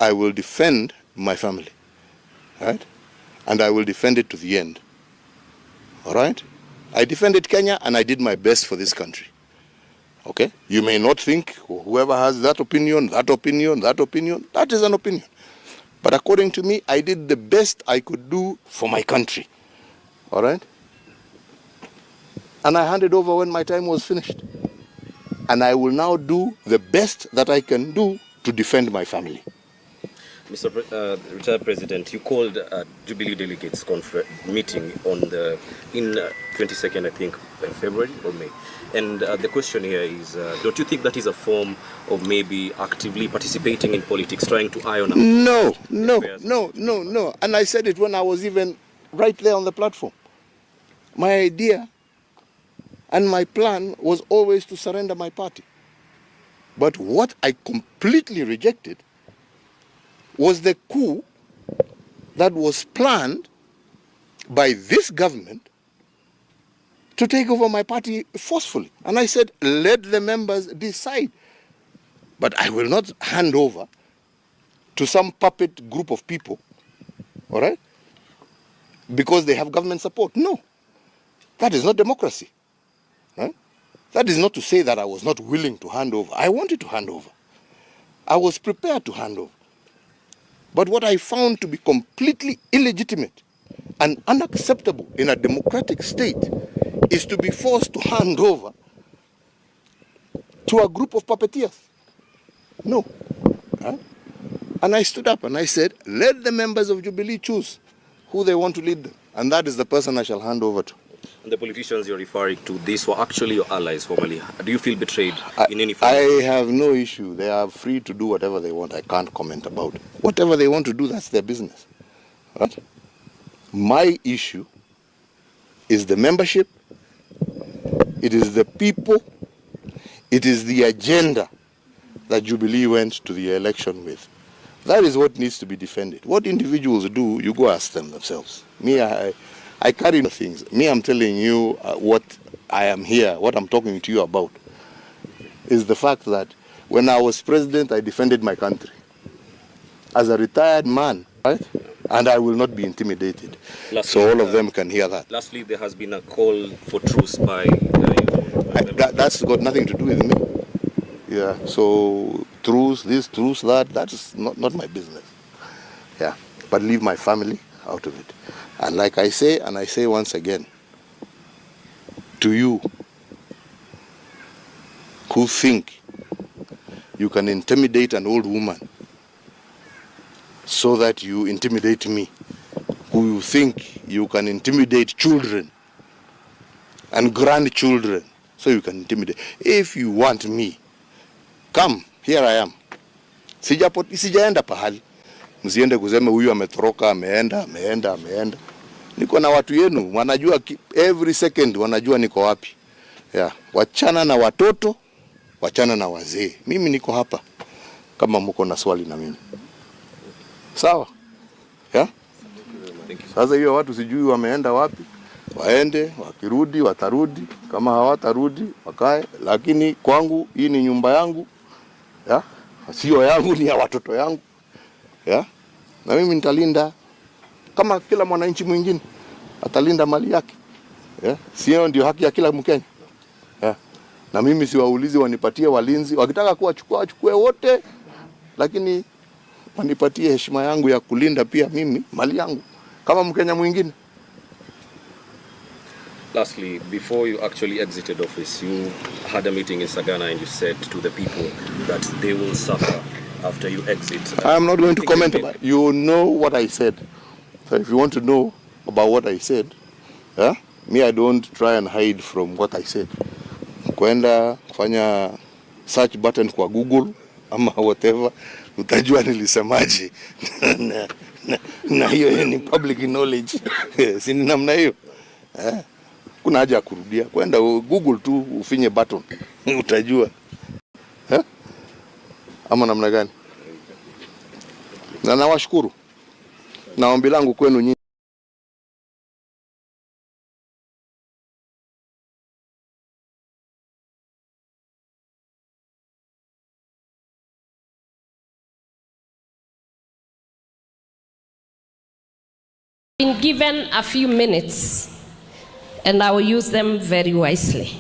I will defend my family, right? And I will defend it to the end, all right? I defended Kenya and I did my best for this country, okay? You may not think, whoever has that opinion, that is an opinion. But according to me, I did the best I could do for my country, all right? And I handed over when my time was finished. And I will now do the best that I can do to defend my family.
Mr. Retired President, you called a Jubilee Delegates meeting in 22nd, I think, February or May. And the question here is, don't you think that is a form of maybe actively participating in politics, trying to iron out?
No. And I said it when I was even right there on the platform. My idea and my plan was always to surrender my party. But what I completely rejected was the coup that was planned by this government to take over my party forcefully. And I said, let the members decide. But I will not hand over to some puppet group of people, all right? Because they have government support. No, that is not democracy. Right? That is not to say that I was not willing to hand over. I wanted to hand over. I was prepared to hand over. But what I found to be completely illegitimate and unacceptable in a democratic state is to be forced to hand over to a group of puppeteers. No. Right? And I stood up and I said, let the members of Jubilee choose who they want to lead them. And that is the person I shall hand over to.
And the politicians you're referring to, these were actually your allies formally. Do you feel betrayed in any form?
I have no issue. They are free to do whatever they want. I can't comment about it. Whatever they want to do, that's their business. Right? My issue is the membership. It is the people. It is the agenda that Jubilee went to the election with. That is what needs to be defended. What individuals do, you go ask them themselves. Me, I carry no things. Me, I'm telling you what I am here, what I'm talking to you about, is the fact that when I was president, I defended my country as a retired man, right? And I will not be intimidated.
Lastly,
so all of them can hear that.
Lastly, there has been a call for truce by...
that's got nothing to do with me. Yeah, so truce, this, truce, that's not my business. Yeah, but leave my family out of it. And like I say, and I say once again, to you who think you can intimidate an old woman so that you intimidate me, who think you can intimidate children and grandchildren so you can intimidate. If you want me, come, here I am. Sijaenda pahali. Msiende kusema huyu ametoroka, ameenda. Niko na watu yenu, wanajua every second wanajua niko wapi. Yeah. Wachana na watoto, wachana na wazee. Mimi niko hapa kama mko na swali na mimi. Sawa? Yeah? Sasa hiyo watu sijui wameenda wapi. Waende, wakirudi, watarudi. Kama hawatarudi, wakae. Lakini kwangu, hii ni nyumba yangu. Yeah? Sio yangu, ni ya watoto yangu. Yeah? Na mimi nitalinda kama kila mwananchi mwingine atalinda mali yake. Yeah? Sio ndio haki ya kila Mkenya. Yeah? Na mimi siwaulizi wanipatie walinzi, wakitaka kuwachukua wachukue wote, lakini wanipatie heshima yangu ya kulinda pia mimi mali yangu kama Mkenya mwingine.
Lastly, before you actually exited office, you had a meeting in Sagana and you said to the people that they will suffer after you exit.
I'm not going to comment about it. You know what I said. So if you want to know about what I said, yeah, Me, I don't try and hide from what I said. Kwenda kufanya search button kwa Google ama whatever, utajua nilisemaje. Na hiyo ni public knowledge. Si ni namna hiyo. Kuna haja ya kurudia. Kwenda Google tu ufinye button, utajua. Ama namna gani? Na nawashukuru. Na ombi langu kwenu nyinyi,
been given a few minutes and I will use them very wisely.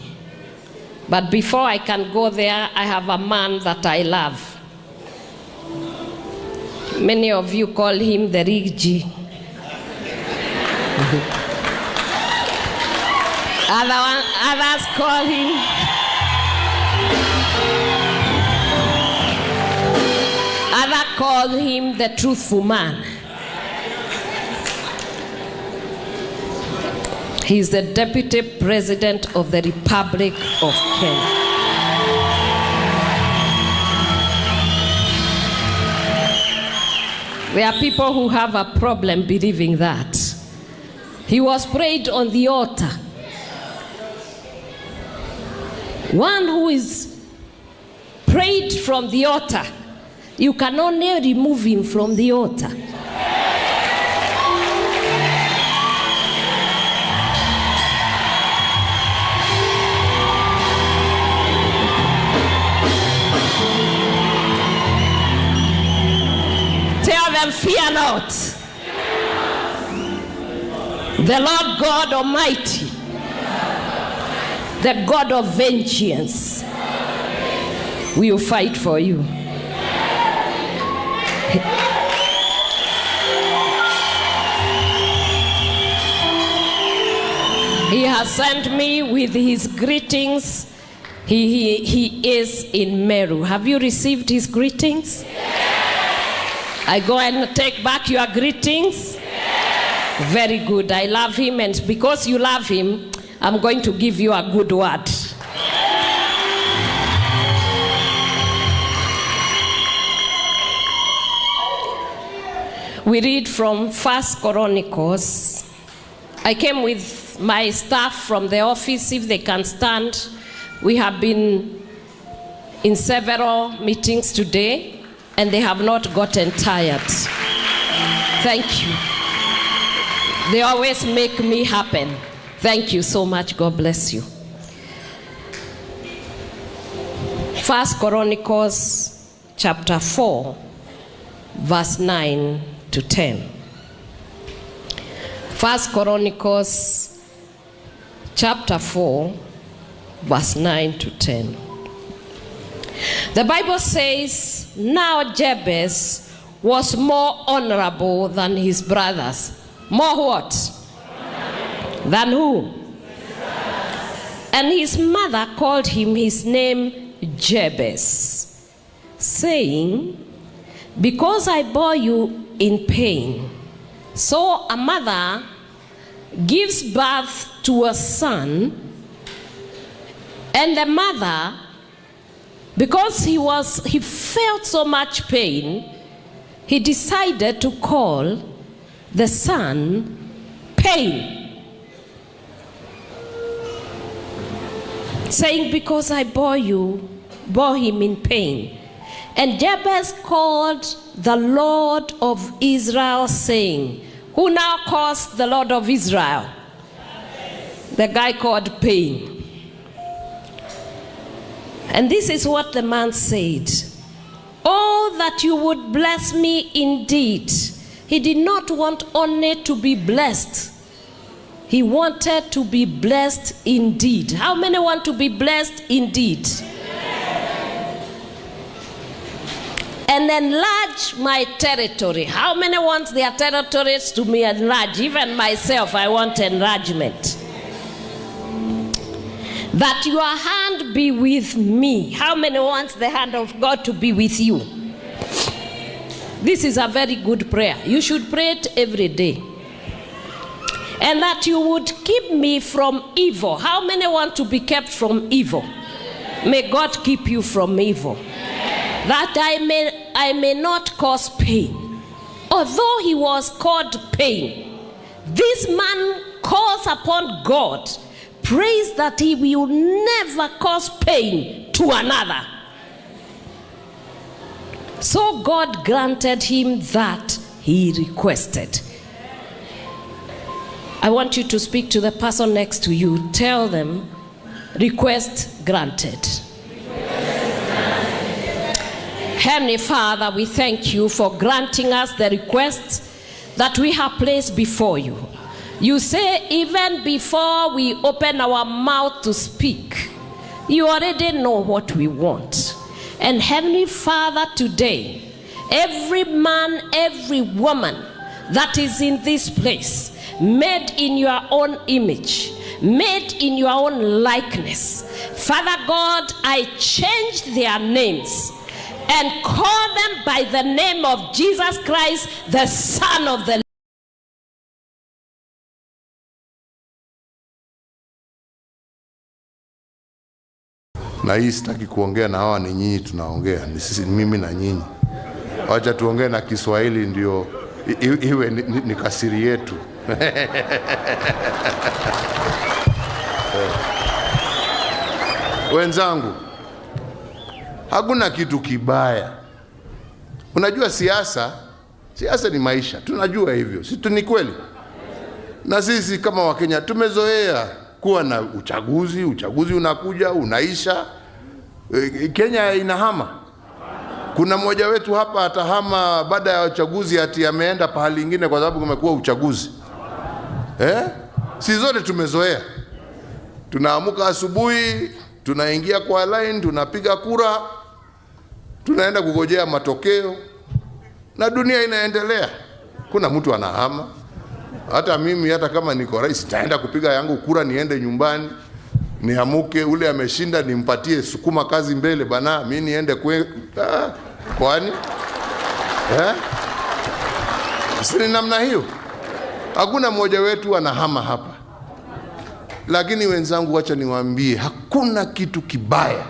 But before I can go there, I have a man that I love. Many of you call him the Rigi. Others call him the truthful man. He is the Deputy President of the Republic of Kenya. There are people who have a problem believing that. He was prayed on the altar. One who is prayed from the altar, you can only remove him from the altar. Fear not. The Lord God Almighty, the God of vengeance, will fight for you. He has sent me with his greetings. He is in Meru. Have you received his greetings? I go and take back your greetings? Yes. Very good. I love him, and because you love him, I'm going to give you a good word. We read from 1 Chronicles. I came with my staff from the office, if they can stand. We have been in several meetings today, and they have not gotten tired. Thank you. They always make me happen. Thank you so much. God bless you. 1 Chronicles chapter 4, verse 9 to 10. 1 Chronicles chapter 4, verse 9 to 10. The Bible says, now Jabez was more honorable than his brothers. More what? Than who? And his mother called him his name Jabez, saying, because I bore you in pain. So a mother gives birth to a son, and the mother, because he felt so much pain, he decided to call the son Pain, saying, because I bore him in pain. And Jabez called the Lord of Israel, saying, who now calls the Lord of Israel? The guy called Pain. And this is what the man said. Oh, that you would bless me indeed. He did not want only to be blessed. He wanted to be blessed indeed. How many want to be blessed indeed? And enlarge my territory. How many want their territories to be enlarged? Even myself, I want enlargement. That your hand be with me. How many wants the hand of God to be with you? This is a very good prayer. You should pray it every day. and that you would keep me from evil. How many want to be kept from evil? May God keep you from evil, that I may not cause pain. Although he was called pain, this man calls upon God, prays that he will never cause pain to another. So God granted him that he requested. I want you to speak to the person next to you. Tell them, request granted. Heavenly Father, we thank you for granting us the requests that we have placed before you. You say even before we open our mouth to speak, you already know what we want. And Heavenly Father, today, every man, every woman that is in this place, made in your own image, made in your own likeness, Father God, I change their names and call them by the name of Jesus Christ, the Son of the
Na hii sitaki kuongea na hawa, ni nyinyi tunaongea, ni sisi, mimi na nyinyi. Wacha tuongee na Kiswahili ndio iwe ni kasiri yetu. Wenzangu, hakuna kitu kibaya. Unajua siasa ni maisha. Tunajua hivyo. Si ni kweli? Na sisi kama Wakenya tumezoea kuwa na uchaguzi unakuja, unaisha, Kenya inahama. Kuna mmoja wetu hapa atahama baada ya uchaguzi ati ameenda pahali nyingine kwa sababu kumekuwa uchaguzi. Si zote tumezoea. Tunaamuka asubuhi, tunaingia kwa line, tunapiga kura, tunaenda kugojea matokeo, na dunia inaendelea. Kuna mtu anahama. Hata mimi, hata kama niko rais, taenda kupiga yangu kura, niende nyumbani, niamuke, ule ameshinda nimpatie sukuma kazi mbele bana, mimi niende kwani? Si namna hiyo. Hakuna mmoja wetu anahama hapa. Lakini wenzangu, wacha niwaambie, hakuna kitu kibaya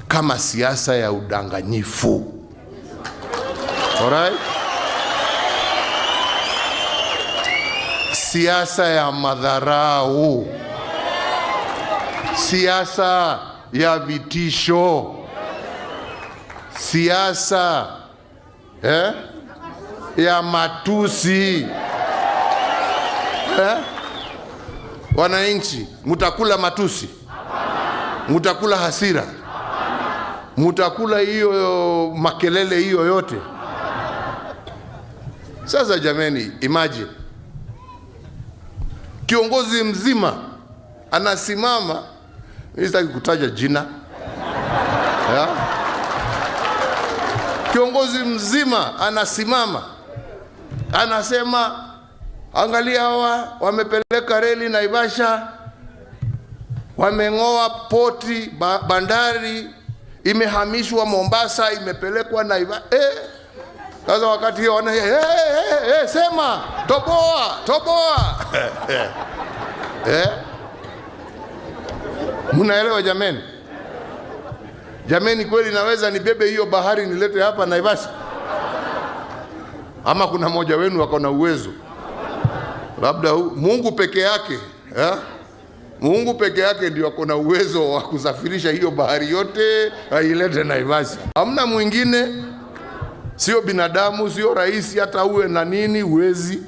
kama siasa ya udanganyifu. Alright? Siasa ya madharau, siasa ya vitisho, siasa ya matusi. Wananchi, mutakula matusi? Mutakula hasira? Mutakula hiyo makelele hiyo yote? Sasa jameni, imagine kiongozi mzima anasimama, mimi sitaki kutaja jina, kiongozi mzima anasimama anasema, angalia hawa wamepeleka reli Naivasha, wameng'oa poti, bandari imehamishwa Mombasa, imepelekwa Naivasha. Sasa wakati hiyo wana sema toboa. Mnaelewa jameni? Jameni, kweli naweza nibebe hiyo bahari nilete hapa Naivasha? Ama kuna mmoja wenu wako na uwezo? Labda Mungu peke yake, Mungu peke yake ndio ako na uwezo wa kusafirisha hiyo bahari yote ailete Naivasha. Hamna mwingine. Sio binadamu, sio rais, hata uwe na nini uwezi.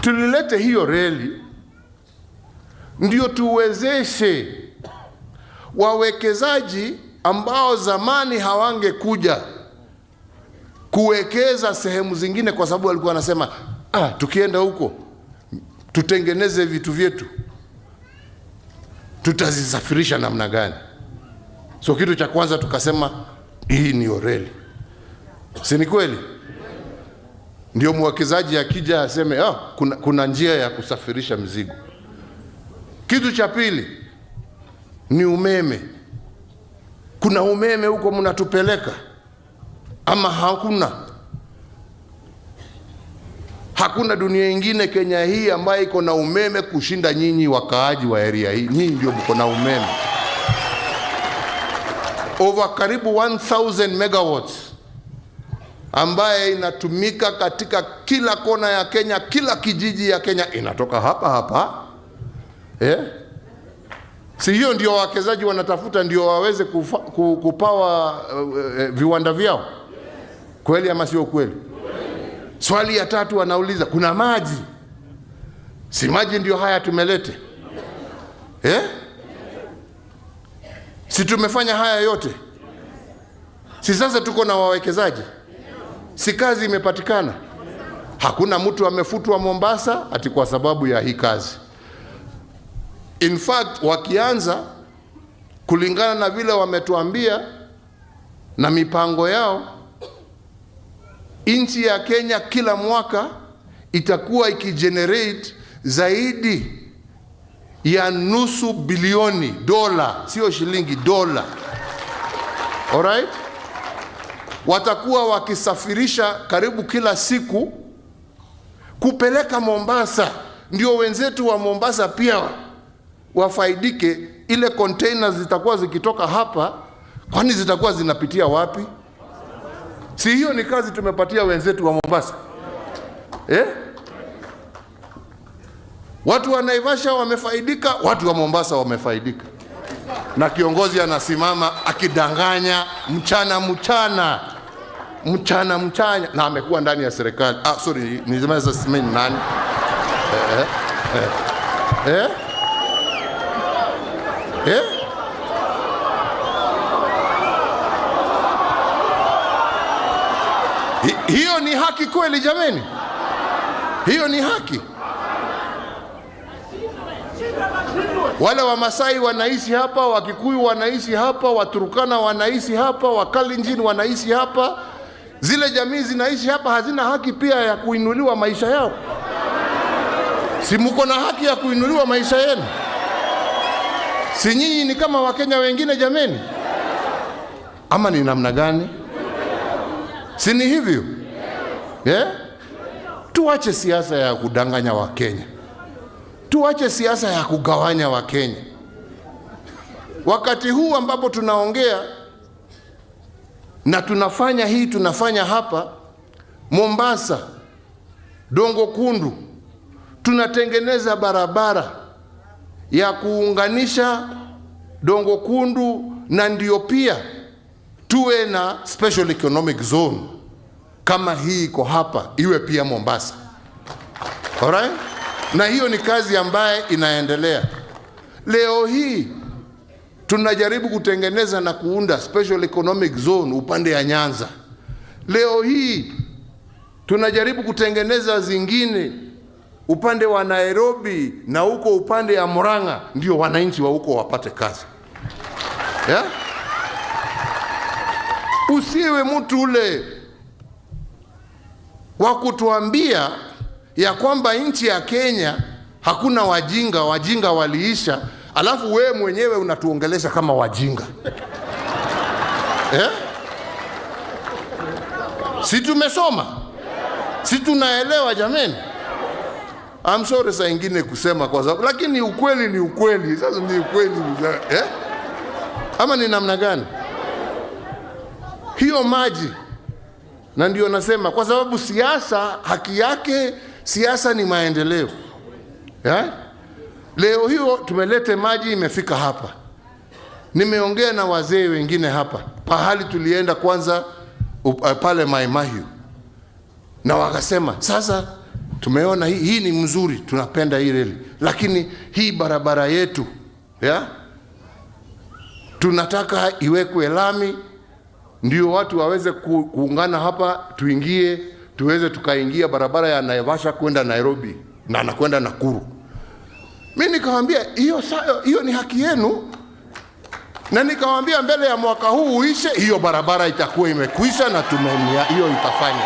Tulilete hiyo reli ndio tuwezeshe wawekezaji ambao zamani hawangekuja kuwekeza sehemu zingine, kwa sababu walikuwa wanasema tukienda huko tutengeneze vitu vyetu, tutazisafirisha namna gani? So kitu cha kwanza tukasema hii ni reli. Si ni kweli? Ndio mwekezaji akija aseme kuna njia ya kusafirisha mzigo. Kitu cha pili ni umeme. Kuna umeme huko mnatupeleka ama hakuna? Hakuna dunia ingine Kenya hii ambayo iko na umeme kushinda nyinyi wakaaji wa area hii. Nyinyi ndio mko na umeme. Over karibu 1000 megawatts ambaye inatumika katika kila kona ya Kenya, kila kijiji ya Kenya inatoka hapa. Si hiyo ndio wawekezaji wanatafuta, ndio waweze kupawa viwanda vyao? Kweli ama sio kweli? Swali ya tatu wanauliza, kuna maji? Si maji ndio haya tumelete? Si tumefanya haya yote? Si sasa tuko na wawekezaji? Si kazi imepatikana? Hakuna mtu amefutwa Mombasa ati kwa sababu ya hii kazi. In fact, wakianza kulingana na vile wametuambia na mipango yao, nchi ya Kenya kila mwaka itakuwa ikigenerate zaidi ya nusu bilioni dola, sio shilingi, dola. Alright? Watakuwa wakisafirisha karibu kila siku kupeleka Mombasa, ndio wenzetu wa Mombasa pia wafaidike. Ile containers zitakuwa zikitoka hapa, kwani zitakuwa zinapitia wapi? Si hiyo ni kazi tumepatia wenzetu wa Mombasa? Watu wa Naivasha wamefaidika, watu wa Mombasa wamefaidika. Na kiongozi anasimama akidanganya mchana, na amekuwa ndani ya serikali. Nisema sasa nani? Hiyo ni haki kweli jameni? Hiyo ni haki? Wale wa Masai wanaishi hapa, Wakikuyu wanaishi hapa, Waturukana wanaishi hapa, Wakalenjin wanaishi hapa. Zile jamii zinaishi hapa, hazina haki pia ya kuinuliwa maisha yao? Si mko na haki ya kuinuliwa maisha yenu? Si nyinyi ni kama Wakenya wengine jameni? Ama ni namna gani? Si ni hivyo? Tuache siasa ya kudanganya Wakenya. Tuache siasa ya kugawanya Wakenya. Wakati huu ambapo tunaongea na tunafanya hapa Mombasa, Dongo Kundu, tunatengeneza barabara ya kuunganisha Dongo Kundu, na ndio pia tuwe na special economic zone kama hii iko hapa, iwe pia Mombasa. Alright? Na hiyo ni kazi ambaye inaendelea. Leo hii tunajaribu kutengeneza na kuunda special economic zone upande ya Nyanza. Leo hii tunajaribu kutengeneza zingine upande wa Nairobi na huko upande ya Murang'a, ndio wananchi wa huko wapate kazi. Usiwe mtu ule wa kutuambia ya kwamba nchi ya Kenya hakuna wajinga waliisha, alafu wewe mwenyewe unatuongelesha kama wajinga. Si tumesoma? Si tunaelewa jameni? I'm sorry saa ingine kusema kwa sababu, lakini ukweli ni ukweli. Sasa ni ukweli ama ni namna gani? Hiyo maji, na ndio nasema kwa sababu siasa haki yake, siasa ni maendeleo. Leo hiyo tumelete maji, imefika hapa. Nimeongea na wazee wengine hapa, pahali tulienda kwanza pale Mai Mahiu, na wakasema sasa tumeona hii ni mzuri, tunapenda hii reli, lakini hii barabara yetu tunataka iwekwe lami, ndio watu waweze kuungana hapa, tuweze tukaingia barabara ya Naivasha kwenda Nairobi na anakwenda Nakuru. Mimi nikamwambia hiyo ni haki yenu, na nikamwambia mbele ya mwaka huu uishe, hiyo barabara itakuwa imekwisha na hiyo itafanya.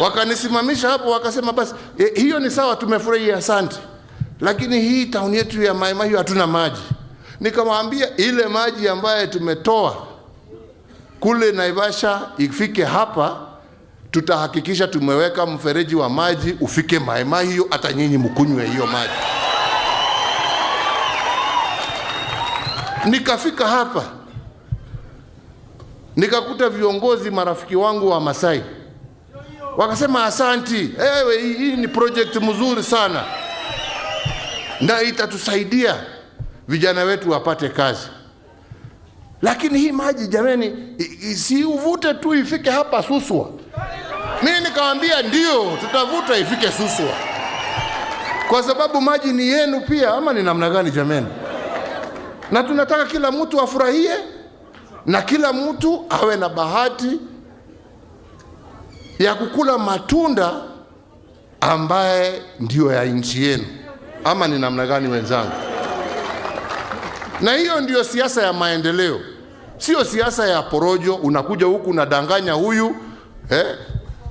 Wakanisimamisha hapo, wakasema basi hiyo ni sawa, tumefurahi, asante, lakini hii town yetu ya Mai Mahiu hatuna maji. Nikamwambia ile maji ambayo tumetoa kule Naivasha ifike hapa, tutahakikisha tumeweka mfereji wa maji ufike Mai Mai hiyo, hata nyinyi mkunywe hiyo maji. Nikafika hapa nikakuta viongozi marafiki wangu wa Masai wakasema, asanti, ewe hii ni project mzuri sana na itatusaidia vijana wetu wapate kazi. Lakini hii maji jameni, si uvute tu ifike hapa Suswa. Mimi nikamwambia ndio, tutavuta ifike Suswa, kwa sababu maji ni yenu pia. Ama ni namna gani jameni? Na tunataka kila mtu afurahie na kila mtu awe na bahati ya kukula matunda ambaye ndio ya nchi yenu. Ama ni namna gani wenzangu? Na hiyo ndio siasa ya maendeleo, sio siasa ya porojo. Unakuja huku unadanganya huyu,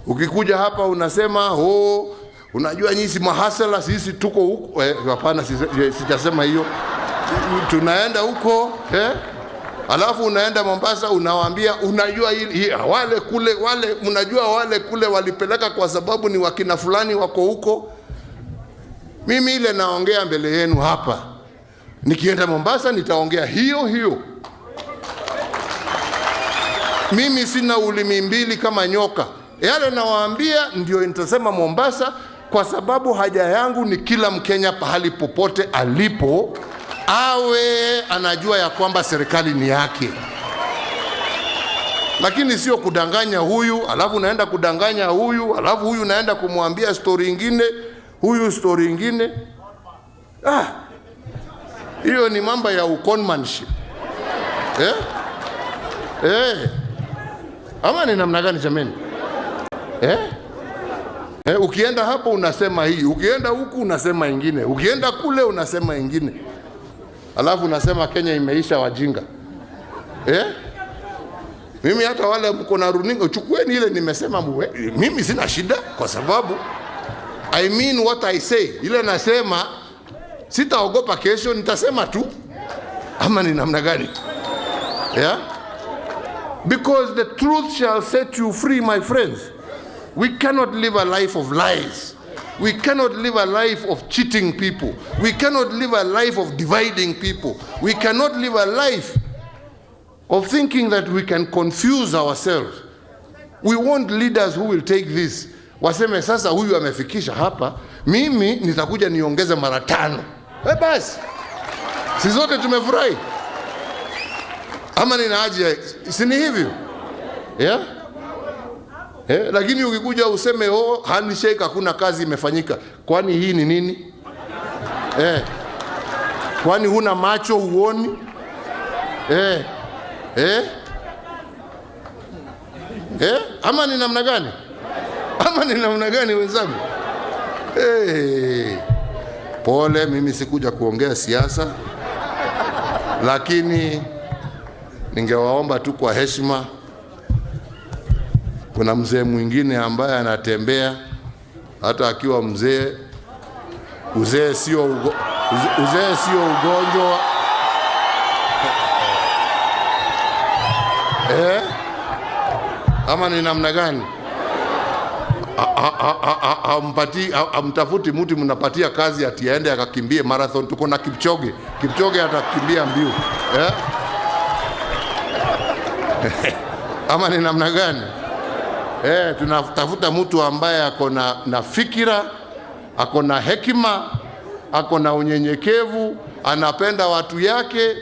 ukikuja hapa unasema unajua nyinyi si mahasala, sisi tuko huko. Hapana, sijasema hiyo. Tunaenda huko, alafu unaenda Mombasa unawaambia unajua wale kule, wale mnajua wale kule walipeleka kwa sababu ni wakina fulani wako huko. Mimi ile naongea mbele yenu hapa, nikienda Mombasa nitaongea hiyo hiyo. Mimi sina ulimi mbili kama nyoka. Yale nawaambia ndio nitasema Mombasa, kwa sababu haja yangu ni kila Mkenya pahali popote alipo awe anajua ya kwamba serikali ni yake. Lakini sio kudanganya huyu, alafu naenda kudanganya huyu, alafu huyu naenda kumwambia story ingine, huyu story ingine. Hiyo ni mambo ya uconmanship. Ama ni namna gani jameni? Ukienda hapo unasema hii, ukienda huku unasema ingine, ukienda kule unasema ingine, alafu unasema Kenya imeisha wajinga. Mimi hata wale mko na runinga, chukueni ile nimesema mimi sina shida, kwa sababu I mean what I say. Ile nasema sitaogopa, kesho nitasema tu. Ama ni namna gani? Because the truth shall set you free, my friends. We cannot live a life of lies. We cannot live a life of cheating people. We cannot live a life of dividing people. We cannot live a life of thinking that we can confuse ourselves. We want leaders who will take this. Waseme sasa huyu amefikisha hapa, mimi nitakuja niongeze mara 5. Basi si zote tumefurahi? Ama nina haja, si ni hivyo? Lakini ukikuja useme handshake hakuna kazi imefanyika, kwani hii ni nini? Kwani huna macho uoni? Ama ni namna gani? Ama ni namna gani wenzangu? Pole, mimi sikuja kuongea siasa, lakini ningewaomba tu kwa heshima. Kuna mzee mwingine ambaye anatembea hata akiwa mzee. Uzee sio ugonjwa. Ama ni namna gani? Amtafuti mtu mnapatia kazi ati aende akakimbie marathon. Tuko na Kipchoge atakimbia mbio. Ama ni namna gani? Tunatafuta mtu ambaye ako na fikira, ako na hekima, ako na unyenyekevu, anapenda watu yake,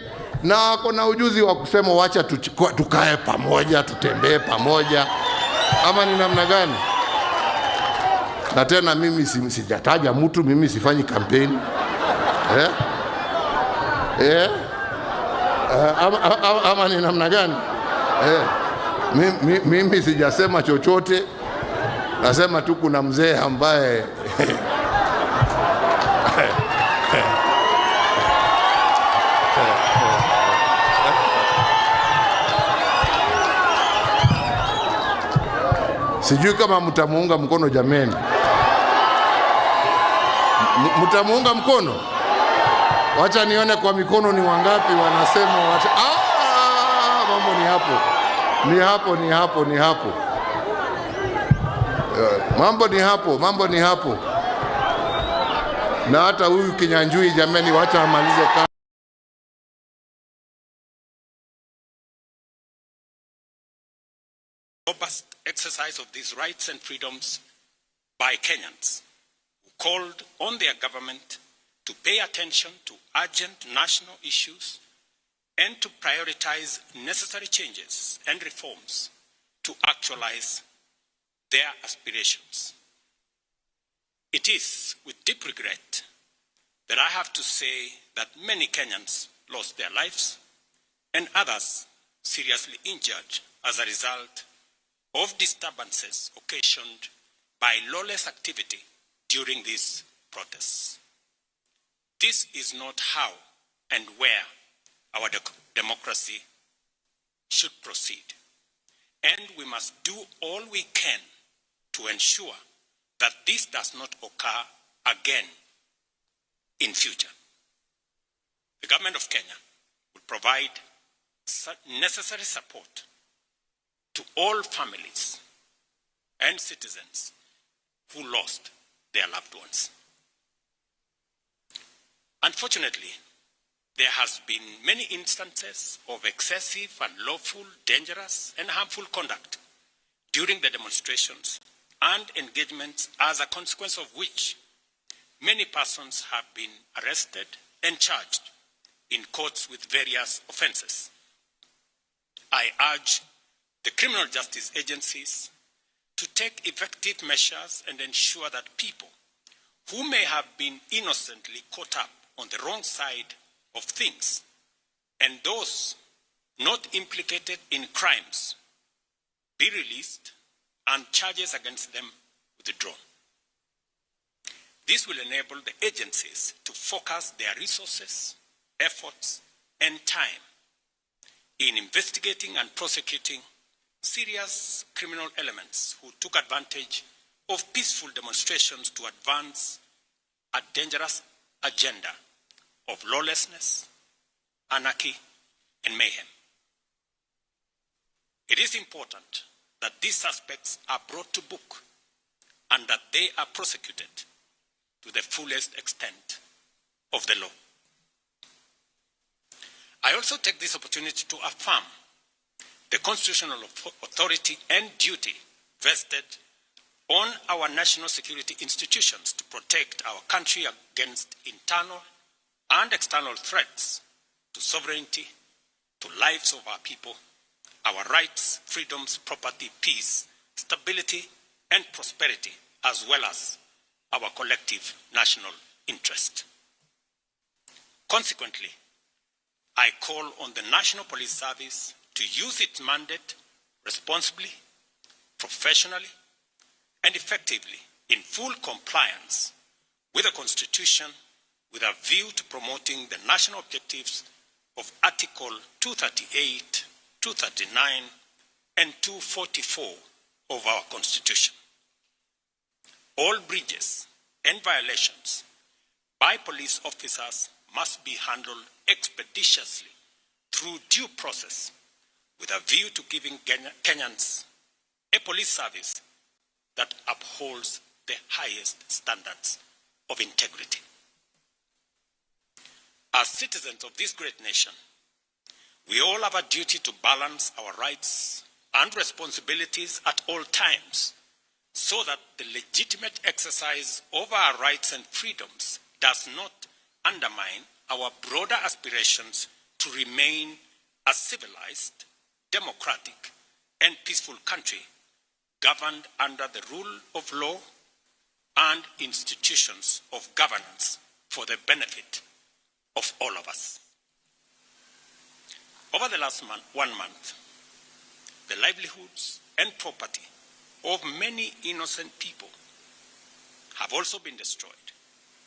na ako na ujuzi wa kusema wacha tukae pamoja, tutembee pamoja. Ama ni namna gani? Na tena mimi sijataja mtu, mimi sifanyi kampeni. Ama ni namna gani? Mimi sijasema chochote, nasema tu kuna mzee ambaye sijui kama mtamuunga mkono jameni. Mtamuunga mkono? Wacha nione kwa mikono ni wangapi wanasema wacha. Mambo ni hapo. Ni hapo. Mambo ni hapo, mambo ni hapo. Na hata huyu Kinyanjui jamani, wacha amalize kazi.
Robust exercise of these rights and freedoms by Kenyans who called on their government to pay attention to urgent national issues and to prioritize necessary changes and reforms to actualize their aspirations. It is with deep regret that I have to say that many Kenyans lost their lives and others seriously injured as a result of disturbances occasioned by lawless activity during these protests. This is not how and where our democracy should proceed. And we must do all we can to ensure that this does not occur again in future. The government of Kenya will provide necessary support to all families and citizens who lost their loved ones. Unfortunately, there has been many instances of excessive, unlawful, dangerous, and harmful conduct during the demonstrations and engagements, as a consequence of which many persons have been arrested and charged in courts with various offenses. I urge the criminal justice agencies to take effective measures and ensure that people who may have been innocently caught up on the wrong side of things and those not implicated in crimes be released and charges against them withdrawn. This will enable the agencies to focus their resources, efforts, and time in investigating and prosecuting serious criminal elements who took advantage of peaceful demonstrations to advance a dangerous agenda of lawlessness, anarchy, and mayhem. It is important that these suspects are brought to book and that they are prosecuted to the fullest extent of the law. I also take this opportunity to affirm the constitutional authority and duty vested on our national security institutions to protect our country against internal and external threats to sovereignty, to lives of our people, our rights, freedoms, property, peace, stability, and prosperity, as well as our collective national interest. Consequently, I call on the National Police Service to use its mandate responsibly, professionally, and effectively in full compliance with the Constitution, with a view to promoting the national objectives of Article 238, 239, and 244 of our Constitution. All breaches and violations by police officers must be handled expeditiously through due process, with a view to giving Kenyans a police service that upholds the highest standards of integrity. As citizens of this great nation, we all have a duty to balance our rights and responsibilities at all times, so that the legitimate exercise of our rights and freedoms does not undermine our broader aspirations to remain a civilized, democratic, and peaceful country governed under the rule of law and institutions of governance for the benefit of all of us. Over the last 1 month, the livelihoods and property of many innocent people have also been destroyed,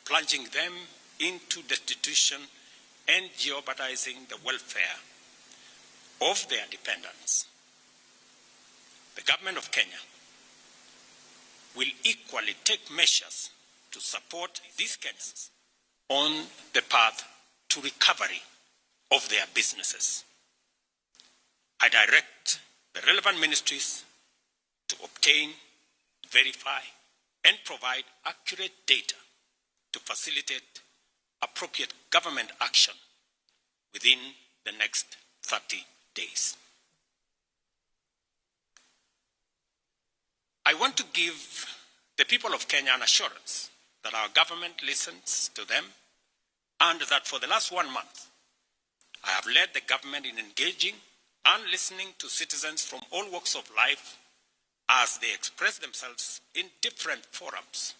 plunging them into destitution and jeopardizing the welfare of their dependents. The government of Kenya will equally take measures to support these Kenyans on the path to recovery of their businesses. I direct the relevant ministries to obtain verify and provide accurate data to facilitate appropriate government action within the next 30 days. I want to give the people of Kenya an assurance that our government listens to them and that for the last 1 month, I have led the government in engaging and listening to citizens from all walks of life as they express themselves in different forums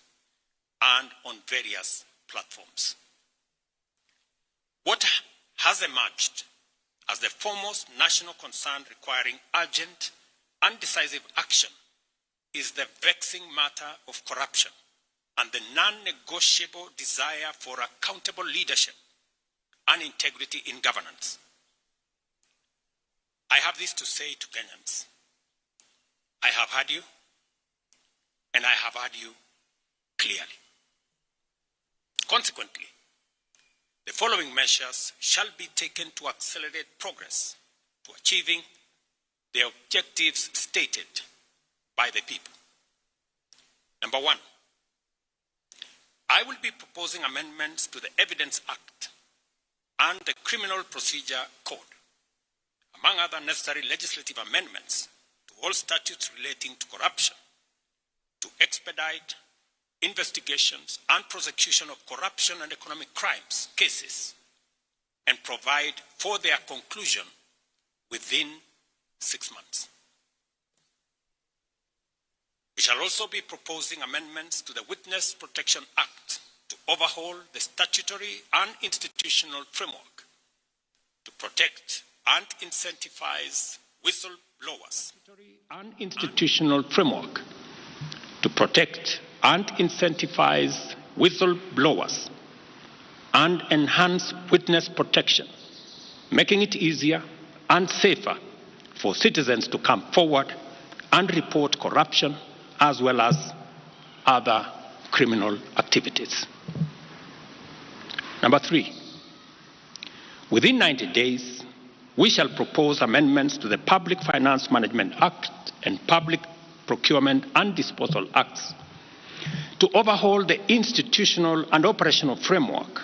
and on various platforms. What has emerged as the foremost national concern requiring urgent and decisive action is the vexing matter of corruption and the non-negotiable desire for accountable leadership and integrity in governance. I have this to say to Kenyans. I have heard you, and I have heard you clearly. Consequently, the following measures shall be taken to accelerate progress to achieving the objectives stated by the people. Number one, I will be proposing amendments to the Evidence Act and the Criminal Procedure Code, among other necessary legislative amendments to all statutes relating to corruption, to expedite investigations and prosecution of corruption and economic crimes cases and provide for their conclusion within 6 months. We shall also be proposing amendments to the Witness Protection Act to overhaul the statutory and institutional framework to protect and incentivize whistleblowers. And institutional framework to protect and incentivize whistleblowers and enhance witness protection, making it easier and safer for citizens to come forward and report corruption as well as other criminal activities. Number three, within 90 days, we shall propose amendments to the Public Finance Management Act and Public Procurement and Disposal Acts to overhaul the institutional and operational framework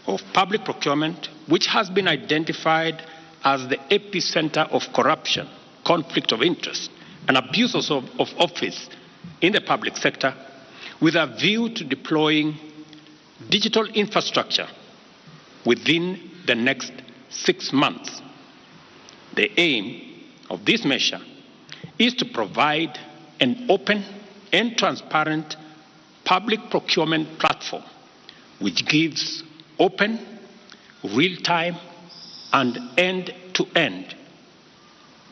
of public procurement, which has been identified as the epicenter of corruption, conflict of interest, and abuses of office in the public sector, with a view to deploying digital infrastructure within the next 6 months. The aim of this measure is to provide an open and transparent public procurement platform which gives open, real-time, and end-to-end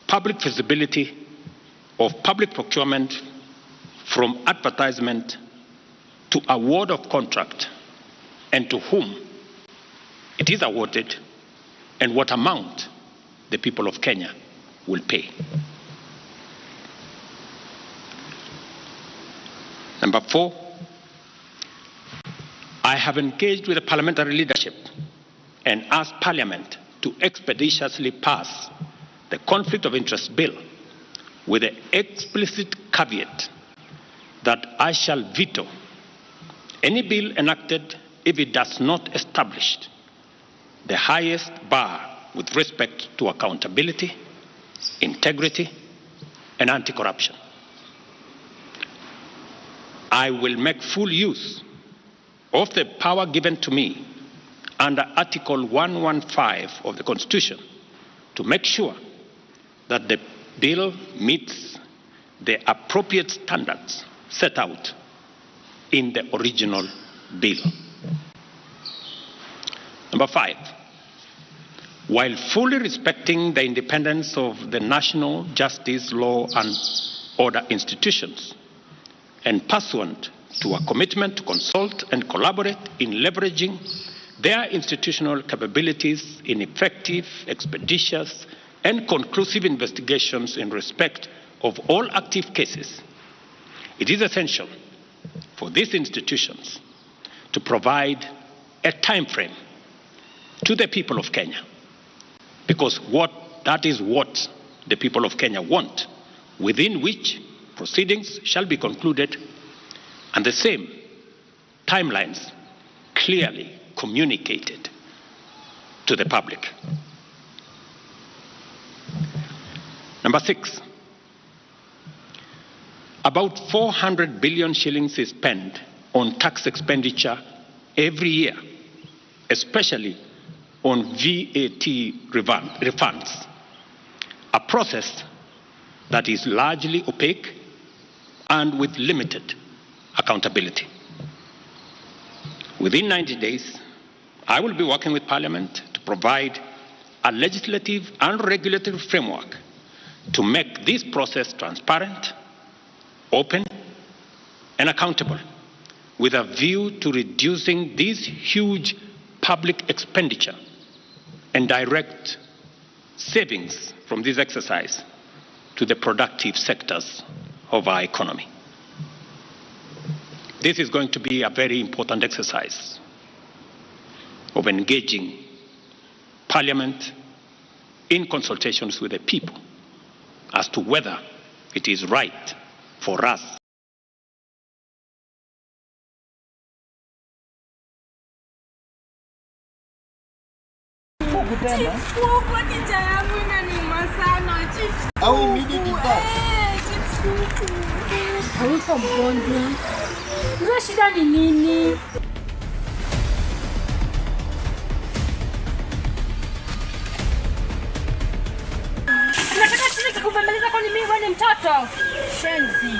public visibility of public procurement from advertisement to award of contract and to whom it is awarded and what amount the people of Kenya will pay. Number four, I have engaged with the parliamentary leadership and asked Parliament to expeditiously pass the Conflict of Interest Bill with the explicit caveat that I shall veto any bill enacted if it does not establish the highest bar with respect to accountability, integrity, and anti-corruption. I will make full use of the power given to me under Article 115 of the Constitution to make sure that the bill meets the appropriate standards set out in the original bill. Number five, while fully respecting the independence of the national justice, law, and order institutions, and pursuant to a commitment to consult and collaborate in leveraging their institutional capabilities in effective, expeditious, and conclusive investigations in respect of all active cases, it is essential for these institutions to provide a time frame to the people of Kenya, because that is what the people of Kenya want, within which proceedings shall be concluded and the same timelines clearly communicated to the public. Number 6, about 400 billion shillings is spent on tax expenditure every year, especially on VAT refunds, a process that is largely opaque and with limited accountability. Within 90 days, I will be working with Parliament to provide a legislative and regulatory framework to make this process transparent, open, and accountable, with a view to reducing this huge public expenditure and direct savings from this exercise to the productive sectors of our economy. This is going to be a very important exercise of engaging Parliament in consultations with the people as to whether it is right for us
hauko mgonjwa. Ndio shida ni nini? Nataka sisi kukubembeleza kwa nini wewe ni mtoto? Shenzi.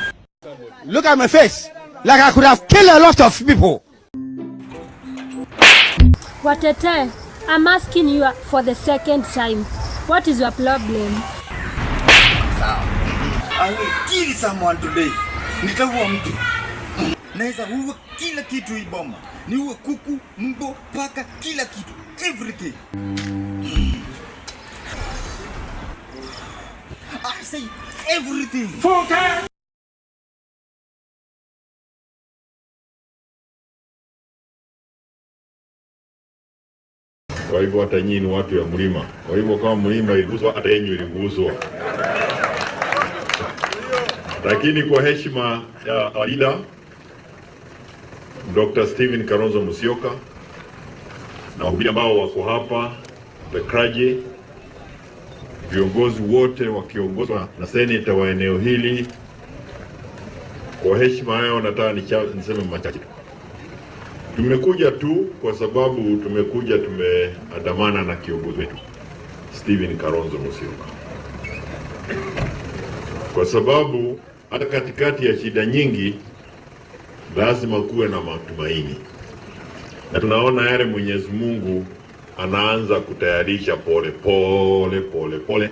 Look at my face. Like I could have killed a lot of people.
Watete, I'm asking you for the second time. What is your problem?
I will kill someone today. Nitaua mtu. Naweza uwe kila kitu hii boma. Niue kuku, mbwa, paka, kila kitu. Everything. I say everything. Focus.
Kwa hivyo hata nyinyi ni watu ya mlima. Kwa hivyo kama mlima iliguswa, hata yenu iliguswa. Lakini kwa heshima ya leader Dr. Stephen Kalonzo Musyoka na wahubiri ambao wako hapa, the clergy, viongozi wote wakiongozwa na seneta wa eneo hili, kwa heshima yao nataka niseme machache. Tumekuja tu kwa sababu tumeandamana na kiongozi wetu Stephen Kalonzo Musyoka, kwa sababu hata katikati ya shida nyingi lazima kuwe na matumaini, na tunaona yale Mwenyezi Mungu anaanza kutayarisha pole pole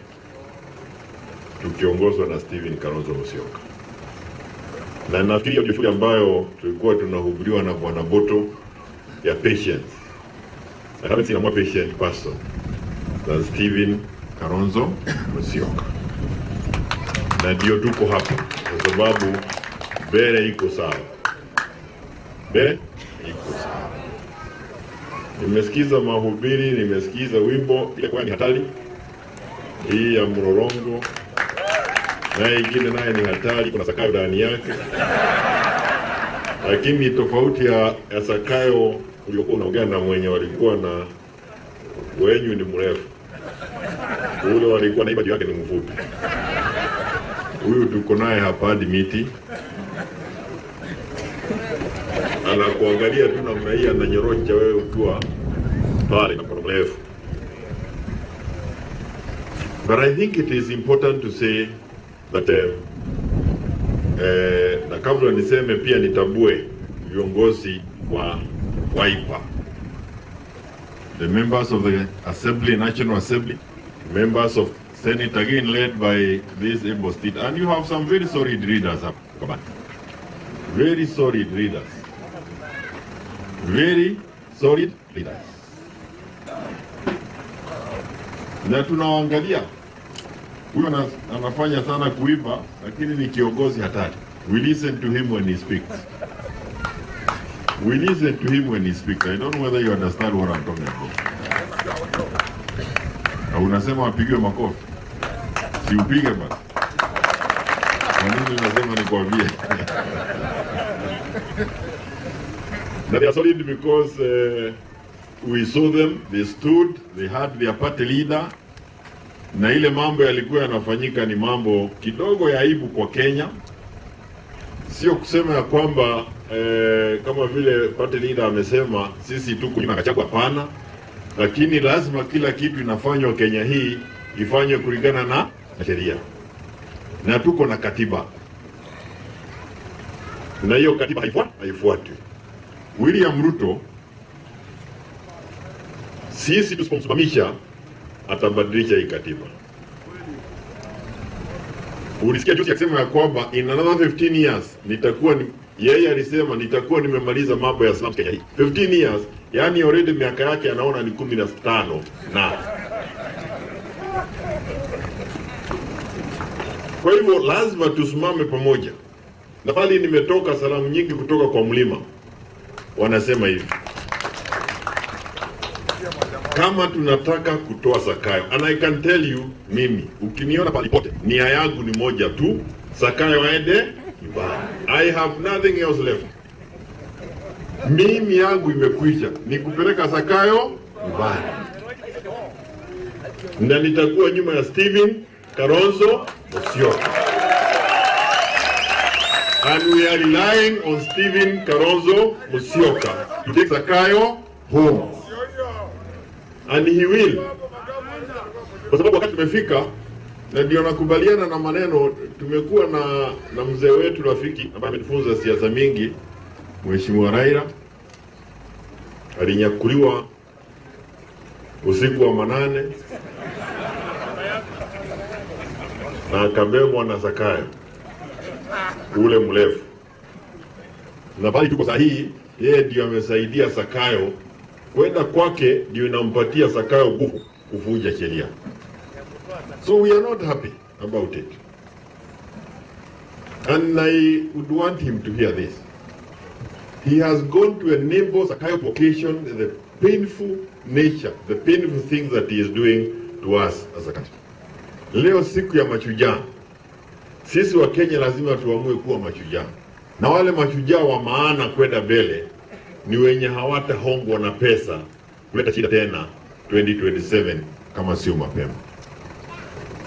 tukiongozwa na Stephen Kalonzo Musyoka. Na nafikiri hiyo shughuli ambayo tulikuwa tunahubiriwa na Bwana Boto ya patience. I haven't seen a more patient person than Stephen Kalonzo Musyoka. Na ndio tuko hapa kwa sababu mbele iko sawa. Mbele iko sawa. Nimesikiza mahubiri, nimesikiza wimbo ilikuwa ni hatari. Hii ya mlolongo. Na ingine naye ni hatari, kuna Sakayo ndani yake. Lakini tofauti ya Sakayo uliokuwa unaongea na mwenye walikuwa na wenyu ni mrefu. Ule walikuwa na ibadi yake ni mfupi. Huyu tuko naye hapa hadi miti. Anakuangalia tu namna hii, ananyorocha wewe ukiwa pale na kwa mrefu. But I think it is important to say that na kabla niseme pia nitabue viongozi wa Wiper, the members of the Assembly, National Assembly, members of Senate, again led by this able state, and you have some very solid leaders up, come on. Very solid leaders. Very solid leaders. Na tunaangalia huyo anafanya sana kuiba, lakini ni kiongozi hatari. We listen to him when he speaks. We listen to him when he speaks. I don't know whether you understand what I'm talking about. Na unasema apigwe makofi. Si upige basi. Mimi nasema nikwambie. That they are solid because we saw them, they stood, they had their party leader. Na ile mambo yalikuwa yanafanyika ni mambo kidogo ya aibu kwa Kenya. Sio kusema ya kwamba kama vile party leader amesema sisi tu kunyima Gachagua, hapana. Lakini lazima kila kitu inafanywa Kenya hii ifanywe kulingana na sheria. Na tuko na katiba. Na hiyo katiba haifuatwi. William Ruto sisi tusipomsimamisha atabadilisha hii katiba. Ulisikia juzi akisema ya kwamba in another 15 years nitakuwa yeye alisema nitakuwa nimemaliza mambo ya slum Kenya hii. 15 years, yani already miaka yake anaona ni 15 na. Kwa hivyo lazima tusimame pamoja. Na pale nimetoka salamu nyingi kutoka kwa mlima. Wanasema hivi. Kama tunataka kutoa Zakayo, and I can tell you, mimi ukiniona palipote nia yangu ni moja tu, Zakayo aende nyumbani. I have nothing else left. Mimi yangu imekwisha, ni kupeleka Zakayo nyumbani. Na nitakuwa nyuma ya Stephen Kalonzo Musyoka. And we are relying on Stephen Kalonzo Musyoka to take Zakayo home. And he will. Kwa sababu wakati tumefika, na ndio nakubaliana na maneno, tumekuwa na mzee wetu rafiki ambaye ametufunza siasa mingi, Mheshimiwa Raila. Alinyakuliwa usiku wa manane na akabebwa na Zakayo ule mrefu. Na bali tuko sahihi, yeye ndio amesaidia Zakayo kwenda kwake, ndio inampatia Zakayo nguvu kuvunja sheria. So we are not happy about it. And I would want him to hear this. He has gone to enable Zakayo to occasion the painful nature, the painful things that he is doing to us as a country. Leo siku ya mashujaa. Sisi wa Kenya lazima tuamue kuwa mashujaa. Na wale mashujaa wa maana kwenda mbele ni wenye hawatahongwa na pesa kuleta shida tena 2027 kama sio mapema.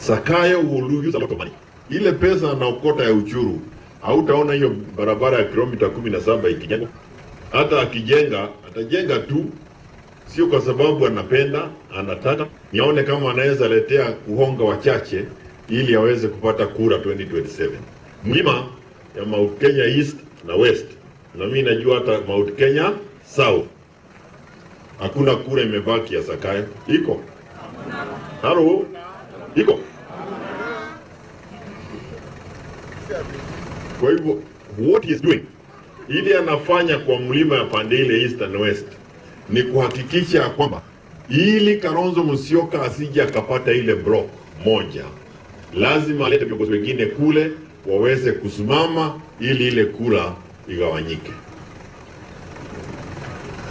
Zakayo will use a lot of money. Ile pesa anaokota ya uchuru, hautaona hiyo barabara ya kilomita 17 ikijengwa. Hata akijenga, atajenga tu sio kwa sababu anapenda, anataka nione kama anaweza letea kuhonga wachache ili aweze kupata kura 2027. Mlima ya Mount Kenya East na West, na mimi najua hata Mount Kenya South, hakuna kura imebaki ya Zakayo. Iko? Halo? Iko? Kwa hivyo, what he is doing, ili anafanya kwa mlima ya pande ile East and West, ni kuhakikisha kwamba ili Kalonzo Musyoka asije akapata ile block moja, lazima alete viongozi wengine kule waweze kusimama ili ile kura igawanyike.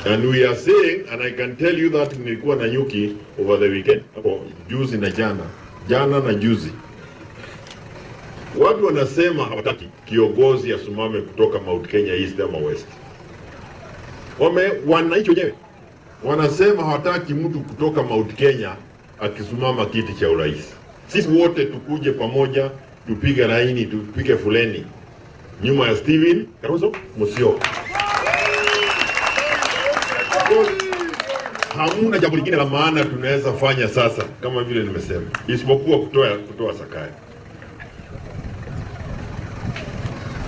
And we are saying, and I can tell you that nilikuwa na nyuki over the weekend, hapo juzi na jana na juzi. Watu wanasema hawataki kiongozi asimame kutoka Mount Kenya East ama West. Wananchi wenyewe wanasema hawataki mtu kutoka Mount Kenya akisimama kiti cha urais. Sisi wote tukuje pamoja, tupige laini, tupige fuleni nyuma ya Stephen Kalonzo Musyoka. Hamuna jambo lingine la maana tunaweza fanya sasa kama vile nimesema, isipokuwa kutoa Zakayo.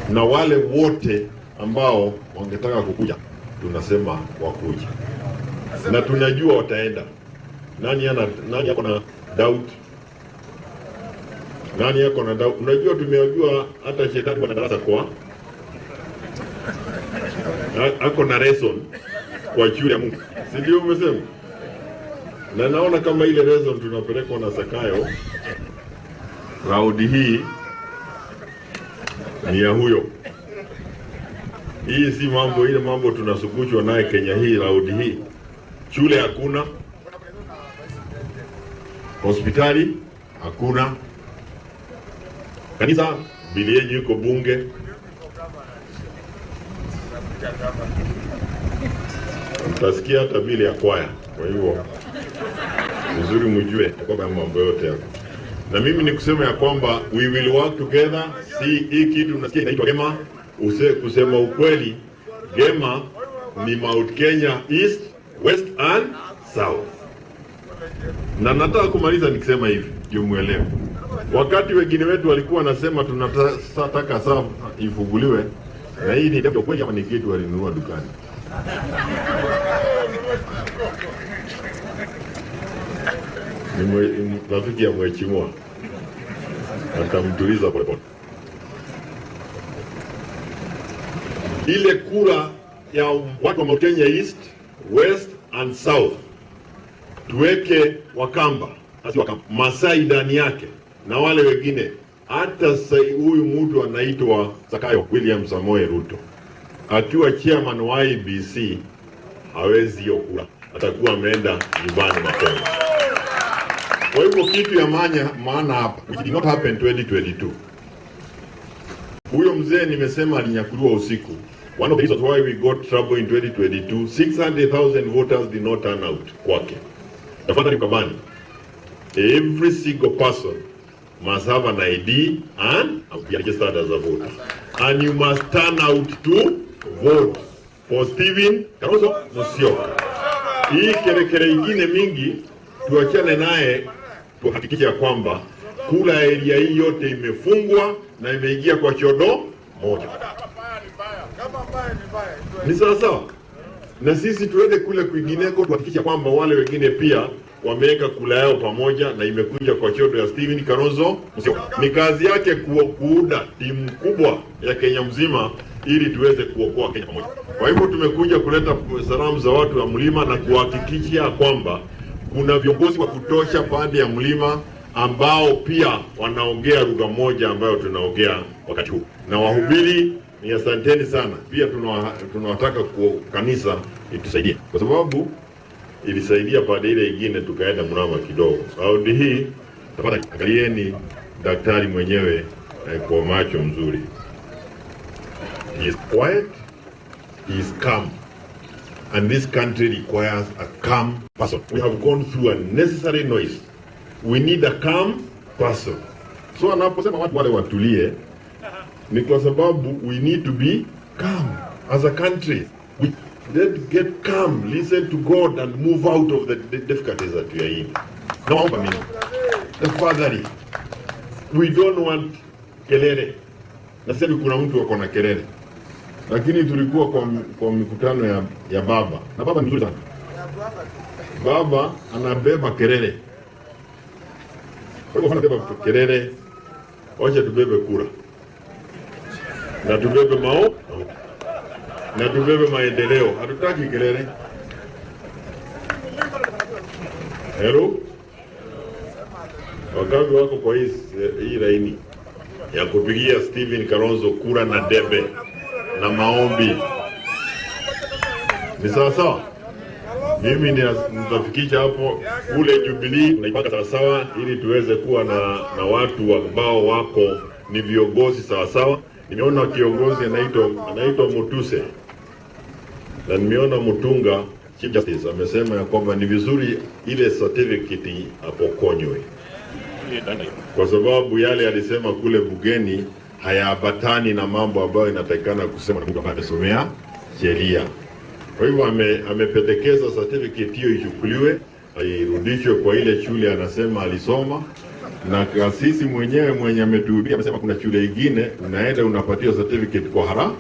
Na wale wote ambao wangetaka kukuja, tunasema wakuja. Na tunajua wataenda. Nani yako na doubt? Nani yako na doubt? Unajua tumejua hata shetani wana darasa kwa ako na reason kwa shule ya Mungu. Si ndio umesema? Na naona kama ile reason tunapelekwa na Zakayo raundi hii ni ya huyo. Hii si mambo ile mambo tunasukuchwa naye Kenya hii raundi hii. Shule hakuna. Hospitali hakuna. Kanisa bili yenu iko bunge. Utasikia hata bili ya kwaya. Kwa hivyo vizuri mjue kwamba mambo yote yako. Na mimi ni kusema ya kwamba we will work together. Si hii kitu tunasikia inaitwa Gema. Kusema ukweli, Gema ni Mount Kenya East, West and South. Na nataka kumaliza nikisema hivi, ndio muelewe. Wakati wengine wetu walikuwa nasema tunataka saa ifunguliwe, na hii ni ndio kweli ama ni kitu walinunua dukani. Ni rafiki ya mheshimiwa. Atamtuliza polepole. Ile kura ya watu wa Mount Kenya East, West and South tuweke Wakamba, Masai ndani yake na wale wengine. Hata huyu mtu anaitwa Zakayo William Samoei Ruto akiwa chairman wa IEBC hawezi hiyo kura, atakuwa ameenda nyumbani mapema. Kwa hivyo kitu ya maana hapa, which did not happen 2022. Huyo mzee nimesema alinyakuliwa usiku. One of the reasons why we got trouble in 2022, 600,000 voters did not turn out kwake. Tafadhali mkabani, every single person must have an ID and be registered as a voter. And you must turn out to vote for Stephen Kalonzo Musyoka. Hii kerekere ingine mingi tuachane naye, tuhakikishe ya kwamba kula area hii yote imefungwa na imeingia kwa chodo moja. Ni sawa. Na sisi tuende kule kwingineko tuhakikishe kwamba wale wengine pia wameweka kula yao pamoja na imekuja kwa chodo ya Stephen Kalonzo Musyoka. Ni kazi yake kuuda timu kubwa ya Kenya mzima ili tuweze kuokoa Kenya pamoja. Kwa hivyo tumekuja kuleta salamu za watu wa mlima na kuhakikisha kwamba kuna viongozi wa kutosha pande ya mlima ambao pia wanaongea lugha moja ambayo tunaongea wakati huu. Na wahubiri ni asanteni sana. Pia tunawataka kwa kanisa itusaidie. Kwa sababu ilisaidia pande ile nyingine tukaenda mrama kidogo. Saudi hii tafadhali angalieni daktari mwenyewe kwa macho mzuri. He is quiet, he is calm. And this country requires a calm person. We have gone through a necessary noise. We need a calm person. So anaposema watu wale watulie, ni kwa sababu we need to be calm as a country. We let's get calm, listen to God and move out of the difficulties that we are in. Naomba mimi, tafadhali, we don't want kelele. Nasema kuna mtu wako na kelele. Lakini tulikuwa kwa mikutano ya baba. Na baba ni mzuri sana. Baba anabeba kelele. Kwa hivyo anabeba kelele, wacha tubebe kura. Na tubebe na tubebe maendeleo. Hatutaki kelele. Hello? Wakati wako kwa hii laini ya kupigia Stephen Kalonzo kura na debe na maombi. Ni sawa? Mimi nitafikisha hapo kule Jubilee tunaipaka sawa ili tuweze kuwa na watu ambao wako ni viongozi sawa. Nimeona kiongozi anaitwa Mutuse. Na nimeona Mutunga Chief Justice amesema ya kwamba ni vizuri ile certificate apokonywe. Kwa sababu yale alisema kule bugeni hayaambatani na mambo ambayo inatakikana kusema na mtu ambaye amesomea sheria. Kwa hivyo amependekeza certificate hiyo ichukuliwe, irudishwe kwa ile shule anasema alisoma, na kasisi mwenyewe mwenye ametuhubia amesema kuna shule nyingine unaenda unapatia certificate kwa haraka.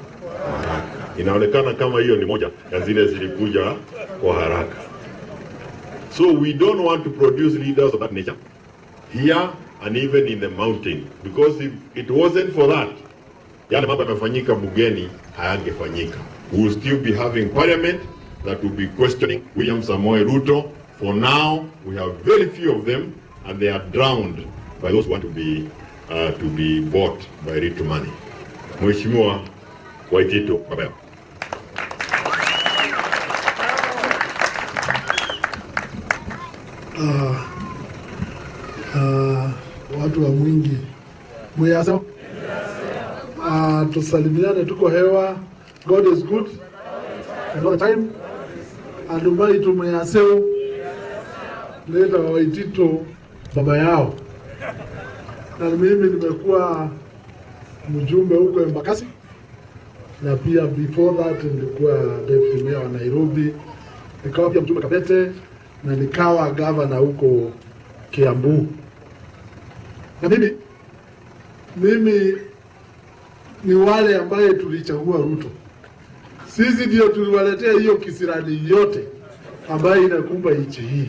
Inaonekana kama hiyo ni moja ya zile zilikuja kwa haraka. So we don't want to produce leaders of that nature here and even in the mountain, because if it wasn't for that, yale mambo yamefanyika bugeni hayangefanyika. We will still be having parliament that will be questioning William Samoei Ruto. For now, we have very few of them, and they are drowned by those who want to be bought by rich money. Mheshimiwa Waitito, baba.
Watu wa mwingi. Muyaso? tusalimiane, tuko hewa. God is good all the time. Andumai tumeyaseo leta Waitito baba yao, na mimi nimekuwa mjumbe huko Embakasi, na pia before that nilikuwa deputy mayor wa Nairobi, nikawa pia mjumbe Kabete, na nikawa governor huko Kiambu. Na mimi ni wale ambaye tulichagua Ruto. Sisi ndio tuliwaletea hiyo kisirani yote ambayo inakumba nchi hii.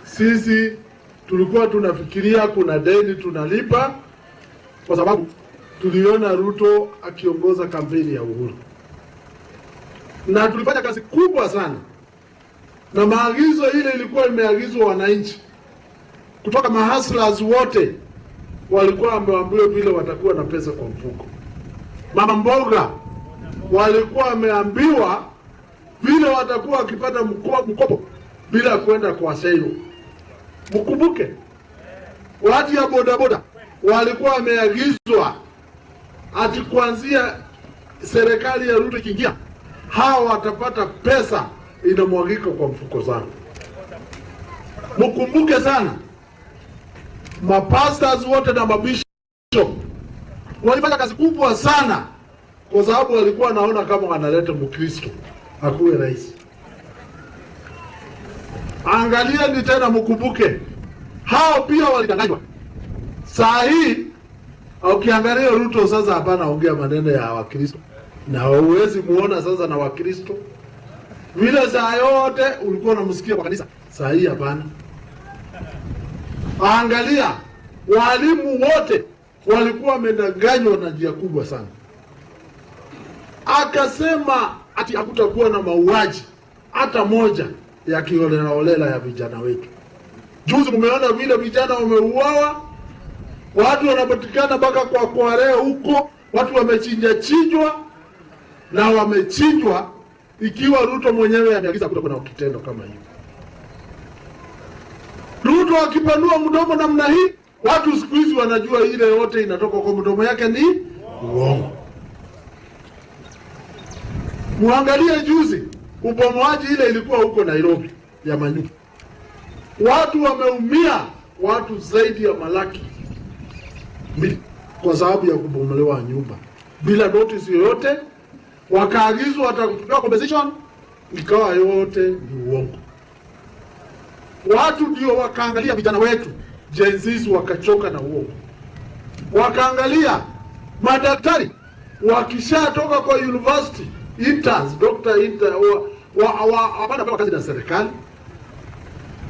Sisi tulikuwa tunafikiria kuna deni tunalipa, kwa sababu tuliona Ruto akiongoza kampeni ya uhuru. Na tulifanya kazi kubwa sana. Na maagizo ile ilikuwa imeagizwa wananchi. Kutoka mahustlers wote walikuwa wameambiwa vile watakuwa na pesa kwa mfuko. Mama mboga walikuwa wameambiwa vile watakuwa wakipata mkopo bila kwenda kwa sale. Mkumbuke, watu ya bodaboda walikuwa wameagizwa ati kuanzia serikali ya Ruto ikiingia, hawa watapata pesa inamwagika kwa mfuko zao. Mkumbuke sana, mapastors wote na mabishop walifanya kazi kubwa sana, kwa sababu walikuwa wanaona kama wanaleta Mkristo akuwe rais. Angalia ni tena, mkumbuke hao pia walidanganywa. Saa hii ukiangalia Ruto sasa hapana ongea maneno ya Wakristo, na huwezi muona sasa na Wakristo vile saa yote ulikuwa unamsikia kwa kanisa. Saa hii hapana. Angalia walimu wote walikuwa wamedanganywa na njia kubwa sana. Akasema ati hakutakuwa na mauaji hata moja ya kiholela ya vijana wetu. Juzi mumeona vile vijana wameuawa, watu wanapatikana mpaka kwa Kware huko, watu wamechinjwa na wamechinjwa ikiwa Ruto mwenyewe ameagiza kutakuwa na kitendo kama hiyo. Ruto akipanua mdomo namna hii, watu siku hizi wanajua ile yote inatoka kwa mdomo yake ni uongo. Muangalie juzi ubomoaji ile ilikuwa huko Nairobi ya manyumba. Watu wameumia, watu zaidi ya malaki kwa sababu ya kubomolewa nyumba bila notice yoyote. Wakaagizwa watakutoa compensation, ikawa yote ni uongo. Watu ndio wakaangalia vijana wetu Gen Z wakachoka na uongo. Wakaangalia madaktari wakishatoka kwa university, interns, hapana kazi na serikali.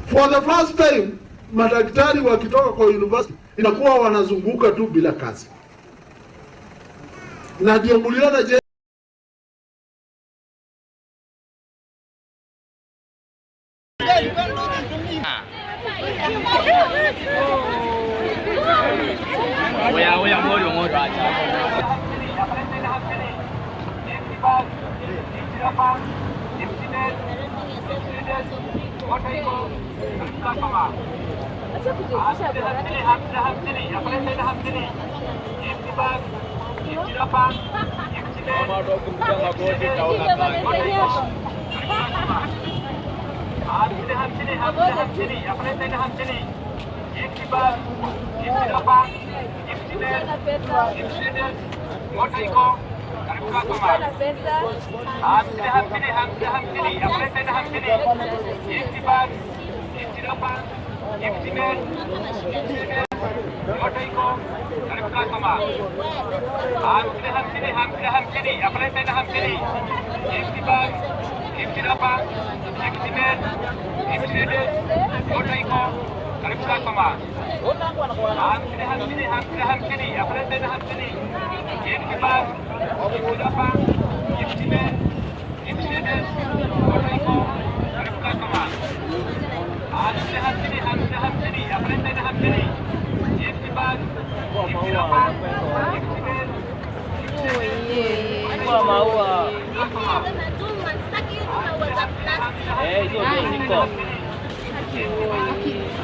For the first time madaktari wakitoka kwa university inakuwa wanazunguka tu bila kazi. Na ndio muliona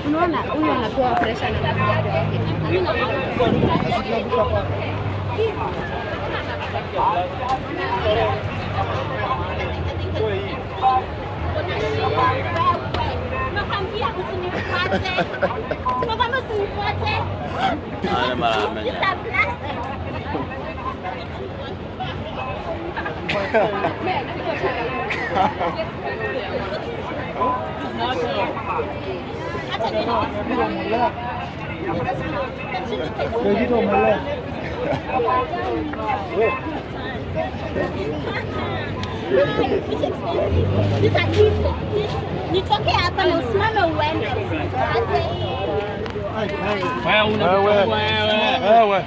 unaona huyu anapewa pressure na daktari wake. Nitoke hapa na usimame uende.
Wewe.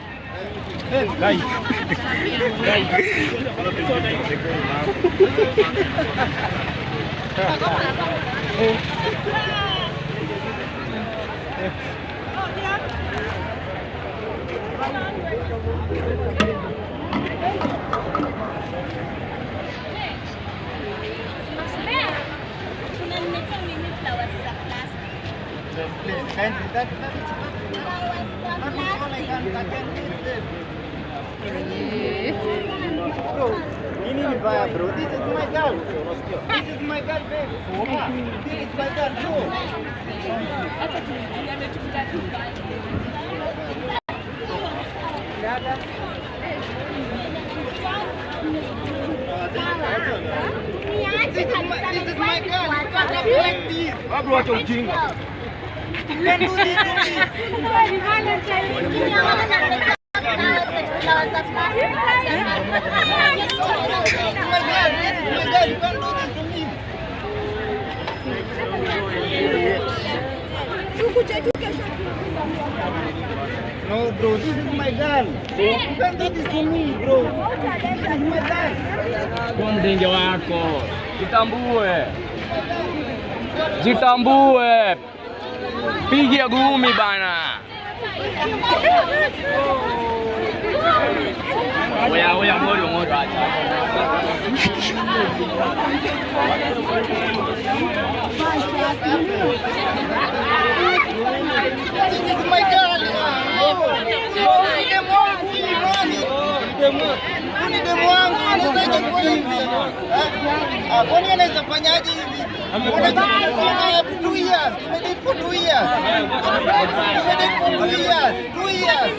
Bro, this is my girl. This is my girl, baby. This is my girl, bro. This is my girl. You can't have like this. I'm not joking. You can't do this to me. No, bro, this is my girl. You can't do this to me, bro. This is my girl.
Kondenge wako. Jitambue. Jitambue. Pigia gumi bana. Oya mori acha.
This is my girl. Kwani anaweza fanyaje hivi? 2 years. Tumedate for 2 years. 2 years. 2 years.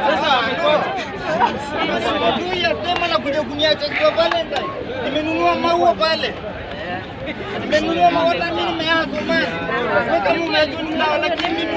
Sasa 2 years tena nakuja kuniacha kwa Valentine. Nimenunua maua pale. Nimenunua maua hata mimi nimeanza mali. Sasa kama unajua nao lakini mimi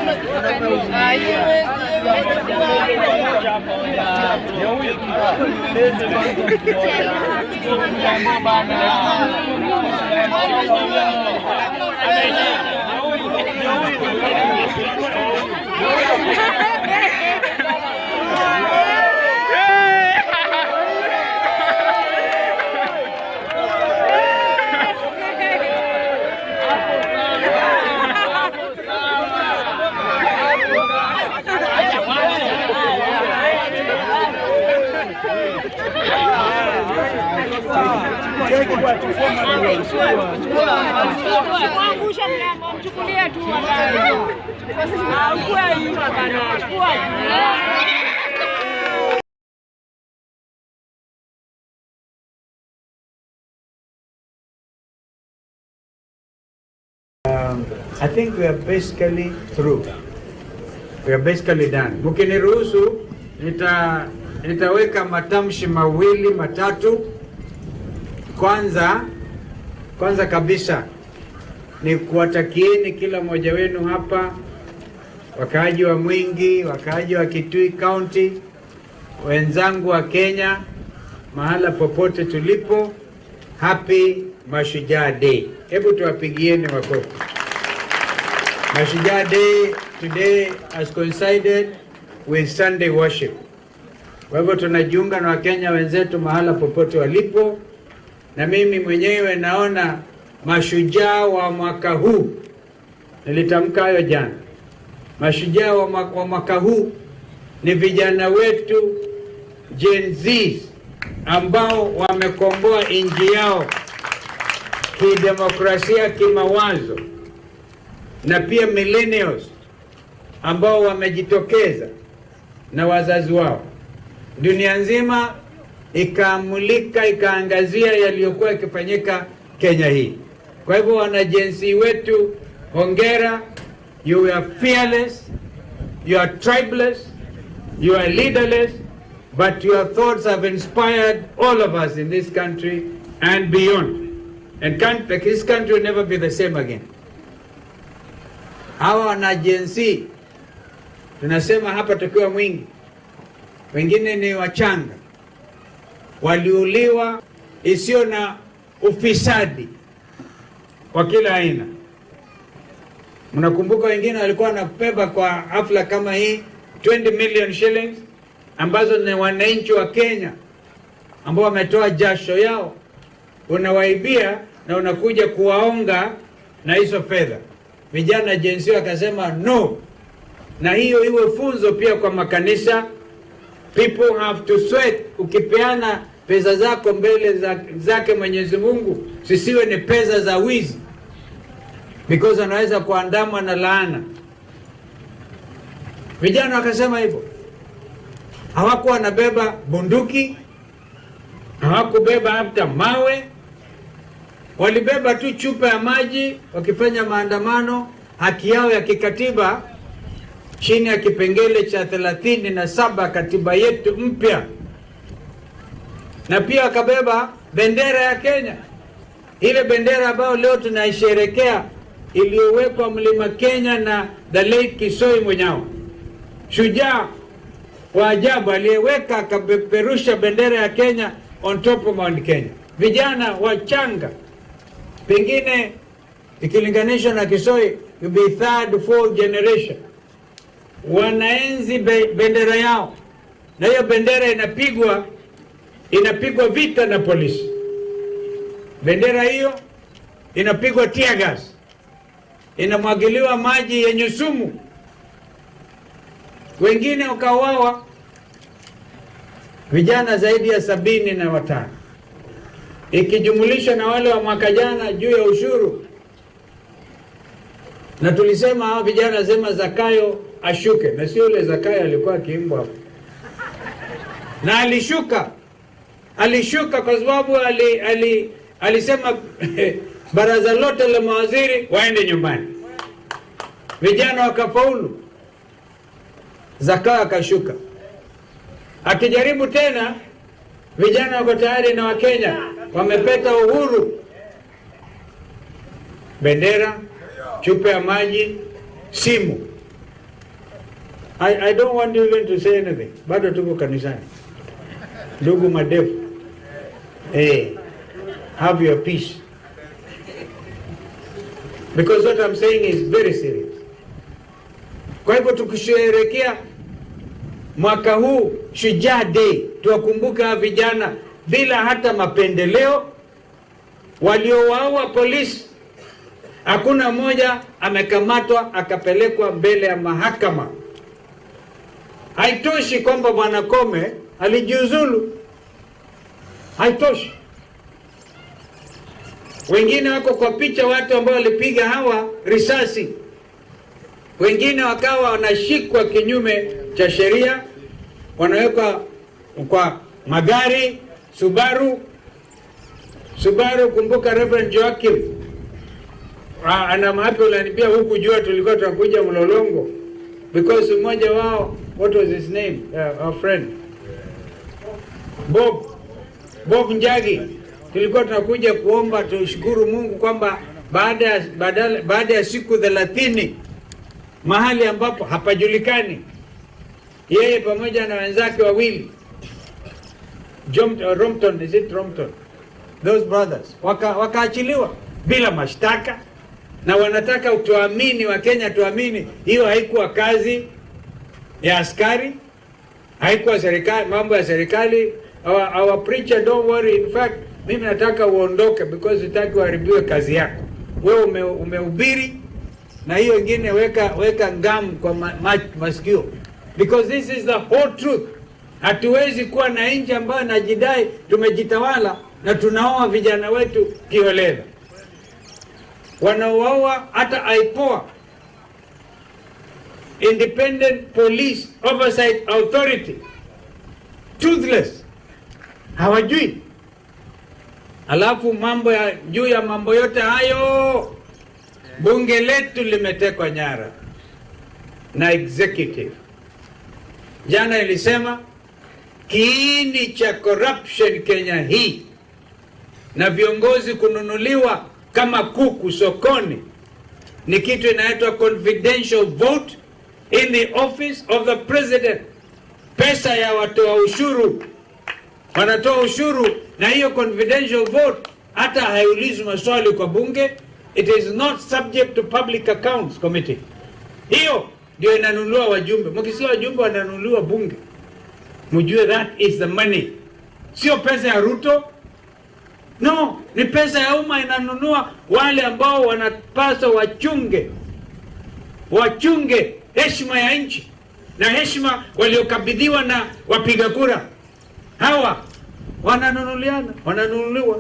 I think we are basically through. We are basically done. Mkiniruhusu nitaweka matamshi mawili matatu. Kwanza kabisa ni kuwatakieni kila mmoja wenu hapa, wakaaji wa Mwingi, wakaaji wa Kitui County, wenzangu wa Kenya, mahala popote tulipo, happy Mashujaa Day. Hebu tuwapigieni makofi. Mashujaa Day today has coincided with Sunday worship. Kwa hivyo tunajiunga na Wakenya wenzetu mahala popote walipo, na mimi mwenyewe naona mashujaa wa mwaka huu, nilitamka hayo jana, mashujaa wa mwaka huu ni vijana wetu Gen Z ambao wamekomboa nchi yao kidemokrasia, kimawazo. na pia millennials ambao wamejitokeza na wazazi wao. Dunia nzima ikaamulika, ikaangazia yaliyokuwa yakifanyika Kenya hii. Kwa hivyo wanajensi wetu, hongera, you are fearless, you are tribeless, you are leaderless, but your thoughts have inspired all of us in this country and beyond. And this country will never be the same again. Hawa wanajensi, tunasema hapa tukiwa mwingi, wengine ni wachanga, waliuliwa isiyo na ufisadi kwa kila aina. Mnakumbuka wengine walikuwa wanabeba kwa hafla kama hii 20 million shillings ambazo ni wananchi wa Kenya ambao wametoa jasho yao, unawaibia na unakuja kuwaonga na hizo fedha. Vijana jensi wakasema no, na hiyo iwe funzo pia kwa makanisa. People have to sweat. Ukipeana pesa zako mbele zake Mwenyezi Mungu, sisiwe ni pesa za wizi, because anaweza kuandamwa na laana. Vijana wakasema hivyo. Hawakuwa wanabeba bunduki, hawakubeba hata mawe, walibeba tu chupa ya maji wakifanya maandamano, haki yao ya kikatiba chini ya kipengele cha 37 katiba yetu mpya. Na pia wakabeba bendera ya Kenya, ile bendera ambayo leo tunaisherekea, iliyowekwa Mlima Kenya na the late Kisoi Munyao, shujaa wa ajabu aliyeweka akapeperusha bendera ya Kenya on top of Mount Kenya. Vijana wachanga, pengine ikilinganishwa na Kisoi, will be third, fourth generation, wanaenzi bendera yao, na hiyo bendera inapigwa vita na polisi. Bendera hiyo inapigwa tear gas, inamwagiliwa maji yenye sumu, wengine wakauawa, vijana zaidi ya 75, ikijumulisha na wale wa mwaka jana juu ya ushuru. Na tulisema hao vijana sema Zakayo ashuke, na sio yule Zakayo alikuwa akiimbwa hapo. Na alishuka kwa sababu alisema baraza lote la mawaziri waende nyumbani. Vijana wakafaulu, Zakayo akashuka. Akijaribu tena, vijana wako tayari na Wakenya wamepeta uhuru, bendera, chupa ya maji, simu. I don't want you even to say anything. Bado tuko kanisani. Ndugu madefu, have your peace. Because what I'm saying is very serious. Kwa hivyo tukisherehekea mwaka huu Shujaa Day, tuwakumbuka vijana bila hata mapendeleo, waliowaua polisi. Hakuna mmoja amekamatwa akapelekwa mbele ya mahakama. Haitoshi kwamba Bwana Kome alijiuzulu, haitoshi. Wengine wako kwa picha, watu ambao walipiga hawa risasi, wengine wakawa wanashikwa kinyume cha sheria, wanawekwa kwa magari Subaru. Kumbuka Reverend Joachim ana mapi ulanipia huku jua tulikuwa tunakuja Mlolongo, because mmoja wao, what was his name, our friend Bob Njagi, tulikuwa tunakuja kuomba tushukuru Mungu kwamba baada ya siku 30 mahali ambapo hapajulikani, yeye pamoja na wenzake wawili Rompton, is it Rompton, those brothers wakaachiliwa bila mashtaka, na wanataka utuamini, wa Kenya tuamini hiyo haikuwa kazi ya askari, haikuwa serikali, mambo ya serikali. Our preacher, don't worry, in fact mimi nataka uondoke because sitaki uharibiwe kazi yako. Wewe umehubiri, na hiyo ingine weka ngamu kwa masikio, because this is the whole truth. Hatuwezi kuwa na nchi ambayo najidai tumejitawala na tunaoa vijana wetu kiolela. Wanaoa hata aipoa Independent Police Oversight Authority. Toothless. Hawajui. Alafu mambo ya juu ya mambo yote hayo, bunge letu limetekwa nyara na executive. Jana ilisema kiini cha corruption Kenya hii na viongozi kununuliwa kama kuku sokoni ni kitu inaitwa confidential vote in the office of the president. Pesa ya watoa ushuru, wanatoa ushuru, na hiyo confidential vote hata haiulizwi maswali kwa bunge. It is not subject to Public Accounts Committee. Hiyo ndio inanunua wajumbe. Mkisikia wajumbe wananunuliwa bunge, mjue that is the money. Sio pesa ya Ruto. No, ni pesa ya umma inanunua wale ambao wanapaswa wachunge heshima ya nchi na heshima waliokabidhiwa na wapiga kura. Hawa wananunuliwa.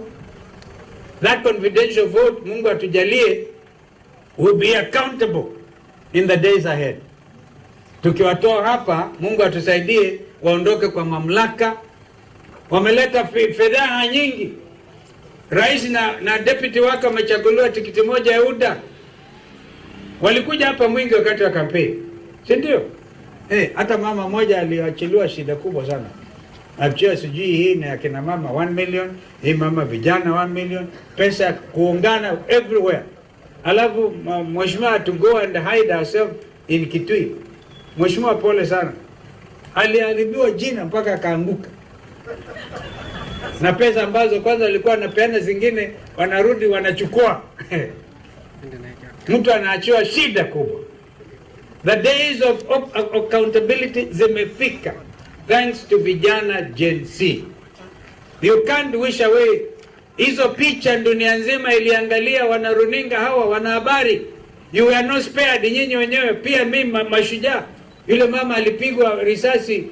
That confidential vote, Mungu atujalie, will be accountable in the days ahead. Tukiwatoa hapa, Mungu atusaidie waondoke kwa mamlaka. Wameleta fedha nyingi. Rais na deputy wake wamechaguliwa tikiti moja ya UDA. Walikuja hapa mwingi wakati wa kampeni, si ndio? Hata mama moja aliachiliwa shida kubwa sana. Achia sijui hii na akina mama 1 million, hii mama vijana 1 million, pesa kuungana everywhere. Alafu mheshimiwa to go and hide herself in Kitui. Mheshimiwa pole sana. Aliharibiwa jina mpaka akaanguka. Na pesa ambazo kwanza walikuwa wanapeana zingine wanarudi wanachukua. Mtu anaachiwa shida kubwa. The days of accountability zimefika, thanks to vijana Gen Z. You can't wish away. Hizo picha dunia nzima iliangalia, wanaruninga hawa, wanahabari. You are not spared, nyinyi wenyewe. Pia mimi mashujaa. Yule mama alipigwa risasi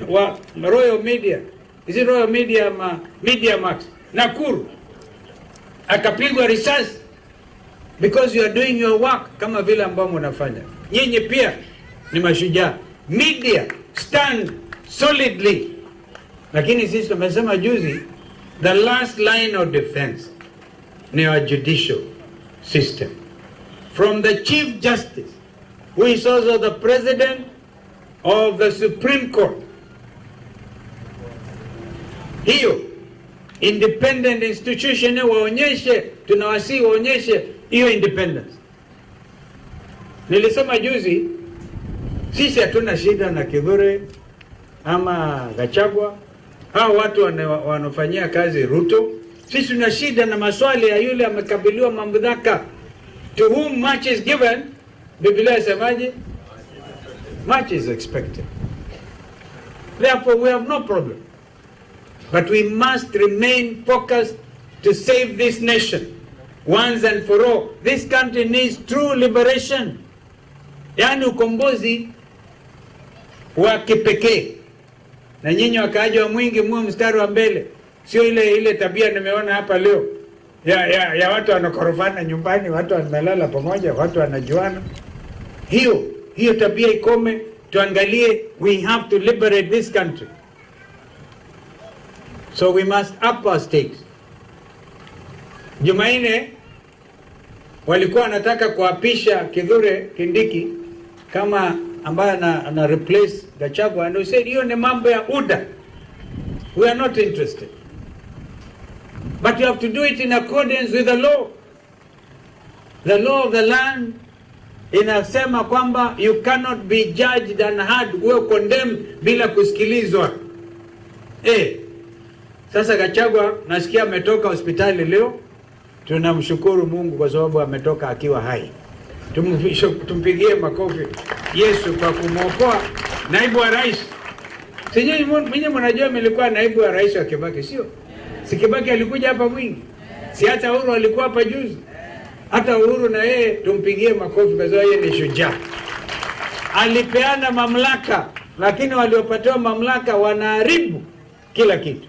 wa Royal Media. Is it Royal Media Media Max? Nakuru. Akapigwa risasi. Because you are doing your work kama vile ambao mnafanya. Nyinyi pia ni mashujaa. Media stand solidly. Lakini sisi tumesema juzi, the last line of defense ni our judicial system. From the Chief Justice, who is also the President of the Supreme Court. Hiyo independent institution waonyeshe, tunawasihi waonyeshe hiyo independence. Nilisema juzi, sisi hatuna shida na Kithure ama Gachagua. Hao watu wanafanyia kazi Ruto. Sisi tuna shida na maswali ya yule amekabiliwa mamlaka. To whom much is given, Biblia inasemaje? Much is expected. Therefore we have no problem. But we must remain focused to save this nation once and for all. This country needs true liberation. Yani ukombozi wa kipekee. Na nyinyi wakaaji wa Mwingi muwe mstari wa mbele. Sio ile tabia nimeona hapa leo ya watu wanakorofana nyumbani, watu wanalala pamoja, watu wanajuana. Hiyo tabia ikome. Tuangalie, we have to liberate this country. So we must up our stakes. Jumaine walikuwa wanataka kuapisha Kithure Kindiki kama ambaye ana replace Gachagua, and we said hiyo ni mambo ya UDA. We are not interested. But you have to do it in accordance with the law. The law of the land inasema kwamba you cannot be judged and heard, wewe condemned bila kusikilizwa. Sasa Gachagua nasikia ametoka hospitali leo. Tunamshukuru Mungu kwa sababu ametoka akiwa hai. Tumpigie makofi Yesu kwa kumwokoa naibu wa rais. Sijui mwenye mnajua nilikuwa naibu wa rais wa Kibaki, sio? Si Kibaki alikuja hapa Mwingi. Si hata Uhuru alikuwa hapa juzi. Hata Uhuru na yeye tumpigie makofi kwa sababu yeye ni shujaa. Alipeana mamlaka, lakini waliopatiwa mamlaka wanaharibu kila kitu.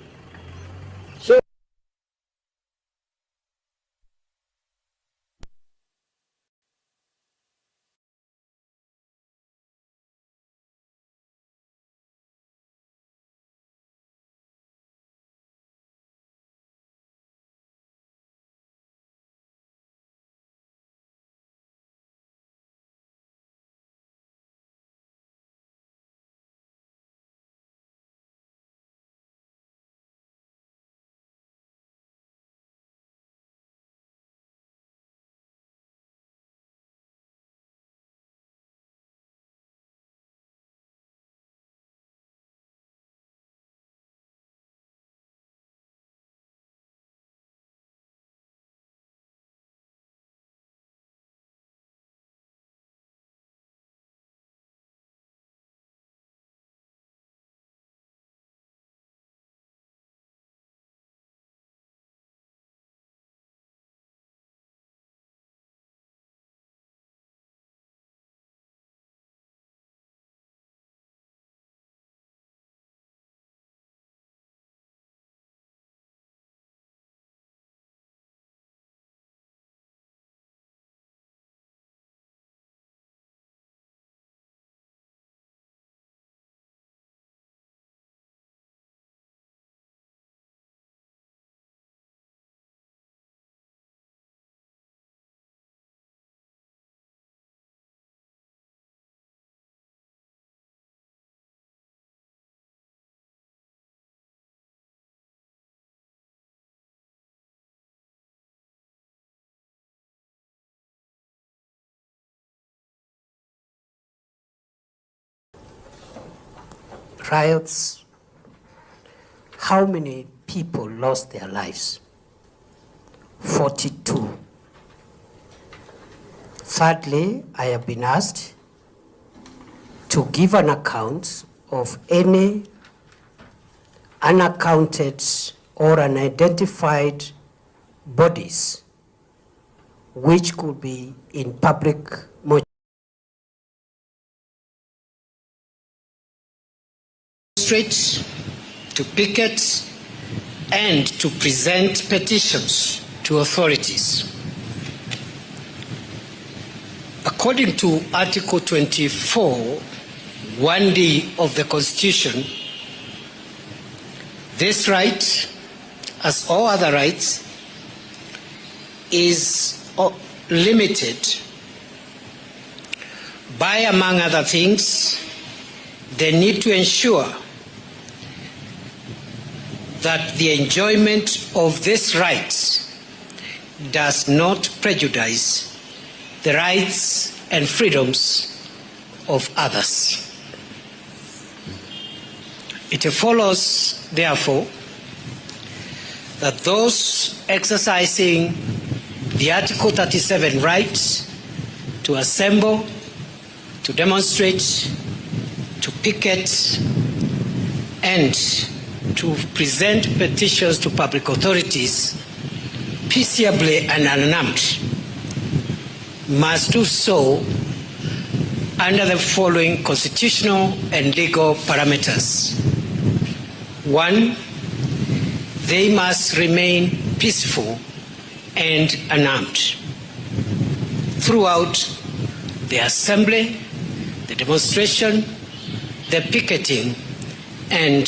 riots, how many people lost their lives? 42. Thirdly, I have been asked to give an account of any unaccounted or unidentified bodies which could be in public streets, to picket, and to present petitions to authorities. According to Article 24, 1D of the Constitution, this right, as all other rights, is limited by, among other things, the need to ensure that the enjoyment of this right does not prejudice the rights and freedoms of others. It follows, therefore, that those exercising the Article 37 right to assemble, to demonstrate, to picket, and to present petitions to public authorities peaceably and unarmed must do so under the following constitutional and legal parameters. 1, they must remain peaceful and unarmed throughout the assembly, the demonstration, the picketing, and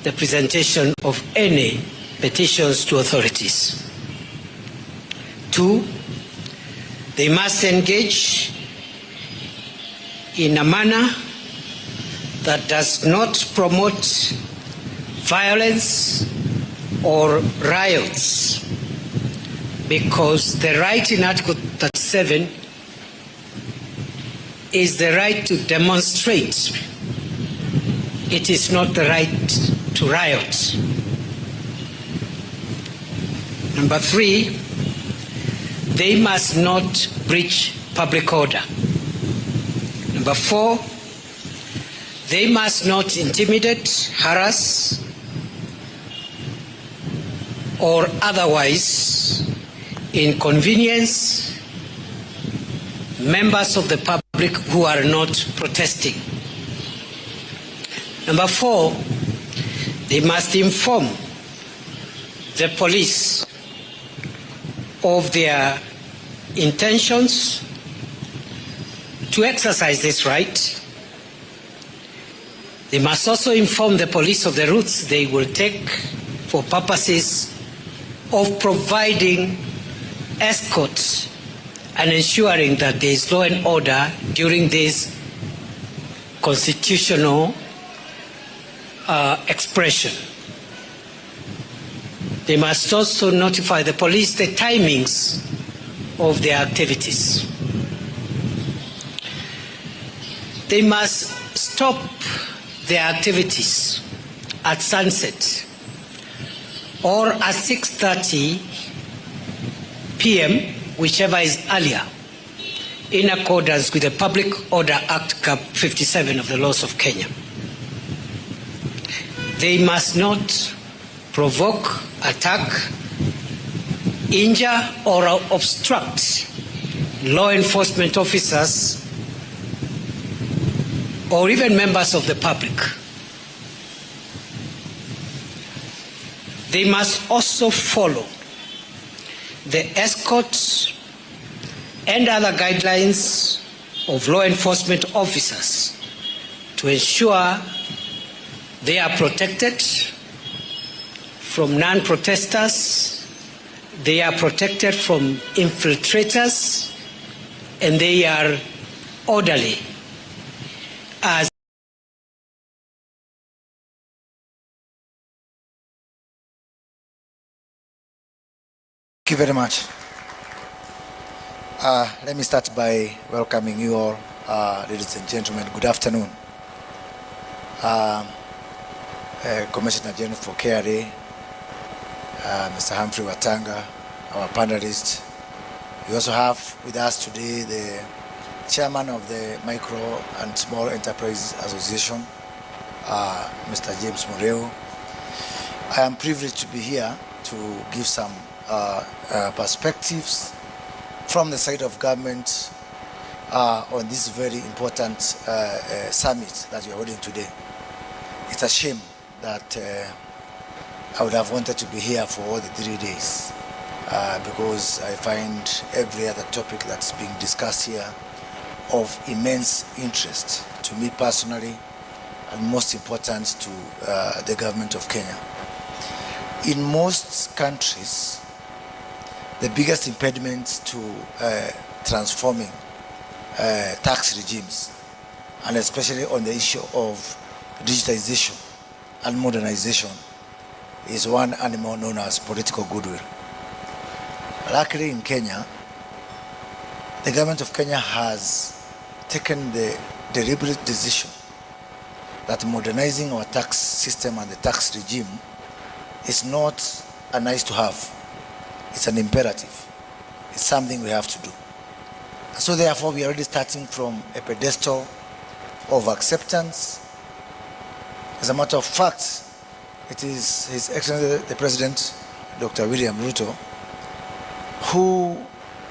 the presentation of any petitions to authorities. 2, they must engage in a manner that does not promote violence or riots, because the right in Article 37 is the right to demonstrate. It is not the right to riot. Number 3, they must not breach public order. Number 4, they must not intimidate, harass, or otherwise inconvenience members of the public who are not protesting. Number 4, they must inform the police of their intentions to exercise this right. They must also inform the police of the routes they will take for purposes of providing escorts and ensuring that there is law and order during this constitutional expression. They must also notify the police the timings of their activities. They must stop their activities at sunset or at 6:30 p.m., whichever is earlier, in accordance with the Public Order Act Cap 57 of the laws of Kenya. They must not provoke, attack, injure, or obstruct law enforcement officers or even members of the public. They must also follow the escorts and other guidelines of law enforcement officers to ensure they are protected from non-protesters, they are protected from infiltrators, and they are orderly as
Thank you very much. Let me start by welcoming you all, ladies and gentlemen. Good afternoon. Commissioner General for KRA, Mr. Humphrey Watanga, our panelist. We also have with us today the chairman of the Micro and Small Enterprises Association, Mr. James Mureo. I am privileged to be here to give some perspectives from the side of government on this very important summit that we are holding today. It's a shame that I would have wanted to be here for all the 3 days because I find every other topic that's being discussed here of immense interest to me personally and most important to the government of Kenya. In most countries, the biggest impediment to transforming tax regimes, and especially on the issue of digitization and modernization, is one animal known as political goodwill. Luckily in Kenya, the government of Kenya has taken the deliberate decision that modernizing our tax system and the tax regime is not a nice to have, it's an imperative. It's something we have to do. So therefore we are already starting from a pedestal of acceptance. As a matter of fact, it is His Excellency the President, Dr. William Ruto, who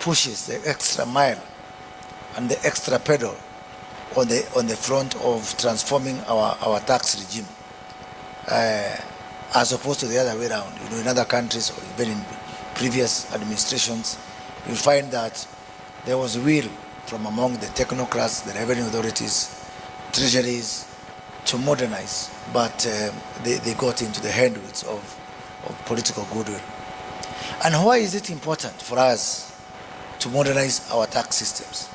pushes the extra mile and the extra pedal on the front of transforming our tax regime, as opposed to the other way around. You know, in other countries or even in previous administrations, you'll find that there was will from among the technocrats, the revenue authorities, treasuries, to modernize, but they got into the handwoods of political goodwill. And why is it important for us to modernize our tax systems?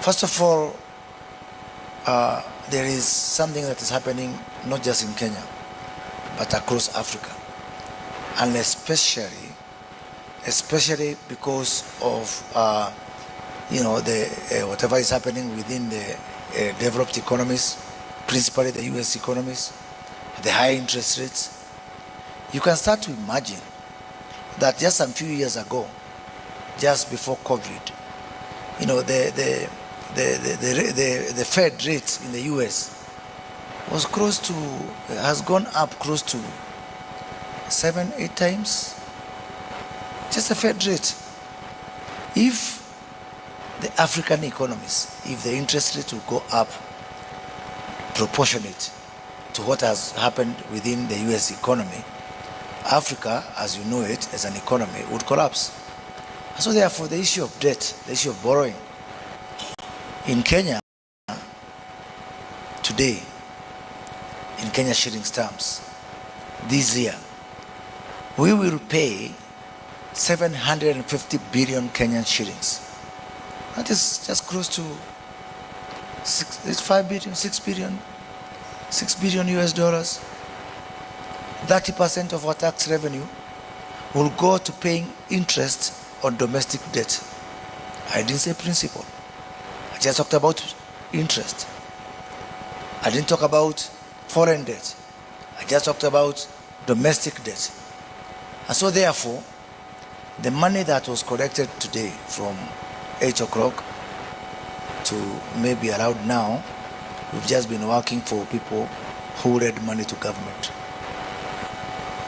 First of all, there is something that is happening not just in Kenya, but across Africa, and especially because of whatever is happening within the developed economies, principally the US economies, the high interest rates. You can start to imagine that just a few years ago, just before COVID, the Fed rate in the US has gone up close to 7-8 times. Just the Fed rate. If the African economies, if the interest rate will go up proportionate to what has happened within the US economy, Africa, as you know it, as an economy, would collapse. So therefore, the issue of debt, the issue of borrowing, in Kenya, today, in Kenya shillings terms, this year, we will pay 750 billion Kenyan shillings. That is just close to 6 billion US dollars. 30% of our tax revenue will go to paying interest on domestic debt. I didn't say principal. I just talked about interest. I didn't talk about foreign debt. I just talked about domestic debt. And so therefore, the money that was collected today from 8 o'clock to maybe around now, we've just been working for people who lend money to government.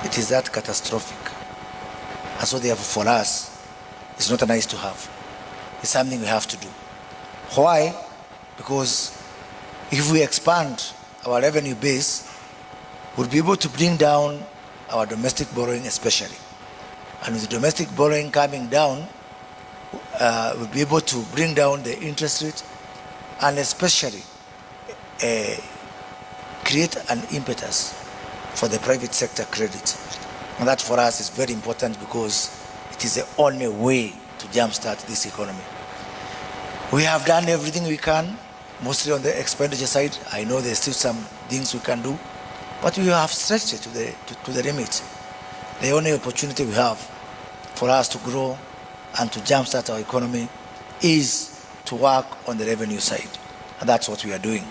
It is that catastrophic. And so therefore for us, it's not a nice to have. It's something we have to do. Why? Because if we expand our revenue base, we'll be able to bring down our domestic borrowing especially. And with the domestic borrowing coming down, we'll be able to bring down the interest rate and especially create an impetus for the private sector credit. And that for us is very important because it is the only way to jumpstart this economy. We have done everything we can, mostly on the expenditure side. I know there's still some things we can do, but we have stretched it to the limit. The only opportunity we have for us to grow and to jumpstart our economy is to work on the revenue side. And that's what we are doing.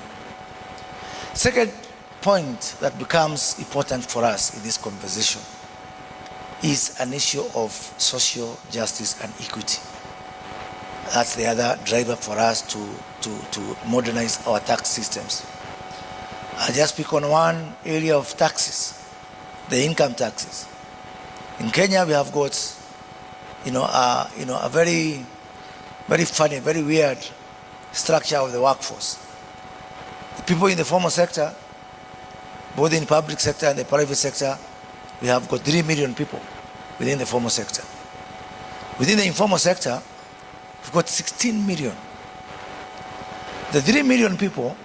Second, point that becomes important for us in this conversation is an issue of social justice and equity. That's the other driver for us to modernize our tax systems. I just pick on one area of taxes, the income taxes. In Kenya, we have got, a very, very funny, very weird structure of the workforce. The people in the formal sector, both in the public sector and the private sector, we have got 3 million people within the formal sector. Within the informal sector, we've got 16 million. The 3 million people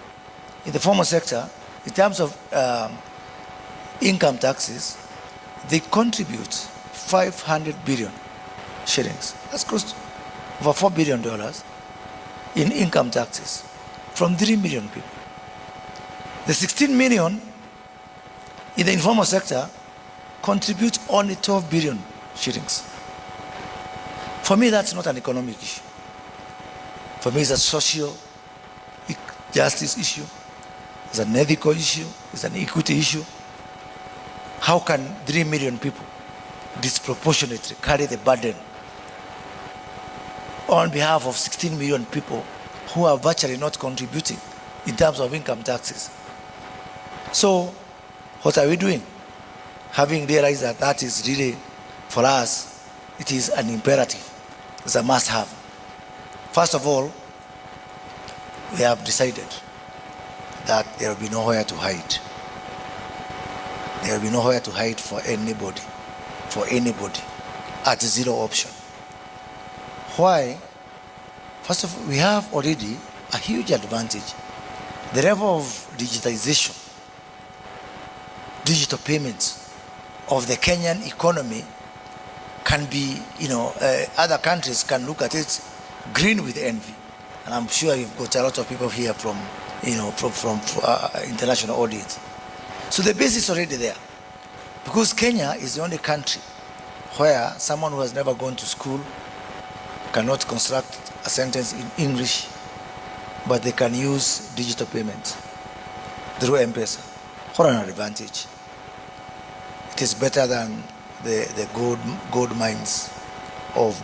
in the formal sector, in terms of income taxes, they contribute 500 billion shillings. That's close to over $4 billion in income taxes from 3 million people. The 16 million in the informal sector contribute only 12 billion shillings. For me, that's not an economic issue. For me, it's a social justice issue. It's an ethical issue. It's an equity issue. How can 3 million people disproportionately carry the burden on behalf of 16 million people who are virtually not contributing in terms of income taxes? So, what are we doing? Having realized that that is really, for us, it is an imperative. It's a must-have. First of all, we have decided that there will be nowhere to hide. There will be nowhere to hide for anybody, at zero option. Why? First of all, we have already a huge advantage. The level of digitization, digital payments of the Kenyan economy can be, other countries can look at it green with envy. And I'm sure you've got a lot of people here from international audience. So the base is already there. Because Kenya is the only country where someone who has never gone to school cannot construct a sentence in English, but they can use digital payments through M-Pesa. What an advantage. It is better than the gold mines of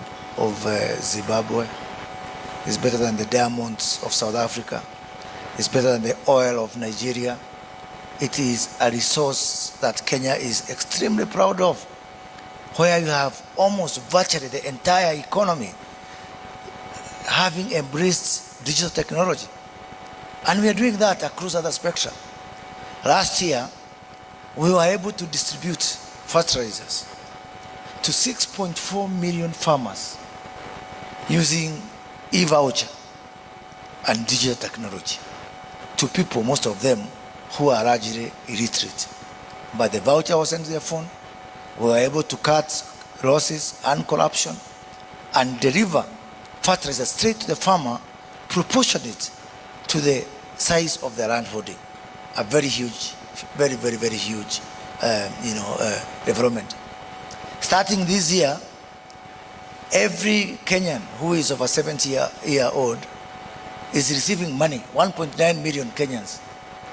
Zimbabwe. It's better than the diamonds of South Africa. It's better than the oil of Nigeria. It is a resource that Kenya is extremely proud of, where you have almost virtually the entire economy having embraced digital technology. And we are doing that across other spectrum. Last year, we were able to distribute fertilizers to 6.4 million farmers using e-voucher and digital technology, to people, most of them, who are largely illiterate. But the voucher was sent to their phone. We were able to cut losses and corruption and deliver fertilizer straight to the farmer, proportionate to the size of the land holding. A very huge, very, very, very huge, development. Starting this year, every Kenyan who is over 70-year-old is receiving money. 1.9 million Kenyans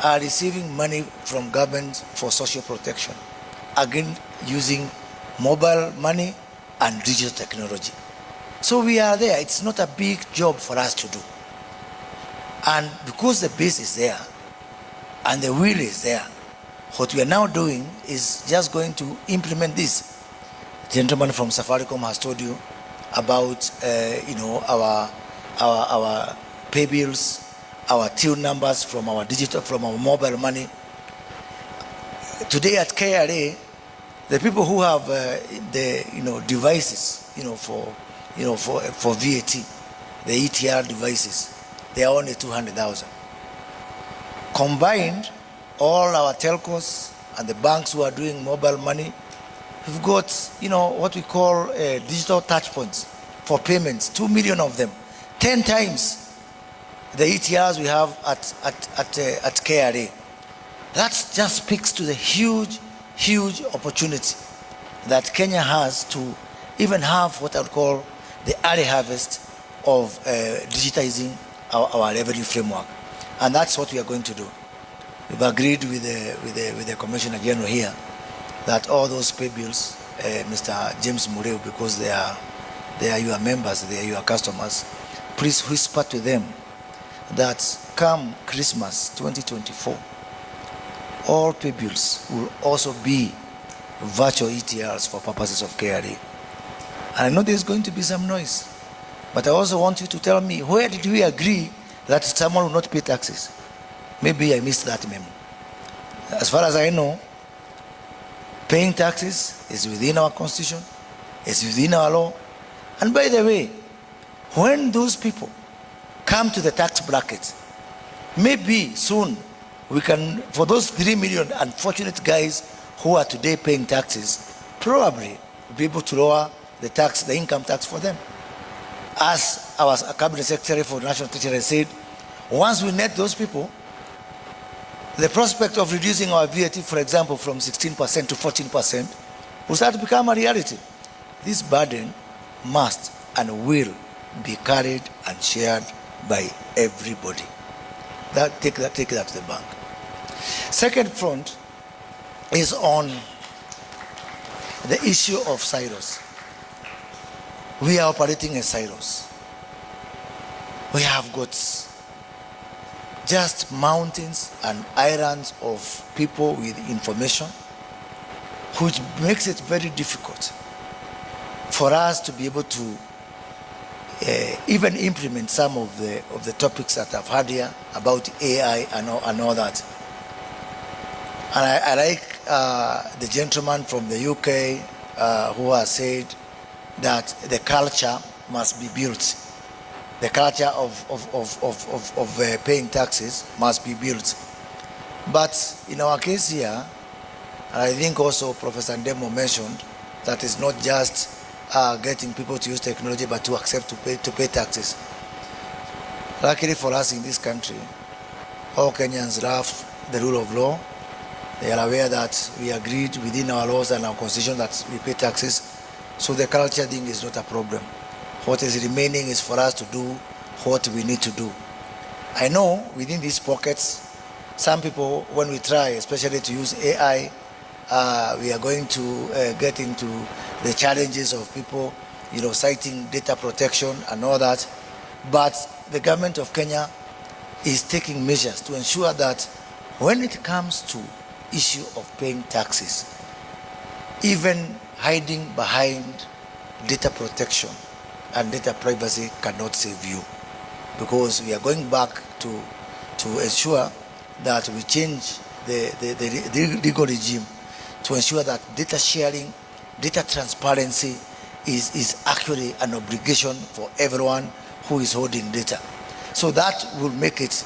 are receiving money from government for social protection, again using mobile money and digital technology. So we are there. It's not a big job for us to do. And because the base is there and the will is there, what we are now doing is just going to implement this. The gentleman from Safaricom has told you about our pay bills, our till numbers from our digital, from our mobile money. Today at KRA, the people who have the devices, for VAT, the ETR devices, they are only 200,000. Combined, all our telcos and the banks who are doing mobile money, we've got what we call digital touch points for payments, 2 million of them, 10 times the ETRs we have at KRA. That just speaks to the huge opportunity that Kenya has to even have what I would call the early harvest of digitizing our revenue framework. And that's what we are going to do. we've agreed with the Commissioner General here that all those pay bills, Mr. James Murray, because they are your members, they are your customers, please whisper to them that come Christmas 2024, all pay bills will also be virtual ETRs for purposes of KRA. And I know there's going to be some noise, but I also want you to tell me, where did we agree that someone will not pay taxes? Maybe I missed that memo. As far as I know, paying taxes is within our constitution, is within our law. And by the way, when those people come to the tax bracket, maybe soon we can, for those 3 million unfortunate guys who are today paying taxes, probably be able to lower the tax, the income tax for them. As our Cabinet Secretary for National Treasury said, once we net those people, the prospect of reducing our VAT, for example, from 16% to 14% will start to become a reality. This burden must and will be carried and shared by everybody. Take that to the bank. Second front is on the issue of silos. We are operating as silos. We have got just mountains and islands of people with information, which makes it very difficult for us to be able to even implement some of the topics that I've had here about AI and all that. And I like the gentleman from the UK who has said that the culture must be built. The culture of paying taxes must be built. But in our case here, and I think also Professor Ndemo mentioned that it's not just getting people to use technology, but to accept to pay taxes. Luckily for us in this country, all Kenyans love the rule of law. They are aware that we agreed within our laws and our constitution that we pay taxes. So the culture thing is not a problem. What is remaining is for us to do what we need to do. I know within these pockets, some people, when we try, especially to use AI, we are going to get into the challenges of people, citing data protection and all that. But the government of Kenya is taking measures to ensure that when it comes to issue of paying taxes, even hiding behind data protection and data privacy cannot save you, because we are going back to ensure that we change the legal regime to ensure that data sharing, data transparency is actually an obligation for everyone who is holding data. So that will make it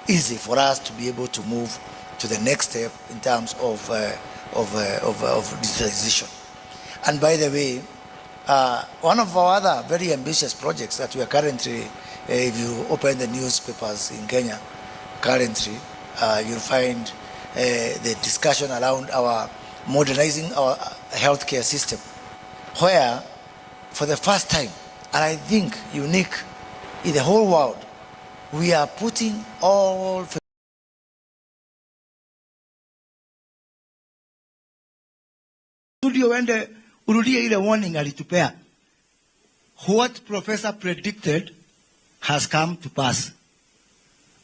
easy for us to be able to move to the next step in terms of digitalization. And by the way, one of our other very ambitious projects that we are currently, if you open the newspapers in Kenya, currently, you'll find the discussion around our modernizing our healthcare system, where for the first time, and I think unique in the whole world, we are putting all
studio wende urudie ile warning alitupea. What professor predicted has come to pass.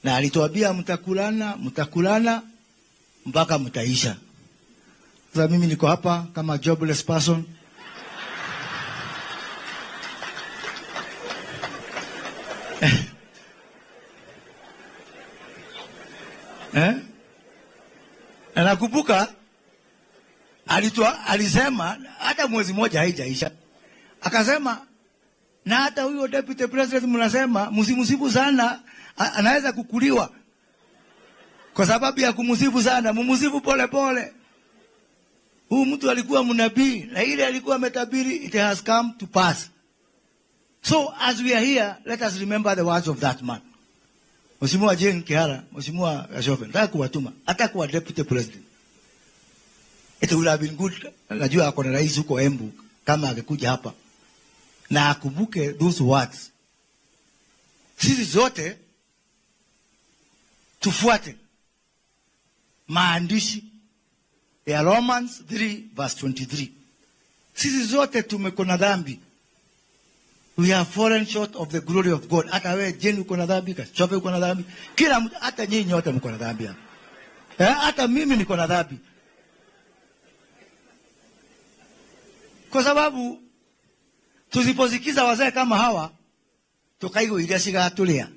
Na alituambia mtakulana mpaka mtaisha. Sasa mimi niko hapa kama jobless person. Na nakumbuka alisema hata mwezi mmoja haijaisha. Akasema na hata huyo deputy president mnasema msimusifu sana, anaweza kukuliwa. Kwa sababu ya kumusifu sana, mumusifu pole pole. Huyu mtu alikuwa mnabii na ile alikuwa ametabiri, it has come to pass. So as we are here, let us remember the words of that man. Mheshimiwa Jane Kihara, Mheshimiwa Gashofe, nataka kuwatuma hata kwa deputy president. It would have been good, najua ako na rais huko Embu, kama angekuja hapa na akumbuke those words. Sisi zote tufuate maandishi ya Romans 3 verse 23. Sisi zote tumekona dhambi. We have fallen short of the glory of God. Hata wewe Jeni uko na dhambi, Kachope uko na dhambi. Kila mtu, hata nyinyi wote mko na dhambi. Hata mimi niko na dhambi. Kwa sababu tusiposikiza wazee kama hawa tukaigo ile shiga tulia.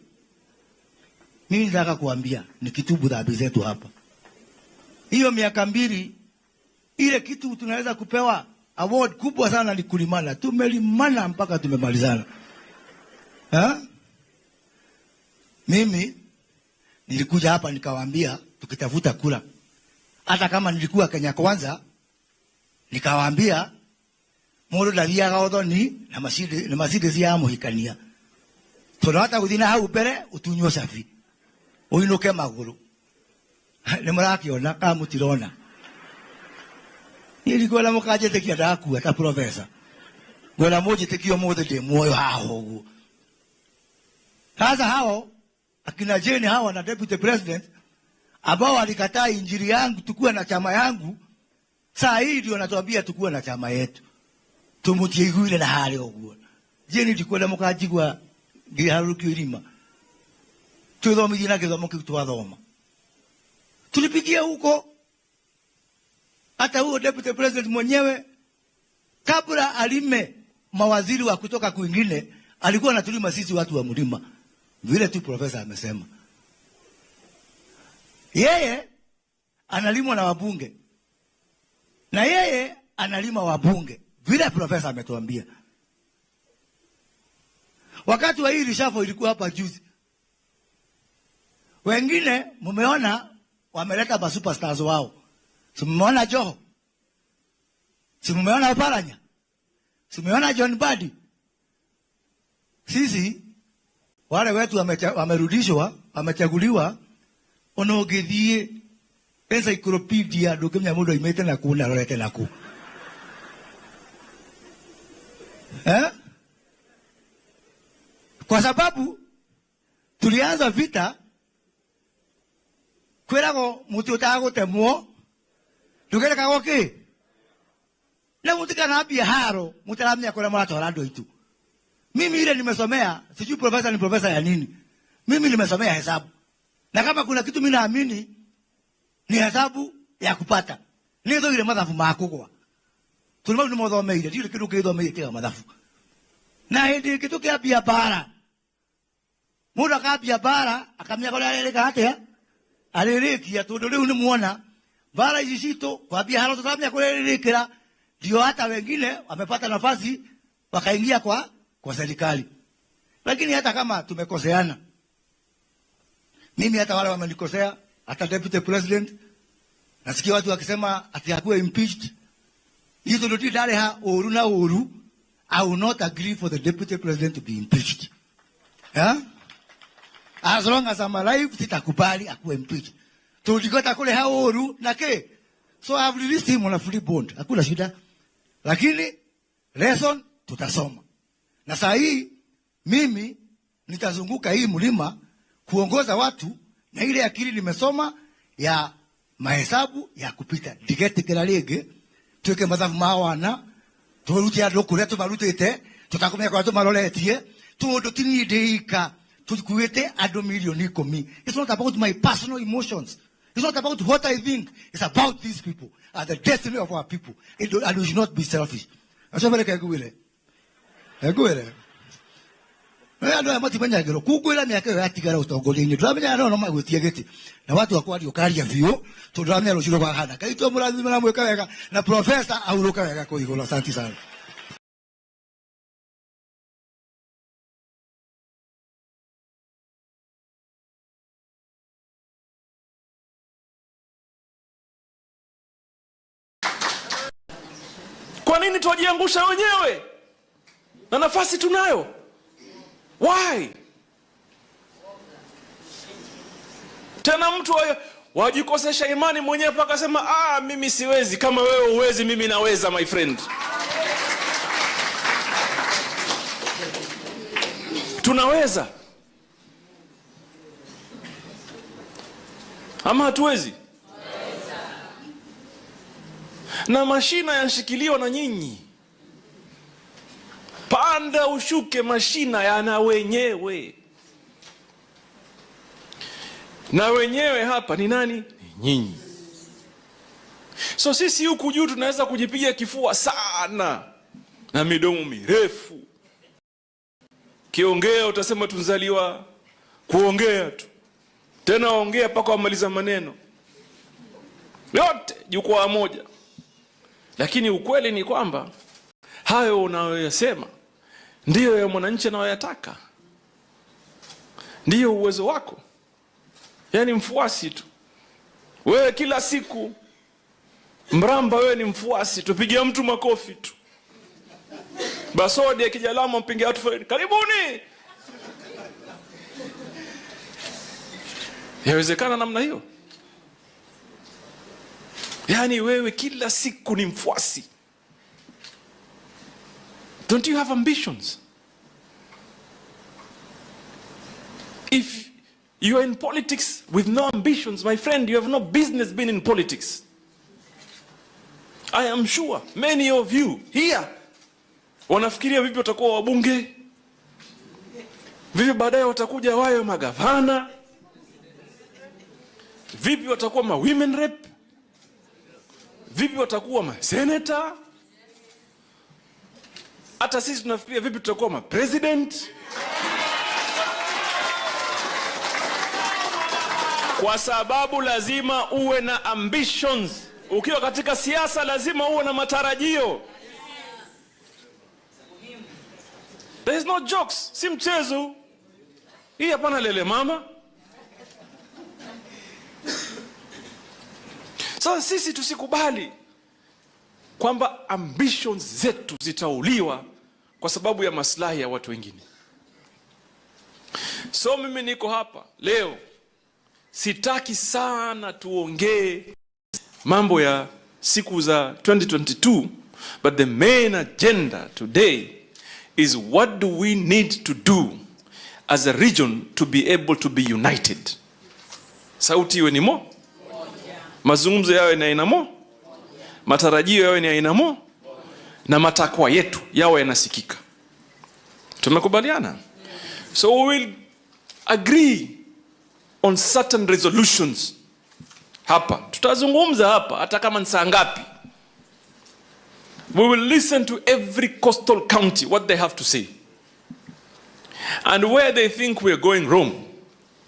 Mimi nataka kuambia nikitubu dhambi zetu hapa. Hiyo miaka 2 ile kitu tunaweza kupewa award kubwa sana ni kulimana. Tumelimana mpaka tumemalizana. Mimi nilikuja hapa nikawaambia tukitafuta kula. Hata kama nilikuwa Kenya Kwanza nikawaambia moro davia gaodoni na maside zia muhikania. Tunataka kudina hau pere utunywa safi. Uinuke maguru. Ni murakiona kama mutirona. Nilikuwa na mukaje tekia daku hata profesa. Gwela moja tekio moja de moyo haho. Sasa hao akina Jeni hawa na deputy president ambao walikataa injili yangu tukue na chama yangu, saa hii ndio natuambia tukue na chama yetu. Tumutie igwile na hali oguo. Jeni ndikwenda mukajigwa giharuki irima. Tuthomithie na githomo kiu twathoma. Tulipigia huko hata huo deputy president mwenyewe kabla alime mawaziri wa kutoka kwingine alikuwa anatulima sisi watu wa mlima. Vile tu profesa amesema. Yeye analimwa na wabunge. Na yeye analima wabunge. Vile profesa ametuambia. Wakati wa hii rishafo ilikuwa hapa juzi. Wengine mumeona wameleta ba superstars wao. Simumeona Joho. Simumeona Oparanya. Simumeona John Badi. Sisi wale wetu wamerudishwa, wamechaguliwa onogethie encyclopedia dokemya mudo imete na kuna lolete na ku. Kwa sababu tulianza vita kwerago mutu utago temwo tugereka goki na mutika na bia haro mutaramia kwa mara rando itu. Mimi ile nimesomea, sijui profesa ni profesa ya nini. Mimi nimesomea hesabu. Na kama kuna kitu mimi naamini ni hesabu ya kupata. Nizo ile mathafu makugwa. Tulima nimothomeire, ile kitu kithomeire kile mathafu. Na hindi kitu kia bia bara. Muda ka bia bara akamia kwa ile katia. Alirikia tondu riu ni muona bara hizi zito kwa bia haro tutamia kwa ile kila ndio hata wengine wamepata nafasi wakaingia kwa serikali. Lakini hata kama tumekoseana, mimi hata wale wamenikosea, hata deputy president nasikia watu wakisema ati hakuwa impeached. Hizo ndio dale ha oru na oru. I will not agree for the deputy president to be impeached. As long as I'm alive, sitakubali akuwe impeached. Tulikota kule ha oru na ke. So I have released him on a free bond. Hakuna shida. Lakini lesson tutasoma. Na saa hii mimi nitazunguka hii mlima kuongoza watu na ile akili nimesoma ya mahesabu ya kupita. Digete kila lege tuweke mathafu mawana turuti ya dokure tumarutite tutakomea kwa tumaroletie tundu tinideika tukuete ado milioni 10. It's not about my personal emotions. It's not about what I think. It's about these people and the destiny of our people. And we should not be selfish. Ashabareka kuwile. Egwere. Ando amati banyagero kugwira miaka yo yatigara utongolini. Turamenya no magutie giti. Na watu wakwari ukaria vio. Turamenya ruciro kwa hana. Kaito murathime na mweka wega na professor auruka wega kwa igolo. Asante sana.
Kwa nini tujiangusha wenyewe? Na nafasi tunayo. Why? Tena mtu wajikosesha imani mwenyewe paka sema mimi siwezi. Kama wewe uwezi, mimi naweza, my friend. Tunaweza. Ama hatuwezi? na mashina yanashikiliwa na nyinyi. Panda ushuke, mashina yana wenyewe, na wenyewe hapa ni nani? Ni nyinyi. So sisi huku juu tunaweza kujipiga kifua sana na midomo mirefu, kiongea utasema tunzaliwa kuongea tu, tena ongea mpaka wamaliza maneno yote jukwaa moja. Lakini ukweli ni kwamba hayo unayoyasema ndiyo ya mwananchi anayoyataka, ndiyo uwezo wako. Yani mfuasi tu wewe, kila siku Mramba wewe ni mfuasi, tupigia mtu makofi tu. Basodi akija Lamu mpigia watu karibuni. Yawezekana namna hiyo? Yani wewe kila siku ni mfuasi. Don't you have ambitions? If you are in politics with no ambitions, my friend, you have no business being in politics. I am sure many of you here wanafikiria vipi watakuwa wabunge, vipi baadaye watakuja wawe magavana, vipi watakuwa ma women rep, vipi watakuwa ma senator. Hata sisi tunafikiria vipi tutakuwa ma president. Kwa sababu lazima uwe na ambitions. Ukiwa katika siasa lazima uwe na matarajio. There is no jokes, si mchezo. Hii hapana lele mama. So sisi tusikubali kwamba ambitions zetu zitauliwa kwa sababu ya maslahi ya watu wengine. So mimi niko hapa leo, sitaki sana tuongee mambo ya siku za 2022, but the main agenda today is what do we need to do as a region to be able to be united. Sauti iwe ni mo, mazungumzo yawe ni aina mo, matarajio yawe ni aina mo, na matakwa yetu yawe yanasikika. Tumekubaliana? So we will agree on certain resolutions. Hapa tutazungumza hapa hata kama ni saa ngapi. We will listen to every coastal county what they have to say, and where they think we are going wrong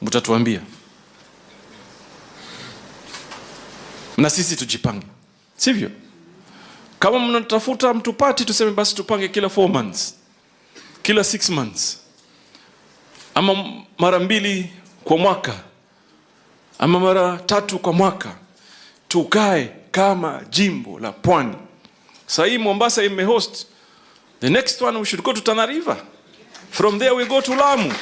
mtatuambia, na sisi tujipange, sivyo? Kama mnatafuta mtupati, tuseme basi tupange kila 4 months, kila 6 months, ama mara 2 kwa mwaka, ama mara 3 kwa mwaka, tukae kama jimbo la Pwani. Sasa hii Mombasa imehost, the next one we should go to Tana River, from there we go to Lamu,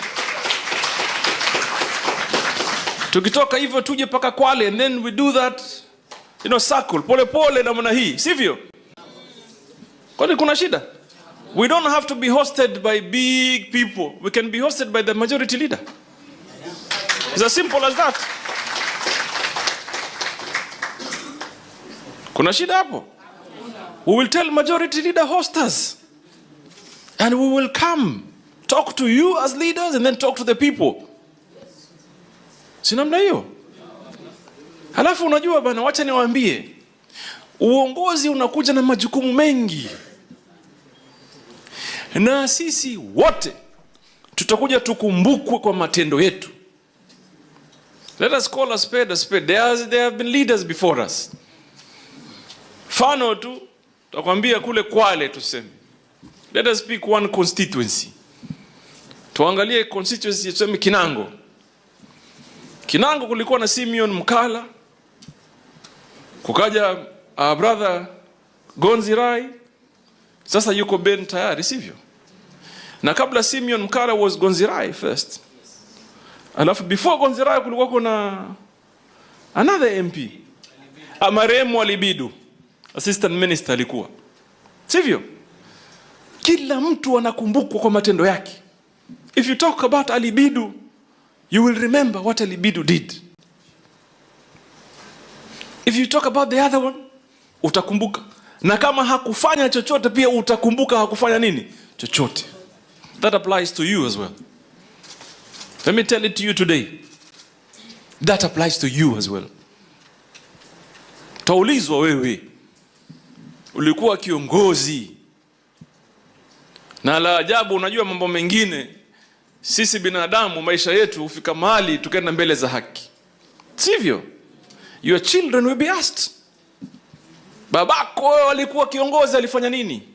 tukitoka hivyo tuje paka Kwale, and then we do that, you know, circle pole pole namna hii, sivyo? Kwani kuna shida? We don't have to be hosted by big people, we can be hosted by the majority leader. It's as simple as that. Kuna shida hapo? We will tell majority leader host us, and we will come talk to you as leaders and then talk to the people. Si namna hiyo? Halafu unajua bana, wacha niwaambie, uongozi unakuja na majukumu mengi, na sisi wote tutakuja tukumbukwe kwa matendo yetu. Let us call a spade a spade. There have been leaders before us. Fano tu tutakwambia kule Kwale tuseme, let us pick one constituency. Tuangalie constituency tuseme Kinango. Kinango kulikuwa na Simeon Mkala, kukaja brother Gonzirai, sasa yuko Ben tayari, sivyo? Na kabla Simeon Mkala was Gonzirai first. Alafu before Gonzirai kulikuwa kuna another MP, Amaremu Alibidu, assistant minister alikuwa, sivyo? Kila mtu anakumbukwa kwa matendo yake. If you talk about Alibidu, you will remember what Alibidu did. If you talk about the other one, utakumbuka na kama hakufanya chochote pia utakumbuka hakufanya nini? Chochote. That applies to you as well. Let me tell it to you today. That applies to you as well. Taulizwa wewe, ulikuwa kiongozi, na la ajabu, unajua mambo mengine, sisi binadamu maisha yetu hufika mahali tukaenda mbele za haki, sivyo? Your children will be asked, babako wewe alikuwa kiongozi, alifanya nini?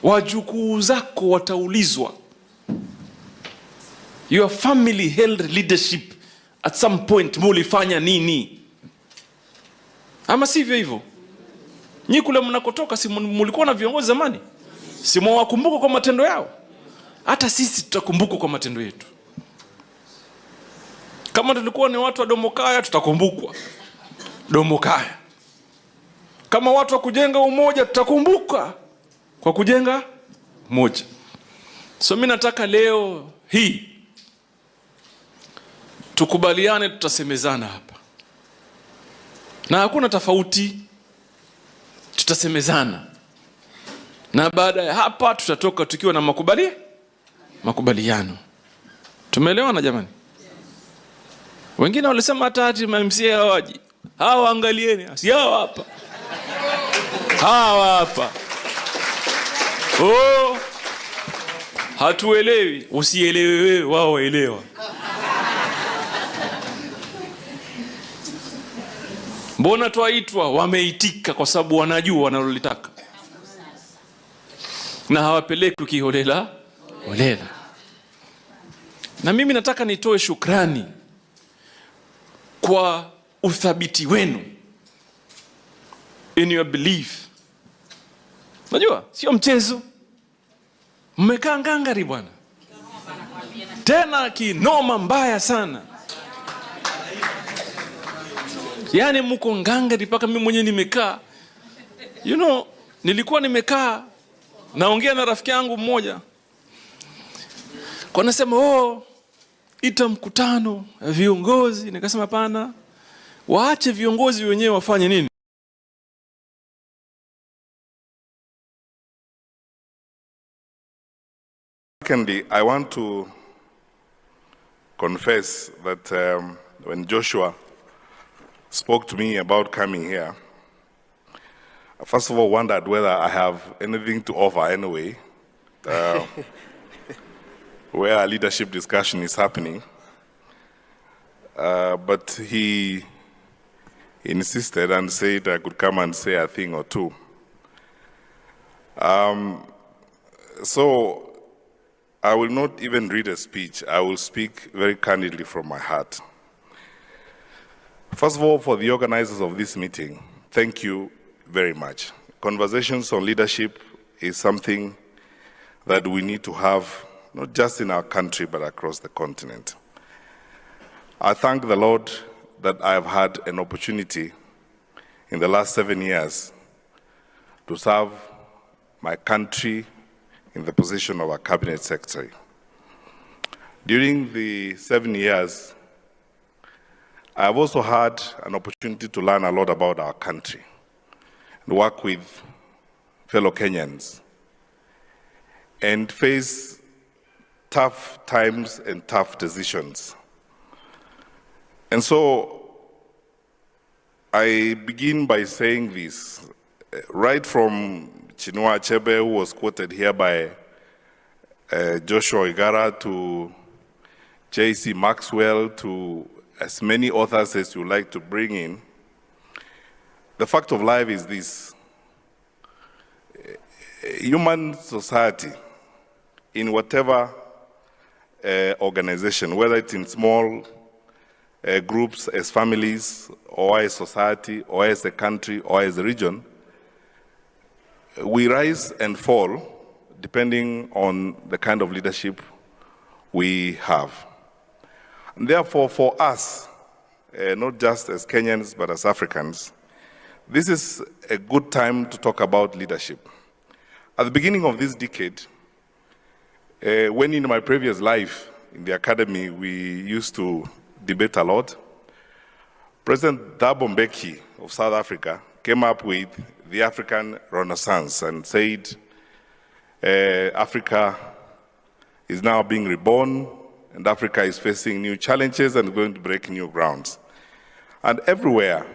Wajukuu zako wataulizwa. Your family held leadership at some point, mulifanya nini? Ama sivyo hivyo? Nyi kule mnakotoka, si mulikuwa na viongozi zamani? Si mwakumbuka kwa matendo yao? Hata sisi tutakumbuka kwa matendo yetu. Kama tulikuwa ni watu wa domokaya, tutakumbukwa domokaya. Kama watu wa kujenga umoja, tutakumbuka kwa kujenga umoja. So mimi nataka leo hii tukubaliane, tutasemezana hapa. Na hakuna tofauti, tutasemezana. Na baada ya hapa tutatoka tukiwa na makubaliano. Tumeelewana jamani? Wengine walisema hata ati MCA hawaji. Hawa angalieni, si hawa hapa. Hawa hapa. Oh, hatuelewi. Usielewe wewe, wao waelewa. Mbona twaitwa? Wameitika kwa sababu wanajua wanalolitaka, na hawapeleki kiholela holela. Na mimi nataka nitoe shukrani kwa uthabiti wenu in your belief. Unajua sio mchezo, mmekaa ngangari bwana, tena kinoma mbaya sana. Yani mko ngangari mpaka mimi mwenyewe nimekaa. You know, nilikuwa nimekaa naongea na rafiki yangu mmoja, kwa nasema ita mkutano viongozi. Nikasema hapana, waache viongozi wenyewe wafanye nini.
Secondly, I want to confess that when Joshua spoke to me about coming here, I first of all wondered whether I have anything to offer anyway, where a leadership discussion is happening. But he insisted and said I could come and say a thing or two. So I will not even read a speech. I will speak very candidly from my heart. First of all, for the organizers of this meeting, thank you very much. Conversations on leadership is something that we need to have, not just in our country, but across the continent. I thank the Lord that I have had an opportunity in the last 7 years to serve my country in the position of a cabinet secretary. During the 7 years, I have also had an opportunity to learn a lot about our country and work with fellow Kenyans and face tough times and tough decisions. And so I begin by saying this, right from Chinua Achebe, who was quoted here by Joshua Igara, to J.C. Maxwell, to as many authors as you like to bring in. The fact of life is this: human society, in whatever organization, whether it's in small groups, as families, or as society, or as a country, or as a region, we rise and fall depending on the kind of leadership we have. And therefore, for us, not just as Kenyans, but as Africans, this is a good time to talk about leadership. At the beginning of this decade, when in my previous life in the academy, we used to debate a lot, President Thabo Mbeki of South Africa came up with the African Renaissance and said Africa is now being reborn and Africa is facing new challenges and going to break new grounds. And everywhere,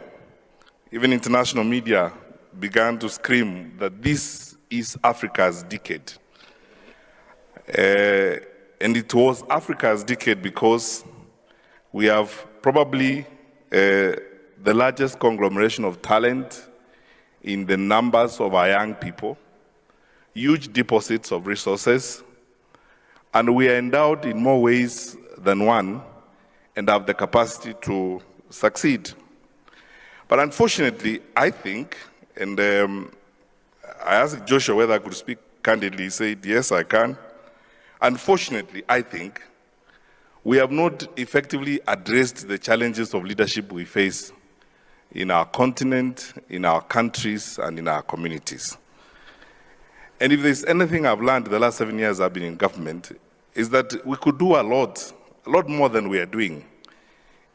even international media began to scream that this is Africa's decade. And it was Africa's decade because we have probably the largest conglomeration of talent in the numbers of our young people, huge deposits of resources, and we are endowed in more ways than one and have the capacity to succeed. But unfortunately, I think, and I asked Joshua whether I could speak candidly. He said, yes, I can. Unfortunately, I think we have not effectively addressed the challenges of leadership we face in our continent, in our countries, and in our communities. And if there's anything I've learned the last 7 years I've been in government, is that we could do a lot more than we are doing,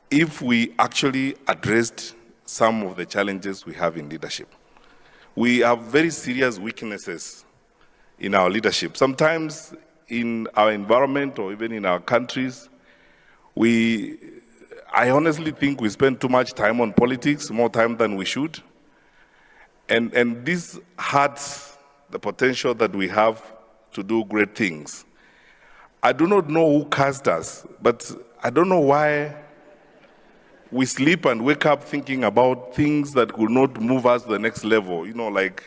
if we actually addressed some of the challenges we have in leadership. We have very serious weaknesses in our leadership. Sometimes in our environment or even in our countries, I honestly think we spend too much time on politics, more time than we should. And this hurts the potential that we have to do great things. I do not know who cast us, but I don't know why we sleep and wake up thinking about things that could not move us to the next level, like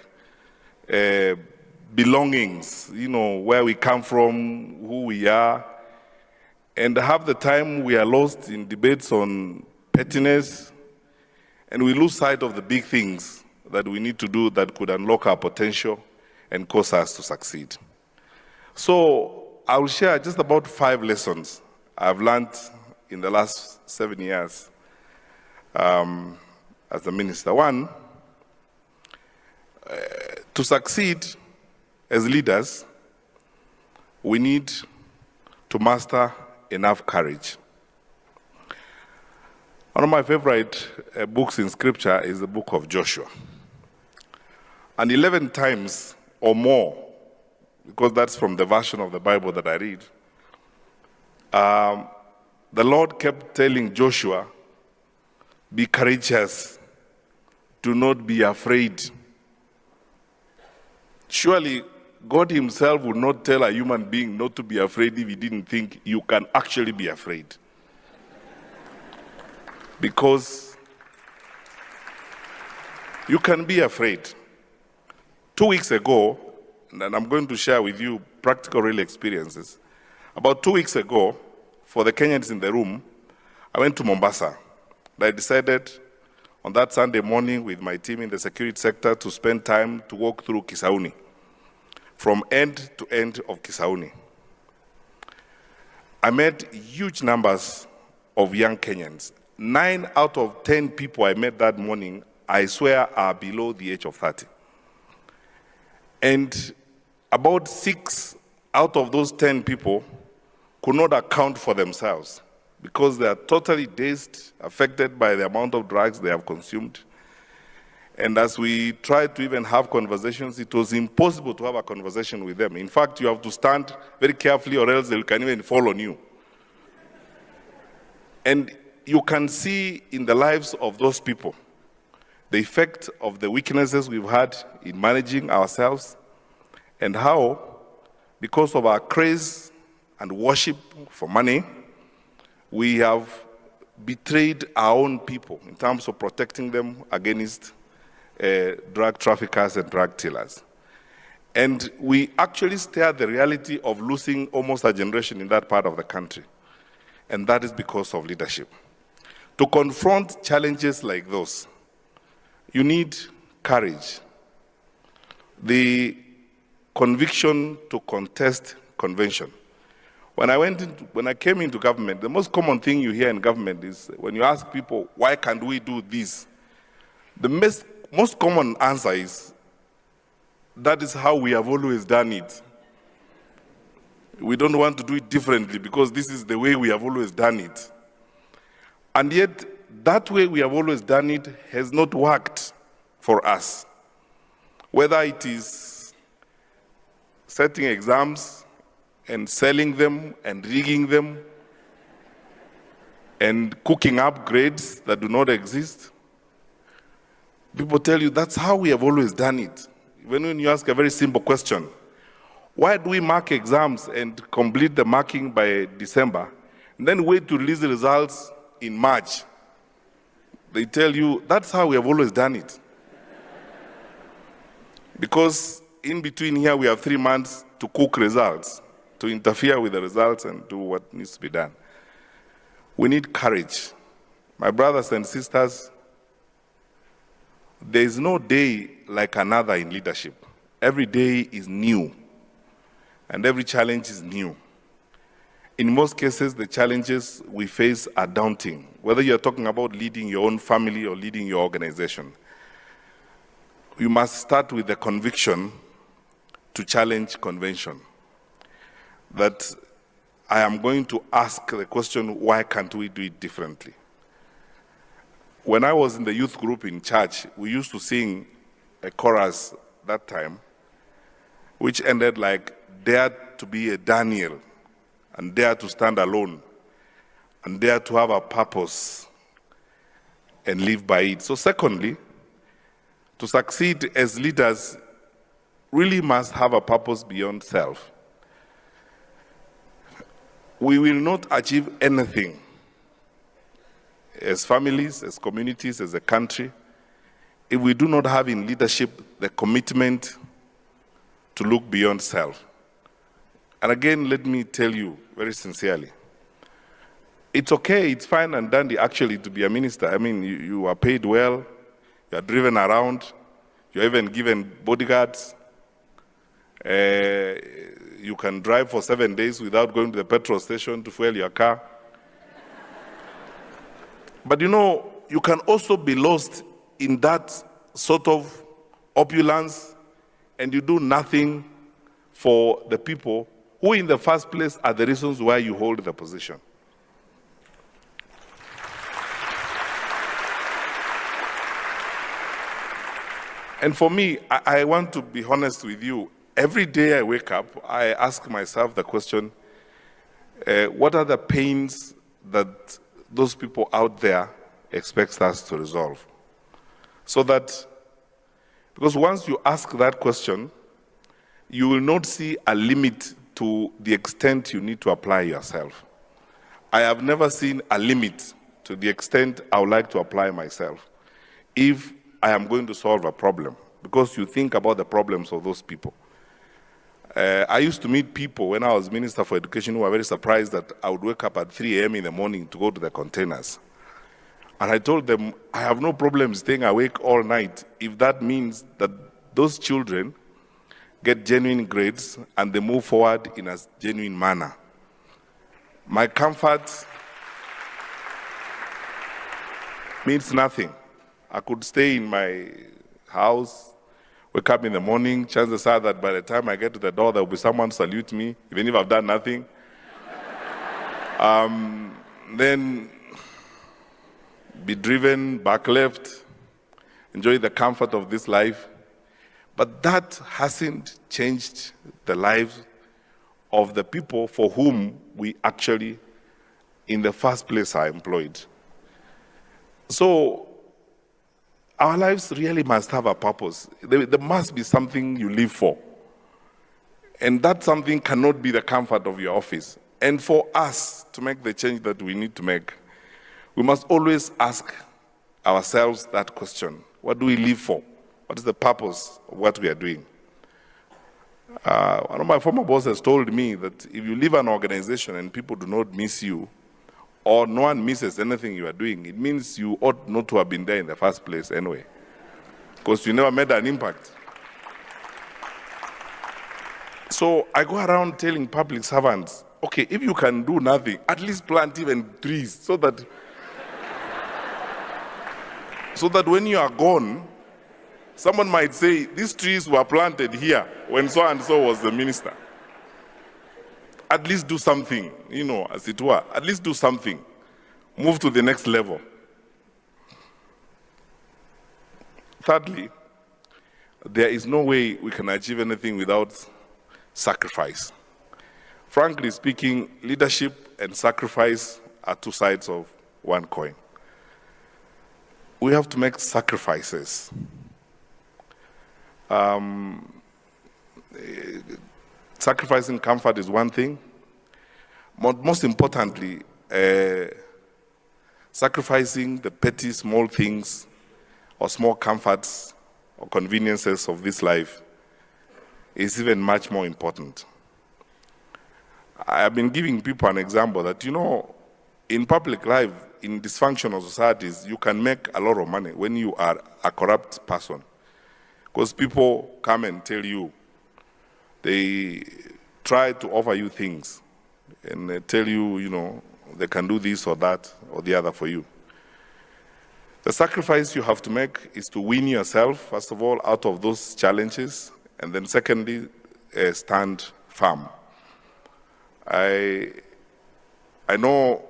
belongings, where we come from, who we are. And half the time we are lost in debates on pettiness, and we lose sight of the big things that we need to do that could unlock our potential and cause us to succeed. So I will share just about 5 lessons I've learned in the last 7 years as a minister. One, to succeed as leaders, we need to master enough courage. One of my favorite books in scripture is the book of Joshua. And 11 times or more, because that's from the version of the Bible that I read, the Lord kept telling Joshua, be courageous, do not be afraid. Surely God himself would not tell a human being not to be afraid if he didn't think you can actually be afraid. Because you can be afraid. 2 weeks ago, and I'm going to share with you practical real experiences. About 2 weeks ago, for the Kenyans in the room, I went to Mombasa. I decided on that Sunday morning with my team in the security sector to spend time to walk through Kisauni, from end to end of Kisauni. I met huge numbers of young Kenyans. 9 out of 10 people I met that morning, I swear, are below the age of 30. And about 6 out of those 10 people could not account for themselves because they are totally dazed, affected by the amount of drugs they have consumed. And as we tried to even have conversations, it was impossible to have a conversation with them. In fact, you have to stand very carefully or else they can even fall on you. And you can see in the lives of those people the effect of the weaknesses we've had in managing ourselves and how, because of our craze and worship for money, we have betrayed our own people in terms of protecting them against drug traffickers and drug dealers. And we actually stare at the reality of losing almost a generation in that part of the country. And that is because of leadership. To confront challenges like those, you need courage. The conviction to contest convention. When I came into government, the most common thing you hear in government is when you ask people, why can't we do this? The most common answer is, that is how we have always done it. We don't want to do it differently because this is the way we have always done it. And yet, that way we have always done it has not worked for us. Whether it is setting exams and selling them and rigging them and cooking up grades that do not exist. People tell you that's how we have always done it. Even when you ask a very simple question, why do we mark exams and complete the marking by December and then wait to release the results in March? They tell you that's how we have always done it. Because in between here we have 3 months to cook results, to interfere with the results and do what needs to be done. We need courage. My brothers and sisters, there is no day like another in leadership. Every day is new, and every challenge is new. In most cases, the challenges we face are daunting, whether you're talking about leading your own family or leading your organization. You must start with the conviction to challenge convention, that I am going to ask the question, why can't we do it differently? When I was in the youth group in church, we used to sing a chorus that time, which ended like, dare to be a Daniel, and dare to stand alone, and dare to have a purpose, and live by it. So secondly, to succeed as leaders, really must have a purpose beyond self. We will not achieve anything as families, as communities, as a country, if we do not have in leadership the commitment to look beyond self. And again, let me tell you very sincerely, it's okay, it's fine and dandy actually to be a minister. I mean, you are paid well, you are driven around, you're even given bodyguards. You can drive for 7 days without going to the petrol station to fuel your car. But you know, you can also be lost in that sort of opulence and you do nothing for the people who in the first place are the reasons why you hold the position. And for me, I want to be honest with you. Every day I wake up, I ask myself the question, what are the pains that those people out there expect us to resolve? So that, because once you ask that question, you will not see a limit to the extent you need to apply yourself. I have never seen a limit to the extent I would like to apply myself if I am going to solve a problem, because you think about the problems of those people. I used to meet people when I was Minister for Education who were very surprised that I would wake up at 3 a.m. in the morning to go to the containers. And I told them, I have no problem staying awake all night if that means that those children get genuine grades and they move forward in a genuine manner. My comfort means nothing. I could stay in my house, wake up in the morning, chances are that by the time I get to the door, there will be someone salute me, even if I've done nothing. Then be driven back left, enjoy the comfort of this life. But that hasn't changed the lives of the people for whom we actually, in the first place, are employed. So, our lives really must have a purpose. There must be something you live for. And that something cannot be the comfort of your office. And for us to make the change that we need to make, we must always ask ourselves that question. What do we live for? What is the purpose of what we are doing? One of my former bosses told me that if you leave an organization and people do not miss you, or no one misses anything you are doing, it means you ought not to have been there in the first place anyway, because you never made an impact. So I go around telling public servants, okay, if you can do nothing, at least plant even trees so that when you are gone, someone might say, these trees were planted here when so-and-so was the minister. At least do something, as it were. At least do something. Move to the next level. Thirdly, there is no way we can achieve anything without sacrifice. Frankly speaking, leadership and sacrifice are two sides of one coin. We have to make sacrifices. Sacrificing comfort is one thing. Most importantly, sacrificing the petty small things or small comforts or conveniences of this life is even much more important. I have been giving people an example that, you know, in public life, in dysfunctional societies, you can make a lot of money when you are a corrupt person. Because people come and tell you, they try to offer you things and they tell you, you know, they can do this or that or the other for you. The sacrifice you have to make is to win yourself, first of all, out of those challenges, and then secondly, stand firm. I know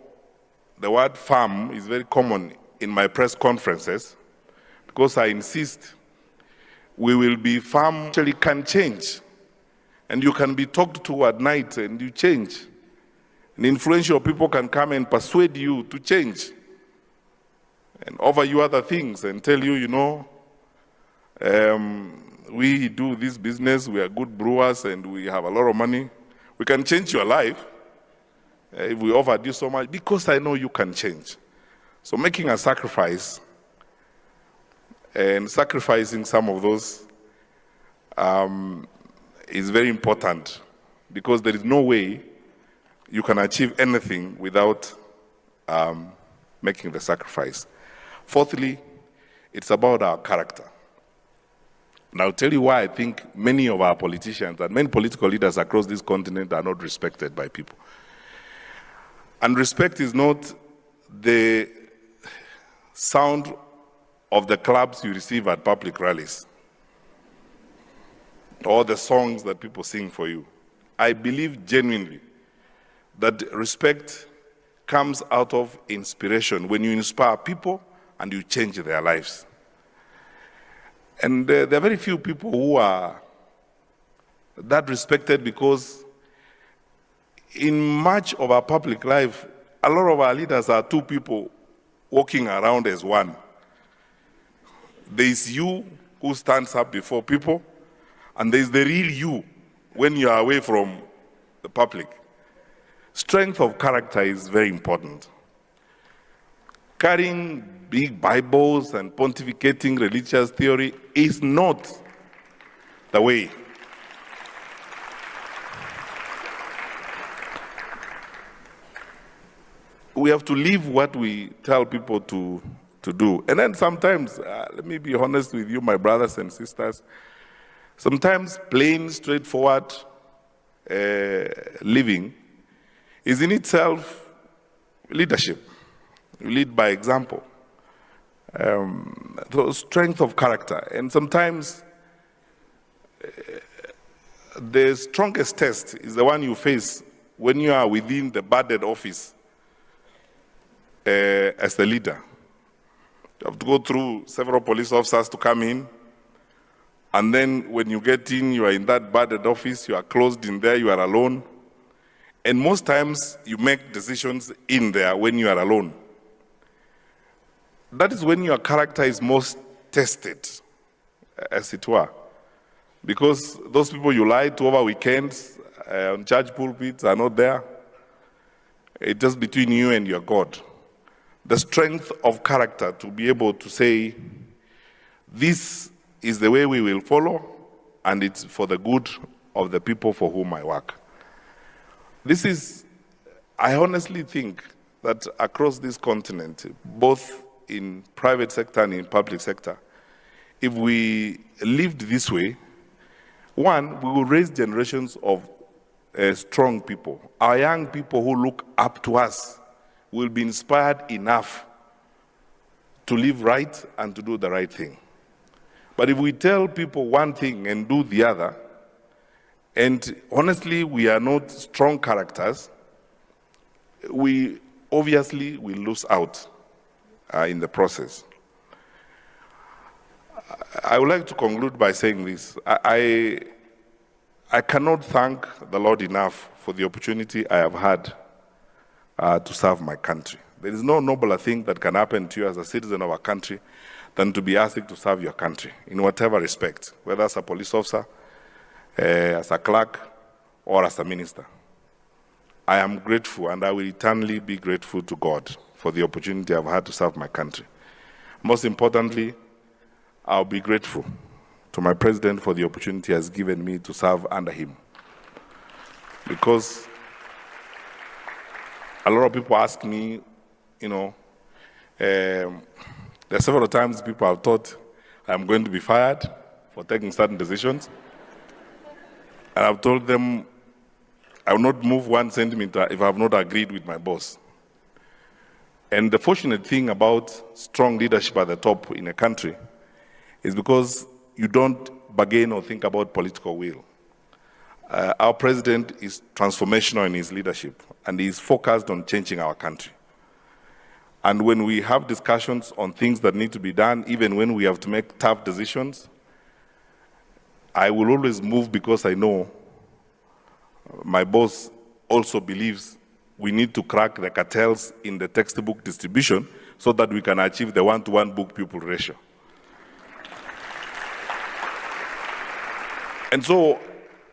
the word firm is very common in my press conferences because I insist we will be firm. Actually can change, and you can be talked to at night and you change. And influential people can come and persuade you to change and offer you other things and tell you, you know, we do this business, we are good brewers and we have a lot of money. We can change your life if we offered you so much, because I know you can change. So making a sacrifice and sacrificing some of those is very important, because there is no way you can achieve anything without making the sacrifice. Fourthly, it's about our character. And I'll tell you why I think many of our politicians and many political leaders across this continent are not respected by people. And respect is not the sound of the claps you receive at public rallies or the songs that people sing for you. I believe genuinely that respect comes out of inspiration, when you inspire people and you change their lives. And there are very few people who are that respected, because in much of our public life, a lot of our leaders are two people walking around as one. There is you who stands up before people, and there is the real you when you are away from the public. Strength of character is very important. Carrying big Bibles and pontificating religious theory is not the way. We have to live what we tell people to do. And then sometimes, let me be honest with you, my brothers and sisters, sometimes plain, straightforward living is in itself leadership. You lead by example. The strength of character. And sometimes the strongest test is the one you face when you are within the budget office as the leader. You have to go through several police officers to come in. And then when you get in, you are in that budget office, you are closed in there, you are alone. And most times you make decisions in there when you are alone. That is when your character is most tested, as it were. Because those people you lied to over weekends on church pulpits are not there. It's just between you and your God. The strength of character to be able to say, this is the way we will follow, and it's for the good of the people for whom I work. This is, I honestly think that across this continent, both in private sector and in public sector, if we lived this way, one, we will raise generations of strong people. Our young people who look up to us will be inspired enough to live right and to do the right thing. But if we tell people one thing and do the other, and honestly we are not strong characters, we obviously will lose out in the process. I would like to conclude by saying this. I cannot thank the Lord enough for the opportunity I have had to serve my country. There is no nobler thing that can happen to you as a citizen of a country than to be asked to serve your country in whatever respect, whether as a police officer, as a clerk, or as a minister. I am grateful, and I will eternally be grateful to God for the opportunity I've had to serve my country. Most importantly, I'll be grateful to my president for the opportunity he has given me to serve under him. Because a lot of people ask me, there are several times people have thought I'm going to be fired for taking certain decisions. And I've told them I will not move 1 centimeter if I have not agreed with my boss. And the fortunate thing about strong leadership at the top in a country is because you don't bargain or think about political will. Our president is transformational in his leadership, and he is focused on changing our country. And when we have discussions on things that need to be done, even when we have to make tough decisions, I will always move because I know my boss also believes we need to crack the cartels in the textbook distribution so that we can achieve the 1-to-1 book pupil ratio. And so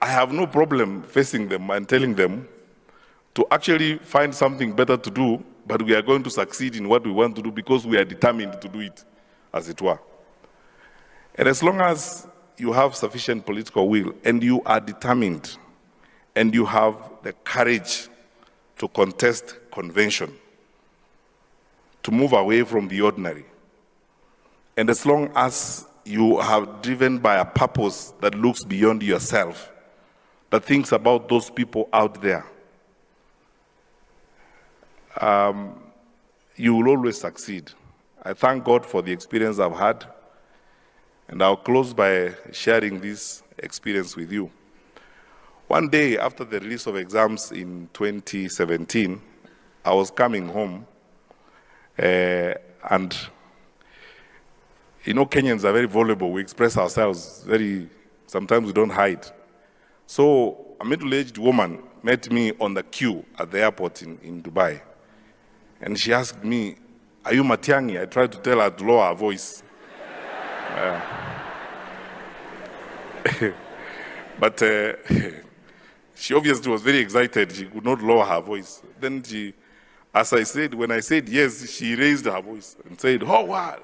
I have no problem facing them and telling them to actually find something better to do, but we are going to succeed in what we want to do because we are determined to do it, as it were. And as long as you have sufficient political will and you are determined and you have the courage to contest convention, to move away from the ordinary, and as long as you are driven by a purpose that looks beyond yourself, that thinks about those people out there, you will always succeed. I thank God for the experience I've had, and I'll close by sharing this experience with you. One day after the release of exams in 2017, I was coming home, and Kenyans are very vulnerable. We express ourselves sometimes we don't hide. So a middle-aged woman met me on the queue at the airport in Dubai. And she asked me, "Are you Matiang'i?" I tried to tell her to lower her voice. But she obviously was very excited. She could not lower her voice. Then when I said yes, she raised her voice and said, "Oh, wow,"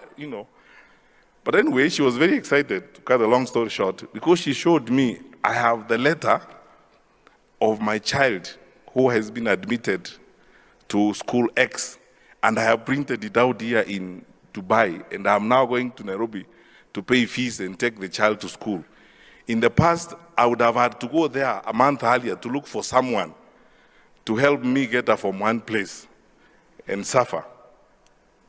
But anyway, she was very excited, to cut a long story short, because she showed me, I have the letter of my child who has been admitted to school X, and I have printed it out here in Dubai, and I'm now going to Nairobi to pay fees and take the child to school. In the past, I would have had to go there a month earlier to look for someone to help me get her from one place and suffer.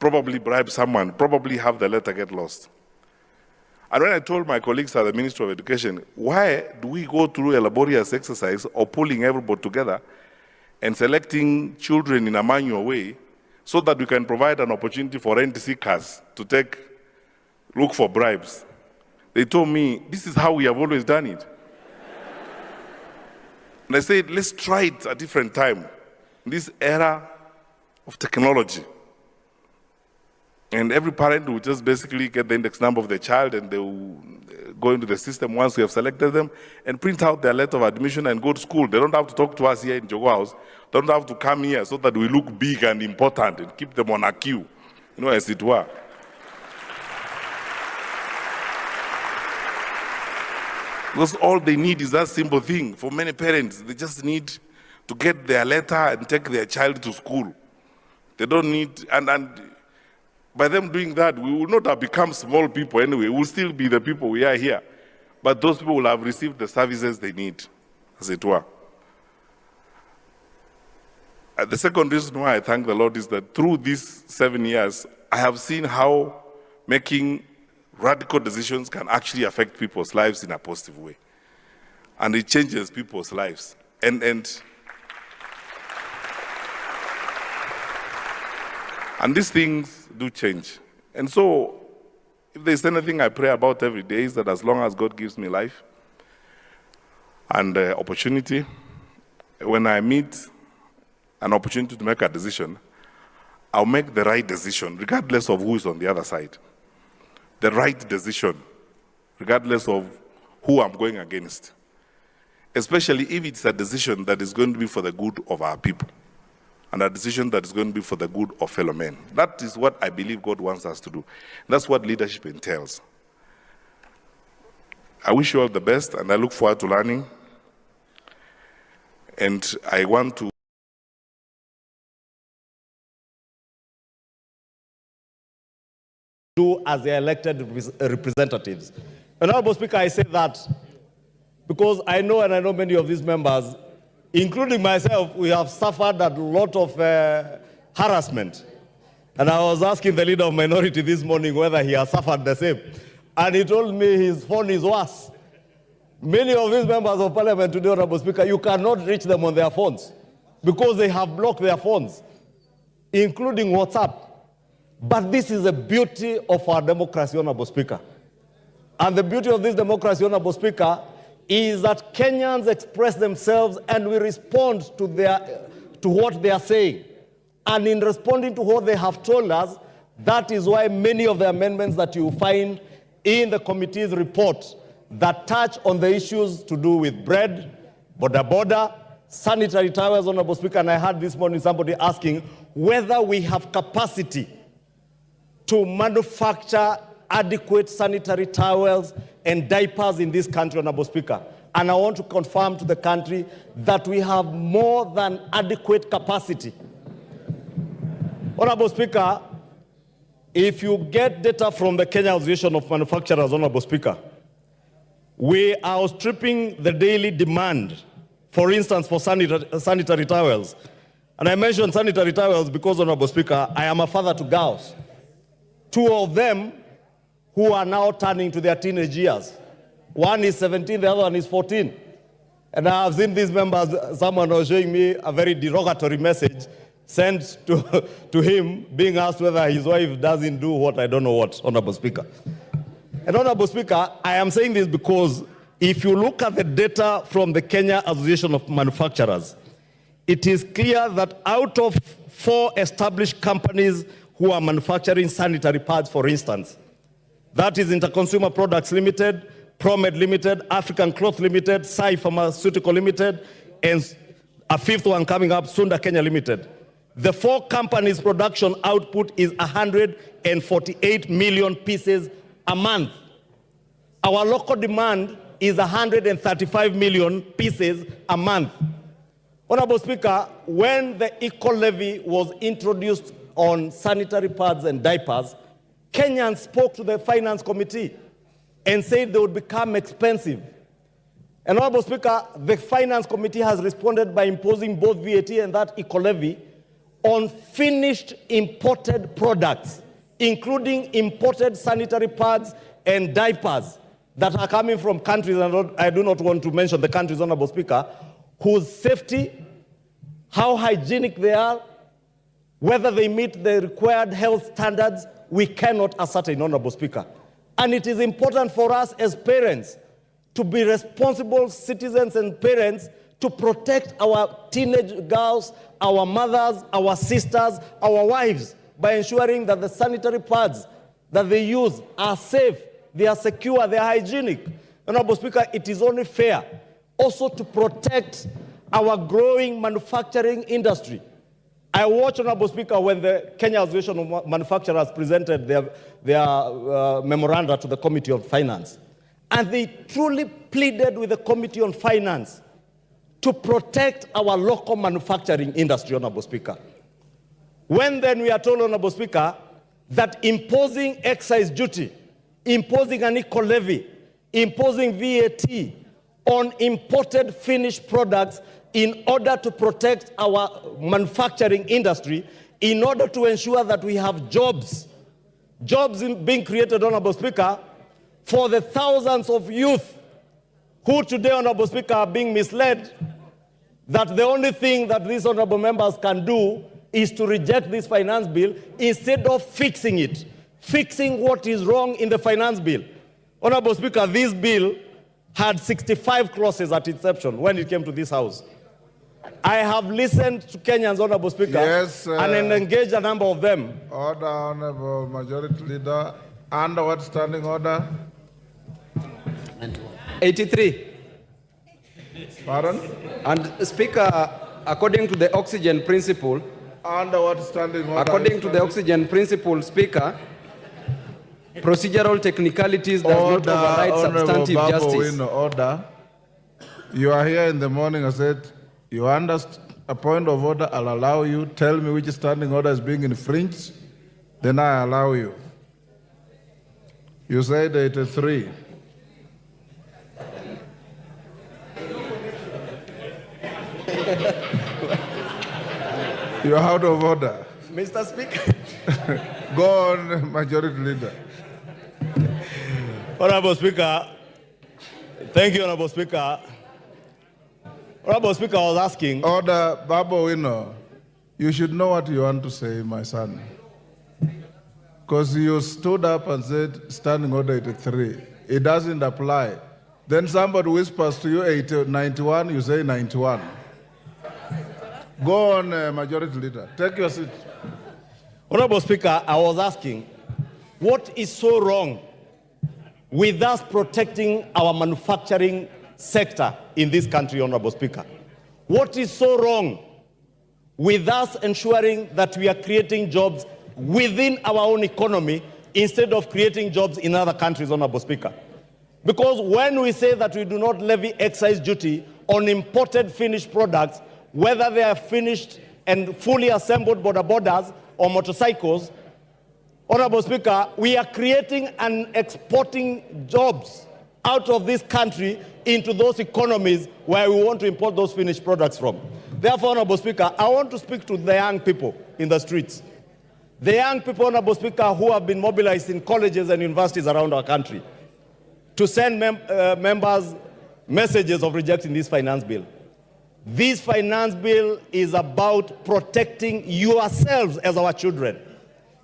Probably bribe someone, probably have the letter get lost. And when I told my colleagues at the Ministry of Education, why do we go through a laborious exercise of pulling everybody together and selecting children in a manual way so that we can provide an opportunity for rent seekers to look for bribes? They told me, this is how we have always done it. And I said, let's try it a different time, in this era of technology. And every parent will just basically get the index number of the child, and they will go into the system once we have selected them and print out their letter of admission and go to school. They don't have to talk to us here in Jogo House. They don't have to come here so that we look big and important and keep them on a queue, as it were. Because all they need is that simple thing. For many parents, they just need to get their letter and take their child to school. They don't need, and by them doing that, we will not have become small people anyway. We will still be the people we are here. But those people will have received the services they need, as it were. The second reason why I thank the Lord is that through these 7 years, I have seen how making radical decisions can actually affect people's lives in a positive way. And it changes people's lives. And these things do change. And so, If there's anything I pray about every day is that as long as God gives me life and opportunity, when I meet an opportunity to make a decision, I'll make the right decision, regardless of who is on the other side. The right decision, regardless of who I'm going against. Especially if it's a decision that is going to be for the good of our people, and a decision that is going to be for the good of fellow men. That is what I believe God wants us to do. That's what leadership entails. I wish you all the best, and I look forward to learning. And I want to
do as their elected representatives. Honorable Speaker, I say that because I know, and I know many of these members, including myself, we have suffered a lot of harassment. And I was asking the leader of minority this morning whether he has suffered the same. And he told me his phone is worse. Many of these members of parliament today, Honorable Speaker, you cannot reach them on their phones because they have blocked their phones, including WhatsApp. But this is the beauty of our democracy, Honorable Speaker. And the beauty of this democracy, Honorable Speaker, is that Kenyans express themselves and we respond to what they are saying. And in responding to what they have told us, that is why many of the amendments that you find in the committee's report that touch on the issues to do with bread, border, sanitary towels, Honorable Speaker, and I heard this morning somebody asking whether we have capacity to manufacture adequate sanitary towels and diapers in this country, Honorable Speaker. And I want to confirm to the country that we have more than adequate capacity. Honorable Speaker, if you get data from the Kenya Association of Manufacturers, Honorable Speaker, we are outstripping the daily demand, for instance, for sanitary towels. And I mentioned sanitary towels because, Honorable Speaker, I am a father to girls. Two of them who are now turning to their teenage years. One is 17, the other one is 14. And I have seen these members, someone was showing me a very derogatory message sent to him, being asked whether his wife doesn't do what, I don't know what, Honorable Speaker. And Honorable Speaker, I am saying this because if you look at the data from the Kenya Association of Manufacturers, it is clear that out of 4 established companies who are manufacturing sanitary pads, for instance, that is Interconsumer Products Limited, Promed Limited, African Cloth Limited, Sai Pharmaceutical Limited, and a 5th one coming up, Sunda Kenya Limited. The 4 companies' production output is 148 million pieces a month. Our local demand is 135 million pieces a month. Honorable Speaker, when the eco-levy was introduced on sanitary pads and diapers, Kenyans spoke to the Finance Committee and said they would become expensive. And Honorable Speaker, the Finance Committee has responded by imposing both VAT and that eco-levy on finished imported products, including imported sanitary pads and diapers that are coming from countries, and I do not want to mention the countries, Honorable Speaker, whose safety, how hygienic they are, whether they meet the required health standards, we cannot ascertain, Honorable Speaker. And it is important for us as parents to be responsible citizens and parents to protect our teenage girls, our mothers, our sisters, our wives, by ensuring that the sanitary pads that they use are safe, they are secure, they are hygienic. Honorable Speaker, it is only fair also to protect our growing manufacturing industry. I watched, Honorable Speaker, when the Kenya Association of Manufacturers presented their memoranda to the Committee on Finance. And they truly pleaded with the Committee on Finance to protect our local manufacturing industry, Honorable Speaker. When then we are told, Honorable Speaker, that imposing excise duty, imposing an eco-levy, imposing VAT on imported finished products in order to protect our manufacturing industry, in order to ensure that we have jobs being created, Honorable Speaker, for the thousands of youth who today, Honorable Speaker, are being misled that the only thing that these honorable members can do is to reject this finance bill instead of fixing it. fixing what is wrong in the finance bill. Honorable Speaker, this bill had 65 clauses at inception when it came to this House. I have listened to Kenyans, Honorable Speaker, and engaged a number of them.
Order, Honorable Majority Leader. Under what standing order?
83.
Pardon?
And Speaker, according to the oxygen principle,
under what standing order?
According to the oxygen principle, Speaker, procedural technicalities does not override substantive justice.
Order. You are here in the morning. I said, you understand a point of order. I'll allow you. Tell me which standing order is being infringed. Then I allow you. You said 83. You're out of order.
Mr. Speaker.
Go on, Majority Leader.
Honorable Speaker, thank you, Honorable Speaker. Honorable Speaker, I was asking.
Order, Babu Wino, you should know what you want to say, my son. Because you stood up and said, standing order 83. It doesn't apply. Then somebody whispers to you 91, you say 91. Go on, Majority Leader. Take your seat.
Honorable Speaker, I was asking, what is so wrong with us protecting our manufacturing sector in this country, Honorable Speaker? What is so wrong with us ensuring that we are creating jobs within our own economy instead of creating jobs in other countries, Honorable Speaker? Because when we say that we do not levy excise duty on imported finished products, whether they are finished and fully assembled borders or motorcycles, Honorable Speaker, we are creating and exporting jobs out of this country into those economies where we want to import those finished products from. Therefore, Honorable Speaker, I want to speak to the young people in the streets. The young people, Honorable Speaker, who have been mobilized in colleges and universities around our country to send members messages of rejecting this finance bill. This finance bill is about protecting yourselves as our children.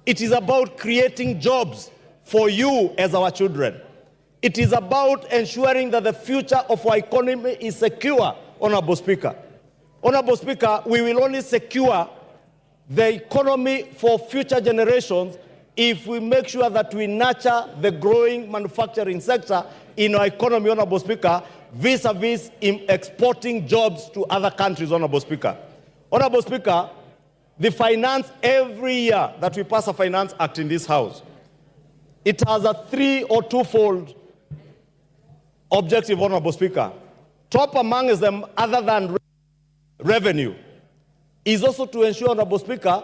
It is about creating jobs for you as our children. It is about ensuring that the future of our economy is secure, Honorable Speaker. Honorable Speaker, we will only secure the economy for future generations if we make sure that we nurture the growing manufacturing sector in our economy, Honorable Speaker, vis-a-vis in exporting jobs to other countries, Honorable Speaker. Honorable Speaker, the finance, every year that we pass a finance act in this House, it has a 3- or 2-fold objective, Honorable Speaker. Top among them, other than revenue, is also to ensure, Honorable Speaker,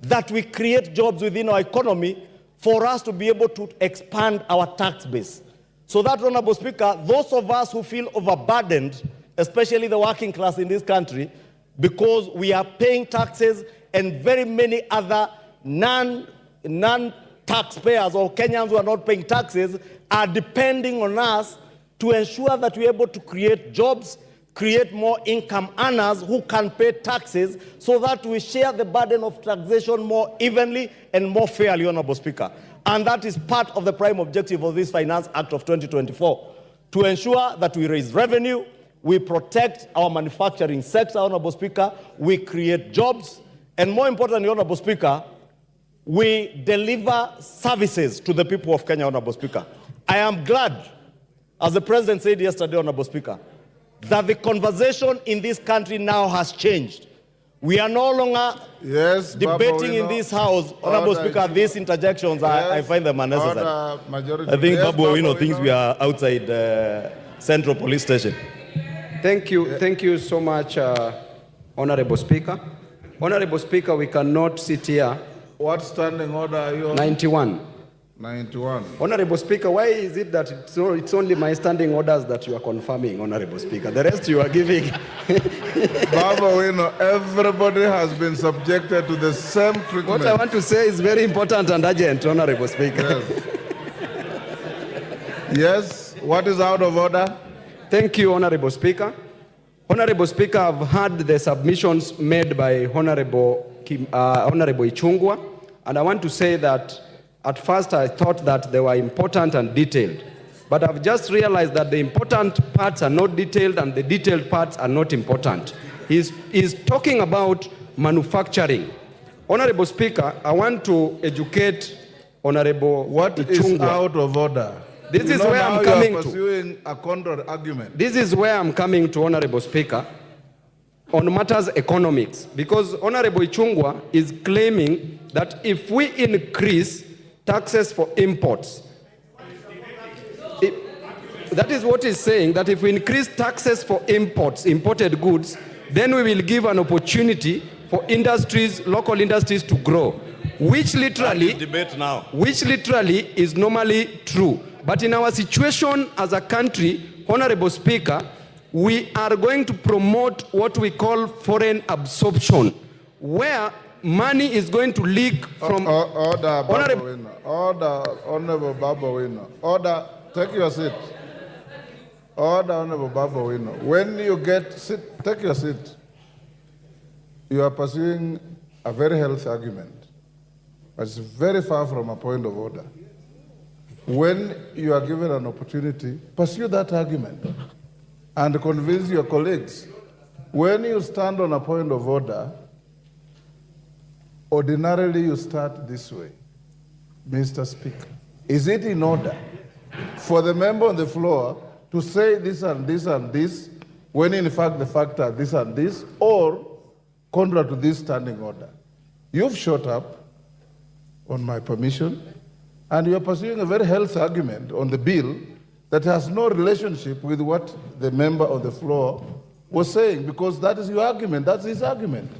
that we create jobs within our economy for us to be able to expand our tax base. So that, Honorable Speaker, those of us who feel overburdened, especially the working class in this country, because we are paying taxes and very many other non-taxpayers or Kenyans who are not paying taxes are depending on us to ensure that we're able to create jobs, create more income earners who can pay taxes so that we share the burden of taxation more evenly and more fairly, Honorable Speaker. And that is part of the prime objective of this Finance Act of 2024, to ensure that we raise revenue, we protect our manufacturing sector, Honorable Speaker, we create jobs, and more importantly, Honorable Speaker, we deliver services to the people of Kenya, Honorable Speaker. I am glad, as the President said yesterday, Honorable Speaker, that the conversation in this country now has changed. We are no longer debating in this House, Honorable Speaker, these interjections, I find them unnecessary. I think Babu Owino thinks we are outside Central Police Station.
Thank you so much, Honorable Speaker. Honorable Speaker, we cannot sit here.
What standing order are you on?
91.
91.
Honorable Speaker, why is it that it's only my standing orders that you are confirming, Honorable Speaker? The rest you are giving.
Baba, you know, everybody has been subjected to the same treatment.
What I want to say is very important and urgent, Honorable Speaker.
Yes, what is out of order?
Thank you, Honorable Speaker. Honorable Speaker, I've heard the submissions made by Honorable Ichung'wah, and I want to say that At first, I thought that they were important and detailed. But I've just realized that the important parts are not detailed and the detailed parts are not important. He's talking about manufacturing. Honorable Speaker, I want to educate Honorable
What is out of order?
This is where I'm coming to.
Pursuing a counter argument.
This is where I'm coming to, Honorable Speaker, on matters economics. Because Honorable Ichungwa is claiming that if we increase taxes for imports, that is what he's saying, that if we increase taxes for imports, imported goods, then we will give an opportunity for industries, local industries to grow, which literally is normally true. But in our situation as a country, Honorable Speaker, we are going to promote what we call foreign absorption, where money is going to leak from...
Order, Honorable Babawino. Order, take your seat. Order, Honorable Babawino. When you take your seat. You are pursuing a very healthy argument, but it's very far from a point of order. When you are given an opportunity, pursue that argument and convince your colleagues. When you stand on a point of order, ordinarily you start this way. Mr. Speaker, is it in order for the member on the floor to say this and this and this, when in fact the fact are this and this, or contrary to this standing order? You've shot up on my permission, and you're pursuing a very healthy argument on the bill that has no relationship with what the member on the floor was saying, because that is your argument, that's his argument.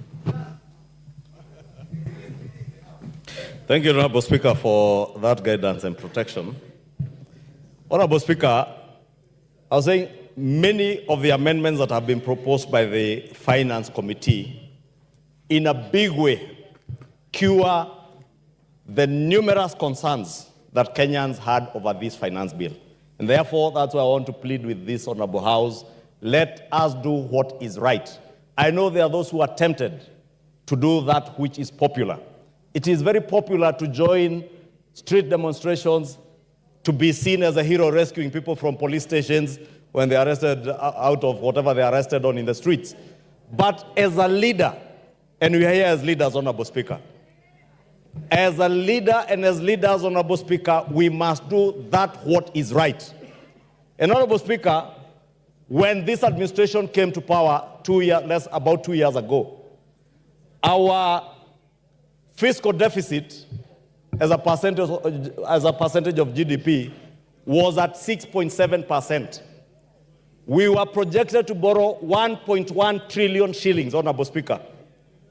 Thank you, Honorable Speaker, for that guidance and protection. Honorable Speaker, I was saying many of the amendments that have been proposed by the Finance Committee in a big way cure the numerous concerns that Kenyans had over this finance bill. And therefore, that's why I want to plead with this Honorable House, let us do what is right. I know there are those who are tempted to do that which is popular. It is very popular to join street demonstrations, to be seen as a hero rescuing people from police stations when they are arrested out of whatever they are arrested on in the streets. But as a leader, and we are here as leaders, Honorable Speaker. As a leader and as leaders, Honorable Speaker, we must do that what is right. And Honorable Speaker, when this administration came to power about 2 years ago, our fiscal deficit as a percentage of GDP was at 6.7%. We were projected to borrow 1.1 trillion shillings, Honorable Speaker,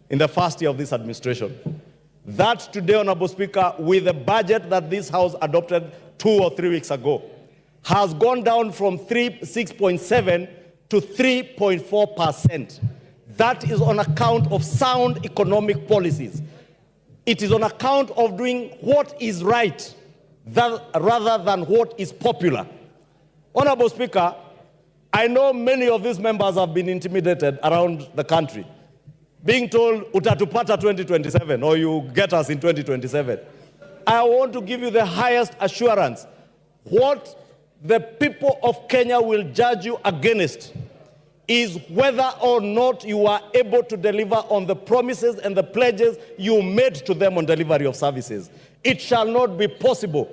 in the first year of this administration. That today, Honorable Speaker, with the budget that this House adopted 2 or 3 weeks ago, has gone down from 6.7 to 3.4%. That is on account of sound economic policies. It is on account of doing what is right rather than what is popular. Honorable Speaker, I know many of these members have been intimidated around the country, being told, utatupata 2027, or you get us in 2027. I want to give you the highest assurance. What the people of Kenya will judge you against is whether or not you are able to deliver on the promises and the pledges you made to them on delivery of services. It shall not be possible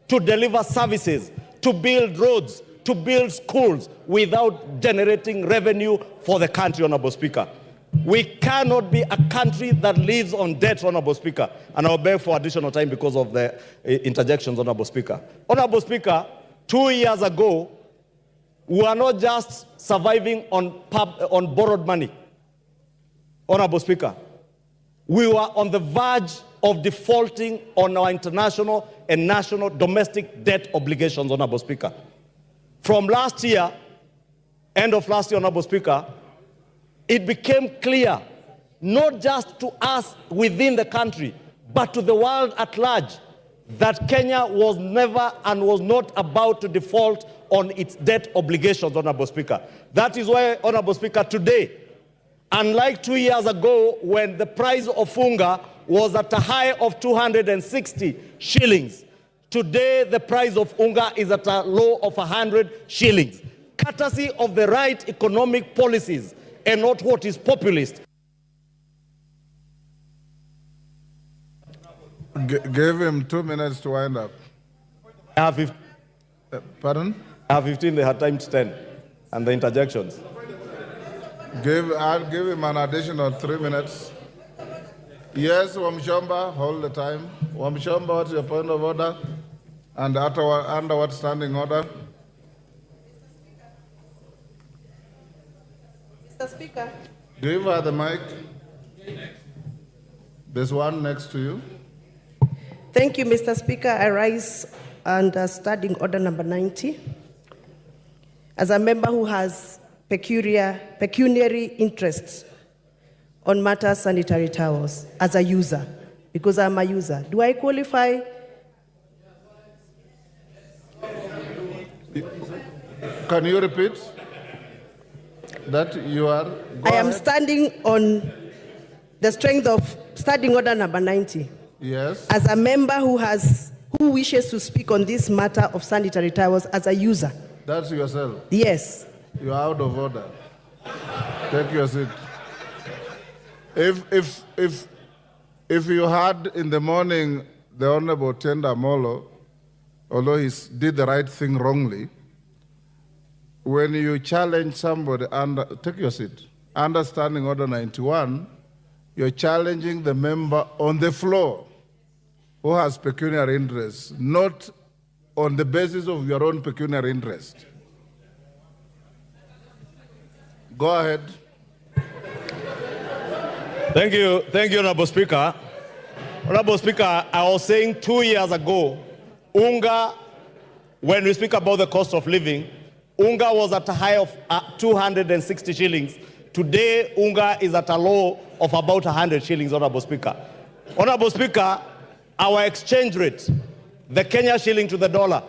to deliver services, to build roads, to build schools without generating revenue for the country, Honorable Speaker. We cannot be a country that lives on debt, Honorable Speaker. And I'll beg for additional time because of the interjections, Honorable Speaker. Honorable Speaker, 2 years ago, we are not just surviving on borrowed money. Honorable Speaker, we were on the verge of defaulting on our international and national domestic debt obligations, Honorable Speaker. From last year, end of last year, Honorable Speaker, it became clear, not just to us within the country, but to the world at large, that Kenya was never and was not about to default on its debt obligations, Honorable Speaker. That is why, Honorable Speaker, today, unlike 2 years ago when the price of funga was at a high of 260 shillings. Today, the price of unga is at a low of 100 shillings. Courtesy of the right economic policies and not what is populist.
Give him 2 minutes to wind up.
I have 15.
Pardon?
I have 15, they had timed 10. And the interjections.
I'll give him an additional 3 minutes. Yes, Wamshomba, hold the time. Wamshomba, what's your point of order? And under what standing order?
Mr. Speaker.
Give her the mic. There's one next to you.
Thank you, Mr. Speaker. I rise under standing order number 90. As a member who has pecuniary interests on matters sanitary towels, as a user, because I'm a user, do I qualify?
Can you repeat that you are?
I am standing on the strength of standing order number 90.
Yes.
As a member who wishes to speak on this matter of sanitary towels as a user.
That's yourself?
Yes.
You are out of order. Take your seat. If you had in the morning the Honorable Tenda Molo, although he did the right thing wrongly, when you challenge somebody, take your seat, understanding order 91, you're challenging the member on the floor who has pecuniary interests, not on the basis of your own pecuniary interest. Go ahead.
Thank you, Honorable Speaker. Honorable Speaker, I was saying 2 years ago, unga, when we speak about the cost of living, unga was at a high of 260 shillings. Today, unga is at a low of about 100 shillings, Honorable Speaker. Honorable Speaker, our exchange rate, the Kenya shilling to the dollar,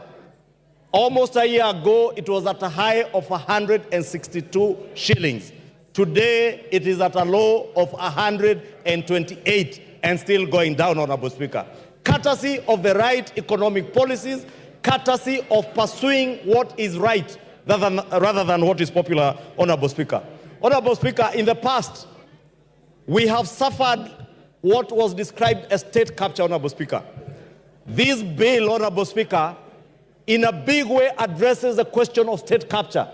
almost a year ago, it was at a high of 162 shillings. Today, it is at a low of 128 and still going down, Honorable Speaker. Courtesy of the right economic policies, courtesy of pursuing what is right rather than what is popular, Honorable Speaker. Honorable Speaker, in the past, we have suffered what was described as state capture, Honorable Speaker. This bill, Honorable Speaker, in a big way addresses the question of state capture.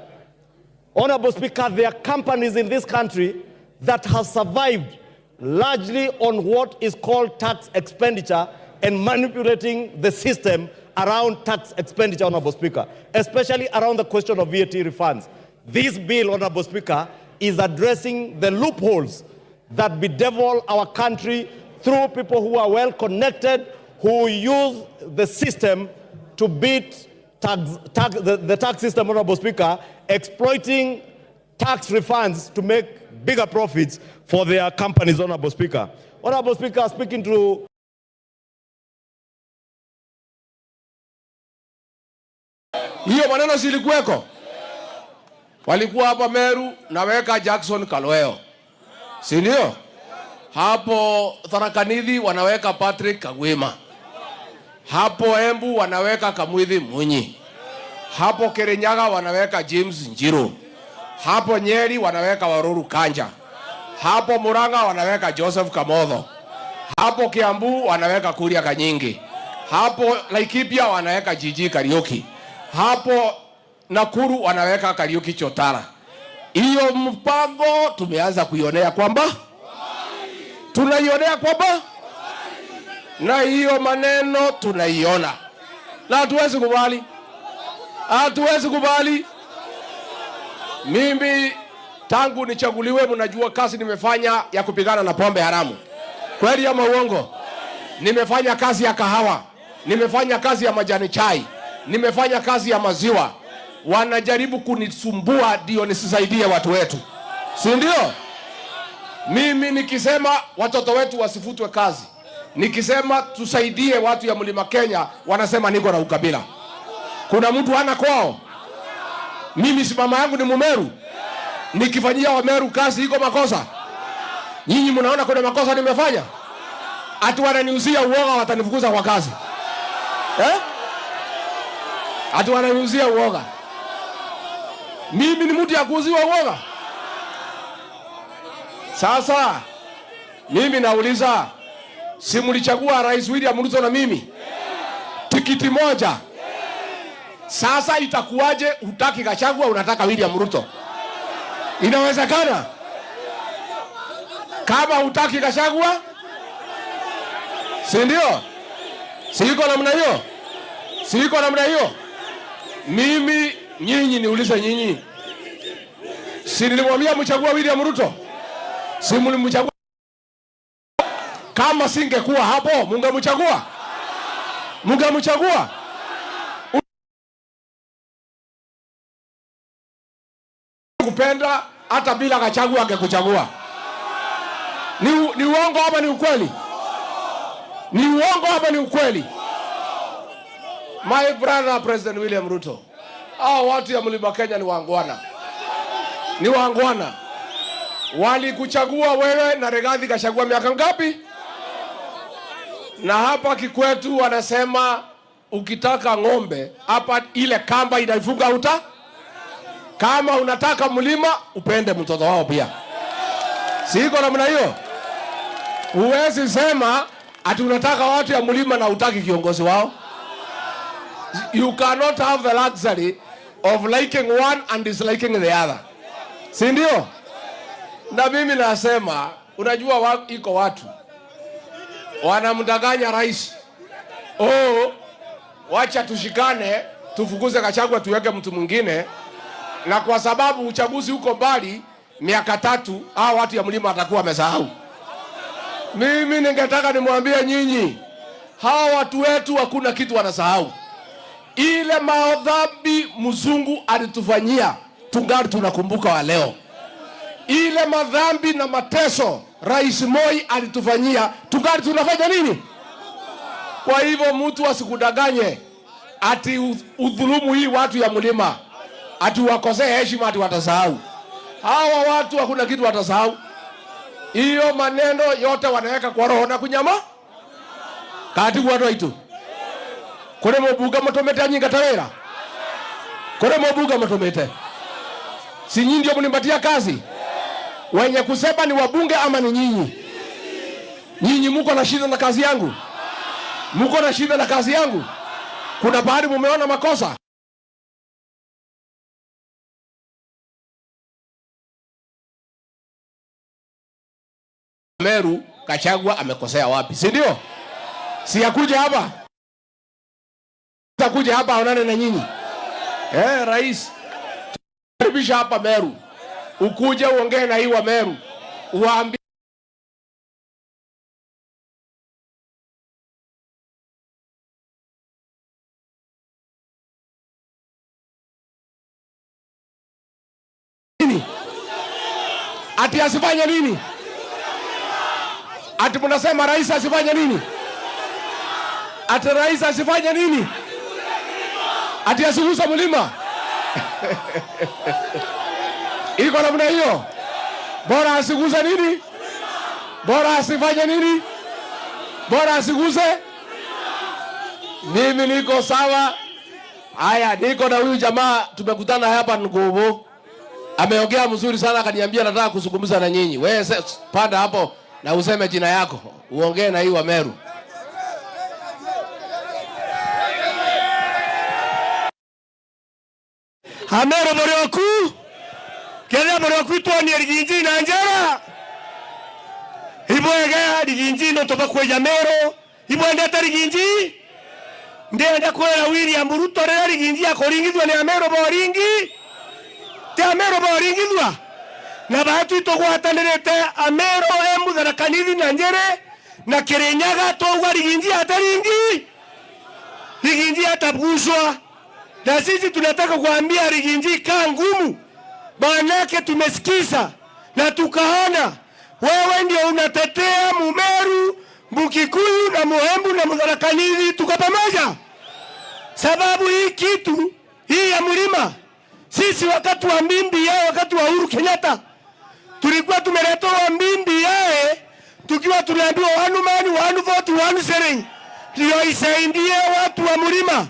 Honorable Speaker, there are companies in this country that have survived largely on what is called tax expenditure and manipulating the system around tax expenditure, Honorable Speaker, especially around the question of VAT refunds. This bill, Honorable Speaker, is addressing the loopholes that bedevil our country through people who are well connected, who use the system to beat the tax system, Honorable Speaker, exploiting tax refunds to make bigger profits for their companies, Honorable Speaker. Honorable Speaker, speaking to
hiyo maneno silikuweko, walikuwa hapa Meru naweka Jackson Kalweo, si ndio? Hapo Tharaka Nithi wanaweka Patrick Kagwima, hapo Embu wanaweka Kamwithi Munyi, hapo Kirinyaga wanaweka James Njiru, hapo Nyeri wanaweka Waruru Kanja, hapo Murang'a wanaweka Joseph Kamotho, hapo Kiambu wanaweka Kuria Kanyingi, hapo Laikipia wanaweka Gigi Kariuki, hapo Nakuru wanaweka Kariuki Chotara. Hiyo mpango tumeanza kuionea kwamba tunaionea kwamba na hiyo maneno tunaiona na hatuwezi kubali, hatuwezi kubali. Mimi tangu nichaguliwe, mnajua kazi nimefanya ya kupigana na pombe haramu, kweli ama uongo? Nimefanya kazi ya kahawa, nimefanya kazi ya majani chai, nimefanya kazi ya maziwa. Wanajaribu kunisumbua ndio nisisaidie watu wetu, si ndio? Mimi nikisema watoto wetu wasifutwe kazi, nikisema tusaidie watu ya Mlima Kenya, wanasema niko na ukabila. Kuna mtu hana kwao? Mimi si mama yangu ni Mumeru? Nikifanyia Wameru kazi iko makosa? Nyinyi mnaona kuna makosa nimefanya? ati wananiuzia uoga, watanifukuza kwa kazi ati wananiuzia uoga. Mimi ni mtu ya kuuziwa uoga? Sasa mimi nauliza, si mlichagua Rais William Ruto na mimi tikiti moja? Sasa itakuwaje hutaki Gachagua, unataka William Ruto? Inawezekana? Kama hutaki Gachagua, si ndio? Siko namna hiyo, siko namna hiyo. Mimi nyinyi, niulize nyinyi, si nilimwambia mchagua William Ruto? Si mlimchagua? Kama singekuwa hapo, mungemchagua? Mungemchagua? Kupenda hata bila Gachagua angekuchagua. Ni uongo hapa, ni ukweli? Ni uongo hapa, ni ukweli? My brother President William Ruto, hao watu ya Mlima Kenya ni wangwana. Ni wangwana. Walikuchagua wewe na Rigathi Gachagua miaka ngapi? Na hapa Kikwetu wanasema ukitaka ng'ombe hapa ile kamba inaifunga uta. Kama unataka mlima upende mtoto wao pia. Siko namna hiyo. Huwezi sema ati unataka watu ya mlima na utaki kiongozi wao. You cannot have the luxury of liking one and disliking the other. Si ndio? Na mimi nasema, unajua iko watu wanamdanganya rais. Wacha tushikane, tufukuze Gachagua tuweke mtu mwingine, na kwa sababu uchaguzi uko mbali miaka 3, hao watu ya mlima watakuwa wamesahau. Mimi ningetaka nimwambie nyinyi, hao watu wetu hakuna kitu wanasahau. Ile madhambi mzungu alitufanyia, tungali tunakumbuka wa leo. Ile madhambi na mateso Rais Moi alitufanyia, tungali tunafanya nini? Kwa hivyo mtu asikudanganye ati udhulumu hii watu ya mlima, ati wakosee heshima, ati watasahau. Hawa watu hakuna kitu watasahau. Hiyo maneno yote wanaweka kwa roho na kunyama. Kati watu itu. Kore mobuga matomete anyinga tawera. Kore mobuga matomete. Si nyinyi ndio mnipatia kazi? Wenye kusema ni wabunge ama ni nyinyi? Nyinyi mko na shida na kazi yangu? Mko na shida na kazi yangu? Kuna bahari mumeona makosa? Meru Gachagua amekosea wapi? Si ndio? Si yakuja hapa. Takuja hapa aonane na nyinyi. Rais, karibisha hapa Meru. Ukuje uongee na hii wa Meru. Uwaambie nini? Ati asifanye nini? Ati mnasema rais asifanye nini? Ati rais asifanye nini? Ati asigusa mlima? Iko namna hiyo? Bora asigusa nini? Bora asifanye nini? Bora asiguse? Mimi niko sawa. Haya, niko na huyu jamaa tumekutana hapa Nguvu. Ameongea mzuri sana, akaniambia nataka kuzungumza na nyinyi. Wewe panda hapo na useme jina yako. Uongee na hii wa Meru.
Amero Morioku. Kenya Morioku tuoni Rigathi na Njera. Ibwega Rigathi no toka kwa Mero. Ibwenda ta Rigathi. Ndenda kwa William Ruto rera Rigathi akoringithwa ni Amero Boringi. Te Amero Boringithwa. Na bahatu itogwatanirete Amero emudhara kanini na Njere na Kirinyaga togwa Rigathi ataringi. Rigathi atabuzwa. Na sisi tunataka kuambia Rigathi kaa ngumu. Manake tumesikiza na tukaona wewe ndio unatetea Mumeru, Mukikuyu na Muhembu na Mudharakanithi, tuko pamoja. Sababu hii kitu hii ya mlima, sisi wakati wa Mbimbi yao, wakati wa Uhuru Kenyatta tulikuwa tumeletewa Mbimbi yao tukiwa tulikuwa tunaambiwa one man, one vote, one shilling ndio isaidie watu wa mlima.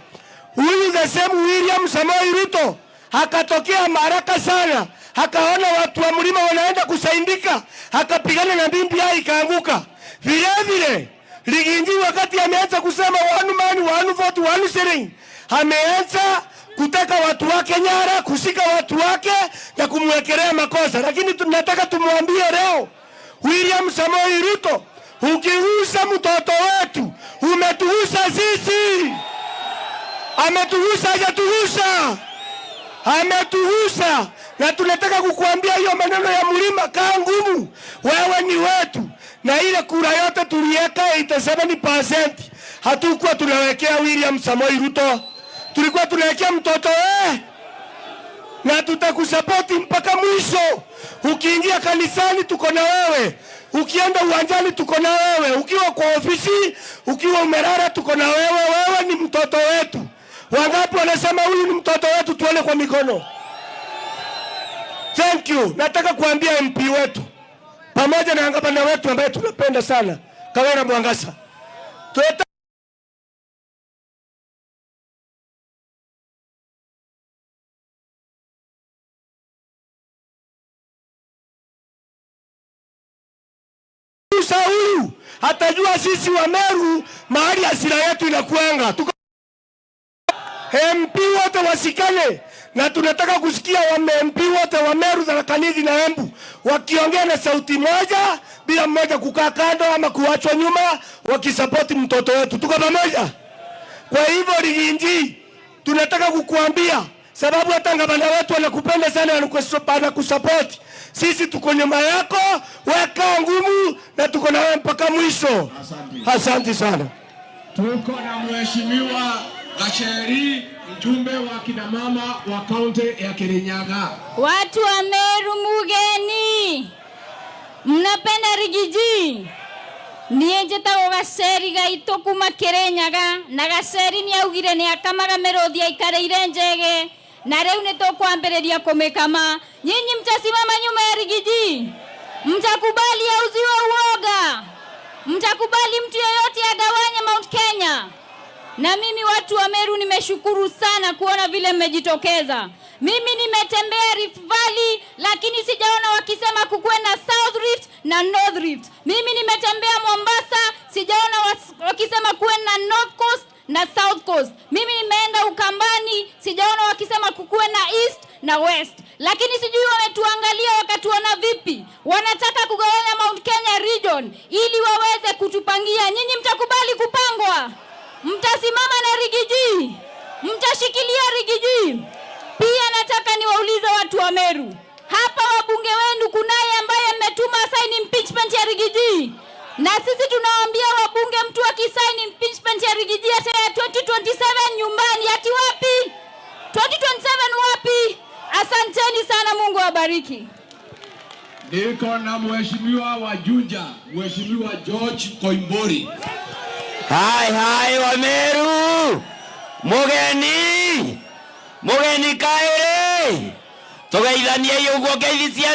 Huyu the same William Samoei Ruto akatokea haraka sana, akaona watu wa mlima wanaenda kusaidika, akapigana na BBI ikaanguka. Vile vile Rigathi wakati ameanza kusema one man, one vote, one shilling, ameanza kutaka watu wake nyara, kushika watu wake na kumwekelea makosa. Lakini tunataka tumwambie leo William Samoei Ruto, ukigusa mtoto wetu umetugusa sisi. Ametugusa, hajatugusa? Ametugusa. Na tunataka kukuambia hiyo maneno ya mlima kaa ngumu, wewe ni wetu. Na ile kura yote tuliweka 87%, hatukuwa tunawekea William Samoei Ruto, tulikuwa tunawekea mtoto na tutakusapoti mpaka mwisho. Ukiingia kanisani tuko na wewe, ukienda uwanjani tuko na wewe, ukiwa kwa ofisi, ukiwa umelala tuko na wewe. Wewe ni mtoto wetu. Wangapi wanasema huyu ni mtoto wetu? Tuone kwa mikono. Thank you. Nataka kuambia MP wetu pamoja na gavana wetu ambaye tunapenda sana, Kawira Mwangasa, huyu atajua sisi wa Meru mahali hasira yetu inakuanga. MP wote wasikane, na tunataka kusikia MP wote wa Meru, Tharaka Nithi na Embu wakiongea na sauti moja, bila mmoja kukaa kando ama kuachwa nyuma, wakisapoti mtoto wetu. Tuko pamoja. Kwa hivyo Rigathi, tunataka kukuambia, sababu hata gavana wetu anakupenda sana, anakusapoti. Sisi tuko nyuma yako, weka ngumu na tuko na wewe mpaka mwisho. Asante sana.
Tuko na Mheshimiwa Gacheri, mjumbe wa kina mama wa kaunti ya Kirinyaga.
Watu wa Meru mugeni, mnapenda Rigathi? Niĩ njĩtagwo Gacheri gaitũ kuma Kirinyaga, na Gacheri nĩ augire nĩ akamaga mĩrũthi aikarĩire njege, na rĩu nĩ tũkwambĩrĩria kũmĩkama. Nyinyi mtasimama nyuma ya Rigathi? Mtakubali auziwe uoga? Mtakubali mtu yeyote agawanye Mount Kenya? Na mimi watu wa Meru nimeshukuru sana kuona vile mmejitokeza. Mimi nimetembea Rift Valley, lakini sijaona wakisema kukuwe na South Rift na North Rift. Mimi nimetembea Mombasa, sijaona wakisema kuwe na North Coast na South Coast. Mimi nimeenda Ukambani, sijaona wakisema kukuwe na East na West. Lakini sijui wametuangalia wakatuona vipi. Wanataka kugawanya Mount Kenya region ili waweze kutupangia. Nyinyi mtakubali kupangwa? Mtasimama na Rigathi? Mtashikilia Rigathi? Pia nataka niwaulize watu wa Meru, hapa wabunge wenu kunaye ambaye mmetuma sign impeachment ya Rigathi? Na sisi tunawaambia wabunge, mtu akisign impeachment ya Rigathi ata 2027 nyumbani, ati wapi? 2027 wapi? Asanteni sana, Mungu awabariki.
Niko na Mheshimiwa wa Juja, Mheshimiwa George Koimburi.
Hai wa Meru, mugeni kaere tugeithania yugo geithia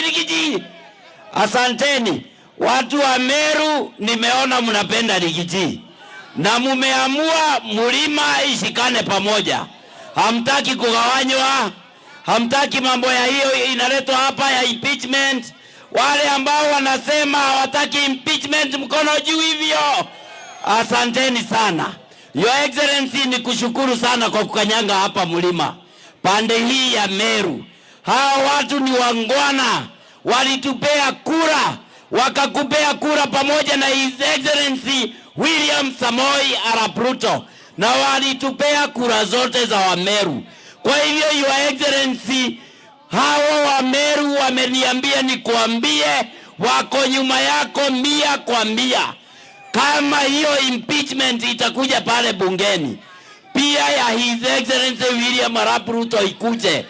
Rigathi. Asanteni watu wa Meru, nimeona mnapenda Rigathi na mumeamua mlima ishikane pamoja. Hamtaki kugawanywa, hamtaki mambo ya hiyo inaletwa hapa ya impeachment. Wale ambao wanasema hawataki impeachment, mkono juu hivyo. Asanteni sana. Your Excellency, ni kushukuru sana kwa kukanyanga hapa mlima pande hii ya Meru. Hao watu ni wangwana, walitupea kura, wakakupea kura pamoja na His Excellency William Samoei Arap Ruto, na walitupea kura zote za Wameru. Kwa hivyo Your Excellency, hao Wameru wameniambia nikuambie wako nyuma yako 100%. Kama hiyo impeachment itakuja pale bungeni, pia ya His Excellency William Arap Ruto ikuje,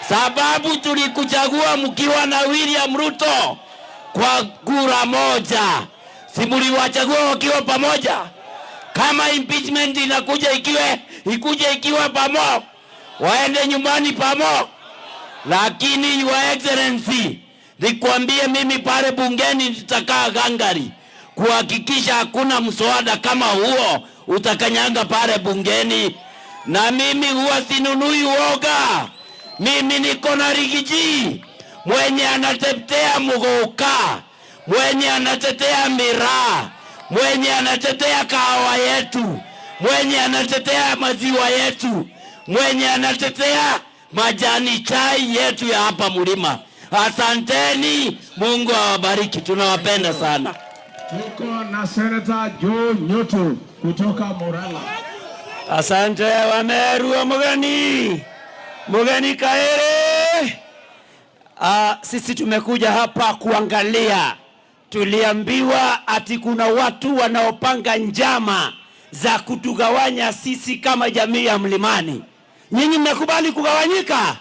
sababu tulikuchagua mkiwa na William Ruto kwa kura moja. Si mliwachagua wakiwa pamoja? Kama impeachment inakuja ikuje ikiwa pamoja, waende nyumbani pamoja. Lakini Your Excellency, Nikwambie mimi pale bungeni nitakaa gangari kuhakikisha hakuna mswada kama huo utakanyanga pale bungeni. Na mimi huwa sinunui uoga. Mimi niko na Rigathi mwenye anatetea mugoka, mwenye anatetea miraa, mwenye anatetea kahawa yetu, mwenye anatetea maziwa yetu, mwenye anatetea majani chai yetu ya hapa mlima. Asanteni, Mungu awabariki, tunawapenda sana.
Tuko na Senator Joe Nyoto kutoka Murang'a.
Asante Wameru wa Mugeni Kaere. Sisi tumekuja hapa kuangalia. Tuliambiwa ati kuna watu wanaopanga njama za kutugawanya sisi kama jamii ya mlimani. Nyinyi mnakubali kugawanyika?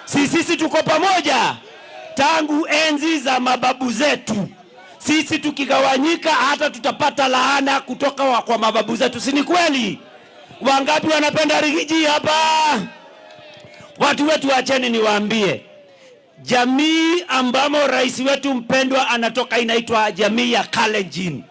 Sisi tuko pamoja tangu enzi za mababu zetu. Sisi tukigawanyika hata tutapata laana kutoka kwa mababu zetu. Si ni kweli? Wangapi wanapenda Rigathi hapa? Watu wetu acheni niwaambie. Jamii ambamo rais wetu mpendwa anatoka inaitwa jamii ya Kalenjin.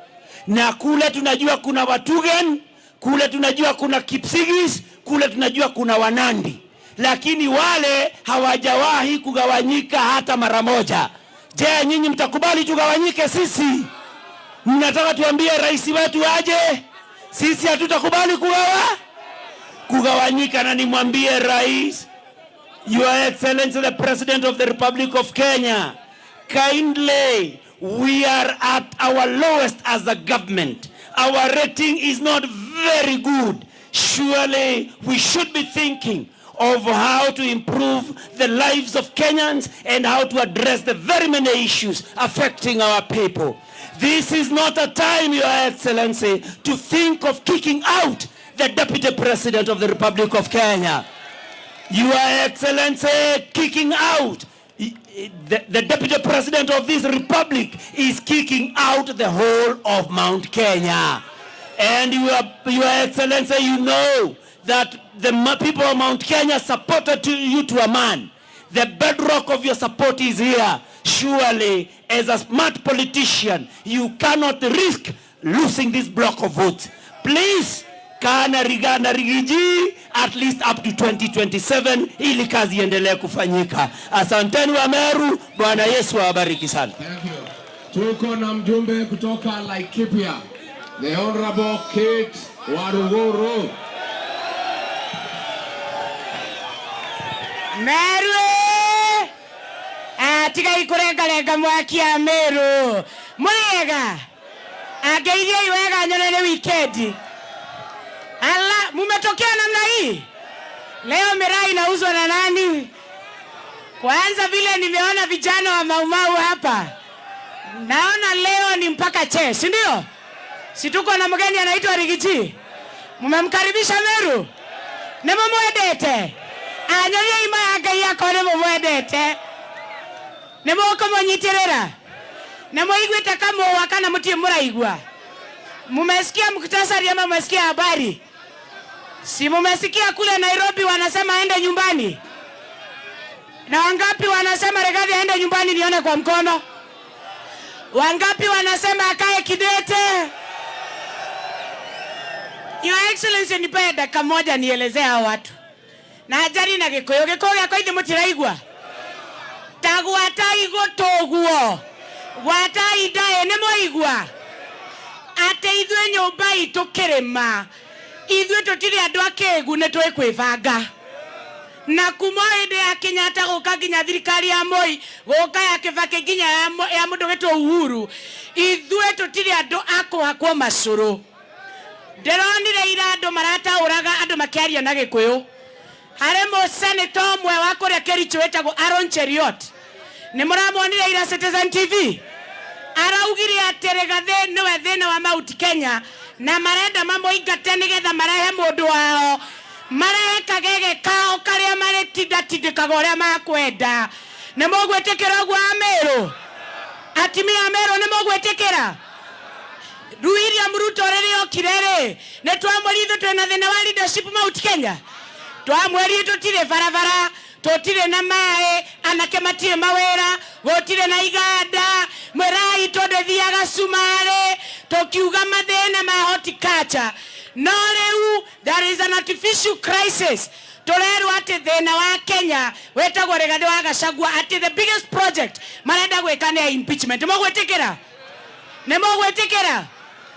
Na kule tunajua kuna Watugen, kule tunajua kuna Kipsigis, kule tunajua kuna Wanandi. Lakini wale hawajawahi kugawanyika hata mara moja. Je, nyinyi mtakubali tugawanyike sisi? Mnataka tuambie rais wetu aje? Sisi hatutakubali kugawanyika. Na nimwambie rais, Your Excellency the President of the Republic of Kenya, kindly, we are at our lowest as a government. Our rating is not very good. Surely we should be thinking of how to improve the lives of Kenyans and how to address the very many issues affecting our people. This is not a time, Your Excellency, to think of kicking out the Deputy President of the Republic of Kenya. Your Excellency, kicking out the Deputy President of this Republic is kicking out the whole of Mount Kenya. And Your Excellency, you know that the people of Mount Kenya supported you to a man. The bedrock of your support is here. Surely, as a smart politician, you cannot risk losing this block of votes. Please, kana Rigathi at least up to 2027 ili kazi endelee kufanyika. Asanteni Wameru, Bwana Yesu awabariki sana.
Thank you. Tuko na mjumbe kutoka Laikipia, the Honorable Kate Waruguru.
Meru! Tiga ikurenga mwaki ya Meru. Muriega! Ageirie iwega nyonene wikendi. Ala, mumetokea namna hii? Leo miraa inauzwa na nani? Kwanza vile nimeona vijana wa Maumau hapa. Naona leo ni mpaka che, si ndio? Si tuko na mgeni anaitwa Rigathi. Mumemkaribisha Meru? Nemo mwedete. Anyoria ima ya Ngai yako nemo mwedete. Nemo kama nyitirira. Nemo igwete kama wakana mutie muraigwa. Mumesikia muktasari ama mumesikia habari? Si mumesikia kule Nairobi wanasema aende nyumbani? Na wangapi wanasema Rigathi aende nyumbani nione kwa mkono? Wangapi wanasema akae kidete? Your Excellency, nipe dakika moja nielezea watu. Na ajari na Gikuyu gya koithi mutiraigwa. Tagwatai gotoguo. Watai dae ne moigwa. Ate ithwe nyumba itu kirima. Ithwe tutiri andu akegu ne twi kwibanga. Na kuma hinde ya Kenyatta guka nginya thirikari ya Moi, guka ya Kibaki nginya ya mundu wetwo Uhuru, ithwe tutiri andu akuhakwo macuru. Ndironire ira andu maratauraga andu makiaria na Gikuyu. Haremo senator umwe wa kuria Kericho wetagwo Aaron Cheriot. Ni muramuonire ira Citizen TV. Araugire ati Rigathi niwe thina wa Mount Kenya na marenda mamuingate nigetha marehe mundu wao. Marehe kagege kao karia maretindika uria makwenda. Ni mugwetikira gwa Meru? Atimia Meru ni mugwetikira? William Ruto rĩrĩa okire-rĩ, nĩ twamwĩrire twĩna thĩna wa leadership Mount Kenya. Twamwĩrire tũtirĩ barabara, totire na mae anake matire mawera gotire na iganda mwerai tonde thiaga sumare tokiuga mathina ma horticulture no riu there is an artificial crisis torero ati thina wa Kenya wetagwo Rigathi Gachagua ati the biggest project marenda gwika ni impeachment mogwetikira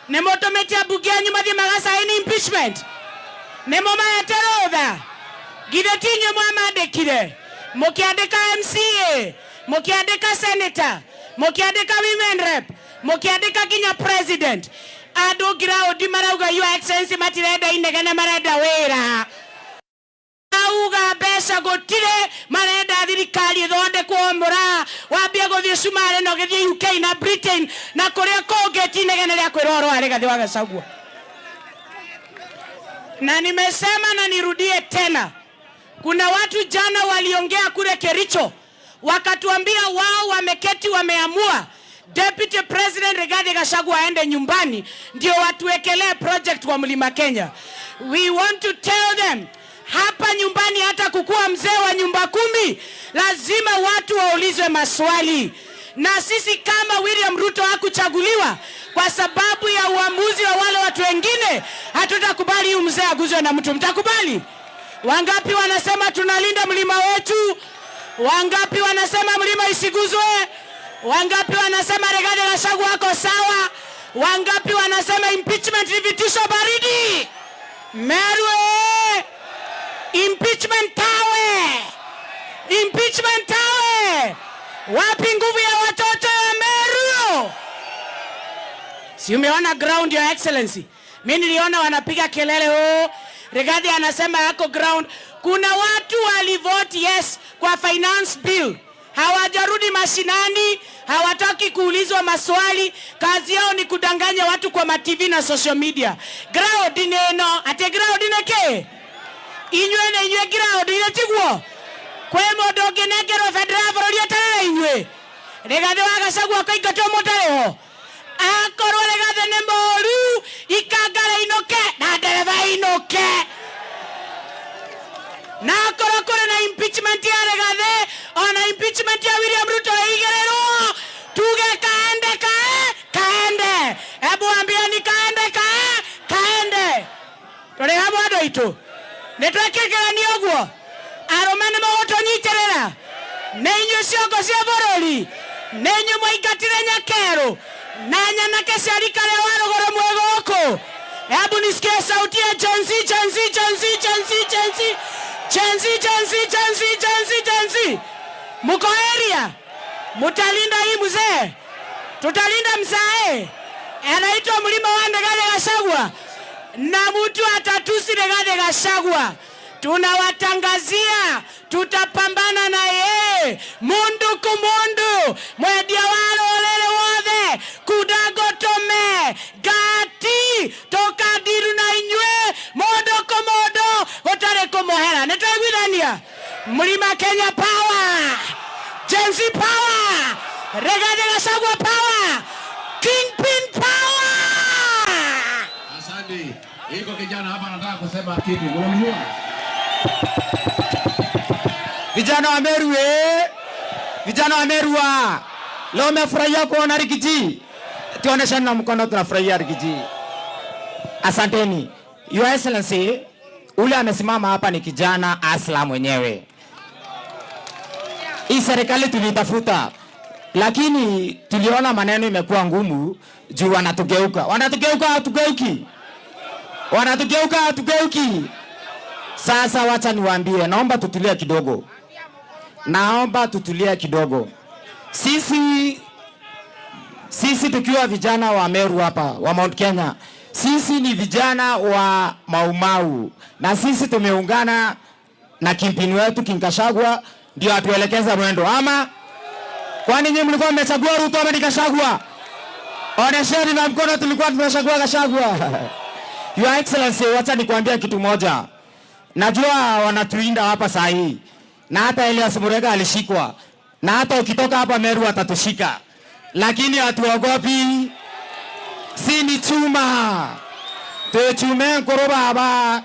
nemotomete abunge anyu mathi magasaini impeachment nemo maeterotha githetinyo mwamandikire mukiandika MCA mukiandika senator mukiandika women rep mukiandika kinya president andu ground marauga your excellency matirenda inegene marenda wira auga mbeca gutire marenda thirikari thondekwo mura wambia guthie Sumare no githie UK na Britain na kuria konge tinegene ria kwirorwo Rigathi Gachagua. Na nimesema na nirudie tena, kuna watu jana waliongea kule Kericho wakatuambia wao wameketi wameamua Deputy President Rigathi Gachagua aende nyumbani ndio watuwekelee project kwa Mlima Kenya. We want to tell them hapa nyumbani hata kukua mzee wa nyumba 10 lazima watu waulizwe maswali. Na sisi kama William Ruto hakuchaguliwa kwa sababu ya uamuzi wa wale watu wengine, hatutakubali huyu mzee aguzwe na mtu. Mtakubali? Wangapi wanasema tunalinda mlima wetu? Wangapi wanasema mlima isiguzwe? Wangapi wanasema Rigathi Gachagua ako sawa? Wangapi wanasema impeachment ni vitisho baridi? Meru impeachment tawe! Impeachment tawe! Wapi nguvu ya watoto wa Meru? Si umeona ground, your excellency? Mimi niliona wanapiga kelele Rigathi anasema yako ground. Kuna watu walivote yes kwa finance bill, hawajarudi mashinani, hawataki kuulizwa maswali, kazi yao ni kudanganya watu kwa TV na social media. Ground neno ate ground neke inywe ground inatigwo kwe modo genegero federal volunteer inywe Rigathi Gachagua kaikato motareho akorwo Rigathi ne moru ikangara inoke na dereva inoke na akorwo kore na impeachment ya Rigathi ona impeachment ya William Ruto igerero tuge kaende ebu ambia ni kaende tore habo ado ito netwekekera ni ogwo aromane magoto nyiterera nenyu ciongo cia borori nenyu mwaingatire nyakero na nyanake ciari kare warogoro mwegoko. Hebu nisikie sauti ya Gen Z. Muko area? Mutalinda hii mzee? Tutalinda mzae? Anaitwa mlima wa Rigathi Gachagua na mtu atatusi Rigathi Gachagua. Tunawatangazia tutapambana na yeye mundu kumundu mwedia walo olele wothe kudagotome gati tokadiru na inywe modo komodo gotare komohera netwegwithania mlima Kenya power, Gen Z power, Rigathi Gachagua power, Kingpin power.
Asante. Iko kijana hapa anataka kusema kitu. Unamjua?
Vijana wa Meru vijana wa Meru leo mmefurahia kuona Rigathi. Tuonesha na mkono tunafurahia Rigathi. Asanteni. Your Excellency, ule amesimama hapa ni kijana asla mwenyewe. Hii serikali tulitafuta, lakini tuliona maneno imekuwa ngumu juu wanatugeuka. Hatugeuki. Sasa wacha niwaambie, naomba tutulie kidogo. Sisi tukiwa vijana wa Meru hapa, wa Mount Kenya, sisi ni vijana wa Maumau na sisi tumeungana na kimpini wetu King Gachagua ndio atuelekeza mwendo. Ama kwani nyinyi mlikuwa mmechagua Ruto ama Gachagua? Onesheni na mkono tulikuwa tumechagua Gachagua. Your Excellency, wacha nikwambia kitu moja. Najua wanatuinda hapa saa hii. Na hata Elias Murega alishikwa. Na hata ukitoka hapa Meru atatushika. Lakini hatuogopi. Si ni chuma. Tuchume nkoro baba.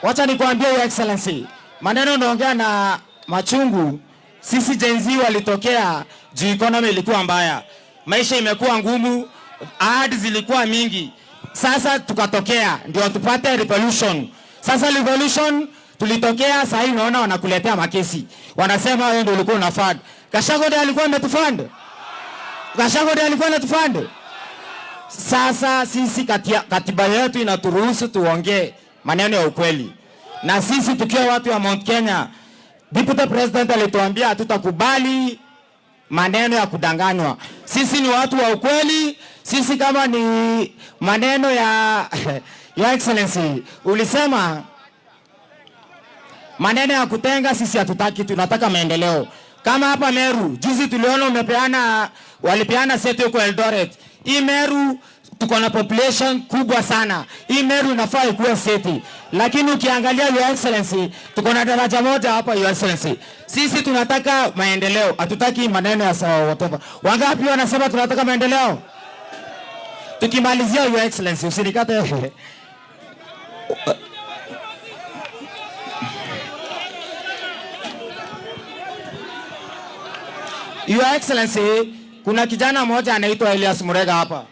Wacha nikwambia Your Excellency. Maneno naongea na machungu, sisi Gen Z walitokea juu economy ilikuwa mbaya. Maisha imekuwa ngumu, ahadi zilikuwa mingi. Sasa tukatokea ndio tupate revolution. Sasa revolution tulitokea, sasa hivi unaona wanakuletea makesi. Wanasema wewe ndio ulikuwa unafund. Gachagua ndiye alikuwa ametufund. Gachagua ndiye alikuwa anatufund. Sasa sisi katiba yetu inaturuhusu tuongee maneno ya ukweli. Na sisi tukiwa watu wa Mount Kenya, Deputy President alituambia hatutakubali maneno ya kudanganywa. Sisi ni watu wa ukweli. Sisi kama ni maneno ya Your Excellency, ulisema maneno ya kutenga, sisi hatutaki, tunataka maendeleo. Kama hapa Meru, juzi tuliona walipeana seti huko Eldoret. Hii Meru tuko na population kubwa sana. Hii Meru inafaa ikuwe seti. Lakini ukiangalia Your Excellency, tuko na daraja moja hapa Your Excellency. Sisi tunataka maendeleo, hatutaki maneno ya sawa whatever. Wangapi wanasema tunataka maendeleo? Tukimalizia Your Excellency, usinikate. Your Excellency, kuna kijana mmoja anaitwa Elias Murega hapa.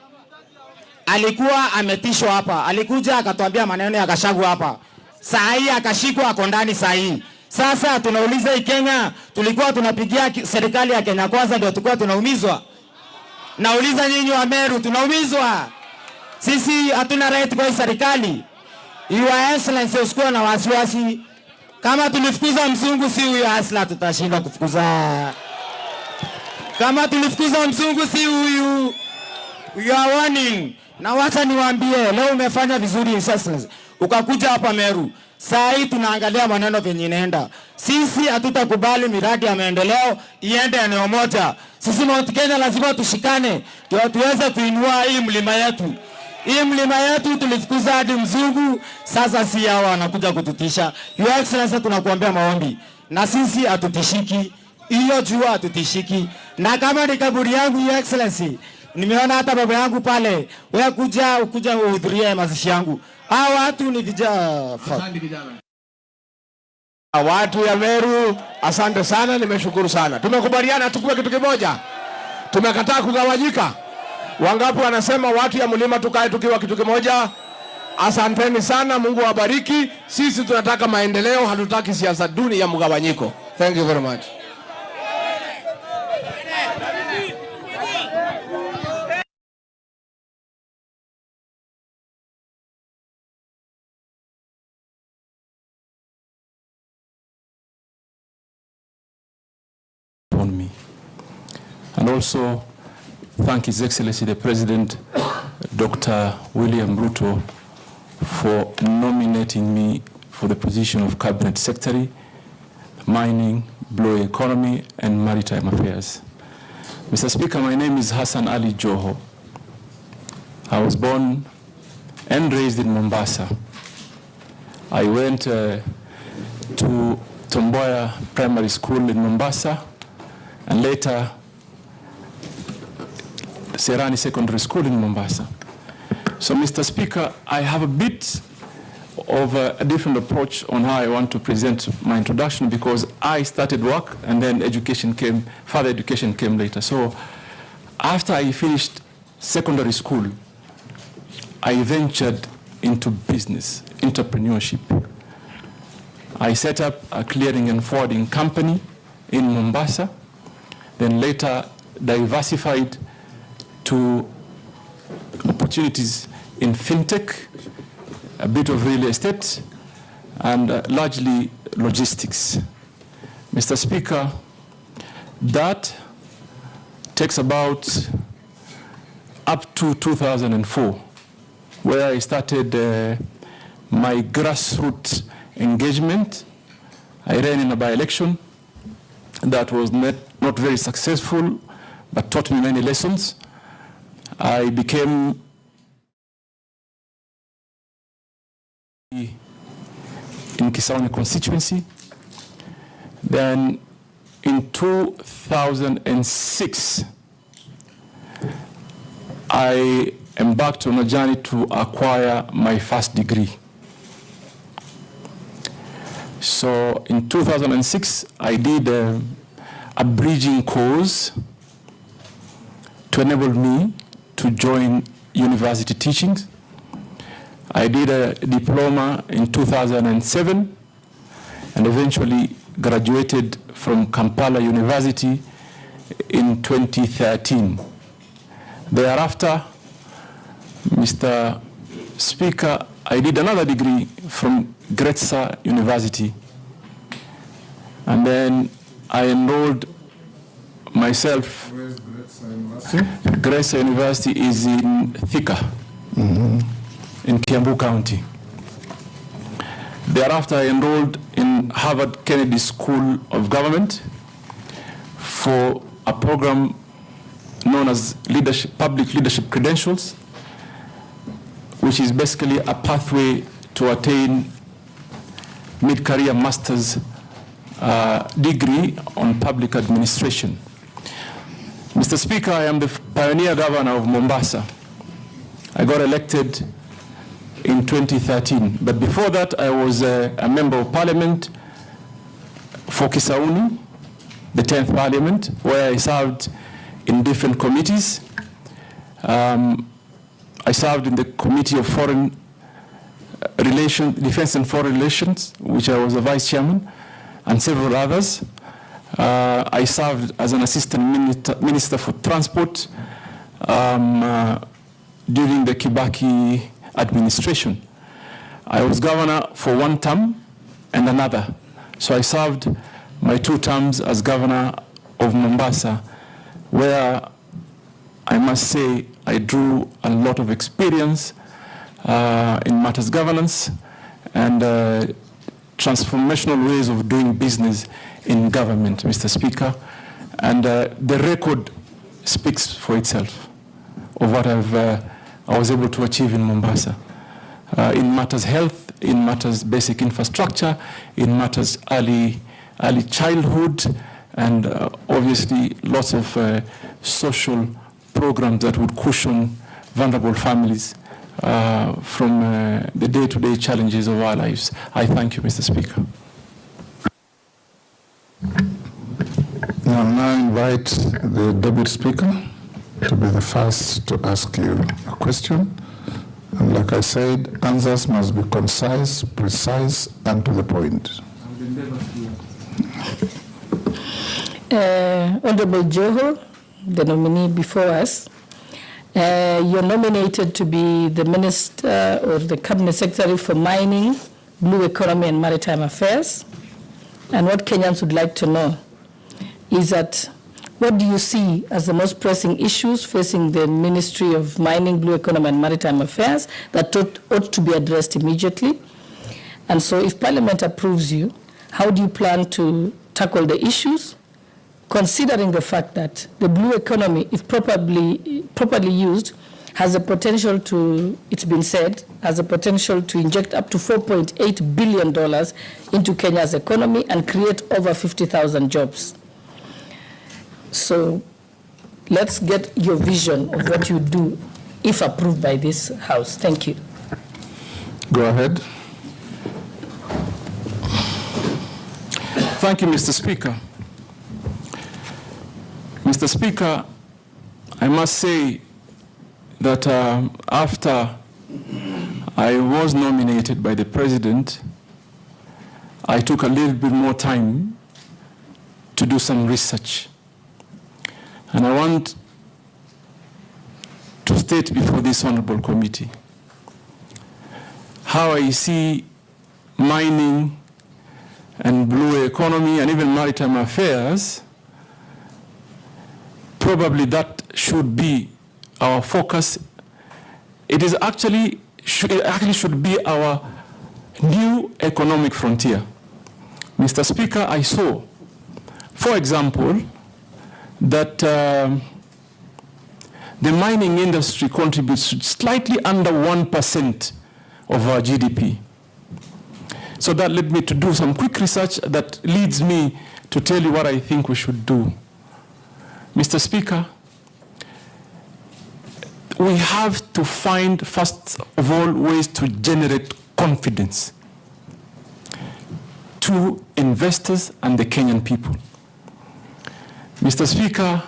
Alikuwa ametishwa hapa. Alikuja akatuambia maneno ya Gachagua hapa. Saa hii akashikwa ako ndani saa hii. Sasa tunauliza hii Kenya, tulikuwa tunapigia serikali ya Kenya Kwanza ndio tulikuwa tunaumizwa. Nauliza nyinyi wa Meru, tunaumizwa. Sisi hatuna right kwa serikali. Your Excellency, usikuwa na wasiwasi. Kama tulifukuza mzungu, si huyo Asla tutashinda kufukuza. Kama tulifukuza mzungu, si huyu. We are warning. Na wacha niwaambie, leo umefanya vizuri Your Excellency. Ukakuja hapa Meru. Saa hii tunaangalia maneno venye inaenda. Sisi hatutakubali miradi ya maendeleo iende eneo moja. Sisi Mount Kenya lazima tushikane ndio tuweze kuinua hii mlima yetu. Hii mlima yetu tulifukuza hadi mzungu, sasa si hawa wanakuja kututisha. Your Excellency, tunakuambia maombi. Na sisi hatutishiki. Hiyo jua hatutishiki. Na kama ni kaburi yangu Your Excellency, nimeona hata baba yangu pale, wewe kuja uhudhurie mazishi yangu. Hao watu ni vijana.
Asante kijana.
Watu ya Meru, asante sana, nimeshukuru sana. Tumekubaliana tukue kitu kimoja. Tumekataa kugawanyika. Wangapi wanasema watu ya mlima tukae tukiwa kitu kimoja? Asanteni sana, Mungu awabariki. Sisi tunataka maendeleo, hatutaki siasa duni ya mgawanyiko. Thank you very much.
On me. And also thank His Excellency the President, Dr. William Ruto, for nominating me for the position of Cabinet Secretary, Mining, Blue Economy and Maritime Affairs. Mr. Speaker, my name is Hassan Ali Joho. I was born and raised in Mombasa. I went to Tomboya Primary School in Mombasa, and later Serani Secondary School in Mombasa. So, Mr. Speaker, I have a bit of a different approach on how I want to present my introduction, because I started work and then further education came later. So, after I finished secondary school, I ventured into business, entrepreneurship. I set up a clearing and forwarding company in Mombasa, then later diversified to opportunities in fintech, a bit of real estate, and largely logistics. Mr. Speaker, that takes about up to 2004, where I started my grassroots engagement. I ran in a by-election that was not very successful, but taught me many lessons. I became in Kisauni constituency. Then in 2006, I embarked on a journey to acquire my first degree. So in 2006, I did a bridging course to enable me to join university teachings. I did a diploma in 2007 and eventually graduated from Kampala University in 2013. Thereafter, Mr. Speaker, I did another degree from Gretsa University. And then I enrolled myself.
Where's Gretsa University?
Gretsa University is in Thika, in Kiambu County. Thereafter, I enrolled in Harvard Kennedy School of Government for a program known as Public Leadership Credentials, which is basically a pathway to attain mid-career master's degree on public administration. Mr. Speaker, I am the pioneer governor of Mombasa. I got elected in 2013, but before that I was a member of parliament for Kisauni, the 10th parliament, where I served in different committees. I served in the Committee of Foreign Relations, Defense and Foreign Relations, which I was a vice chairman, and several others. I served as an assistant minister for transport during the Kibaki administration. I was governor for one term and another. So I served my 2 terms as governor of Mombasa, where I must say I drew a lot of experience in matters governance and transformational ways of doing business in government, Mr. Speaker. And the record speaks for itself of what I was able to achieve in Mombasa. In matters health, in matters basic infrastructure, in matters early childhood, and obviously lots of social programs that would cushion vulnerable families from the day-to-day challenges of our lives. I thank you, Mr. Speaker.
I'll now invite the Deputy Speaker to be the first to ask you a question. And like I said, answers must be concise, precise, and to the point.
Honorable Joho, the nominee before us, you're nominated to be the Minister or the Cabinet Secretary for Mining, Blue Economy and Maritime Affairs. And what Kenyans would like to know is that what do you see as the most pressing issues facing the Ministry of Mining, Blue Economy and Maritime Affairs that ought to be addressed immediately? And so if Parliament approves you, how do you plan to tackle the issues, considering the fact that the blue economy, if properly used, has the potential to, it's been said, has the potential to inject up to $4.8 billion into Kenya's economy and create over 50,000 jobs. So let's get your vision of what you do if approved by this House. Thank you.
Go ahead.
Thank you, Mr. Speaker. Mr. Speaker, I must say that after I was nominated by the President, I took a little bit more time to do some research. And I want to state before this honorable committee how I see mining and blue economy and even maritime affairs. Probably that should be our focus. It should be our new economic frontier. Mr. Speaker, I saw, for example, that the mining industry contributes slightly under 1% of our GDP. So that led me to do some quick research that leads me to tell you what I think we should do. Mr. Speaker, we have to find, first of all, ways to generate confidence, to investors and the Kenyan people. Mr. Speaker,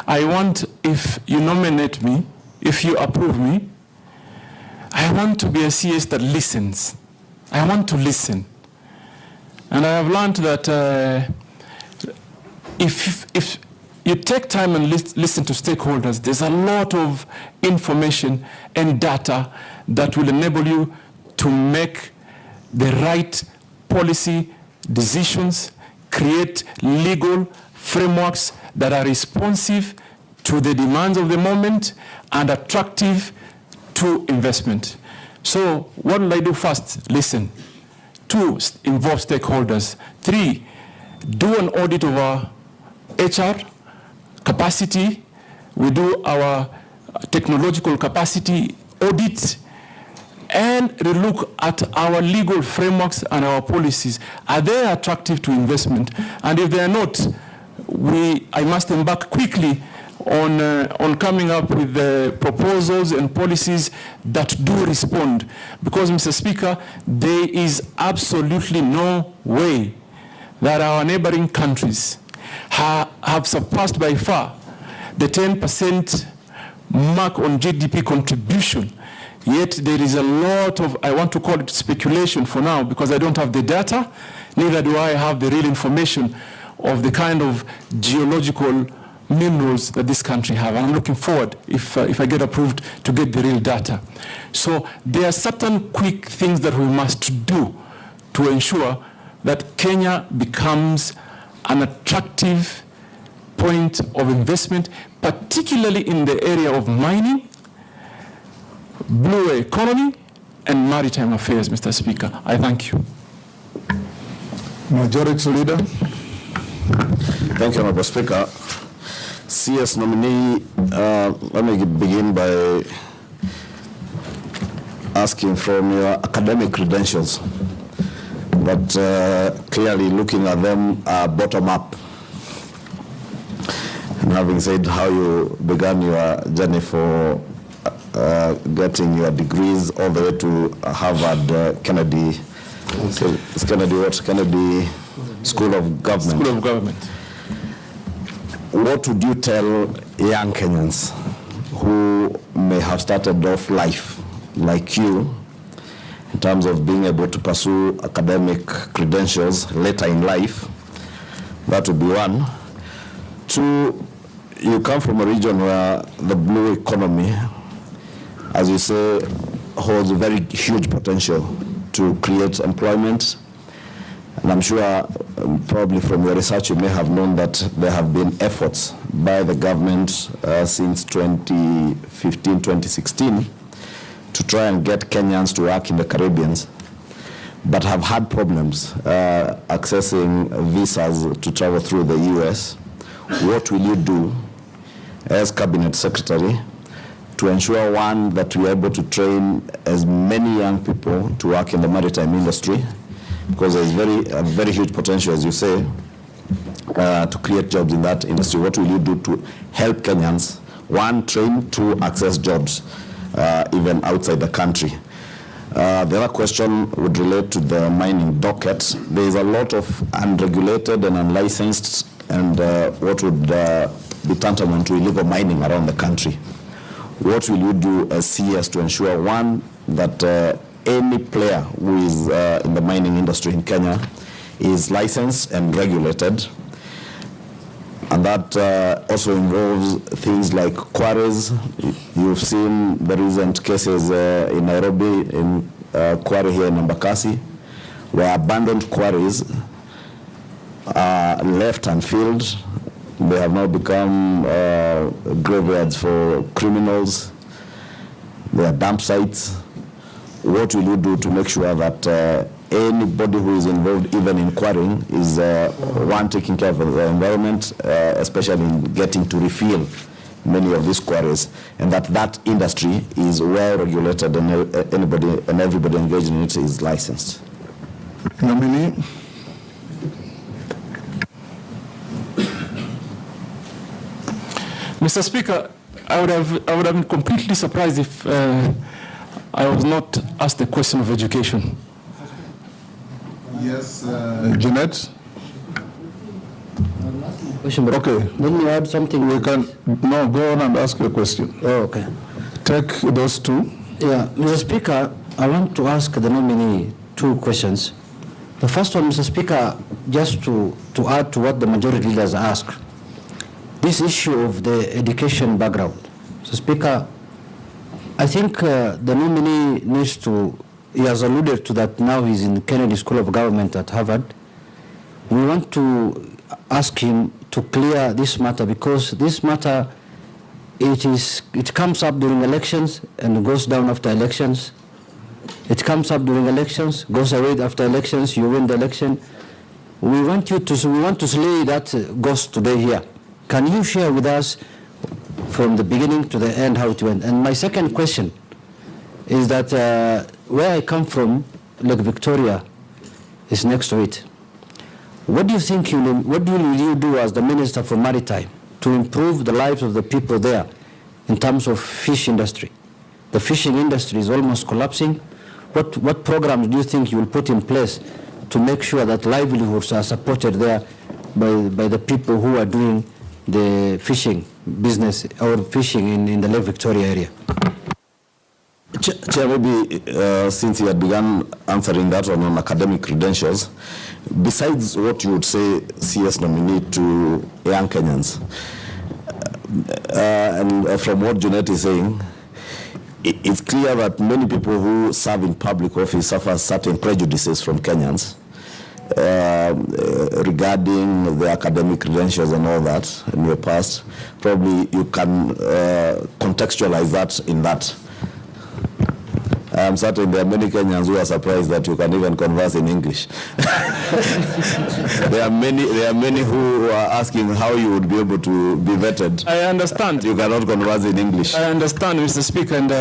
I want, if you nominate me, if you approve me, I want to be a CS that listens. I want to listen. And I have learned that if you take time and listen to stakeholders, there's a lot of information and data that will enable you to make the right policy decisions, create legal frameworks that are responsive to the demands of the moment and attractive to investment. So what will I do first? Listen. 2, involve stakeholders. 3, do an audit of our HR capacity. We do our technological capacity audit and relook at our legal frameworks and our policies. Are they attractive to investment? And if they are not, I must embark quickly on coming up with the proposals and policies that do respond. Because, Mr. Speaker, there is absolutely no way that our neighboring countries have surpassed by far the 10% mark on GDP contribution. Yet there is a lot of, I want to call it speculation for now, because I don't have the data, neither do I have the real information of the kind of geological minerals that this country have. And I'm looking forward, if I get approved, to get the real data. So there are certain quick things that we must do to ensure that Kenya becomes an attractive point of investment, particularly in the area of mining, blue economy, and maritime affairs, Mr. Speaker. I thank you.
Majority Leader. Thank you, Honorable Speaker. CS nominee, let me begin by asking from your academic credentials, but clearly looking at them bottom up. And having said how you began your journey for getting your degrees all the way to Harvard Kennedy, so it's Kennedy School of Government.
School of Government.
What would you tell young Kenyans who may have started off life like you in terms of being able to pursue academic credentials later in life? That would be one. 2, you come from a region where the blue economy, as you say, holds a very huge potential to create employment. And I'm sure probably from your research you may have known that there have been efforts by the government since 2015, 2016 to try and get Kenyans to work in the Caribbean, but have had problems accessing visas to travel through the US. What will you do as Cabinet Secretary to ensure, one, that we are able to train as many young people to work in the maritime industry, because there is a very huge potential, as you say, to create jobs in that industry. What will you do to help Kenyans, 1, train, 2, access jobs even outside the country? The other question would relate to the mining docket. There is a lot of unregulated and unlicensed and what would be tantamount to illegal mining around the country. What will you do as CS to ensure, 1, that any player who is in the mining industry in Kenya is licensed and regulated? And that also involves things like quarries. You've seen the recent cases in Nairobi, in quarry here in Embakasi, where abandoned quarries are left unfilled. They have now become graveyards for criminals. They are dump sites. What will you do to make sure that anybody who is involved even in quarrying is, 1, taking care of the environment, especially in getting to refill many of these quarries, and that industry is well regulated and everybody engaged in it is licensed? Nominee.
Mr. Speaker, I would have been completely surprised if I was not asked the question of education.
Yes, Jeanette?
Okay. Let me add something.
We can, no, go on and ask your question.
Oh, okay.
Take those two.
Yeah, Mr. Speaker, I want to ask the nominee two questions. The first one, Mr. Speaker, just to add to what the majority leaders asked, this issue of the education background. Mr. Speaker, I think the nominee needs to, he has alluded to that now he's in Kennedy School of Government at Harvard. We want to ask him to clear this matter because this matter, it comes up during elections and goes down after elections. It comes up during elections, goes away after elections, you win the election. We want to slay that ghost today here. Can you share with us from the beginning to the end how it went? And my second question is that where I come from, Lake Victoria is next to it. What do you think what will you do as the Minister for Maritime to improve the lives of the people there in terms of fish industry? The fishing industry is almost collapsing. What programs do you think you will put in place to make sure that livelihoods are supported there by the people who are doing the fishing business or fishing in the Lake Victoria area?
Chair, maybe since you had begun answering that one on academic credentials, besides what you would say CS nominee to young Kenyans, and from what Jeanette is saying, it's clear that many people who serve in public office suffer certain prejudices from Kenyans regarding the academic credentials and all that in your past. Probably you can contextualize that in that. I'm certain there are many Kenyans who are surprised that you can even converse in English. There are many who are asking how you would be able to be vetted.
I understand.
You cannot converse in English.
I understand, Mr. Speaker, and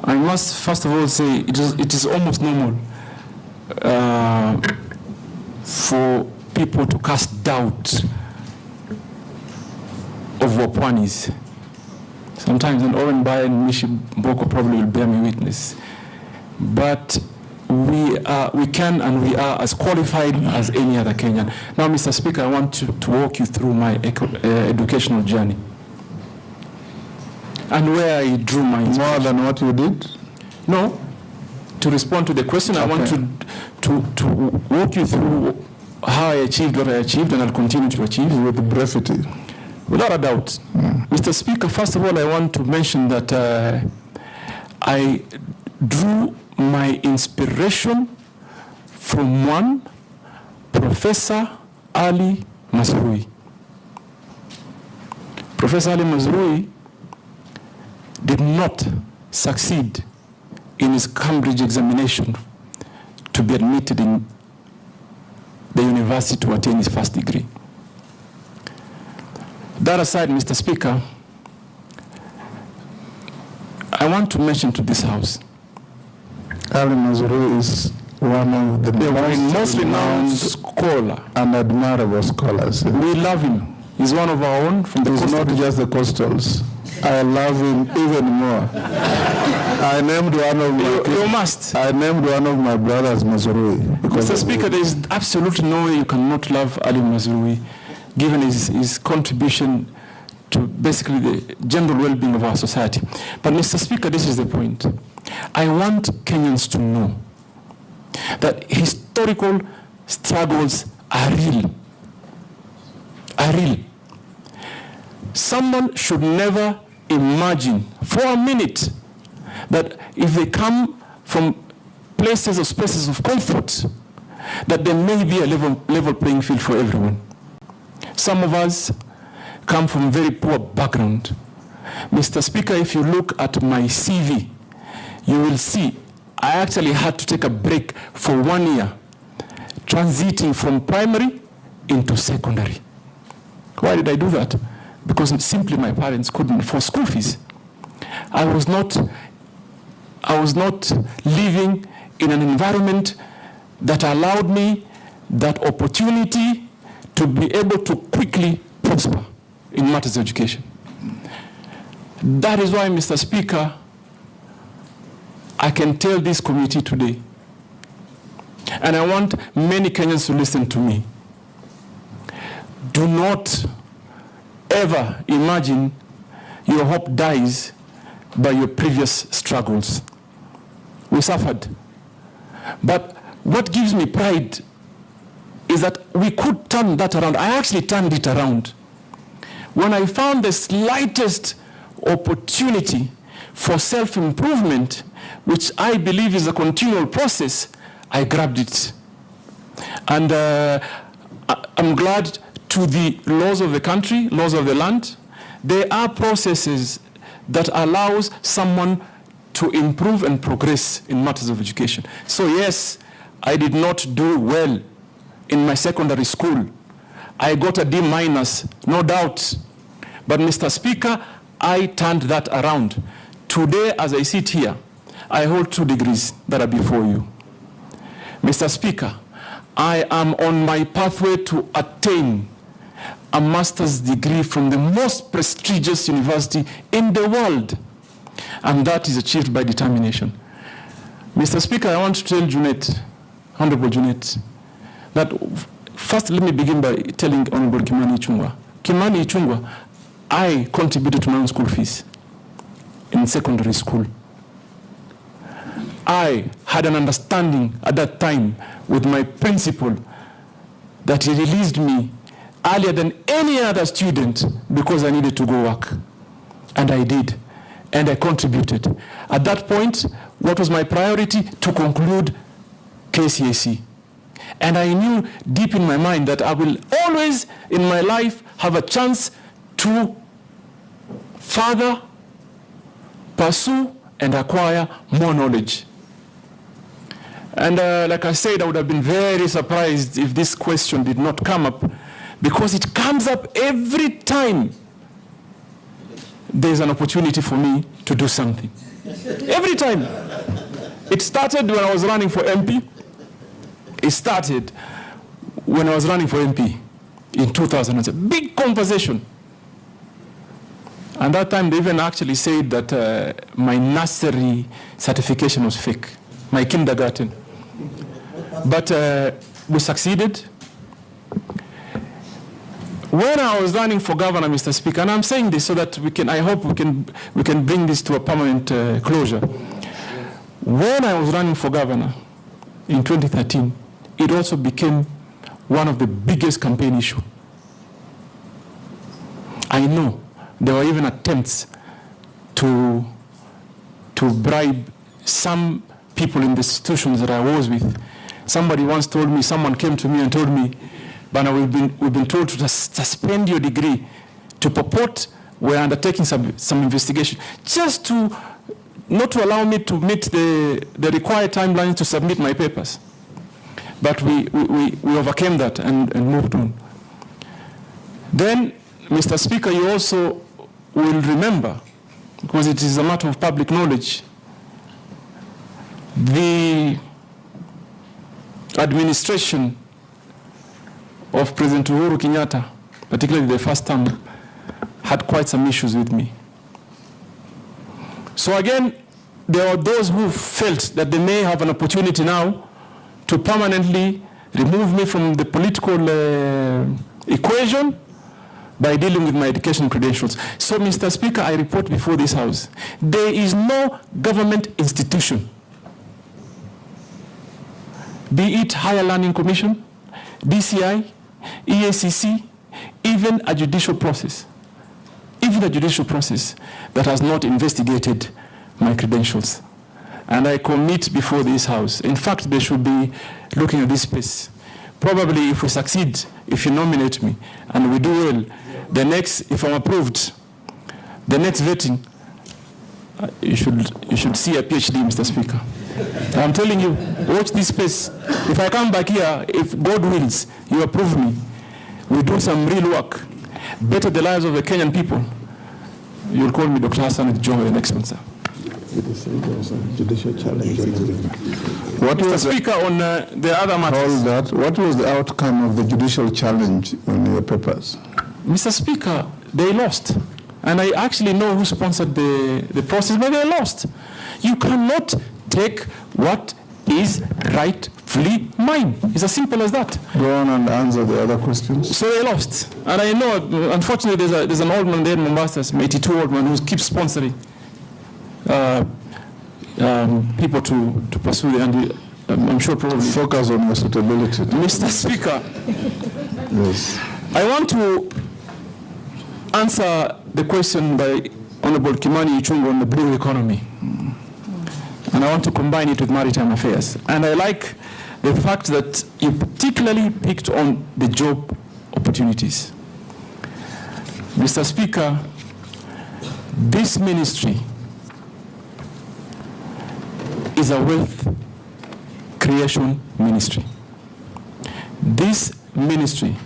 I must first of all say it is almost normal for people to cast doubt of what Pwani is. Sometimes, and Oren Bai and Mishi Boko probably will bear me witness. But we can and we are as qualified as any other Kenyan. Now, Mr. Speaker, I want to walk you through my educational journey and where I drew my inspiration.
More than what you did?
No. To respond to the question, okay. I want to walk you through how I achieved what I achieved and I'll continue to achieve.
With brevity.
Without a doubt. Mr. Speaker, first of all, I want to mention that I drew my inspiration from one Professor Ali Mazrui. Professor Ali Mazrui did not succeed in his Cambridge examination to be admitted in the university to attain his first degree. That aside, Mr. Speaker, I want to mention to this House.
Ali Mazrui is one of the
most renowned scholar
and admirable scholars.
We love him. He's one of our own from the
He's not just the coastals. I love him even more. I named one of my
you must.
I named one of my brothers Mazrui.
Mr. Speaker, there is absolutely no way you cannot love Ali Mazrui, given his contribution to basically the general well-being of our society. But Mr. Speaker, this is the point. I want Kenyans to know that historical struggles are real. Are real. Someone should never imagine for a minute that if they come from places or spaces of comfort, that there may be a level playing field for everyone. Some of us come from a very poor background. Mr. Speaker, if you look at my CV, you will see I actually had to take a break for 1 year, transiting from primary into secondary. Why did I do that? Because simply my parents couldn't afford school fees. I was not living in an environment that allowed me that opportunity to be able to quickly prosper in matters of education. That is why, Mr. Speaker, I can tell this committee today And I want many Kenyans to listen to me. Do not ever imagine your hope dies by your previous struggles. We suffered. But what gives me pride is that we could turn that around. I actually turned it around. When I found the slightest opportunity for self-improvement, which I believe is a continual process, I grabbed it. And I'm glad to the laws of the country, laws of the land, there are processes that allows someone to improve and progress in matters of education. So yes, I did not do well in my secondary school. I got a D-, no doubt. But Mr. Speaker, I turned that around. Today, as I sit here, I hold 2 degrees that are before you. Mr. Speaker, I am on my pathway to attain a master's degree from the most prestigious university in the world. And that is achieved by determination. Mr. Speaker, I want to tell Junet, Honorable Junet, that first let me begin by telling Honorable Kimani Ichung'wah. Kimani Ichung'wah, I contributed to my own school fees in secondary school. I had an understanding at that time with my principal that he released me earlier than any other student because I needed to go work. And I did. And I contributed. At that point, what was my priority? To conclude KCSE. And I knew deep in my mind that I will always in my life have a chance to further pursue and acquire more knowledge. And like I said, I would have been very surprised if this question did not come up, because it comes up every time there's an opportunity for me to do something. Every time. It started when I was running for MP. It started when I was running for MP in 2007. Big conversation. And that time they even actually said that my nursery certification was fake, my kindergarten. But we succeeded. When I was running for governor, Mr. Speaker, and I'm saying this so that I hope we can bring this to a permanent closure. When I was running for governor in 2013, it also became one of the biggest campaign issues. I know there were even attempts to bribe some people in the institutions that I was with. Somebody once told me, someone came to me and told me, "Bana, we've been told to suspend your degree to purport we're undertaking some investigation, just to not to allow me to meet the required timeline to submit my papers." But we overcame that and moved on. Then, Mr. Speaker, you also will remember, because it is a matter of public knowledge, the administration of President Uhuru Kenyatta, particularly the first term, had quite some issues with me. So again, there are those who felt that they may have an opportunity now to permanently remove me from the political equation by dealing with my education credentials. So, Mr. Speaker, I report before this House, there is no government institution, be it Higher Learning Commission, DCI, EACC, even a judicial process, that has not investigated my credentials. And I commit before this House, in fact, they should be looking at this space. Probably if we succeed, if you nominate me, and we do well, the next, if I'm approved, the next vetting, you should see a PhD, Mr. Speaker. I'm telling you, watch this space. If I come back here, if God wills, you approve me, we do some real work, better the lives of the Kenyan people, you'll call me Dr. Hassan Joho the next one, sir.
Judicial challenge.
What was Speaker, on the other matters?
What was the outcome of the judicial challenge on your papers?
Mr. Speaker, they lost. And I actually know who sponsored the process, but they lost. You cannot take what is rightfully mine. It's as simple as that.
Go on and answer the other questions.
So they lost. And I know, unfortunately, there's an old man there in Mombasa, an 82 old man, who keeps sponsoring people to pursue the, and I'm sure probably...
Focus on your suitability.
Mr. Speaker,
yes.
I want to answer the question by Honorable Kimani Ichung'wah on the blue economy. And I want to combine it with maritime affairs. And I like the fact that you particularly picked on the job opportunities. Mr. Speaker, this ministry is a wealth creation ministry. This ministry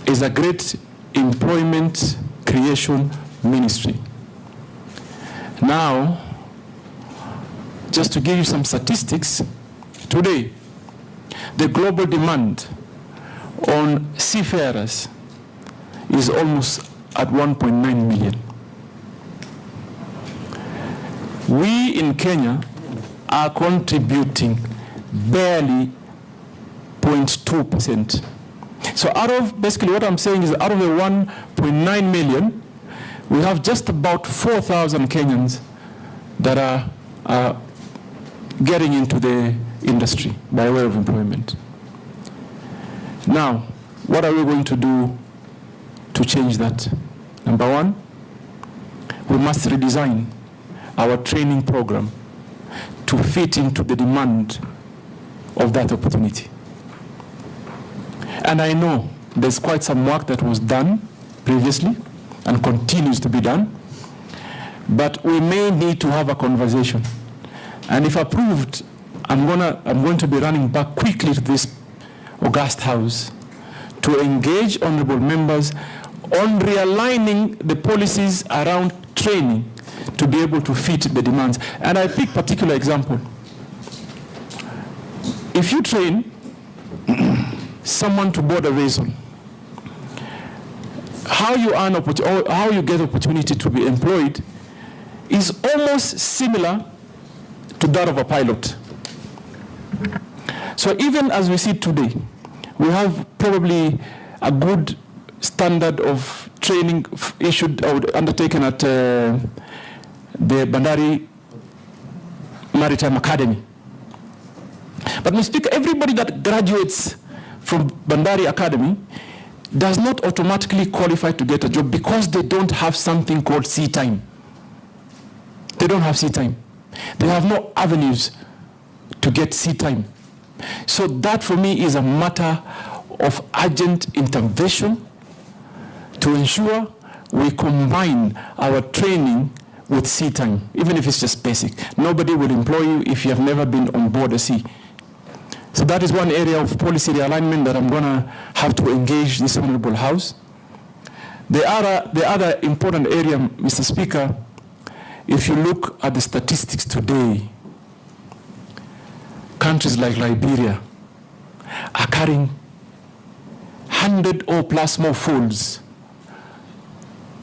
is a great employment creation ministry. Now, just to give you some statistics, today, the global demand on seafarers is almost at 1.9 million. We in Kenya are contributing barely 0.2%. So out of, basically what I'm saying is out of the 1.9 million, we have just about 4,000 Kenyans that are getting into the industry by way of employment. Now, what are we going to do to change that? Number one, we must redesign our training program to fit into the demand of that opportunity. And I know there's quite some work that was done previously and continues to be done, but we may need to have a conversation. And if approved, I'm going to be running back quickly to this august house to engage honorable members on realigning the policies around training to be able to fit the demands. And I pick particular example. If you train someone to board a vessel, how you earn or how you get opportunity to be employed is almost similar to that of a pilot. So even as we see today, we have probably a good standard of training issued or undertaken at the Bandari Maritime Academy. But Mr. Speaker, everybody that graduates from Bandari Academy does not automatically qualify to get a job because they don't have something called sea time. They don't have sea time. They have no avenues to get sea time. So that for me is a matter of urgent intervention to ensure we combine our training with sea time, even if it's just basic. Nobody will employ you if you have never been on board a sea. So that is one area of policy realignment that I'm going to have to engage this honorable house. The other important area, Mr. Speaker, if you look at the statistics today, countries like Liberia are carrying 100 or plus more folds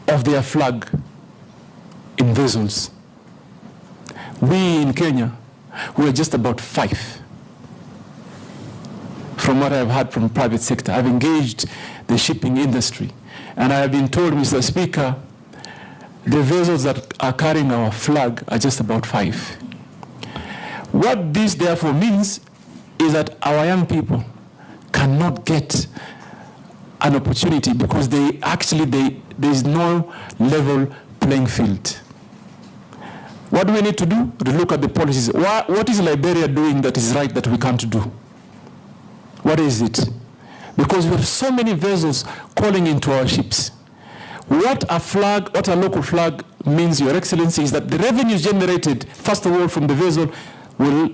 of their flag in vessels. We in Kenya, we are just about 5. From what I've heard from private sector, I've engaged the shipping industry, and I have been told, Mr. Speaker, the vessels that are carrying our flag are just about 5. What this therefore means is that our young people cannot get an opportunity because there is no level playing field. What do we need to do? To look at the policies. What is Liberia doing that is right that we can't do? What is it? Because we have so many vessels calling into our ships. What a local flag means, Your Excellency, is that the revenues generated, first of all, from the vessel will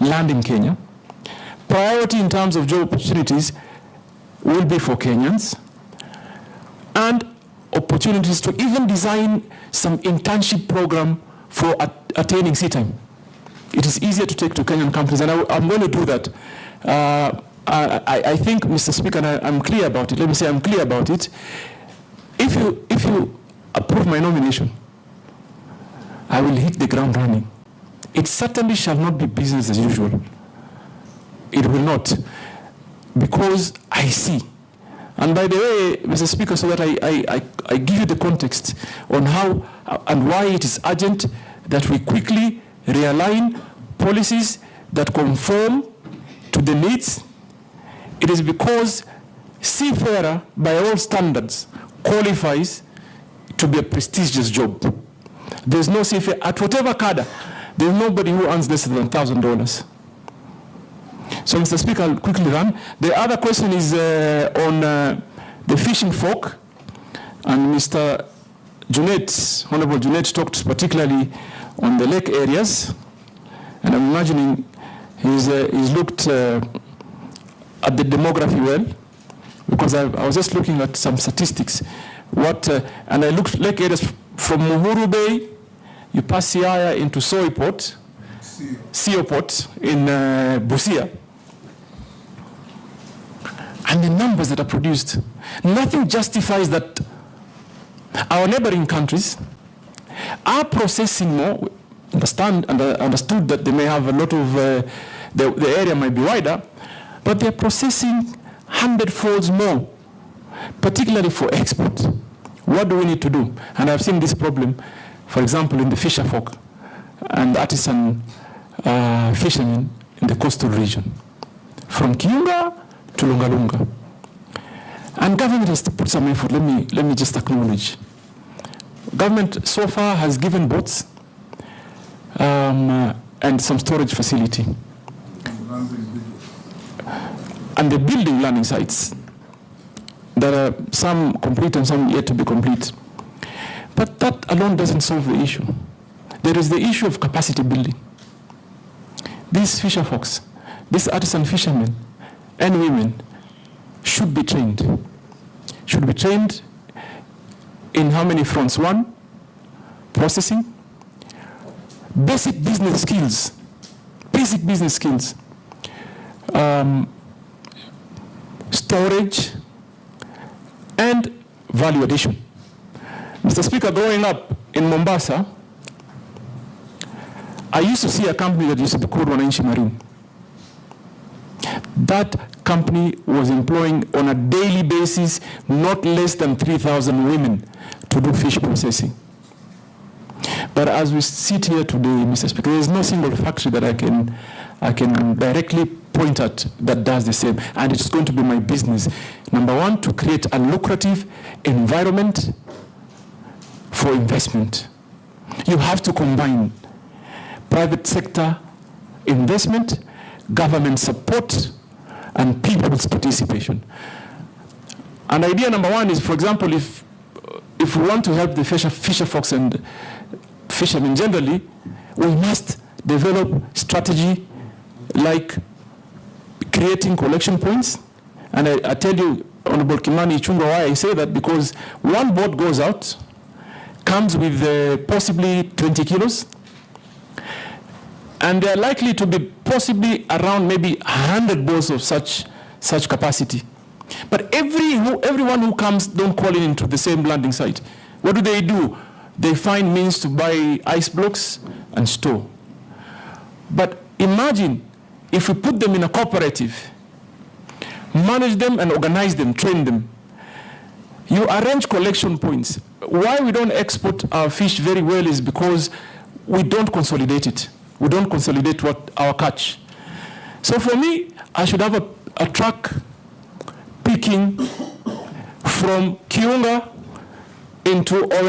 land in Kenya. Priority in terms of job opportunities will be for Kenyans, and opportunities to even design some internship program for attaining sea time. It is easier to take to Kenyan companies, and I'm going to do that. I think, Mr. Speaker, and I'm clear about it. Let me say I'm clear about it. If you approve my nomination, I will hit the ground running it certainly shall not be business as usual. It will not, because I see. And by the way, Mr. Speaker, so that I give you the context on how and why it is urgent that we quickly realign policies that conform to the needs. It is because seafarer, by all standards, qualifies to be a prestigious job. There's no seafarer, at whatever cadre, there's nobody who earns less than $1,000. So, Mr. Speaker, I'll quickly run. The other question is on the fishing folk, and Mr. Junet, Honorable Junet, talked particularly on the lake areas, and I'm imagining he's looked at the demography well, because I was just looking at some statistics. And I looked lake areas from Muhuru Bay, you pass Siaya into Soiport, Sioport in Busia. And the numbers that are produced, nothing justifies that our neighboring countries are processing more. Understood that they may have a lot of, the area might be wider, but they're processing 100-folds more, particularly for export. What do we need to do? And I've seen this problem, for example, in the fisher folk and artisan fishermen in the coastal region, from Kiunga to Lungalunga. And government has to put some effort. Let me just acknowledge. Government so far has given boats and some storage facility. And they're building landing sites. There are some complete and some yet to be complete. But that alone doesn't solve the issue. There is the issue of capacity building. These fisher folks, these artisan fishermen and women should be trained. Should be trained in how many fronts? One, processing, basic business skills, storage, and value addition. Mr. Speaker, growing up in Mombasa, I used to see a company that used to be called Wananchi Marine. That company was employing on a daily basis not less than 3,000 women to do fish processing. But as we sit here today, Mr. Speaker, there is no single factory that I can directly point at that does the same. And it's going to be my business. Number one, to create a lucrative environment for investment. You have to combine private sector investment, government support, and people's participation. And idea number one is, for example, if we want to help the fisher folks and fishermen generally, we must develop strategy like creating collection points. And I tell you, Honorable Kimani Ichung'wah, why I say that, because one boat goes out, comes with possibly 20 kilos, and they're likely to be possibly around maybe 100 boats of such capacity. But everyone who comes don't call in into the same landing site. What do? They find means to buy ice blocks and store. But imagine if we put them in a cooperative, manage them and organize them, train them. You arrange collection points. Why we don't export our fish very well is because we don't consolidate it. We don't consolidate our catch. So for me, I should have a truck picking from Kiunga into